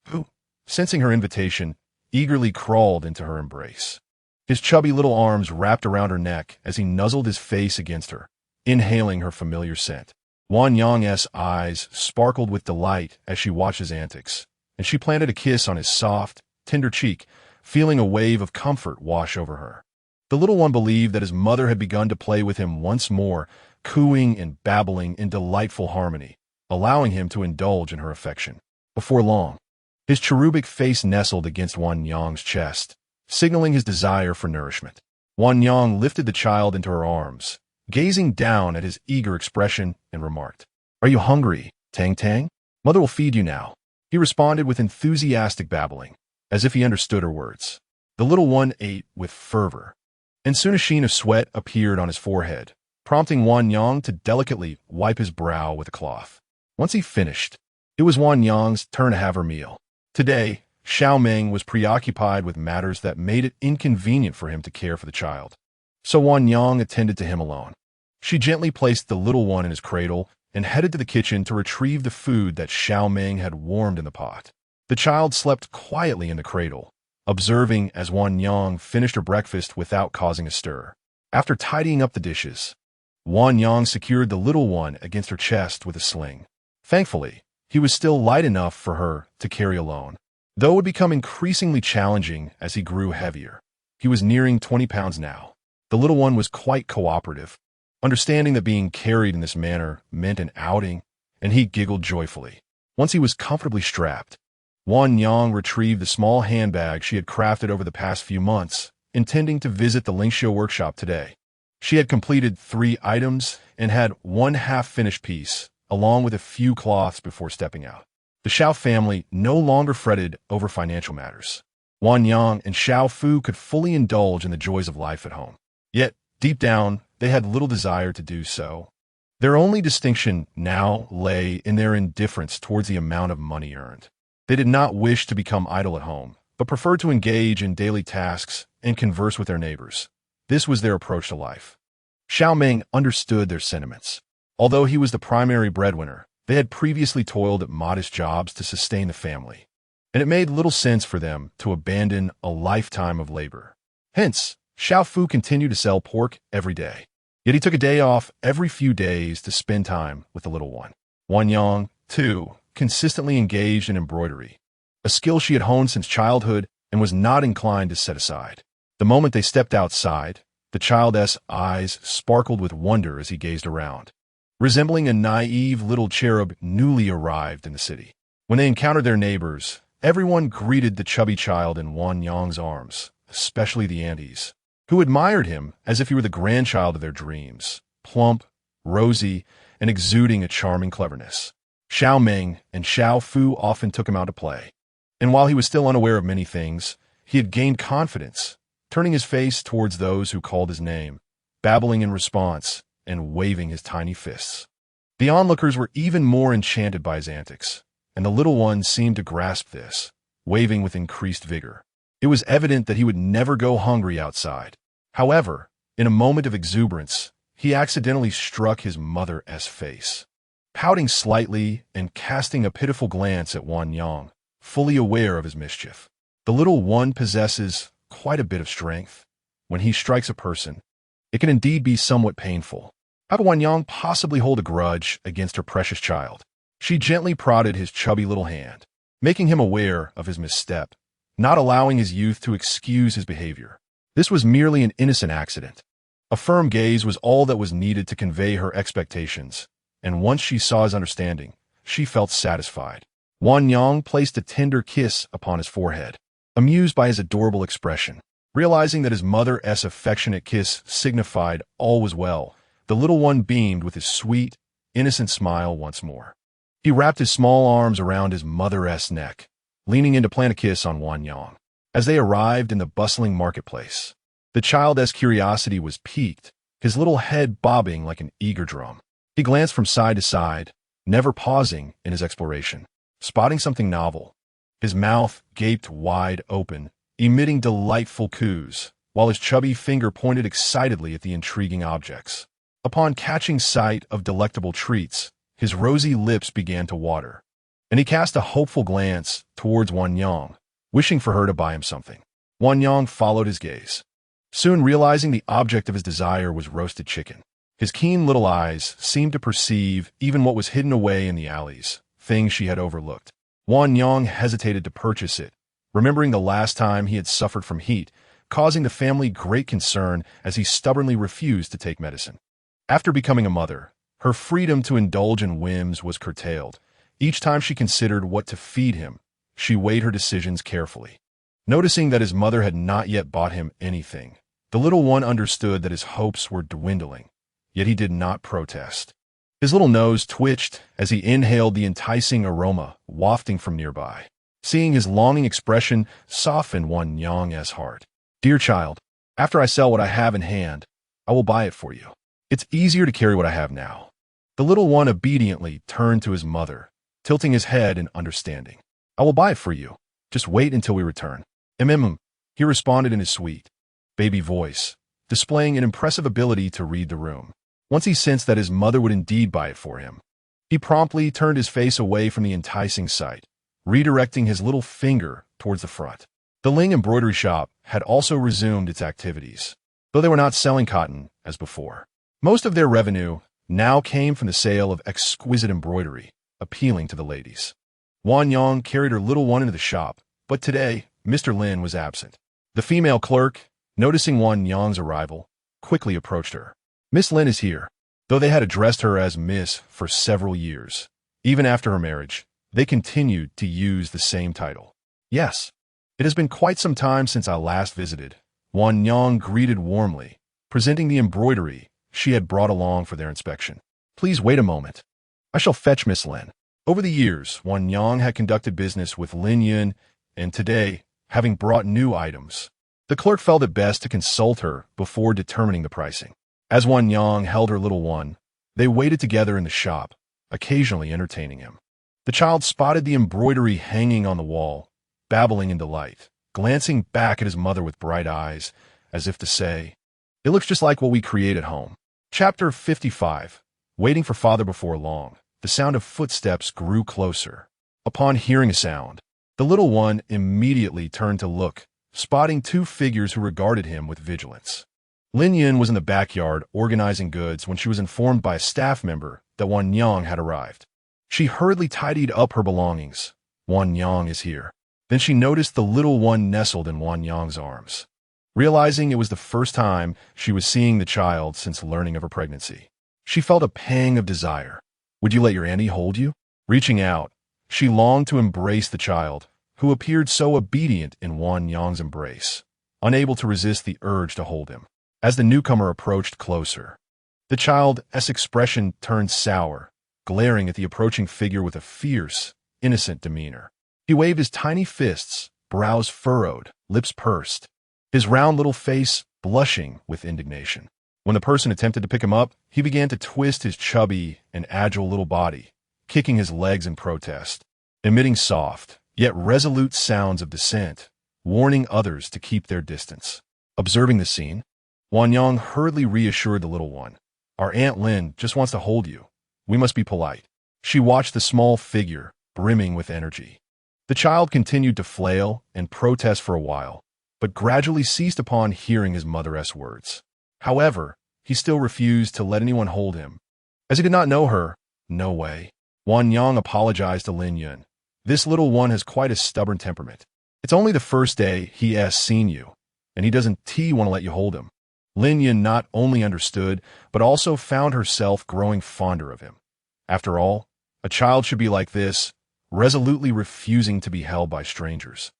who, sensing her invitation, eagerly crawled into her embrace. His chubby little arms wrapped around her neck as he nuzzled his face against her, inhaling her familiar scent. Wanyang's eyes sparkled with delight as she watched his antics, and she planted a kiss on his soft, tender cheek, feeling a wave of comfort wash over her. The little one believed that his mother had begun to play with him once more, cooing and babbling in delightful harmony, allowing him to indulge in her affection. Before long, his cherubic face nestled against Wanyang's chest, signaling his desire for nourishment. Wanyang lifted the child into her arms, gazing down at his eager expression, and remarked, "Are you hungry, Tang Tang? Mother will feed you now." He responded with enthusiastic babbling, as if he understood her words. The little one ate with fervor, and soon a sheen of sweat appeared on his forehead, prompting Wanyang to delicately wipe his brow with a cloth. Once he finished, it was Wanyang's turn to have her meal. Today, Xiao Meng was preoccupied with matters that made it inconvenient for him to care for the child, so Wanyang attended to him alone. She gently placed the little one in his cradle and headed to the kitchen to retrieve the food that Xiao Meng had warmed in the pot. The child slept quietly in the cradle, observing as Wanyang finished her breakfast without causing a stir. After tidying up the dishes, Wanyang secured the little one against her chest with a sling. Thankfully, he was still light enough for her to carry alone, though it would become increasingly challenging as he grew heavier. He was nearing 20 pounds now. The little one was quite cooperative, understanding that being carried in this manner meant an outing, and he giggled joyfully. Once he was comfortably strapped, Wanyang retrieved the small handbag she had crafted over the past few months, intending to visit the Lingxiu workshop today. She had completed 3 items and had one half-finished piece, along with a few cloths before stepping out. The Xiao family no longer fretted over financial matters. Wanyang and Xiao Fu could fully indulge in the joys of life at home. Yet, deep down, they had little desire to do so. Their only distinction now lay in their indifference towards the amount of money earned. They did not wish to become idle at home, but preferred to engage in daily tasks and converse with their neighbors. This was their approach to life. Xiao Meng understood their sentiments. Although he was the primary breadwinner, they had previously toiled at modest jobs to sustain the family, and it made little sense for them to abandon a lifetime of labor. Hence, Xiao Fu continued to sell pork every day. Yet he took a day off every few days to spend time with the little one. Wanyang, too, consistently engaged in embroidery, a skill she had honed since childhood and was not inclined to set aside. The moment they stepped outside, the child's eyes sparkled with wonder as he gazed around, resembling a naive little cherub newly arrived in the city. When they encountered their neighbors, everyone greeted the chubby child in Wanyang's arms, especially the aunties, who admired him as if he were the grandchild of their dreams, plump, rosy, and exuding a charming cleverness. Xiao Meng and Xiao Fu often took him out to play, and while he was still unaware of many things, he had gained confidence, turning his face towards those who called his name, babbling in response, and waving his tiny fists. The onlookers were even more enchanted by his antics, and the little one seemed to grasp this, waving with increased vigor. It was evident that he would never go hungry outside. However, in a moment of exuberance, he accidentally struck his mother's face. Pouting slightly and casting a pitiful glance at Wanyang, fully aware of his mischief. The little one possesses quite a bit of strength. When he strikes a person, it can indeed be somewhat painful. How could Wanyang possibly hold a grudge against her precious child? She gently prodded his chubby little hand, making him aware of his misstep, not allowing his youth to excuse his behavior. This was merely an innocent accident. A firm gaze was all that was needed to convey her expectations, and once she saw his understanding, she felt satisfied. Wan Yang placed a tender kiss upon his forehead, amused by his adorable expression. Realizing that his mother's affectionate kiss signified all was well, the little one beamed with his sweet, innocent smile once more. He wrapped his small arms around his mother's neck, leaning in to plant a kiss on Wan Yang. As they arrived in the bustling marketplace, the child's curiosity was piqued, his little head bobbing like an eager drum. He glanced from side to side, never pausing in his exploration. Spotting something novel, his mouth gaped wide open, emitting delightful coos, while his chubby finger pointed excitedly at the intriguing objects. Upon catching sight of delectable treats, his rosy lips began to water, and he cast a hopeful glance towards Wan Yang, wishing for her to buy him something. Wan Yang followed his gaze, soon realizing the object of his desire was roasted chicken. His keen little eyes seemed to perceive even what was hidden away in the alleys, things she had overlooked. Wan Yang hesitated to purchase it, remembering the last time he had suffered from heat, causing the family great concern as he stubbornly refused to take medicine. After becoming a mother, her freedom to indulge in whims was curtailed. Each time she considered what to feed him, she weighed her decisions carefully. Noticing that his mother had not yet bought him anything, the little one understood that his hopes were dwindling, yet he did not protest. His little nose twitched as he inhaled the enticing aroma wafting from nearby. Seeing his longing expression softened Wan Yang's heart. "Dear child, after I sell what I have in hand, I will buy it for you. It's easier to carry what I have now." The little one obediently turned to his mother, tilting his head in understanding. "I will buy it for you. Just wait until we return." He responded in his sweet, baby voice, displaying an impressive ability to read the room. Once he sensed that his mother would indeed buy it for him, he promptly turned his face away from the enticing sight, redirecting his little finger towards the front. The Ling embroidery shop had also resumed its activities, though they were not selling cotton as before. Most of their revenue now came from the sale of exquisite embroidery, appealing to the ladies. Wan Yang carried her little one into the shop, but today, Mr. Lin was absent. The female clerk, noticing Wan Yang's arrival, quickly approached her. "Miss Lin is here." Though they had addressed her as Miss for several years, even after her marriage, they continued to use the same title. "Yes. It has been quite some time since I last visited." Wan Yang greeted warmly, presenting the embroidery she had brought along for their inspection. "Please wait a moment. I shall fetch Miss Lin." Over the years, Wan Yang had conducted business with Lin Yun, and today, having brought new items, the clerk felt it best to consult her before determining the pricing. As Wan Yang held her little one, they waited together in the shop, occasionally entertaining him. The child spotted the embroidery hanging on the wall, babbling in delight, glancing back at his mother with bright eyes, as if to say, "It looks just like what we create at home." Chapter 55. Waiting for father before long, the sound of footsteps grew closer. Upon hearing a sound, the little one immediately turned to look, spotting two figures who regarded him with vigilance. Lin Yin was in the backyard organizing goods when she was informed by a staff member that Wan Yang had arrived. She hurriedly tidied up her belongings. "Wan Yang is here." Then she noticed the little one nestled in Wan Yang's arms. Realizing it was the first time she was seeing the child since learning of her pregnancy, she felt a pang of desire. "Would you let your auntie hold you?" Reaching out, she longed to embrace the child, who appeared so obedient in Wan Yang's embrace, unable to resist the urge to hold him. As the newcomer approached closer, the child's expression turned sour, glaring at the approaching figure with a fierce, innocent demeanor. He waved his tiny fists, brows furrowed, lips pursed, his round little face blushing with indignation. When the person attempted to pick him up, he began to twist his chubby and agile little body, kicking his legs in protest, emitting soft, yet resolute sounds of dissent, warning others to keep their distance. Observing the scene, Wan Yang hurriedly reassured the little one. "Our Aunt Lin just wants to hold you. We must be polite." She watched the small figure, brimming with energy. The child continued to flail and protest for a while, but gradually ceased upon hearing his mother's words. However, he still refused to let anyone hold him. As he did not know her, no way. Wan Yang apologized to Lin Yun. "This little one has quite a stubborn temperament. It's only the first day he has seen you, and he doesn't want to let you hold him." Lin Yin not only understood, but also found herself growing fonder of him. After all, a child should be like this, resolutely refusing to be held by strangers,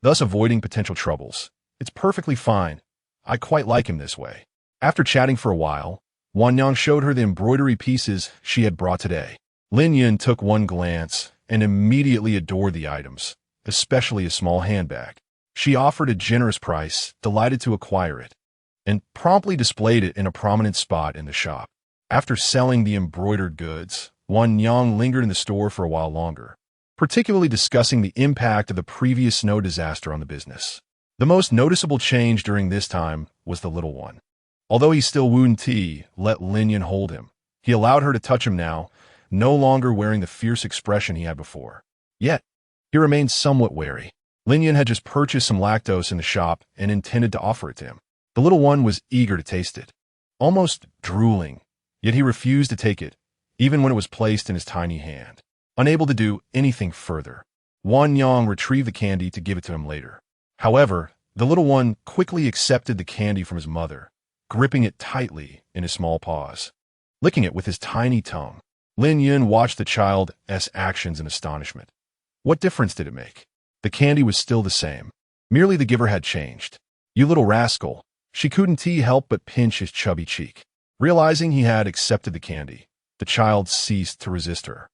thus avoiding potential troubles. It's perfectly fine. I quite like him this way. After chatting for a while, Wan Yang showed her the embroidery pieces she had brought today. Lin Yin took one glance and immediately adored the items, especially a small handbag. She offered a generous price, delighted to acquire it, and promptly displayed it in a prominent spot in the shop. After selling the embroidered goods, Wan Yang lingered in the store for a while longer, particularly discussing the impact of the previous snow disaster on the business. The most noticeable change during this time was the little one. Although he still wouldn't let Lin Yin hold him, he allowed her to touch him now, no longer wearing the fierce expression he had before. Yet, he remained somewhat wary. Lin Yin had just purchased some lactose in the shop and intended to offer it to him. The little one was eager to taste it, almost drooling, yet he refused to take it, even when it was placed in his tiny hand. Unable to do anything further, Wan Yang retrieved the candy to give it to him later. However, the little one quickly accepted the candy from his mother, gripping it tightly in his small paws, licking it with his tiny tongue. Lin Yin watched the child's actions in astonishment. What difference did it make? The candy was still the same. Merely the giver had changed. You little rascal. She couldn't help but pinch his chubby cheek. Realizing he had accepted the candy, the child ceased to resist her,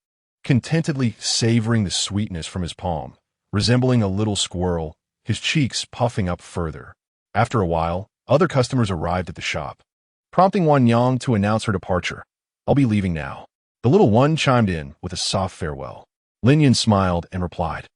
contentedly savoring the sweetness from his palm, resembling a little squirrel, his cheeks puffing up further. After a while, other customers arrived at the shop, prompting Wan Yang to announce her departure. I'll be leaving now. The little one chimed in with a soft farewell. Lin Yin smiled and replied,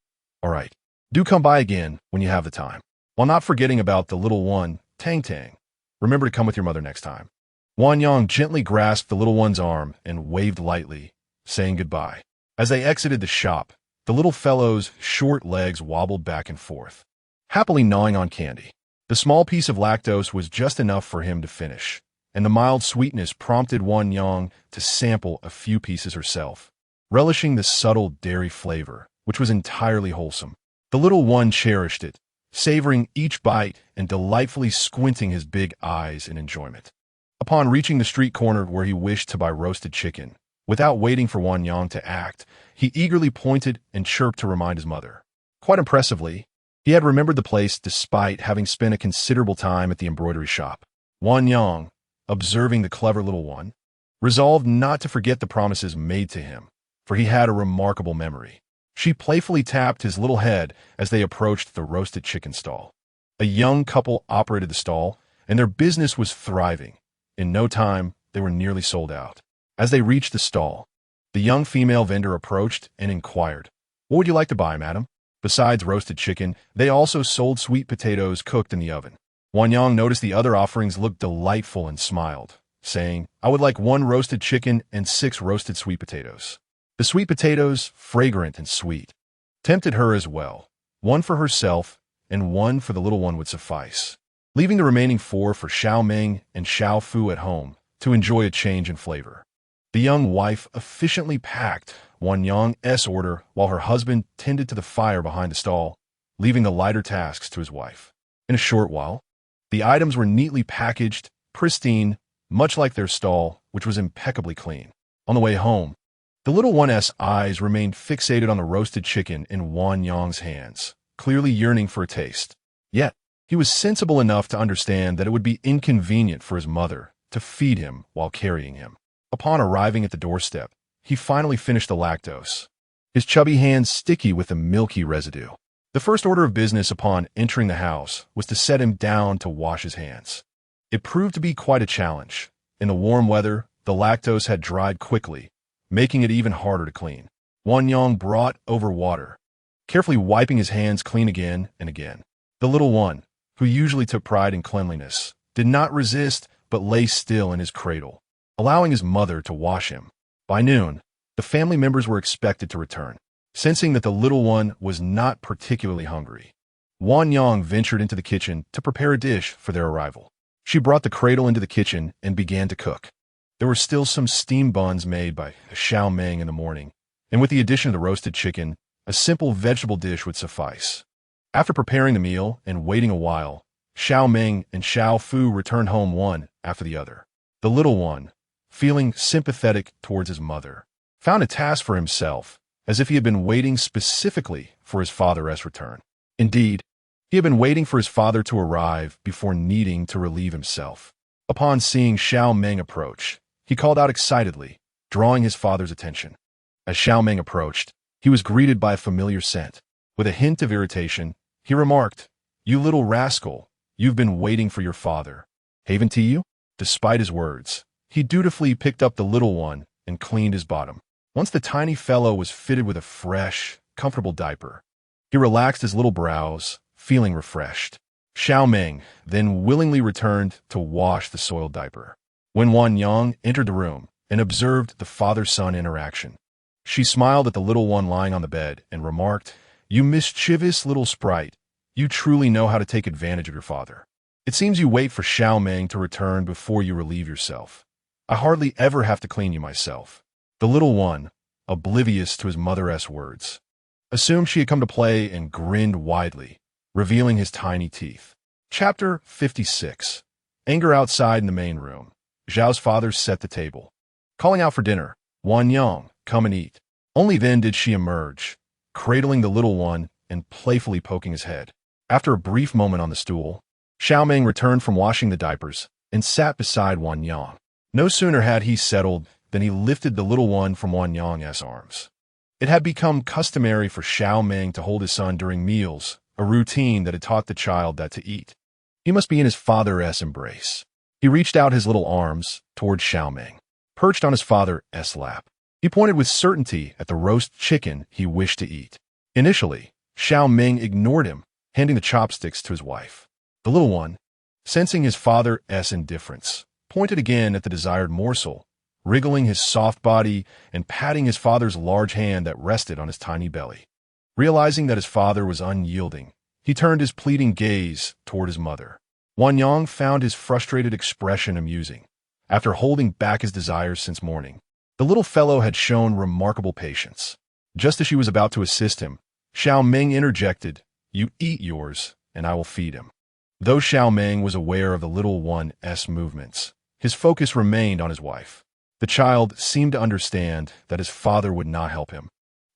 all right, do come by again when you have the time. While not forgetting about the little one, Tang Tang, remember to come with your mother next time. Wan Yang gently grasped the little one's arm and waved lightly, saying goodbye. As they exited the shop, the little fellow's short legs wobbled back and forth, happily gnawing on candy. The small piece of lactose was just enough for him to finish, and the mild sweetness prompted Wan Yang to sample a few pieces herself, relishing the subtle dairy flavor, which was entirely wholesome. The little one cherished it, savoring each bite and delightfully squinting his big eyes in enjoyment. Upon reaching the street corner where he wished to buy roasted chicken, without waiting for Wan Yang to act, he eagerly pointed and chirped to remind his mother. Quite impressively, he had remembered the place despite having spent a considerable time at the embroidery shop. Wan Yang, observing the clever little one, resolved not to forget the promises made to him, for he had a remarkable memory. She playfully tapped his little head as they approached the roasted chicken stall. A young couple operated the stall, and their business was thriving. In no time, they were nearly sold out. As they reached the stall, the young female vendor approached and inquired, "What would you like to buy, madam?" Besides roasted chicken, they also sold sweet potatoes cooked in the oven. Wan Yang noticed the other offerings looked delightful and smiled, saying, "I would like 1 roasted chicken and 6 roasted sweet potatoes." The sweet potatoes, fragrant and sweet, tempted her as well. 1 for herself and 1 for the little one would suffice, leaving the remaining 4 for Xiao Meng and Xiao Fu at home to enjoy a change in flavor. The young wife efficiently packed Wan Yang's order while her husband tended to the fire behind the stall, leaving the lighter tasks to his wife. In a short while, the items were neatly packaged, pristine, much like their stall, which was impeccably clean. On the way home, the little one's eyes remained fixated on the roasted chicken in Wan Yang's hands, clearly yearning for a taste. Yet, he was sensible enough to understand that it would be inconvenient for his mother to feed him while carrying him. Upon arriving at the doorstep, he finally finished the lactose, his chubby hands sticky with the milky residue. The first order of business upon entering the house was to set him down to wash his hands. It proved to be quite a challenge. In the warm weather, the lactose had dried quickly, making it even harder to clean. Wan Yang brought over water, carefully wiping his hands clean again and again. The little one, who usually took pride in cleanliness, did not resist but lay still in his cradle, allowing his mother to wash him. By noon, the family members were expected to return. Sensing that the little one was not particularly hungry, Wan Yang ventured into the kitchen to prepare a dish for their arrival. She brought the cradle into the kitchen and began to cook. There were still some steam buns made by Xiao Meng in the morning, and with the addition of the roasted chicken, a simple vegetable dish would suffice. After preparing the meal and waiting a while, Xiao Meng and Xiao Fu returned home one after the other. The little one, feeling sympathetic towards his mother, found a task for himself, as if he had been waiting specifically for his father's return. Indeed, he had been waiting for his father to arrive before needing to relieve himself. Upon seeing Xiao Meng approach, he called out excitedly, drawing his father's attention. As Xiao Meng approached, he was greeted by a familiar scent. With a hint of irritation, he remarked, "You little rascal, you've been waiting for your father. Haven't you?" Despite his words, he dutifully picked up the little one and cleaned his bottom. Once the tiny fellow was fitted with a fresh, comfortable diaper, he relaxed his little brows, feeling refreshed. Xiao Meng then willingly returned to wash the soiled diaper. When Wan Yang entered the room and observed the father-son interaction, she smiled at the little one lying on the bed and remarked, "You mischievous little sprite, you truly know how to take advantage of your father. It seems you wait for Xiao Meng to return before you relieve yourself. I hardly ever have to clean you myself." The little one, oblivious to his mother's words, assumed she had come to play and grinned widely, revealing his tiny teeth. Chapter 56. Anger outside in the main room. Zhao's father set the table, calling out for dinner. "Wan Yang, come and eat." Only then did she emerge, cradling the little one and playfully poking his head. After a brief moment on the stool, Xiao Meng returned from washing the diapers and sat beside Wan Yang. No sooner had he settled than he lifted the little one from Wan Yang's arms. It had become customary for Xiao Meng to hold his son during meals, a routine that had taught the child that to eat, he must be in his father's embrace. He reached out his little arms toward Xiao Meng, perched on his father's lap. He pointed with certainty at the roast chicken he wished to eat. Initially, Xiao Meng ignored him, handing the chopsticks to his wife. The little one, sensing his father's indifference, pointed again at the desired morsel, wriggling his soft body and patting his father's large hand that rested on his tiny belly. Realizing that his father was unyielding, he turned his pleading gaze toward his mother. Wan Yang found his frustrated expression amusing. After holding back his desires since morning, the little fellow had shown remarkable patience. Just as she was about to assist him, Xiao Meng interjected, "You eat yours, and I will feed him." Though Xiao Meng was aware of the little one's movements, his focus remained on his wife. The child seemed to understand that his father would not help him.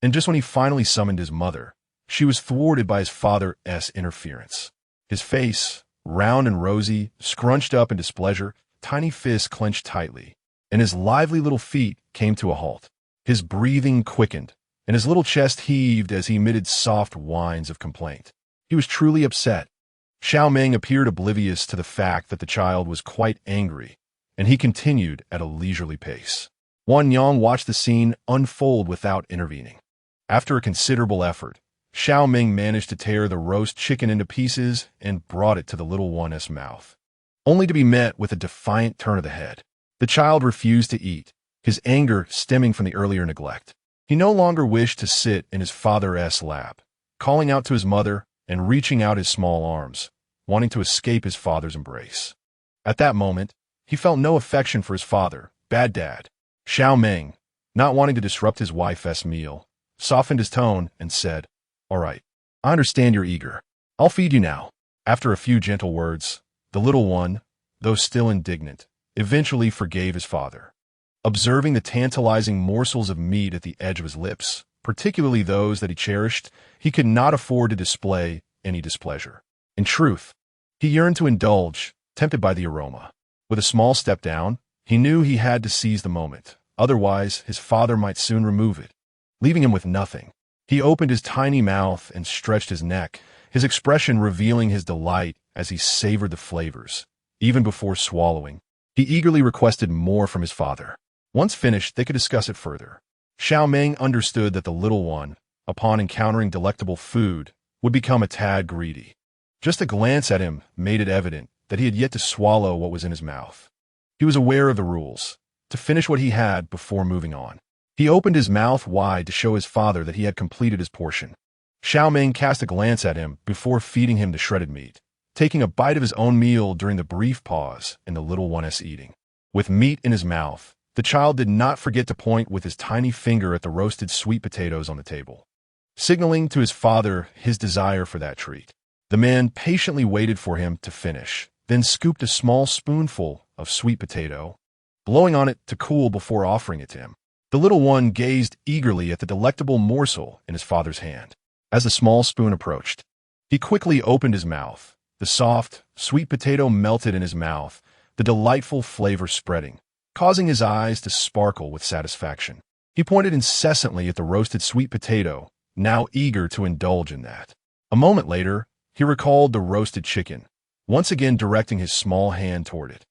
And just when he finally summoned his mother, she was thwarted by his father's interference. His face, round and rosy, scrunched up in displeasure, tiny fists clenched tightly, and his lively little feet came to a halt. His breathing quickened, and his little chest heaved as he emitted soft whines of complaint. He was truly upset. Xiao Meng appeared oblivious to the fact that the child was quite angry, and he continued at a leisurely pace. Wan Yang watched the scene unfold without intervening. After a considerable effort, Xiao Meng managed to tear the roast chicken into pieces and brought it to the little one's mouth, only to be met with a defiant turn of the head. The child refused to eat, his anger stemming from the earlier neglect. He no longer wished to sit in his father's lap, calling out to his mother and reaching out his small arms, wanting to escape his father's embrace. At that moment, he felt no affection for his father, bad dad. Xiao Meng, not wanting to disrupt his wife's meal, softened his tone and said, "All right, I understand you're eager. I'll feed you now." After a few gentle words, the little one, though still indignant, eventually forgave his father. Observing the tantalizing morsels of meat at the edge of his lips, particularly those that he cherished, he could not afford to display any displeasure. In truth, he yearned to indulge, tempted by the aroma. With a small step down, he knew he had to seize the moment, otherwise his father might soon remove it, leaving him with nothing. He opened his tiny mouth and stretched his neck, his expression revealing his delight as he savored the flavors. Even before swallowing, he eagerly requested more from his father. Once finished, they could discuss it further. Xiao Meng understood that the little one, upon encountering delectable food, would become a tad greedy. Just a glance at him made it evident that he had yet to swallow what was in his mouth. He was aware of the rules, to finish what he had before moving on. He opened his mouth wide to show his father that he had completed his portion. Xiao Meng cast a glance at him before feeding him the shredded meat, taking a bite of his own meal during the brief pause in the little one's eating. With meat in his mouth, the child did not forget to point with his tiny finger at the roasted sweet potatoes on the table, signaling to his father his desire for that treat. The man patiently waited for him to finish, then scooped a small spoonful of sweet potato, blowing on it to cool before offering it to him. The little one gazed eagerly at the delectable morsel in his father's hand. As the small spoon approached, he quickly opened his mouth. The soft, sweet potato melted in his mouth, the delightful flavor spreading, causing his eyes to sparkle with satisfaction. He pointed incessantly at the roasted sweet potato, now eager to indulge in that. A moment later, he recalled the roasted chicken, once again directing his small hand toward it.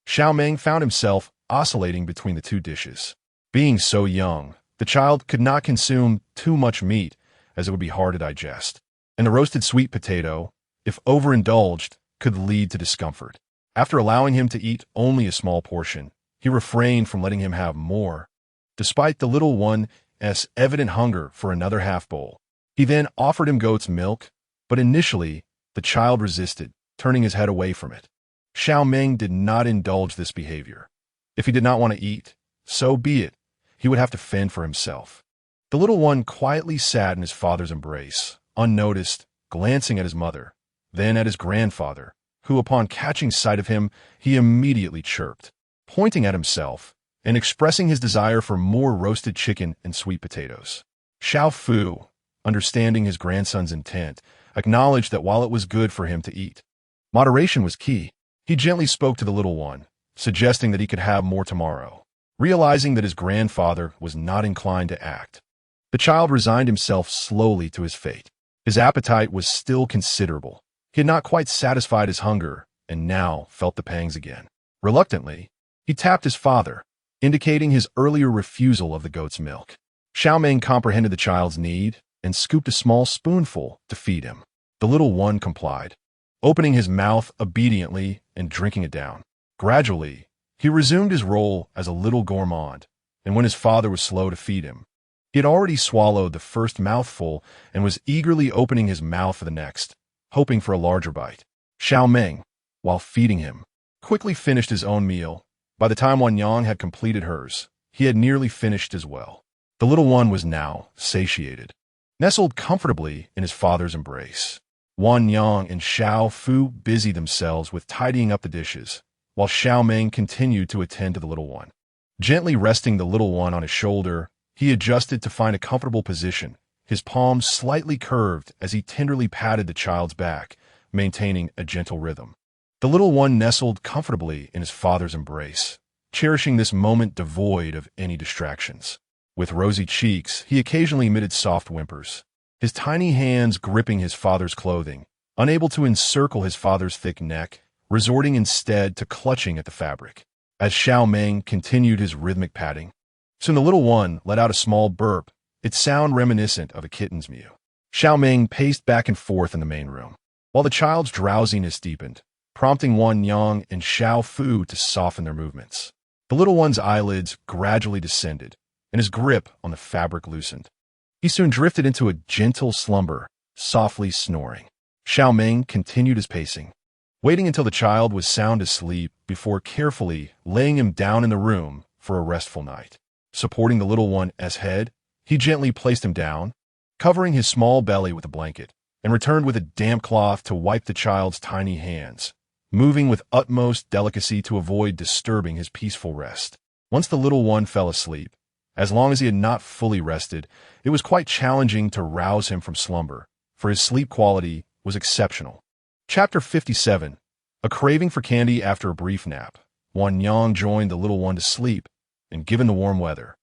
Xiao Meng found himself oscillating between the two dishes. Being so young, the child could not consume too much meat, as it would be hard to digest. And the roasted sweet potato, if overindulged, could lead to discomfort. After allowing him to eat only a small portion, he refrained from letting him have more. Despite the little one's evident hunger for another half bowl, he then offered him goat's milk, but initially, the child resisted, turning his head away from it. Xiao Meng did not indulge this behavior. If he did not want to eat, so be it. He would have to fend for himself. The little one quietly sat in his father's embrace, unnoticed, glancing at his mother, then at his grandfather, who, upon catching sight of him, he immediately chirped, pointing at himself and expressing his desire for more roasted chicken and sweet potatoes. Xiao Fu, understanding his grandson's intent, acknowledged that while it was good for him to eat, moderation was key. He gently spoke to the little one, suggesting that he could have more tomorrow. Realizing that his grandfather was not inclined to act, the child resigned himself slowly to his fate. His appetite was still considerable. He had not quite satisfied his hunger, and now felt the pangs again. Reluctantly, he tapped his father, indicating his earlier refusal of the goat's milk. Xiao Meng comprehended the child's need and scooped a small spoonful to feed him. The little one complied, opening his mouth obediently and drinking it down. Gradually, he resumed his role as a little gourmand, and when his father was slow to feed him, he had already swallowed the first mouthful and was eagerly opening his mouth for the next, hoping for a larger bite. Xiao Meng, while feeding him, quickly finished his own meal. By the time Wan Yang had completed hers, he had nearly finished as well. The little one was now satiated, nestled comfortably in his father's embrace. Wan Yang and Xiao Fu busied themselves with tidying up the dishes, while Xiao Meng continued to attend to the little one. Gently resting the little one on his shoulder, he adjusted to find a comfortable position, his palms slightly curved as he tenderly patted the child's back, maintaining a gentle rhythm. The little one nestled comfortably in his father's embrace, cherishing this moment devoid of any distractions. With rosy cheeks, he occasionally emitted soft whimpers, his tiny hands gripping his father's clothing, unable to encircle his father's thick neck, resorting instead to clutching at the fabric. As Xiao Meng continued his rhythmic patting, soon the little one let out a small burp, its sound reminiscent of a kitten's mew. Xiao Meng paced back and forth in the main room, while the child's drowsiness deepened, prompting Wan Yang and Xiao Fu to soften their movements. The little one's eyelids gradually descended, and his grip on the fabric loosened. He soon drifted into a gentle slumber, softly snoring. Xiao Meng continued his pacing, waiting until the child was sound asleep before carefully laying him down in the room for a restful night. Supporting the little one's head, he gently placed him down, covering his small belly with a blanket, and returned with a damp cloth to wipe the child's tiny hands, moving with utmost delicacy to avoid disturbing his peaceful rest. Once the little one fell asleep, as long as he had not fully rested, it was quite challenging to rouse him from slumber, for his sleep quality was exceptional. Chapter 57. A craving for candy after a brief nap. Wan Yang joined the little one to sleep, and given the warm weather,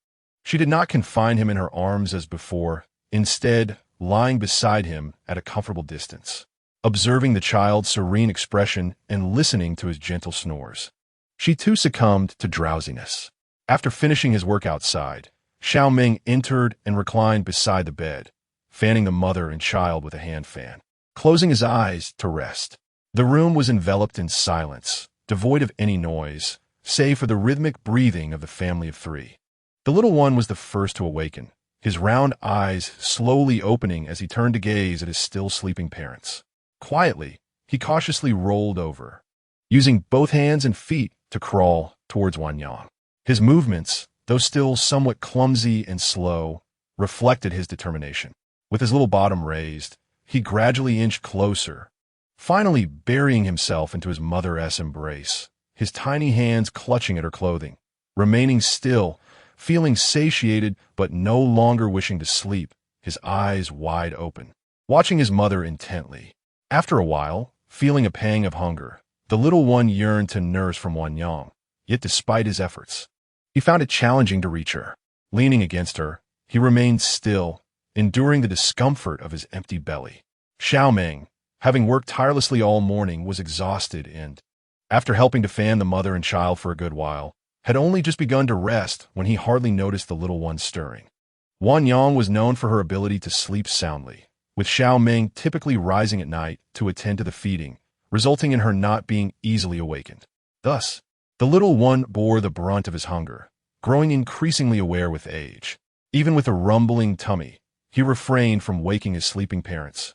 she did not confine him in her arms as before, instead lying beside him at a comfortable distance, observing the child's serene expression and listening to his gentle snores. She too succumbed to drowsiness. After finishing his work outside, Xiao Meng entered and reclined beside the bed, fanning the mother and child with a hand fan, closing his eyes to rest. The room was enveloped in silence, devoid of any noise, save for the rhythmic breathing of the family of three. The little one was the first to awaken, his round eyes slowly opening as he turned to gaze at his still sleeping parents. Quietly, he cautiously rolled over, using both hands and feet to crawl towards Wan Yang. His movements, though still somewhat clumsy and slow, reflected his determination. With his little bottom raised, he gradually inched closer, finally burying himself into his mother's embrace, his tiny hands clutching at her clothing, remaining still, feeling satiated but no longer wishing to sleep, his eyes wide open, watching his mother intently. After a while, feeling a pang of hunger, the little one yearned to nurse from Wanyang, yet despite his efforts, he found it challenging to reach her. Leaning against her, he remained still, enduring the discomfort of his empty belly. Xiao Meng, having worked tirelessly all morning, was exhausted and, after helping to fan the mother and child for a good while, had only just begun to rest when he hardly noticed the little one stirring. Wanyang was known for her ability to sleep soundly, with Xiao Meng typically rising at night to attend to the feeding, resulting in her not being easily awakened. Thus, the little one bore the brunt of his hunger, growing increasingly aware with age. Even with a rumbling tummy, he refrained from waking his sleeping parents,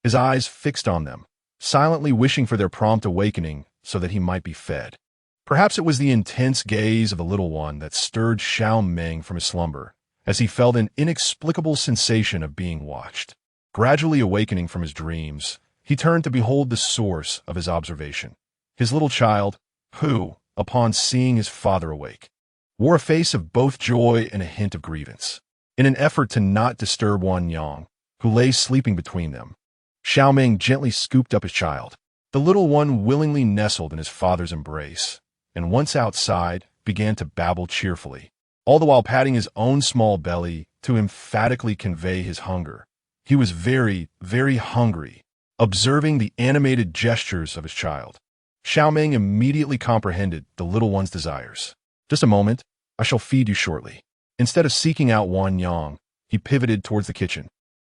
his eyes fixed on them, silently wishing for their prompt awakening so that he might be fed. Perhaps it was the intense gaze of the little one that stirred Xiao Meng from his slumber, as he felt an inexplicable sensation of being watched. Gradually awakening from his dreams, he turned to behold the source of his observation, his little child, who, upon seeing his father awake, wore a face of both joy and a hint of grievance. In an effort to not disturb Wanyang, who lay sleeping between them, Xiao Meng gently scooped up his child. The little one willingly nestled in his father's embrace, and once outside, began to babble cheerfully, all the while patting his own small belly to emphatically convey his hunger. He was very, very hungry, observing the animated gestures of his child. Xiao Meng immediately comprehended the little one's desires. Just a moment, I shall feed you shortly. Instead of seeking out Wanyang, he pivoted towards the kitchen.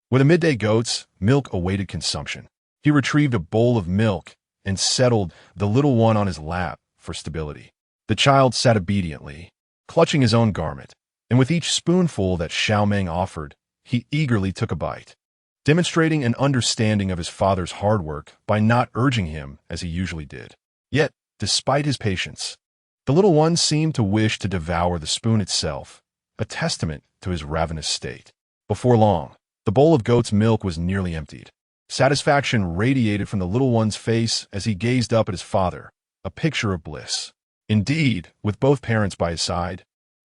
Where the midday goat's milk awaited consumption, he retrieved a bowl of milk and settled the little one on his lap for stability. The child sat obediently, clutching his own garment, and with each spoonful that Xiao Meng offered, he eagerly took a bite, demonstrating an understanding of his father's hard work by not urging him as he usually did. Yet, despite his patience, the little one seemed to wish to devour the spoon itself, a testament to his ravenous state. Before long, the bowl of goat's milk was nearly emptied. Satisfaction radiated from the little one's face as he gazed up at his father, a picture of bliss. Indeed, with both parents by his side,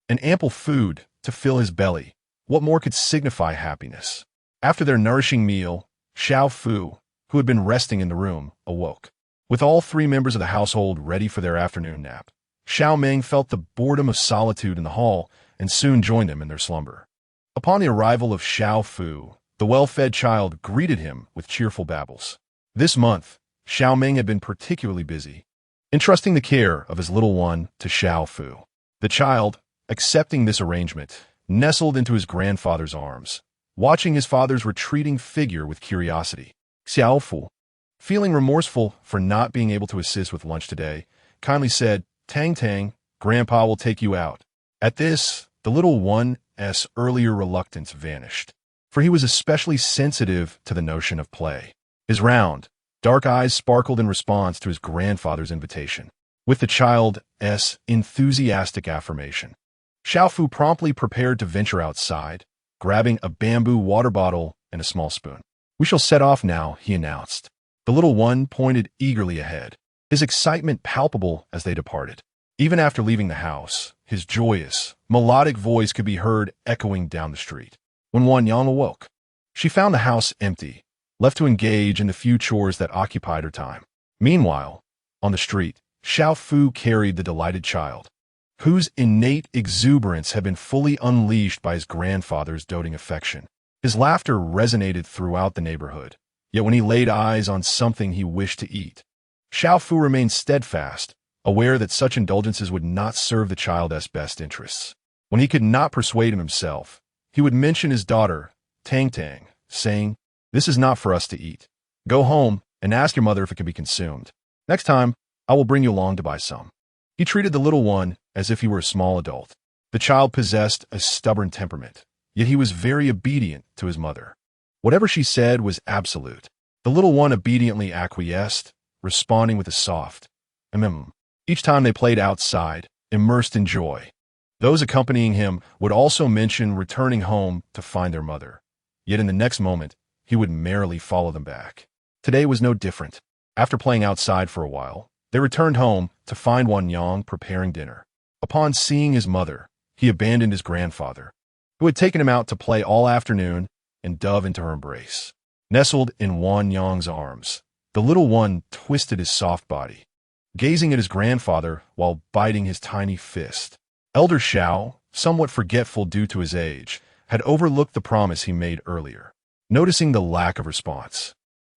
and ample food to fill his belly, what more could signify happiness? After their nourishing meal, Xiao Fu, who had been resting in the room, awoke. With all three members of the household ready for their afternoon nap, Xiao Meng felt the boredom of solitude in the hall and soon joined them in their slumber. Upon the arrival of Xiao Fu, the well-fed child greeted him with cheerful babbles. This month, Xiao Meng had been particularly busy, entrusting the care of his little one to Xiao Fu. The child, accepting this arrangement, nestled into his grandfather's arms, watching his father's retreating figure with curiosity. Xiao Fu, feeling remorseful for not being able to assist with lunch today, kindly said, "Tang Tang, Grandpa will take you out." At this, the little one's earlier reluctance vanished, for he was especially sensitive to the notion of play. His round, dark eyes sparkled in response to his grandfather's invitation. With the child's enthusiastic affirmation, Xiao Fu promptly prepared to venture outside, grabbing a bamboo water bottle and a small spoon. "We shall set off now," he announced. The little one pointed eagerly ahead, his excitement palpable as they departed. Even after leaving the house, his joyous, melodic voice could be heard echoing down the street. When Wanyang awoke, she found the house empty, left to engage in the few chores that occupied her time. Meanwhile, on the street, Xiao Fu carried the delighted child, whose innate exuberance had been fully unleashed by his grandfather's doting affection. His laughter resonated throughout the neighborhood, yet when he laid eyes on something he wished to eat, Xiao Fu remained steadfast, aware that such indulgences would not serve the child's best interests. When he could not persuade him himself, he would mention his daughter, Tang Tang, saying, "This is not for us to eat. Go home and ask your mother if it can be consumed. Next time, I will bring you along to buy some." He treated the little one as if he were a small adult. The child possessed a stubborn temperament, yet he was very obedient to his mother. Whatever she said was absolute. The little one obediently acquiesced, responding with a soft each time they played outside, immersed in joy. Those accompanying him would also mention returning home to find their mother. Yet in the next moment, he would merrily follow them back. Today was no different. After playing outside for a while, they returned home to find Wanyang preparing dinner. Upon seeing his mother, he abandoned his grandfather, who had taken him out to play all afternoon, and dove into her embrace. Nestled in Wanyang's arms, the little one twisted his soft body, gazing at his grandfather while biting his tiny fist. Elder Xiao, somewhat forgetful due to his age, had overlooked the promise he made earlier. Noticing the lack of response,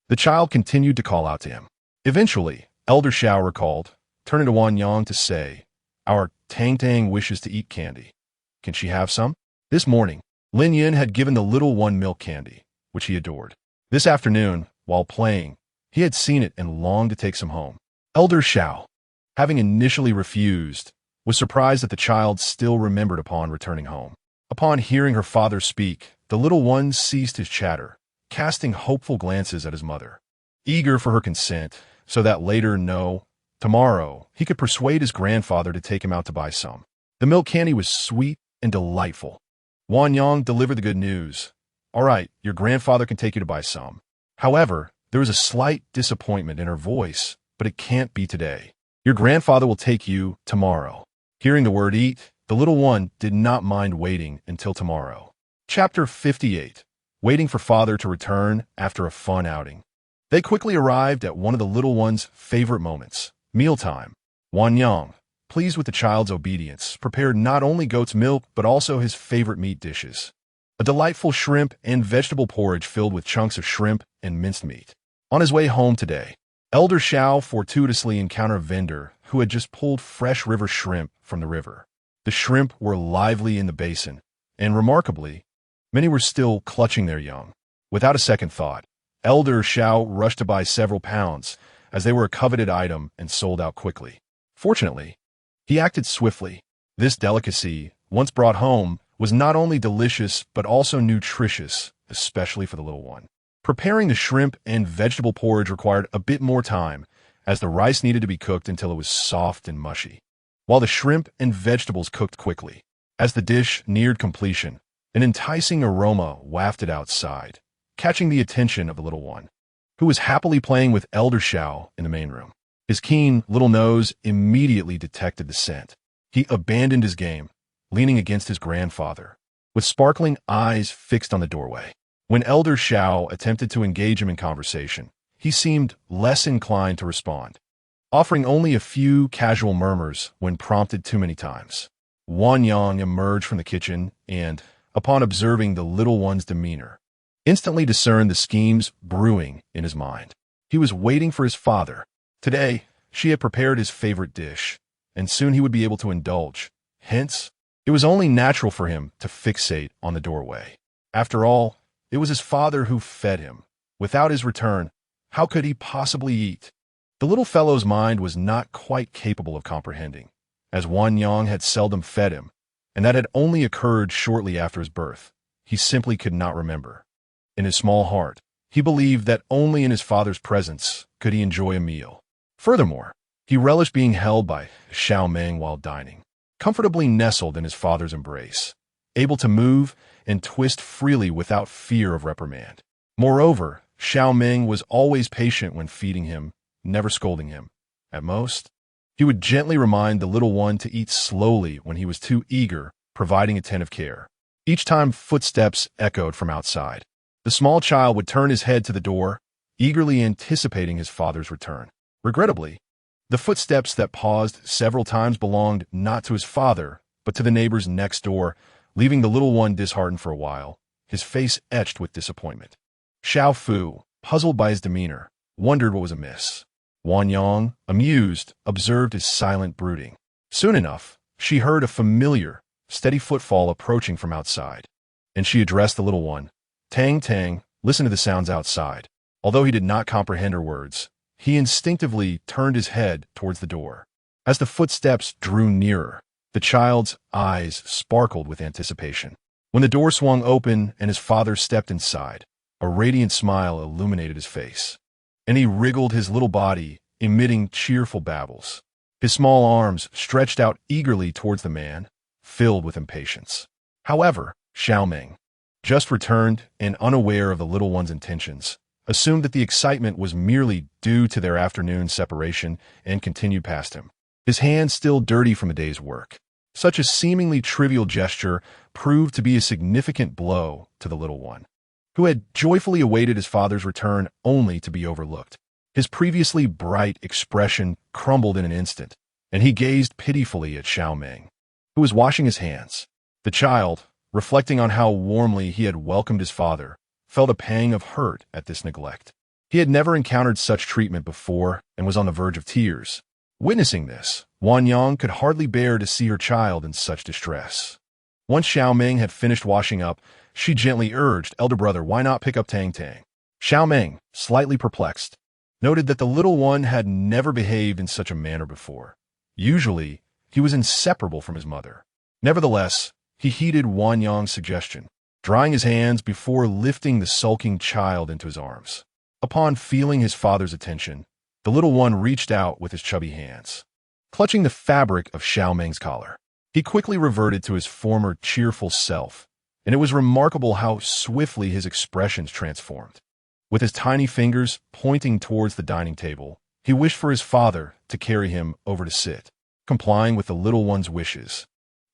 the child continued to call out to him. Eventually, Elder Xiao recalled, turning to Wanyang to say, "Our Tang Tang wishes to eat candy. Can she have some?" This morning, Lin Yin had given the little one milk candy, which he adored. This afternoon, while playing, he had seen it and longed to take some home. Elder Xiao, having initially refused, was surprised that the child still remembered upon returning home. Upon hearing her father speak, the little one ceased his chatter, casting hopeful glances at his mother, eager for her consent, so that later, tomorrow, he could persuade his grandfather to take him out to buy some. The milk candy was sweet and delightful. Wanyang delivered the good news. "All right, your grandfather can take you to buy some." However, there was a slight disappointment in her voice, "But it can't be today. Your grandfather will take you tomorrow." Hearing the word eat, the little one did not mind waiting until tomorrow. Chapter 58. Waiting for father to return after a fun outing. They quickly arrived at one of the little one's favorite moments, mealtime. Wanyang, pleased with the child's obedience, prepared not only goat's milk but also his favorite meat dishes. A delightful shrimp and vegetable porridge filled with chunks of shrimp and minced meat. On his way home today, Elder Xiao fortuitously encountered a vendor who had just pulled fresh river shrimp from the river. The shrimp were lively in the basin, and remarkably, many were still clutching their young. Without a second thought, Elder Xiao rushed to buy several pounds, as they were a coveted item and sold out quickly. Fortunately, he acted swiftly. This delicacy, once brought home, was not only delicious but also nutritious, especially for the little one. Preparing the shrimp and vegetable porridge required a bit more time, as the rice needed to be cooked until it was soft and mushy, while the shrimp and vegetables cooked quickly. As the dish neared completion, an enticing aroma wafted outside, catching the attention of the little one, who was happily playing with Elder Xiao in the main room. His keen little nose immediately detected the scent. He abandoned his game, leaning against his grandfather, with sparkling eyes fixed on the doorway. When Elder Xiao attempted to engage him in conversation, he seemed less inclined to respond, offering only a few casual murmurs when prompted too many times. Wanyang emerged from the kitchen and, upon observing the little one's demeanor, instantly discerned the schemes brewing in his mind. He was waiting for his father. Today, she had prepared his favorite dish, and soon he would be able to indulge. Hence, it was only natural for him to fixate on the doorway. After all, it was his father who fed him. Without his return, how could he possibly eat? The little fellow's mind was not quite capable of comprehending, as Wanyang had seldom fed him, and that had only occurred shortly after his birth. He simply could not remember. In his small heart, he believed that only in his father's presence could he enjoy a meal. Furthermore, he relished being held by Xiao Meng while dining, comfortably nestled in his father's embrace, able to move and twist freely without fear of reprimand. Moreover, Xiao Meng was always patient when feeding him, never scolding him. At most, he would gently remind the little one to eat slowly when he was too eager, providing attentive care. Each time footsteps echoed from outside, the small child would turn his head to the door, eagerly anticipating his father's return. Regrettably, the footsteps that paused several times belonged not to his father, but to the neighbors next door, leaving the little one disheartened for a while, his face etched with disappointment. Xiao Fu, puzzled by his demeanor, wondered what was amiss. Wanyang, amused, observed his silent brooding. Soon enough, she heard a familiar, steady footfall approaching from outside, and she addressed the little one. "Tang Tang, listen to the sounds outside." Although he did not comprehend her words, he instinctively turned his head towards the door. As the footsteps drew nearer, the child's eyes sparkled with anticipation. When the door swung open and his father stepped inside, a radiant smile illuminated his face, and he wriggled his little body, emitting cheerful babbles. His small arms stretched out eagerly towards the man, filled with impatience. However, Xiao Meng, just returned and unaware of the little one's intentions, assumed that the excitement was merely due to their afternoon separation, and continued past him, his hands still dirty from a day's work. Such a seemingly trivial gesture proved to be a significant blow to the little one, who had joyfully awaited his father's return only to be overlooked. His previously bright expression crumbled in an instant, and he gazed pitifully at Xiao Meng, who was washing his hands. The child, reflecting on how warmly he had welcomed his father, felt a pang of hurt at this neglect. He had never encountered such treatment before and was on the verge of tears. Witnessing this, Wan Yang could hardly bear to see her child in such distress. Once Xiao Meng had finished washing up, she gently urged, "Elder brother, why not pick up Tang Tang?" Xiao Meng, slightly perplexed, noted that the little one had never behaved in such a manner before. Usually, he was inseparable from his mother. Nevertheless, he heeded Wan Yang's suggestion, drying his hands before lifting the sulking child into his arms. Upon feeling his father's attention, the little one reached out with his chubby hands, clutching the fabric of Xiao Meng's collar. He quickly reverted to his former cheerful self, and it was remarkable how swiftly his expressions transformed. With his tiny fingers pointing towards the dining table, he wished for his father to carry him over to sit, complying with the little one's wishes.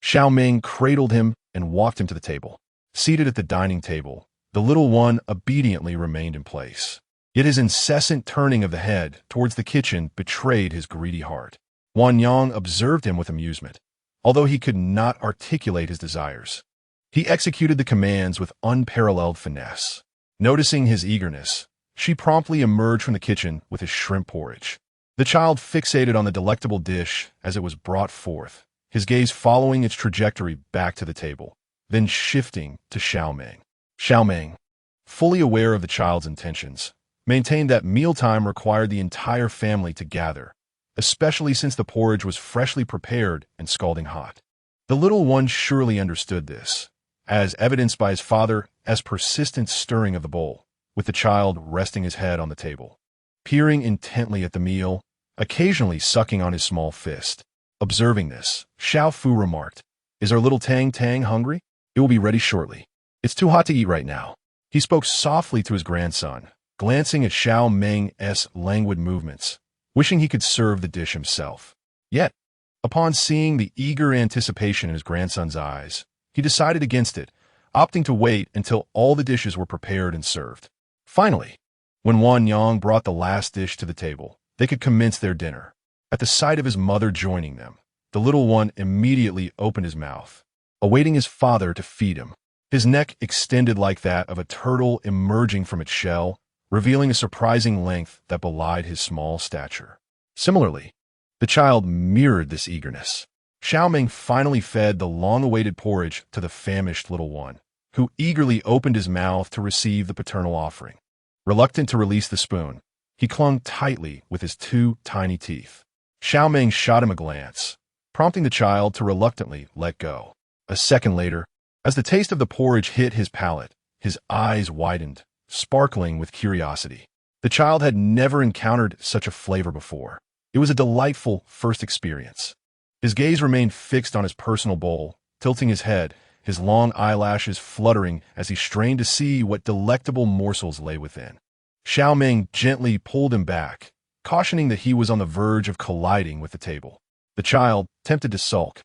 Xiao Meng cradled him and walked him to the table. Seated at the dining table, the little one obediently remained in place. Yet his incessant turning of the head towards the kitchen betrayed his greedy heart. Wan Yang observed him with amusement, although he could not articulate his desires. He executed the commands with unparalleled finesse. Noticing his eagerness, she promptly emerged from the kitchen with his shrimp porridge. The child fixated on the delectable dish as it was brought forth, his gaze following its trajectory back to the table, then shifting to Xiao Meng. Xiao Meng, fully aware of the child's intentions, maintained that mealtime required the entire family to gather, especially since the porridge was freshly prepared and scalding hot. The little one surely understood this, as evidenced by his father's persistent stirring of the bowl, with the child resting his head on the table, peering intently at the meal, occasionally sucking on his small fist. Observing this, Xiao Fu remarked, "Is our little Tang Tang hungry? It will be ready shortly. It's too hot to eat right now." He spoke softly to his grandson, glancing at Xiao Meng's languid movements, wishing he could serve the dish himself. Yet, upon seeing the eager anticipation in his grandson's eyes, he decided against it, opting to wait until all the dishes were prepared and served. Finally, when Wan Yang brought the last dish to the table, they could commence their dinner. At the sight of his mother joining them, the little one immediately opened his mouth, awaiting his father to feed him. His neck extended like that of a turtle emerging from its shell, revealing a surprising length that belied his small stature. Similarly, the child mirrored this eagerness. Xiao Meng finally fed the long-awaited porridge to the famished little one, who eagerly opened his mouth to receive the paternal offering. Reluctant to release the spoon, he clung tightly with his two tiny teeth. Xiao Meng shot him a glance, prompting the child to reluctantly let go. A second later, as the taste of the porridge hit his palate, his eyes widened, sparkling with curiosity. The child had never encountered such a flavor before. It was a delightful first experience. His gaze remained fixed on his personal bowl, tilting his head, his long eyelashes fluttering as he strained to see what delectable morsels lay within. Xiao Meng gently pulled him back, cautioning that he was on the verge of colliding with the table. The child, tempted to sulk,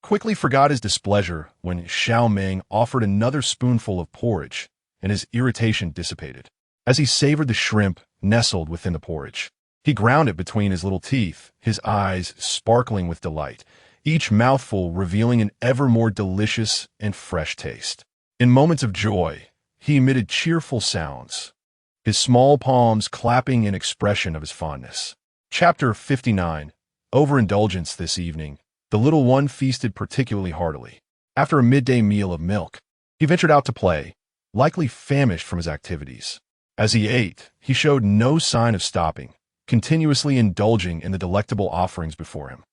quickly forgot his displeasure when Xiao Meng offered another spoonful of porridge, and his irritation dissipated. As he savored the shrimp nestled within the porridge, he ground it between his little teeth, his eyes sparkling with delight, each mouthful revealing an ever more delicious and fresh taste. In moments of joy, he emitted cheerful sounds, his small palms clapping in expression of his fondness. Chapter 59. Overindulgence. This evening, the little one feasted particularly heartily. After a midday meal of milk, he ventured out to play, likely famished from his activities. As he ate, he showed no sign of stopping, continuously indulging in the delectable offerings before him.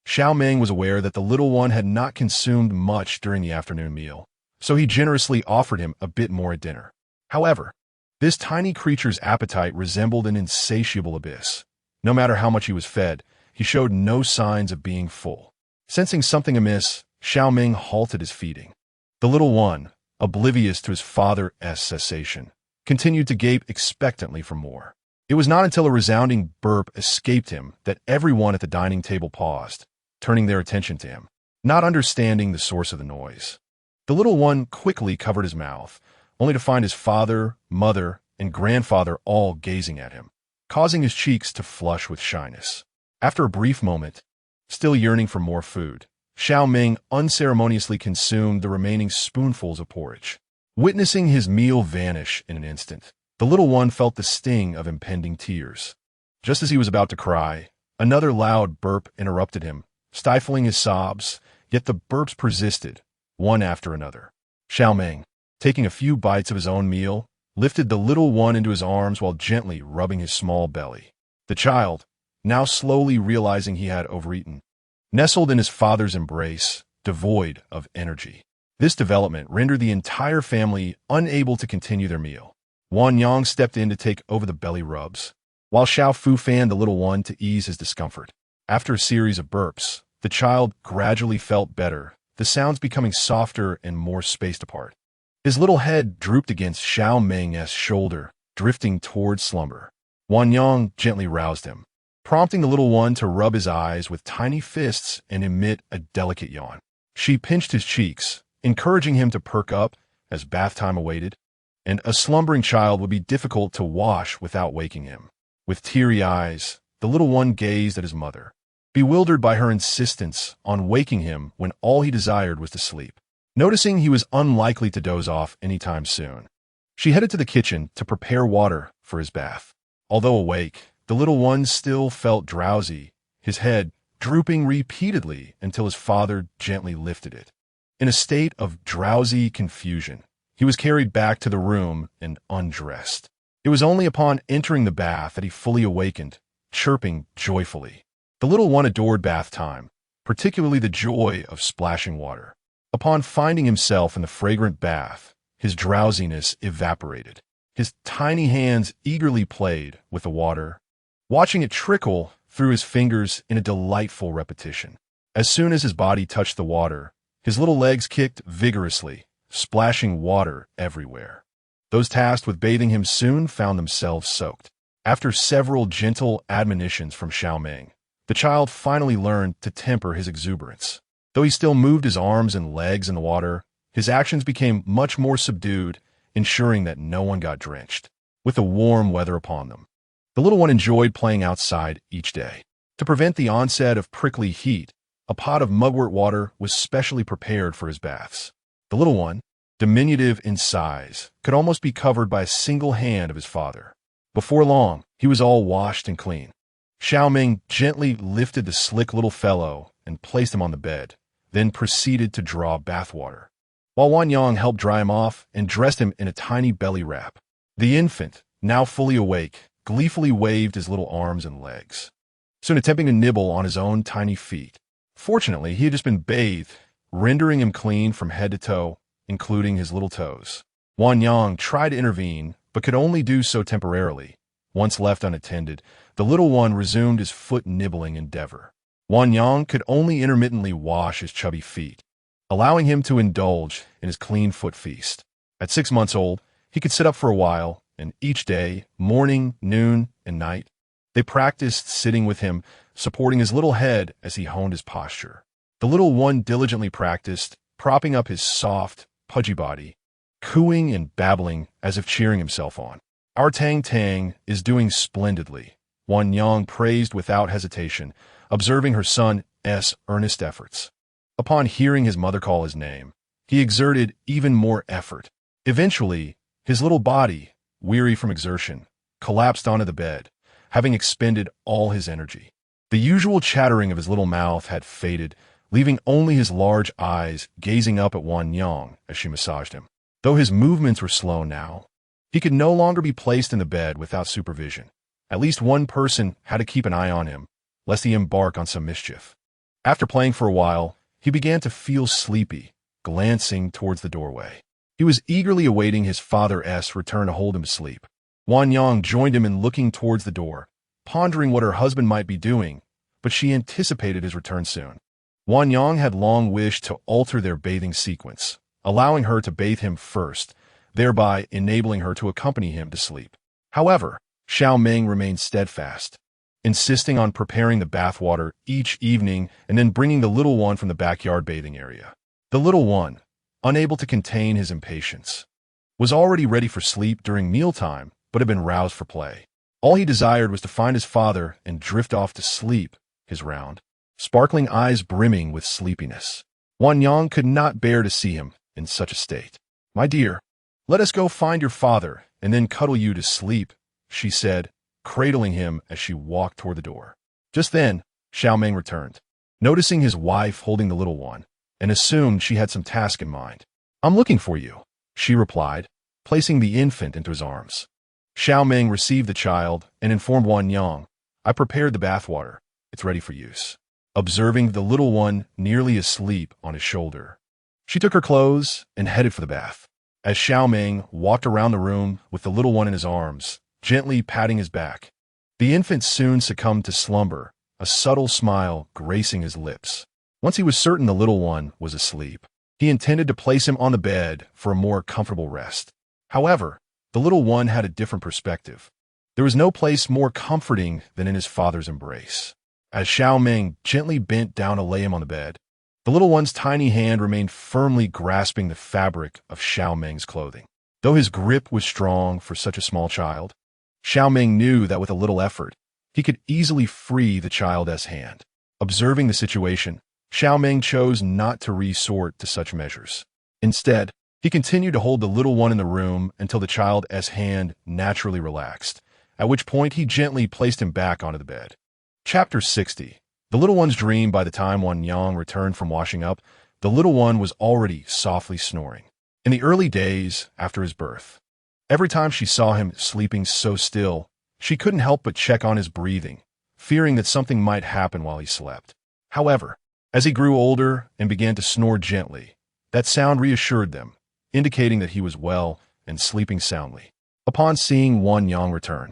Xiao Meng was aware that the little one had not consumed much during the afternoon meal, so he generously offered him a bit more at dinner. However, this tiny creature's appetite resembled an insatiable abyss. No matter how much he was fed, he showed no signs of being full. Sensing something amiss, Xiao Meng halted his feeding. The little one, oblivious to his father's cessation, continued to gape expectantly for more. It was not until a resounding burp escaped him that everyone at the dining table paused, turning their attention to him, not understanding the source of the noise. The little one quickly covered his mouth, only to find his father, mother, and grandfather all gazing at him, causing his cheeks to flush with shyness. After a brief moment, still yearning for more food, Xiao Meng unceremoniously consumed the remaining spoonfuls of porridge. Witnessing his meal vanish in an instant, the little one felt the sting of impending tears. Just as he was about to cry, another loud burp interrupted him, stifling his sobs, yet the burps persisted, one after another. Xiao Meng, taking a few bites of his own meal, lifted the little one into his arms while gently rubbing his small belly. The child, now slowly realizing he had overeaten, nestled in his father's embrace, devoid of energy. This development rendered the entire family unable to continue their meal. Wan Yang stepped in to take over the belly rubs, while Xiao Fu fanned the little one to ease his discomfort. After a series of burps, the child gradually felt better, the sounds becoming softer and more spaced apart. His little head drooped against Xiao Meng's shoulder, drifting towards slumber. Wan Yang gently roused him, prompting the little one to rub his eyes with tiny fists and emit a delicate yawn. She pinched his cheeks, encouraging him to perk up as bath time awaited, and a slumbering child would be difficult to wash without waking him. With teary eyes, the little one gazed at his mother, bewildered by her insistence on waking him when all he desired was to sleep. Noticing he was unlikely to doze off anytime soon, she headed to the kitchen to prepare water for his bath. Although awake, the little one still felt drowsy, his head drooping repeatedly until his father gently lifted it. In a state of drowsy confusion, he was carried back to the room and undressed. It was only upon entering the bath that he fully awakened, chirping joyfully. The little one adored bath time, particularly the joy of splashing water. Upon finding himself in the fragrant bath, his drowsiness evaporated. His tiny hands eagerly played with the water, watching it trickle through his fingers in a delightful repetition. As soon as his body touched the water, his little legs kicked vigorously, splashing water everywhere. Those tasked with bathing him soon found themselves soaked. After several gentle admonitions from Xiao Meng, the child finally learned to temper his exuberance. Though he still moved his arms and legs in the water, his actions became much more subdued, ensuring that no one got drenched. With the warm weather upon them, the little one enjoyed playing outside each day. To prevent the onset of prickly heat, a pot of mugwort water was specially prepared for his baths. The little one, diminutive in size, could almost be covered by a single hand of his father. Before long, he was all washed and clean. Xiao Meng gently lifted the slick little fellow and placed him on the bed, then proceeded to draw bath water, while Wan Yang helped dry him off and dressed him in a tiny belly wrap. The infant, now fully awake, gleefully waved his little arms and legs, soon attempting to nibble on his own tiny feet. Fortunately, he had just been bathed, rendering him clean from head to toe, including his little toes. Wan Yang tried to intervene, but could only do so temporarily. Once left unattended, the little one resumed his foot-nibbling endeavor. Wan Yang could only intermittently wash his chubby feet, allowing him to indulge in his clean foot feast. At 6 months old, he could sit up for a while, and each day, morning, noon, and night, they practiced sitting with him, supporting his little head as he honed his posture. The little one diligently practiced, propping up his soft, pudgy body, cooing and babbling as if cheering himself on. "Our Tang Tang is doing splendidly," Wan Yang praised without hesitation, observing her son's earnest efforts. Upon hearing his mother call his name, he exerted even more effort. Eventually, his little body, weary from exertion, collapsed onto the bed, having expended all his energy. The usual chattering of his little mouth had faded, leaving only his large eyes gazing up at Wan Yang as she massaged him. Though his movements were slow now, he could no longer be placed in the bed without supervision. At least one person had to keep an eye on him, lest he embark on some mischief. After playing for a while, he began to feel sleepy, glancing towards the doorway. He was eagerly awaiting his father's return to hold him asleep. Wan Yang joined him in looking towards the door, pondering what her husband might be doing, but she anticipated his return soon. Wan Yang had long wished to alter their bathing sequence, allowing her to bathe him first, thereby enabling her to accompany him to sleep. However, Xiao Meng remained steadfast, insisting on preparing the bathwater each evening and then bringing the little one from the backyard bathing area. The little one, unable to contain his impatience, was already ready for sleep during mealtime but had been roused for play. All he desired was to find his father and drift off to sleep, his round, sparkling eyes brimming with sleepiness. Wan Yang could not bear to see him in such a state. "My dear, let us go find your father and then cuddle you to sleep," she said, cradling him as she walked toward the door. Just then, Xiao Meng returned, noticing his wife holding the little one, and assumed she had some task in mind. "I'm looking for you," she replied, placing the infant into his arms. Xiao Meng received the child and informed Wan Yang, "I prepared the bathwater. It's ready for use." Observing the little one nearly asleep on his shoulder, she took her clothes and headed for the bath. As Xiao Meng walked around the room with the little one in his arms, gently patting his back, the infant soon succumbed to slumber, a subtle smile gracing his lips. Once he was certain the little one was asleep, he intended to place him on the bed for a more comfortable rest. However, the little one had a different perspective. There was no place more comforting than in his father's embrace. As Xiao Meng gently bent down to lay him on the bed, the little one's tiny hand remained firmly grasping the fabric of Xiao Meng's clothing. Though his grip was strong for such a small child, Xiao Meng knew that with a little effort, he could easily free the child's hand. Observing the situation, Xiao Meng chose not to resort to such measures. Instead, he continued to hold the little one in the room until the child's hand naturally relaxed, at which point he gently placed him back onto the bed. Chapter 60. The little one's dream. By the time Wan Yang returned from washing up, the little one was already softly snoring. In the early days after his birth, every time she saw him sleeping so still, she couldn't help but check on his breathing, fearing that something might happen while he slept. However, as he grew older and began to snore gently, that sound reassured them, indicating that he was well and sleeping soundly. Upon seeing Wan Yang return,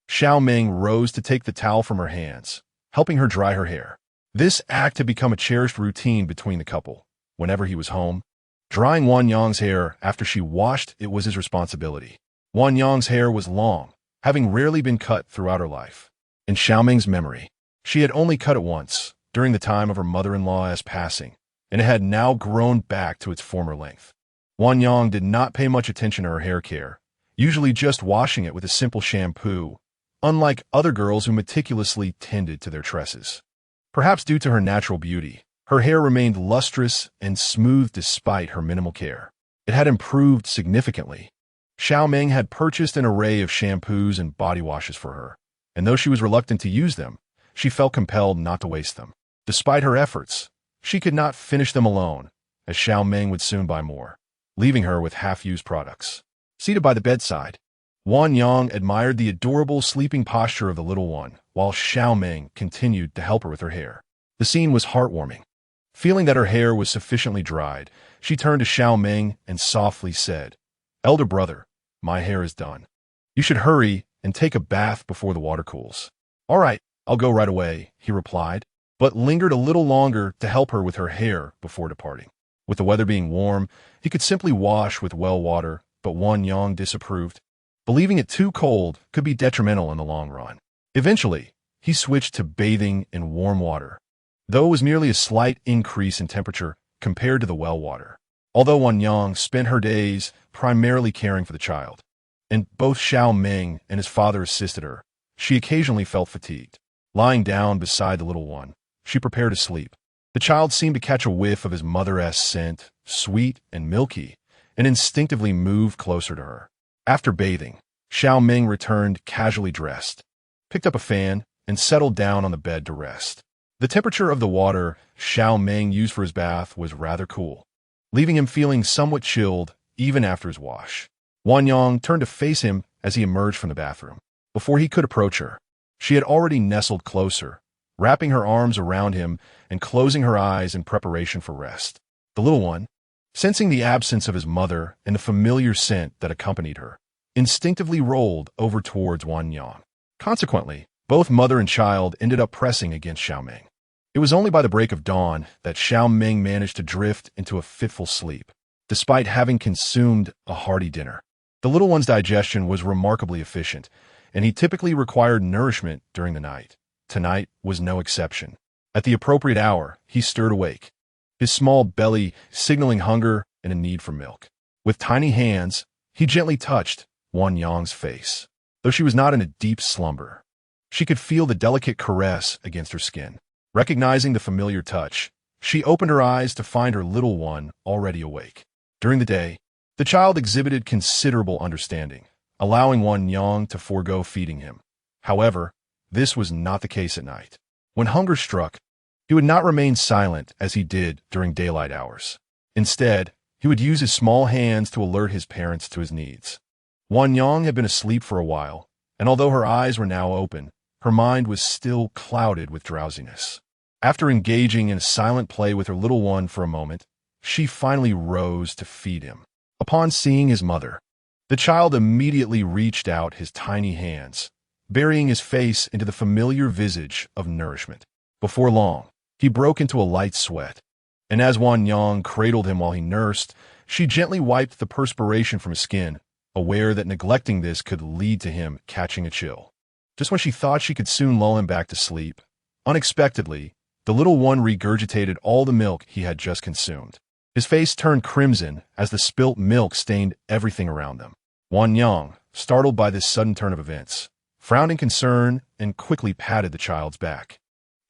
Xiao Meng rose to take the towel from her hands, helping her dry her hair. This act had become a cherished routine between the couple. Whenever he was home, drying Wan Yang's hair after she washed it was his responsibility. Wan Yang's hair was long, having rarely been cut throughout her life. In Xiao Meng's memory, she had only cut it once, during the time of her mother-in-law's passing, and it had now grown back to its former length. Wan Yang did not pay much attention to her hair care, usually just washing it with a simple shampoo, unlike other girls who meticulously tended to their tresses. Perhaps due to her natural beauty, her hair remained lustrous and smooth despite her minimal care. It had improved significantly. Xiao Meng had purchased an array of shampoos and body washes for her, and though she was reluctant to use them, she felt compelled not to waste them. Despite her efforts, she could not finish them alone, as Xiao Meng would soon buy more, leaving her with half-used products. Seated by the bedside, Wan Yang admired the adorable sleeping posture of the little one, while Xiao Meng continued to help her with her hair. The scene was heartwarming. Feeling that her hair was sufficiently dried, she turned to Xiao Meng and softly said, "Elder brother, my hair is done. You should hurry and take a bath before the water cools." "All right, I'll go right away," he replied, but lingered a little longer to help her with her hair before departing. With the weather being warm, he could simply wash with well water, but Wan Yang disapproved, believing it too cold could be detrimental in the long run. Eventually, he switched to bathing in warm water, though it was merely a slight increase in temperature compared to the well water. Although Wan Yang spent her days primarily caring for the child, and both Xiao Meng and his father assisted her, she occasionally felt fatigued. Lying down beside the little one, she prepared to sleep. The child seemed to catch a whiff of his mother's scent, sweet and milky, and instinctively moved closer to her. After bathing, Xiao Meng returned casually dressed, picked up a fan, and settled down on the bed to rest. The temperature of the water Xiao Meng used for his bath was rather cool, leaving him feeling somewhat chilled even after his wash. Wan Yang turned to face him as he emerged from the bathroom. Before he could approach her, she had already nestled closer, wrapping her arms around him and closing her eyes in preparation for rest. The little one, sensing the absence of his mother and the familiar scent that accompanied her, instinctively rolled over towards Wan Yang. Consequently, both mother and child ended up pressing against Xiao Meng. It was only by the break of dawn that Xiao Meng managed to drift into a fitful sleep, despite having consumed a hearty dinner. The little one's digestion was remarkably efficient, and he typically required nourishment during the night. Tonight was no exception. At the appropriate hour, he stirred awake, his small belly signaling hunger and a need for milk. With tiny hands, he gently touched Wan Yang's face. Though she was not in a deep slumber, she could feel the delicate caress against her skin. Recognizing the familiar touch, she opened her eyes to find her little one already awake. During the day, the child exhibited considerable understanding, allowing Wan Yang to forego feeding him. However, this was not the case at night. When hunger struck, he would not remain silent as he did during daylight hours. Instead, he would use his small hands to alert his parents to his needs. Wan Yang had been asleep for a while, and although her eyes were now open, her mind was still clouded with drowsiness. After engaging in a silent play with her little one for a moment, she finally rose to feed him. Upon seeing his mother, the child immediately reached out his tiny hands, burying his face into the familiar visage of nourishment. Before long, he broke into a light sweat, and as Wan Yang cradled him while he nursed, she gently wiped the perspiration from his skin, aware that neglecting this could lead to him catching a chill. Just when she thought she could soon lull him back to sleep, unexpectedly, the little one regurgitated all the milk he had just consumed. His face turned crimson as the spilt milk stained everything around them. Wan Yang, startled by this sudden turn of events, frowned in concern and quickly patted the child's back.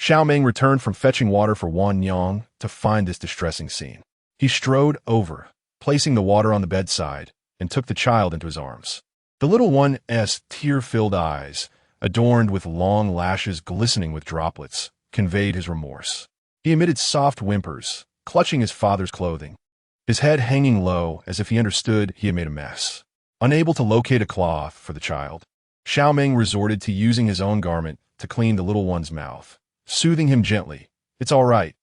Xiao Meng returned from fetching water for Wan Yang to find this distressing scene. He strode over, placing the water on the bedside, and took the child into his arms. The little one's tear-filled eyes, adorned with long lashes glistening with droplets, conveyed his remorse. He emitted soft whimpers, clutching his father's clothing, his head hanging low as if he understood he had made a mess. Unable to locate a cloth for the child, Xiao Meng resorted to using his own garment to clean the little one's mouth, soothing him gently. "It's all right.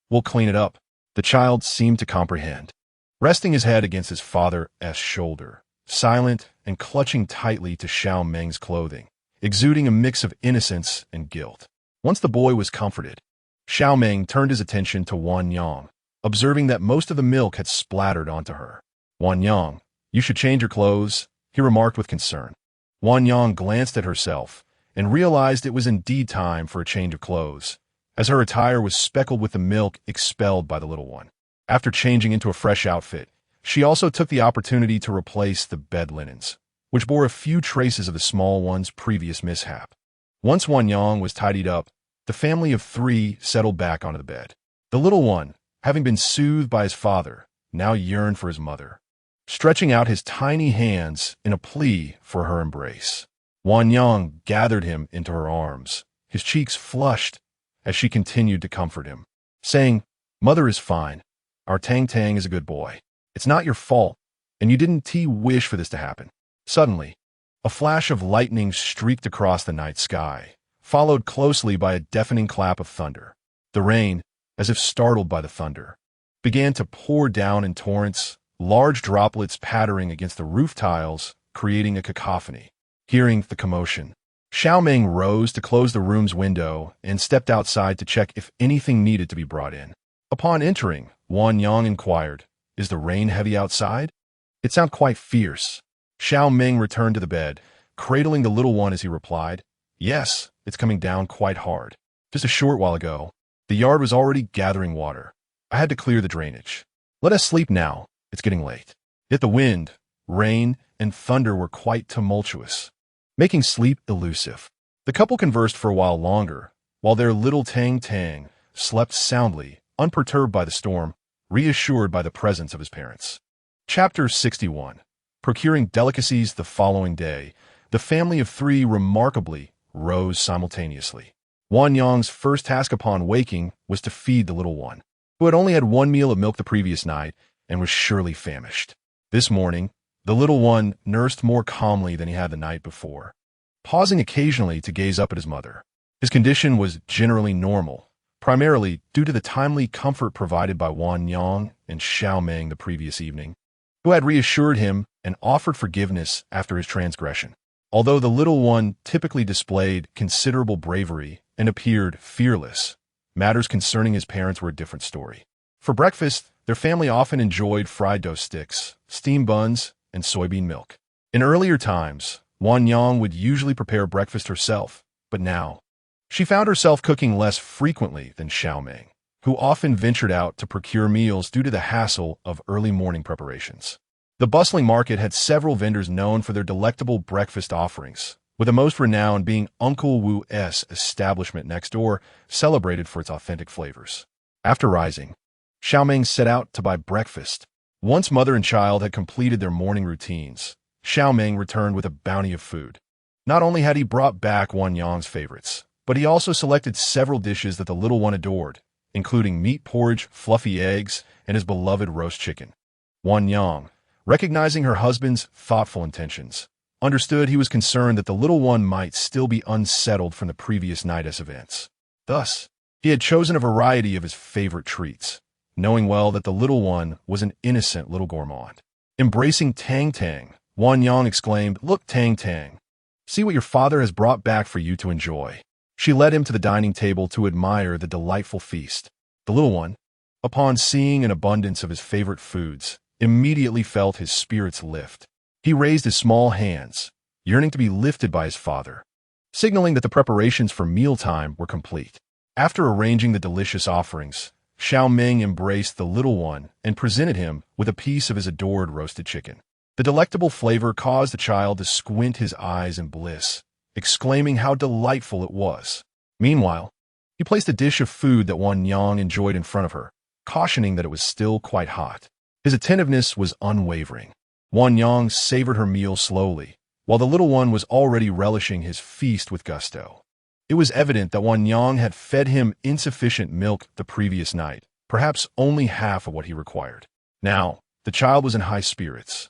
We'll clean it up." The child seemed to comprehend. Resting his head against his father's shoulder, silent and clutching tightly to Xiao Meng's clothing, exuding a mix of innocence and guilt. Once the boy was comforted, Xiao Meng turned his attention to Wan Yang, observing that most of the milk had splattered onto her. "Wan Yang, you should change your clothes," he remarked with concern. Wan Yang glanced at herself and realized it was indeed time for a change of clothes, as her attire was speckled with the milk expelled by the little one. After changing into a fresh outfit, she also took the opportunity to replace the bed linens, which bore a few traces of the small one's previous mishap. Once Wan Yang was tidied up, the family of three settled back onto the bed. The little one, having been soothed by his father, now yearned for his mother, stretching out his tiny hands in a plea for her embrace. Wan Yang gathered him into her arms, his cheeks flushed as she continued to comfort him, saying, "Mother is fine. Our Tang Tang is a good boy. It's not your fault, and you didn't wish for this to happen." Suddenly, a flash of lightning streaked across the night sky, followed closely by a deafening clap of thunder. The rain, as if startled by the thunder, began to pour down in torrents, large droplets pattering against the roof tiles, creating a cacophony. Hearing the commotion, Xiao Meng rose to close the room's window and stepped outside to check if anything needed to be brought in. Upon entering, Wan Yang inquired, "Is the rain heavy outside? It sounds quite fierce." Xiao Meng returned to the bed, cradling the little one as he replied, "Yes, it's coming down quite hard. Just a short while ago, the yard was already gathering water. I had to clear the drainage. Let us sleep now. It's getting late." Yet the wind, rain, and thunder were quite tumultuous, making sleep elusive. The couple conversed for a while longer, while their little Tang Tang slept soundly, unperturbed by the storm, reassured by the presence of his parents. Chapter 61. Procuring delicacies the following day, the family of three remarkably rose simultaneously. Wan Yang's first task upon waking was to feed the little one, who had only had one meal of milk the previous night and was surely famished. This morning, the little one nursed more calmly than he had the night before, pausing occasionally to gaze up at his mother. His condition was generally normal, primarily due to the timely comfort provided by Wan Yang and Xiao Meng the previous evening, who had reassured him and offered forgiveness after his transgression. Although the little one typically displayed considerable bravery and appeared fearless, matters concerning his parents were a different story. For breakfast, their family often enjoyed fried dough sticks, steamed buns, and soybean milk. In earlier times, Wan Yang would usually prepare breakfast herself, but now, she found herself cooking less frequently than Xiao Meng, who often ventured out to procure meals due to the hassle of early morning preparations. The bustling market had several vendors known for their delectable breakfast offerings, with the most renowned being Uncle Wu's establishment next door, celebrated for its authentic flavors. After rising, Xiao Meng set out to buy breakfast. Once mother and child had completed their morning routines, Xiao Meng returned with a bounty of food. Not only had he brought back Wan Yang's favorites, but he also selected several dishes that the little one adored, including meat porridge, fluffy eggs, and his beloved roast chicken. Wan Yang, recognizing her husband's thoughtful intentions, understood he was concerned that the little one might still be unsettled from the previous night's events. Thus, he had chosen a variety of his favorite treats, knowing well that the little one was an innocent little gourmand. Embracing Tang Tang, Wan Yang exclaimed, "Look, Tang Tang, see what your father has brought back for you to enjoy." She led him to the dining table to admire the delightful feast. The little one, upon seeing an abundance of his favorite foods, immediately felt his spirits lift. He raised his small hands, yearning to be lifted by his father, signaling that the preparations for mealtime were complete. After arranging the delicious offerings, Xiao Meng embraced the little one and presented him with a piece of his adored roasted chicken. The delectable flavor caused the child to squint his eyes in bliss, exclaiming how delightful it was. Meanwhile, he placed a dish of food that Wan Yang enjoyed in front of her, cautioning that it was still quite hot. His attentiveness was unwavering. Wan Yang savored her meal slowly, while the little one was already relishing his feast with gusto. It was evident that Wan Yang had fed him insufficient milk the previous night, perhaps only half of what he required. Now, the child was in high spirits,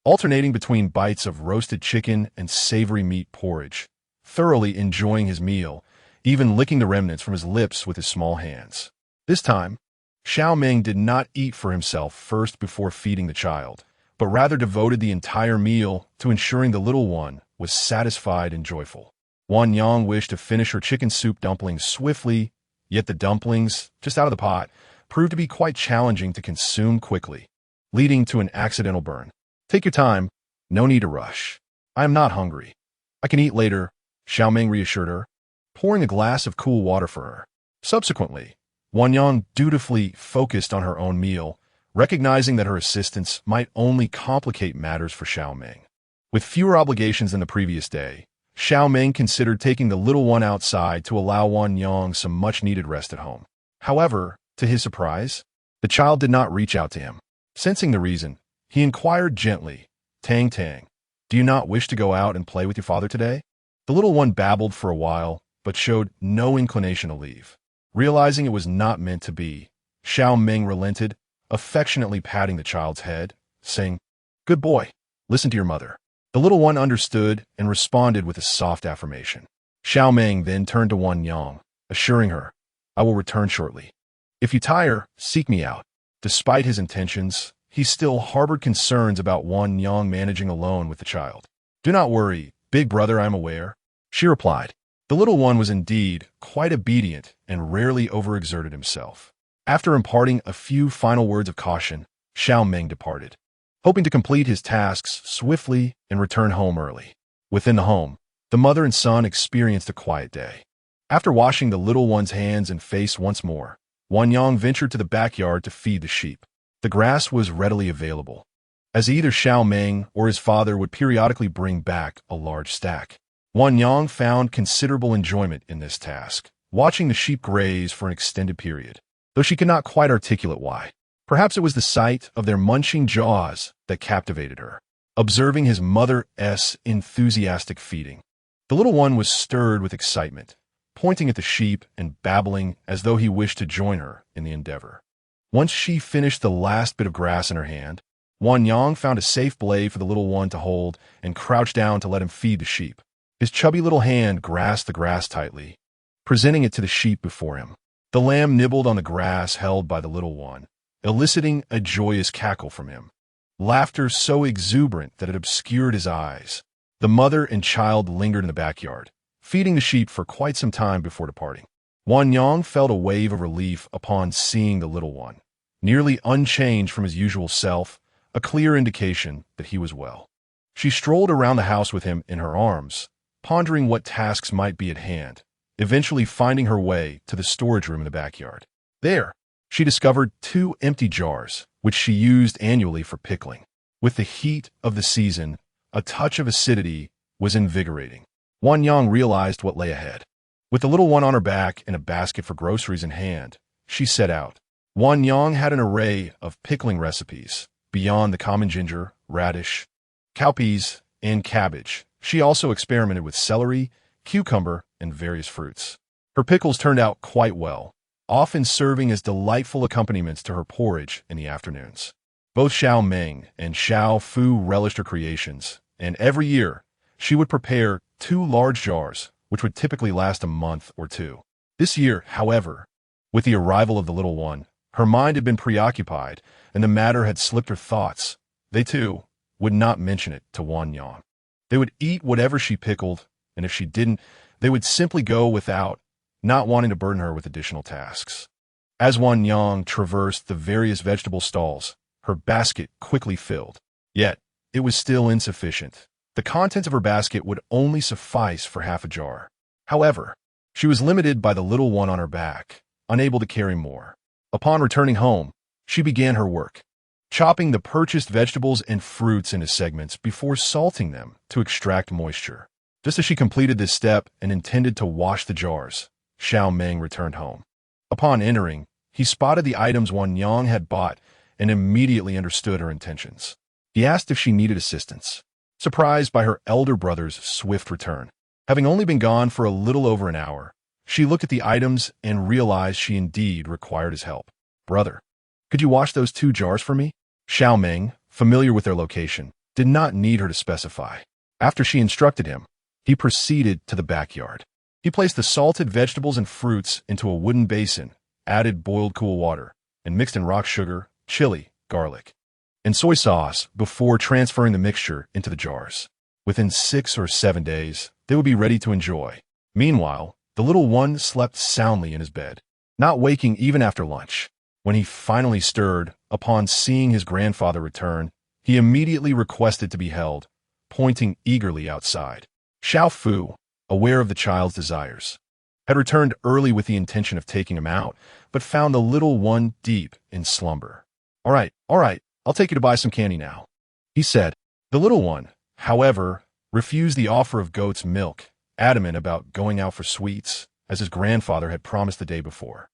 alternating between bites of roasted chicken and savory meat porridge, thoroughly enjoying his meal, even licking the remnants from his lips with his small hands. This time, Xiao Meng did not eat for himself first before feeding the child, but rather devoted the entire meal to ensuring the little one was satisfied and joyful. Wan Yang wished to finish her chicken soup dumplings swiftly, yet the dumplings, just out of the pot, proved to be quite challenging to consume quickly, leading to an accidental burn. "Take your time. No need to rush. I am not hungry. I can eat later," Xiao Meng reassured her, pouring a glass of cool water for her. Subsequently, Wan Yang dutifully focused on her own meal, recognizing that her assistance might only complicate matters for Xiao Meng. With fewer obligations than the previous day, Xiao Meng considered taking the little one outside to allow Wan Yang some much-needed rest at home. However, to his surprise, the child did not reach out to him. Sensing the reason, he inquired gently, "Tang Tang, do you not wish to go out and play with your father today?" The little one babbled for a while, but showed no inclination to leave. Realizing it was not meant to be, Xiao Meng relented, affectionately patting the child's head, saying, "Good boy, listen to your mother." The little one understood and responded with a soft affirmation. Xiao Meng then turned to Wan Yang, assuring her, "I will return shortly. If you tire, seek me out." Despite his intentions, he still harbored concerns about Wan Yang managing alone with the child. "Do not worry, big brother, I am aware," she replied. The little one was indeed quite obedient and rarely overexerted himself. After imparting a few final words of caution, Xiao Meng departed, hoping to complete his tasks swiftly and return home early. Within the home, the mother and son experienced a quiet day. After washing the little one's hands and face once more, Wan Yang ventured to the backyard to feed the sheep. The grass was readily available, as either Xiao Meng or his father would periodically bring back a large stack. Wan Yang found considerable enjoyment in this task, watching the sheep graze for an extended period, though she could not quite articulate why. Perhaps it was the sight of their munching jaws that captivated her. Observing his mother's enthusiastic feeding, the little one was stirred with excitement, pointing at the sheep and babbling as though he wished to join her in the endeavor. Once she finished the last bit of grass in her hand, Wan Yang found a safe blade for the little one to hold and crouched down to let him feed the sheep. His chubby little hand grasped the grass tightly, presenting it to the sheep before him. The lamb nibbled on the grass held by the little one, eliciting a joyous cackle from him, laughter so exuberant that it obscured his eyes. The mother and child lingered in the backyard, feeding the sheep for quite some time before departing. Wan Yang felt a wave of relief upon seeing the little one, nearly unchanged from his usual self, a clear indication that he was well. She strolled around the house with him in her arms, pondering what tasks might be at hand, eventually finding her way to the storage room in the backyard. There, she discovered 2 empty jars, which she used annually for pickling. With the heat of the season, a touch of acidity was invigorating. Wan Yang realized what lay ahead. With the little one on her back and a basket for groceries in hand, she set out. Wan Yang had an array of pickling recipes, beyond the common ginger, radish, cowpeas, and cabbage. She also experimented with celery, cucumber, and various fruits. Her pickles turned out quite well, often serving as delightful accompaniments to her porridge in the afternoons. Both Xiao Meng and Xiao Fu relished her creations, and every year, she would prepare 2 large jars, which would typically last a month or 2. This year, however, with the arrival of the little one, her mind had been preoccupied, and the matter had slipped her thoughts. They, too, would not mention it to Wan Yang. They would eat whatever she pickled, and if she didn't, they would simply go without, not wanting to burden her with additional tasks. As Wan Yang traversed the various vegetable stalls, her basket quickly filled. Yet, it was still insufficient. The contents of her basket would only suffice for half a jar. However, she was limited by the little one on her back, unable to carry more. Upon returning home, she began her work, chopping the purchased vegetables and fruits into segments before salting them to extract moisture. Just as she completed this step and intended to wash the jars, Xiao Meng returned home. Upon entering, he spotted the items Wan Yang had bought and immediately understood her intentions. He asked if she needed assistance, surprised by her elder brother's swift return. Having only been gone for a little over an hour, she looked at the items and realized she indeed required his help. "Brother, could you wash those 2 jars for me?" Xiao Meng, familiar with their location, did not need her to specify. After she instructed him, he proceeded to the backyard. He placed the salted vegetables and fruits into a wooden basin, added boiled cool water, and mixed in rock sugar, chili, garlic, and soy sauce before transferring the mixture into the jars. Within 6 or 7 days, they would be ready to enjoy. Meanwhile, the little one slept soundly in his bed, not waking even after lunch. When he finally stirred, upon seeing his grandfather return, he immediately requested to be held, pointing eagerly outside. Xiao Fu, aware of the child's desires, had returned early with the intention of taking him out, but found the little one deep in slumber. All right, I'll take you to buy some candy now," he said. The little one, however, refused the offer of goat's milk, adamant about going out for sweets, as his grandfather had promised the day before.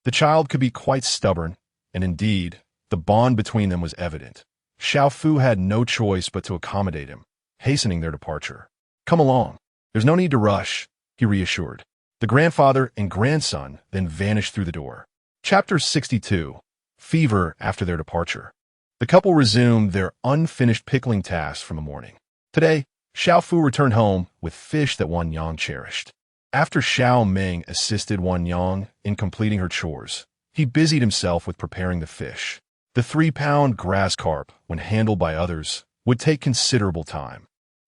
The child could be quite stubborn, and indeed, the bond between them was evident. Xiao Fu had no choice but to accommodate him, hastening their departure. "Come along. There's no need to rush," he reassured. The grandfather and grandson then vanished through the door. Chapter 62. Fever after their departure. The couple resumed their unfinished pickling tasks from the morning. Today, Xiao Fu returned home with fish that Wan Yang cherished. After Xiao Meng assisted Wan Yang in completing her chores, he busied himself with preparing the fish. The 3-pound grass carp, when handled by others, would take considerable time,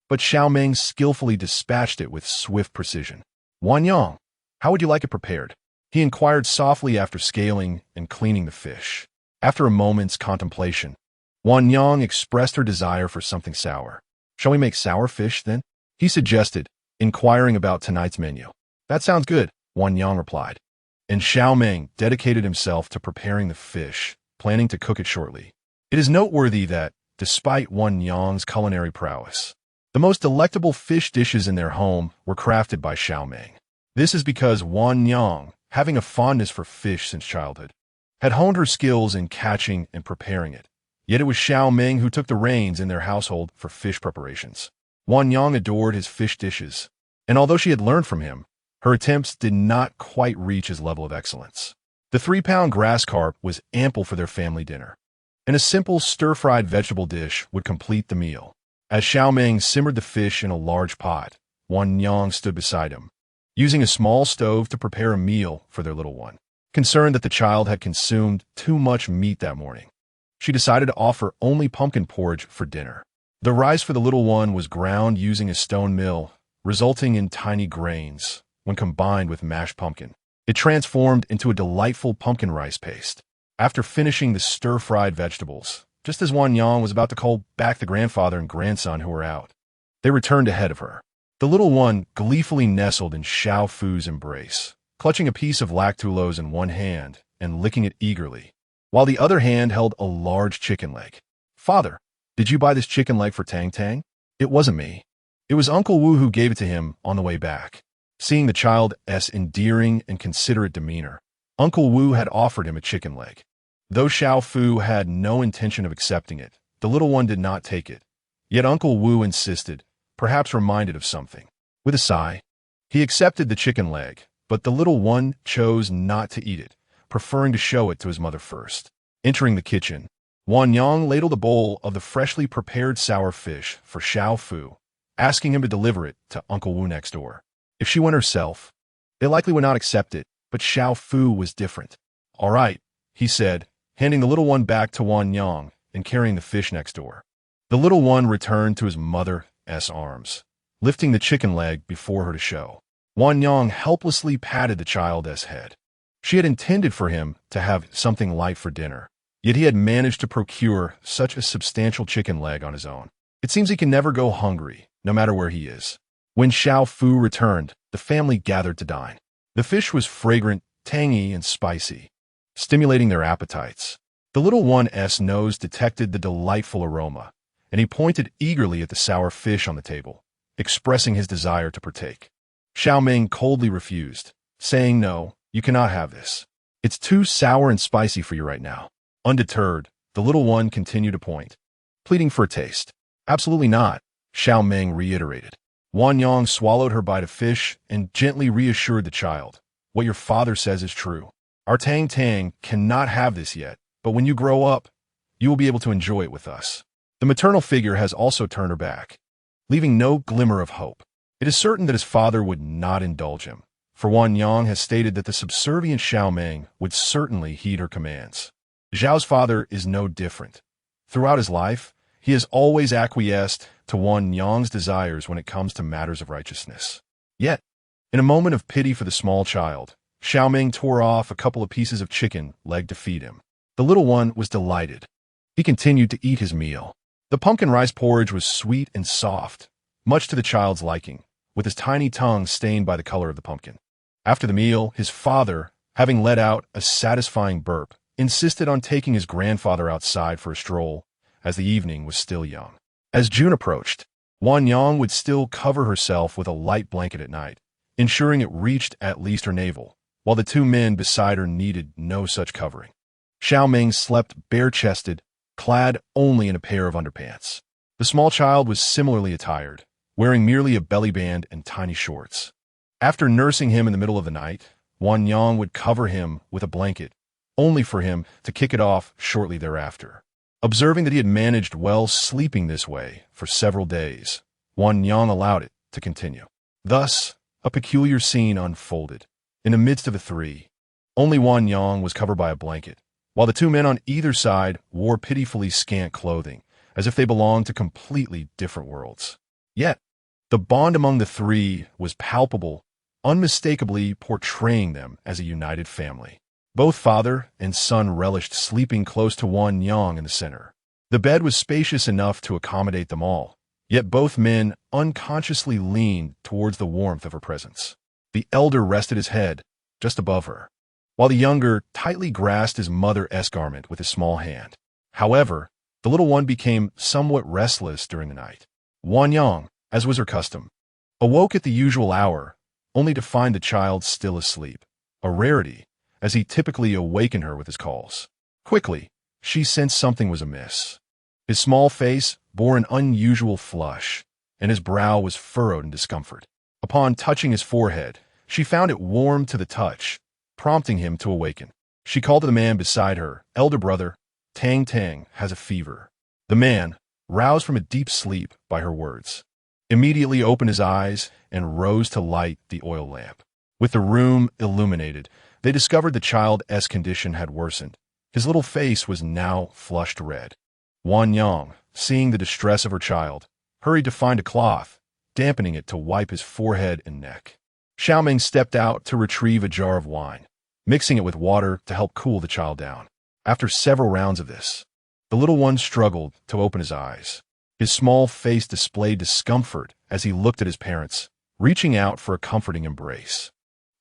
but Xiao Meng skillfully dispatched it with swift precision. "Wan Yang, how would you like it prepared?" he inquired softly after scaling and cleaning the fish. After a moment's contemplation, Wan Yang expressed her desire for something sour. "Shall we make sour fish, then?" he suggested, inquiring about tonight's menu. "That sounds good," Wan Yang replied. And Xiao Meng dedicated himself to preparing the fish, planning to cook it shortly. It is noteworthy that, despite Wan Yang's culinary prowess, the most delectable fish dishes in their home were crafted by Xiao Meng. This is because Wan Yang, having a fondness for fish since childhood, had honed her skills in catching and preparing it. Yet it was Xiao Meng who took the reins in their household for fish preparations. Wan Yang adored his fish dishes, and although she had learned from him, her attempts did not quite reach his level of excellence. The 3-pound grass carp was ample for their family dinner, and a simple stir-fried vegetable dish would complete the meal. As Xiao Meng simmered the fish in a large pot, Wan Yang stood beside him, using a small stove to prepare a meal for their little one. Concerned that the child had consumed too much meat that morning, she decided to offer only pumpkin porridge for dinner. The rice for the little one was ground using a stone mill, resulting in tiny grains. When combined with mashed pumpkin, it transformed into a delightful pumpkin rice paste. After finishing the stir-fried vegetables, just as Wan Yang was about to call back the grandfather and grandson who were out. They returned ahead of her. The little one gleefully nestled in Xiao Fu's embrace, clutching a piece of lactulose in one hand and licking it eagerly, while the other hand held a large chicken leg. "Father, did you buy this chicken leg for Tang Tang?" "It wasn't me. It was Uncle Wu who gave it to him on the way back." Seeing the child's endearing and considerate demeanor, Uncle Wu had offered him a chicken leg. Though Xiao Fu had no intention of accepting it, the little one did not take it. Yet Uncle Wu insisted, perhaps reminded of something. With a sigh, he accepted the chicken leg, but the little one chose not to eat it, preferring to show it to his mother first. Entering the kitchen, Wan Yang ladled a bowl of the freshly prepared sour fish for Xiao Fu, asking him to deliver it to Uncle Wu next door. If she went herself, they likely would not accept it, but Xiao Fu was different. "All right," he said, handing the little one back to Wan Yang and carrying the fish next door. The little one returned to his mother's arms, lifting the chicken leg before her to show. Wan Yang helplessly patted the child's head. She had intended for him to have something light for dinner, yet he had managed to procure such a substantial chicken leg on his own. It seems he can never go hungry, no matter where he is. When Xiao Fu returned, the family gathered to dine. The fish was fragrant, tangy, and spicy, stimulating their appetites. The little one's nose detected the delightful aroma, and he pointed eagerly at the sour fish on the table, expressing his desire to partake. Xiao Meng coldly refused, saying, "No, you cannot have this. It's too sour and spicy for you right now." Undeterred, the little one continued to point, pleading for a taste. "Absolutely not," Xiao Meng reiterated. Wan Yang swallowed her bite of fish and gently reassured the child. "What your father says is true. Our Tang Tang cannot have this yet, but when you grow up, you will be able to enjoy it with us." The maternal figure has also turned her back, leaving no glimmer of hope. It is certain that his father would not indulge him, for Wan Yang has stated that the subservient Xiao Meng would certainly heed her commands. Zhao's father is no different. Throughout his life, he has always acquiesced to Wan Yang's desires when it comes to matters of righteousness. Yet, in a moment of pity for the small child, Xiao Meng tore off a couple of pieces of chicken leg to feed him. The little one was delighted. He continued to eat his meal. The pumpkin rice porridge was sweet and soft, much to the child's liking, with his tiny tongue stained by the color of the pumpkin. After the meal, his father, having let out a satisfying burp, insisted on taking his grandfather outside for a stroll, as the evening was still young. As June approached, Wan Yang would still cover herself with a light blanket at night, ensuring it reached at least her navel, while the two men beside her needed no such covering. Xiao Meng slept bare-chested, clad only in a pair of underpants. The small child was similarly attired, wearing merely a belly band and tiny shorts. After nursing him in the middle of the night, Wan Yang would cover him with a blanket, only for him to kick it off shortly thereafter. Observing that he had managed well sleeping this way for several days, Wan Yang allowed it to continue. Thus, a peculiar scene unfolded. In the midst of the three, only Wan Yang was covered by a blanket, while the two men on either side wore pitifully scant clothing, as if they belonged to completely different worlds. Yet, the bond among the three was palpable, unmistakably portraying them as a united family. Both father and son relished sleeping close to Wan Yang in the center. The bed was spacious enough to accommodate them all, yet both men unconsciously leaned towards the warmth of her presence. The elder rested his head just above her, while the younger tightly grasped his mother's garment with his small hand. However, the little one became somewhat restless during the night. Wan Yang, as was her custom, awoke at the usual hour, only to find the child still asleep, a rarity, as he typically awakened her with his calls. Quickly, she sensed something was amiss. His small face bore an unusual flush, and his brow was furrowed in discomfort. Upon touching his forehead, she found it warm to the touch, prompting him to awaken. She called to the man beside her, "Elder brother, Tang Tang has a fever." The man, roused from a deep sleep by her words, immediately opened his eyes and rose to light the oil lamp. With the room illuminated, they discovered the child's condition had worsened. His little face was now flushed red. Wan Yang, seeing the distress of her child, hurried to find a cloth, dampening it to wipe his forehead and neck. Xiao Meng stepped out to retrieve a jar of wine, mixing it with water to help cool the child down. After several rounds of this, The little one struggled to open his eyes. His small face displayed discomfort as he looked at his parents, reaching out for a comforting embrace.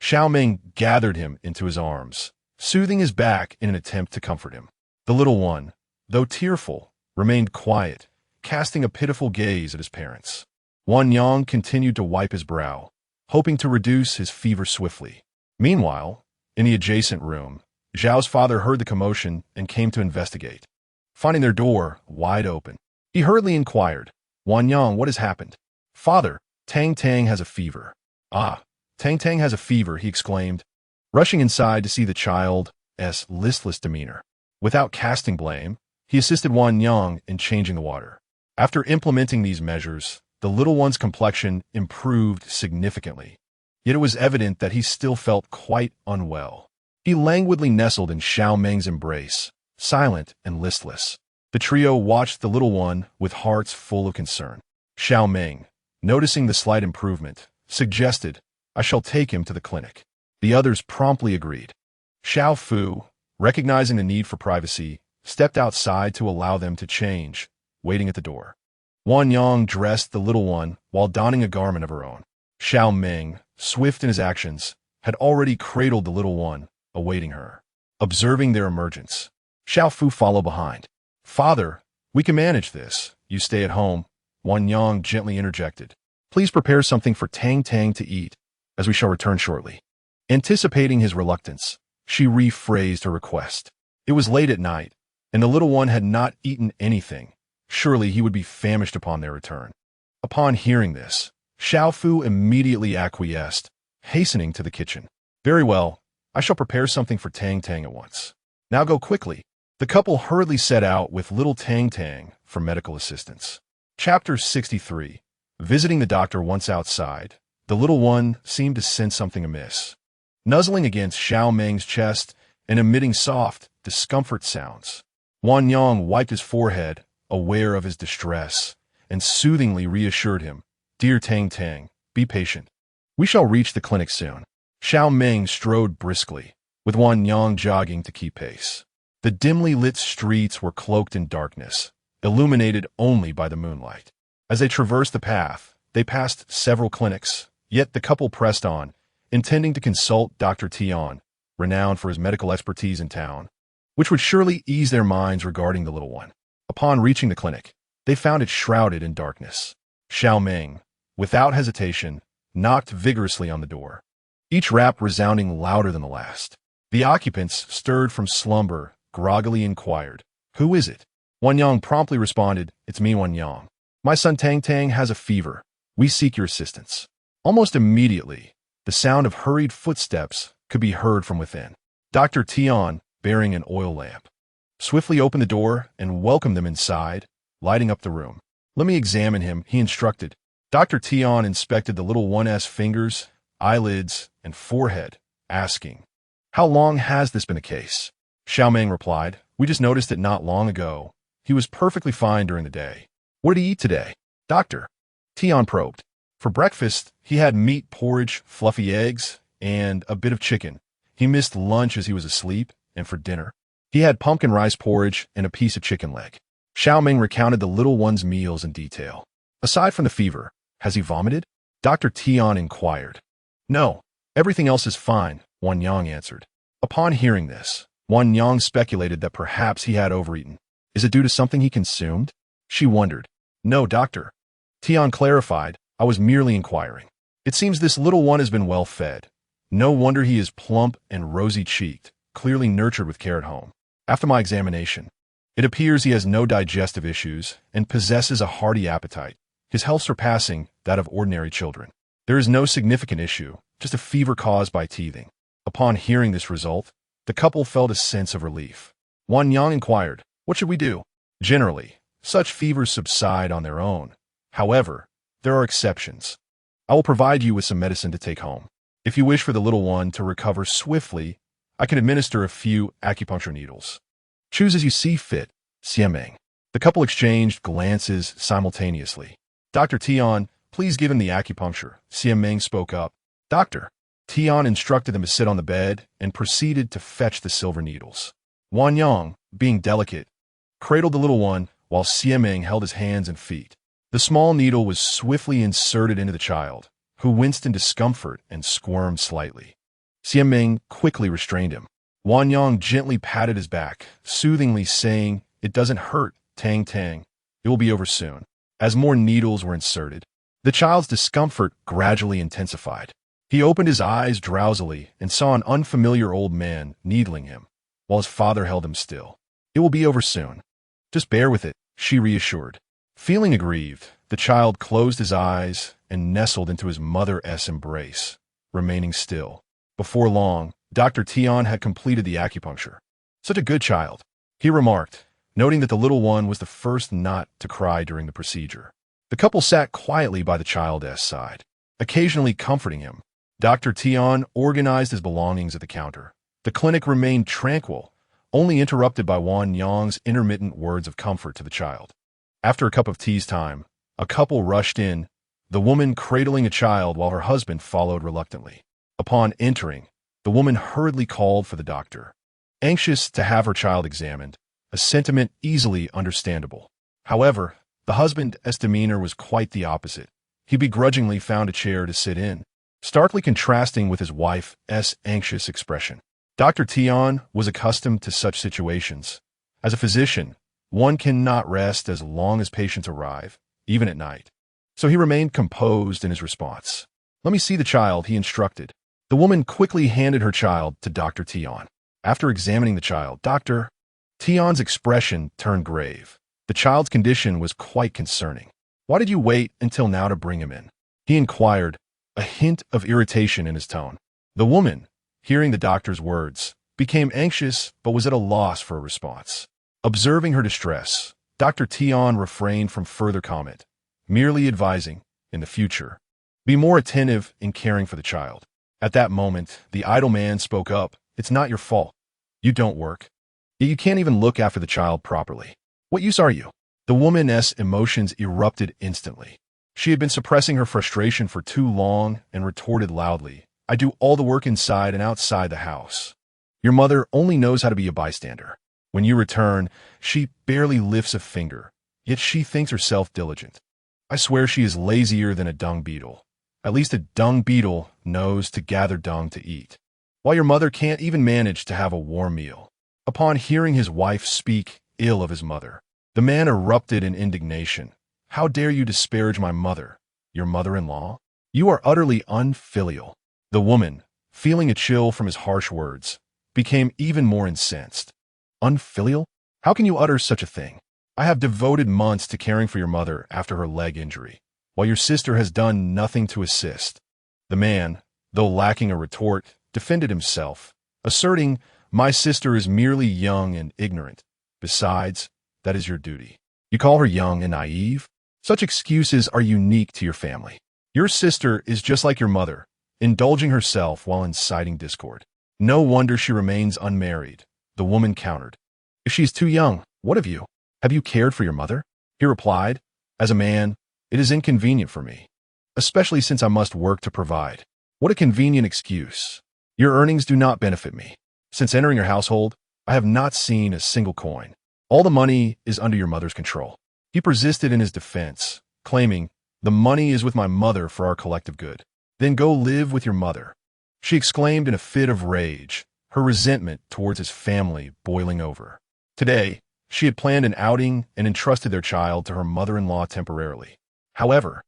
Xiao Meng gathered him into his arms, soothing his back in an attempt to comfort him. The little one, though tearful, remained quiet, casting a pitiful gaze at his parents. Wan Yang continued to wipe his brow, hoping to reduce his fever swiftly. Meanwhile, in the adjacent room, Zhao's father heard the commotion and came to investigate. Finding their door wide open, he hurriedly inquired, "Wan Yang, what has happened?" "Father, Tang Tang has a fever." "Ah, Tang Tang has a fever," he exclaimed, rushing inside to see the child's listless demeanor. Without casting blame, he assisted Wan Yang in changing the water. After implementing these measures, the little one's complexion improved significantly. Yet it was evident that he still felt quite unwell. He languidly nestled in Xiao Meng's embrace, silent and listless. The trio watched the little one with hearts full of concern. Xiao Meng, noticing the slight improvement, suggested, "I shall take him to the clinic." The others promptly agreed. Xiao Fu, recognizing the need for privacy, stepped outside to allow them to change, waiting at the door. Wan Yang dressed the little one while donning a garment of her own. Xiao Meng, swift in his actions, had already cradled the little one, awaiting her. Observing their emergence, Xiao Fu followed behind. "Father, we can manage this. You stay at home," Wan Yang gently interjected. "Please prepare something for Tang Tang to eat, as we shall return shortly." Anticipating his reluctance, she rephrased her request. It was late at night, and the little one had not eaten anything. Surely he would be famished upon their return. Upon hearing this, Xiao Fu immediately acquiesced, hastening to the kitchen. "Very well, I shall prepare something for Tang Tang at once. Now go quickly." The couple hurriedly set out with little Tang Tang for medical assistance. Chapter 63. Visiting the doctor once outside, the little one seemed to sense something amiss. Nuzzling against Xiao Meng's chest and emitting soft, discomfort sounds, Wan Yang wiped his forehead, aware of his distress, and soothingly reassured him, "Dear Tang Tang, be patient. We shall reach the clinic soon." Xiao Meng strode briskly, with Wan Yang jogging to keep pace. The dimly lit streets were cloaked in darkness, illuminated only by the moonlight. As they traversed the path, they passed several clinics, yet the couple pressed on, intending to consult Dr. Tian, renowned for his medical expertise in town, which would surely ease their minds regarding the little one. Upon reaching the clinic, they found it shrouded in darkness. Xiao Meng, without hesitation, knocked vigorously on the door, each rap resounding louder than the last. The occupants, stirred from slumber, groggily inquired, "Who is it?" Wan Yang promptly responded, "It's me, Wan Yang. My son Tang Tang has a fever. We seek your assistance." Almost immediately, the sound of hurried footsteps could be heard from within. Dr. Tian, bearing an oil lamp, swiftly opened the door and welcomed them inside, lighting up the room. "Let me examine him," he instructed. Dr. Tian inspected the little one's fingers, eyelids, and forehead, asking, "How long has this been the case?" Xiao Meng replied, "We just noticed it not long ago. He was perfectly fine during the day." "What did he eat today?" Dr. Tian probed. "For breakfast, he had meat porridge, fluffy eggs, and a bit of chicken. He missed lunch as he was asleep, and for dinner, he had pumpkin rice porridge and a piece of chicken leg." Xiao Meng recounted the little one's meals in detail. "Aside from the fever, has he vomited?" Dr. Tian inquired. "No, everything else is fine," Wan Yang answered. Upon hearing this, Wan Yang speculated that perhaps he had overeaten. "Is it due to something he consumed?" She wondered. "No, doctor." Tian clarified, "I was merely inquiring. It seems this little one has been well fed. No wonder he is plump and rosy-cheeked, clearly nurtured with care at home. After my examination, it appears he has no digestive issues and possesses a hearty appetite, his health surpassing that of ordinary children. There is no significant issue, just a fever caused by teething." Upon hearing this result, the couple felt a sense of relief. Wan Yang inquired, "What should we do?" Generally, such fevers subside on their own. However, there are exceptions. I will provide you with some medicine to take home. If you wish for the little one to recover swiftly, I can administer a few acupuncture needles. Choose as you see fit, Xiao Meng. The couple exchanged glances simultaneously. "Dr. Tian, please give him the acupuncture," Xiao Meng spoke up. Dr. Tian instructed them to sit on the bed and proceeded to fetch the silver needles. Wan Yang, being delicate, cradled the little one while Xiao Meng held his hands and feet. The small needle was swiftly inserted into the child, who winced in discomfort and squirmed slightly. Xiao Meng quickly restrained him. Wan Yang gently patted his back, soothingly saying, "It doesn't hurt, Tang Tang. It will be over soon." As more needles were inserted, the child's discomfort gradually intensified. He opened his eyes drowsily and saw an unfamiliar old man needling him, while his father held him still. "It will be over soon. Just bear with it," she reassured. Feeling aggrieved, the child closed his eyes and nestled into his mother's embrace, remaining still. Before long, Dr. Tian had completed the acupuncture. "Such a good child," he remarked, noting that the little one was the first not to cry during the procedure. The couple sat quietly by the child's side, occasionally comforting him. Dr. Tian organized his belongings at the counter. The clinic remained tranquil, only interrupted by Wan Yang's intermittent words of comfort to the child. After a cup of tea's time, a couple rushed in, the woman cradling a child while her husband followed reluctantly. Upon entering, the woman hurriedly called for the doctor, anxious to have her child examined, a sentiment easily understandable. However, the husband's demeanor was quite the opposite. He begrudgingly found a chair to sit in, starkly contrasting with his wife's anxious expression. Dr. Tian was accustomed to such situations. As a physician, one cannot rest as long as patients arrive, even at night. So he remained composed in his response. "Let me see the child," he instructed. The woman quickly handed her child to Dr. Tian. After examining the child, Dr. Tian's expression turned grave. The child's condition was quite concerning. "Why did you wait until now to bring him in?" he inquired, a hint of irritation in his tone. The woman, hearing the doctor's words, became anxious but was at a loss for a response. Observing her distress, Dr. Tian refrained from further comment, merely advising, in the future, be more attentive in caring for the child. At that moment, the idle man spoke up. "It's not your fault. You don't work. Yet you can't even look after the child properly. What use are you?" The woman's emotions erupted instantly. She had been suppressing her frustration for too long and retorted loudly, "I do all the work inside and outside the house. Your mother only knows how to be a bystander. When you return, she barely lifts a finger, yet she thinks herself diligent. I swear she is lazier than a dung beetle. At least a dung beetle knows to gather dung to eat, while your mother can't even manage to have a warm meal." Upon hearing his wife speak ill of his mother, the man erupted in indignation. "How dare you disparage my mother, your mother-in-law? You are utterly unfilial." The woman, feeling a chill from his harsh words, became even more incensed. "Unfilial? How can you utter such a thing? I have devoted months to caring for your mother after her leg injury, while your sister has done nothing to assist." The man, though lacking a retort, defended himself, asserting, "My sister is merely young and ignorant. Besides, that is your duty. You call her young and naive? Such excuses are unique to your family. Your sister is just like your mother, indulging herself while inciting discord. No wonder she remains unmarried," the woman countered. "If she is too young, what of you? Have you cared for your mother?" He replied, "As a man, it is inconvenient for me, especially since I must work to provide." "What a convenient excuse. Your earnings do not benefit me. Since entering your household, I have not seen a single coin. All the money is under your mother's control." He persisted in his defense, claiming, "The money is with my mother for our collective good." "Then go live with your mother," she exclaimed in a fit of rage, her resentment towards his family boiling over. Today, she had planned an outing and entrusted their child to her mother-in-law temporarily. However,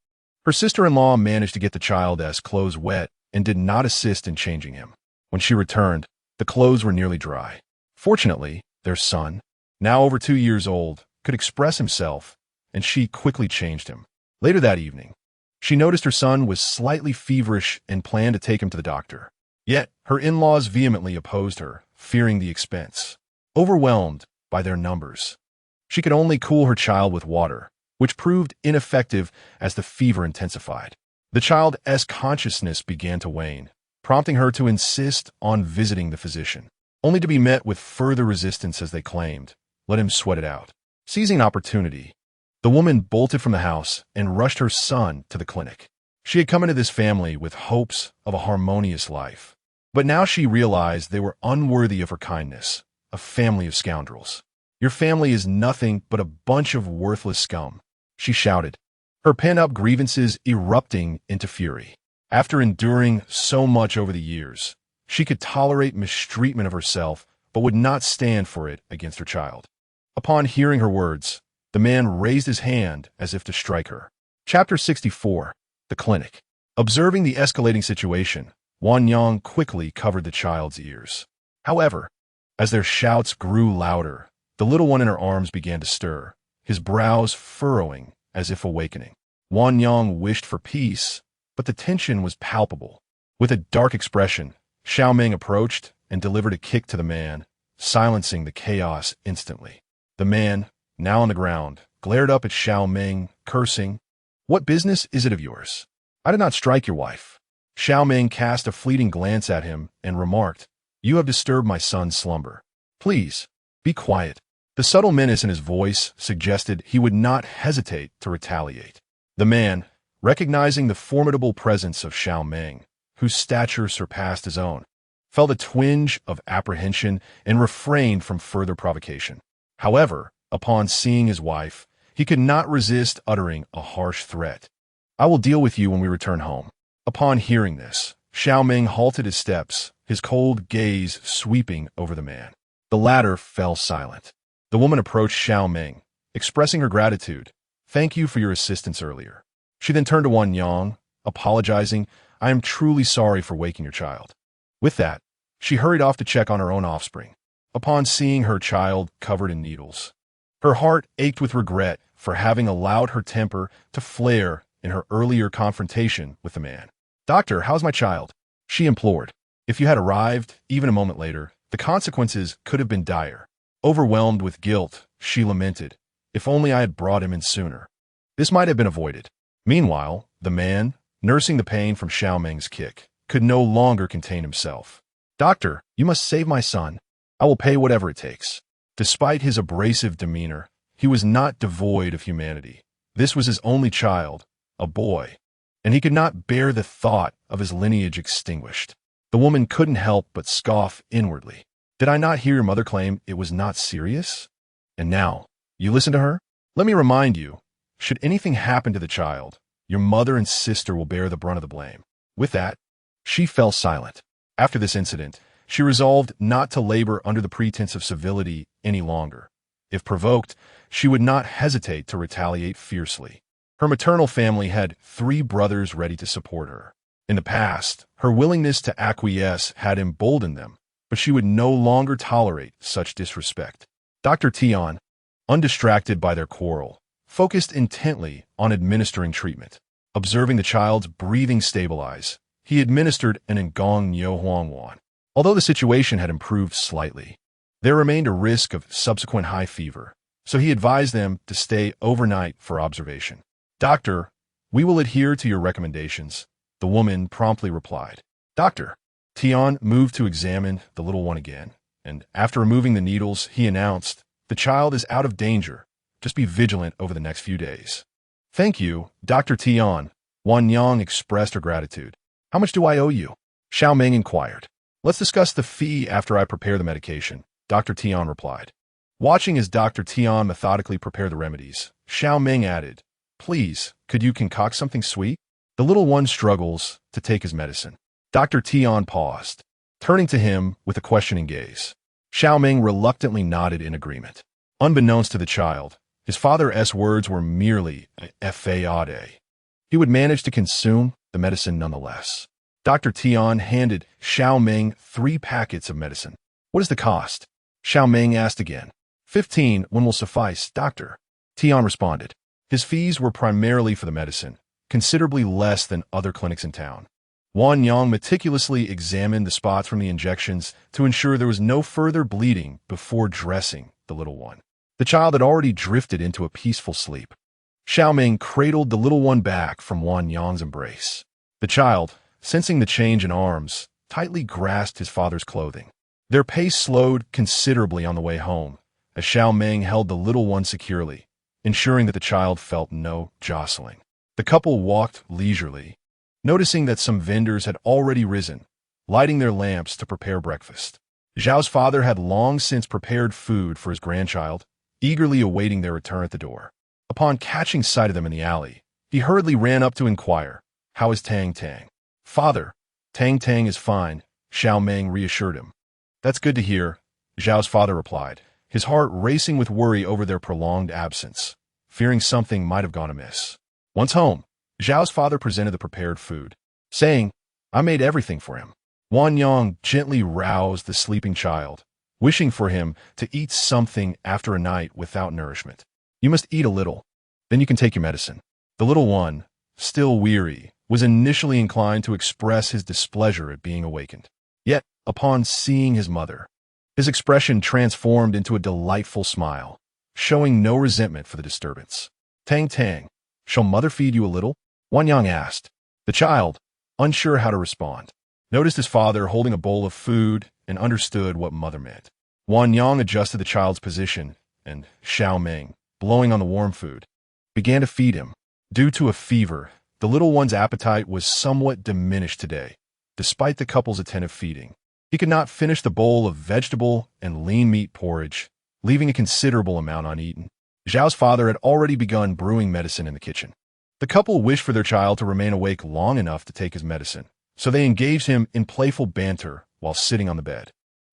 her sister-in-law managed to get the child's clothes wet and did not assist in changing him. When she returned, the clothes were nearly dry. Fortunately, their son, now over 2 years old, could express himself, and she quickly changed him. Later that evening, she noticed her son was slightly feverish and planned to take him to the doctor. Yet, her in-laws vehemently opposed her, fearing the expense. Overwhelmed by their numbers, she could only cool her child with water, which proved ineffective as the fever intensified. The child's consciousness began to wane, prompting her to insist on visiting the physician, only to be met with further resistance as they claimed, "Let him sweat it out." Seizing an opportunity, the woman bolted from the house and rushed her son to the clinic. She had come into this family with hopes of a harmonious life, but now she realized they were unworthy of her kindness, a family of scoundrels. Your family is nothing but a bunch of worthless scum, she shouted, her pent-up grievances erupting into fury. After enduring so much over the years, she could tolerate mistreatment of herself but would not stand for it against her child. Upon hearing her words, the man raised his hand as if to strike her. Chapter 64. The Clinic. Observing the escalating situation, Wan Yang quickly covered the child's ears. However, as their shouts grew louder, the little one in her arms began to stir, his brows furrowing as if awakening. Wan Yang wished for peace, but the tension was palpable. With a dark expression, Xiao Meng approached and delivered a kick to the man, silencing the chaos instantly. The man, now on the ground, glared up at Xiao Meng, cursing, "What business is it of yours? I did not strike your wife." Xiao Meng cast a fleeting glance at him and remarked, "You have disturbed my son's slumber. Please, be quiet." The subtle menace in his voice suggested he would not hesitate to retaliate. The man, recognizing the formidable presence of Xiao Meng, whose stature surpassed his own, felt a twinge of apprehension and refrained from further provocation. However, upon seeing his wife, he could not resist uttering a harsh threat. "I will deal with you when we return home." Upon hearing this, Xiao Meng halted his steps, his cold gaze sweeping over the man. The latter fell silent. The woman approached Xiao Meng, expressing her gratitude. "Thank you for your assistance earlier." She then turned to Wan Yang, apologizing, "I am truly sorry for waking your child." With that, she hurried off to check on her own offspring. Upon seeing her child covered in needles, her heart ached with regret for having allowed her temper to flare in her earlier confrontation with the man. "Doctor, how's my child?" she implored. If you had arrived, even a moment later, the consequences could have been dire. Overwhelmed with guilt, she lamented, "If only I had brought him in sooner. This might have been avoided." Meanwhile, the man, nursing the pain from Xiao Meng's kick, could no longer contain himself. "Doctor, you must save my son. I will pay whatever it takes." Despite his abrasive demeanor, he was not devoid of humanity. This was his only child, a boy, and he could not bear the thought of his lineage extinguished. The woman couldn't help but scoff inwardly. "Did I not hear your mother claim it was not serious? And now, you listen to her? Let me remind you, should anything happen to the child, your mother and sister will bear the brunt of the blame." With that, she fell silent. After this incident, she resolved not to labor under the pretense of civility any longer. If provoked, she would not hesitate to retaliate fiercely. Her maternal family had 3 brothers ready to support her. In the past, her willingness to acquiesce had emboldened them, but she would no longer tolerate such disrespect. Dr. Tian, undistracted by their quarrel, focused intently on administering treatment. Observing the child's breathing stabilize, he administered an Ngong Huangwan. Although the situation had improved slightly, there remained a risk of subsequent high fever, so he advised them to stay overnight for observation. "Doctor, we will adhere to your recommendations," the woman promptly replied. "Doctor." Tian moved to examine the little one again, and after removing the needles, he announced, "The child is out of danger. Just be vigilant over the next few days." "Thank you, Dr. Tian." Wan Yang expressed her gratitude. "How much do I owe you?" Xiao Meng inquired. "Let's discuss the fee after I prepare the medication," Dr. Tian replied. Watching as Dr. Tian methodically prepared the remedies, Xiao Meng added, "Please, could you concoct something sweet? The little one struggles to take his medicine." Dr. Tian paused, turning to him with a questioning gaze. Xiao Meng reluctantly nodded in agreement. Unbeknownst to the child, his father's words were merely a fade. He would manage to consume the medicine nonetheless. Dr. Tian handed Xiao Meng 3 packets of medicine. "What is the cost?" Xiao Meng asked again. 15 will suffice, doctor," Tian responded. His fees were primarily for the medicine, considerably less than other clinics in town. Wan Yang meticulously examined the spots from the injections to ensure there was no further bleeding before dressing the little one. The child had already drifted into a peaceful sleep. Xiao Meng cradled the little one back from Wan Yang's embrace. The child, sensing the change in arms, tightly grasped his father's clothing. Their pace slowed considerably on the way home, as Xiao Meng held the little one securely, ensuring that the child felt no jostling. The couple walked leisurely, noticing that some vendors had already risen, lighting their lamps to prepare breakfast. Zhao's father had long since prepared food for his grandchild, eagerly awaiting their return at the door. Upon catching sight of them in the alley, he hurriedly ran up to inquire, "How is Tang Tang?" "Father, Tang Tang is fine," Xiao Meng reassured him. "That's good to hear," Zhao's father replied, his heart racing with worry over their prolonged absence, fearing something might have gone amiss. Once home, Zhao's father presented the prepared food, saying, "I made everything for him." Wan Yang gently roused the sleeping child, wishing for him to eat something after a night without nourishment. "You must eat a little, then you can take your medicine." The little one, still weary, was initially inclined to express his displeasure at being awakened. Yet, upon seeing his mother, his expression transformed into a delightful smile, showing no resentment for the disturbance. "Tang Tang, shall mother feed you a little?" Wan Yang asked. The child, unsure how to respond, noticed his father holding a bowl of food and understood what mother meant. Wan Yang adjusted the child's position, and Xiao Meng, blowing on the warm food, began to feed him. Due to a fever, the little one's appetite was somewhat diminished today, despite the couple's attentive feeding. He could not finish the bowl of vegetable and lean meat porridge, leaving a considerable amount uneaten. Zhao's father had already begun brewing medicine in the kitchen. The couple wished for their child to remain awake long enough to take his medicine, so they engaged him in playful banter while sitting on the bed.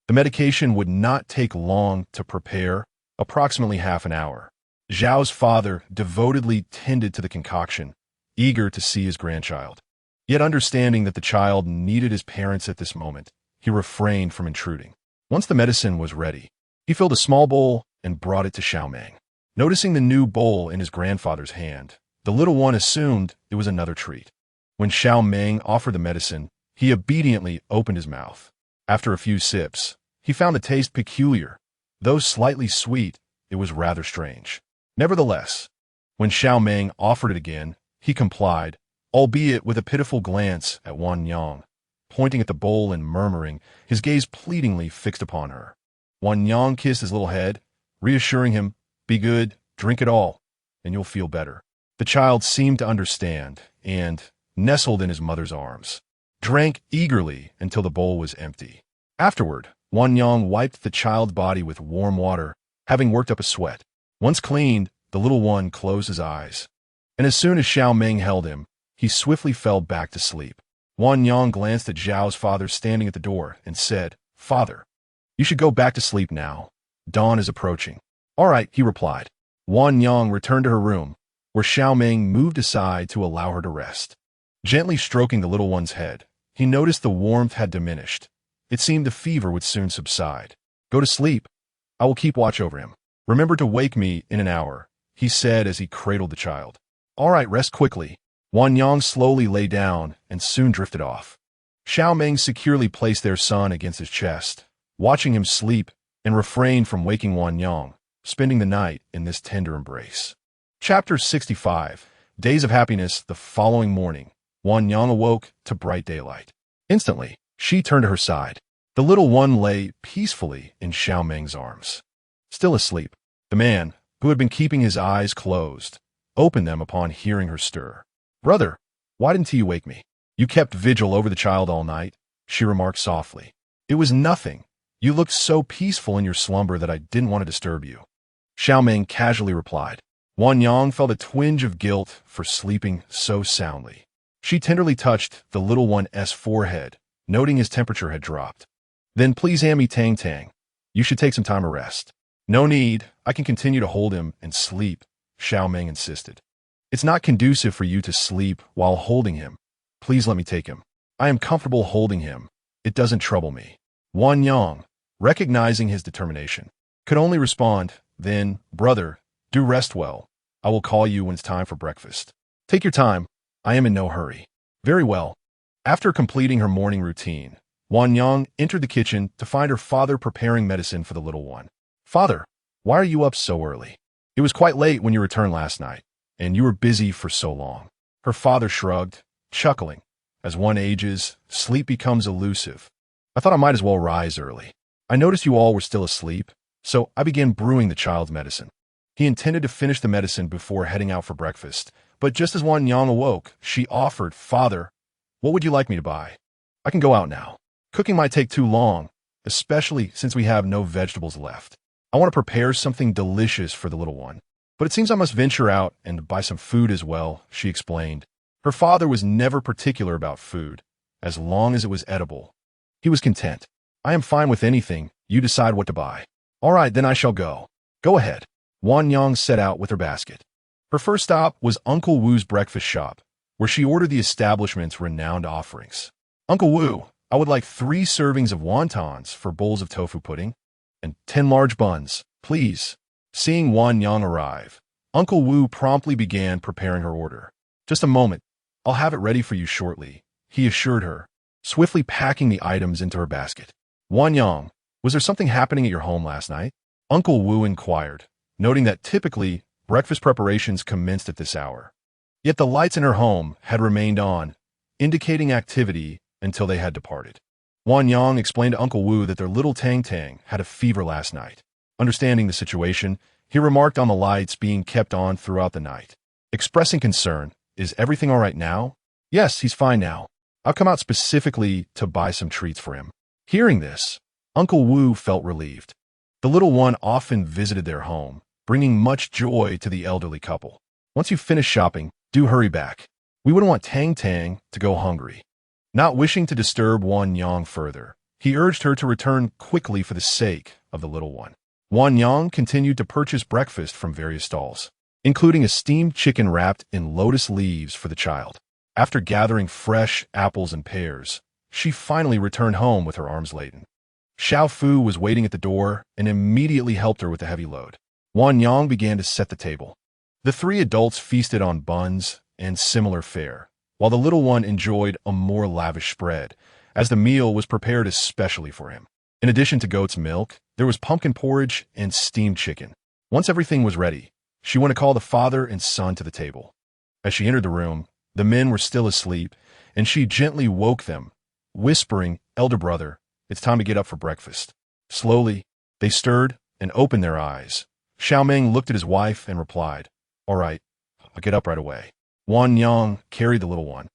The medication would not take long to prepare, approximately half an hour. Zhao's father devotedly tended to the concoction, eager to see his grandchild. Yet understanding that the child needed his parents at this moment, he refrained from intruding. Once the medicine was ready, he filled a small bowl and brought it to Xiao Meng. Noticing the new bowl in his grandfather's hand, the little one assumed it was another treat. When Xiao Meng offered the medicine, he obediently opened his mouth. After a few sips, he found the taste peculiar. Though slightly sweet, it was rather strange. Nevertheless, when Xiao Meng offered it again, he complied, albeit with a pitiful glance at Wan Yang, pointing at the bowl and murmuring, his gaze pleadingly fixed upon her. Wan Yang kissed his little head, reassuring him, "Be good, drink it all, and you'll feel better." The child seemed to understand, and, nestled in his mother's arms, drank eagerly until the bowl was empty. Afterward, Wan Yang wiped the child's body with warm water, having worked up a sweat. Once cleaned, the little one closed his eyes, and as soon as Xiao Meng held him, he swiftly fell back to sleep. Wan Yang glanced at Zhao's father standing at the door and said, "Father, you should go back to sleep now. Dawn is approaching." "All right," he replied. Wan Yang returned to her room, where Xiao Meng moved aside to allow her to rest. Gently stroking the little one's head, he noticed the warmth had diminished. It seemed the fever would soon subside. "Go to sleep. I will keep watch over him. Remember to wake me in an hour," he said as he cradled the child. "All right, rest quickly." Wan Yang slowly lay down and soon drifted off. Xiao Meng securely placed their son against his chest, watching him sleep, and refrained from waking Wan Yang, spending the night in this tender embrace. Chapter 65. Days of Happiness. The following morning, Wan Yang awoke to bright daylight. Instantly, she turned to her side. The little one lay peacefully in Xiao Meng's arms. Still asleep, the man, who had been keeping his eyes closed, opened them upon hearing her stir. "Brother, why didn't you wake me? You kept vigil over the child all night," she remarked softly. "It was nothing. You looked so peaceful in your slumber that I didn't want to disturb you," Xiao Meng casually replied. Wan Yang felt a twinge of guilt for sleeping so soundly. She tenderly touched the little one's forehead, noting his temperature had dropped. "Then please hand me Tang Tang. You should take some time to rest." "No need. I can continue to hold him and sleep," Xiao Meng insisted. "It's not conducive for you to sleep while holding him. Please let me take him. I am comfortable holding him. It doesn't trouble me." Wan Yang, recognizing his determination, could only respond, "Then, brother, do rest well. I will call you when it's time for breakfast. Take your time. I am in no hurry." "Very well." After completing her morning routine, Wan Yang entered the kitchen to find her father preparing medicine for the little one. "Father, why are you up so early? It was quite late when you returned last night, and you were busy for so long." Her father shrugged, chuckling. As one ages, sleep becomes elusive. "I thought I might as well rise early. I noticed you all were still asleep, so I began brewing the child's medicine." He intended to finish the medicine before heading out for breakfast, but just as Wan Yang awoke, she offered, "Father, what would you like me to buy? I can go out now. Cooking might take too long, especially since we have no vegetables left." I want to prepare something delicious for the little one. But it seems I must venture out and buy some food as well, she explained. Her father was never particular about food, as long as it was edible. He was content. I am fine with anything. You decide what to buy. All right, then I shall go. Go ahead. Wan Yang set out with her basket. Her first stop was Uncle Wu's breakfast shop, where she ordered the establishment's renowned offerings. Uncle Wu, I would like 3 servings of wontons for bowls of tofu pudding, and 10 large buns, please. Seeing Wan Yang arrive, Uncle Wu promptly began preparing her order. Just a moment. I'll have it ready for you shortly, he assured her, swiftly packing the items into her basket. Wan Yang, was there something happening at your home last night? Uncle Wu inquired, noting that typically breakfast preparations commenced at this hour. Yet the lights in her home had remained on, indicating activity until they had departed. Wan Yang explained to Uncle Wu that their little Tang Tang had a fever last night. Understanding the situation, he remarked on the lights being kept on throughout the night. Expressing concern, is everything all right now? Yes, he's fine now. I've come out specifically to buy some treats for him. Hearing this, Uncle Wu felt relieved. The little one often visited their home, bringing much joy to the elderly couple. Once you've finished shopping, do hurry back. We wouldn't want Tang Tang to go hungry. Not wishing to disturb Wan Yang further, he urged her to return quickly for the sake of the little one. Wan Yang continued to purchase breakfast from various stalls, including a steamed chicken wrapped in lotus leaves for the child. After gathering fresh apples and pears, she finally returned home with her arms laden. Xiao Fu was waiting at the door and immediately helped her with the heavy load. Wan Yang began to set the table. The 3 adults feasted on buns and similar fare, while the little one enjoyed a more lavish spread, as the meal was prepared especially for him. In addition to goat's milk, there was pumpkin porridge and steamed chicken. Once everything was ready, she went to call the father and son to the table. As she entered the room, the men were still asleep, and she gently woke them, whispering, "Elder brother, it's time to get up for breakfast." Slowly, they stirred and opened their eyes. Xiao Meng looked at his wife and replied, "All right, I'll get up right away." Wan Yang carried the little one,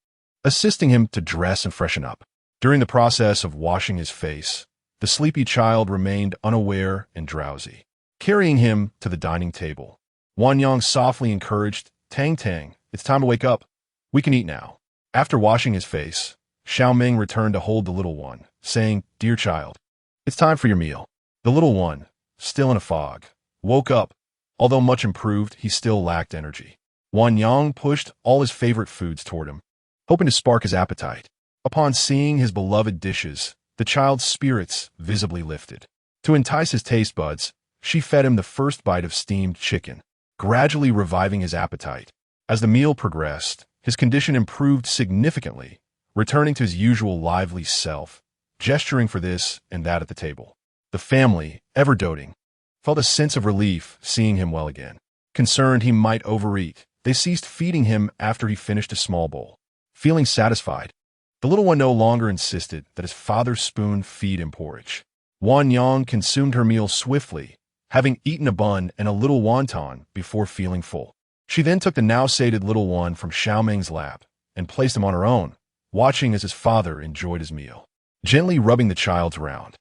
assisting him to dress and freshen up. During the process of washing his face, the sleepy child remained unaware and drowsy. Carrying him to the dining table, Wan Yang softly encouraged, "Tang Tang, it's time to wake up. We can eat now." After washing his face, Xiao Meng returned to hold the little one, saying, "Dear child, it's time for your meal." The little one, still in a fog, woke up. Although much improved, he still lacked energy. Wan Yang pushed all his favorite foods toward him, hoping to spark his appetite. Upon seeing his beloved dishes, the child's spirits visibly lifted. To entice his taste buds, she fed him the first bite of steamed chicken, gradually reviving his appetite. As the meal progressed, his condition improved significantly, returning to his usual lively self, gesturing for this and that at the table. The family, ever doting, felt a sense of relief seeing him well again. Concerned he might overeat, they ceased feeding him after he finished a small bowl. Feeling satisfied, the little one no longer insisted that his father's spoon feed him porridge. Wan Yang consumed her meal swiftly, having eaten a bun and a little wonton before feeling full. She then took the now sated little one from Xiao Meng's lap and placed him on her own, watching as his father enjoyed his meal. Gently rubbing the child's round,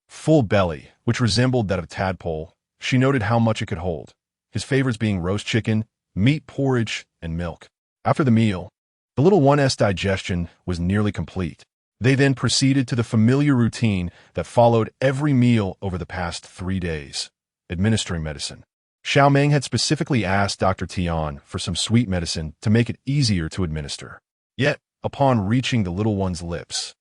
full belly, which resembled that of a tadpole, she noted how much it could hold, his favorites being roast chicken, meat porridge, and milk. After the meal, the little one's digestion was nearly complete. They then proceeded to the familiar routine that followed every meal over the past 3 days, administering medicine. Xiao Meng had specifically asked Dr. Tian for some sweet medicine to make it easier to administer. Yet, upon reaching the little one's lips,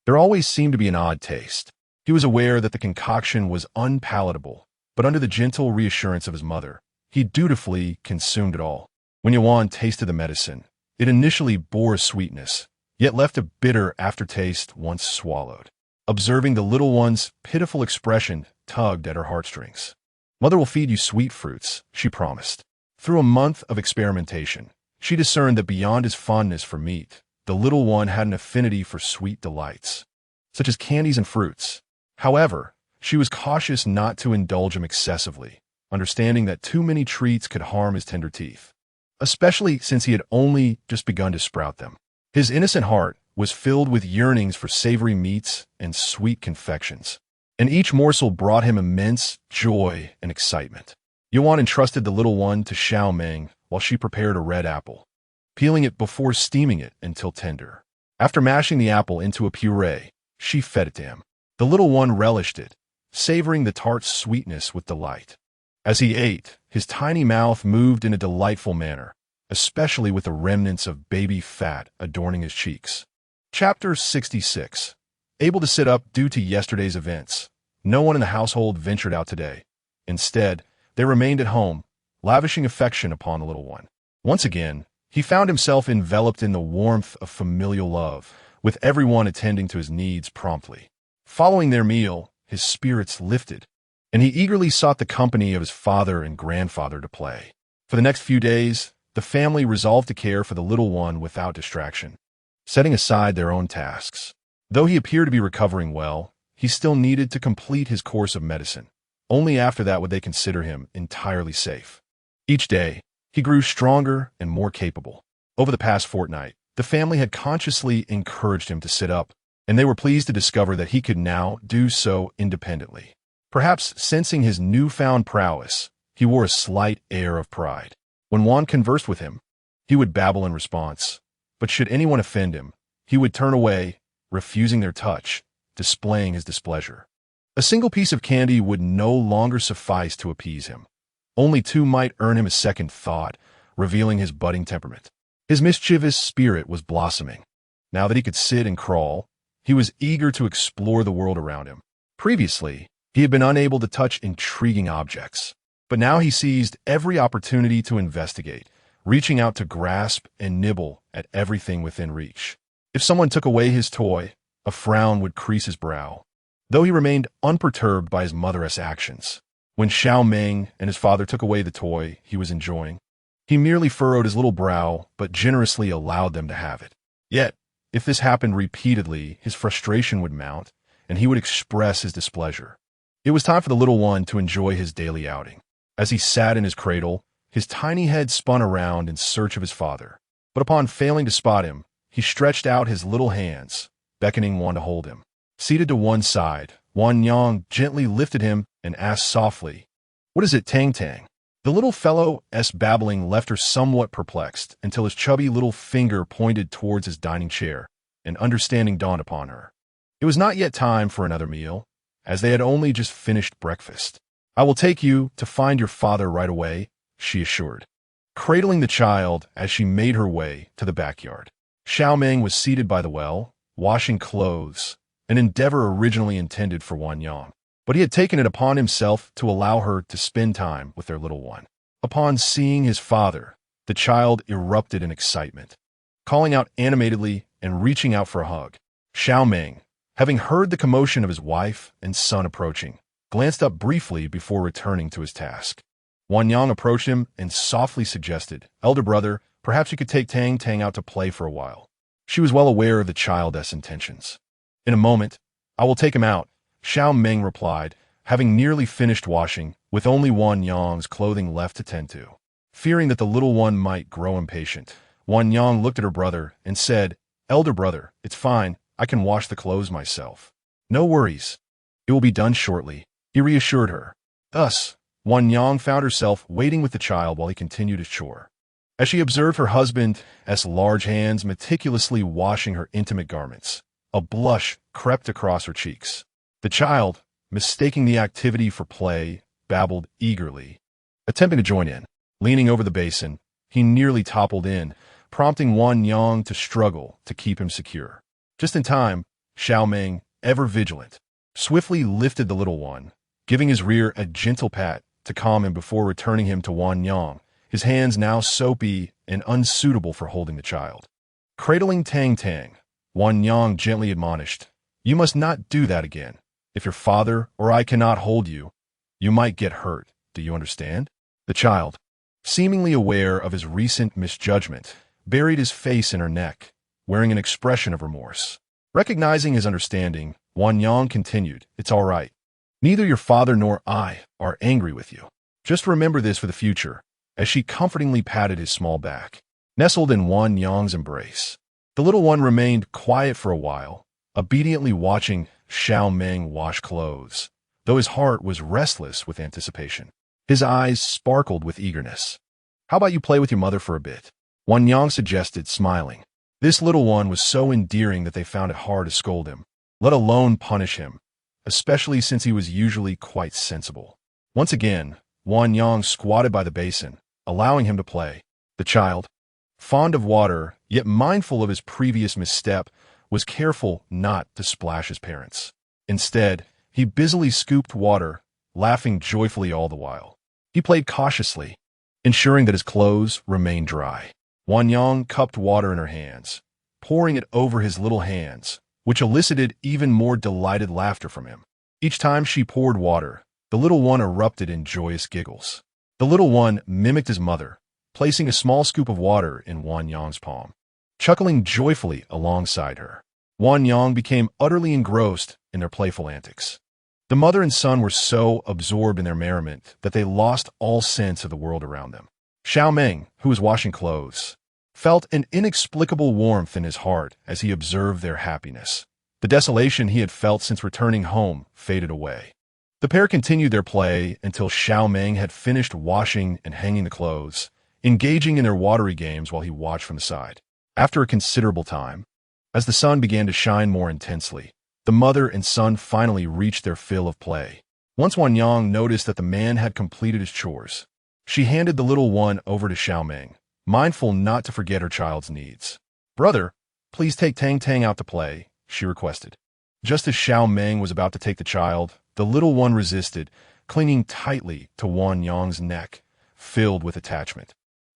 there always seemed to be an odd taste. He was aware that the concoction was unpalatable, but under the gentle reassurance of his mother, he dutifully consumed it all. When Yuan tasted the medicine, it initially bore a sweetness, yet left a bitter aftertaste once swallowed. Observing the little one's pitiful expression tugged at her heartstrings. "Mother will feed you sweet fruits," she promised. Through a month of experimentation, she discerned that beyond his fondness for meat, the little one had an affinity for sweet delights, such as candies and fruits. However, she was cautious not to indulge him excessively, understanding that too many treats could harm his tender teeth, especially since he had only just begun to sprout them. His innocent heart was filled with yearnings for savory meats and sweet confections. and each morsel brought him immense joy and excitement. Yuan entrusted the little one to Xiao Meng while she prepared a red apple, peeling it before steaming it until tender. After mashing the apple into a puree, she fed it to him. The little one relished it, savoring the tart sweetness with delight. As he ate, his tiny mouth moved in a delightful manner, especially with the remnants of baby fat adorning his cheeks. Chapter 66. Able to sit up due to yesterday's events, no one in the household ventured out today. Instead, they remained at home, lavishing affection upon the little one. Once again, he found himself enveloped in the warmth of familial love, with everyone attending to his needs promptly. Following their meal, his spirits lifted, and he eagerly sought the company of his father and grandfather to play. For the next few days, the family resolved to care for the little one without distraction, setting aside their own tasks. Though he appeared to be recovering well, he still needed to complete his course of medicine. Only after that would they consider him entirely safe. Each day, he grew stronger and more capable. Over the past fortnight, the family had consciously encouraged him to sit up, and they were pleased to discover that he could now do so independently. Perhaps sensing his newfound prowess, he wore a slight air of pride. When Juan conversed with him, he would babble in response, but should anyone offend him, he would turn away, refusing their touch, displaying his displeasure. A single piece of candy would no longer suffice to appease him. Only two might earn him a second thought, revealing his budding temperament. His mischievous spirit was blossoming. Now that he could sit and crawl, he was eager to explore the world around him. Previously, he had been unable to touch intriguing objects, but now he seized every opportunity to investigate, reaching out to grasp and nibble at everything within reach. If someone took away his toy, a frown would crease his brow, though he remained unperturbed by his mother's actions. When Xiao Meng and his father took away the toy he was enjoying, he merely furrowed his little brow but generously allowed them to have it. Yet, if this happened repeatedly, his frustration would mount, and he would express his displeasure. It was time for the little one to enjoy his daily outing. As he sat in his cradle, his tiny head spun around in search of his father. But upon failing to spot him, he stretched out his little hands, beckoning Juan to hold him. Seated to one side, Wan Yang gently lifted him and asked softly, "What is it, Tang Tang?" The little fellow's babbling left her somewhat perplexed until his chubby little finger pointed towards his dining chair, and understanding dawned upon her. It was not yet time for another meal, as they had only just finished breakfast. "I will take you to find your father right away," she assured, cradling the child as she made her way to the backyard. Xiao Meng was seated by the well, washing clothes, an endeavor originally intended for Wan Yang, but he had taken it upon himself to allow her to spend time with their little one. Upon seeing his father, the child erupted in excitement, calling out animatedly and reaching out for a hug. Xiao Meng, having heard the commotion of his wife and son approaching, glanced up briefly before returning to his task. Wan Yang approached him and softly suggested, "Elder brother, perhaps you could take Tang Tang out to play for a while." She was well aware of the child's intentions. "In a moment, I will take him out," Xiao Meng replied, having nearly finished washing, with only Wan Yang's clothing left to tend to. Fearing that the little one might grow impatient, Wan Yang looked at her brother and said, "Elder brother, it's fine. I can wash the clothes myself." "No worries. It will be done shortly," he reassured her. Thus, Wan Yang found herself waiting with the child while he continued his chore. As she observed her husband's large hands meticulously washing her intimate garments, a blush crept across her cheeks. The child, mistaking the activity for play, babbled eagerly, attempting to join in. Leaning over the basin, he nearly toppled in, prompting Wan Yang to struggle to keep him secure. Just in time, Xiao Meng, ever vigilant, swiftly lifted the little one, giving his rear a gentle pat to calm him before returning him to Wan Yang, his hands now soapy and unsuitable for holding the child. Cradling Tang Tang, Wan Yang gently admonished, "You must not do that again. If your father or I cannot hold you, you might get hurt. Do you understand?" The child, seemingly aware of his recent misjudgment, buried his face in her neck, wearing an expression of remorse. Recognizing his understanding, Wan Yang continued, "It's all right. Neither your father nor I are angry with you. Just remember this for the future," as she comfortingly patted his small back. Nestled in Wan Yang's embrace, the little one remained quiet for a while, obediently watching Xiao Meng wash clothes, though his heart was restless with anticipation. His eyes sparkled with eagerness. "How about you play with your mother for a bit?" Wan Yang suggested, smiling. This little one was so endearing that they found it hard to scold him, let alone punish him, especially since he was usually quite sensible. Once again, Wan Yang squatted by the basin, allowing him to play. The child, fond of water, yet mindful of his previous misstep, was careful not to splash his parents. Instead, he busily scooped water, laughing joyfully all the while. He played cautiously, ensuring that his clothes remained dry. Wan Yang cupped water in her hands, pouring it over his little hands, which elicited even more delighted laughter from him. Each time she poured water, the little one erupted in joyous giggles. The little one mimicked his mother, placing a small scoop of water in Wan Yang's palm, chuckling joyfully alongside her. Wan Yang became utterly engrossed in their playful antics. The mother and son were so absorbed in their merriment that they lost all sense of the world around them. Xiao Meng, who was washing clothes, felt an inexplicable warmth in his heart as he observed their happiness. The desolation he had felt since returning home faded away. The pair continued their play until Xiao Meng had finished washing and hanging the clothes, engaging in their watery games while he watched from the side. After a considerable time, as the sun began to shine more intensely, the mother and son finally reached their fill of play. Once Wan Yang noticed that the man had completed his chores, she handed the little one over to Xiao Meng, mindful not to forget her child's needs. "Brother, please take Tang Tang out to play," she requested. Just as Xiao Meng was about to take the child, the little one resisted, clinging tightly to Wan Yang's neck, filled with attachment.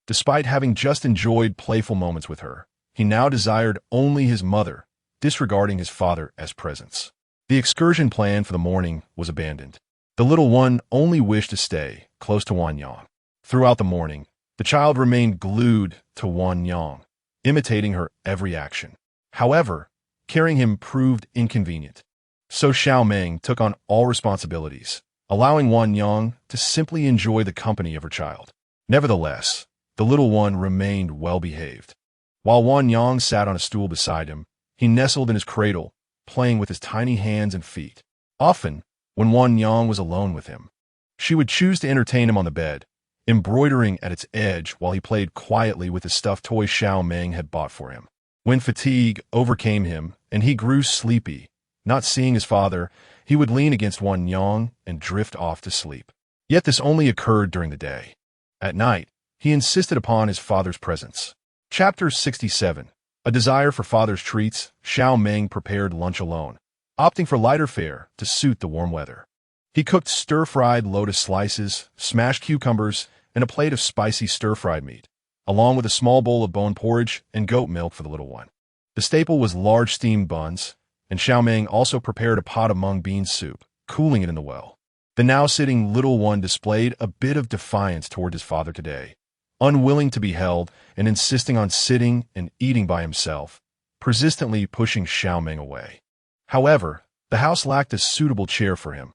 Despite having just enjoyed playful moments with her, he now desired only his mother, disregarding his father as presence. The excursion plan for the morning was abandoned. The little one only wished to stay close to Wan Yang. Throughout the morning, the child remained glued to Wan Yang, imitating her every action. However, carrying him proved inconvenient. So Xiao Meng took on all responsibilities, allowing Wan Yang to simply enjoy the company of her child. Nevertheless, the little one remained well-behaved. While Wan Yang sat on a stool beside him, he nestled in his cradle, playing with his tiny hands and feet. Often, when Wan Yang was alone with him, she would choose to entertain him on the bed, embroidering at its edge while he played quietly with the stuffed toy Xiao Meng had bought for him. When fatigue overcame him and he grew sleepy, not seeing his father, he would lean against Wan Yang and drift off to sleep. Yet this only occurred during the day. At night, he insisted upon his father's presence. Chapter 67. A desire for father's treats, Xiao Meng prepared lunch alone, opting for lighter fare to suit the warm weather. He cooked stir-fried lotus slices, smashed cucumbers, and a plate of spicy stir-fried meat, along with a small bowl of bone porridge and goat milk for the little one. The staple was large steamed buns, and Xiao Meng also prepared a pot of mung bean soup, cooling it in the well. The now-sitting little one displayed a bit of defiance toward his father today, unwilling to be held and insisting on sitting and eating by himself, persistently pushing Xiao Meng away. However, the house lacked a suitable chair for him.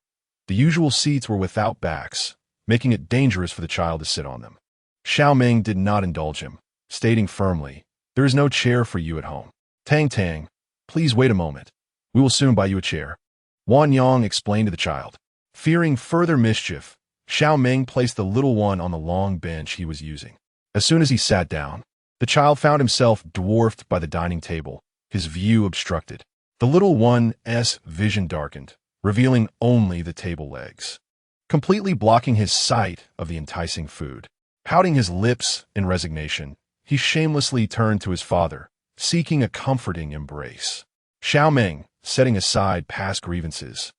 The usual seats were without backs, making it dangerous for the child to sit on them. Xiao Meng did not indulge him, stating firmly, "There is no chair for you at home. Tang Tang, please wait a moment. We will soon buy you a chair." Wan Yang explained to the child. Fearing further mischief, Xiao Meng placed the little one on the long bench he was using. As soon as he sat down, the child found himself dwarfed by the dining table, his view obstructed. The little one's vision darkened, revealing only the table legs, completely blocking his sight of the enticing food. Pouting his lips in resignation, he shamelessly turned to his father, seeking a comforting embrace. Xiao Meng, setting aside past grievances,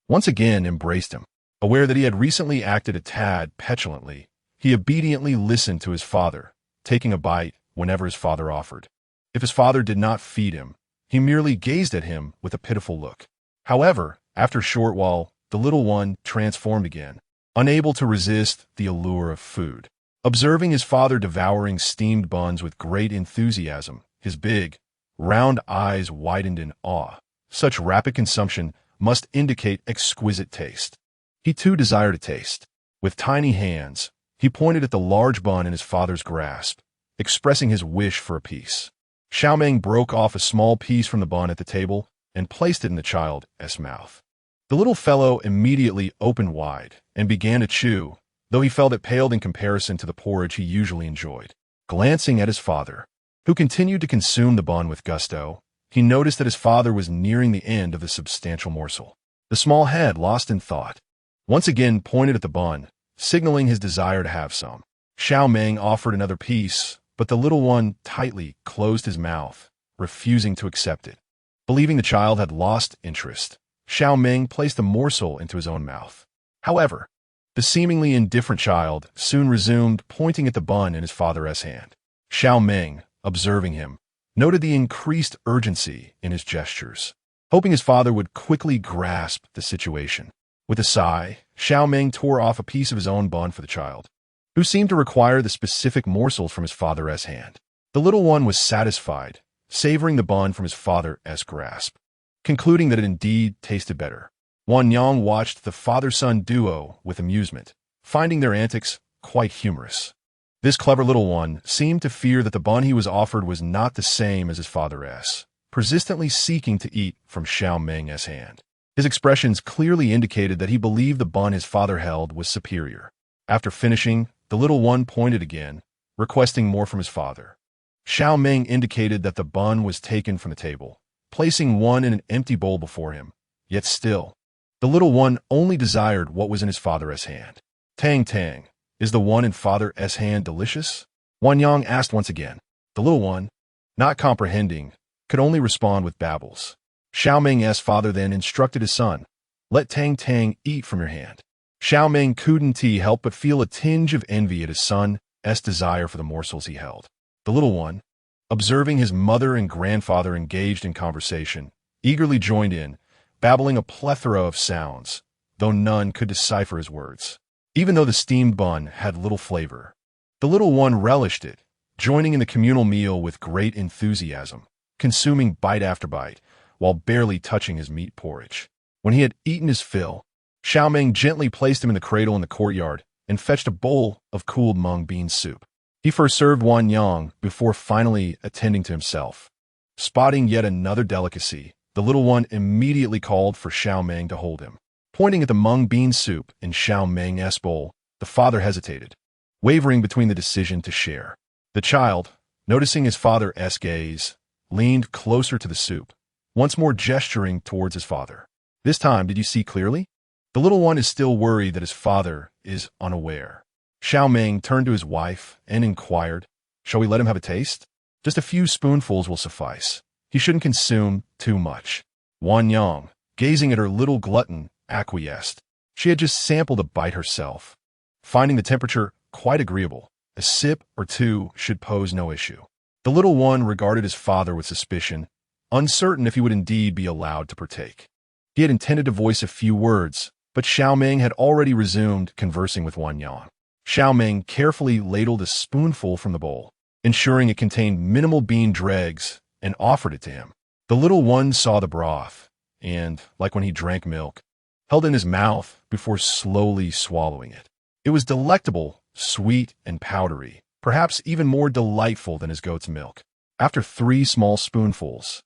once again embraced him. Aware that he had recently acted a tad petulantly, he obediently listened to his father, taking a bite whenever his father offered. If his father did not feed him, he merely gazed at him with a pitiful look. However, after a short while, the little one transformed again, unable to resist the allure of food. Observing his father devouring steamed buns with great enthusiasm, his big, round eyes widened in awe. Such rapid consumption must indicate exquisite taste. He too desired a taste. With tiny hands, he pointed at the large bun in his father's grasp, expressing his wish for a piece. Xiao Meng broke off a small piece from the bun at the table and placed it in the child's mouth. The little fellow immediately opened wide and began to chew, though he felt it paled in comparison to the porridge he usually enjoyed. Glancing at his father, who continued to consume the bun with gusto, he noticed that his father was nearing the end of the substantial morsel. The small head, lost in thought, once again pointed at the bun, signaling his desire to have some. Xiao Meng offered another piece, but the little one tightly closed his mouth, refusing to accept it. Believing the child had lost interest, Xiao Meng placed the morsel into his own mouth. However, the seemingly indifferent child soon resumed pointing at the bun in his father's hand. Xiao Meng, observing him, noted the increased urgency in his gestures, hoping his father would quickly grasp the situation. With a sigh, Xiao Meng tore off a piece of his own bun for the child, who seemed to require the specific morsels from his father's hand. The little one was satisfied, savoring the bun from his father's grasp, concluding that it indeed tasted better. Wan Yang watched the father-son duo with amusement, finding their antics quite humorous. This clever little one seemed to fear that the bun he was offered was not the same as his father's, persistently seeking to eat from Xiao Meng's hand. His expressions clearly indicated that he believed the bun his father held was superior. After finishing, the little one pointed again, requesting more from his father. Xiao Meng indicated that the bun was taken from the table, placing one in an empty bowl before him. Yet still, the little one only desired what was in his father's hand. Tang Tang, is the one in father's hand delicious? Wan Yang asked once again. The little one, not comprehending, could only respond with babbles. Xiao Meng's father then instructed his son, let Tang Tang eat from your hand. Xiao Meng couldn't help but feel a tinge of envy at his son's desire for the morsels he held. The little one, observing his mother and grandfather engaged in conversation, eagerly joined in, babbling a plethora of sounds, though none could decipher his words. Even though the steamed bun had little flavor, the little one relished it, joining in the communal meal with great enthusiasm, consuming bite after bite, while barely touching his meat porridge. When he had eaten his fill, Xiao Meng gently placed him in the cradle in the courtyard and fetched a bowl of cooled mung bean soup. He first served Wan Yang before finally attending to himself. Spotting yet another delicacy, the little one immediately called for Xiao Meng to hold him. Pointing at the mung bean soup in Xiao Meng's bowl, the father hesitated, wavering between the decision to share. The child, noticing his father's gaze, leaned closer to the soup, once more gesturing towards his father. This time, did you see clearly? The little one is still worried that his father is unaware. Xiao Meng turned to his wife and inquired, shall we let him have a taste? Just a few spoonfuls will suffice. He shouldn't consume too much. Wan Yang, gazing at her little glutton, acquiesced. She had just sampled a bite herself. Finding the temperature quite agreeable, a sip or two should pose no issue. The little one regarded his father with suspicion, uncertain if he would indeed be allowed to partake. He had intended to voice a few words, but Xiao Meng had already resumed conversing with Wan Yang. Xiao Meng carefully ladled a spoonful from the bowl, ensuring it contained minimal bean dregs, and offered it to him. The little one saw the broth, and, like when he drank milk, held it in his mouth before slowly swallowing it. It was delectable, sweet, and powdery, perhaps even more delightful than his goat's milk. After 3 small spoonfuls,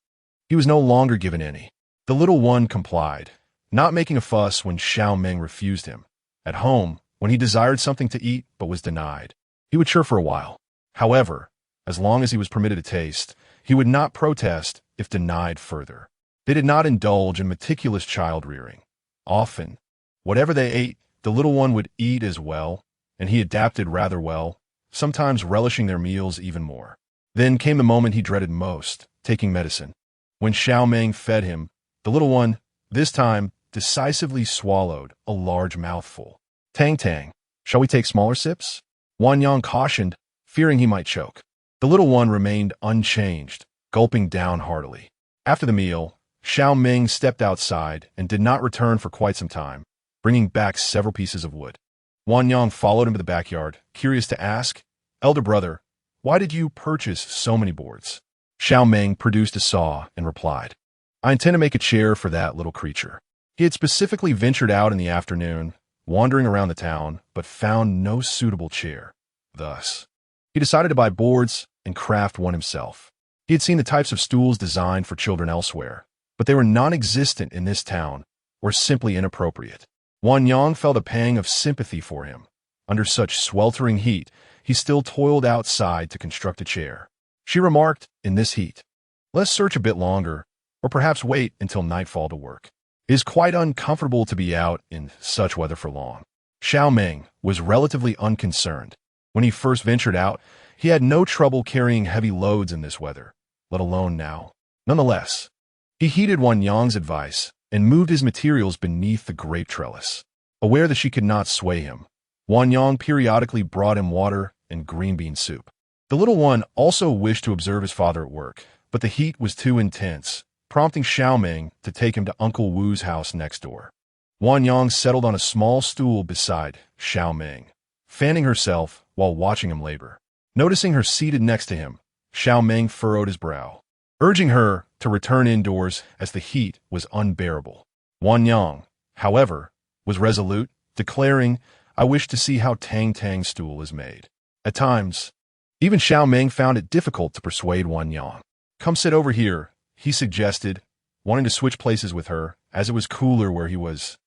he was no longer given any. The little one complied, not making a fuss when Xiao Meng refused him. At home, when he desired something to eat but was denied, he would chirp for a while. However, as long as he was permitted to taste, he would not protest if denied further. They did not indulge in meticulous child-rearing. Often, whatever they ate, the little one would eat as well, and he adapted rather well, sometimes relishing their meals even more. Then came the moment he dreaded most, taking medicine. When Xiao Meng fed him, the little one, this time, decisively swallowed a large mouthful. Tang Tang, shall we take smaller sips? Wan Yang cautioned, fearing he might choke. The little one remained unchanged, gulping down heartily. After the meal, Xiao Meng stepped outside and did not return for quite some time, bringing back several pieces of wood. Wan Yang followed him to the backyard, curious to ask, Elder brother, why did you purchase so many boards? Xiao Meng produced a saw and replied, I intend to make a chair for that little creature. He had specifically ventured out in the afternoon, wandering around the town, but found no suitable chair. Thus, he decided to buy boards and craft one himself. He had seen the types of stools designed for children elsewhere, but they were non-existent in this town, or simply inappropriate. Wan Yang felt a pang of sympathy for him. Under such sweltering heat, he still toiled outside to construct a chair. She remarked, "In this heat, let's search a bit longer, or perhaps wait until nightfall to work. It is quite uncomfortable to be out in such weather for long." Xiao Meng was relatively unconcerned. When he first ventured out, he had no trouble carrying heavy loads in this weather, let alone now. Nonetheless, he heeded Wan Yang's advice and moved his materials beneath the grape trellis. Aware that she could not sway him, Wan Yang periodically brought him water and green bean soup. The little one also wished to observe his father at work, but the heat was too intense, prompting Xiao Meng to take him to Uncle Wu's house next door. Wan Yang settled on a small stool beside Xiao Meng, fanning herself while watching him labor. Noticing her seated next to him, Xiao Meng furrowed his brow, urging her to return indoors as the heat was unbearable. Wan Yang, however, was resolute, declaring, "I wish to see how Tang Tang's stool is made." At times, even Xiao Meng found it difficult to persuade Wan Yang. "Come sit over here," he suggested, wanting to switch places with her, as it was cooler where he was,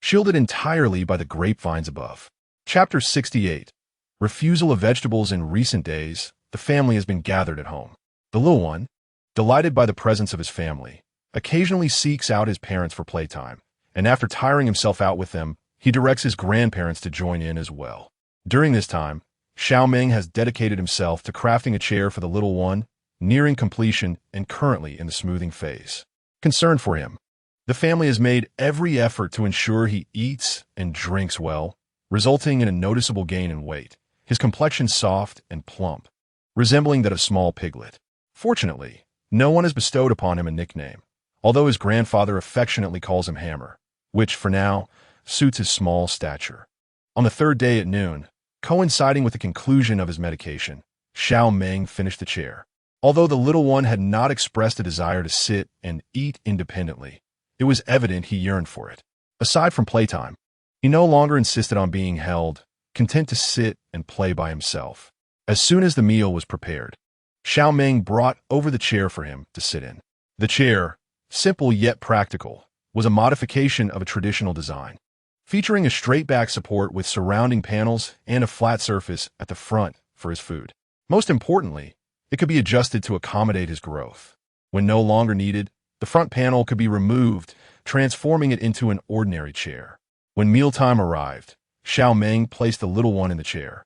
shielded entirely by the grapevines above. Chapter 68. Refusal of vegetables. In recent days, the family has been gathered at home. The little one, delighted by the presence of his family, occasionally seeks out his parents for playtime, and after tiring himself out with them, he directs his grandparents to join in as well. During this time, Xiao Meng has dedicated himself to crafting a chair for the little one, nearing completion and currently in the smoothing phase. Concerned for him, the family has made every effort to ensure he eats and drinks well, resulting in a noticeable gain in weight, his complexion soft and plump, resembling that of small piglet. Fortunately, no one has bestowed upon him a nickname, although his grandfather affectionately calls him Hammer, which, for now, suits his small stature. On the third day at noon, coinciding with the conclusion of his medication, Xiao Meng finished the chair. Although the little one had not expressed a desire to sit and eat independently, it was evident he yearned for it. Aside from playtime, he no longer insisted on being held, content to sit and play by himself. As soon as the meal was prepared, Xiao Meng brought over the chair for him to sit in. The chair, simple yet practical, was a modification of a traditional design, featuring a straight back support with surrounding panels and a flat surface at the front for his food. Most importantly, it could be adjusted to accommodate his growth. When no longer needed, the front panel could be removed, transforming it into an ordinary chair. When mealtime arrived, Xiao Meng placed the little one in the chair,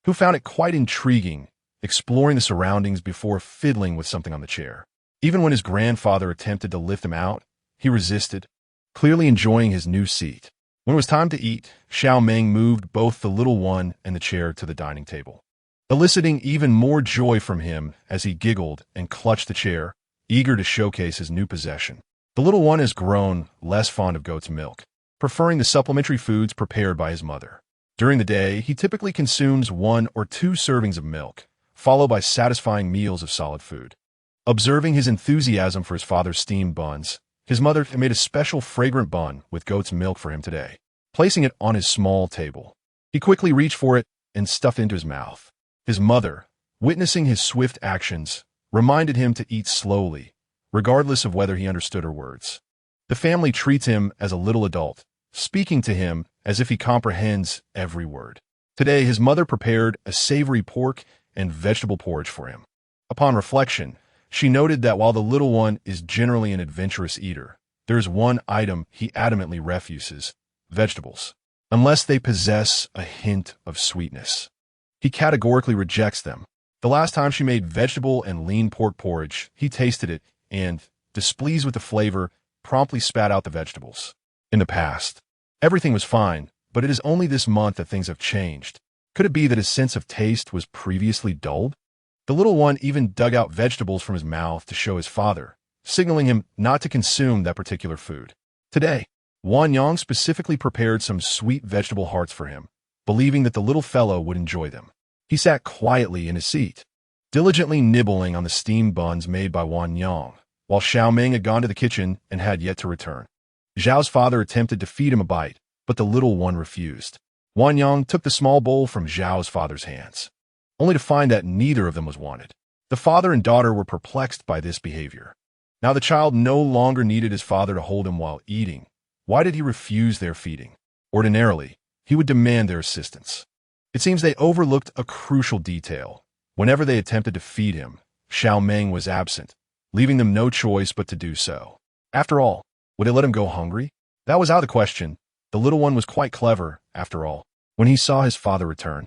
who found it quite intriguing, exploring the surroundings before fiddling with something on the chair. Even when his grandfather attempted to lift him out, he resisted, clearly enjoying his new seat. When it was time to eat, Xiao Meng moved both the little one and the chair to the dining table, eliciting even more joy from him as he giggled and clutched the chair, eager to showcase his new possession. The little one has grown less fond of goat's milk, preferring the supplementary foods prepared by his mother. During the day, he typically consumes 1 or 2 servings of milk, followed by satisfying meals of solid food. Observing his enthusiasm for his father's steamed buns, his mother made a special fragrant bun with goat's milk for him today, placing it on his small table. He quickly reached for it and stuffed it into his mouth. His mother, witnessing his swift actions, reminded him to eat slowly, regardless of whether he understood her words. The family treats him as a little adult, speaking to him as if he comprehends every word. Today, his mother prepared a savory pork and vegetable porridge for him. Upon reflection, she noted that while the little one is generally an adventurous eater, there is one item he adamantly refuses: vegetables, unless they possess a hint of sweetness. He categorically rejects them. The last time she made vegetable and lean pork porridge, he tasted it and, displeased with the flavor, promptly spat out the vegetables. In the past, everything was fine, but it is only this month that things have changed. Could it be that his sense of taste was previously dulled? The little one even dug out vegetables from his mouth to show his father, signaling him not to consume that particular food. Today, Wan Yang specifically prepared some sweet vegetable hearts for him, believing that the little fellow would enjoy them. He sat quietly in his seat, diligently nibbling on the steamed buns made by Wan Yang, while Xiao Meng had gone to the kitchen and had yet to return. Zhao's father attempted to feed him a bite, but the little one refused. Wan Yang took the small bowl from Zhao's father's hands, only to find that neither of them was wanted. The father and daughter were perplexed by this behavior. Now the child no longer needed his father to hold him while eating. Why did he refuse their feeding? Ordinarily, he would demand their assistance. It seems they overlooked a crucial detail. Whenever they attempted to feed him, Xiao Meng was absent, leaving them no choice but to do so. After all, would they let him go hungry? That was out of the question. The little one was quite clever, after all. When he saw his father return,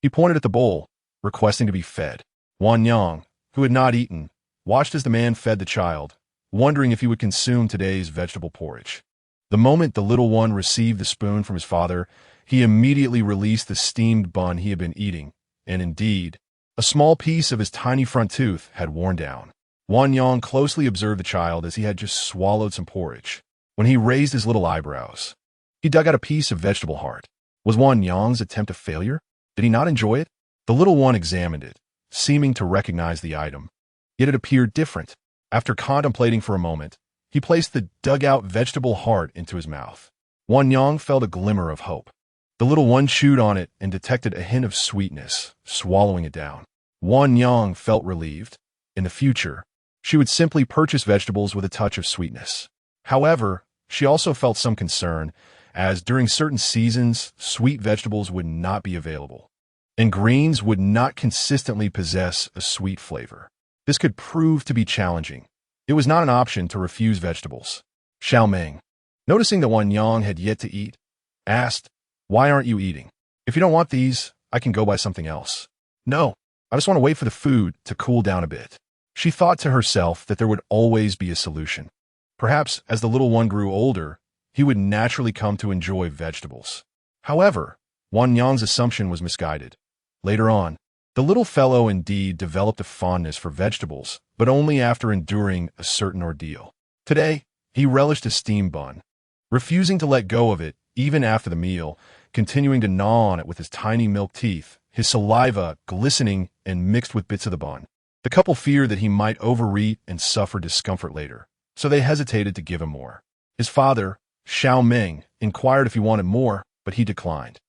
he pointed at the bowl, requesting to be fed. Wan Yang, who had not eaten, watched as the man fed the child, wondering if he would consume today's vegetable porridge. The moment the little one received the spoon from his father, he immediately released the steamed bun he had been eating, and indeed, a small piece of his tiny front tooth had worn down. Wan Yang closely observed the child as he had just swallowed some porridge. When he raised his little eyebrows, he dug out a piece of vegetable heart. Was Wan Yang's attempt a failure? Did he not enjoy it? The little one examined it, seeming to recognize the item. Yet it appeared different. After contemplating for a moment, he placed the dug-out vegetable heart into his mouth. Wan Yang felt a glimmer of hope. The little one chewed on it and detected a hint of sweetness, swallowing it down. Wan Yang felt relieved. In the future, she would simply purchase vegetables with a touch of sweetness. However, she also felt some concern, as during certain seasons, sweet vegetables would not be available, and greens would not consistently possess a sweet flavor. This could prove to be challenging. It was not an option to refuse vegetables. Xiao Meng, noticing that Wan Yang had yet to eat, asked, "Why aren't you eating? If you don't want these, I can go buy something else." "No, I just want to wait for the food to cool down a bit." She thought to herself that there would always be a solution. Perhaps as the little one grew older, he would naturally come to enjoy vegetables. However, Wan Yang's assumption was misguided. Later on, the little fellow indeed developed a fondness for vegetables, but only after enduring a certain ordeal. Today, he relished a steamed bun, refusing to let go of it even after the meal, continuing to gnaw on it with his tiny milk teeth, his saliva glistening and mixed with bits of the bun. The couple feared that he might overeat and suffer discomfort later, so they hesitated to give him more. His father, Xiao Meng, inquired if he wanted more, but he declined.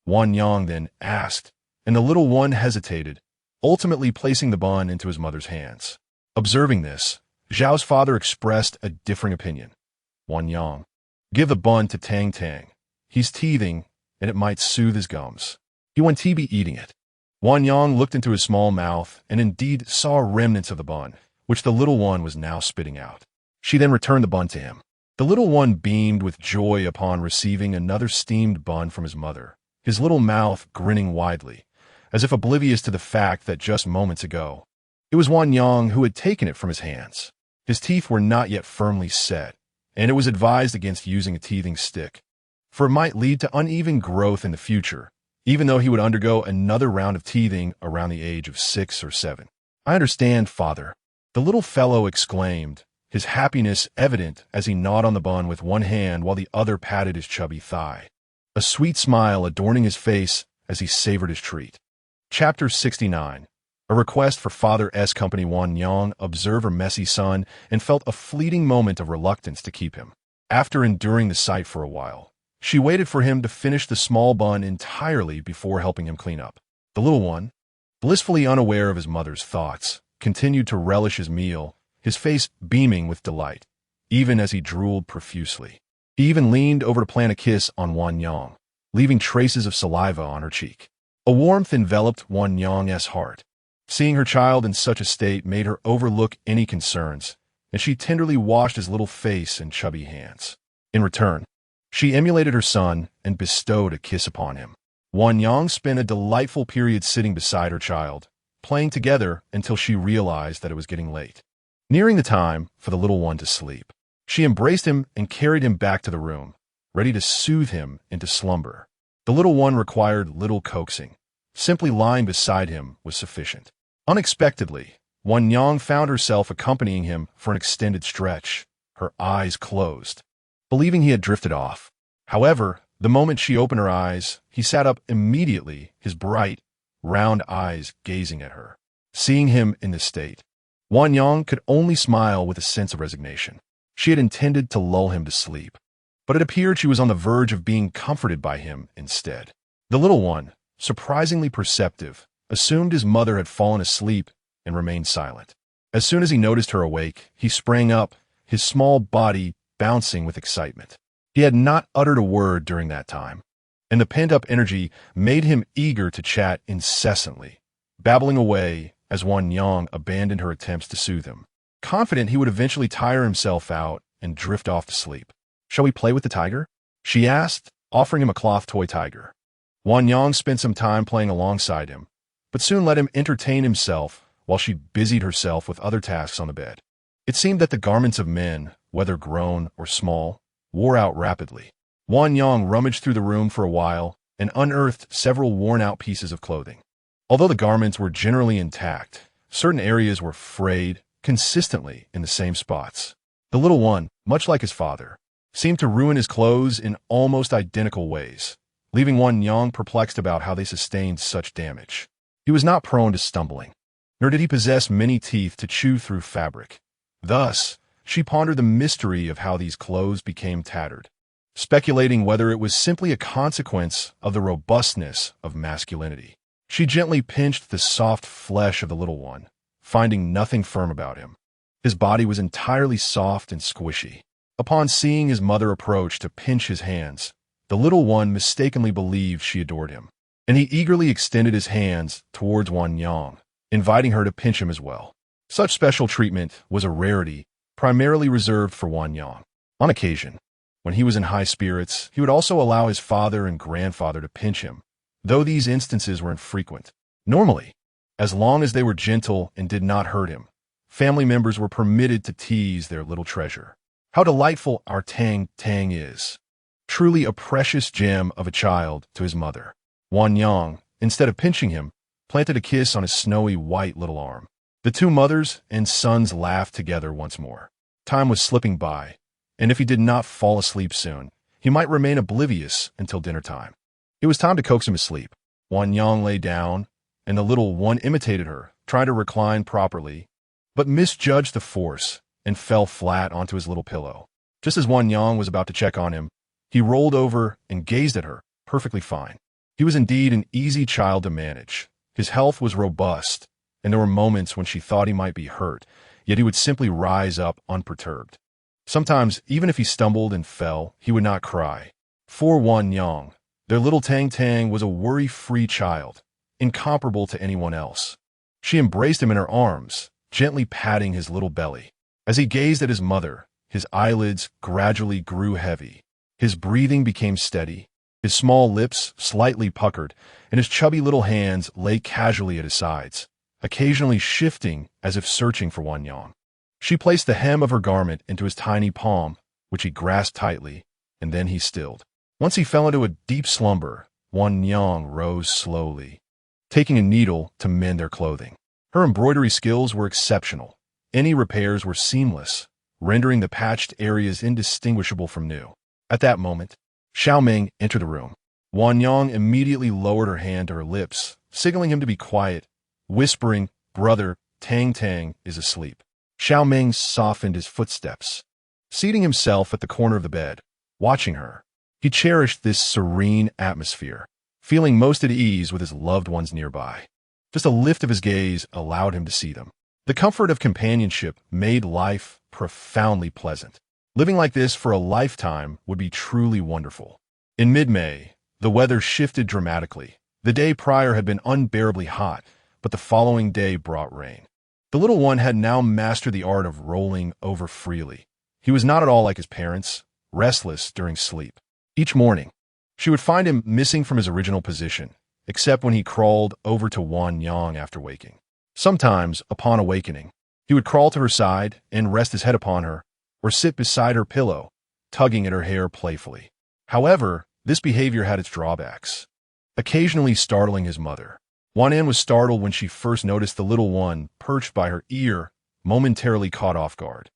Wan Yang then asked, and the little one hesitated, ultimately placing the bun into his mother's hands. Observing this, Zhao's father expressed a differing opinion. Wan Yang, give the bun to Tang Tang. He's teething, and it might soothe his gums. He went to be eating it. Wan Yang looked into his small mouth and indeed saw remnants of the bun, which the little one was now spitting out. She then returned the bun to him. The little one beamed with joy upon receiving another steamed bun from his mother, his little mouth grinning widely, as if oblivious to the fact that just moments ago, it was Wan Yang who had taken it from his hands. His teeth were not yet firmly set, and it was advised against using a teething stick, for it might lead to uneven growth in the future, even though he would undergo another round of teething around the age of 6 or 7. "I understand, father," the little fellow exclaimed, his happiness evident as he gnawed on the bun with one hand while the other patted his chubby thigh, a sweet smile adorning his face as he savored his treat. Chapter 69. A request for Father S. Company. Wan Yang observed her messy son and felt a fleeting moment of reluctance to keep him. After enduring the sight for a while, she waited for him to finish the small bun entirely before helping him clean up. The little one, blissfully unaware of his mother's thoughts, continued to relish his meal, his face beaming with delight, even as he drooled profusely. He even leaned over to plant a kiss on Wan Yang, leaving traces of saliva on her cheek. A warmth enveloped Wan Yang's heart. Seeing her child in such a state made her overlook any concerns, and she tenderly washed his little face and chubby hands. In return, she emulated her son and bestowed a kiss upon him. Wan Yang spent a delightful period sitting beside her child, playing together until she realized that it was getting late. Nearing the time for the little one to sleep, she embraced him and carried him back to the room, ready to soothe him into slumber. The little one required little coaxing. Simply lying beside him was sufficient. Unexpectedly, Wan Yang found herself accompanying him for an extended stretch, her eyes closed, believing he had drifted off. However, the moment she opened her eyes, he sat up immediately, his bright, round eyes gazing at her. Seeing him in this state, Wan Yang could only smile with a sense of resignation. She had intended to lull him to sleep, but it appeared she was on the verge of being comforted by him instead. The little one, surprisingly perceptive, assumed his mother had fallen asleep and remained silent. As soon as he noticed her awake, he sprang up, his small body bouncing with excitement. He had not uttered a word during that time, and the pent-up energy made him eager to chat incessantly, babbling away as Wan Yang abandoned her attempts to soothe him, confident he would eventually tire himself out and drift off to sleep. "Shall we play with the tiger?" she asked, offering him a cloth toy tiger. Wan Yang spent some time playing alongside him, but soon let him entertain himself while she busied herself with other tasks on the bed. It seemed that the garments of men, whether grown or small, wore out rapidly. Wan Yang rummaged through the room for a while and unearthed several worn-out pieces of clothing. Although the garments were generally intact, certain areas were frayed consistently in the same spots. The little one, much like his father, seemed to ruin his clothes in almost identical ways, leaving Wan Yang perplexed about how they sustained such damage. He was not prone to stumbling, nor did he possess many teeth to chew through fabric. Thus, she pondered the mystery of how these clothes became tattered, speculating whether it was simply a consequence of the robustness of masculinity. She gently pinched the soft flesh of the little one, finding nothing firm about him. His body was entirely soft and squishy. Upon seeing his mother approach to pinch his hands, the little one mistakenly believed she adored him, and he eagerly extended his hands towards Wan Yang, inviting her to pinch him as well. Such special treatment was a rarity, primarily reserved for Wan Yang. On occasion, when he was in high spirits, he would also allow his father and grandfather to pinch him, though these instances were infrequent. Normally, as long as they were gentle and did not hurt him, family members were permitted to tease their little treasure. How delightful our Tang Tang is. Truly a precious gem of a child to his mother. Wan Yang, instead of pinching him, planted a kiss on his snowy white little arm. The two mothers and sons laughed together once more. Time was slipping by, and if he did not fall asleep soon, he might remain oblivious until dinner time. It was time to coax him to sleep. Wan Yang lay down, and the little one imitated her, trying to recline properly, but misjudged the force and fell flat onto his little pillow. Just as Wan Yang was about to check on him, he rolled over and gazed at her, perfectly fine. He was indeed an easy child to manage. His health was robust, and there were moments when she thought he might be hurt, yet he would simply rise up unperturbed. Sometimes, even if he stumbled and fell, he would not cry. For Wan Yang, their little Tang Tang was a worry-free child, incomparable to anyone else. She embraced him in her arms, gently patting his little belly. As he gazed at his mother, his eyelids gradually grew heavy. His breathing became steady, his small lips slightly puckered, and his chubby little hands lay casually at his sides, occasionally shifting as if searching for Wan Yang. She placed the hem of her garment into his tiny palm, which he grasped tightly, and then he stilled. Once he fell into a deep slumber, Wan Yang rose slowly, taking a needle to mend their clothing. Her embroidery skills were exceptional. Any repairs were seamless, rendering the patched areas indistinguishable from new. At that moment, Xiao Meng entered the room. Wan Yang immediately lowered her hand to her lips, signaling him to be quiet, whispering, "Brother, Tang Tang is asleep." Xiao Meng softened his footsteps, seating himself at the corner of the bed, watching her. He cherished this serene atmosphere, feeling most at ease with his loved ones nearby. Just a lift of his gaze allowed him to see them. The comfort of companionship made life profoundly pleasant. Living like this for a lifetime would be truly wonderful. In mid-May, the weather shifted dramatically. The day prior had been unbearably hot, but the following day brought rain. The little one had now mastered the art of rolling over freely. He was not at all like his parents, restless during sleep. Each morning, she would find him missing from his original position, except when he crawled over to Wan Yang after waking. Sometimes, upon awakening, he would crawl to her side and rest his head upon her, or sit beside her pillow, tugging at her hair playfully. However, this behavior had its drawbacks, occasionally startling his mother. Wan An was startled when she first noticed the little one perched by her ear, momentarily caught off guard.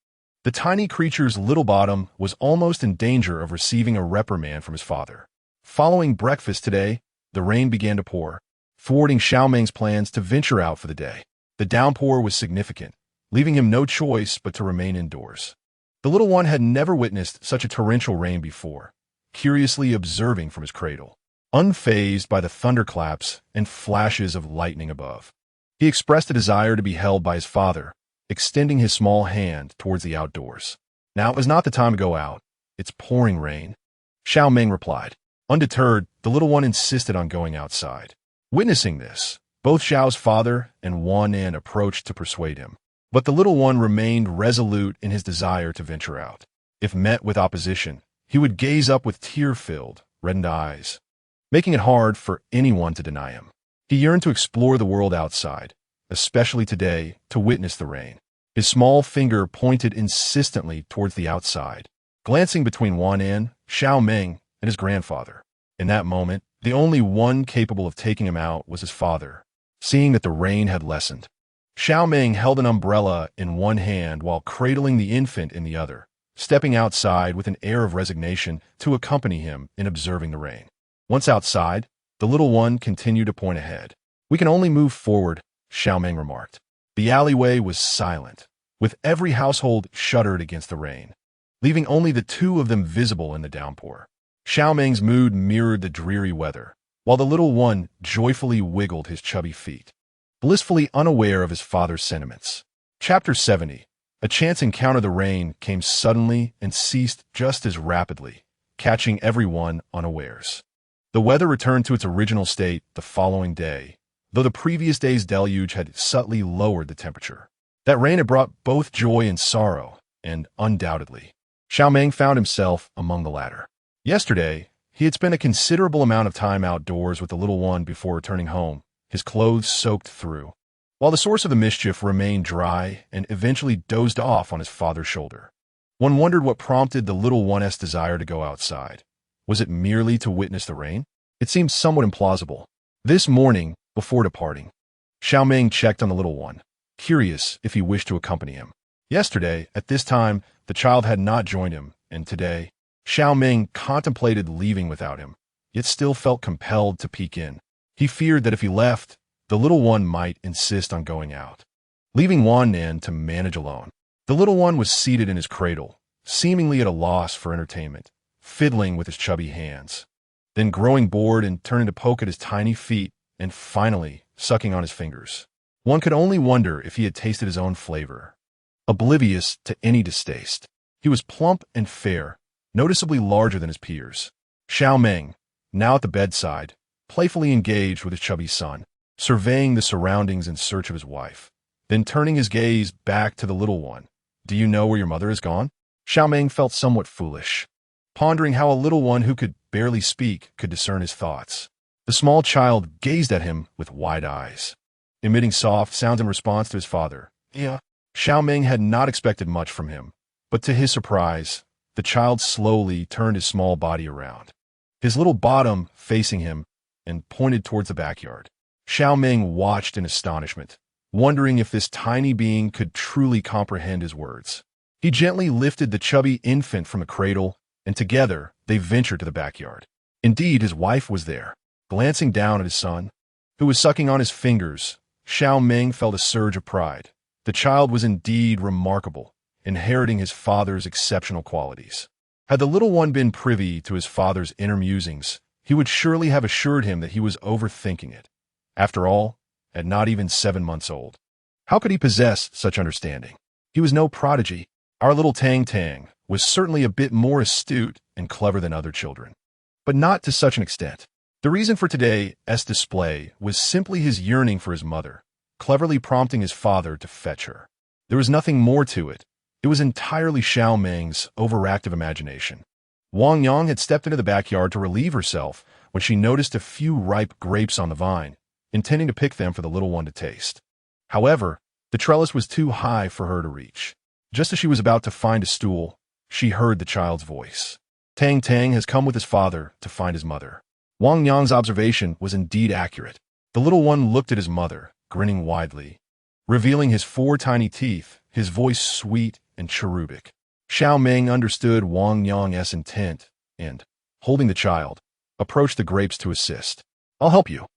The tiny creature's little bottom was almost in danger of receiving a reprimand from his father. Following breakfast today, the rain began to pour, thwarting Xiao Meng's plans to venture out for the day. The downpour was significant, leaving him no choice but to remain indoors. The little one had never witnessed such a torrential rain before, curiously observing from his cradle, unfazed by the thunderclaps and flashes of lightning above. He expressed a desire to be held by his father, extending his small hand towards the outdoors. Now is not the time to go out. It's pouring rain. Xiao Meng replied. Undeterred, the little one insisted on going outside. Witnessing this, both Xiao's father and Wan Nan approached to persuade him. But the little one remained resolute in his desire to venture out. If met with opposition, he would gaze up with tear-filled, reddened eyes, making it hard for anyone to deny him. He yearned to explore the world outside, especially today, to witness the rain. His small finger pointed insistently towards the outside, glancing between Wan Nan, Xiao Meng, and his grandfather. In that moment, the only one capable of taking him out was his father. Seeing that the rain had lessened, Xiao Meng held an umbrella in one hand while cradling the infant in the other, stepping outside with an air of resignation to accompany him in observing the rain. Once outside, the little one continued to point ahead. We can only move forward, Xiao Meng remarked. The alleyway was silent, with every household shuddered against the rain, leaving only the two of them visible in the downpour. Xiao Meng's mood mirrored the dreary weather, while the little one joyfully wiggled his chubby feet, blissfully unaware of his father's sentiments. Chapter 70. A chance encounter. The rain came suddenly and ceased just as rapidly, catching everyone unawares. The weather returned to its original state the following day, though the previous day's deluge had subtly lowered the temperature. That rain had brought both joy and sorrow, and undoubtedly, Xiao Meng found himself among the latter. Yesterday, he had spent a considerable amount of time outdoors with the little one before returning home, his clothes soaked through, while the source of the mischief remained dry and eventually dozed off on his father's shoulder. One wondered what prompted the little one's desire to go outside. Was it merely to witness the rain? It seemed somewhat implausible. This morning, before departing, Xiao Meng checked on the little one, curious if he wished to accompany him. Yesterday, at this time, the child had not joined him, and today, Xiao Meng contemplated leaving without him, yet still felt compelled to peek in. He feared that if he left, the little one might insist on going out, leaving Wan Nan to manage alone. The little one was seated in his cradle, seemingly at a loss for entertainment, fiddling with his chubby hands, then growing bored and turning to poke at his tiny feet, and finally sucking on his fingers. One could only wonder if he had tasted his own flavor. Oblivious to any distaste, he was plump and fair, noticeably larger than his peers. Xiao Meng, now at the bedside, playfully engaged with his chubby son, surveying the surroundings in search of his wife, then turning his gaze back to the little one. Do you know where your mother has gone? Xiao Meng felt somewhat foolish, pondering how a little one who could barely speak could discern his thoughts. The small child gazed at him with wide eyes, emitting soft sounds in response to his father. Yeah. Xiao Meng had not expected much from him, but to his surprise, the child slowly turned his small body around, his little bottom facing him, and pointed towards the backyard. Xiao Meng watched in astonishment, wondering if this tiny being could truly comprehend his words. He gently lifted the chubby infant from the cradle, and together they ventured to the backyard. Indeed, his wife was there. Glancing down at his son, who was sucking on his fingers, Xiao Meng felt a surge of pride. The child was indeed remarkable, inheriting his father's exceptional qualities. Had the little one been privy to his father's inner musings, he would surely have assured him that he was overthinking it. After all, at not even 7 months old, how could he possess such understanding? He was no prodigy. Our little Tang Tang was certainly a bit more astute and clever than other children, but not to such an extent. The reason for today's display was simply his yearning for his mother, cleverly prompting his father to fetch her. There was nothing more to it. It was entirely Xiao Meng's overactive imagination. Wang Yang had stepped into the backyard to relieve herself when she noticed a few ripe grapes on the vine, intending to pick them for the little one to taste. However, the trellis was too high for her to reach. Just as she was about to find a stool, she heard the child's voice. Tang Tang has come with his father to find his mother. Wang Yang's observation was indeed accurate. The little one looked at his mother, grinning widely, revealing his 4 tiny teeth, his voice sweet and cherubic. Xiao Meng understood Wang Yang's intent and, holding the child, approached the grapes to assist. I'll help you.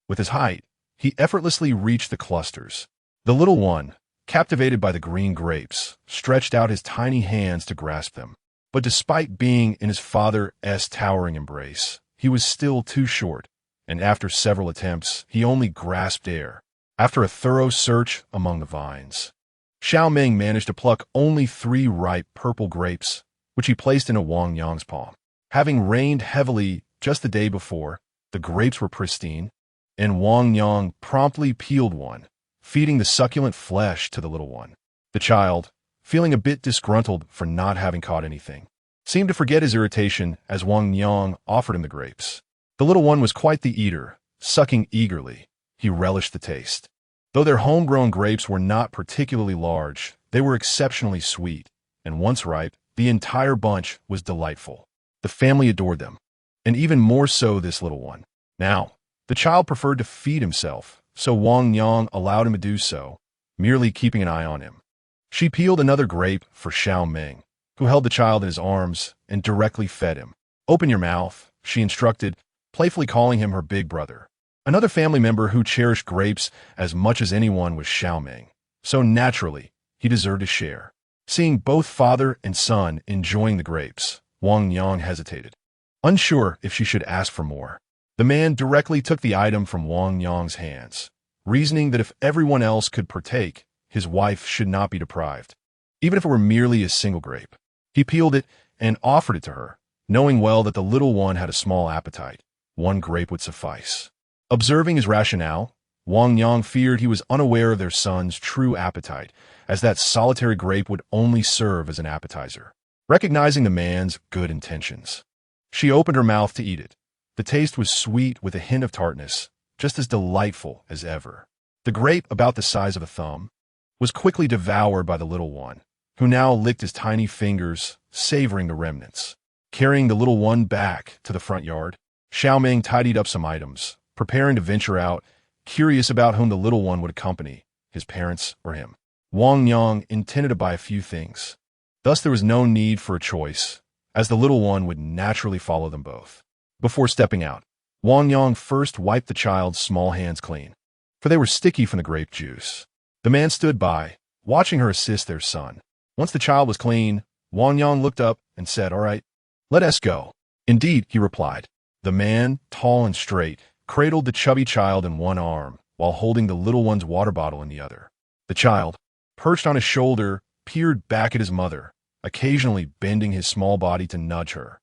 With his height, he effortlessly reached the clusters. The little one, captivated by the green grapes, stretched out his tiny hands to grasp them. But despite being in his father's towering embrace, he was still too short, and after several attempts, he only grasped air. After a thorough search among the vines, Xiao Meng managed to pluck only 3 ripe purple grapes, which he placed in Wang Yang's palm. Having rained heavily just the day before, the grapes were pristine, and Wang Yang promptly peeled one, feeding the succulent flesh to the little one. The child, feeling a bit disgruntled for not having caught anything, seemed to forget his irritation as Wang Yang offered him the grapes. The little one was quite the eater, sucking eagerly. He relished the taste. Though their homegrown grapes were not particularly large, they were exceptionally sweet, and once ripe, the entire bunch was delightful. The family adored them, and even more so this little one. Now, the child preferred to feed himself, so Wang Yang allowed him to do so, merely keeping an eye on him. She peeled another grape for Xiao Meng, who held the child in his arms and directly fed him. "Open your mouth," she instructed, playfully calling him her big brother. Another family member who cherished grapes as much as anyone was Xiao Meng, so naturally, he deserved a share. Seeing both father and son enjoying the grapes, Wang Yang hesitated, unsure if she should ask for more. The man directly took the item from Wang Yang's hands, reasoning that if everyone else could partake, his wife should not be deprived, even if it were merely a single grape. He peeled it and offered it to her, knowing well that the little one had a small appetite. 1 grape would suffice. Observing his rationale, Wang Yang feared he was unaware of their son's true appetite, as that solitary grape would only serve as an appetizer. Recognizing the man's good intentions, she opened her mouth to eat it. The taste was sweet with a hint of tartness, just as delightful as ever. The grape, about the size of a thumb, was quickly devoured by the little one, who now licked his tiny fingers, savoring the remnants. Carrying the little one back to the front yard, Xiao Meng tidied up some items, preparing to venture out, curious about whom the little one would accompany, his parents or him. Wang Yang intended to buy a few things. Thus there was no need for a choice, as the little one would naturally follow them both. Before stepping out, Wang Yang first wiped the child's small hands clean, for they were sticky from the grape juice. The man stood by, watching her assist their son. Once the child was clean, Wang Yang looked up and said, "All right, let us go." "Indeed," he replied. The man, tall and straight, cradled the chubby child in one arm while holding the little one's water bottle in the other. The child, perched on his shoulder, peered back at his mother, occasionally bending his small body to nudge her,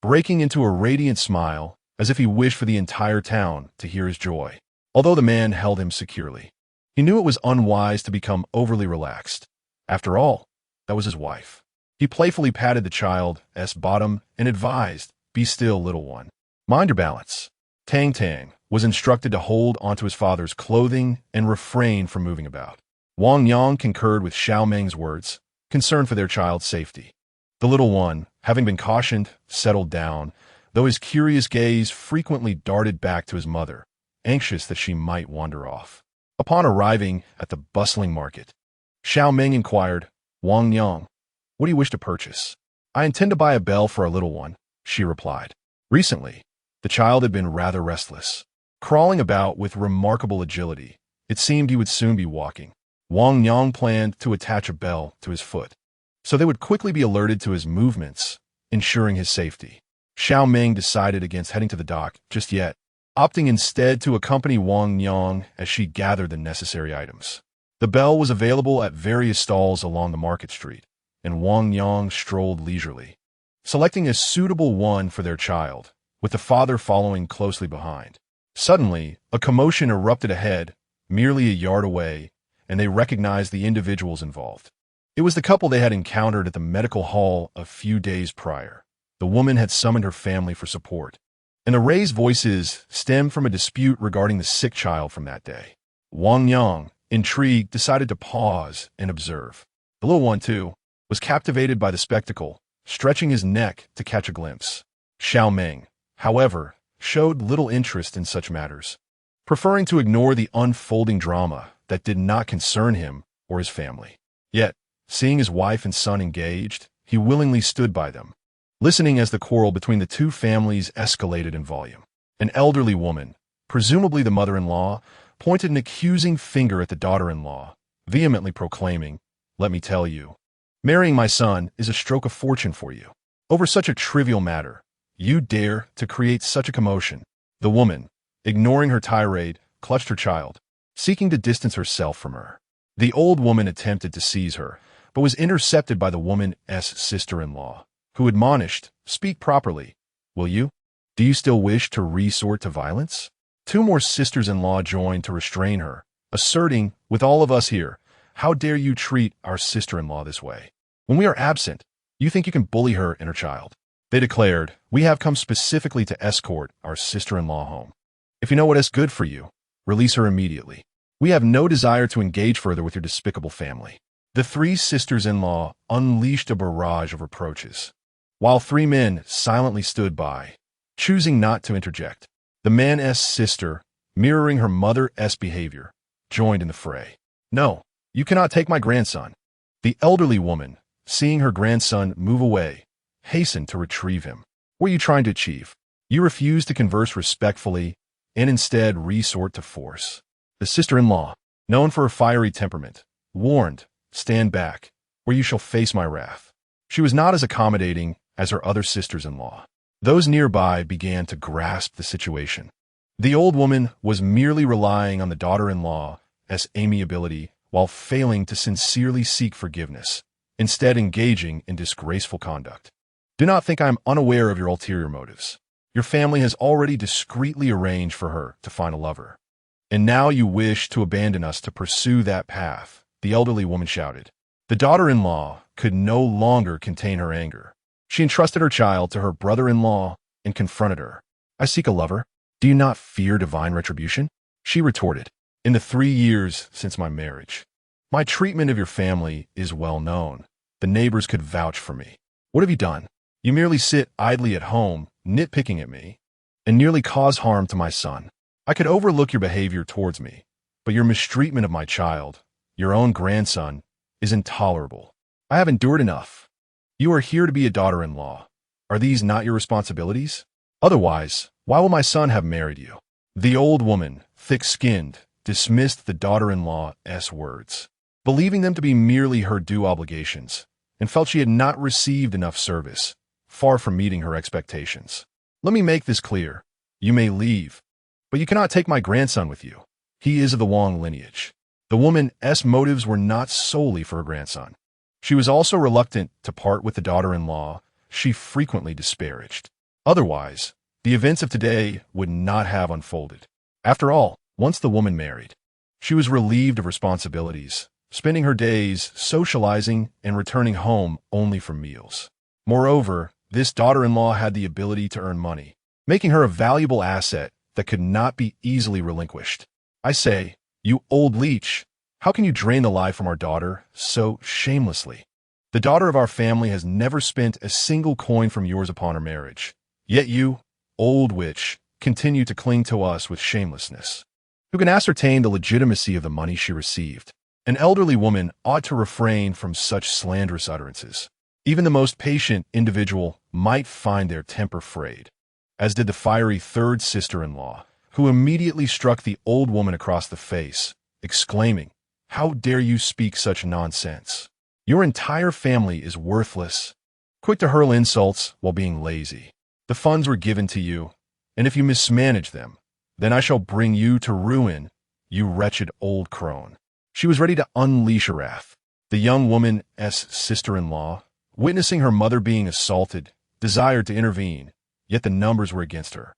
breaking into a radiant smile as if he wished for the entire town to hear his joy. Although the man held him securely, he knew it was unwise to become overly relaxed. After all, that was his wife. He playfully patted the child's bottom and advised, "Be still, little one. Mind your balance." Tang Tang was instructed to hold onto his father's clothing and refrain from moving about. Wang Yang concurred with Xiao Meng's words, concerned for their child's safety. The little one, having been cautioned, settled down, though his curious gaze frequently darted back to his mother, anxious that she might wander off. Upon arriving at the bustling market, Xiao Meng inquired, "Wang Yang, what do you wish to purchase?" "I intend to buy a bell for our little one," she replied. Recently, the child had been rather restless, crawling about with remarkable agility. It seemed he would soon be walking. Wang Yang planned to attach a bell to his foot, so they would quickly be alerted to his movements, ensuring his safety. Xiao Meng decided against heading to the dock just yet, opting instead to accompany Wang Yang as she gathered the necessary items. The bell was available at various stalls along the market street, and Wang Yang strolled leisurely, selecting a suitable one for their child, with the father following closely behind. Suddenly, a commotion erupted ahead, merely a yard away, and they recognized the individuals involved. It was the couple they had encountered at the medical hall a few days prior. The woman had summoned her family for support, and the raised voices stemmed from a dispute regarding the sick child from that day. Wang Yang, intrigued, decided to pause and observe. The little one, too, was captivated by the spectacle, stretching his neck to catch a glimpse. Xiao Meng, however, showed little interest in such matters, preferring to ignore the unfolding drama that did not concern him or his family. Yet, seeing his wife and son engaged, he willingly stood by them, listening as the quarrel between the two families escalated in volume. An elderly woman, presumably the mother-in-law, pointed an accusing finger at the daughter-in-law, vehemently proclaiming, "Let me tell you, marrying my son is a stroke of fortune for you. Over such a trivial matter, you dare to create such a commotion." The woman, ignoring her tirade, clutched her child, seeking to distance herself from her. The old woman attempted to seize her, but was intercepted by the woman's sister-in-law, who admonished, "Speak properly, will you? Do you still wish to resort to violence?" Two more sisters-in-law joined to restrain her, asserting, "With all of us here, how dare you treat our sister-in-law this way? When we are absent, you think you can bully her and her child." They declared, "We have come specifically to escort our sister-in-law home. If you know what is good for you, release her immediately. We have no desire to engage further with your despicable family." The three sisters-in-law unleashed a barrage of reproaches, while three men silently stood by, choosing not to interject. The man's sister, mirroring her mother's behavior, joined in the fray. "No, you cannot take my grandson." The elderly woman, seeing her grandson move away, hastened to retrieve him. "What are you trying to achieve? You refuse to converse respectfully and instead resort to force." The sister-in-law, known for her fiery temperament, warned, "Stand back, or you shall face my wrath." She was not as accommodating as her other sisters-in-law. Those nearby began to grasp the situation. The old woman was merely relying on the daughter-in-law's amiability while failing to sincerely seek forgiveness, instead engaging in disgraceful conduct. "Do not think I am unaware of your ulterior motives. Your family has already discreetly arranged for her to find a lover. And now you wish to abandon us to pursue that path," the elderly woman shouted. The daughter-in-law could no longer contain her anger. She entrusted her child to her brother-in-law and confronted her. "I seek a lover. Do you not fear divine retribution?" She retorted, "In the 3 years since my marriage, my treatment of your family is well known. The neighbors could vouch for me. What have you done? You merely sit idly at home, nitpicking at me, and nearly cause harm to my son. I could overlook your behavior towards me, but your mistreatment of my child, your own grandson, is intolerable. I have endured enough. You are here to be a daughter-in-law. Are these not your responsibilities? Otherwise, why will my son have married you?" The old woman, thick-skinned, dismissed the daughter-in-law's words, believing them to be merely her due obligations, and felt she had not received enough service, far from meeting her expectations. "Let me make this clear. You may leave, but you cannot take my grandson with you. He is of the Wang lineage." The woman's motives were not solely for her grandson. She was also reluctant to part with the daughter-in-law she frequently disparaged. Otherwise, the events of today would not have unfolded. After all, once the woman married, she was relieved of responsibilities, spending her days socializing and returning home only for meals. Moreover, this daughter-in-law had the ability to earn money, making her a valuable asset that could not be easily relinquished. "I say, you old leech, how can you drain the life from our daughter so shamelessly? The daughter of our family has never spent a single coin from yours upon her marriage. Yet you, old witch, continue to cling to us with shamelessness. Who can ascertain the legitimacy of the money she received? An elderly woman ought to refrain from such slanderous utterances. Even the most patient individual might find their temper frayed," as did the fiery third sister-in-law, who immediately struck the old woman across the face, exclaiming, "How dare you speak such nonsense? Your entire family is worthless." Quick to hurl insults while being lazy. "The funds were given to you, and if you mismanage them, then I shall bring you to ruin, you wretched old crone." She was ready to unleash her wrath. The young woman's sister-in-law, witnessing her mother being assaulted, desired to intervene, yet the numbers were against her,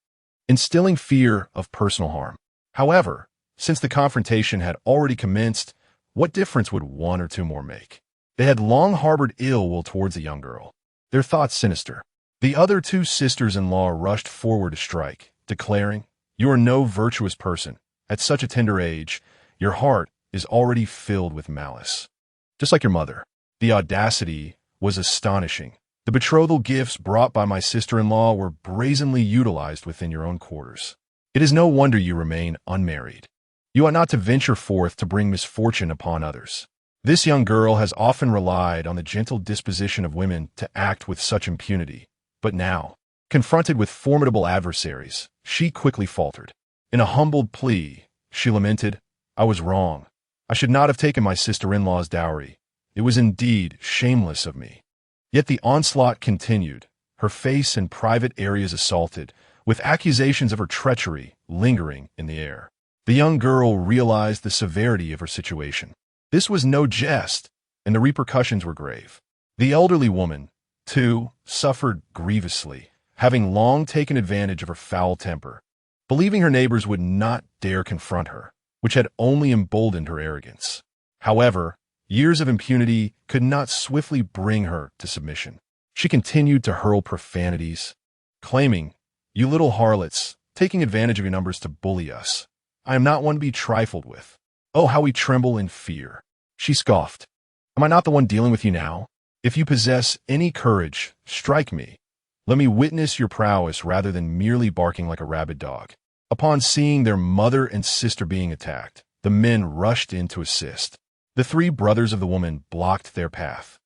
instilling fear of personal harm. However, since the confrontation had already commenced, what difference would one or two more make? They had long harbored ill will towards the young girl, their thoughts sinister. The other two sisters-in-law rushed forward to strike, declaring, "You are no virtuous person. At such a tender age, your heart is already filled with malice. Just like your mother." The audacity was astonishing. "The betrothal gifts brought by my sister-in-law were brazenly utilized within your own quarters. It is no wonder you remain unmarried. You ought not to venture forth to bring misfortune upon others. This young girl has often relied on the gentle disposition of women to act with such impunity, but now, confronted with formidable adversaries, she quickly faltered. In a humbled plea, she lamented, "I was wrong. I should not have taken my sister-in-law's dowry. It was indeed shameless of me." Yet the onslaught continued, her face and private areas assaulted, with accusations of her treachery lingering in the air. The young girl realized the severity of her situation. This was no jest, and the repercussions were grave. The elderly woman, too, suffered grievously, having long taken advantage of her foul temper, believing her neighbors would not dare confront her, which had only emboldened her arrogance. However, years of impunity could not swiftly bring her to submission. She continued to hurl profanities, claiming, "You little harlots, taking advantage of your numbers to bully us. I am not one to be trifled with. Oh, how we tremble in fear." She scoffed. "Am I not the one dealing with you now? If you possess any courage, strike me. Let me witness your prowess rather than merely barking like a rabid dog." Upon seeing their mother and sister being attacked, the men rushed in to assist. The three brothers of the woman blocked their path,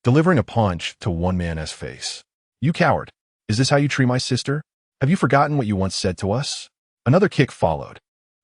delivering a punch to one man's face. "You coward! Is this how you treat my sister? Have you forgotten what you once said to us?" Another kick followed.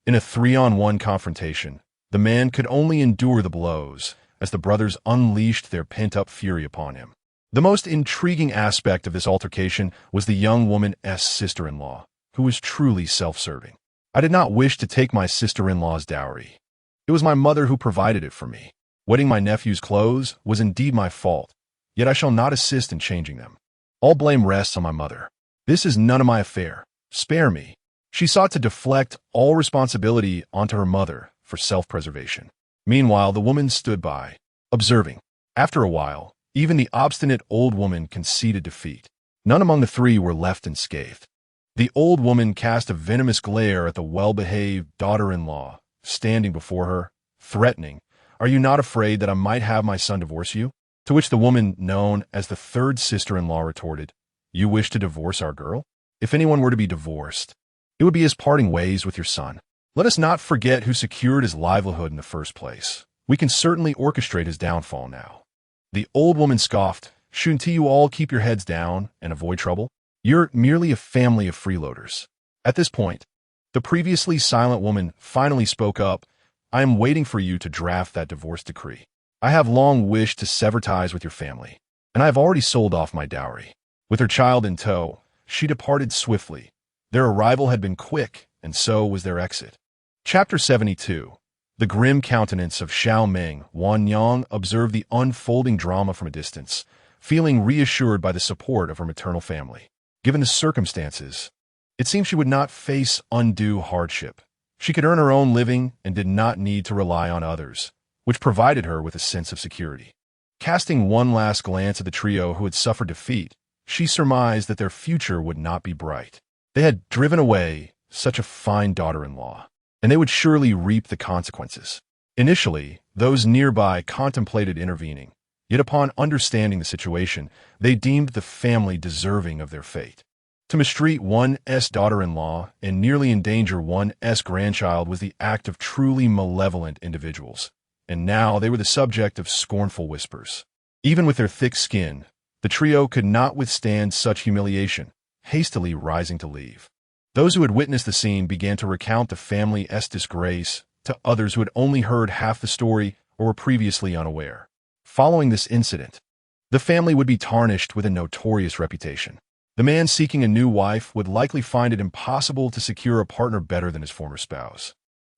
In a 3-on-1 confrontation, the man could only endure the blows as the brothers unleashed their pent-up fury upon him. The most intriguing aspect of this altercation was the young woman's sister-in-law, who was truly self-serving. "I did not wish to take my sister-in-law's dowry. It was my mother who provided it for me. Wedding my nephew's clothes was indeed my fault, yet I shall not assist in changing them. All blame rests on my mother. This is none of my affair. Spare me." She sought to deflect all responsibility onto her mother for self-preservation. Meanwhile, the woman stood by, observing. After a while, even the obstinate old woman conceded defeat. None among the three were left unscathed. The old woman cast a venomous glare at the well-behaved daughter-in-law, standing before her, threatening, "Are you not afraid that I might have my son divorce you?" To which the woman, known as the third sister-in-law, retorted, "You wish to divorce our girl? If anyone were to be divorced, it would be his parting ways with your son. Let us not forget who secured his livelihood in the first place. We can certainly orchestrate his downfall now." The old woman scoffed, "Shouldn't you all keep your heads down and avoid trouble? You're merely a family of freeloaders." At this point, the previously silent woman finally spoke up. "I am waiting for you to draft that divorce decree. I have long wished to sever ties with your family, and I have already sold off my dowry." With her child in tow, she departed swiftly. Their arrival had been quick, and so was their exit. Chapter 72. The grim countenance of Xiao Meng. Wan Yang observed the unfolding drama from a distance, feeling reassured by the support of her maternal family. Given the circumstances, it seemed she would not face undue hardship. She could earn her own living and did not need to rely on others, which provided her with a sense of security. Casting one last glance at the trio who had suffered defeat, she surmised that their future would not be bright. They had driven away such a fine daughter-in-law, and they would surely reap the consequences. Initially, those nearby contemplated intervening, yet upon understanding the situation, they deemed the family deserving of their fate. To mistreat one's daughter-in-law and nearly endanger one's grandchild was the act of truly malevolent individuals, and now they were the subject of scornful whispers. Even with their thick skin, the trio could not withstand such humiliation, hastily rising to leave. Those who had witnessed the scene began to recount the family's disgrace to others who had only heard half the story or were previously unaware. Following this incident, the family would be tarnished with a notorious reputation. The man seeking a new wife would likely find it impossible to secure a partner better than his former spouse,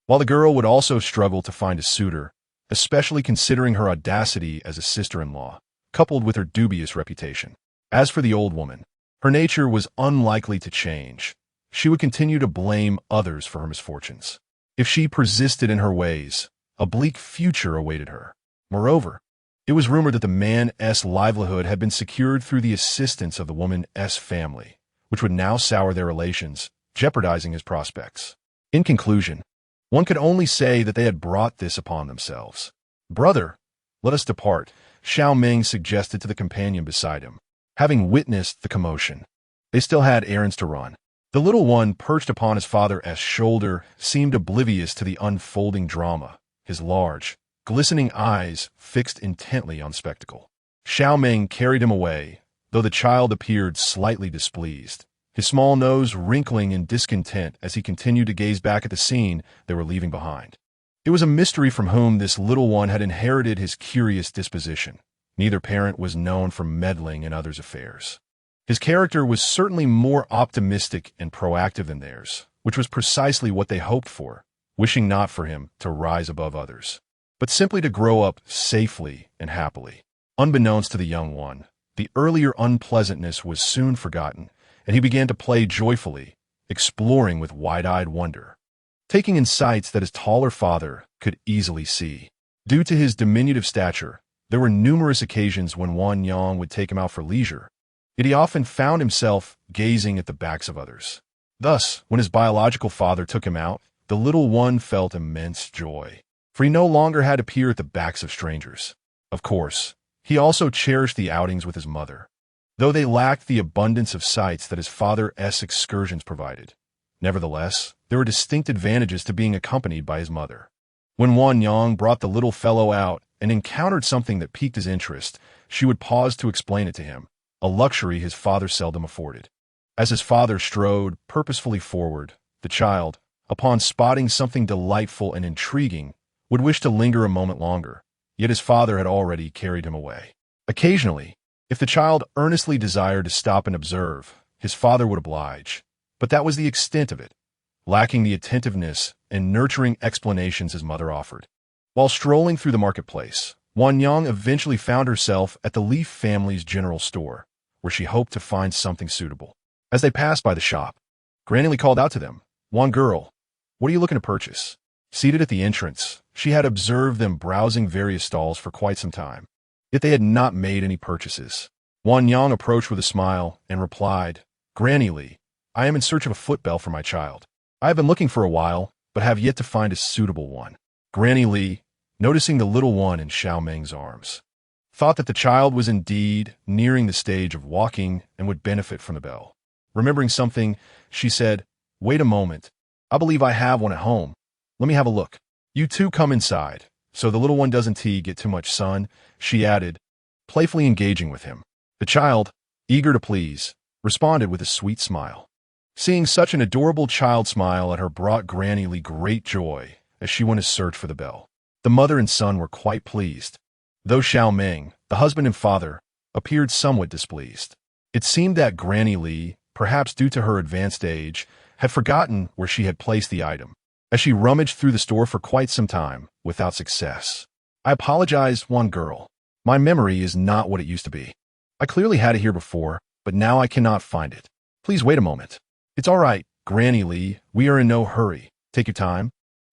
while the girl would also struggle to find a suitor, especially considering her audacity as a sister-in-law, coupled with her dubious reputation. As for the old woman, her nature was unlikely to change. She would continue to blame others for her misfortunes. If she persisted in her ways, a bleak future awaited her. Moreover, it was rumored that the man's livelihood had been secured through the assistance of the woman's family, which would now sour their relations, jeopardizing his prospects. In conclusion, one could only say that they had brought this upon themselves. "Brother, let us depart," Xiao Meng suggested to the companion beside him. Having witnessed the commotion, they still had errands to run. The little one, perched upon his father's shoulder, seemed oblivious to the unfolding drama, his large, glistening eyes fixed intently on the spectacle. Xiao Meng carried him away, though the child appeared slightly displeased, his small nose wrinkling in discontent as he continued to gaze back at the scene they were leaving behind. It was a mystery from whom this little one had inherited his curious disposition. Neither parent was known for meddling in others' affairs. His character was certainly more optimistic and proactive than theirs, which was precisely what they hoped for, wishing not for him to rise above others. but simply to grow up safely and happily. Unbeknownst to the young one, the earlier unpleasantness was soon forgotten, and he began to play joyfully, exploring with wide-eyed wonder, taking in sights that his taller father could easily see. Due to his diminutive stature, there were numerous occasions when Wan Yang would take him out for leisure, yet he often found himself gazing at the backs of others. Thus, when his biological father took him out, the little one felt immense joy, for he no longer had to peer at the backs of strangers. Of course, he also cherished the outings with his mother, though they lacked the abundance of sights that his father's excursions provided. Nevertheless, there were distinct advantages to being accompanied by his mother. When Wan Yang brought the little fellow out and encountered something that piqued his interest, she would pause to explain it to him, a luxury his father seldom afforded. As his father strode purposefully forward, the child, upon spotting something delightful and intriguing, would wish to linger a moment longer, yet his father had already carried him away. Occasionally, if the child earnestly desired to stop and observe, his father would oblige, but that was the extent of it, lacking the attentiveness and nurturing explanations his mother offered. While strolling through the marketplace, Wan Yang eventually found herself at the Leaf family's general store, where she hoped to find something suitable. As they passed by the shop, Granny Lee called out to them, "Wan girl, what are you looking to purchase?" Seated at the entrance, she had observed them browsing various stalls for quite some time, yet they had not made any purchases. Wan Yang approached with a smile and replied, "Granny Lee, I am in search of a footbell for my child. I have been looking for a while, but have yet to find a suitable one." Granny Lee, noticing the little one in Xiao Meng's arms, thought that the child was indeed nearing the stage of walking and would benefit from the bell. Remembering something, she said, "Wait a moment. I believe I have one at home. Let me have a look. You two come inside, so the little one doesn't get too much sun," she added, playfully engaging with him. The child, eager to please, responded with a sweet smile. Seeing such an adorable child smile at her brought Granny Lee great joy as she went to search for the bell. The mother and son were quite pleased, though Xiao Meng, the husband and father, appeared somewhat displeased. It seemed that Granny Lee, perhaps due to her advanced age, had forgotten where she had placed the item, as she rummaged through the store for quite some time, without success. "I apologize, one girl. My memory is not what it used to be. I clearly had it here before, but now I cannot find it. Please wait a moment." "It's all right, Granny Lee. We are in no hurry. Take your time,"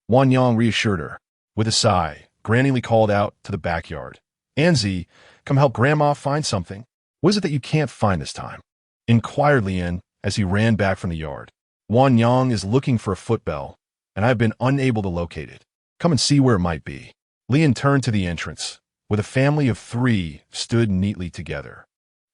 Wan Yang reassured her. With a sigh, Granny Lee called out to the backyard, "Anzi, come help Grandma find something." "What is it that you can't find this time?" inquired Lian as he ran back from the yard. "Wan Yang is looking for a footbell, and I have been unable to locate it. Come and see where it might be." Lian turned to the entrance, where the family of 3 stood neatly together.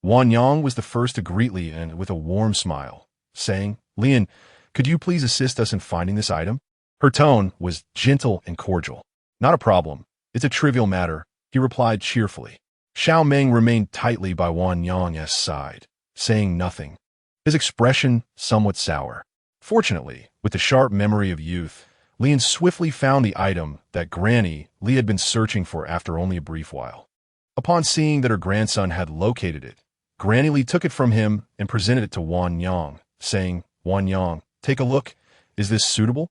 Wan Yang was the first to greet Lian with a warm smile, saying, "Lian, could you please assist us in finding this item?" Her tone was gentle and cordial. "Not a problem. It's a trivial matter," he replied cheerfully. Xiao Meng remained tightly by Wan Yang's side, saying nothing, his expression somewhat sour. Fortunately, with the sharp memory of youth, Lian swiftly found the item that Granny Lee had been searching for after only a brief while. Upon seeing that her grandson had located it, Granny Lee took it from him and presented it to Wan Yang, saying, "Wan Yang, take a look. Is this suitable?"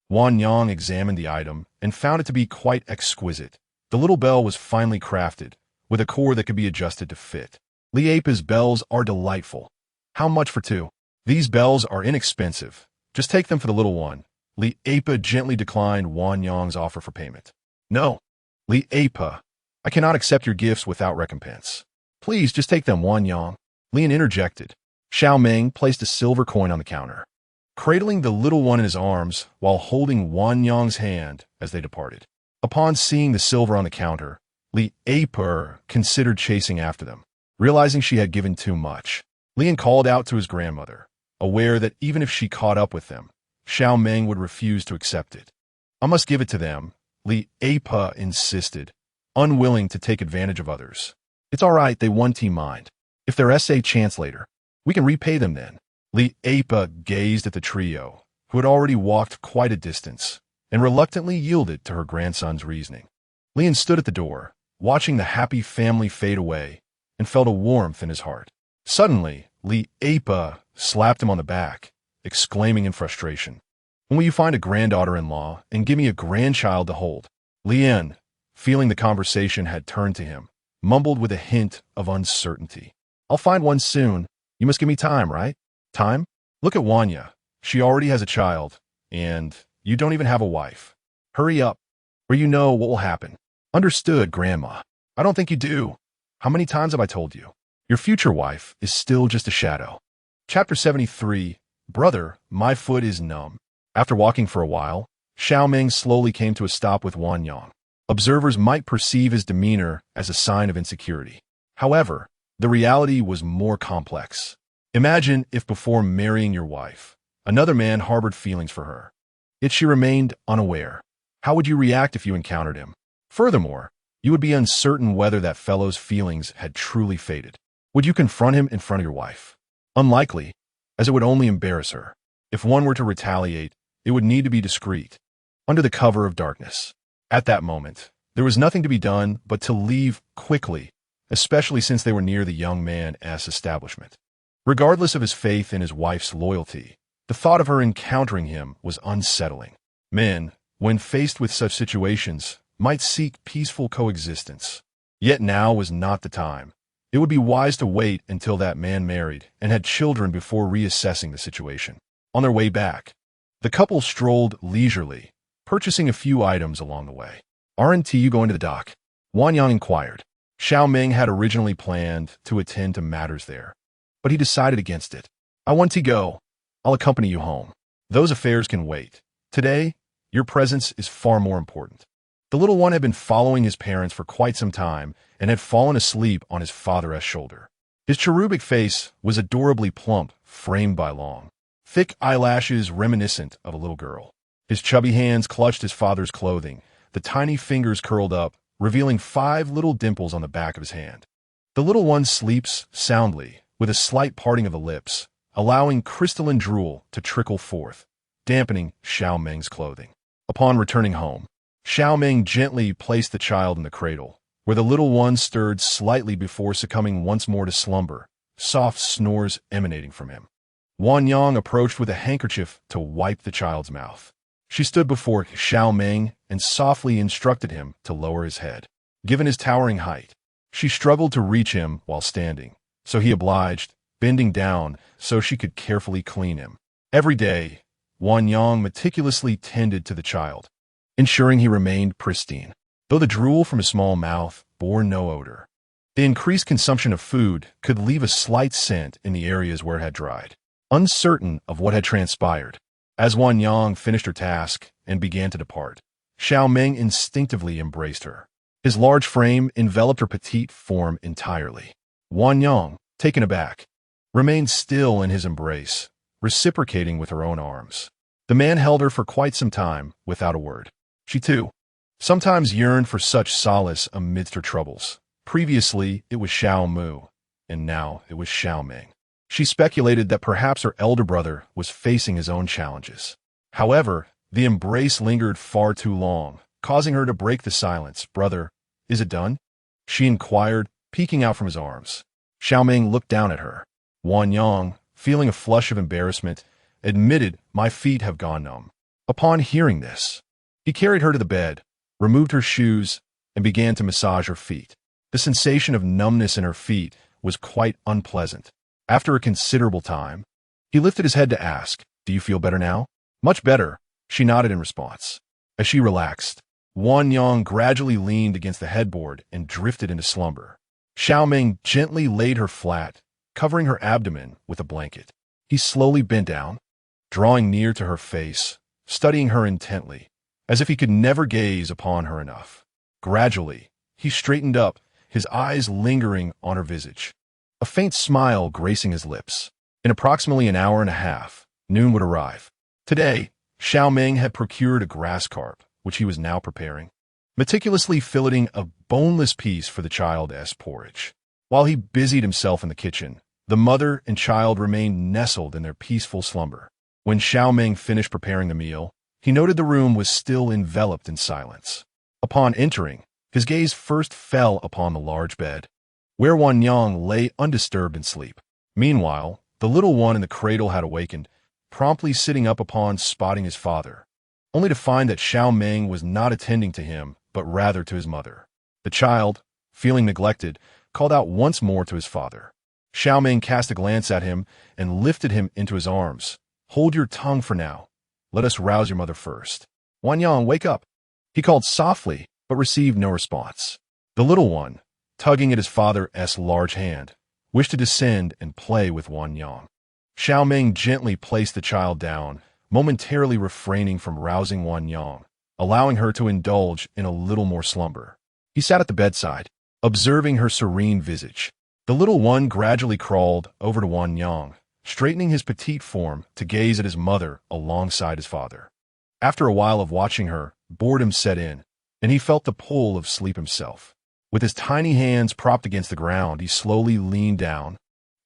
Wan Yang examined the item and found it to be quite exquisite. The little bell was finely crafted, with a core that could be adjusted to fit. "Liepa's bells are delightful. How much for 2? "These bells are inexpensive. Just take them for the little one." Liepa gently declined Wan Yang's offer for payment. "No, Liepa, I cannot accept your gifts without recompense. Please just take them, Wan Yang." Lian interjected. Xiao Meng placed a silver coin on the counter, cradling the little one in his arms while holding Wan Yang's hand as they departed. Upon seeing the silver on the counter, Liepa considered chasing after them, realizing she had given too much. Lian called out to his grandmother, aware that even if she caught up with them, Xiao Meng would refuse to accept it. "I must give it to them," Liepa insisted, unwilling to take advantage of others. "It's all right, they won't mind. If they're a chance later, we can repay them then." Liepa gazed at the trio, who had already walked quite a distance, and reluctantly yielded to her grandson's reasoning. Lian stood at the door, watching the happy family fade away, and felt a warmth in his heart. Suddenly, Liepa slapped him on the back, exclaiming in frustration, "When will you find a granddaughter-in-law and give me a grandchild to hold?" Lian, feeling the conversation had turned to him, mumbled with a hint of uncertainty. I'll find one soon. You must give me time, right? Time? Look at Wanya. She already has a child, and you don't even have a wife. Hurry up, or you know what will happen. Understood, Grandma. I don't think you do. How many times have I told you? Your future wife is still just a shadow. Chapter 73. Brother, my foot is numb. After walking for a while, Xiao Meng slowly came to a stop with Wanyang. Observers might perceive his demeanor as a sign of insecurity. However, the reality was more complex. Imagine if before marrying your wife, another man harbored feelings for her. Yet she remained unaware. How would you react if you encountered him? Furthermore, you would be uncertain whether that fellow's feelings had truly faded. Would you confront him in front of your wife? Unlikely, as it would only embarrass her. If one were to retaliate, it would need to be discreet, under the cover of darkness. At that moment, there was nothing to be done but to leave quickly, especially since they were near the young man's establishment. Regardless of his faith in his wife's loyalty, the thought of her encountering him was unsettling. Men, when faced with such situations, might seek peaceful coexistence. Yet now was not the time. It would be wise to wait until that man married and had children before reassessing the situation. On their way back, the couple strolled leisurely, purchasing a few items along the way. Aren't you going to the dock? Wanyang inquired. Xiao Meng had originally planned to attend to matters there, but he decided against it. I want to go. I'll accompany you home. Those affairs can wait. Today, your presence is far more important. The little one had been following his parents for quite some time and had fallen asleep on his father's shoulder. His cherubic face was adorably plump, framed by long, thick eyelashes reminiscent of a little girl. His chubby hands clutched his father's clothing, the tiny fingers curled up, revealing 5 little dimples on the back of his hand. The little one sleeps soundly, with a slight parting of the lips, allowing crystalline drool to trickle forth, dampening Xiao Meng's clothing. Upon returning home, Xiao Meng gently placed the child in the cradle, where the little one stirred slightly before succumbing once more to slumber, soft snores emanating from him. Wanyang approached with a handkerchief to wipe the child's mouth. She stood before Xiao Meng and softly instructed him to lower his head. Given his towering height, she struggled to reach him while standing, so he obliged, bending down so she could carefully clean him. Every day, Wanyang meticulously tended to the child, ensuring he remained pristine, though the drool from his small mouth bore no odor. The increased consumption of food could leave a slight scent in the areas where it had dried. Uncertain of what had transpired, as Wanyang finished her task and began to depart, Xiao Meng instinctively embraced her. His large frame enveloped her petite form entirely. Wanyang, taken aback, remained still in his embrace, reciprocating with her own arms. The man held her for quite some time without a word. She, too, sometimes yearned for such solace amidst her troubles. Previously, it was Xiao Mu, and now it was Xiao Meng. She speculated that perhaps her elder brother was facing his own challenges. However, the embrace lingered far too long, causing her to break the silence. Brother, is it done? She inquired, peeking out from his arms. Xiao Meng looked down at her. Wanyang, feeling a flush of embarrassment, admitted, my feet have gone numb. Upon hearing this, he carried her to the bed, removed her shoes, and began to massage her feet. The sensation of numbness in her feet was quite unpleasant. After a considerable time, he lifted his head to ask, do you feel better now? Much better, she nodded in response. As she relaxed, Wanyang gradually leaned against the headboard and drifted into slumber. Xiao Meng gently laid her flat, covering her abdomen with a blanket. He slowly bent down, drawing near to her face, studying her intently, as if he could never gaze upon her enough. Gradually, he straightened up, his eyes lingering on her visage, a faint smile gracing his lips. In approximately an hour and a half, noon would arrive. Today, Xiao Meng had procured a grass carp, which he was now preparing, meticulously filleting a boneless piece for the child's porridge. While he busied himself in the kitchen, the mother and child remained nestled in their peaceful slumber. When Xiao Meng finished preparing the meal, he noted the room was still enveloped in silence. Upon entering, his gaze first fell upon the large bed, where Wanyang lay undisturbed in sleep. Meanwhile, the little one in the cradle had awakened, promptly sitting up upon spotting his father, only to find that Xiao Meng was not attending to him, but rather to his mother. The child, feeling neglected, called out once more to his father. Xiao Meng cast a glance at him and lifted him into his arms. "Hold your tongue for now. Let us rouse your mother first. Wanyang, wake up!" He called softly, but received no response. The little one, tugging at his father's large hand, wished to descend and play with Wanyang. Xiao Meng gently placed the child down, momentarily refraining from rousing Wanyang, allowing her to indulge in a little more slumber. He sat at the bedside, observing her serene visage. The little one gradually crawled over to Wanyang, straightening his petite form to gaze at his mother alongside his father. After a while of watching her, boredom set in, and he felt the pull of sleep himself. With his tiny hands propped against the ground, he slowly leaned down,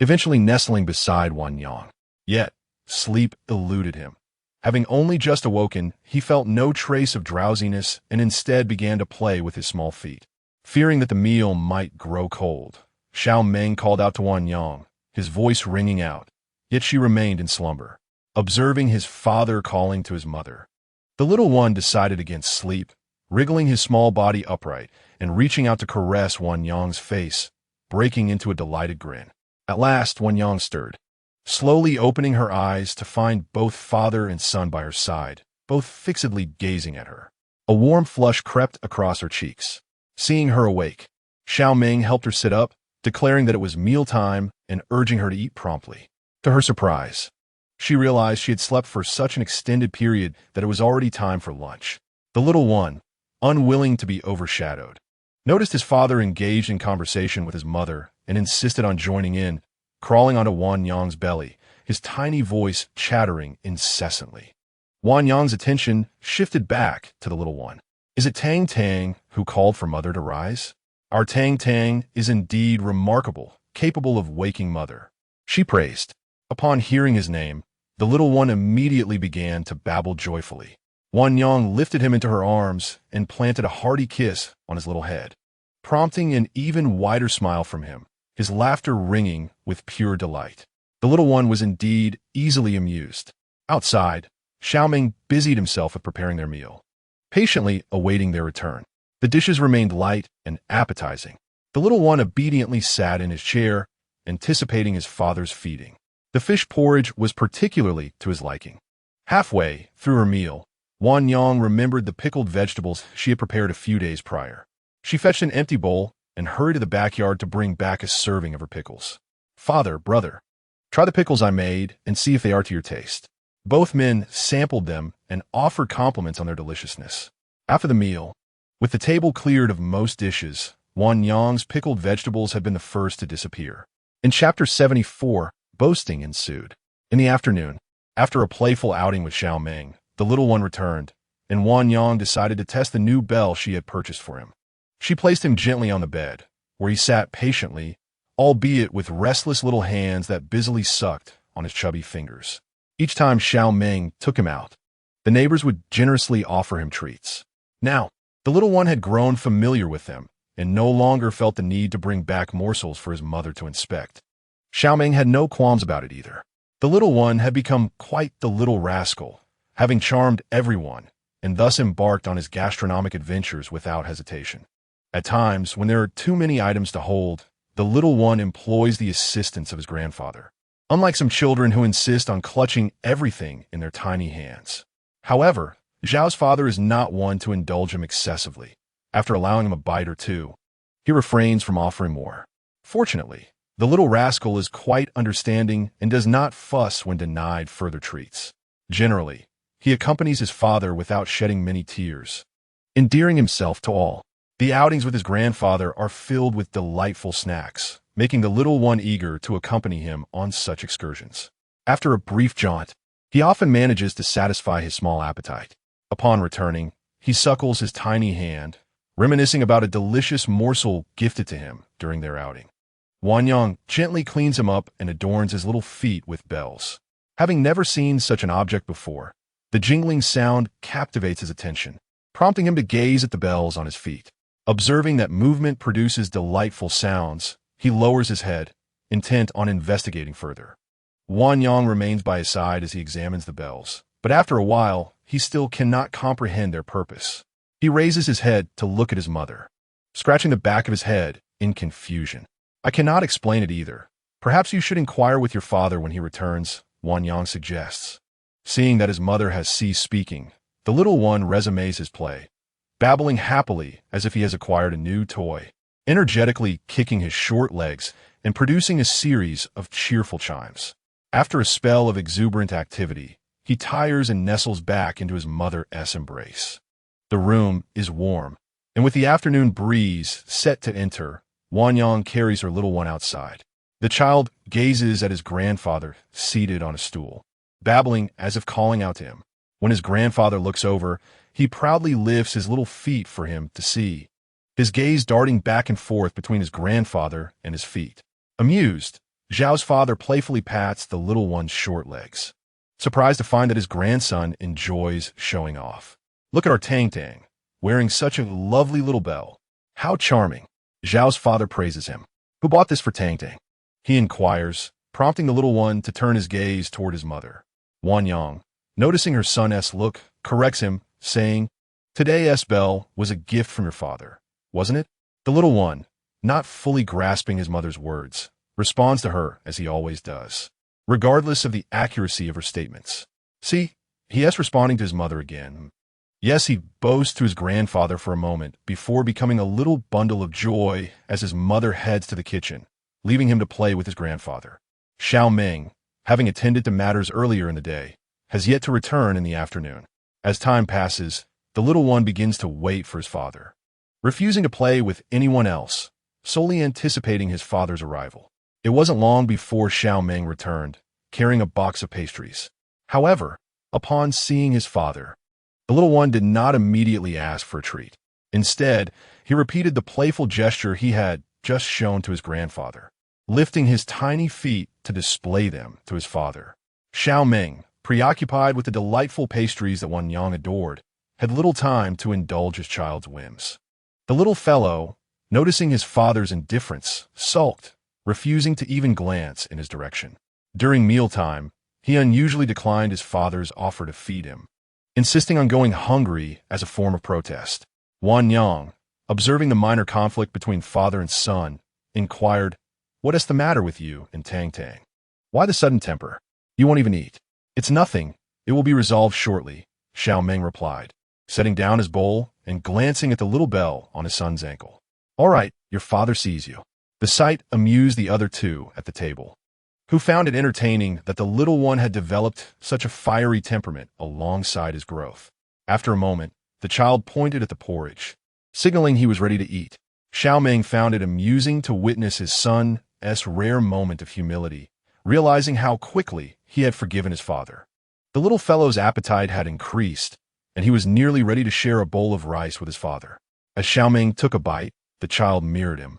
eventually nestling beside Wanyang. Yet, sleep eluded him. Having only just awoken, he felt no trace of drowsiness and instead began to play with his small feet. Fearing that the meal might grow cold, Xiao Meng called out to Wanyang, his voice ringing out, yet she remained in slumber, observing his father calling to his mother. The little one decided against sleep, wriggling his small body upright and reaching out to caress Wanyang's face, breaking into a delighted grin. At last, Wanyang stirred, slowly opening her eyes to find both father and son by her side, both fixedly gazing at her. A warm flush crept across her cheeks. Seeing her awake, Xiao Meng helped her sit up, declaring that it was mealtime and urging her to eat promptly. To her surprise, she realized she had slept for such an extended period that it was already time for lunch. The little one, unwilling to be overshadowed, noticed his father engaged in conversation with his mother and insisted on joining in, crawling onto Wanyang's belly, his tiny voice chattering incessantly. Wanyang's attention shifted back to the little one. "Is it Tang Tang who called for mother to rise? Our Tang Tang is indeed remarkable, capable of waking mother," she praised. Upon hearing his name, the little one immediately began to babble joyfully. Wanyang lifted him into her arms and planted a hearty kiss on his little head, prompting an even wider smile from him, his laughter ringing with pure delight. The little one was indeed easily amused. Outside, Xiao Meng busied himself with preparing their meal, patiently awaiting their return. The dishes remained light and appetizing. The little one obediently sat in his chair, anticipating his father's feeding. The fish porridge was particularly to his liking. Halfway through her meal, Wanyang remembered the pickled vegetables she had prepared a few days prior. She fetched an empty bowl and hurried to the backyard to bring back a serving of her pickles. "Father, brother, try the pickles I made and see if they are to your taste." Both men sampled them and offered compliments on their deliciousness. After the meal, with the table cleared of most dishes, Wanyang's pickled vegetables had been the first to disappear. In Chapter 74, boasting ensued. In the afternoon, after a playful outing with Xiao Meng, the little one returned, and Wanyang decided to test the new bell she had purchased for him. She placed him gently on the bed, where he sat patiently, albeit with restless little hands that busily sucked on his chubby fingers. Each time Xiao Meng took him out, the neighbors would generously offer him treats. Now, the little one had grown familiar with them, and no longer felt the need to bring back morsels for his mother to inspect. Xiao Meng had no qualms about it either. The little one had become quite the little rascal, having charmed everyone, and thus embarked on his gastronomic adventures without hesitation. At times, when there are too many items to hold, the little one employs the assistance of his grandfather, unlike some children who insist on clutching everything in their tiny hands. However, Zhao's father is not one to indulge him excessively. After allowing him a bite or two, he refrains from offering more. Fortunately, the little rascal is quite understanding and does not fuss when denied further treats. Generally, he accompanies his father without shedding many tears, endearing himself to all. The outings with his grandfather are filled with delightful snacks, making the little one eager to accompany him on such excursions. After a brief jaunt, he often manages to satisfy his small appetite. Upon returning, he suckles his tiny hand, reminiscing about a delicious morsel gifted to him during their outing. Wanyang gently cleans him up and adorns his little feet with bells. Having never seen such an object before, the jingling sound captivates his attention, prompting him to gaze at the bells on his feet. Observing that movement produces delightful sounds, he lowers his head, intent on investigating further. Wanyang remains by his side as he examines the bells, but after a while, he still cannot comprehend their purpose. He raises his head to look at his mother, scratching the back of his head in confusion. I cannot explain it either. Perhaps you should inquire with your father when he returns, Wanyang suggests. Seeing that his mother has ceased speaking, the little one resumes his play, babbling happily as if he has acquired a new toy, energetically kicking his short legs and producing a series of cheerful chimes. After a spell of exuberant activity, he tires and nestles back into his mother's embrace. The room is warm, and with the afternoon breeze set to enter, Wanyang carries her little one outside. The child gazes at his grandfather seated on a stool, babbling as if calling out to him. When his grandfather looks over, he proudly lifts his little feet for him to see, his gaze darting back and forth between his grandfather and his feet. Amused, Zhao's father playfully pats the little one's short legs, surprised to find that his grandson enjoys showing off. Look at our Tang Tang, wearing such a lovely little bell. How charming. Zhao's father praises him. Who bought this for Tang Tang? He inquires, prompting the little one to turn his gaze toward his mother. Wanyang, noticing her son's look, corrects him, saying, Today's bell was a gift from your father, wasn't it? The little one, not fully grasping his mother's words, responds to her as he always does, regardless of the accuracy of her statements. See, he is responding to his mother again. Yes, he bows to his grandfather for a moment before becoming a little bundle of joy as his mother heads to the kitchen, leaving him to play with his grandfather. Xiao Meng, having attended to matters earlier in the day, has yet to return in the afternoon. As time passes, the little one begins to wait for his father, refusing to play with anyone else, solely anticipating his father's arrival. It wasn't long before Xiao Meng returned, carrying a box of pastries. However, upon seeing his father, the little one did not immediately ask for a treat. Instead, he repeated the playful gesture he had just shown to his grandfather, lifting his tiny feet to display them to his father. Xiao Meng, preoccupied with the delightful pastries that Wanyang adored, had little time to indulge his child's whims. The little fellow, noticing his father's indifference, sulked, refusing to even glance in his direction. During mealtime, he unusually declined his father's offer to feed him, insisting on going hungry as a form of protest. Wanyang, observing the minor conflict between father and son, inquired, What is the matter with you and Tang Tang? Why the sudden temper? You won't even eat. It's nothing. It will be resolved shortly, Xiao Meng replied, setting down his bowl and glancing at the little bell on his son's ankle. All right, your father sees you. The sight amused the other two at the table, who found it entertaining that the little one had developed such a fiery temperament alongside his growth. After a moment, the child pointed at the porridge, signaling he was ready to eat. Xiao Meng found it amusing to witness his son's rare moment of humility, realizing how quickly he had forgiven his father. The little fellow's appetite had increased, and he was nearly ready to share a bowl of rice with his father. As Xiao Meng took a bite, the child mirrored him,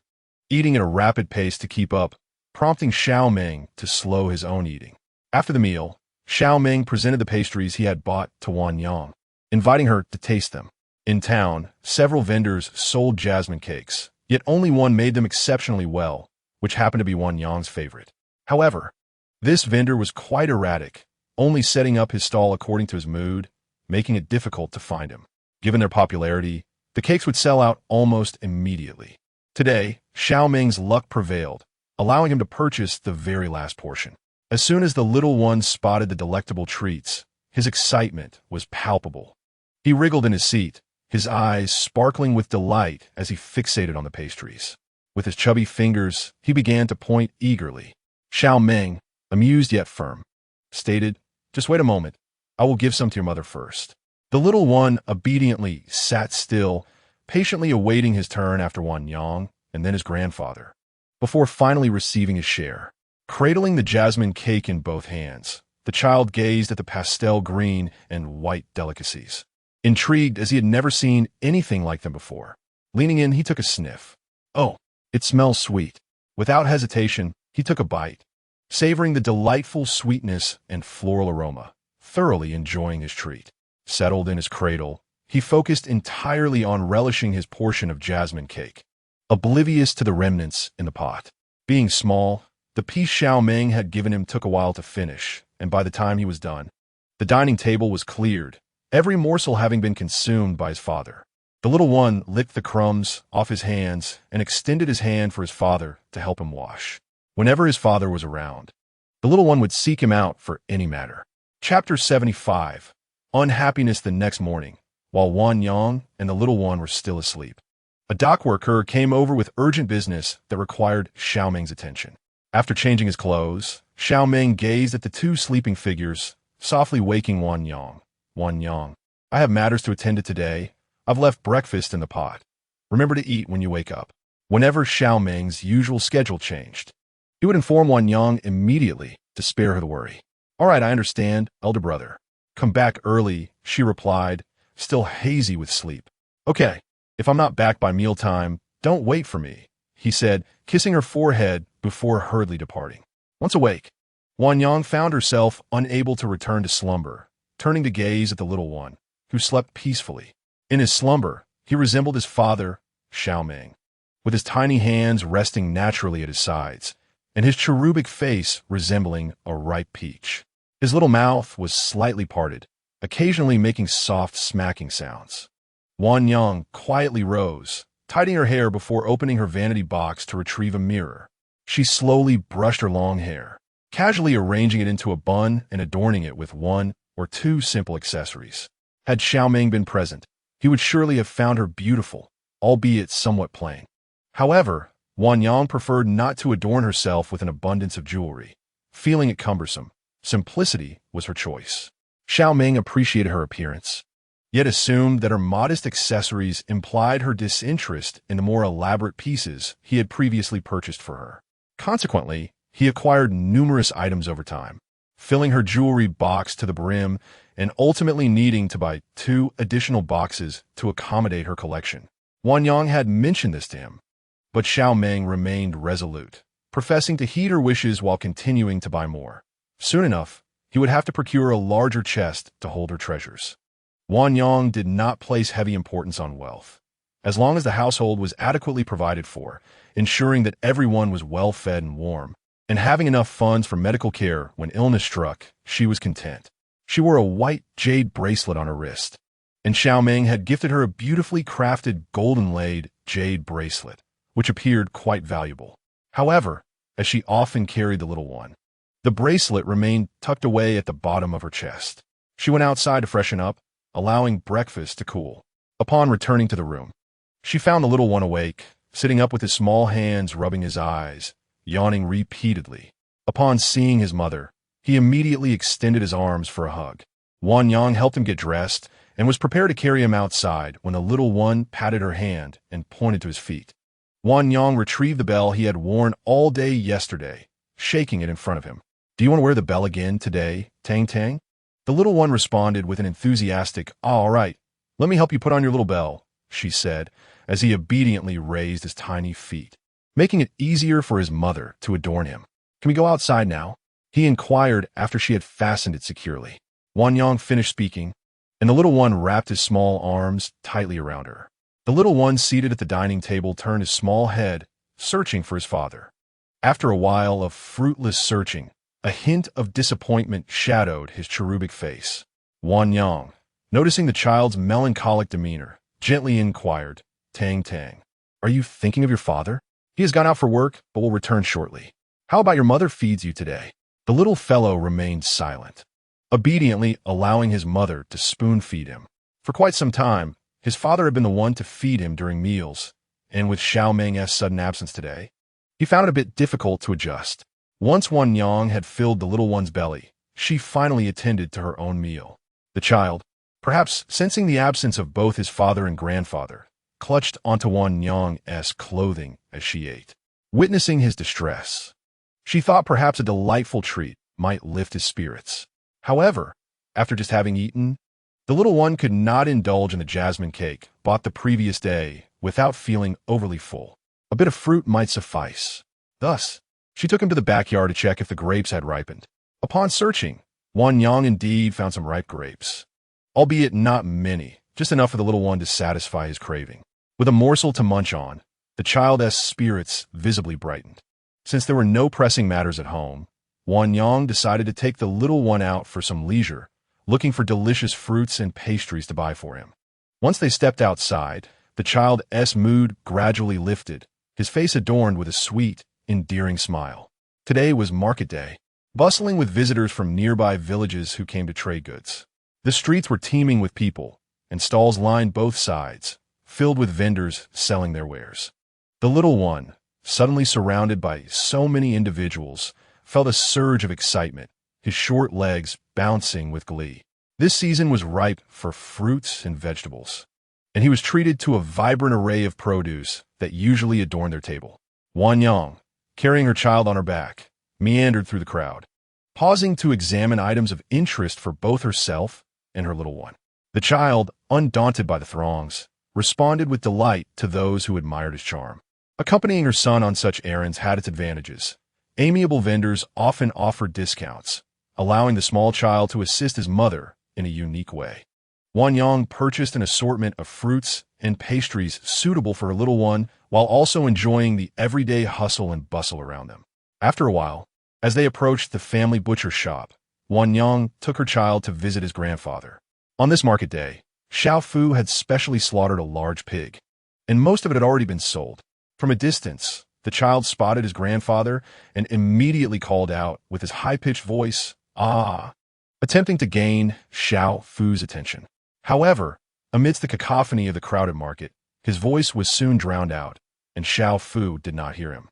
eating at a rapid pace to keep up, prompting Xiao Meng to slow his own eating. After the meal, Xiao Meng presented the pastries he had bought to Wanyang, inviting her to taste them. In town, several vendors sold jasmine cakes, yet only one made them exceptionally well, which happened to be Wanyang's favorite. However, this vendor was quite erratic, only setting up his stall according to his mood, making it difficult to find him. Given their popularity, the cakes would sell out almost immediately. Today, Xiao Meng's luck prevailed, allowing him to purchase the very last portion. As soon as the little one spotted the delectable treats, his excitement was palpable. He wriggled in his seat, his eyes sparkling with delight as he fixated on the pastries. With his chubby fingers, he began to point eagerly. Xiao Meng, amused yet firm, stated, Just wait a moment. I will give some to your mother first. The little one obediently sat still, patiently awaiting his turn after Wanyang and then his grandfather, before finally receiving his share. Cradling the jasmine cake in both hands, the child gazed at the pastel green and white delicacies, intrigued as he had never seen anything like them before. Leaning in, he took a sniff. Oh, it smells sweet. Without hesitation, he took a bite, savoring the delightful sweetness and floral aroma, thoroughly enjoying his treat. Settled in his cradle, he focused entirely on relishing his portion of jasmine cake, oblivious to the remnants in the pot. Being small, the piece Xiao Meng had given him took a while to finish, and by the time he was done, the dining table was cleared, every morsel having been consumed by his father. The little one licked the crumbs off his hands and extended his hand for his father to help him wash. Whenever his father was around, the little one would seek him out for any matter. Chapter 75. Unhappiness the next morning, while Wan Yang and the little one were still asleep. A dock worker came over with urgent business that required Xiao Meng's attention. After changing his clothes, Xiao Meng gazed at the two sleeping figures, softly waking Wan Yang. Wan Yang, I have matters to attend to today. I've left breakfast in the pot. Remember to eat when you wake up. Whenever Xiao Meng's usual schedule changed, he would inform Wan Yang immediately to spare her the worry. All right, I understand, elder brother. Come back early, she replied, still hazy with sleep. Okay, if I'm not back by mealtime, don't wait for me, he said, kissing her forehead before hurriedly departing. Once awake, Wan Yang found herself unable to return to slumber, turning to gaze at the little one, who slept peacefully. In his slumber, he resembled his father, Xiao Meng, with his tiny hands resting naturally at his sides, and his cherubic face resembling a ripe peach. His little mouth was slightly parted, occasionally making soft smacking sounds. Wan Yang quietly rose, tidying her hair before opening her vanity box to retrieve a mirror. She slowly brushed her long hair, casually arranging it into a bun and adorning it with one or two simple accessories. Had Xiao Meng been present, he would surely have found her beautiful, albeit somewhat plain. However, Wan Yang preferred not to adorn herself with an abundance of jewelry. Feeling it cumbersome, simplicity was her choice. Xiao Meng appreciated her appearance, yet assumed that her modest accessories implied her disinterest in the more elaborate pieces he had previously purchased for her. Consequently, he acquired numerous items over time, filling her jewelry box to the brim and ultimately needing to buy 2 additional boxes to accommodate her collection. Wan Yang had mentioned this to him, but Xiao Meng remained resolute, professing to heed her wishes while continuing to buy more. Soon enough, he would have to procure a larger chest to hold her treasures. Wan Yang did not place heavy importance on wealth, as long as the household was adequately provided for, ensuring that everyone was well fed and warm, and having enough funds for medical care when illness struck, she was content. She wore a white jade bracelet on her wrist, and Xiao Meng had gifted her a beautifully crafted golden-laid jade bracelet, which appeared quite valuable. However, as she often carried the little one, the bracelet remained tucked away at the bottom of her chest. She went outside to freshen up, allowing breakfast to cool. Upon returning to the room, she found the little one awake, sitting up with his small hands rubbing his eyes, yawning repeatedly. Upon seeing his mother, he immediately extended his arms for a hug. Wan Yang helped him get dressed and was prepared to carry him outside when the little one patted her hand and pointed to his feet. Wan Yang retrieved the bell he had worn all day yesterday, shaking it in front of him. Do you want to wear the bell again today, Tang Tang? The little one responded with an enthusiastic, all right, let me help you put on your little bell, she said, as he obediently raised his tiny feet, making it easier for his mother to adorn him. Can we go outside now? He inquired after she had fastened it securely. Wan Yang finished speaking, and the little one wrapped his small arms tightly around her. The little one seated at the dining table turned his small head, searching for his father. After a while of fruitless searching, a hint of disappointment shadowed his cherubic face. Wan Yang, noticing the child's melancholic demeanor, gently inquired, Tang Tang, are you thinking of your father? He has gone out for work, but will return shortly. How about your mother feeds you today? The little fellow remained silent, obediently allowing his mother to spoon-feed him. For quite some time, his father had been the one to feed him during meals, and with Xiao Meng's sudden absence today, he found it a bit difficult to adjust. Once Wan Yang had filled the little one's belly, she finally attended to her own meal. The child, perhaps sensing the absence of both his father and grandfather, clutched onto Wan Yang's clothing as she ate. Witnessing his distress, she thought perhaps a delightful treat might lift his spirits. However, after just having eaten, the little one could not indulge in the jasmine cake bought the previous day without feeling overly full. A bit of fruit might suffice. Thus, she took him to the backyard to check if the grapes had ripened. Upon searching, Wan Yang indeed found some ripe grapes, albeit not many, just enough for the little one to satisfy his craving. With a morsel to munch on, the child's spirits visibly brightened. Since there were no pressing matters at home, Wan Yang decided to take the little one out for some leisure, looking for delicious fruits and pastries to buy for him. Once they stepped outside, the child's mood gradually lifted, his face adorned with a sweet, endearing smile. Today was market day, bustling with visitors from nearby villages who came to trade goods. The streets were teeming with people, and stalls lined both sides, filled with vendors selling their wares. The little one, suddenly surrounded by so many individuals, felt a surge of excitement, his short legs bouncing with glee. This season was ripe for fruits and vegetables, and he was treated to a vibrant array of produce that usually adorned their table. Wan Yang, carrying her child on her back, meandered through the crowd, pausing to examine items of interest for both herself and her little one. The child, undaunted by the throngs, responded with delight to those who admired his charm. Accompanying her son on such errands had its advantages. Amiable vendors often offered discounts, allowing the small child to assist his mother in a unique way. Wan Yang purchased an assortment of fruits and pastries suitable for her little one while also enjoying the everyday hustle and bustle around them. After a while, as they approached the family butcher shop, Wan Yang took her child to visit his grandfather. On this market day, Xiao Fu had specially slaughtered a large pig, and most of it had already been sold. From a distance, the child spotted his grandfather and immediately called out with his high-pitched voice, "Ah!" attempting to gain Xiao Fu's attention. However, amidst the cacophony of the crowded market, his voice was soon drowned out, and Xiao Fu did not hear him.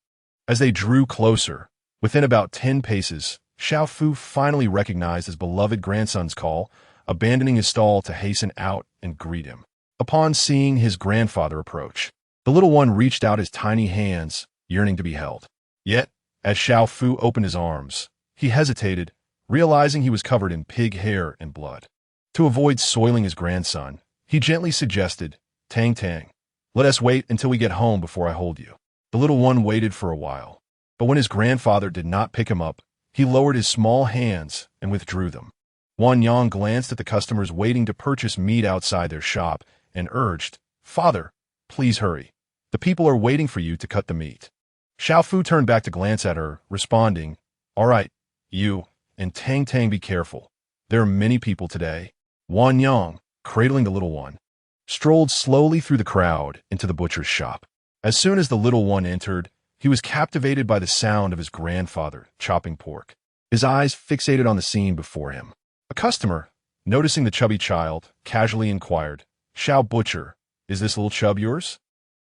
As they drew closer, within about 10 paces, Xiao Fu finally recognized his beloved grandson's call, abandoning his stall to hasten out and greet him. Upon seeing his grandfather approach, the little one reached out his tiny hands, yearning to be held. Yet, as Xiao Fu opened his arms, he hesitated, realizing he was covered in pig hair and blood. To avoid soiling his grandson, he gently suggested, "Tang Tang, let us wait until we get home before I hold you." The little one waited for a while, but when his grandfather did not pick him up, he lowered his small hands and withdrew them. Wan Yang glanced at the customers waiting to purchase meat outside their shop and urged, "Father, please hurry. The people are waiting for you to cut the meat." Xiao Fu turned back to glance at her, responding, "All right, you and Tang Tang, be careful. There are many people today." Wan Yang, cradling the little one, strolled slowly through the crowd into the butcher's shop. As soon as the little one entered, he was captivated by the sound of his grandfather chopping pork, his eyes fixated on the scene before him. A customer, noticing the chubby child, casually inquired, "Xiao Butcher, is this little chub yours?"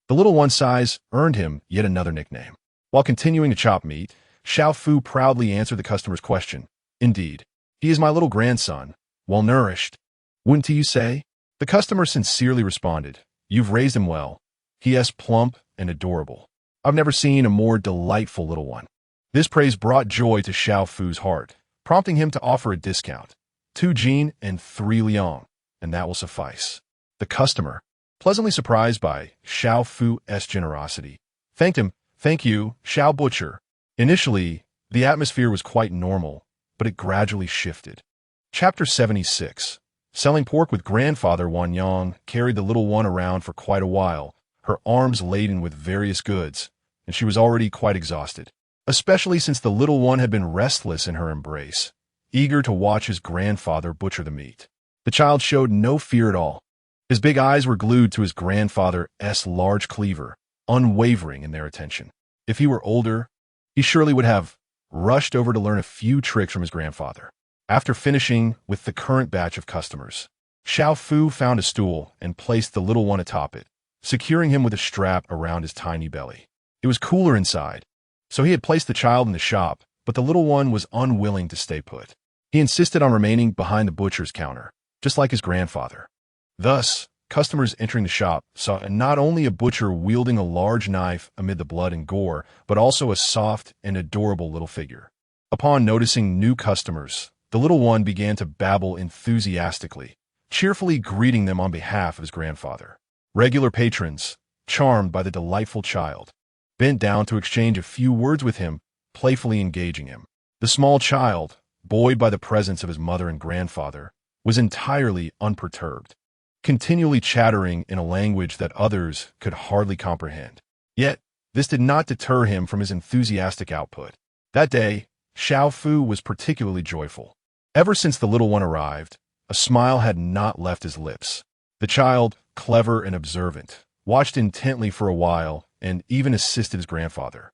The little one's size earned him yet another nickname. While continuing to chop meat, Xiao Fu proudly answered the customer's question. "Indeed, he is my little grandson, well-nourished. Wouldn't you say?" The customer sincerely responded, "You've raised him well. He is plump and adorable. I've never seen a more delightful little one." This praise brought joy to Xiao Fu's heart, prompting him to offer a discount. 2 Jin and 3 Liang, and that will suffice. The customer, pleasantly surprised by Xiao Fu's generosity, thanked him. "Thank you, Xiao Butcher." Initially, the atmosphere was quite normal, but it gradually shifted. Chapter 76. Selling pork with grandfather. Wan Yang carried the little one around for quite a while, her arms laden with various goods, and she was already quite exhausted, especially since the little one had been restless in her embrace, eager to watch his grandfather butcher the meat. The child showed no fear at all. His big eyes were glued to his grandfather's large cleaver, unwavering in their attention. If he were older, he surely would have rushed over to learn a few tricks from his grandfather. After finishing with the current batch of customers, Xiao Fu found a stool and placed the little one atop it, securing him with a strap around his tiny belly. It was cooler inside, so he had placed the child in the shop, but the little one was unwilling to stay put. He insisted on remaining behind the butcher's counter, just like his grandfather. Thus, customers entering the shop saw not only a butcher wielding a large knife amid the blood and gore, but also a soft and adorable little figure. Upon noticing new customers, the little one began to babble enthusiastically, cheerfully greeting them on behalf of his grandfather. Regular patrons, charmed by the delightful child, bent down to exchange a few words with him, playfully engaging him. The small child, buoyed by the presence of his mother and grandfather, was entirely unperturbed, continually chattering in a language that others could hardly comprehend. Yet, this did not deter him from his enthusiastic output. That day, Xiao Fu was particularly joyful. Ever since the little one arrived, a smile had not left his lips. The child, clever and observant, watched intently for a while, and even assisted his grandfather.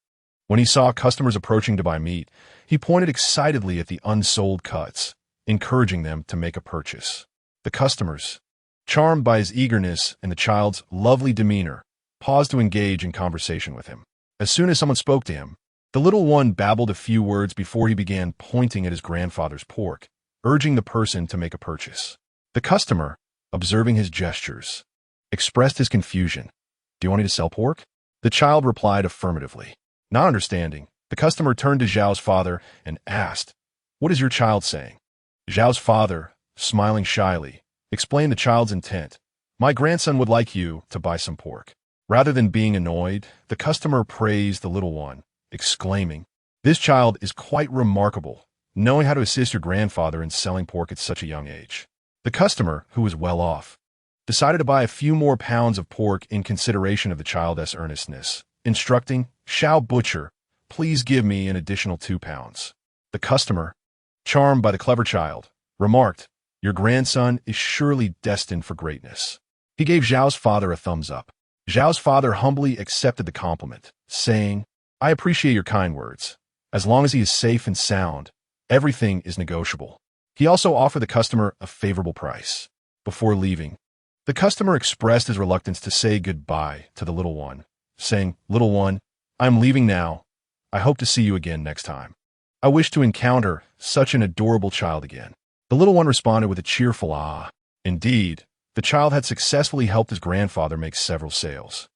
When he saw customers approaching to buy meat, he pointed excitedly at the unsold cuts, encouraging them to make a purchase. The customers, charmed by his eagerness and the child's lovely demeanor, paused to engage in conversation with him. As soon as someone spoke to him, the little one babbled a few words before he began pointing at his grandfather's pork, urging the person to make a purchase. The customer, observing his gestures, expressed his confusion. "Do you want me to sell pork?" The child replied affirmatively. Not understanding, the customer turned to Xiao's father and asked, "What is your child saying?" Xiao's father, smiling shyly, explained the child's intent. "My grandson would like you to buy some pork." Rather than being annoyed, the customer praised the little one, exclaiming, "This child is quite remarkable, knowing how to assist your grandfather in selling pork at such a young age." The customer, who was well off, decided to buy a few more pounds of pork in consideration of the child's earnestness, instructing, "Xiao Butcher, please give me an additional 2 pounds." The customer, charmed by the clever child, remarked, "Your grandson is surely destined for greatness." He gave Xiao's father a thumbs up. Xiao's father humbly accepted the compliment, saying, "I appreciate your kind words. As long as he is safe and sound, everything is negotiable." He also offered the customer a favorable price. Before leaving, the customer expressed his reluctance to say goodbye to the little one, saying, "Little one, I'm leaving now. I hope to see you again next time. I wish to encounter such an adorable child again." The little one responded with a cheerful "ah." Indeed, the child had successfully helped his grandfather make several sales.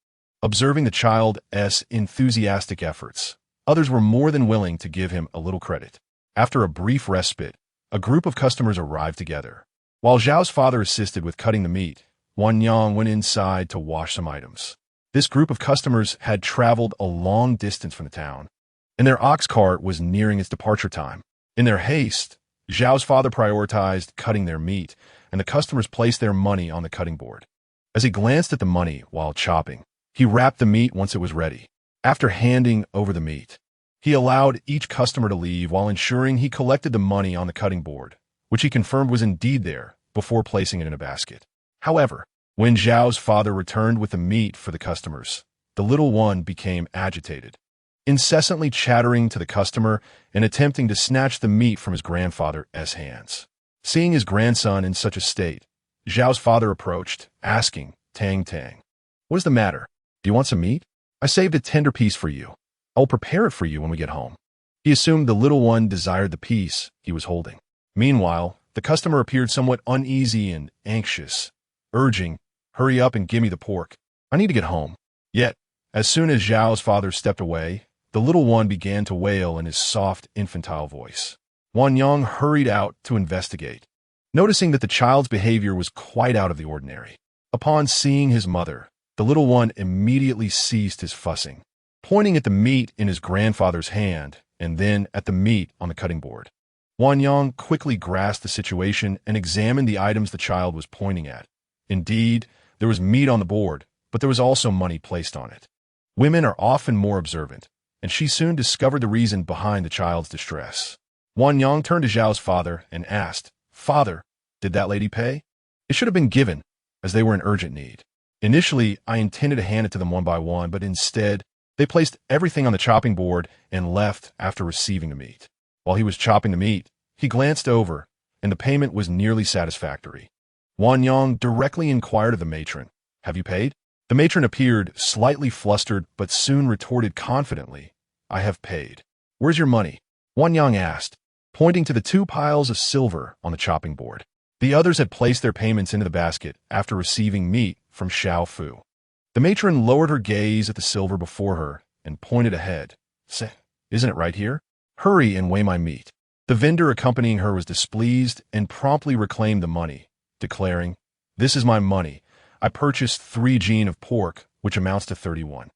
Observing the child's enthusiastic efforts, others were more than willing to give him a little credit. After a brief respite, a group of customers arrived together. While Xiao's father assisted with cutting the meat, Wan Yang went inside to wash some items. This group of customers had traveled a long distance from the town, and their ox cart was nearing its departure time. In their haste, Xiao's father prioritized cutting their meat, and the customers placed their money on the cutting board. As he glanced at the money while chopping, he wrapped the meat once it was ready. After handing over the meat, he allowed each customer to leave while ensuring he collected the money on the cutting board, which he confirmed was indeed there, before placing it in a basket. However, when Xiao's father returned with the meat for the customers, the little one became agitated, incessantly chattering to the customer and attempting to snatch the meat from his grandfather's hands. Seeing his grandson in such a state, Xiao's father approached, asking, "Tang Tang, what is the matter? Do you want some meat? I saved a tender piece for you. I will prepare it for you when we get home." He assumed the little one desired the piece he was holding. Meanwhile, the customer appeared somewhat uneasy and anxious, urging, "Hurry up and give me the pork. I need to get home." Yet, as soon as Xiao's father stepped away, the little one began to wail in his soft, infantile voice. Wan Yang hurried out to investigate, noticing that the child's behavior was quite out of the ordinary. Upon seeing his mother, the little one immediately ceased his fussing, pointing at the meat in his grandfather's hand and then at the meat on the cutting board. Wan Yang quickly grasped the situation and examined the items the child was pointing at. Indeed, there was meat on the board, but there was also money placed on it. Women are often more observant, and she soon discovered the reason behind the child's distress. Wan Yang turned to Xiao's father and asked, "Father, did that lady pay?" "It should have been given, as they were in urgent need. Initially, I intended to hand it to them one by one, but instead, they placed everything on the chopping board and left after receiving the meat." While he was chopping the meat, he glanced over, and the payment was nearly satisfactory. Wan Yang directly inquired of the matron, "Have you paid?" The matron appeared slightly flustered, but soon retorted confidently, "I have paid." "Where's your money?" Wan Yang asked, pointing to the 2 piles of silver on the chopping board. The others had placed their payments into the basket after receiving meat from Xiao Fu. The matron lowered her gaze at the silver before her and pointed ahead. "Say, isn't it right here? Hurry and weigh my meat." The vendor accompanying her was displeased and promptly reclaimed the money, declaring, "This is my money. I purchased 3 jin of pork, which amounts to 31.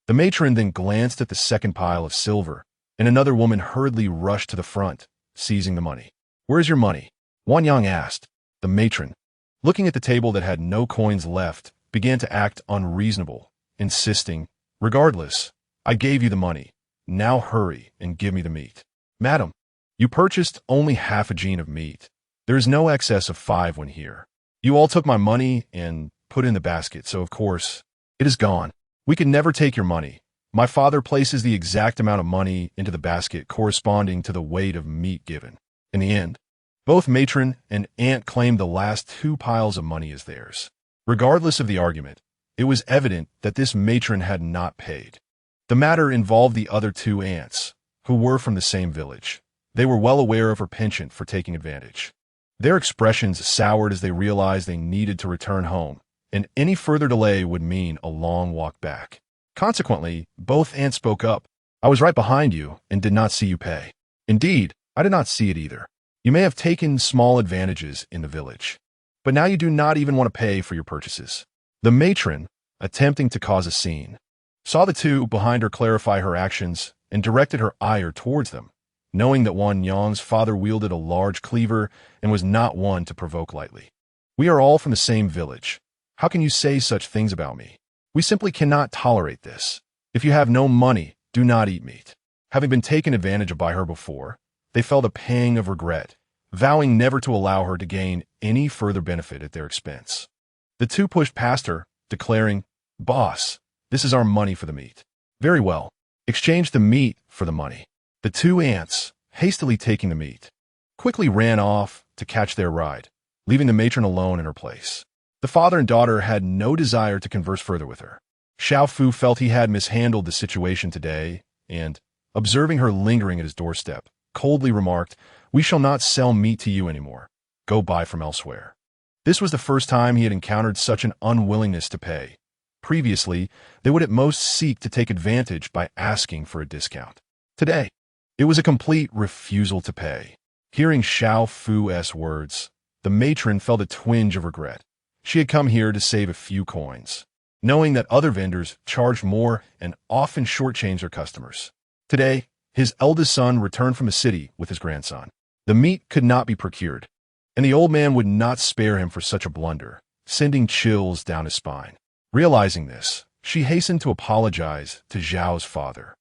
The matron then glanced at the second pile of silver, and another woman hurriedly rushed to the front, seizing the money. "Where's your money?" Wan Yang asked. The matron, looking at the table that had no coins left, began to act unreasonable, insisting, "Regardless, I gave you the money. Now hurry and give me the meat." "Madam, you purchased only half a jin of meat. There is no excess of 5 when here. You all took my money and put it in the basket, so of course, it is gone. We can never take your money. My father places the exact amount of money into the basket corresponding to the weight of meat given. In the end, both matron and aunt claimed the last 2 piles of money as theirs. Regardless of the argument, it was evident that this matron had not paid. The matter involved the other 2 aunts, who were from the same village. They were well aware of her penchant for taking advantage. Their expressions soured as they realized they needed to return home, and any further delay would mean a long walk back. Consequently, both aunts spoke up. I was right behind you and did not see you pay. Indeed, I did not see it either. You may have taken small advantages in the village, but now you do not even want to pay for your purchases. The matron, attempting to cause a scene, saw the 2 behind her clarify her actions and directed her ire towards them, knowing that Wan Yang's father wielded a large cleaver and was not one to provoke lightly. We are all from the same village. How can you say such things about me? We simply cannot tolerate this. If you have no money, do not eat meat. Having been taken advantage of by her before, they felt a pang of regret, vowing never to allow her to gain any further benefit at their expense. The 2 pushed past her, declaring, "Boss, this is our money for the meat." "Very well. Exchange the meat for the money." The 2 aunts, hastily taking the meat, quickly ran off to catch their ride, leaving the matron alone in her place. The father and daughter had no desire to converse further with her. Xiao Fu felt he had mishandled the situation today, and, observing her lingering at his doorstep, coldly remarked, "We shall not sell meat to you anymore. Go buy from elsewhere." This was the first time he had encountered such an unwillingness to pay. Previously, they would at most seek to take advantage by asking for a discount. Today, it was a complete refusal to pay. Hearing Xiao Fu's words, the matron felt a twinge of regret. She had come here to save a few coins, knowing that other vendors charged more and often shortchanged their customers. Today, his eldest son returned from the city with his grandson. The meat could not be procured, and the old man would not spare him for such a blunder, sending chills down his spine. Realizing this, she hastened to apologize to Zhao's father,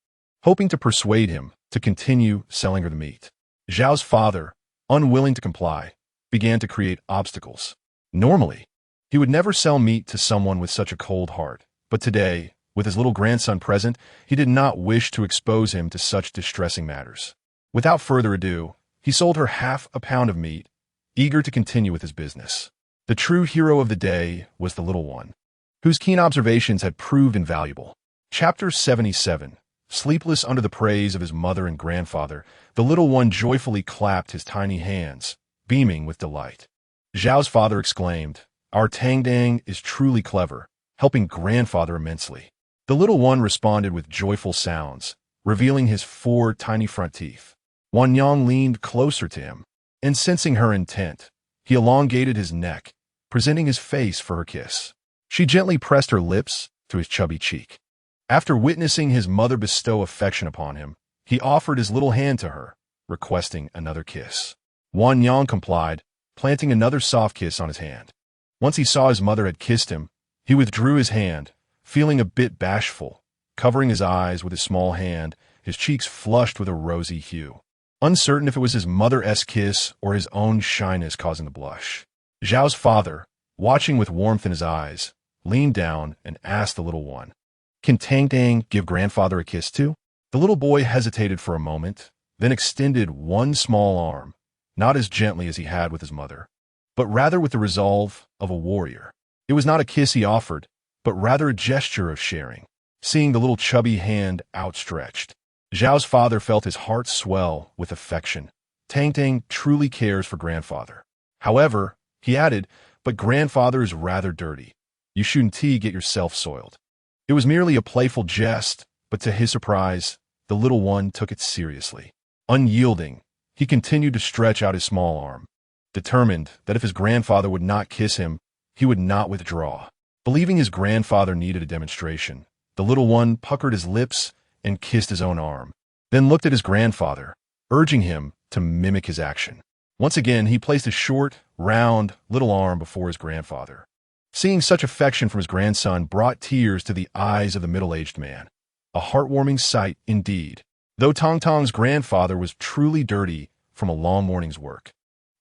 hoping to persuade him to continue selling her the meat. Zhao's father, unwilling to comply, began to create obstacles. Normally, he would never sell meat to someone with such a cold heart, but today, with his little grandson present, he did not wish to expose him to such distressing matters. Without further ado, he sold her half a pound of meat, eager to continue with his business. The true hero of the day was the little one, whose keen observations had proved invaluable. Chapter 77. Sleepless under the praise of his mother and grandfather, the little one joyfully clapped his tiny hands, beaming with delight. Zhao's father exclaimed, "Our Tangdang is truly clever, helping grandfather immensely." The little one responded with joyful sounds, revealing his 4 tiny front teeth. Wan Yang leaned closer to him, and sensing her intent, he elongated his neck, presenting his face for her kiss. She gently pressed her lips to his chubby cheek. After witnessing his mother bestow affection upon him, he offered his little hand to her, requesting another kiss. Wan Yang complied, planting another soft kiss on his hand. Once he saw his mother had kissed him, he withdrew his hand, feeling a bit bashful, covering his eyes with his small hand, his cheeks flushed with a rosy hue. Uncertain if it was his mother's kiss or his own shyness causing the blush. Zhao's father, watching with warmth in his eyes, leaned down and asked the little one, "Can Tangdang give grandfather a kiss too?" The little boy hesitated for a moment, then extended one small arm, not as gently as he had with his mother, but rather with the resolve of a warrior. It was not a kiss he offered, but rather a gesture of sharing. Seeing the little chubby hand outstretched, Zhao's father felt his heart swell with affection. Tangdang truly cares for grandfather. However, he added, but grandfather is rather dirty. You shouldn't get yourself soiled. It was merely a playful jest, but to his surprise, the little one took it seriously. Unyielding, he continued to stretch out his small arm, determined that if his grandfather would not kiss him, he would not withdraw. Believing his grandfather needed a demonstration, the little one puckered his lips and kissed his own arm, then looked at his grandfather, urging him to mimic his action. Once again, he placed a short, round, little arm before his grandfather. Seeing such affection from his grandson brought tears to the eyes of the middle-aged man. A heartwarming sight indeed, though Tong Tong's grandfather was truly dirty from a long morning's work.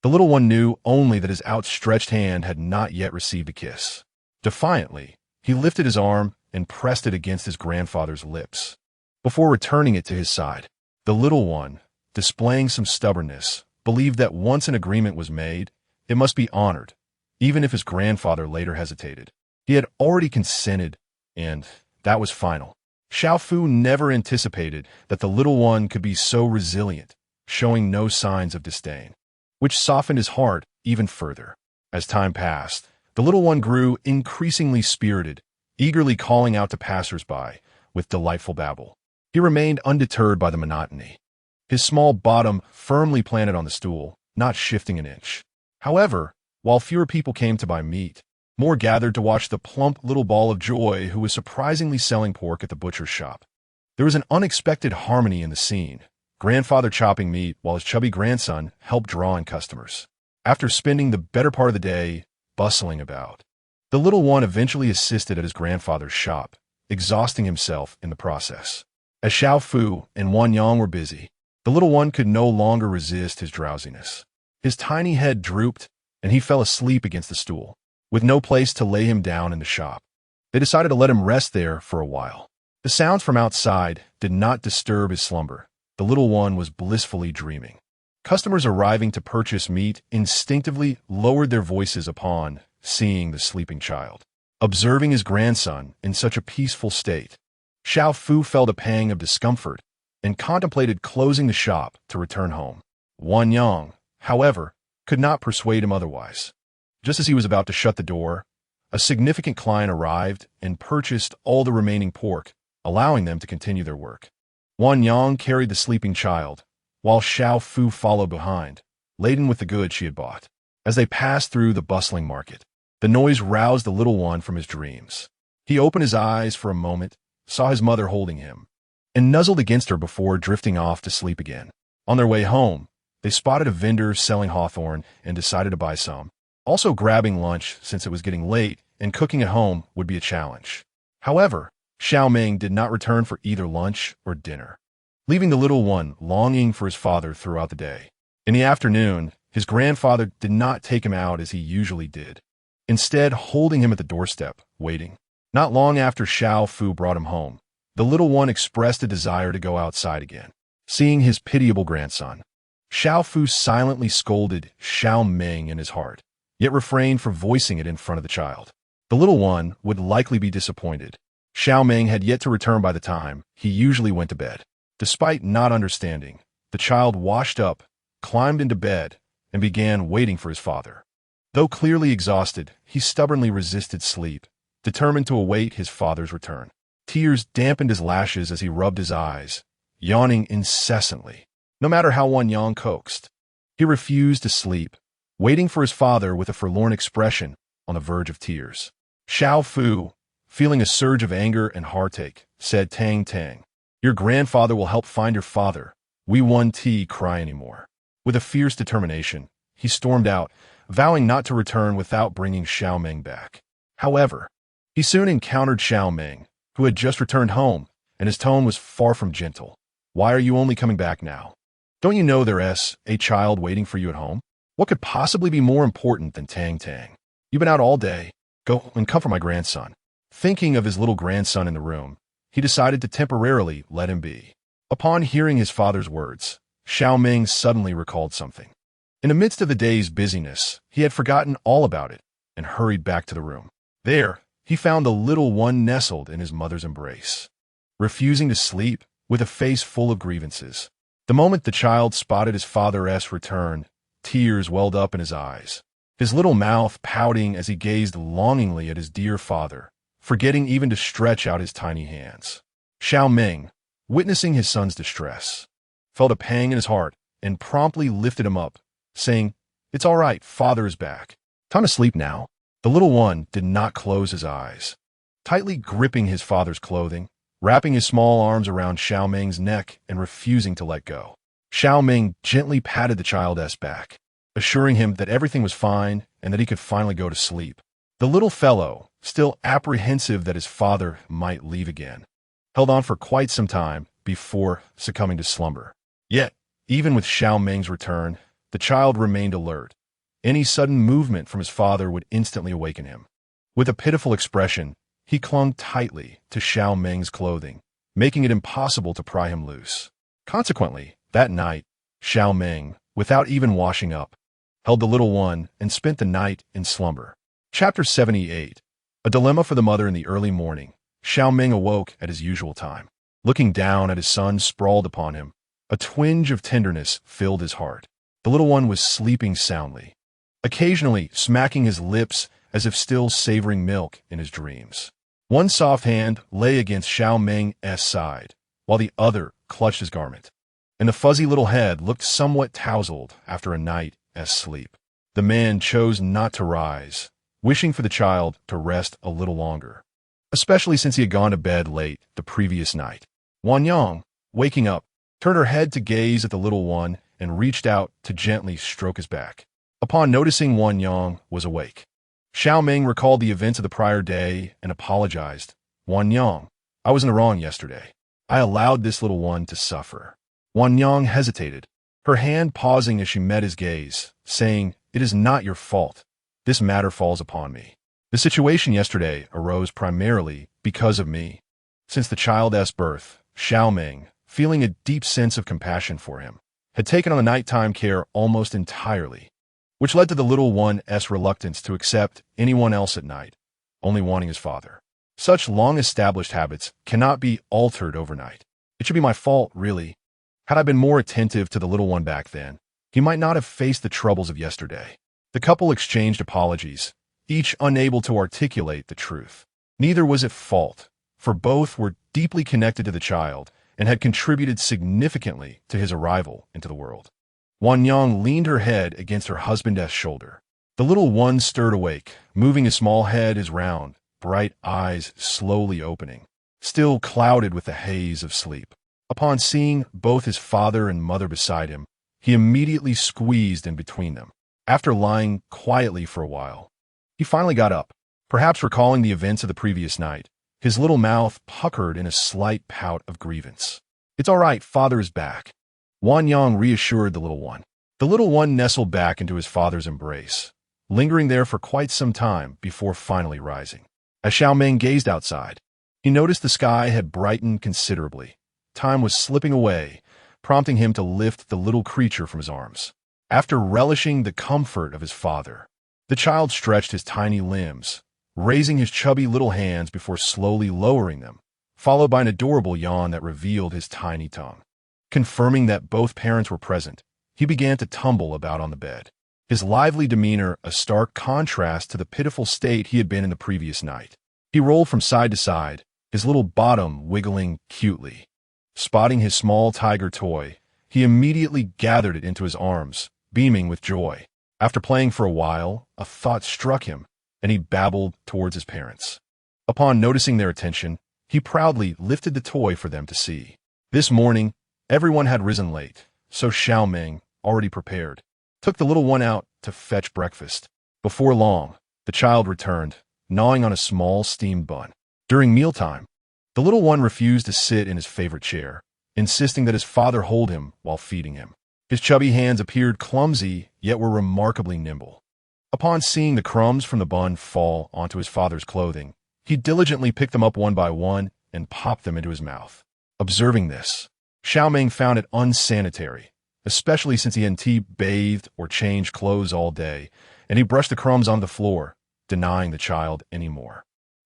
The little one knew only that his outstretched hand had not yet received a kiss. Defiantly, he lifted his arm and pressed it against his grandfather's lips, before returning it to his side. The little one, displaying some stubbornness, believed that once an agreement was made, it must be honored, even if his grandfather later hesitated. He had already consented, and that was final. Xiao Fu never anticipated that the little one could be so resilient, showing no signs of disdain, which softened his heart even further. As time passed, the little one grew increasingly spirited, eagerly calling out to passers-by with delightful babble. He remained undeterred by the monotony, his small bottom firmly planted on the stool, not shifting an inch. However, while fewer people came to buy meat, more gathered to watch the plump little ball of joy who was surprisingly selling pork at the butcher's shop. There was an unexpected harmony in the scene, grandfather chopping meat while his chubby grandson helped draw in customers. After spending the better part of the day bustling about, the little one eventually assisted at his grandfather's shop, exhausting himself in the process. As Xiao Fu and Wan Yang were busy, the little one could no longer resist his drowsiness. His tiny head drooped, and he fell asleep against the stool, with no place to lay him down in the shop. They decided to let him rest there for a while. The sounds from outside did not disturb his slumber. The little one was blissfully dreaming. Customers arriving to purchase meat instinctively lowered their voices upon seeing the sleeping child. Observing his grandson in such a peaceful state, Xiao Fu felt a pang of discomfort and contemplated closing the shop to return home. Wan Yang, however, could not persuade him otherwise. Just as he was about to shut the door, a significant client arrived and purchased all the remaining pork, allowing them to continue their work. Wan Yang carried the sleeping child, while Xiao Fu followed behind, laden with the goods she had bought. As they passed through the bustling market, the noise roused the little one from his dreams. He opened his eyes for a moment, saw his mother holding him, and nuzzled against her before drifting off to sleep again. On their way home, they spotted a vendor selling hawthorn and decided to buy some, also grabbing lunch since it was getting late and cooking at home would be a challenge. However, Xiao Meng did not return for either lunch or dinner, leaving the little one longing for his father throughout the day. In the afternoon, his grandfather did not take him out as he usually did, instead holding him at the doorstep, waiting. Not long after Xiao Fu brought him home, the little one expressed a desire to go outside again. Seeing his pitiable grandson, Xiao Fu silently scolded Xiao Meng in his heart, yet refrained from voicing it in front of the child. The little one would likely be disappointed. Xiao Meng had yet to return by the time he usually went to bed. Despite not understanding, the child washed up, climbed into bed, and began waiting for his father. Though clearly exhausted, he stubbornly resisted sleep, determined to await his father's return. Tears dampened his lashes as he rubbed his eyes, yawning incessantly. No matter how Wan Yang coaxed, he refused to sleep, waiting for his father with a forlorn expression on the verge of tears. Xiao Fu, feeling a surge of anger and heartache, said, "Tang Tang, your grandfather will help find your father. We won't cry anymore." With a fierce determination, he stormed out, vowing not to return without bringing Xiao Meng back. However, he soon encountered Xiao Meng, who had just returned home, and his tone was far from gentle. "Why are you only coming back now? Don't you know there's a child waiting for you at home? What could possibly be more important than Tang Tang? You've been out all day. Go and comfort my grandson." Thinking of his little grandson in the room, he decided to temporarily let him be. Upon hearing his father's words, Xiao Meng suddenly recalled something. In the midst of the day's busyness, he had forgotten all about it and hurried back to the room. There, he found the little one nestled in his mother's embrace, refusing to sleep, with a face full of grievances. The moment the child spotted his father's return, tears welled up in his eyes, his little mouth pouting as he gazed longingly at his dear father, forgetting even to stretch out his tiny hands. Xiao Meng, witnessing his son's distress, felt a pang in his heart and promptly lifted him up, saying, "It's all right, father is back. Time to sleep now." The little one did not close his eyes. Tightly gripping his father's clothing, wrapping his small arms around Xiao Meng's neck and refusing to let go, Xiao Meng gently patted the child's back, assuring him that everything was fine and that he could finally go to sleep. The little fellow, still apprehensive that his father might leave again, held on for quite some time before succumbing to slumber. Yet, even with Xiao Meng's return, the child remained alert. Any sudden movement from his father would instantly awaken him. With a pitiful expression, he clung tightly to Xiao Meng's clothing, making it impossible to pry him loose. Consequently, that night, Xiao Meng, without even washing up, held the little one and spent the night in slumber. Chapter 78. A dilemma for the mother in the early morning. Xiao Meng awoke at his usual time. Looking down at his son sprawled upon him, a twinge of tenderness filled his heart. The little one was sleeping soundly, occasionally smacking his lips as if still savoring milk in his dreams. One soft hand lay against Xiao Meng's side, while the other clutched his garment, and the fuzzy little head looked somewhat tousled after a night's sleep. The man chose not to rise, wishing for the child to rest a little longer, especially since he had gone to bed late the previous night. Wanyang, waking up, turned her head to gaze at the little one and reached out to gently stroke his back. Upon noticing Wanyang was awake, Xiao Meng recalled the events of the prior day and apologized. Wanyang, I was in the wrong yesterday. I allowed this little one to suffer. Wanyang hesitated, her hand pausing as she met his gaze, saying, It is not your fault. This matter falls upon me. The situation yesterday arose primarily because of me. Since the child's birth, Xiao Meng, feeling a deep sense of compassion for him, had taken on the nighttime care almost entirely, which led to the little one's reluctance to accept anyone else at night, only wanting his father. Such long-established habits cannot be altered overnight. It should be my fault, really. Had I been more attentive to the little one back then, he might not have faced the troubles of yesterday. The couple exchanged apologies, each unable to articulate the truth. Neither was at fault, for both were deeply connected to the child and had contributed significantly to his arrival into the world. Wanyang leaned her head against her husband's shoulder. The little one stirred awake, moving his small head, his round, bright eyes slowly opening, still clouded with the haze of sleep. Upon seeing both his father and mother beside him, he immediately squeezed in between them. After lying quietly for a while, he finally got up, perhaps recalling the events of the previous night. His little mouth puckered in a slight pout of grievance. It's all right, father is back. Wanyang reassured the little one. The little one nestled back into his father's embrace, lingering there for quite some time before finally rising. As Xiao Meng gazed outside, he noticed the sky had brightened considerably. Time was slipping away, prompting him to lift the little creature from his arms. After relishing the comfort of his father, the child stretched his tiny limbs, raising his chubby little hands before slowly lowering them, followed by an adorable yawn that revealed his tiny tongue. Confirming that both parents were present, he began to tumble about on the bed, his lively demeanor a stark contrast to the pitiful state he had been in the previous night. He rolled from side to side, his little bottom wiggling cutely. Spotting his small tiger toy, he immediately gathered it into his arms, beaming with joy. After playing for a while, a thought struck him, and he babbled towards his parents. Upon noticing their attention, he proudly lifted the toy for them to see. This morning, everyone had risen late, so Xiao Meng, already prepared, took the little one out to fetch breakfast. Before long, the child returned, gnawing on a small steamed bun. During mealtime, the little one refused to sit in his favorite chair, insisting that his father hold him while feeding him. His chubby hands appeared clumsy, yet were remarkably nimble. Upon seeing the crumbs from the bun fall onto his father's clothing, he diligently picked them up one by one and popped them into his mouth. Observing this, Xiao Meng found it unsanitary, especially since he hadn't bathed or changed clothes all day, and he brushed the crumbs on the floor, denying the child any more.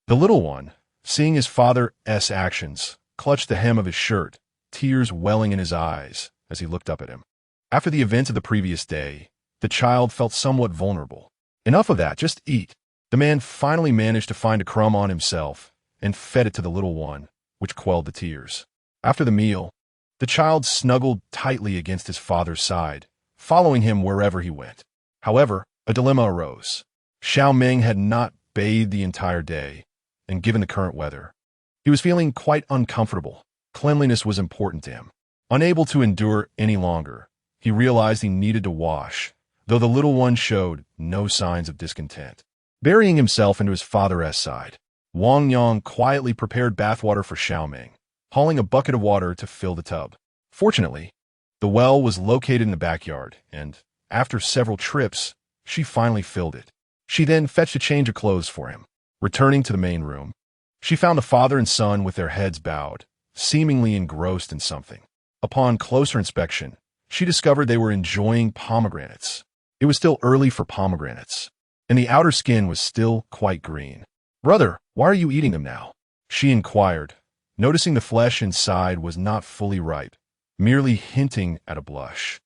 The little one, seeing his father's actions, clutched the hem of his shirt, tears welling in his eyes as he looked up at him. After the events of the previous day, the child felt somewhat vulnerable. Enough of that, just eat. The man finally managed to find a crumb on himself and fed it to the little one, which quelled the tears. After the meal, the child snuggled tightly against his father's side, following him wherever he went. However, a dilemma arose. Xiao Meng had not bathed the entire day, and given the current weather, he was feeling quite uncomfortable. Cleanliness was important to him. Unable to endure any longer, he realized he needed to wash, though the little one showed no signs of discontent. Burying himself into his father's side, Wang Yang quietly prepared bathwater for Xiao Meng, hauling a bucket of water to fill the tub. Fortunately, the well was located in the backyard, and, after several trips, she finally filled it. She then fetched a change of clothes for him. Returning to the main room, she found the father and son with their heads bowed, seemingly engrossed in something. Upon closer inspection, she discovered they were enjoying pomegranates. It was still early for pomegranates, and the outer skin was still quite green. "Brother, why are you eating them now?" she inquired, noticing the flesh inside was not fully ripe, merely hinting at a blush.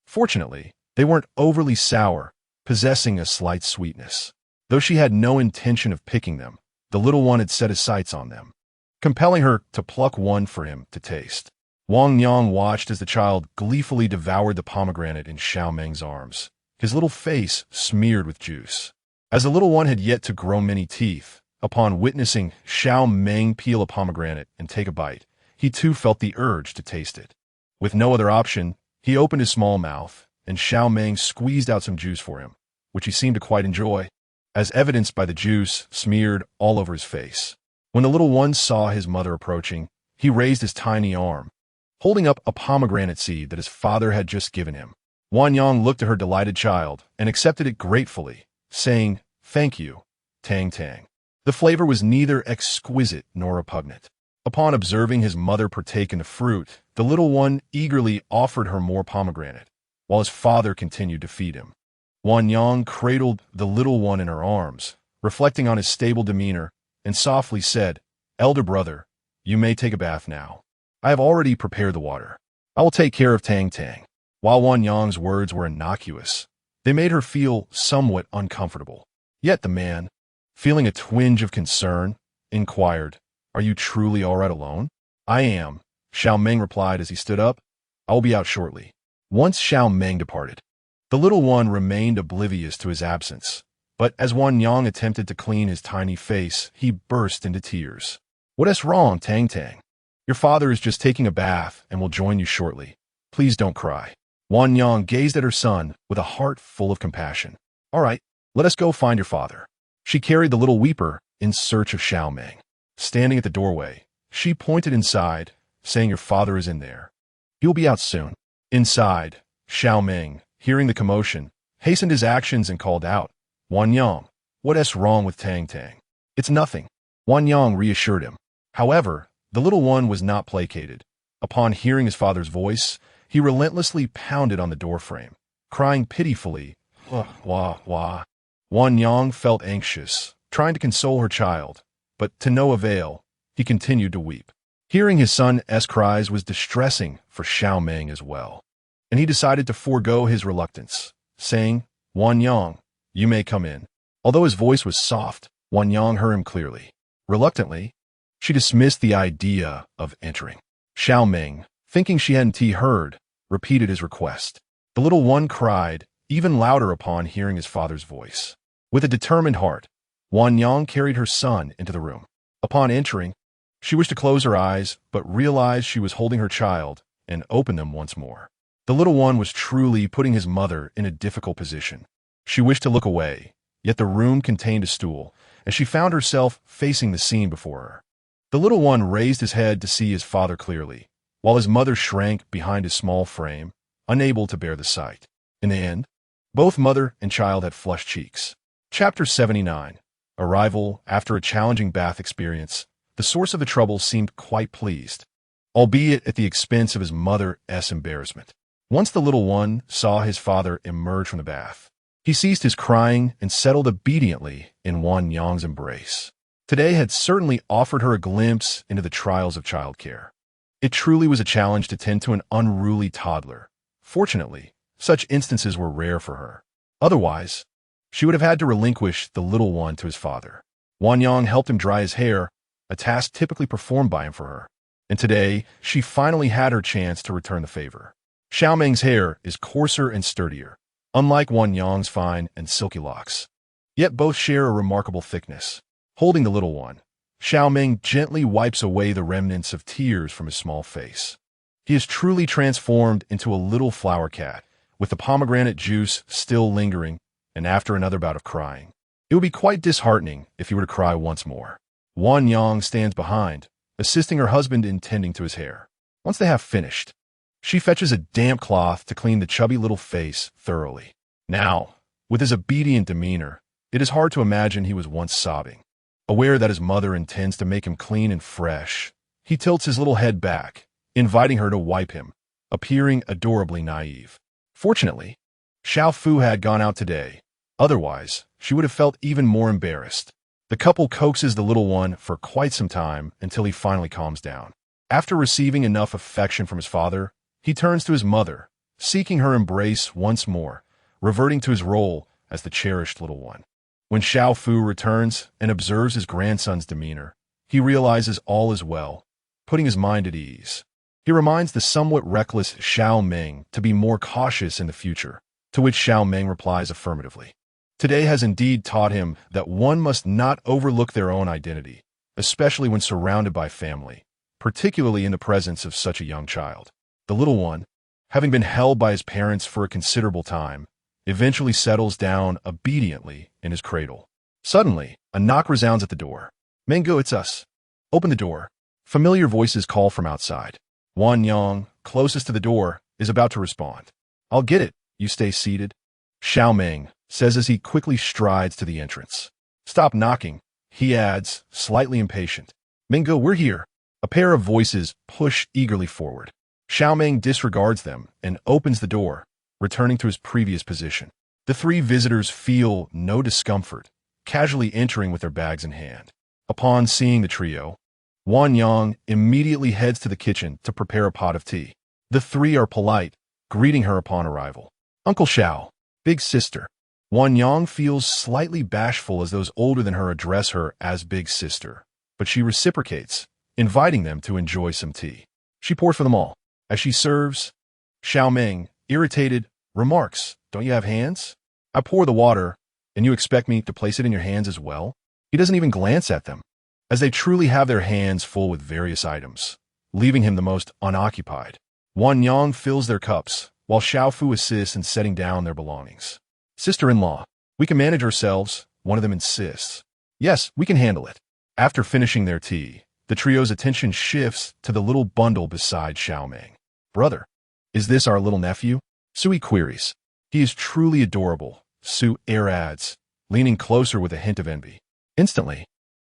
Fortunately, they weren't overly sour, possessing a slight sweetness. Though she had no intention of picking them, the little one had set his sights on them, compelling her to pluck one for him to taste. Wang Yang watched as the child gleefully devoured the pomegranate in Xiao Meng's arms, his little face smeared with juice. As the little one had yet to grow many teeth, upon witnessing Xiao Meng peel a pomegranate and take a bite, he too felt the urge to taste it. With no other option, he opened his small mouth, and Xiao Meng squeezed out some juice for him, which he seemed to quite enjoy, as evidenced by the juice smeared all over his face. When the little one saw his mother approaching, he raised his tiny arm, holding up a pomegranate seed that his father had just given him. Wang Yang looked at her delighted child and accepted it gratefully, saying, "Thank you, Tang Tang." The flavor was neither exquisite nor repugnant. Upon observing his mother partake in the fruit, the little one eagerly offered her more pomegranate, while his father continued to feed him. Wang Yang cradled the little one in her arms, reflecting on his stable demeanor, and softly said, "Elder brother, you may take a bath now. I have already prepared the water. I will take care of Tang Tang." While Wang Yang's words were innocuous, they made her feel somewhat uncomfortable. Yet the man, feeling a twinge of concern, inquired, "Are you truly all right alone?" "I am," Xiao Meng replied as he stood up. "I will be out shortly." Once Xiao Meng departed, the little one remained oblivious to his absence, but as Wang Yang attempted to clean his tiny face, he burst into tears. "What is wrong, Tang Tang? Your father is just taking a bath and will join you shortly. Please don't cry." Wang Yang gazed at her son with a heart full of compassion. "All right, let us go find your father." She carried the little weeper in search of Xiao Meng. Standing at the doorway, she pointed inside, saying, "Your father is in there. He will be out soon." Inside, Xiao Meng, hearing the commotion, hastened his actions and called out, "Wang Yang, what is wrong with Tang Tang?" "It's nothing," Wang Yang reassured him. However, the little one was not placated. Upon hearing his father's voice, he relentlessly pounded on the doorframe, crying pitifully, "Wah, wah, wah." Wang Yang felt anxious, trying to console her child, but to no avail, he continued to weep. Hearing his son's cries was distressing for Xiao Meng as well, and he decided to forego his reluctance, saying, "Wang Yang, you may come in." Although his voice was soft, Wang Yang heard him clearly. Reluctantly, she dismissed the idea of entering. Xiao Meng, thinking she hadn't heard, repeated his request. The little one cried even louder upon hearing his father's voice. With a determined heart, Wang Yang carried her son into the room. Upon entering, she wished to close her eyes, but realized she was holding her child and opened them once more. The little one was truly putting his mother in a difficult position. She wished to look away, yet the room contained a stool, and she found herself facing the scene before her. The little one raised his head to see his father clearly, while his mother shrank behind his small frame, unable to bear the sight. In the end, both mother and child had flushed cheeks. Chapter 79. Arrival. After a challenging bath experience, the source of the trouble seemed quite pleased, albeit at the expense of his mother's embarrassment. Once the little one saw his father emerge from the bath, he ceased his crying and settled obediently in Wang Yang's embrace. Today had certainly offered her a glimpse into the trials of childcare. It truly was a challenge to tend to an unruly toddler. Fortunately, such instances were rare for her. Otherwise, she would have had to relinquish the little one to his father. Wang Yang helped him dry his hair, a task typically performed by him for her. And today, she finally had her chance to return the favor. Xiao Meng's hair is coarser and sturdier, unlike Wang Yang's fine and silky locks. Yet both share a remarkable thickness. Holding the little one, Xiao Meng gently wipes away the remnants of tears from his small face. He is truly transformed into a little flower cat, with the pomegranate juice still lingering, and after another bout of crying. It would be quite disheartening if he were to cry once more. Wang Yang stands behind, assisting her husband in tending to his hair. Once they have finished, she fetches a damp cloth to clean the chubby little face thoroughly. Now, with his obedient demeanor, it is hard to imagine he was once sobbing. Aware that his mother intends to make him clean and fresh, he tilts his little head back, inviting her to wipe him, appearing adorably naive. Fortunately, Xiao Fu had gone out today. Otherwise, she would have felt even more embarrassed. The couple coaxes the little one for quite some time until he finally calms down. After receiving enough affection from his father, he turns to his mother, seeking her embrace once more, reverting to his role as the cherished little one. When Xiao Fu returns and observes his grandson's demeanor, he realizes all is well, putting his mind at ease. He reminds the somewhat reckless Xiao Meng to be more cautious in the future, to which Xiao Meng replies affirmatively. Today has indeed taught him that one must not overlook their own identity, especially when surrounded by family, particularly in the presence of such a young child. The little one, having been held by his parents for a considerable time, eventually settles down obediently in his cradle. Suddenly, a knock resounds at the door. "Mango, it's us. Open the door." Familiar voices call from outside. Wan Yang, closest to the door, is about to respond. "I'll get it. You stay seated." Xiao Meng says as he quickly strides to the entrance. "Stop knocking," he adds, slightly impatient. "Mango, we're here." A pair of voices push eagerly forward. Xiao Meng disregards them and opens the door, returning to his previous position. The three visitors feel no discomfort, casually entering with their bags in hand. Upon seeing the trio, Wan Yang immediately heads to the kitchen to prepare a pot of tea. The three are polite, greeting her upon arrival. "Uncle Xiao, big sister." Wan Yang feels slightly bashful as those older than her address her as big sister, but she reciprocates, inviting them to enjoy some tea. She pours for them all. As she serves, Xiao Meng, irritated, remarks, "Don't you have hands? I pour the water, and you expect me to place it in your hands as well?" He doesn't even glance at them, as they truly have their hands full with various items, leaving him the most unoccupied. Wan Yang fills their cups, while Xiao Fu assists in setting down their belongings. "Sister-in-law, we can manage ourselves," one of them insists. "Yes, we can handle it." After finishing their tea, the trio's attention shifts to the little bundle beside Xiao Meng. "Brother, is this our little nephew?" Sui queries. "He is truly adorable," Su adds, leaning closer with a hint of envy. Instantly,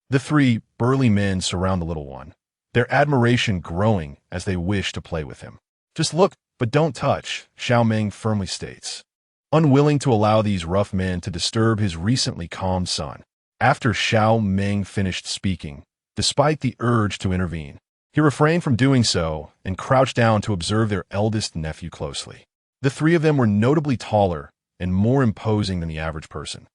the three burly men surround the little one, their admiration growing as they wish to play with him. "Just look, but don't touch," Xiao Meng firmly states, unwilling to allow these rough men to disturb his recently calmed son. After Xiao Meng finished speaking, despite the urge to intervene, he refrained from doing so and crouched down to observe their eldest nephew closely. The three of them were notably taller and more imposing than the average person,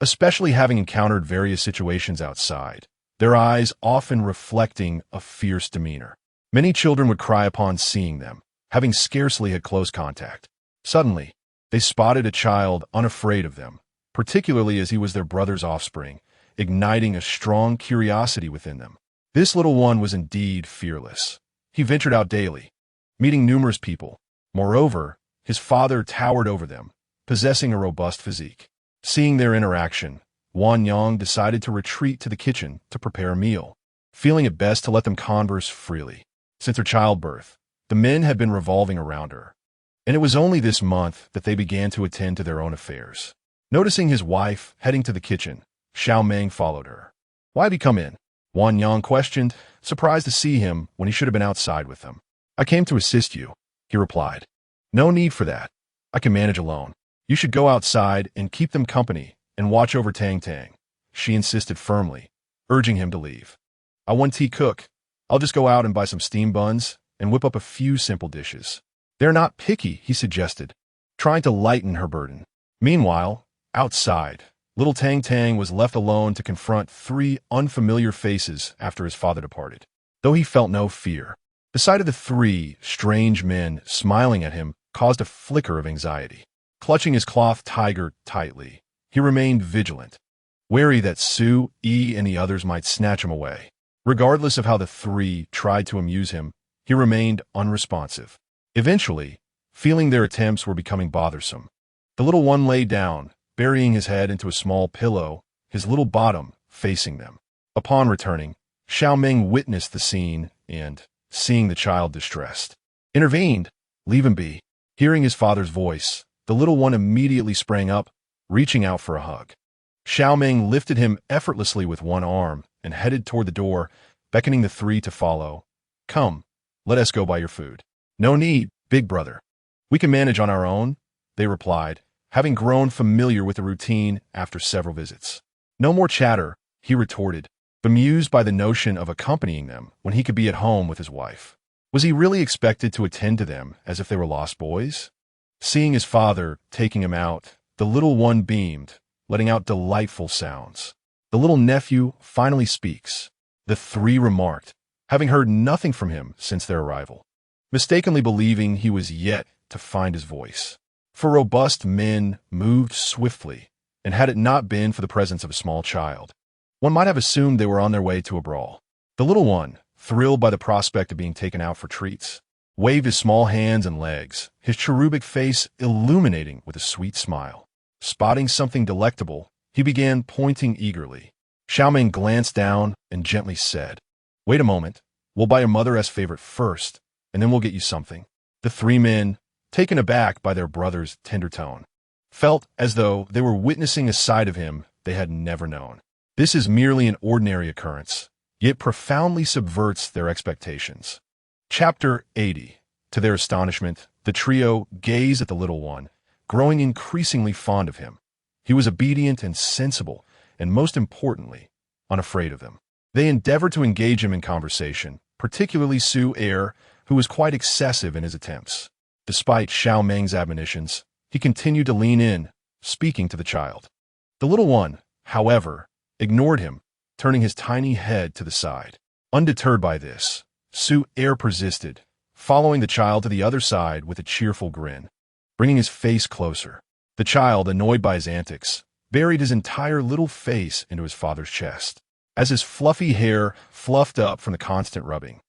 especially having encountered various situations outside, their eyes often reflecting a fierce demeanor. Many children would cry upon seeing them, having scarcely had close contact. Suddenly, they spotted a child unafraid of them, particularly as he was their brother's offspring, igniting a strong curiosity within them. This little one was indeed fearless. He ventured out daily, meeting numerous people. Moreover, his father towered over them, possessing a robust physique. Seeing their interaction, Wan Yang decided to retreat to the kitchen to prepare a meal, feeling it best to let them converse freely. Since her childbirth, the men had been revolving around her, and it was only this month that they began to attend to their own affairs. Noticing his wife heading to the kitchen, Xiao Meng followed her. "Why have you come in?" Wan Yang questioned, surprised to see him when he should have been outside with them. "I came to assist you," he replied. "No need for that. I can manage alone. You should go outside and keep them company and watch over Tang Tang," she insisted firmly, urging him to leave. "I want tea cook. I'll just go out and buy some steamed buns and whip up a few simple dishes." "They're not picky," he suggested, trying to lighten her burden. Meanwhile, outside, little Tang Tang was left alone to confront three unfamiliar faces after his father departed. Though he felt no fear, the sight of the three strange men smiling at him caused a flicker of anxiety. Clutching his cloth tiger tightly, he remained vigilant, wary that Su, Yi, and the others might snatch him away. Regardless of how the three tried to amuse him, he remained unresponsive. Eventually, feeling their attempts were becoming bothersome, the little one lay down, burying his head into a small pillow, his little bottom facing them. Upon returning, Xiao Meng witnessed the scene and, seeing the child distressed, intervened. "Leave him be." Hearing his father's voice, the little one immediately sprang up, reaching out for a hug. Xiao Meng lifted him effortlessly with one arm and headed toward the door, beckoning the three to follow. "Come, let us go buy your food." "No need, big brother. We can manage on our own," they replied, having grown familiar with the routine after several visits. "No more chatter," he retorted, bemused by the notion of accompanying them when he could be at home with his wife. Was he really expected to attend to them as if they were lost boys? Seeing his father taking him out, the little one beamed, letting out delightful sounds. "The little nephew finally speaks," the three remarked, having heard nothing from him since their arrival, mistakenly believing he was yet to find his voice. For robust men moved swiftly, and had it not been for the presence of a small child, one might have assumed they were on their way to a brawl. The little one, thrilled by the prospect of being taken out for treats, waved his small hands and legs, his cherubic face illuminating with a sweet smile. Spotting something delectable, he began pointing eagerly. Xiao Meng glanced down and gently said, "Wait a moment, we'll buy your mother's favorite first, and then we'll get you something." The three men, taken aback by their brother's tender tone, felt as though they were witnessing a side of him they had never known. This is merely an ordinary occurrence, yet profoundly subverts their expectations. Chapter 80. To their astonishment, the trio gazed at the little one, growing increasingly fond of him. He was obedient and sensible, and most importantly, unafraid of them. They endeavored to engage him in conversation, particularly Su Er, who was quite excessive in his attempts. Despite Xiao Meng's admonitions, he continued to lean in, speaking to the child. The little one, however, ignored him, turning his tiny head to the side. Undeterred by this, Su Er persisted, following the child to the other side with a cheerful grin, bringing his face closer. The child, annoyed by his antics, buried his entire little face into his father's chest. As his fluffy hair fluffed up from the constant rubbing,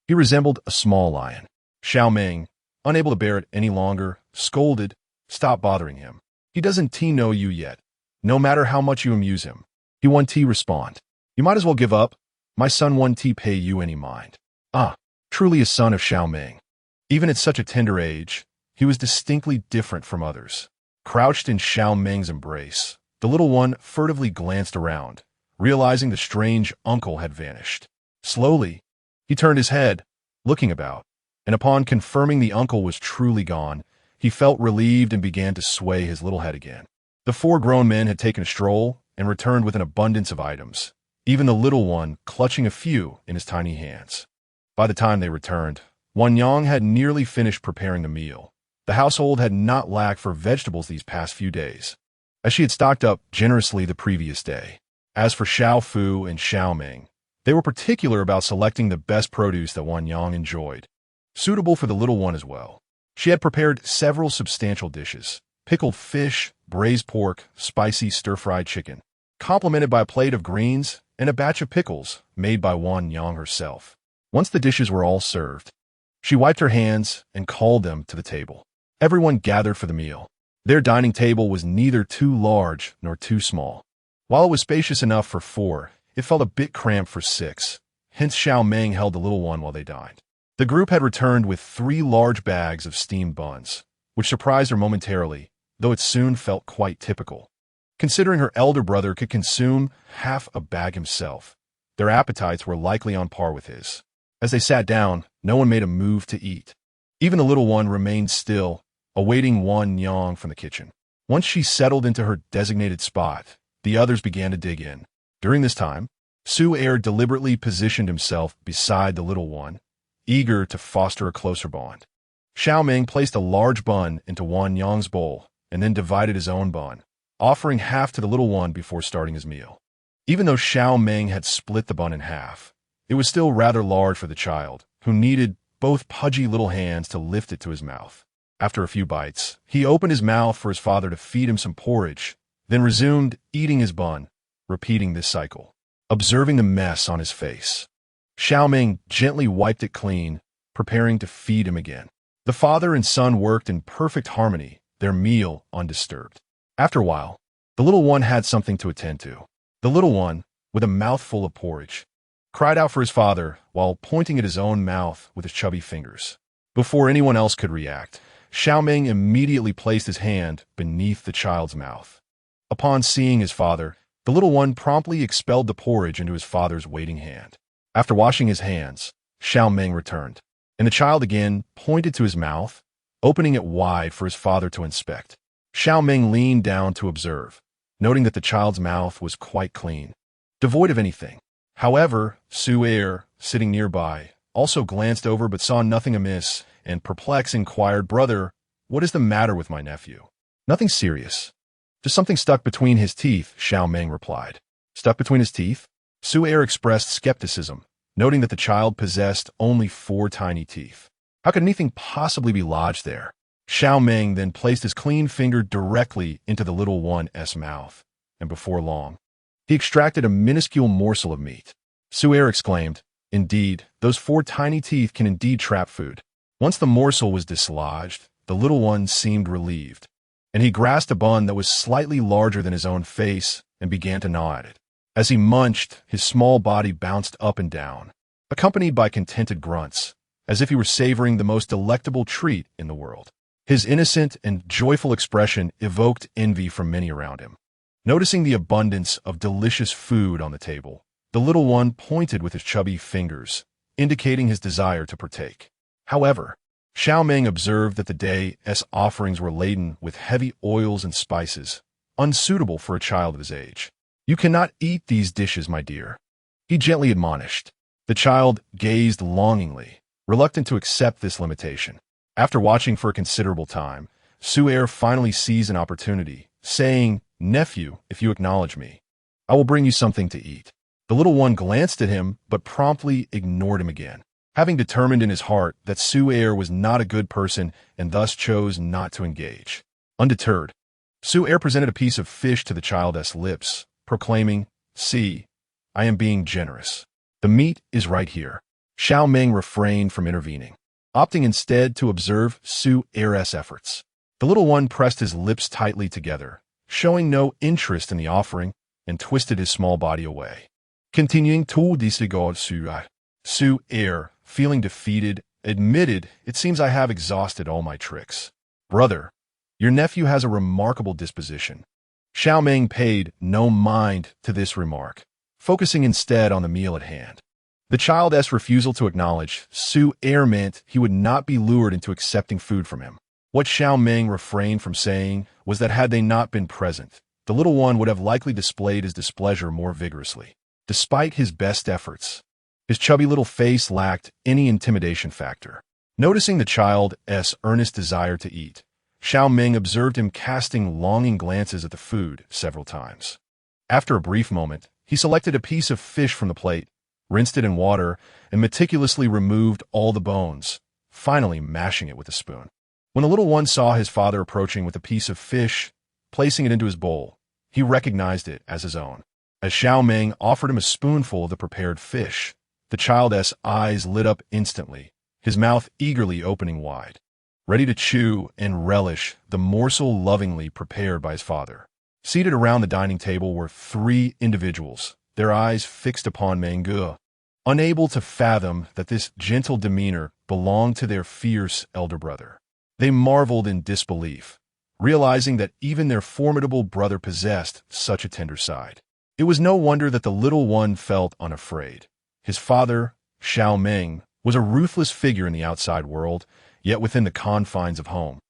he resembled a small lion. Xiao Meng, unable to bear it any longer, scolded, "Stop bothering him. He doesn't know you yet, no matter how much you amuse him." He won't respond. "You might as well give up. My son won't pay you any mind." Ah, truly a son of Xiao Meng. Even at such a tender age, he was distinctly different from others. Crouched in Xiao Meng's embrace, the little one furtively glanced around, realizing the strange uncle had vanished. Slowly, he turned his head, looking about, and upon confirming the uncle was truly gone, he felt relieved and began to sway his little head again. The four grown men had taken a stroll and returned with an abundance of items, even the little one clutching a few in his tiny hands. By the time they returned, Wanyang had nearly finished preparing the meal. The household had not lacked for vegetables these past few days, as she had stocked up generously the previous day. As for Xiao Fu and Xiao Meng, they were particular about selecting the best produce that Wanyang enjoyed, suitable for the little one as well. She had prepared several substantial dishes: pickled fish, braised pork, spicy stir-fried chicken, complemented by a plate of greens and a batch of pickles made by Wanyang herself. Once the dishes were all served, she wiped her hands and called them to the table. Everyone gathered for the meal. Their dining table was neither too large nor too small. While it was spacious enough for four, it felt a bit cramped for six, hence Xiao Meng held the little one while they dined. The group had returned with 3 large bags of steamed buns, which surprised her momentarily, though it soon felt quite typical. Considering her elder brother could consume half a bag himself, their appetites were likely on par with his. As they sat down, no one made a move to eat. Even the little one remained still, awaiting Wanyang from the kitchen. Once she settled into her designated spot, the others began to dig in. During this time, Su Er deliberately positioned himself beside the little one, eager to foster a closer bond. Xiao Meng placed a large bun into Wanyang's bowl and then divided his own bun, offering half to the little one before starting his meal. Even though Xiao Meng had split the bun in half, it was still rather large for the child, who needed both pudgy little hands to lift it to his mouth. After a few bites, he opened his mouth for his father to feed him some porridge, then resumed eating his bun, repeating this cycle. Observing the mess on his face, Xiao Meng gently wiped it clean, preparing to feed him again. The father and son worked in perfect harmony, their meal undisturbed. After a while, the little one had something to attend to. The little one, with a mouthful of porridge, cried out for his father while pointing at his own mouth with his chubby fingers. Before anyone else could react, Xiao Meng immediately placed his hand beneath the child's mouth. Upon seeing his father, The little one promptly expelled the porridge into his father's waiting hand. After washing his hands, Xiao Meng returned, and the child again pointed to his mouth, opening it wide for his father to inspect. Xiao Meng leaned down to observe, noting that the child's mouth was quite clean, devoid of anything. However, Su-er, sitting nearby, also glanced over but saw nothing amiss, and perplexed inquired, "Brother, what is the matter with my nephew?" "Nothing serious. Just something stuck between his teeth," Xiao Meng replied. "Stuck between his teeth?" Su-er expressed skepticism, noting that the child possessed only 4 tiny teeth. How could anything possibly be lodged there? Xiao Meng then placed his clean finger directly into the little one's mouth, and before long, he extracted a minuscule morsel of meat. Su-er exclaimed, "Indeed, those 4 tiny teeth can indeed trap food." Once the morsel was dislodged, the little one seemed relieved, and he grasped a bun that was slightly larger than his own face and began to gnaw at it. As he munched, his small body bounced up and down, accompanied by contented grunts, as if he were savoring the most delectable treat in the world. His innocent and joyful expression evoked envy from many around him. Noticing the abundance of delicious food on the table, the little one pointed with his chubby fingers, indicating his desire to partake. However, Xiao Meng observed that the day's offerings were laden with heavy oils and spices, unsuitable for a child of his age. "You cannot eat these dishes, my dear," he gently admonished. The child gazed longingly, reluctant to accept this limitation. After watching for a considerable time, Su-er finally seized an opportunity, saying, "Nephew, if you acknowledge me, I will bring you something to eat." The little one glanced at him, but promptly ignored him again, having determined in his heart that Su-er was not a good person and thus chose not to engage. Undeterred, Su-er presented a piece of fish to the child's lips, proclaiming, "See, I am being generous. The meat is right here." Xiao Meng refrained from intervening, opting instead to observe Su-er's efforts. The little one pressed his lips tightly together, showing no interest in the offering, and twisted his small body away. Continuing to disregard Su-er, feeling defeated, admitted, "It seems I have exhausted all my tricks." "Brother, your nephew has a remarkable disposition." Xiao Meng paid no mind to this remark, focusing instead on the meal at hand. The child's refusal to acknowledge Su-er meant he would not be lured into accepting food from him. What Xiao Meng refrained from saying was that had they not been present, the little one would have likely displayed his displeasure more vigorously. Despite his best efforts, his chubby little face lacked any intimidation factor. Noticing the child's earnest desire to eat, Xiao Meng observed him casting longing glances at the food several times. After a brief moment, he selected a piece of fish from the plate, rinsed it in water, and meticulously removed all the bones, finally mashing it with a spoon. When the little one saw his father approaching with a piece of fish, placing it into his bowl, he recognized it as his own. As Xiao Meng offered him a spoonful of the prepared fish, the child's eyes lit up instantly, his mouth eagerly opening wide, ready to chew and relish the morsel lovingly prepared by his father. Seated around the dining table were 3 individuals, their eyes fixed upon Meng Ge, unable to fathom that this gentle demeanor belonged to their fierce elder brother. They marveled in disbelief, realizing that even their formidable brother possessed such a tender side. It was no wonder that the little one felt unafraid. His father, Xiao Meng, was a ruthless figure in the outside world, yet within the confines of home,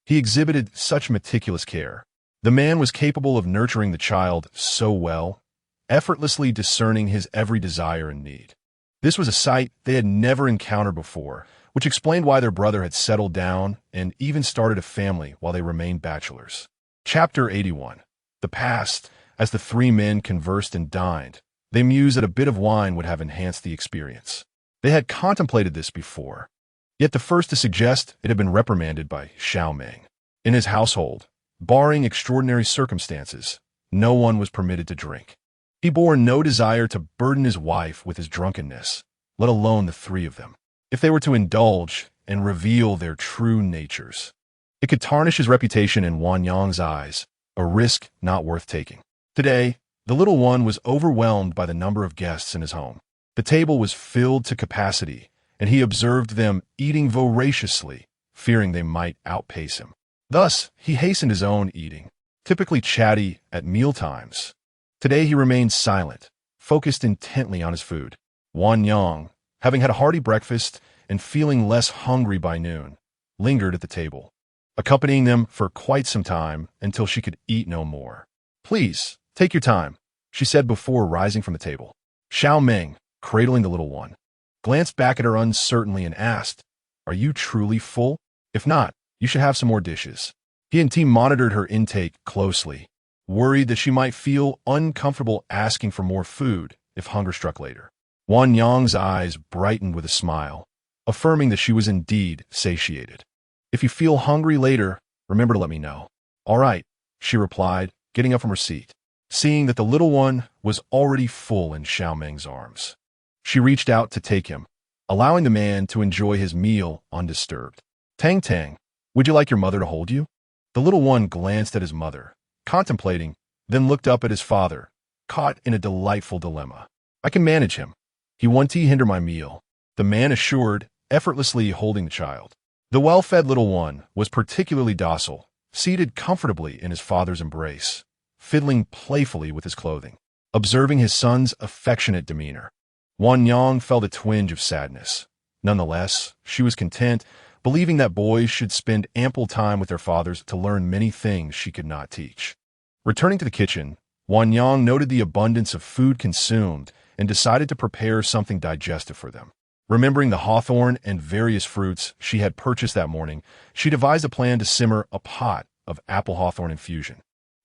he exhibited such meticulous care. The man was capable of nurturing the child so well, effortlessly discerning his every desire and need. This was a sight they had never encountered before, which explained why their brother had settled down and even started a family while they remained bachelors. Chapter 81. The past. As the 3 men conversed and dined, they mused that a bit of wine would have enhanced the experience. They had contemplated this before, yet the first to suggest it had been reprimanded by Xiao Meng. In his household, barring extraordinary circumstances, no one was permitted to drink. He bore no desire to burden his wife with his drunkenness, let alone the 3 of them. If they were to indulge and reveal their true natures, it could tarnish his reputation in Wan Yang's eyes, a risk not worth taking. Today, the little one was overwhelmed by the number of guests in his home. The table was filled to capacity, and he observed them eating voraciously, fearing they might outpace him. Thus, he hastened his own eating, typically chatty at mealtimes, Today he remained silent, focused intently on his food. Wan Yang, having had a hearty breakfast and feeling less hungry by noon, lingered at the table, accompanying them for quite some time until she could eat no more. "Please, take your time," she said before rising from the table. Xiao Meng, cradling the little one, glanced back at her uncertainly and asked, "Are you truly full? If not, you should have some more dishes." He and T monitored her intake closely, worried that she might feel uncomfortable asking for more food if hunger struck later. Wan Yang's eyes brightened with a smile, affirming that she was indeed satiated. "If you feel hungry later, remember to let me know." "All right," she replied, getting up from her seat, seeing that the little one was already full in Xiao Meng's arms. She reached out to take him, allowing the man to enjoy his meal undisturbed. "Tang Tang, would you like your mother to hold you?" The little one glanced at his mother, contemplating, then looked up at his father, caught in a delightful dilemma. "I can manage him. He won't hinder my meal," the man assured, effortlessly holding the child. The well-fed little one was particularly docile, seated comfortably in his father's embrace, fiddling playfully with his clothing. Observing his son's affectionate demeanor, Wan Yang felt a twinge of sadness. Nonetheless, she was content, believing that boys should spend ample time with their fathers to learn many things she could not teach. Returning to the kitchen, Wan Yang noted the abundance of food consumed and decided to prepare something digestive for them. Remembering the hawthorn and various fruits she had purchased that morning, she devised a plan to simmer a pot of apple hawthorn infusion.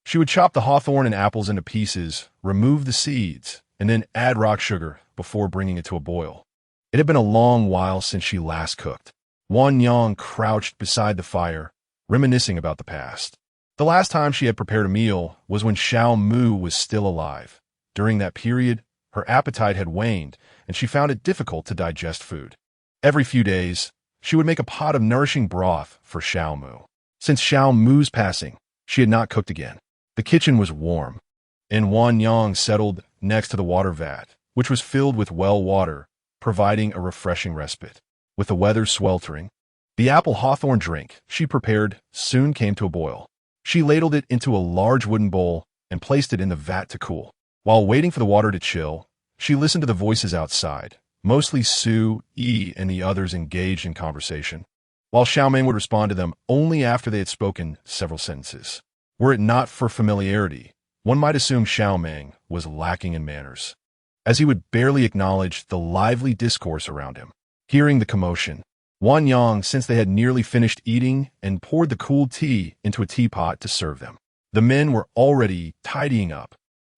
She would chop the hawthorn and apples into pieces, remove the seeds, and then add rock sugar before bringing it to a boil. It had been a long while since she last cooked. Wan Yang crouched beside the fire, reminiscing about the past. The last time she had prepared a meal was when Xiao Mu was still alive. During that period, her appetite had waned, and she found it difficult to digest food. Every few days, she would make a pot of nourishing broth for Xiao Mu. Since Xiao Mu's passing, she had not cooked again. The kitchen was warm, and Wan Yang settled next to the water vat, which was filled with well water, providing a refreshing respite. With the weather sweltering, the apple hawthorn drink she prepared soon came to a boil. She ladled it into a large wooden bowl and placed it in the vat to cool. While waiting for the water to chill, she listened to the voices outside, mostly Su, Yi, and the others engaged in conversation, while Xiao Meng would respond to them only after they had spoken several sentences. Were it not for familiarity, one might assume Xiao Meng was lacking in manners, as he would barely acknowledge the lively discourse around him. Hearing the commotion, Wan Yang, since they had nearly finished eating, and poured the cool tea into a teapot to serve them. The men were already tidying up.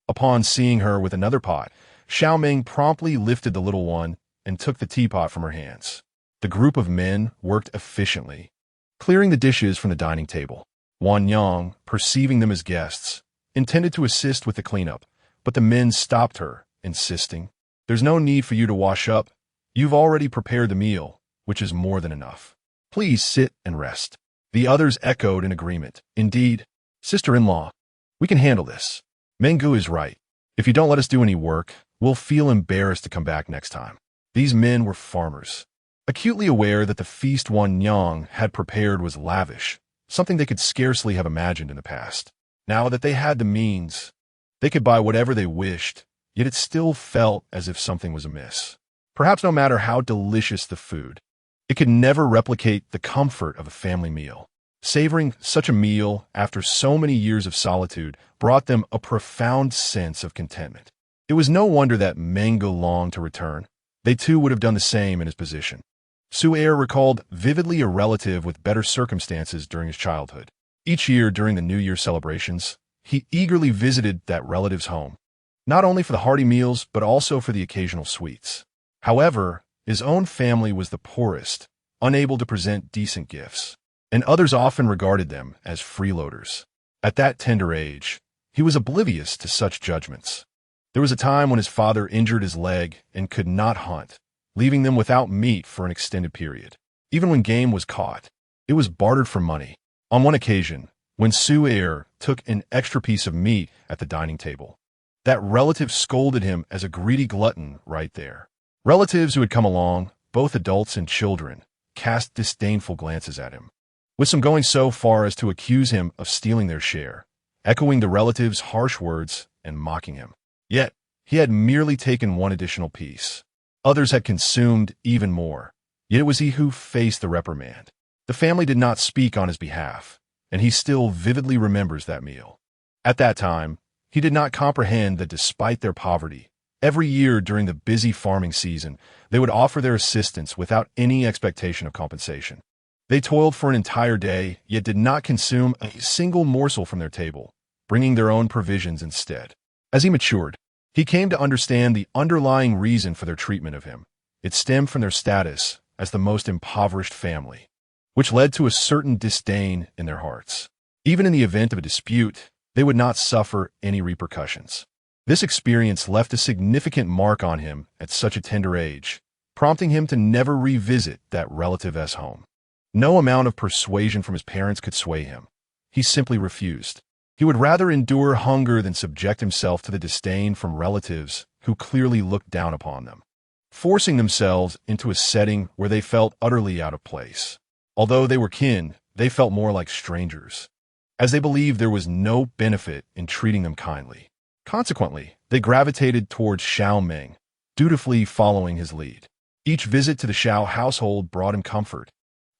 Upon seeing her with another pot, Xiao Meng promptly lifted the little one and took the teapot from her hands. The group of men worked efficiently, clearing the dishes from the dining table. Wan Yang, perceiving them as guests, intended to assist with the cleanup, but the men stopped her, insisting, "There's no need for you to wash up. You've already prepared the meal, which is more than enough. Please sit and rest." The others echoed in agreement. "Indeed, sister-in-law, we can handle this. Mengu is right. If you don't let us do any work, we'll feel embarrassed to come back next time." These men were farmers, acutely aware that the feast Wan Yang had prepared was lavish, something they could scarcely have imagined in the past. Now that they had the means, they could buy whatever they wished, yet it still felt as if something was amiss. Perhaps no matter how delicious the food, it could never replicate the comfort of a family meal. Savoring such a meal after so many years of solitude brought them a profound sense of contentment. It was no wonder that Mengu longed to return. They too would have done the same in his position. Su'er recalled vividly a relative with better circumstances during his childhood. Each year during the New Year celebrations, he eagerly visited that relative's home, not only for the hearty meals but also for the occasional sweets. However, his own family was the poorest, unable to present decent gifts, and others often regarded them as freeloaders. At that tender age, he was oblivious to such judgments. There was a time when his father injured his leg and could not hunt, leaving them without meat for an extended period. Even when game was caught, it was bartered for money. On one occasion, when Su'er took an extra piece of meat at the dining table, that relative scolded him as a greedy glutton right there. Relatives who had come along, both adults and children, cast disdainful glances at him, with some going so far as to accuse him of stealing their share. Echoing the relative's harsh words, and mocking him. Yet, he had merely taken one additional piece. Others had consumed even more. Yet it was he who faced the reprimand. The family did not speak on his behalf, and he still vividly remembers that meal. At that time, he did not comprehend that despite their poverty, every year during the busy farming season, they would offer their assistance without any expectation of compensation. They toiled for an entire day, yet did not consume a single morsel from their table, bringing their own provisions instead. As he matured, he came to understand the underlying reason for their treatment of him. It stemmed from their status as the most impoverished family, which led to a certain disdain in their hearts. Even in the event of a dispute, they would not suffer any repercussions. This experience left a significant mark on him at such a tender age, prompting him to never revisit that relative's home. No amount of persuasion from his parents could sway him. He simply refused. He would rather endure hunger than subject himself to the disdain from relatives who clearly looked down upon them, forcing themselves into a setting where they felt utterly out of place. Although they were kin, they felt more like strangers, as they believed there was no benefit in treating them kindly. Consequently, they gravitated towards Xiao Meng, dutifully following his lead. Each visit to the Xiao household brought him comfort.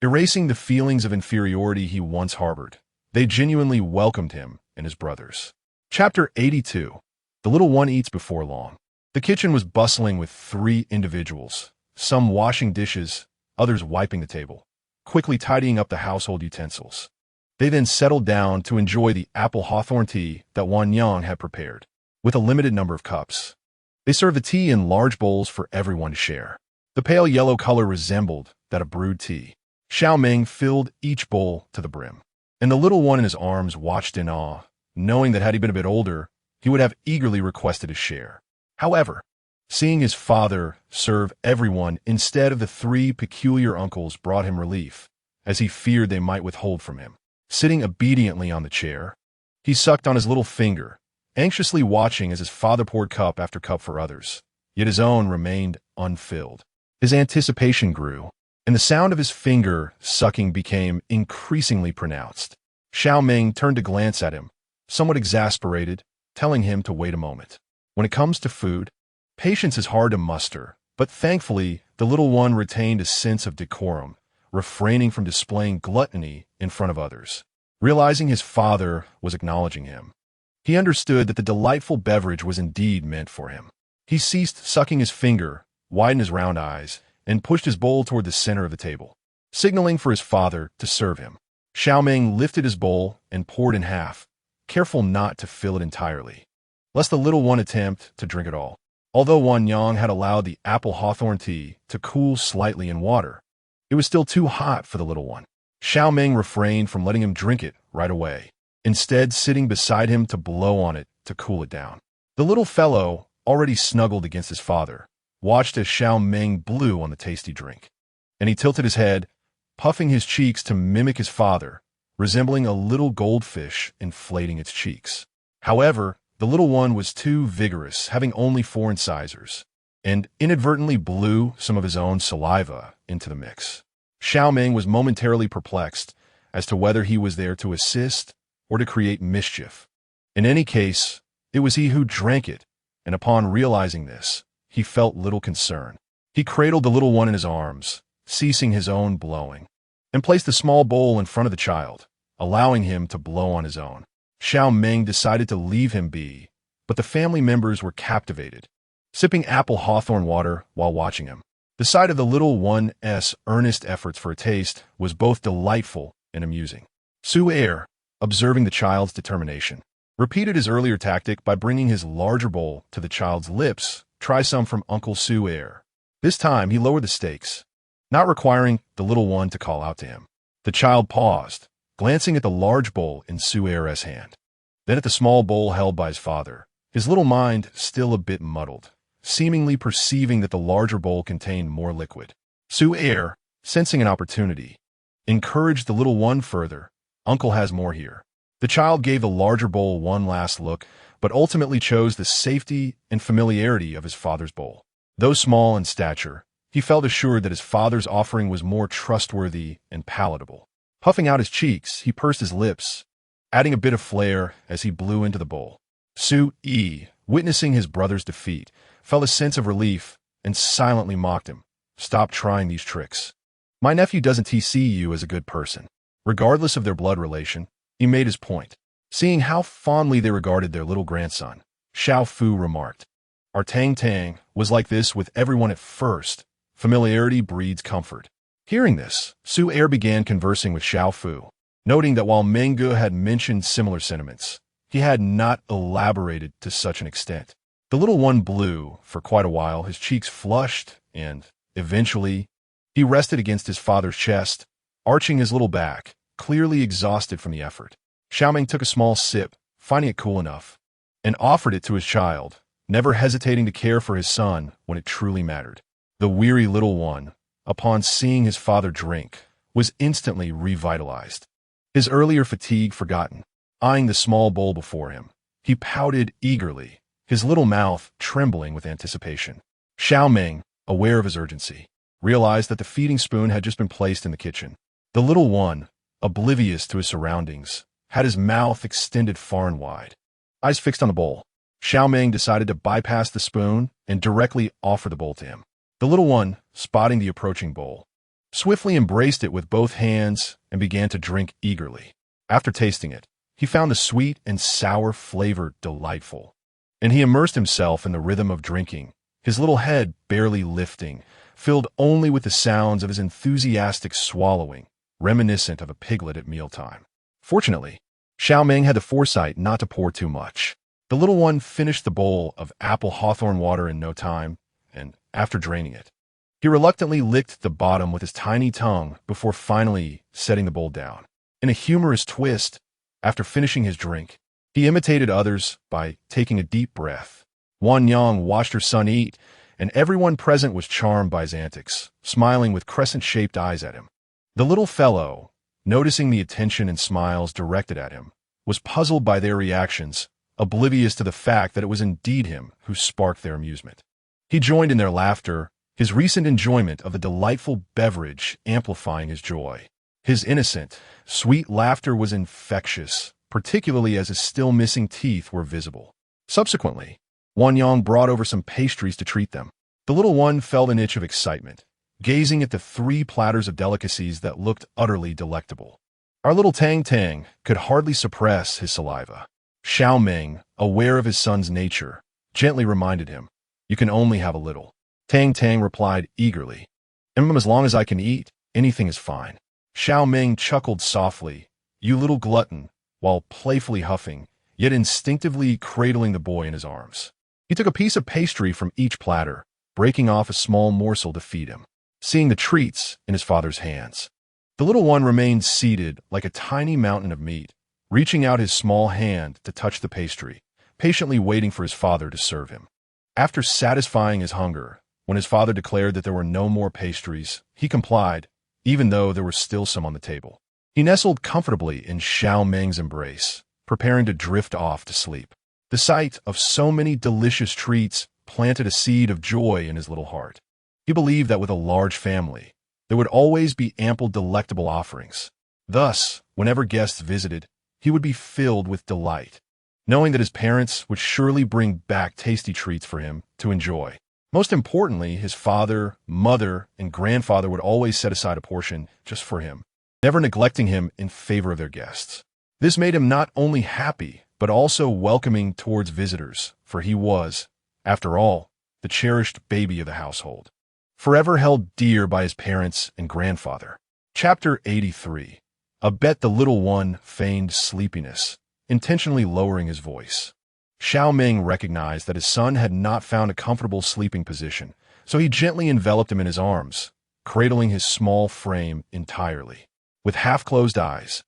Erasing the feelings of inferiority he once harbored, they genuinely welcomed him and his brothers. Chapter 82. The little one eats before long. The kitchen was bustling with 3 individuals, some washing dishes, others wiping the table, quickly tidying up the household utensils. They then settled down to enjoy the apple hawthorn tea that Wan Yang had prepared, with a limited number of cups. They served the tea in large bowls for everyone to share. The pale yellow color resembled that of brewed tea. Xiao Meng filled each bowl to the brim, and the little one in his arms watched in awe, knowing that had he been a bit older, he would have eagerly requested a share. However, seeing his father serve everyone instead of the 3 peculiar uncles brought him relief, as he feared they might withhold from him. Sitting obediently on the chair, he sucked on his little finger, anxiously watching as his father poured cup after cup for others, yet his own remained unfilled. His anticipation grew, and the sound of his finger sucking became increasingly pronounced. Xiao Meng turned to glance at him, somewhat exasperated, telling him to wait a moment. When it comes to food, patience is hard to muster, but thankfully the little one retained a sense of decorum, refraining from displaying gluttony in front of others. Realizing his father was acknowledging him, he understood that the delightful beverage was indeed meant for him. He ceased sucking his finger, widened his round eyes, and pushed his bowl toward the center of the table, signaling for his father to serve him. Xiao Meng lifted his bowl and poured in half, careful not to fill it entirely, lest the little one attempt to drink it all. Although Wan Yang had allowed the apple hawthorn tea to cool slightly in water, it was still too hot for the little one. Xiao Meng refrained from letting him drink it right away, instead sitting beside him to blow on it to cool it down. The little fellow, already snuggled against his father, watched as Xiao Meng blew on the tasty drink, and he tilted his head, puffing his cheeks to mimic his father, resembling a little goldfish inflating its cheeks. However, the little one was too vigorous, having only 4 incisors, and inadvertently blew some of his own saliva into the mix. Xiao Meng was momentarily perplexed as to whether he was there to assist or to create mischief. In any case, it was he who drank it, and upon realizing this, he felt little concern. He cradled the little one in his arms, ceasing his own blowing, and placed the small bowl in front of the child, allowing him to blow on his own. Xiao Meng decided to leave him be, but the family members were captivated, sipping apple hawthorn water while watching him. The sight of the little one's earnest efforts for a taste was both delightful and amusing. Su Er, observing the child's determination, repeated his earlier tactic by bringing his larger bowl to the child's lips. Try some from Uncle Su Er. This time he lowered the stakes, not requiring the little one to call out to him. The child paused, glancing at the large bowl in Su Er's hand, then at the small bowl held by his father, his little mind still a bit muddled, seemingly perceiving that the larger bowl contained more liquid. Su Er, sensing an opportunity, encouraged the little one further. Uncle has more here. The child gave the larger bowl one last look, but ultimately chose the safety and familiarity of his father's bowl. Though small in stature, he felt assured that his father's offering was more trustworthy and palatable. Puffing out his cheeks, he pursed his lips, adding a bit of flair as he blew into the bowl. Su Yi, witnessing his brother's defeat, felt a sense of relief and silently mocked him. Stop trying these tricks. My nephew doesn't see you as a good person. Regardless of their blood relation, he made his point. Seeing how fondly they regarded their little grandson, Xiao Fu remarked, Our Tang Tang was like this with everyone at first. Familiarity breeds comfort. Hearing this, Su Er began conversing with Xiao Fu, noting that while Meng Ge had mentioned similar sentiments, he had not elaborated to such an extent. The little one blew for quite a while, his cheeks flushed, and, eventually, he rested against his father's chest, arching his little back, clearly exhausted from the effort. Xiao Meng took a small sip, finding it cool enough, and offered it to his child, never hesitating to care for his son when it truly mattered. The weary little one, upon seeing his father drink, was instantly revitalized. His earlier fatigue forgotten, eyeing the small bowl before him, he pouted eagerly, his little mouth trembling with anticipation. Xiao Meng, aware of his urgency, realized that the feeding spoon had just been placed in the kitchen. The little one, oblivious to his surroundings, had his mouth extended far and wide. Eyes fixed on the bowl, Xiao Meng decided to bypass the spoon and directly offer the bowl to him. The little one, spotting the approaching bowl, swiftly embraced it with both hands and began to drink eagerly. After tasting it, he found the sweet and sour flavor delightful, and he immersed himself in the rhythm of drinking, his little head barely lifting, filled only with the sounds of his enthusiastic swallowing, reminiscent of a piglet at mealtime. Fortunately, Xiao Meng had the foresight not to pour too much. The little one finished the bowl of apple hawthorn water in no time, and after draining it, he reluctantly licked the bottom with his tiny tongue before finally setting the bowl down. In a humorous twist, after finishing his drink, he imitated others by taking a deep breath. Wan Yang watched her son eat, and everyone present was charmed by his antics, smiling with crescent-shaped eyes at him. The little fellow, noticing the attention and smiles directed at him, was puzzled by their reactions, oblivious to the fact that it was indeed him who sparked their amusement. He joined in their laughter, his recent enjoyment of the delightful beverage amplifying his joy. His innocent, sweet laughter was infectious, particularly as his still missing teeth were visible. Subsequently, Wan Yang brought over some pastries to treat them. The little one felt an itch of excitement, gazing at the 3 platters of delicacies that looked utterly delectable. Our little Tang Tang could hardly suppress his saliva. Xiao Meng, aware of his son's nature, gently reminded him, You can only have a little. Tang Tang replied eagerly, As long as I can eat, anything is fine. Xiao Meng chuckled softly, You little glutton, while playfully huffing, yet instinctively cradling the boy in his arms. He took a piece of pastry from each platter, breaking off a small morsel to feed him. Seeing the treats in his father's hands, the little one remained seated like a tiny mountain of meat, reaching out his small hand to touch the pastry, patiently waiting for his father to serve him. After satisfying his hunger, when his father declared that there were no more pastries, he complied, even though there were still some on the table. He nestled comfortably in Xiao Meng's embrace, preparing to drift off to sleep. The sight of so many delicious treats planted a seed of joy in his little heart. He believed that with a large family, there would always be ample delectable offerings. Thus, whenever guests visited, he would be filled with delight, knowing that his parents would surely bring back tasty treats for him to enjoy. Most importantly, his father, mother, and grandfather would always set aside a portion just for him, never neglecting him in favor of their guests. This made him not only happy, but also welcoming towards visitors, for he was, after all, the cherished baby of the household, forever held dear by his parents and grandfather. Chapter 83. I bet the little one feigned sleepiness, intentionally lowering his voice. Xiao Meng recognized that his son had not found a comfortable sleeping position, so he gently enveloped him in his arms, cradling his small frame entirely. With half-closed eyes,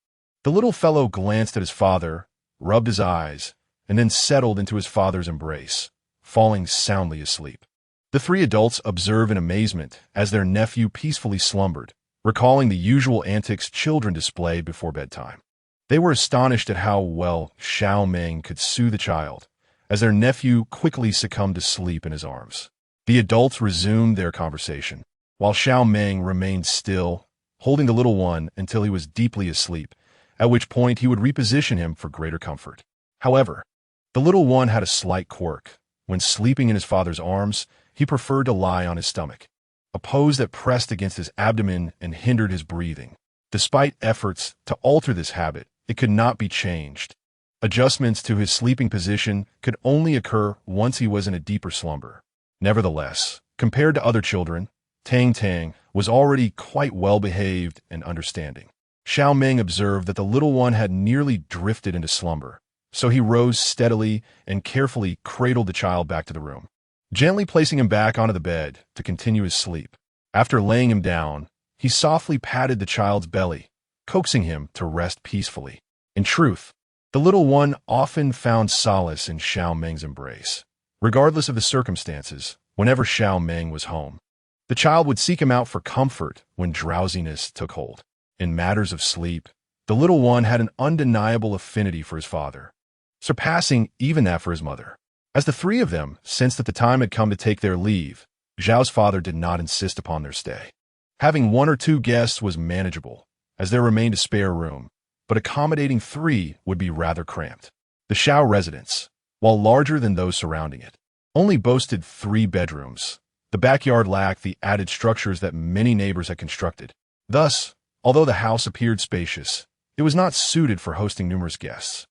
the little fellow glanced at his father, rubbed his eyes, and then settled into his father's embrace, falling soundly asleep. The 3 adults observed in amazement as their nephew peacefully slumbered, recalling the usual antics children display before bedtime. They were astonished at how well Xiao Meng could soothe the child, as their nephew quickly succumbed to sleep in his arms. The adults resumed their conversation, while Xiao Meng remained still, holding the little one until he was deeply asleep, at which point he would reposition him for greater comfort. However, The little one had a slight quirk. When sleeping in his father's arms, he preferred to lie on his stomach, a pose that pressed against his abdomen and hindered his breathing. Despite efforts to alter this habit, it could not be changed. Adjustments to his sleeping position could only occur once he was in a deeper slumber. Nevertheless, compared to other children, Tang Tang was already quite well-behaved and understanding. Xiao Meng observed that the little one had nearly drifted into slumber, so he rose steadily and carefully cradled the child back to the room, gently placing him back onto the bed to continue his sleep. After laying him down, he softly patted the child's belly, coaxing him to rest peacefully. In truth, the little one often found solace in Xiao Meng's embrace. Regardless of the circumstances, whenever Xiao Meng was home, the child would seek him out for comfort when drowsiness took hold. In matters of sleep, the little one had an undeniable affinity for his father, surpassing even that for his mother. As the three of them sensed that the time had come to take their leave, Xiao's father did not insist upon their stay. Having 1 or 2 guests was manageable, as there remained a spare room, but accommodating 3 would be rather cramped. The Xiao residence, while larger than those surrounding it, only boasted 3 bedrooms. The backyard lacked the added structures that many neighbors had constructed. Thus, although the house appeared spacious, it was not suited for hosting numerous guests.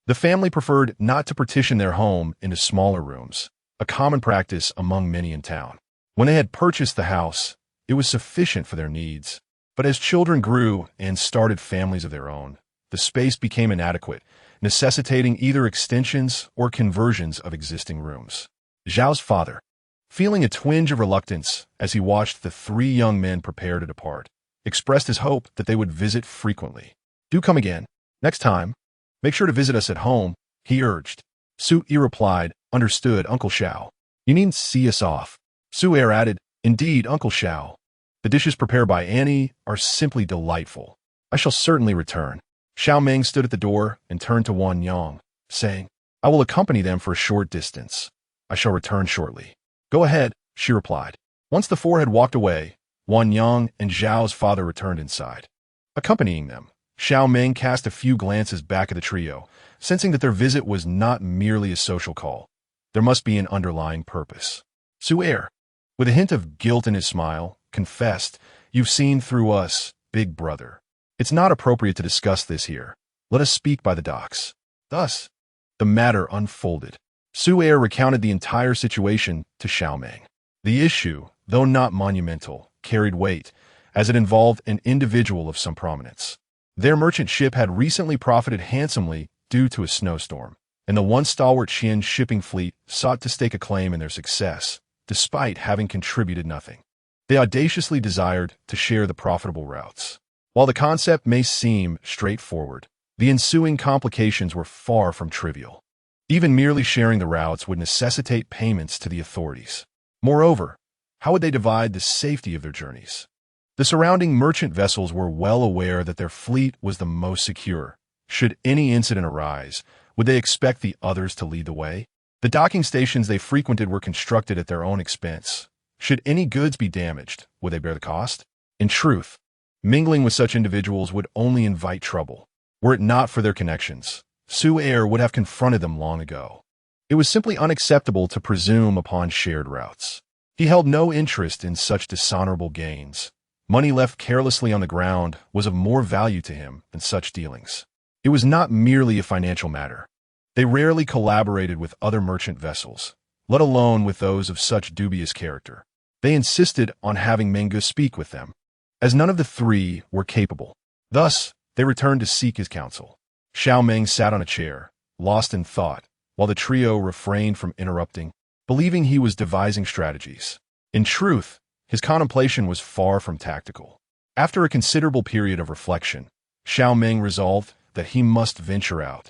The family preferred not to partition their home into smaller rooms, a common practice among many in town. When they had purchased the house, it was sufficient for their needs. But as children grew and started families of their own, the space became inadequate, necessitating either extensions or conversions of existing rooms. Xiao's father, feeling a twinge of reluctance as he watched the 3 young men prepare to depart, expressed his hope that they would visit frequently. "Do come again. Next time, make sure to visit us at home," he urged. Su Yi replied, "Understood, Uncle Xiao. You needn't see us off." Su Er added, "Indeed, Uncle Xiao. The dishes prepared by Annie are simply delightful. I shall certainly return." Xiao Meng stood at the door and turned to Wan Yang, saying, "I will accompany them for a short distance. I shall return shortly." "Go ahead," she replied. Once the 4 had walked away, Wan Yang and Zhao's father returned inside. Accompanying them, Xiao Meng cast a few glances back at the trio, sensing that their visit was not merely a social call. There must be an underlying purpose. Su Er, with a hint of guilt in his smile, confessed, "You've seen through us, big brother. It's not appropriate to discuss this here. Let us speak by the docks." Thus, the matter unfolded. Su Er recounted the entire situation to Xiao Meng. The issue, though not monumental, carried weight, as it involved an individual of some prominence. Their merchant ship had recently profited handsomely due to a snowstorm, and the once stalwart Qian shipping fleet sought to stake a claim in their success, despite having contributed nothing. They audaciously desired to share the profitable routes. While the concept may seem straightforward, the ensuing complications were far from trivial. Even merely sharing the routes would necessitate payments to the authorities. Moreover, how would they divide the safety of their journeys? The surrounding merchant vessels were well aware that their fleet was the most secure. Should any incident arise, would they expect the others to lead the way? The docking stations they frequented were constructed at their own expense. Should any goods be damaged, would they bear the cost? In truth, mingling with such individuals would only invite trouble. Were it not for their connections, Su Er would have confronted them long ago. It was simply unacceptable to presume upon shared routes. He held no interest in such dishonorable gains. Money left carelessly on the ground was of more value to him than such dealings. It was not merely a financial matter. They rarely collaborated with other merchant vessels, let alone with those of such dubious character. They insisted on having Mengu speak with them, as none of the 3 were capable. Thus, they returned to seek his counsel. Xiao Meng sat on a chair, lost in thought, while the trio refrained from interrupting, believing he was devising strategies. In truth, his contemplation was far from tactical. After a considerable period of reflection, Xiao Meng resolved that he must venture out.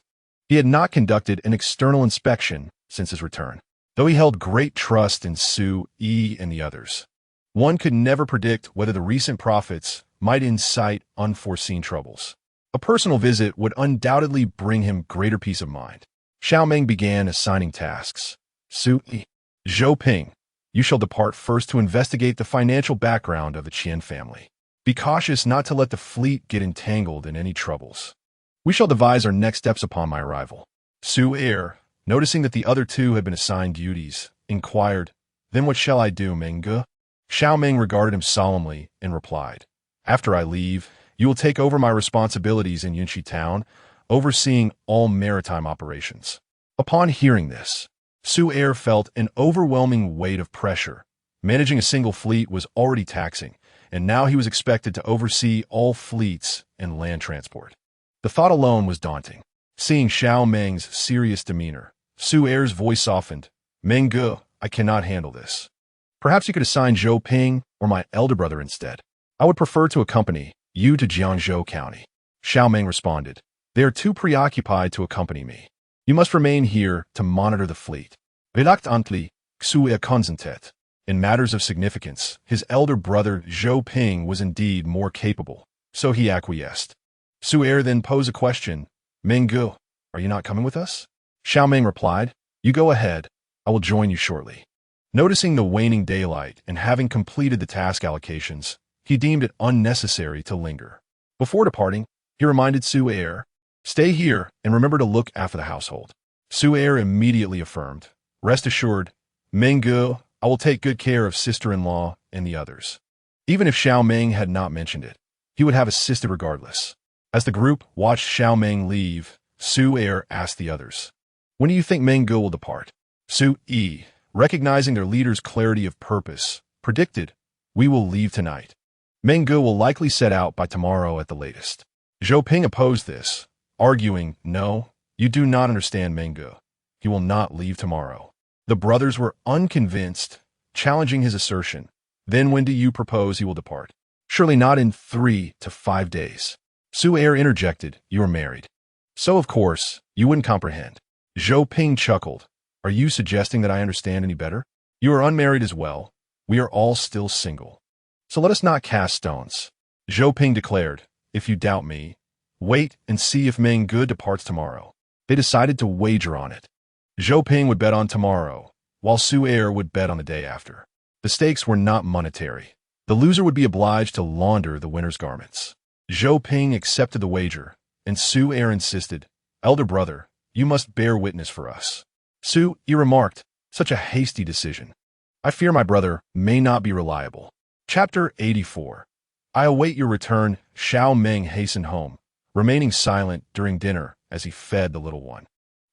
He had not conducted an external inspection since his return, though he held great trust in Su Yi and the others. One could never predict whether the recent profits might incite unforeseen troubles. A personal visit would undoubtedly bring him greater peace of mind. Xiao Meng began assigning tasks. Su Yi, Zhou Ping, you shall depart first to investigate the financial background of the Qian family. Be cautious not to let the fleet get entangled in any troubles. We shall devise our next steps upon my arrival. Su Er, noticing that the other two had been assigned duties, inquired, "Then what shall I do, Meng Ge?" Xiao Meng regarded him solemnly and replied, "After I leave, you will take over my responsibilities in Yunxi town, overseeing all maritime operations." Upon hearing this, Su Er felt an overwhelming weight of pressure. Managing a single fleet was already taxing, and now he was expected to oversee all fleets and land transport. The thought alone was daunting. Seeing Xiao Meng's serious demeanor, Su Er's voice softened. "Meng Ge, I cannot handle this. Perhaps you could assign Zhou Ping or my elder brother instead. I would prefer to accompany you to Jiangzhou County." Xiao Meng responded, "They are too preoccupied to accompany me. You must remain here to monitor the fleet." Reluctantly, Su Er consented. In matters of significance, his elder brother Zhou Ping was indeed more capable, so he acquiesced. Su Er then posed a question. "Meng Ge, are you not coming with us?" Xiao Meng replied, "You go ahead. I will join you shortly." Noticing the waning daylight and having completed the task allocations, he deemed it unnecessary to linger. Before departing, he reminded Su Er, "Stay here and remember to look after the household." Su Er immediately affirmed, "Rest assured, Meng Ge, I will take good care of sister-in-law and the others." Even if Xiao Meng had not mentioned it, he would have assisted regardless. As the group watched Xiao Meng leave, Su Er asked the others, "When do you think Meng Ge will depart?" Su Er, recognizing their leader's clarity of purpose, predicted, "We will leave tonight. Meng Ge will likely set out by tomorrow at the latest." Zhou Ping opposed this, arguing, "No, you do not understand Meng Ge. He will not leave tomorrow." The brothers were unconvinced, challenging his assertion. "Then when do you propose he will depart?" "Surely not in 3 to 5 days. Su Er interjected, "You are married. So, of course, you wouldn't comprehend." Zhou Ping chuckled. "Are you suggesting that I understand any better? You are unmarried as well. We are all still single. So let us not cast stones." Zhou Ping declared, "If you doubt me, wait and see if Meng Ge departs tomorrow." They decided to wager on it. Zhou Ping would bet on tomorrow, while Su Er would bet on the day after. The stakes were not monetary. The loser would be obliged to launder the winner's garments. Zhou Ping accepted the wager, and Su Er insisted, "Elder brother, you must bear witness for us." Su Er remarked, "Such a hasty decision. I fear my brother may not be reliable." Chapter 84. I await your return. Xiao Meng hastened home, remaining silent during dinner as he fed the little one.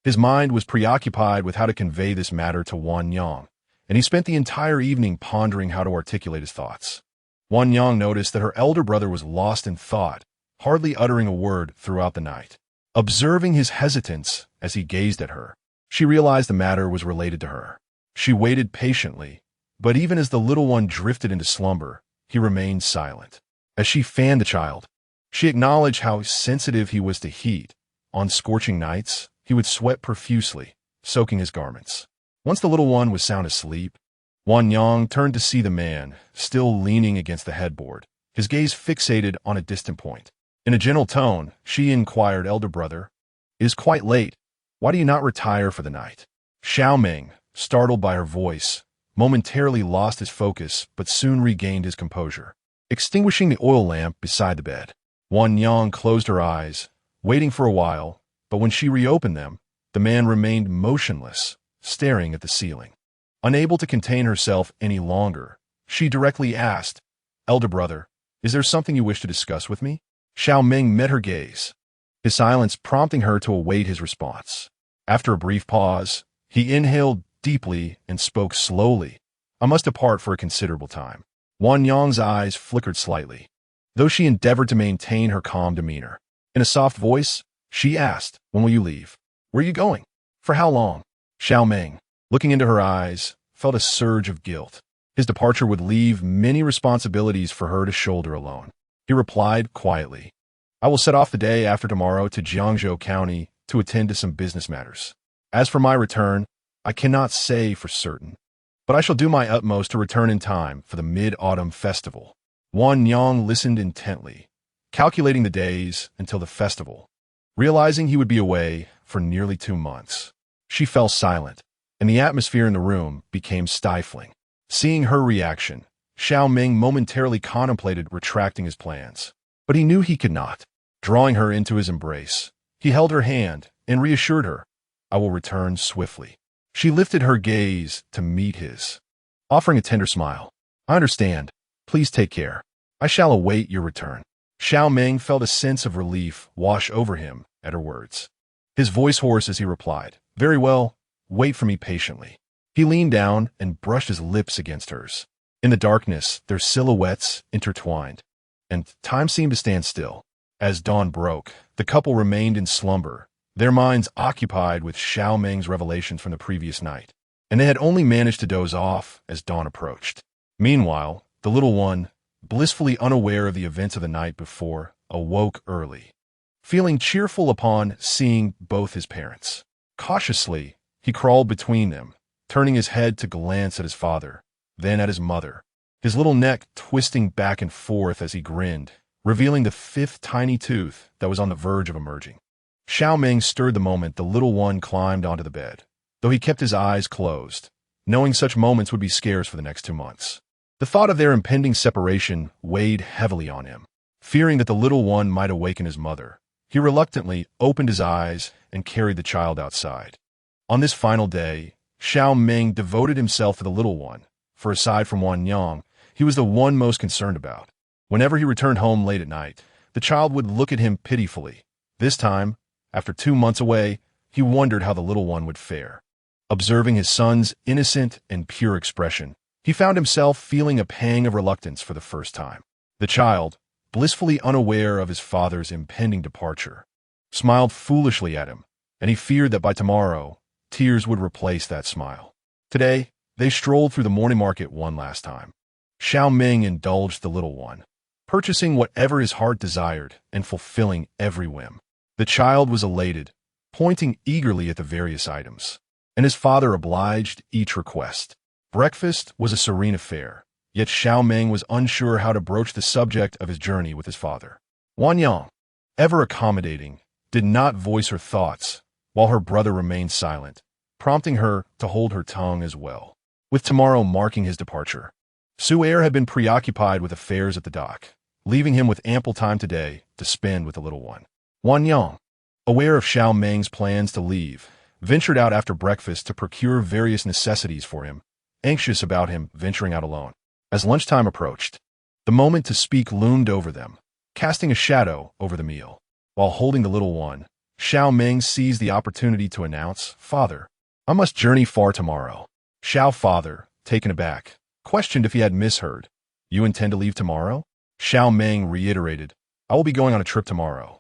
His mind was preoccupied with how to convey this matter to Wan Yang, and he spent the entire evening pondering how to articulate his thoughts. Wan Yang noticed that her elder brother was lost in thought, hardly uttering a word throughout the night. Observing his hesitance as he gazed at her, she realized the matter was related to her. She waited patiently, but even as the little one drifted into slumber, he remained silent. As she fanned the child, she acknowledged how sensitive he was to heat. On scorching nights, he would sweat profusely, soaking his garments. Once the little one was sound asleep, Wan Yang turned to see the man, still leaning against the headboard, his gaze fixated on a distant point. In a gentle tone, she inquired, "Elder brother, it is quite late. Why do you not retire for the night?" Xiao Meng, startled by her voice, momentarily lost his focus but soon regained his composure. Extinguishing the oil lamp beside the bed, Wan Yang closed her eyes, waiting for a while, but when she reopened them, the man remained motionless, staring at the ceiling. Unable to contain herself any longer, she directly asked, "Elder brother, is there something you wish to discuss with me?" Xiao Meng met her gaze, his silence prompting her to await his response. After a brief pause, he inhaled deeply and spoke slowly. "I must depart for a considerable time." Wan Yang's eyes flickered slightly, though she endeavored to maintain her calm demeanor. In a soft voice, she asked, "When will you leave? Where are you going? For how long?" Xiao Meng, looking into her eyes, felt a surge of guilt. His departure would leave many responsibilities for her to shoulder alone. He replied quietly, "I will set off the day after tomorrow to Jiangzhou County to attend to some business matters. As for my return, I cannot say for certain, but I shall do my utmost to return in time for the Mid-Autumn Festival." Wan Yang listened intently, calculating the days until the festival. Realizing he would be away for nearly 2 months, she fell silent, and the atmosphere in the room became stifling. Seeing her reaction, Xiao Meng momentarily contemplated retracting his plans, but he knew he could not. Drawing her into his embrace, he held her hand and reassured her, I will return swiftly. She lifted her gaze to meet his, offering a tender smile. I understand. Please take care. I shall await your return. Xiao Meng felt a sense of relief wash over him at her words. His voice hoarse as he replied, Very well, wait for me patiently. He leaned down and brushed his lips against hers. In the darkness, their silhouettes intertwined, and time seemed to stand still. As dawn broke, the couple remained in slumber, their minds occupied with Xiao Meng's revelations from the previous night, and they had only managed to doze off as dawn approached. Meanwhile, the little one, blissfully unaware of the events of the night before, awoke early, feeling cheerful upon seeing both his parents. Cautiously, he crawled between them, turning his head to glance at his father, then at his mother, his little neck twisting back and forth as he grinned, revealing the fifth tiny tooth that was on the verge of emerging. Xiao Meng stirred the moment the little one climbed onto the bed, though he kept his eyes closed, knowing such moments would be scarce for the next 2 months. The thought of their impending separation weighed heavily on him. Fearing that the little one might awaken his mother, he reluctantly opened his eyes and carried the child outside. On this final day, Xiao Meng devoted himself to the little one, for aside from Wan Yang, he was the one most concerned about. Whenever he returned home late at night, the child would look at him pitifully. This time, after 2 months away, he wondered how the little one would fare. Observing his son's innocent and pure expression, he found himself feeling a pang of reluctance for the first time. The child, blissfully unaware of his father's impending departure, smiled foolishly at him, and he feared that by tomorrow, tears would replace that smile. Today, they strolled through the morning market one last time. Xiao Meng indulged the little one, purchasing whatever his heart desired and fulfilling every whim. The child was elated, pointing eagerly at the various items, and his father obliged each request. Breakfast was a serene affair, yet Xiao Meng was unsure how to broach the subject of his journey with his father. Wan Yang, ever accommodating, did not voice her thoughts, while her brother remained silent, prompting her to hold her tongue as well. With tomorrow marking his departure, Su Er had been preoccupied with affairs at the dock, leaving him with ample time today to spend with the little one. Wan Yang, aware of Xiao Meng's plans to leave, ventured out after breakfast to procure various necessities for him, anxious about him venturing out alone. As lunchtime approached, the moment to speak loomed over them, casting a shadow over the meal. While holding the little one, Xiao Meng seized the opportunity to announce, Father, I must journey far tomorrow. Xiao father, taken aback, questioned if he had misheard. You intend to leave tomorrow? Xiao Meng reiterated, I will be going on a trip tomorrow.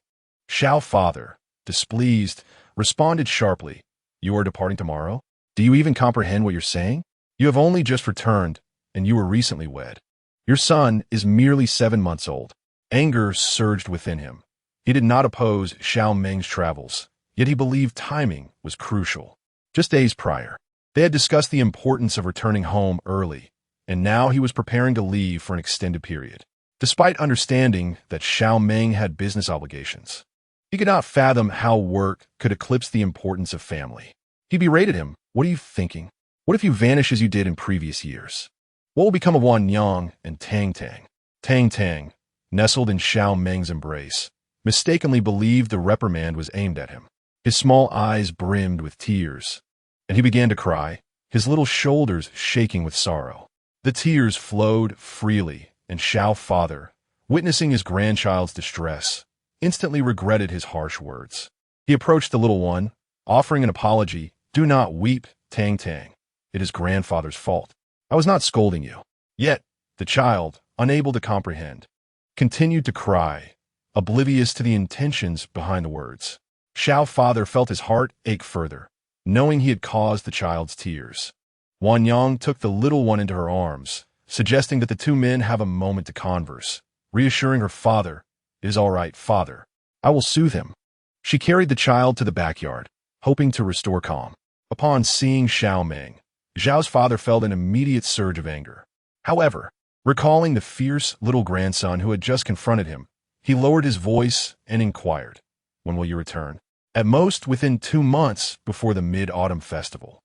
Xiao father, displeased, responded sharply, You are departing tomorrow? Do you even comprehend what you're saying? You have only just returned, and you were recently wed. Your son is merely 7 months old. Anger surged within him. He did not oppose Xiao Meng's travels, yet he believed timing was crucial. Just days prior, they had discussed the importance of returning home early, and now he was preparing to leave for an extended period. Despite understanding that Xiao Meng had business obligations, he could not fathom how work could eclipse the importance of family. He berated him. What are you thinking? What if you vanish as you did in previous years? What will become of Wan Yang and Tang Tang? Tang Tang, nestled in Xiao Meng's embrace, mistakenly believed the reprimand was aimed at him. His small eyes brimmed with tears, and he began to cry, his little shoulders shaking with sorrow. The tears flowed freely, and Xiao father, witnessing his grandchild's distress, instantly regretted his harsh words. He approached the little one, offering an apology. Do not weep, Tang Tang. It is grandfather's fault. I was not scolding you. Yet, the child, unable to comprehend, continued to cry, oblivious to the intentions behind the words. Xiao father felt his heart ache further, knowing he had caused the child's tears. Wan Yang took the little one into her arms, suggesting that the two men have a moment to converse, reassuring her father, It is all right, father. I will soothe him. She carried the child to the backyard, hoping to restore calm. Upon seeing Xiao Meng, Zhao's father felt an immediate surge of anger. However, recalling the fierce little grandson who had just confronted him, he lowered his voice and inquired, When will you return? At most within 2 months before the Mid-Autumn Festival,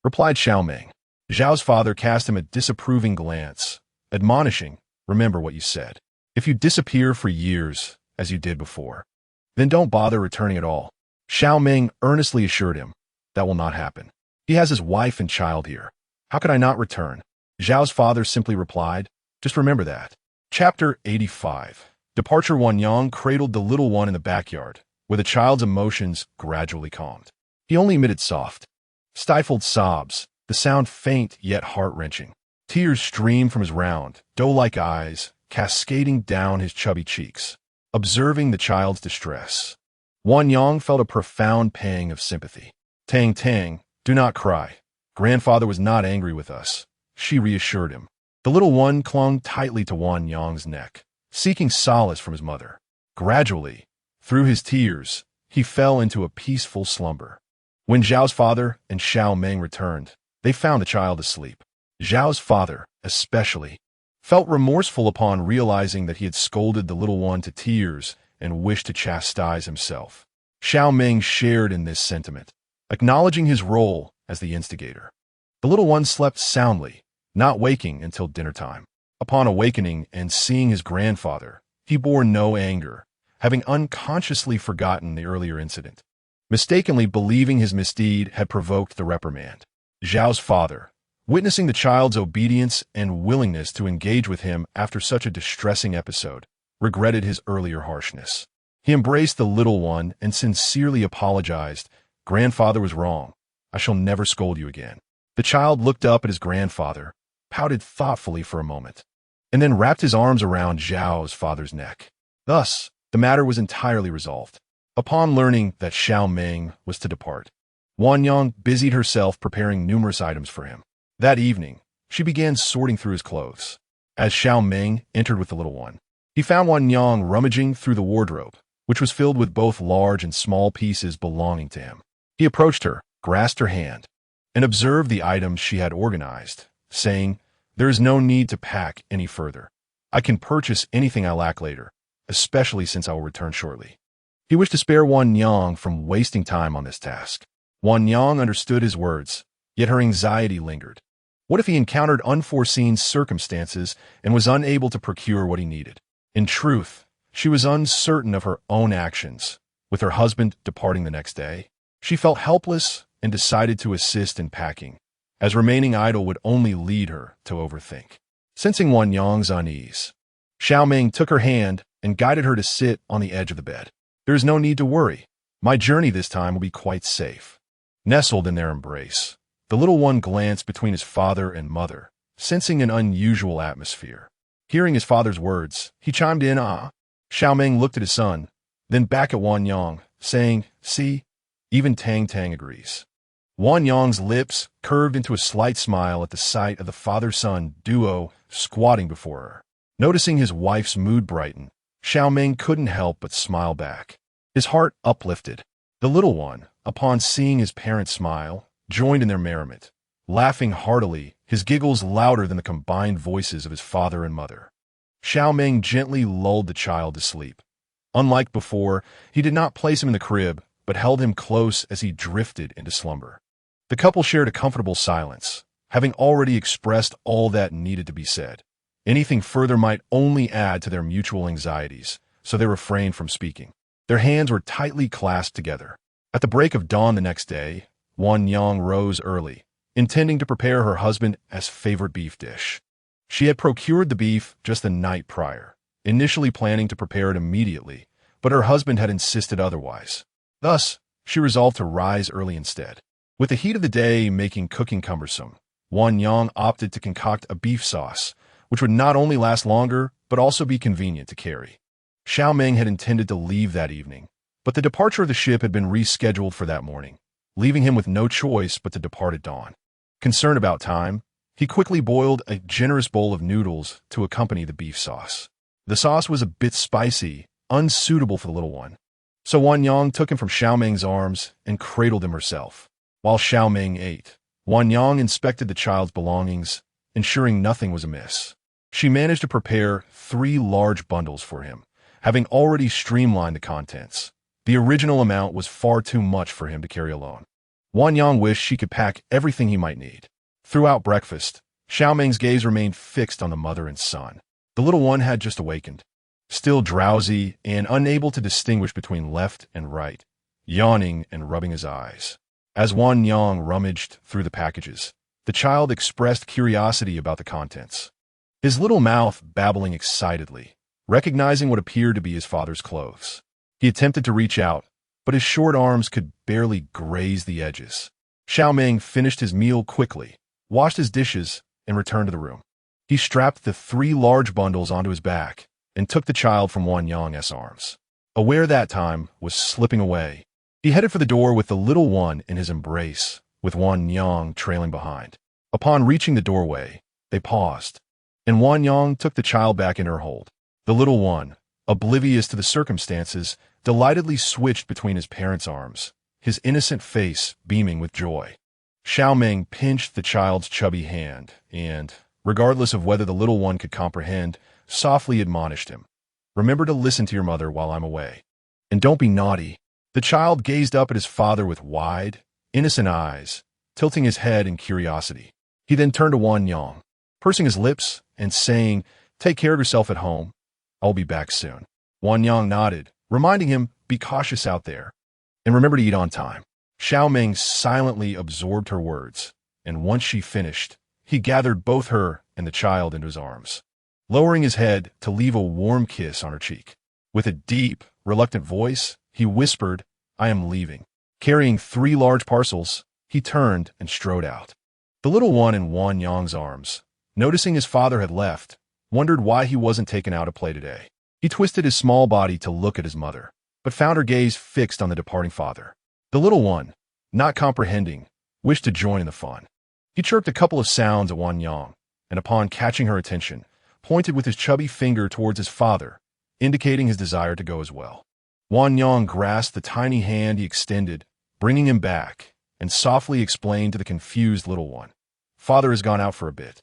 replied Xiao Meng. Zhao's father cast him a disapproving glance, admonishing, Remember what you said. If you disappear for years, as you did before, then don't bother returning at all. Xiao Meng earnestly assured him, That will not happen. He has his wife and child here. How could I not return? Xiao's father simply replied, just remember that. Chapter 85. Departure. Wan Yang cradled the little one in the backyard, where the child's emotions gradually calmed. He only emitted soft, stifled sobs, the sound faint yet heart-wrenching. Tears streamed from his round, doe-like eyes, cascading down his chubby cheeks. Observing the child's distress, Wan Yang felt a profound pang of sympathy. Tang Tang, do not cry. Grandfather was not angry with us, she reassured him. The little one clung tightly to Wan Yang's neck, seeking solace from his mother. Gradually, through his tears, he fell into a peaceful slumber. When Xiao's father and Xiao Meng returned, they found the child asleep. Xiao's father, especially, felt remorseful upon realizing that he had scolded the little one to tears and wished to chastise himself. Xiao Meng shared in this sentiment, acknowledging his role as the instigator. The little one slept soundly, not waking until dinner time. Upon awakening and seeing his grandfather, he bore no anger, having unconsciously forgotten the earlier incident, mistakenly believing his misdeed had provoked the reprimand. Xiao's father, witnessing the child's obedience and willingness to engage with him after such a distressing episode, regretted his earlier harshness. He embraced the little one and sincerely apologized. Grandfather was wrong. I shall never scold you again. The child looked up at his grandfather, pouted thoughtfully for a moment, and then wrapped his arms around Xiao's father's neck. Thus, the matter was entirely resolved. Upon learning that Xiao Meng was to depart, Wan Yang busied herself preparing numerous items for him. That evening, she began sorting through his clothes. As Xiao Meng entered with the little one, he found Wan Yang rummaging through the wardrobe, which was filled with both large and small pieces belonging to him. He approached her, grasped her hand, and observed the items she had organized, saying, "There is no need to pack any further. I can purchase anything I lack later, especially since I will return shortly." He wished to spare Wan Yang from wasting time on this task. Wan Yang understood his words, yet her anxiety lingered. What if he encountered unforeseen circumstances and was unable to procure what he needed? In truth, she was uncertain of her own actions. With her husband departing the next day, she felt helpless and decided to assist in packing, as remaining idle would only lead her to overthink. Sensing Wan Yang's unease, Xiao Meng took her hand and guided her to sit on the edge of the bed. "There is no need to worry. My journey this time will be quite safe." Nestled in their embrace, the little one glanced between his father and mother, sensing an unusual atmosphere. Hearing his father's words, he chimed in, "Ah." Xiao Meng looked at his son, then back at Wan Yang, saying, "See, even Tang Tang agrees." Wan Yang's lips curved into a slight smile at the sight of the father-son duo squatting before her. Noticing his wife's mood brighten, Xiao Meng couldn't help but smile back. His heart uplifted. The little one, upon seeing his parents smile, joined in their merriment, laughing heartily, his giggles louder than the combined voices of his father and mother. Xiao Meng gently lulled the child to sleep. Unlike before, he did not place him in the crib, but held him close as he drifted into slumber. The couple shared a comfortable silence, having already expressed all that needed to be said. Anything further might only add to their mutual anxieties, so they refrained from speaking. Their hands were tightly clasped together. At the break of dawn the next day, Wan Yang rose early, intending to prepare her husband's favorite beef dish. She had procured the beef just the night prior, initially planning to prepare it immediately, but her husband had insisted otherwise. Thus, she resolved to rise early instead. With the heat of the day making cooking cumbersome, Wan Yang opted to concoct a beef sauce, which would not only last longer, but also be convenient to carry. Xiao Meng had intended to leave that evening, but the departure of the ship had been rescheduled for that morning, leaving him with no choice but to depart at dawn. Concerned about time, he quickly boiled a generous bowl of noodles to accompany the beef sauce. The sauce was a bit spicy, unsuitable for the little one, so Wan Yang took him from Xiao Meng's arms and cradled him herself. While Xiao Meng ate, Wan Yang inspected the child's belongings, ensuring nothing was amiss. She managed to prepare 3 large bundles for him, having already streamlined the contents. The original amount was far too much for him to carry alone. Wan Yang wished she could pack everything he might need. Throughout breakfast, Xiao Meng's gaze remained fixed on the mother and son. The little one had just awakened, still drowsy and unable to distinguish between left and right, yawning and rubbing his eyes. As Wan Yang rummaged through the packages, the child expressed curiosity about the contents, his little mouth babbling excitedly, recognizing what appeared to be his father's clothes. He attempted to reach out, but his short arms could barely graze the edges. Xiao Meng finished his meal quickly, washed his dishes, and returned to the room. He strapped the 3 large bundles onto his back and took the child from Wan Yang's arms. Aware that time was slipping away, he headed for the door with the little one in his embrace, with Wan Yang trailing behind. Upon reaching the doorway, they paused, and Wan Yang took the child back in her hold. The little one, oblivious to the circumstances, delightedly switched between his parents' arms, his innocent face beaming with joy. Xiao Meng pinched the child's chubby hand and, regardless of whether the little one could comprehend, softly admonished him. "Remember to listen to your mother while I'm away. And don't be naughty." The child gazed up at his father with wide, innocent eyes, tilting his head in curiosity. He then turned to Wan Yang, pursing his lips and saying, "Take care of yourself at home. I'll be back soon." Wan Yang nodded, reminding him, "Be cautious out there. And remember to eat on time." Xiao Meng silently absorbed her words, and once she finished, he gathered both her and the child into his arms, lowering his head to leave a warm kiss on her cheek. With a deep, reluctant voice, he whispered, "I am leaving." Carrying 3 large parcels, he turned and strode out. The little one in Wan Yang's arms, noticing his father had left, wondered why he wasn't taken out to play today. He twisted his small body to look at his mother, but found her gaze fixed on the departing father. The little one, not comprehending, wished to join in the fun. He chirped a couple of sounds at Wan Yang, and upon catching her attention, pointed with his chubby finger towards his father, indicating his desire to go as well. Wan Yang grasped the tiny hand he extended, bringing him back, and softly explained to the confused little one, "Father has gone out for a bit.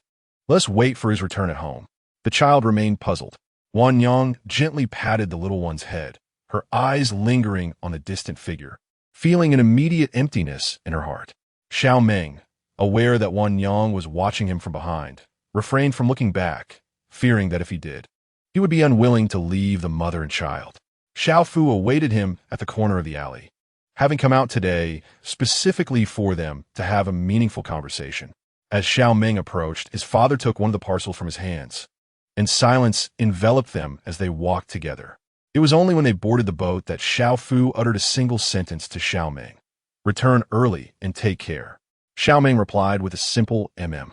Let's wait for his return at home." The child remained puzzled. Wan Yang gently patted the little one's head, her eyes lingering on the distant figure, feeling an immediate emptiness in her heart. Xiao Meng, aware that Wan Yang was watching him from behind, refrained from looking back, fearing that if he did, he would be unwilling to leave the mother and child. Xiao Fu awaited him at the corner of the alley, having come out today specifically for them to have a meaningful conversation. As Xiao Meng approached, his father took one of the parcels from his hands, and silence enveloped them as they walked together. It was only when they boarded the boat that Xiao Fu uttered a single sentence to Xiao Meng: "Return early and take care." Xiao Meng replied with a simple mm.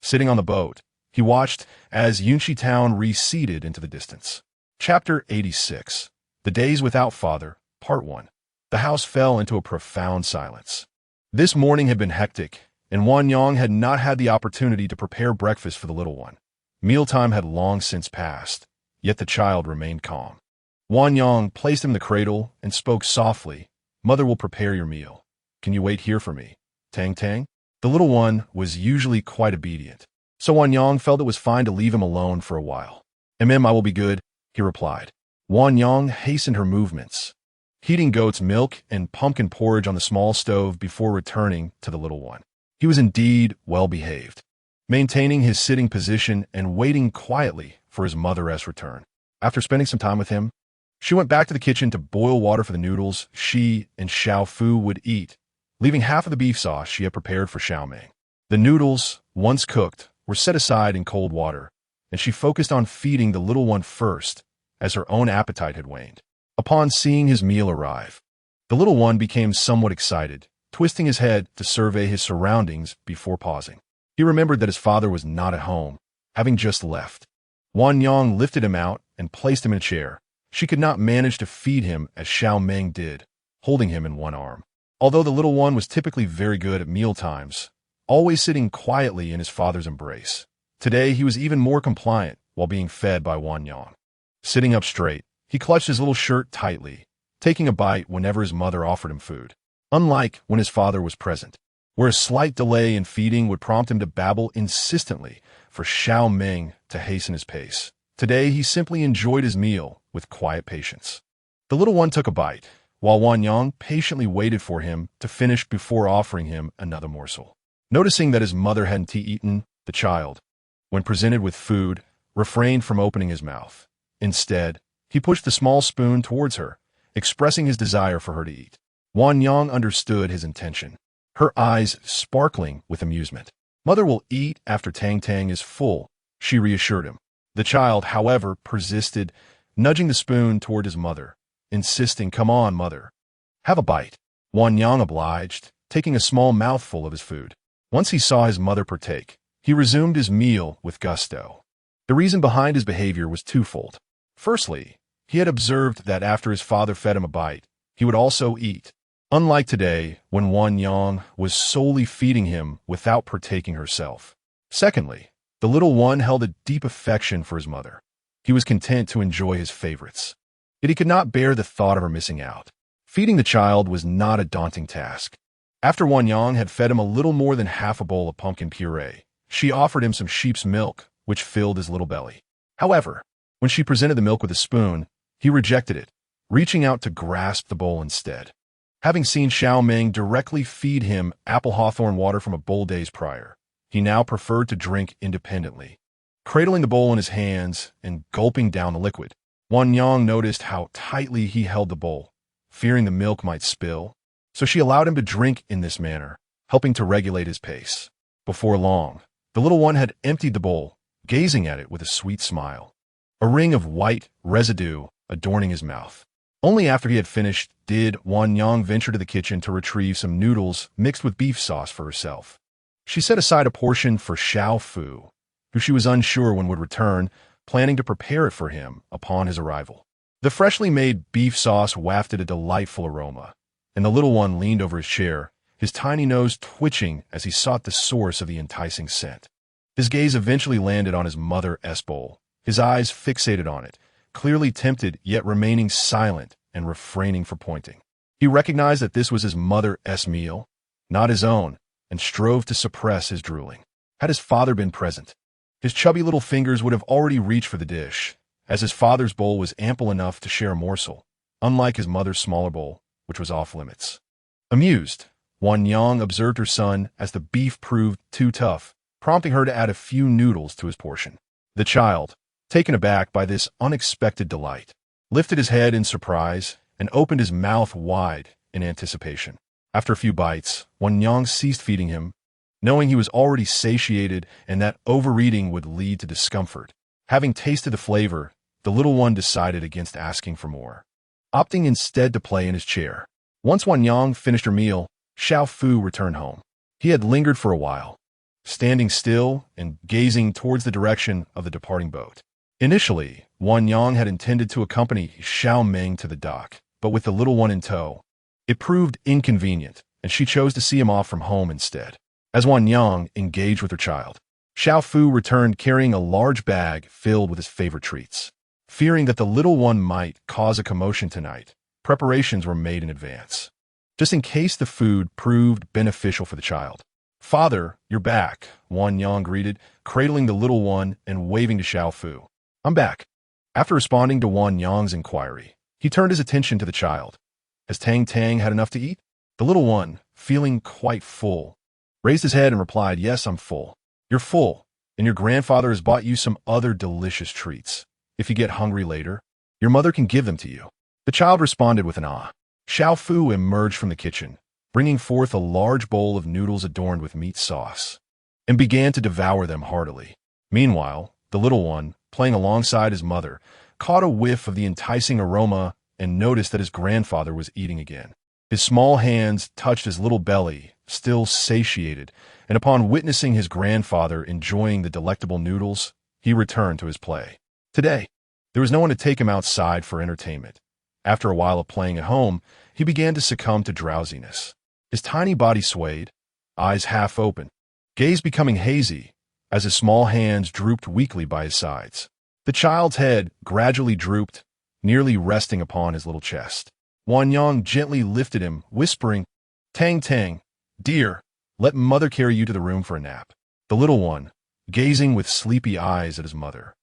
Sitting on the boat, he watched as Yunxi Town receded into the distance. Chapter 86. The Days Without Father, Part 1. The house fell into a profound silence. This morning had been hectic, and Wan Yang had not had the opportunity to prepare breakfast for the little one. Mealtime had long since passed, yet the child remained calm. Wan Yang placed him in the cradle and spoke softly, "Mother will prepare your meal. Can you wait here for me? Tang Tang?" The little one was usually quite obedient, so Wan Yang felt it was fine to leave him alone for a while. I will be good," he replied. Wan Yang hastened her movements, heating goat's milk and pumpkin porridge on the small stove before returning to the little one. He was indeed well behaved, maintaining his sitting position and waiting quietly for his mother's return. After spending some time with him, she went back to the kitchen to boil water for the noodles she and Xiao Fu would eat, leaving half of the beef sauce she had prepared for Xiao Meng. The noodles, once cooked, were set aside in cold water, and she focused on feeding the little one first, as her own appetite had waned. Upon seeing his meal arrive, the little one became somewhat excited, twisting his head to survey his surroundings before pausing. He remembered that his father was not at home, having just left. Wan Yang lifted him out and placed him in a chair. She could not manage to feed him as Xiao Meng did, holding him in one arm. Although the little one was typically very good at meal times, always sitting quietly in his father's embrace, today he was even more compliant while being fed by Wan Yang. Sitting up straight, he clutched his little shirt tightly, taking a bite whenever his mother offered him food. Unlike when his father was present, where a slight delay in feeding would prompt him to babble insistently for Xiao Meng to hasten his pace, today he simply enjoyed his meal with quiet patience. The little one took a bite, while Wan Yang patiently waited for him to finish before offering him another morsel. Noticing that his mother hadn't eaten, the child, when presented with food, refrained from opening his mouth. Instead, he pushed the small spoon towards her, expressing his desire for her to eat. Wan Yang understood his intention. her eyes sparkling with amusement. Mother will eat after Tang Tang is full, she reassured him. The child, however, persisted, nudging the spoon toward his mother, insisting, "Come on, mother. Have a bite." Wan Yang obliged, taking a small mouthful of his food. Once he saw his mother partake, he resumed his meal with gusto. The reason behind his behavior was twofold. Firstly, he had observed that after his father fed him a bite, he would also eat. Unlike today, when Wan Yang was solely feeding him without partaking herself. Secondly, the little one held a deep affection for his mother. He was content to enjoy his favorites. Yet he could not bear the thought of her missing out. Feeding the child was not a daunting task. After Wan Yang had fed him a little more than half a bowl of pumpkin puree, she offered him some sheep's milk, which filled his little belly. However, when she presented the milk with a spoon, he rejected it, reaching out to grasp the bowl instead. Having seen Xiao Meng directly feed him apple hawthorn water from a bowl days prior, he now preferred to drink independently. Cradling the bowl in his hands and gulping down the liquid, Wan Yang noticed how tightly he held the bowl, fearing the milk might spill, so she allowed him to drink in this manner, helping to regulate his pace. Before long, the little one had emptied the bowl, gazing at it with a sweet smile, a ring of white residue adorning his mouth. Only after he had finished did Wan Yang venture to the kitchen to retrieve some noodles mixed with beef sauce for herself. She set aside a portion for Xiao Fu, who she was unsure when would return, planning to prepare it for him upon his arrival. The freshly made beef sauce wafted a delightful aroma, and the little one leaned over his chair, his tiny nose twitching as he sought the source of the enticing scent. His gaze eventually landed on his mother's bowl, his eyes fixated on it, clearly tempted yet remaining silent and refraining from pointing. He recognized that this was his mother's meal, not his own, and strove to suppress his drooling. Had his father been present, his chubby little fingers would have already reached for the dish, as his father's bowl was ample enough to share a morsel, unlike his mother's smaller bowl, which was off limits. Amused, Wan Yang observed her son as the beef proved too tough, prompting her to add a few noodles to his portion. The child, taken aback by this unexpected delight, lifted his head in surprise and opened his mouth wide in anticipation. After a few bites, Wan Yang ceased feeding him, knowing he was already satiated and that overeating would lead to discomfort. Having tasted the flavor, the little one decided against asking for more, opting instead to play in his chair. Once Wan Yang finished her meal, Xiao Fu returned home. He had lingered for a while, standing still and gazing towards the direction of the departing boat. Initially, Wan Yang had intended to accompany Xiao Meng to the dock, but with the little one in tow, it proved inconvenient, and she chose to see him off from home instead. As Wan Yang engaged with her child, Xiao Fu returned carrying a large bag filled with his favorite treats. Fearing that the little one might cause a commotion tonight, preparations were made in advance, just in case the food proved beneficial for the child. "Father, you're back," Wan Yang greeted, cradling the little one and waving to Xiao Fu. "I'm back." After responding to Wan Yang's inquiry, he turned his attention to the child. Has Tang Tang had enough to eat? The little one, feeling quite full, raised his head and replied, "Yes, I'm full." "You're full, and your grandfather has bought you some other delicious treats. If you get hungry later, your mother can give them to you." The child responded with an ah. Xiao Fu emerged from the kitchen, bringing forth a large bowl of noodles adorned with meat sauce, and began to devour them heartily. Meanwhile, the little one, playing alongside his mother, caught a whiff of the enticing aroma and noticed that his grandfather was eating again. His small hands touched his little belly, still satiated, and upon witnessing his grandfather enjoying the delectable noodles, he returned to his play. Today, there was no one to take him outside for entertainment. After a while of playing at home, he began to succumb to drowsiness. His tiny body swayed, eyes half open, gaze becoming hazy, as his small hands drooped weakly by his sides. The child's head gradually drooped, nearly resting upon his little chest. Wan Yang gently lifted him, whispering, "Tang Tang, dear, let mother carry you to the room for a nap." The little one, gazing with sleepy eyes at his mother,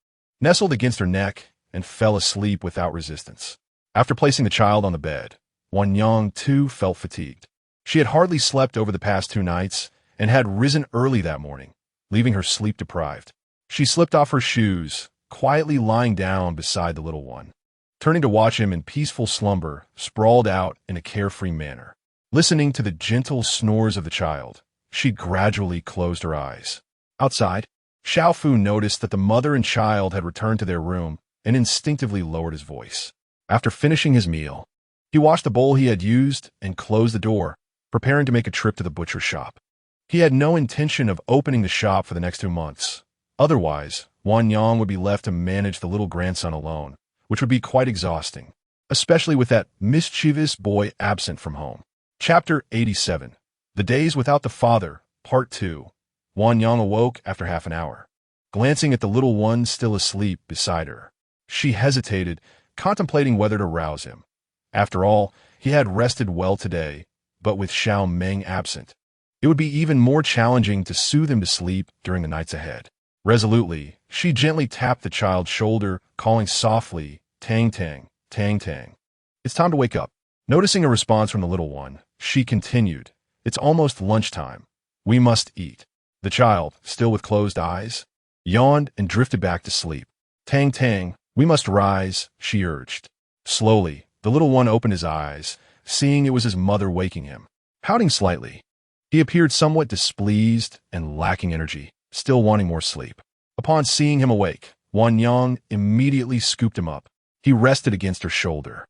nestled against her neck and fell asleep without resistance. After placing the child on the bed, Wan Yang too felt fatigued. She had hardly slept over the past 2 nights and had risen early that morning, leaving her sleep deprived. She slipped off her shoes, quietly lying down beside the little one, turning to watch him in peaceful slumber, sprawled out in a carefree manner. Listening to the gentle snores of the child, she gradually closed her eyes. Outside, Xiao Fu noticed that the mother and child had returned to their room and instinctively lowered his voice. After finishing his meal, he washed the bowl he had used and closed the door, preparing to make a trip to the butcher shop. He had no intention of opening the shop for the next 2 months. Otherwise, Wan Yang would be left to manage the little grandson alone, which would be quite exhausting, especially with that mischievous boy absent from home. Chapter 87. The Days Without the Father, Part 2. Wan Yang awoke after half an hour. Glancing at the little one still asleep beside her, she hesitated, contemplating whether to rouse him. After all, he had rested well today, but with Xiao Meng absent, it would be even more challenging to soothe him to sleep during the nights ahead. Resolutely, she gently tapped the child's shoulder, calling softly, "Tang Tang, Tang Tang. It's time to wake up." Noticing a response from the little one, she continued, "It's almost lunchtime. We must eat." The child, still with closed eyes, yawned and drifted back to sleep. "Tang Tang, we must rise," she urged. Slowly, the little one opened his eyes, seeing it was his mother waking him. Pouting slightly, he appeared somewhat displeased and lacking energy, still wanting more sleep. Upon seeing him awake, Wan Yang immediately scooped him up. He rested against her shoulder,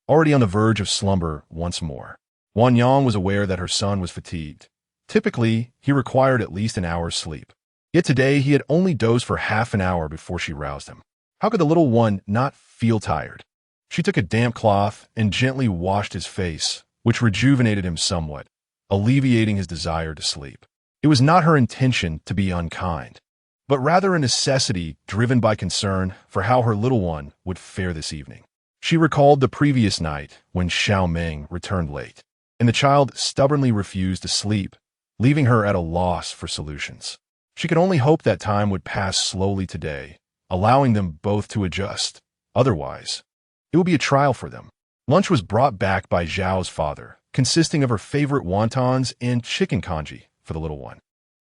already on the verge of slumber once more. Wan Yang was aware that her son was fatigued. Typically, he required at least an hour's sleep. Yet today he had only dozed for half an hour before she roused him. How could the little one not feel tired? She took a damp cloth and gently washed his face, which rejuvenated him somewhat, alleviating his desire to sleep. It was not her intention to be unkind, but rather a necessity driven by concern for how her little one would fare this evening. She recalled the previous night when Xiao Meng returned late, and the child stubbornly refused to sleep, leaving her at a loss for solutions. She could only hope that time would pass slowly today, allowing them both to adjust. Otherwise, it would be a trial for them. Lunch was brought back by Zhao's father, consisting of her favorite wontons and chicken congee for the little one.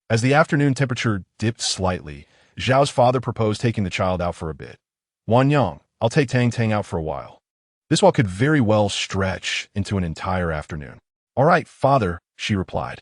As the afternoon temperature dipped slightly, Zhao's father proposed taking the child out for a bit. "Wan Yang, I'll take Tang Tang out for a while." This while could very well stretch into an entire afternoon. "All right, father," she replied.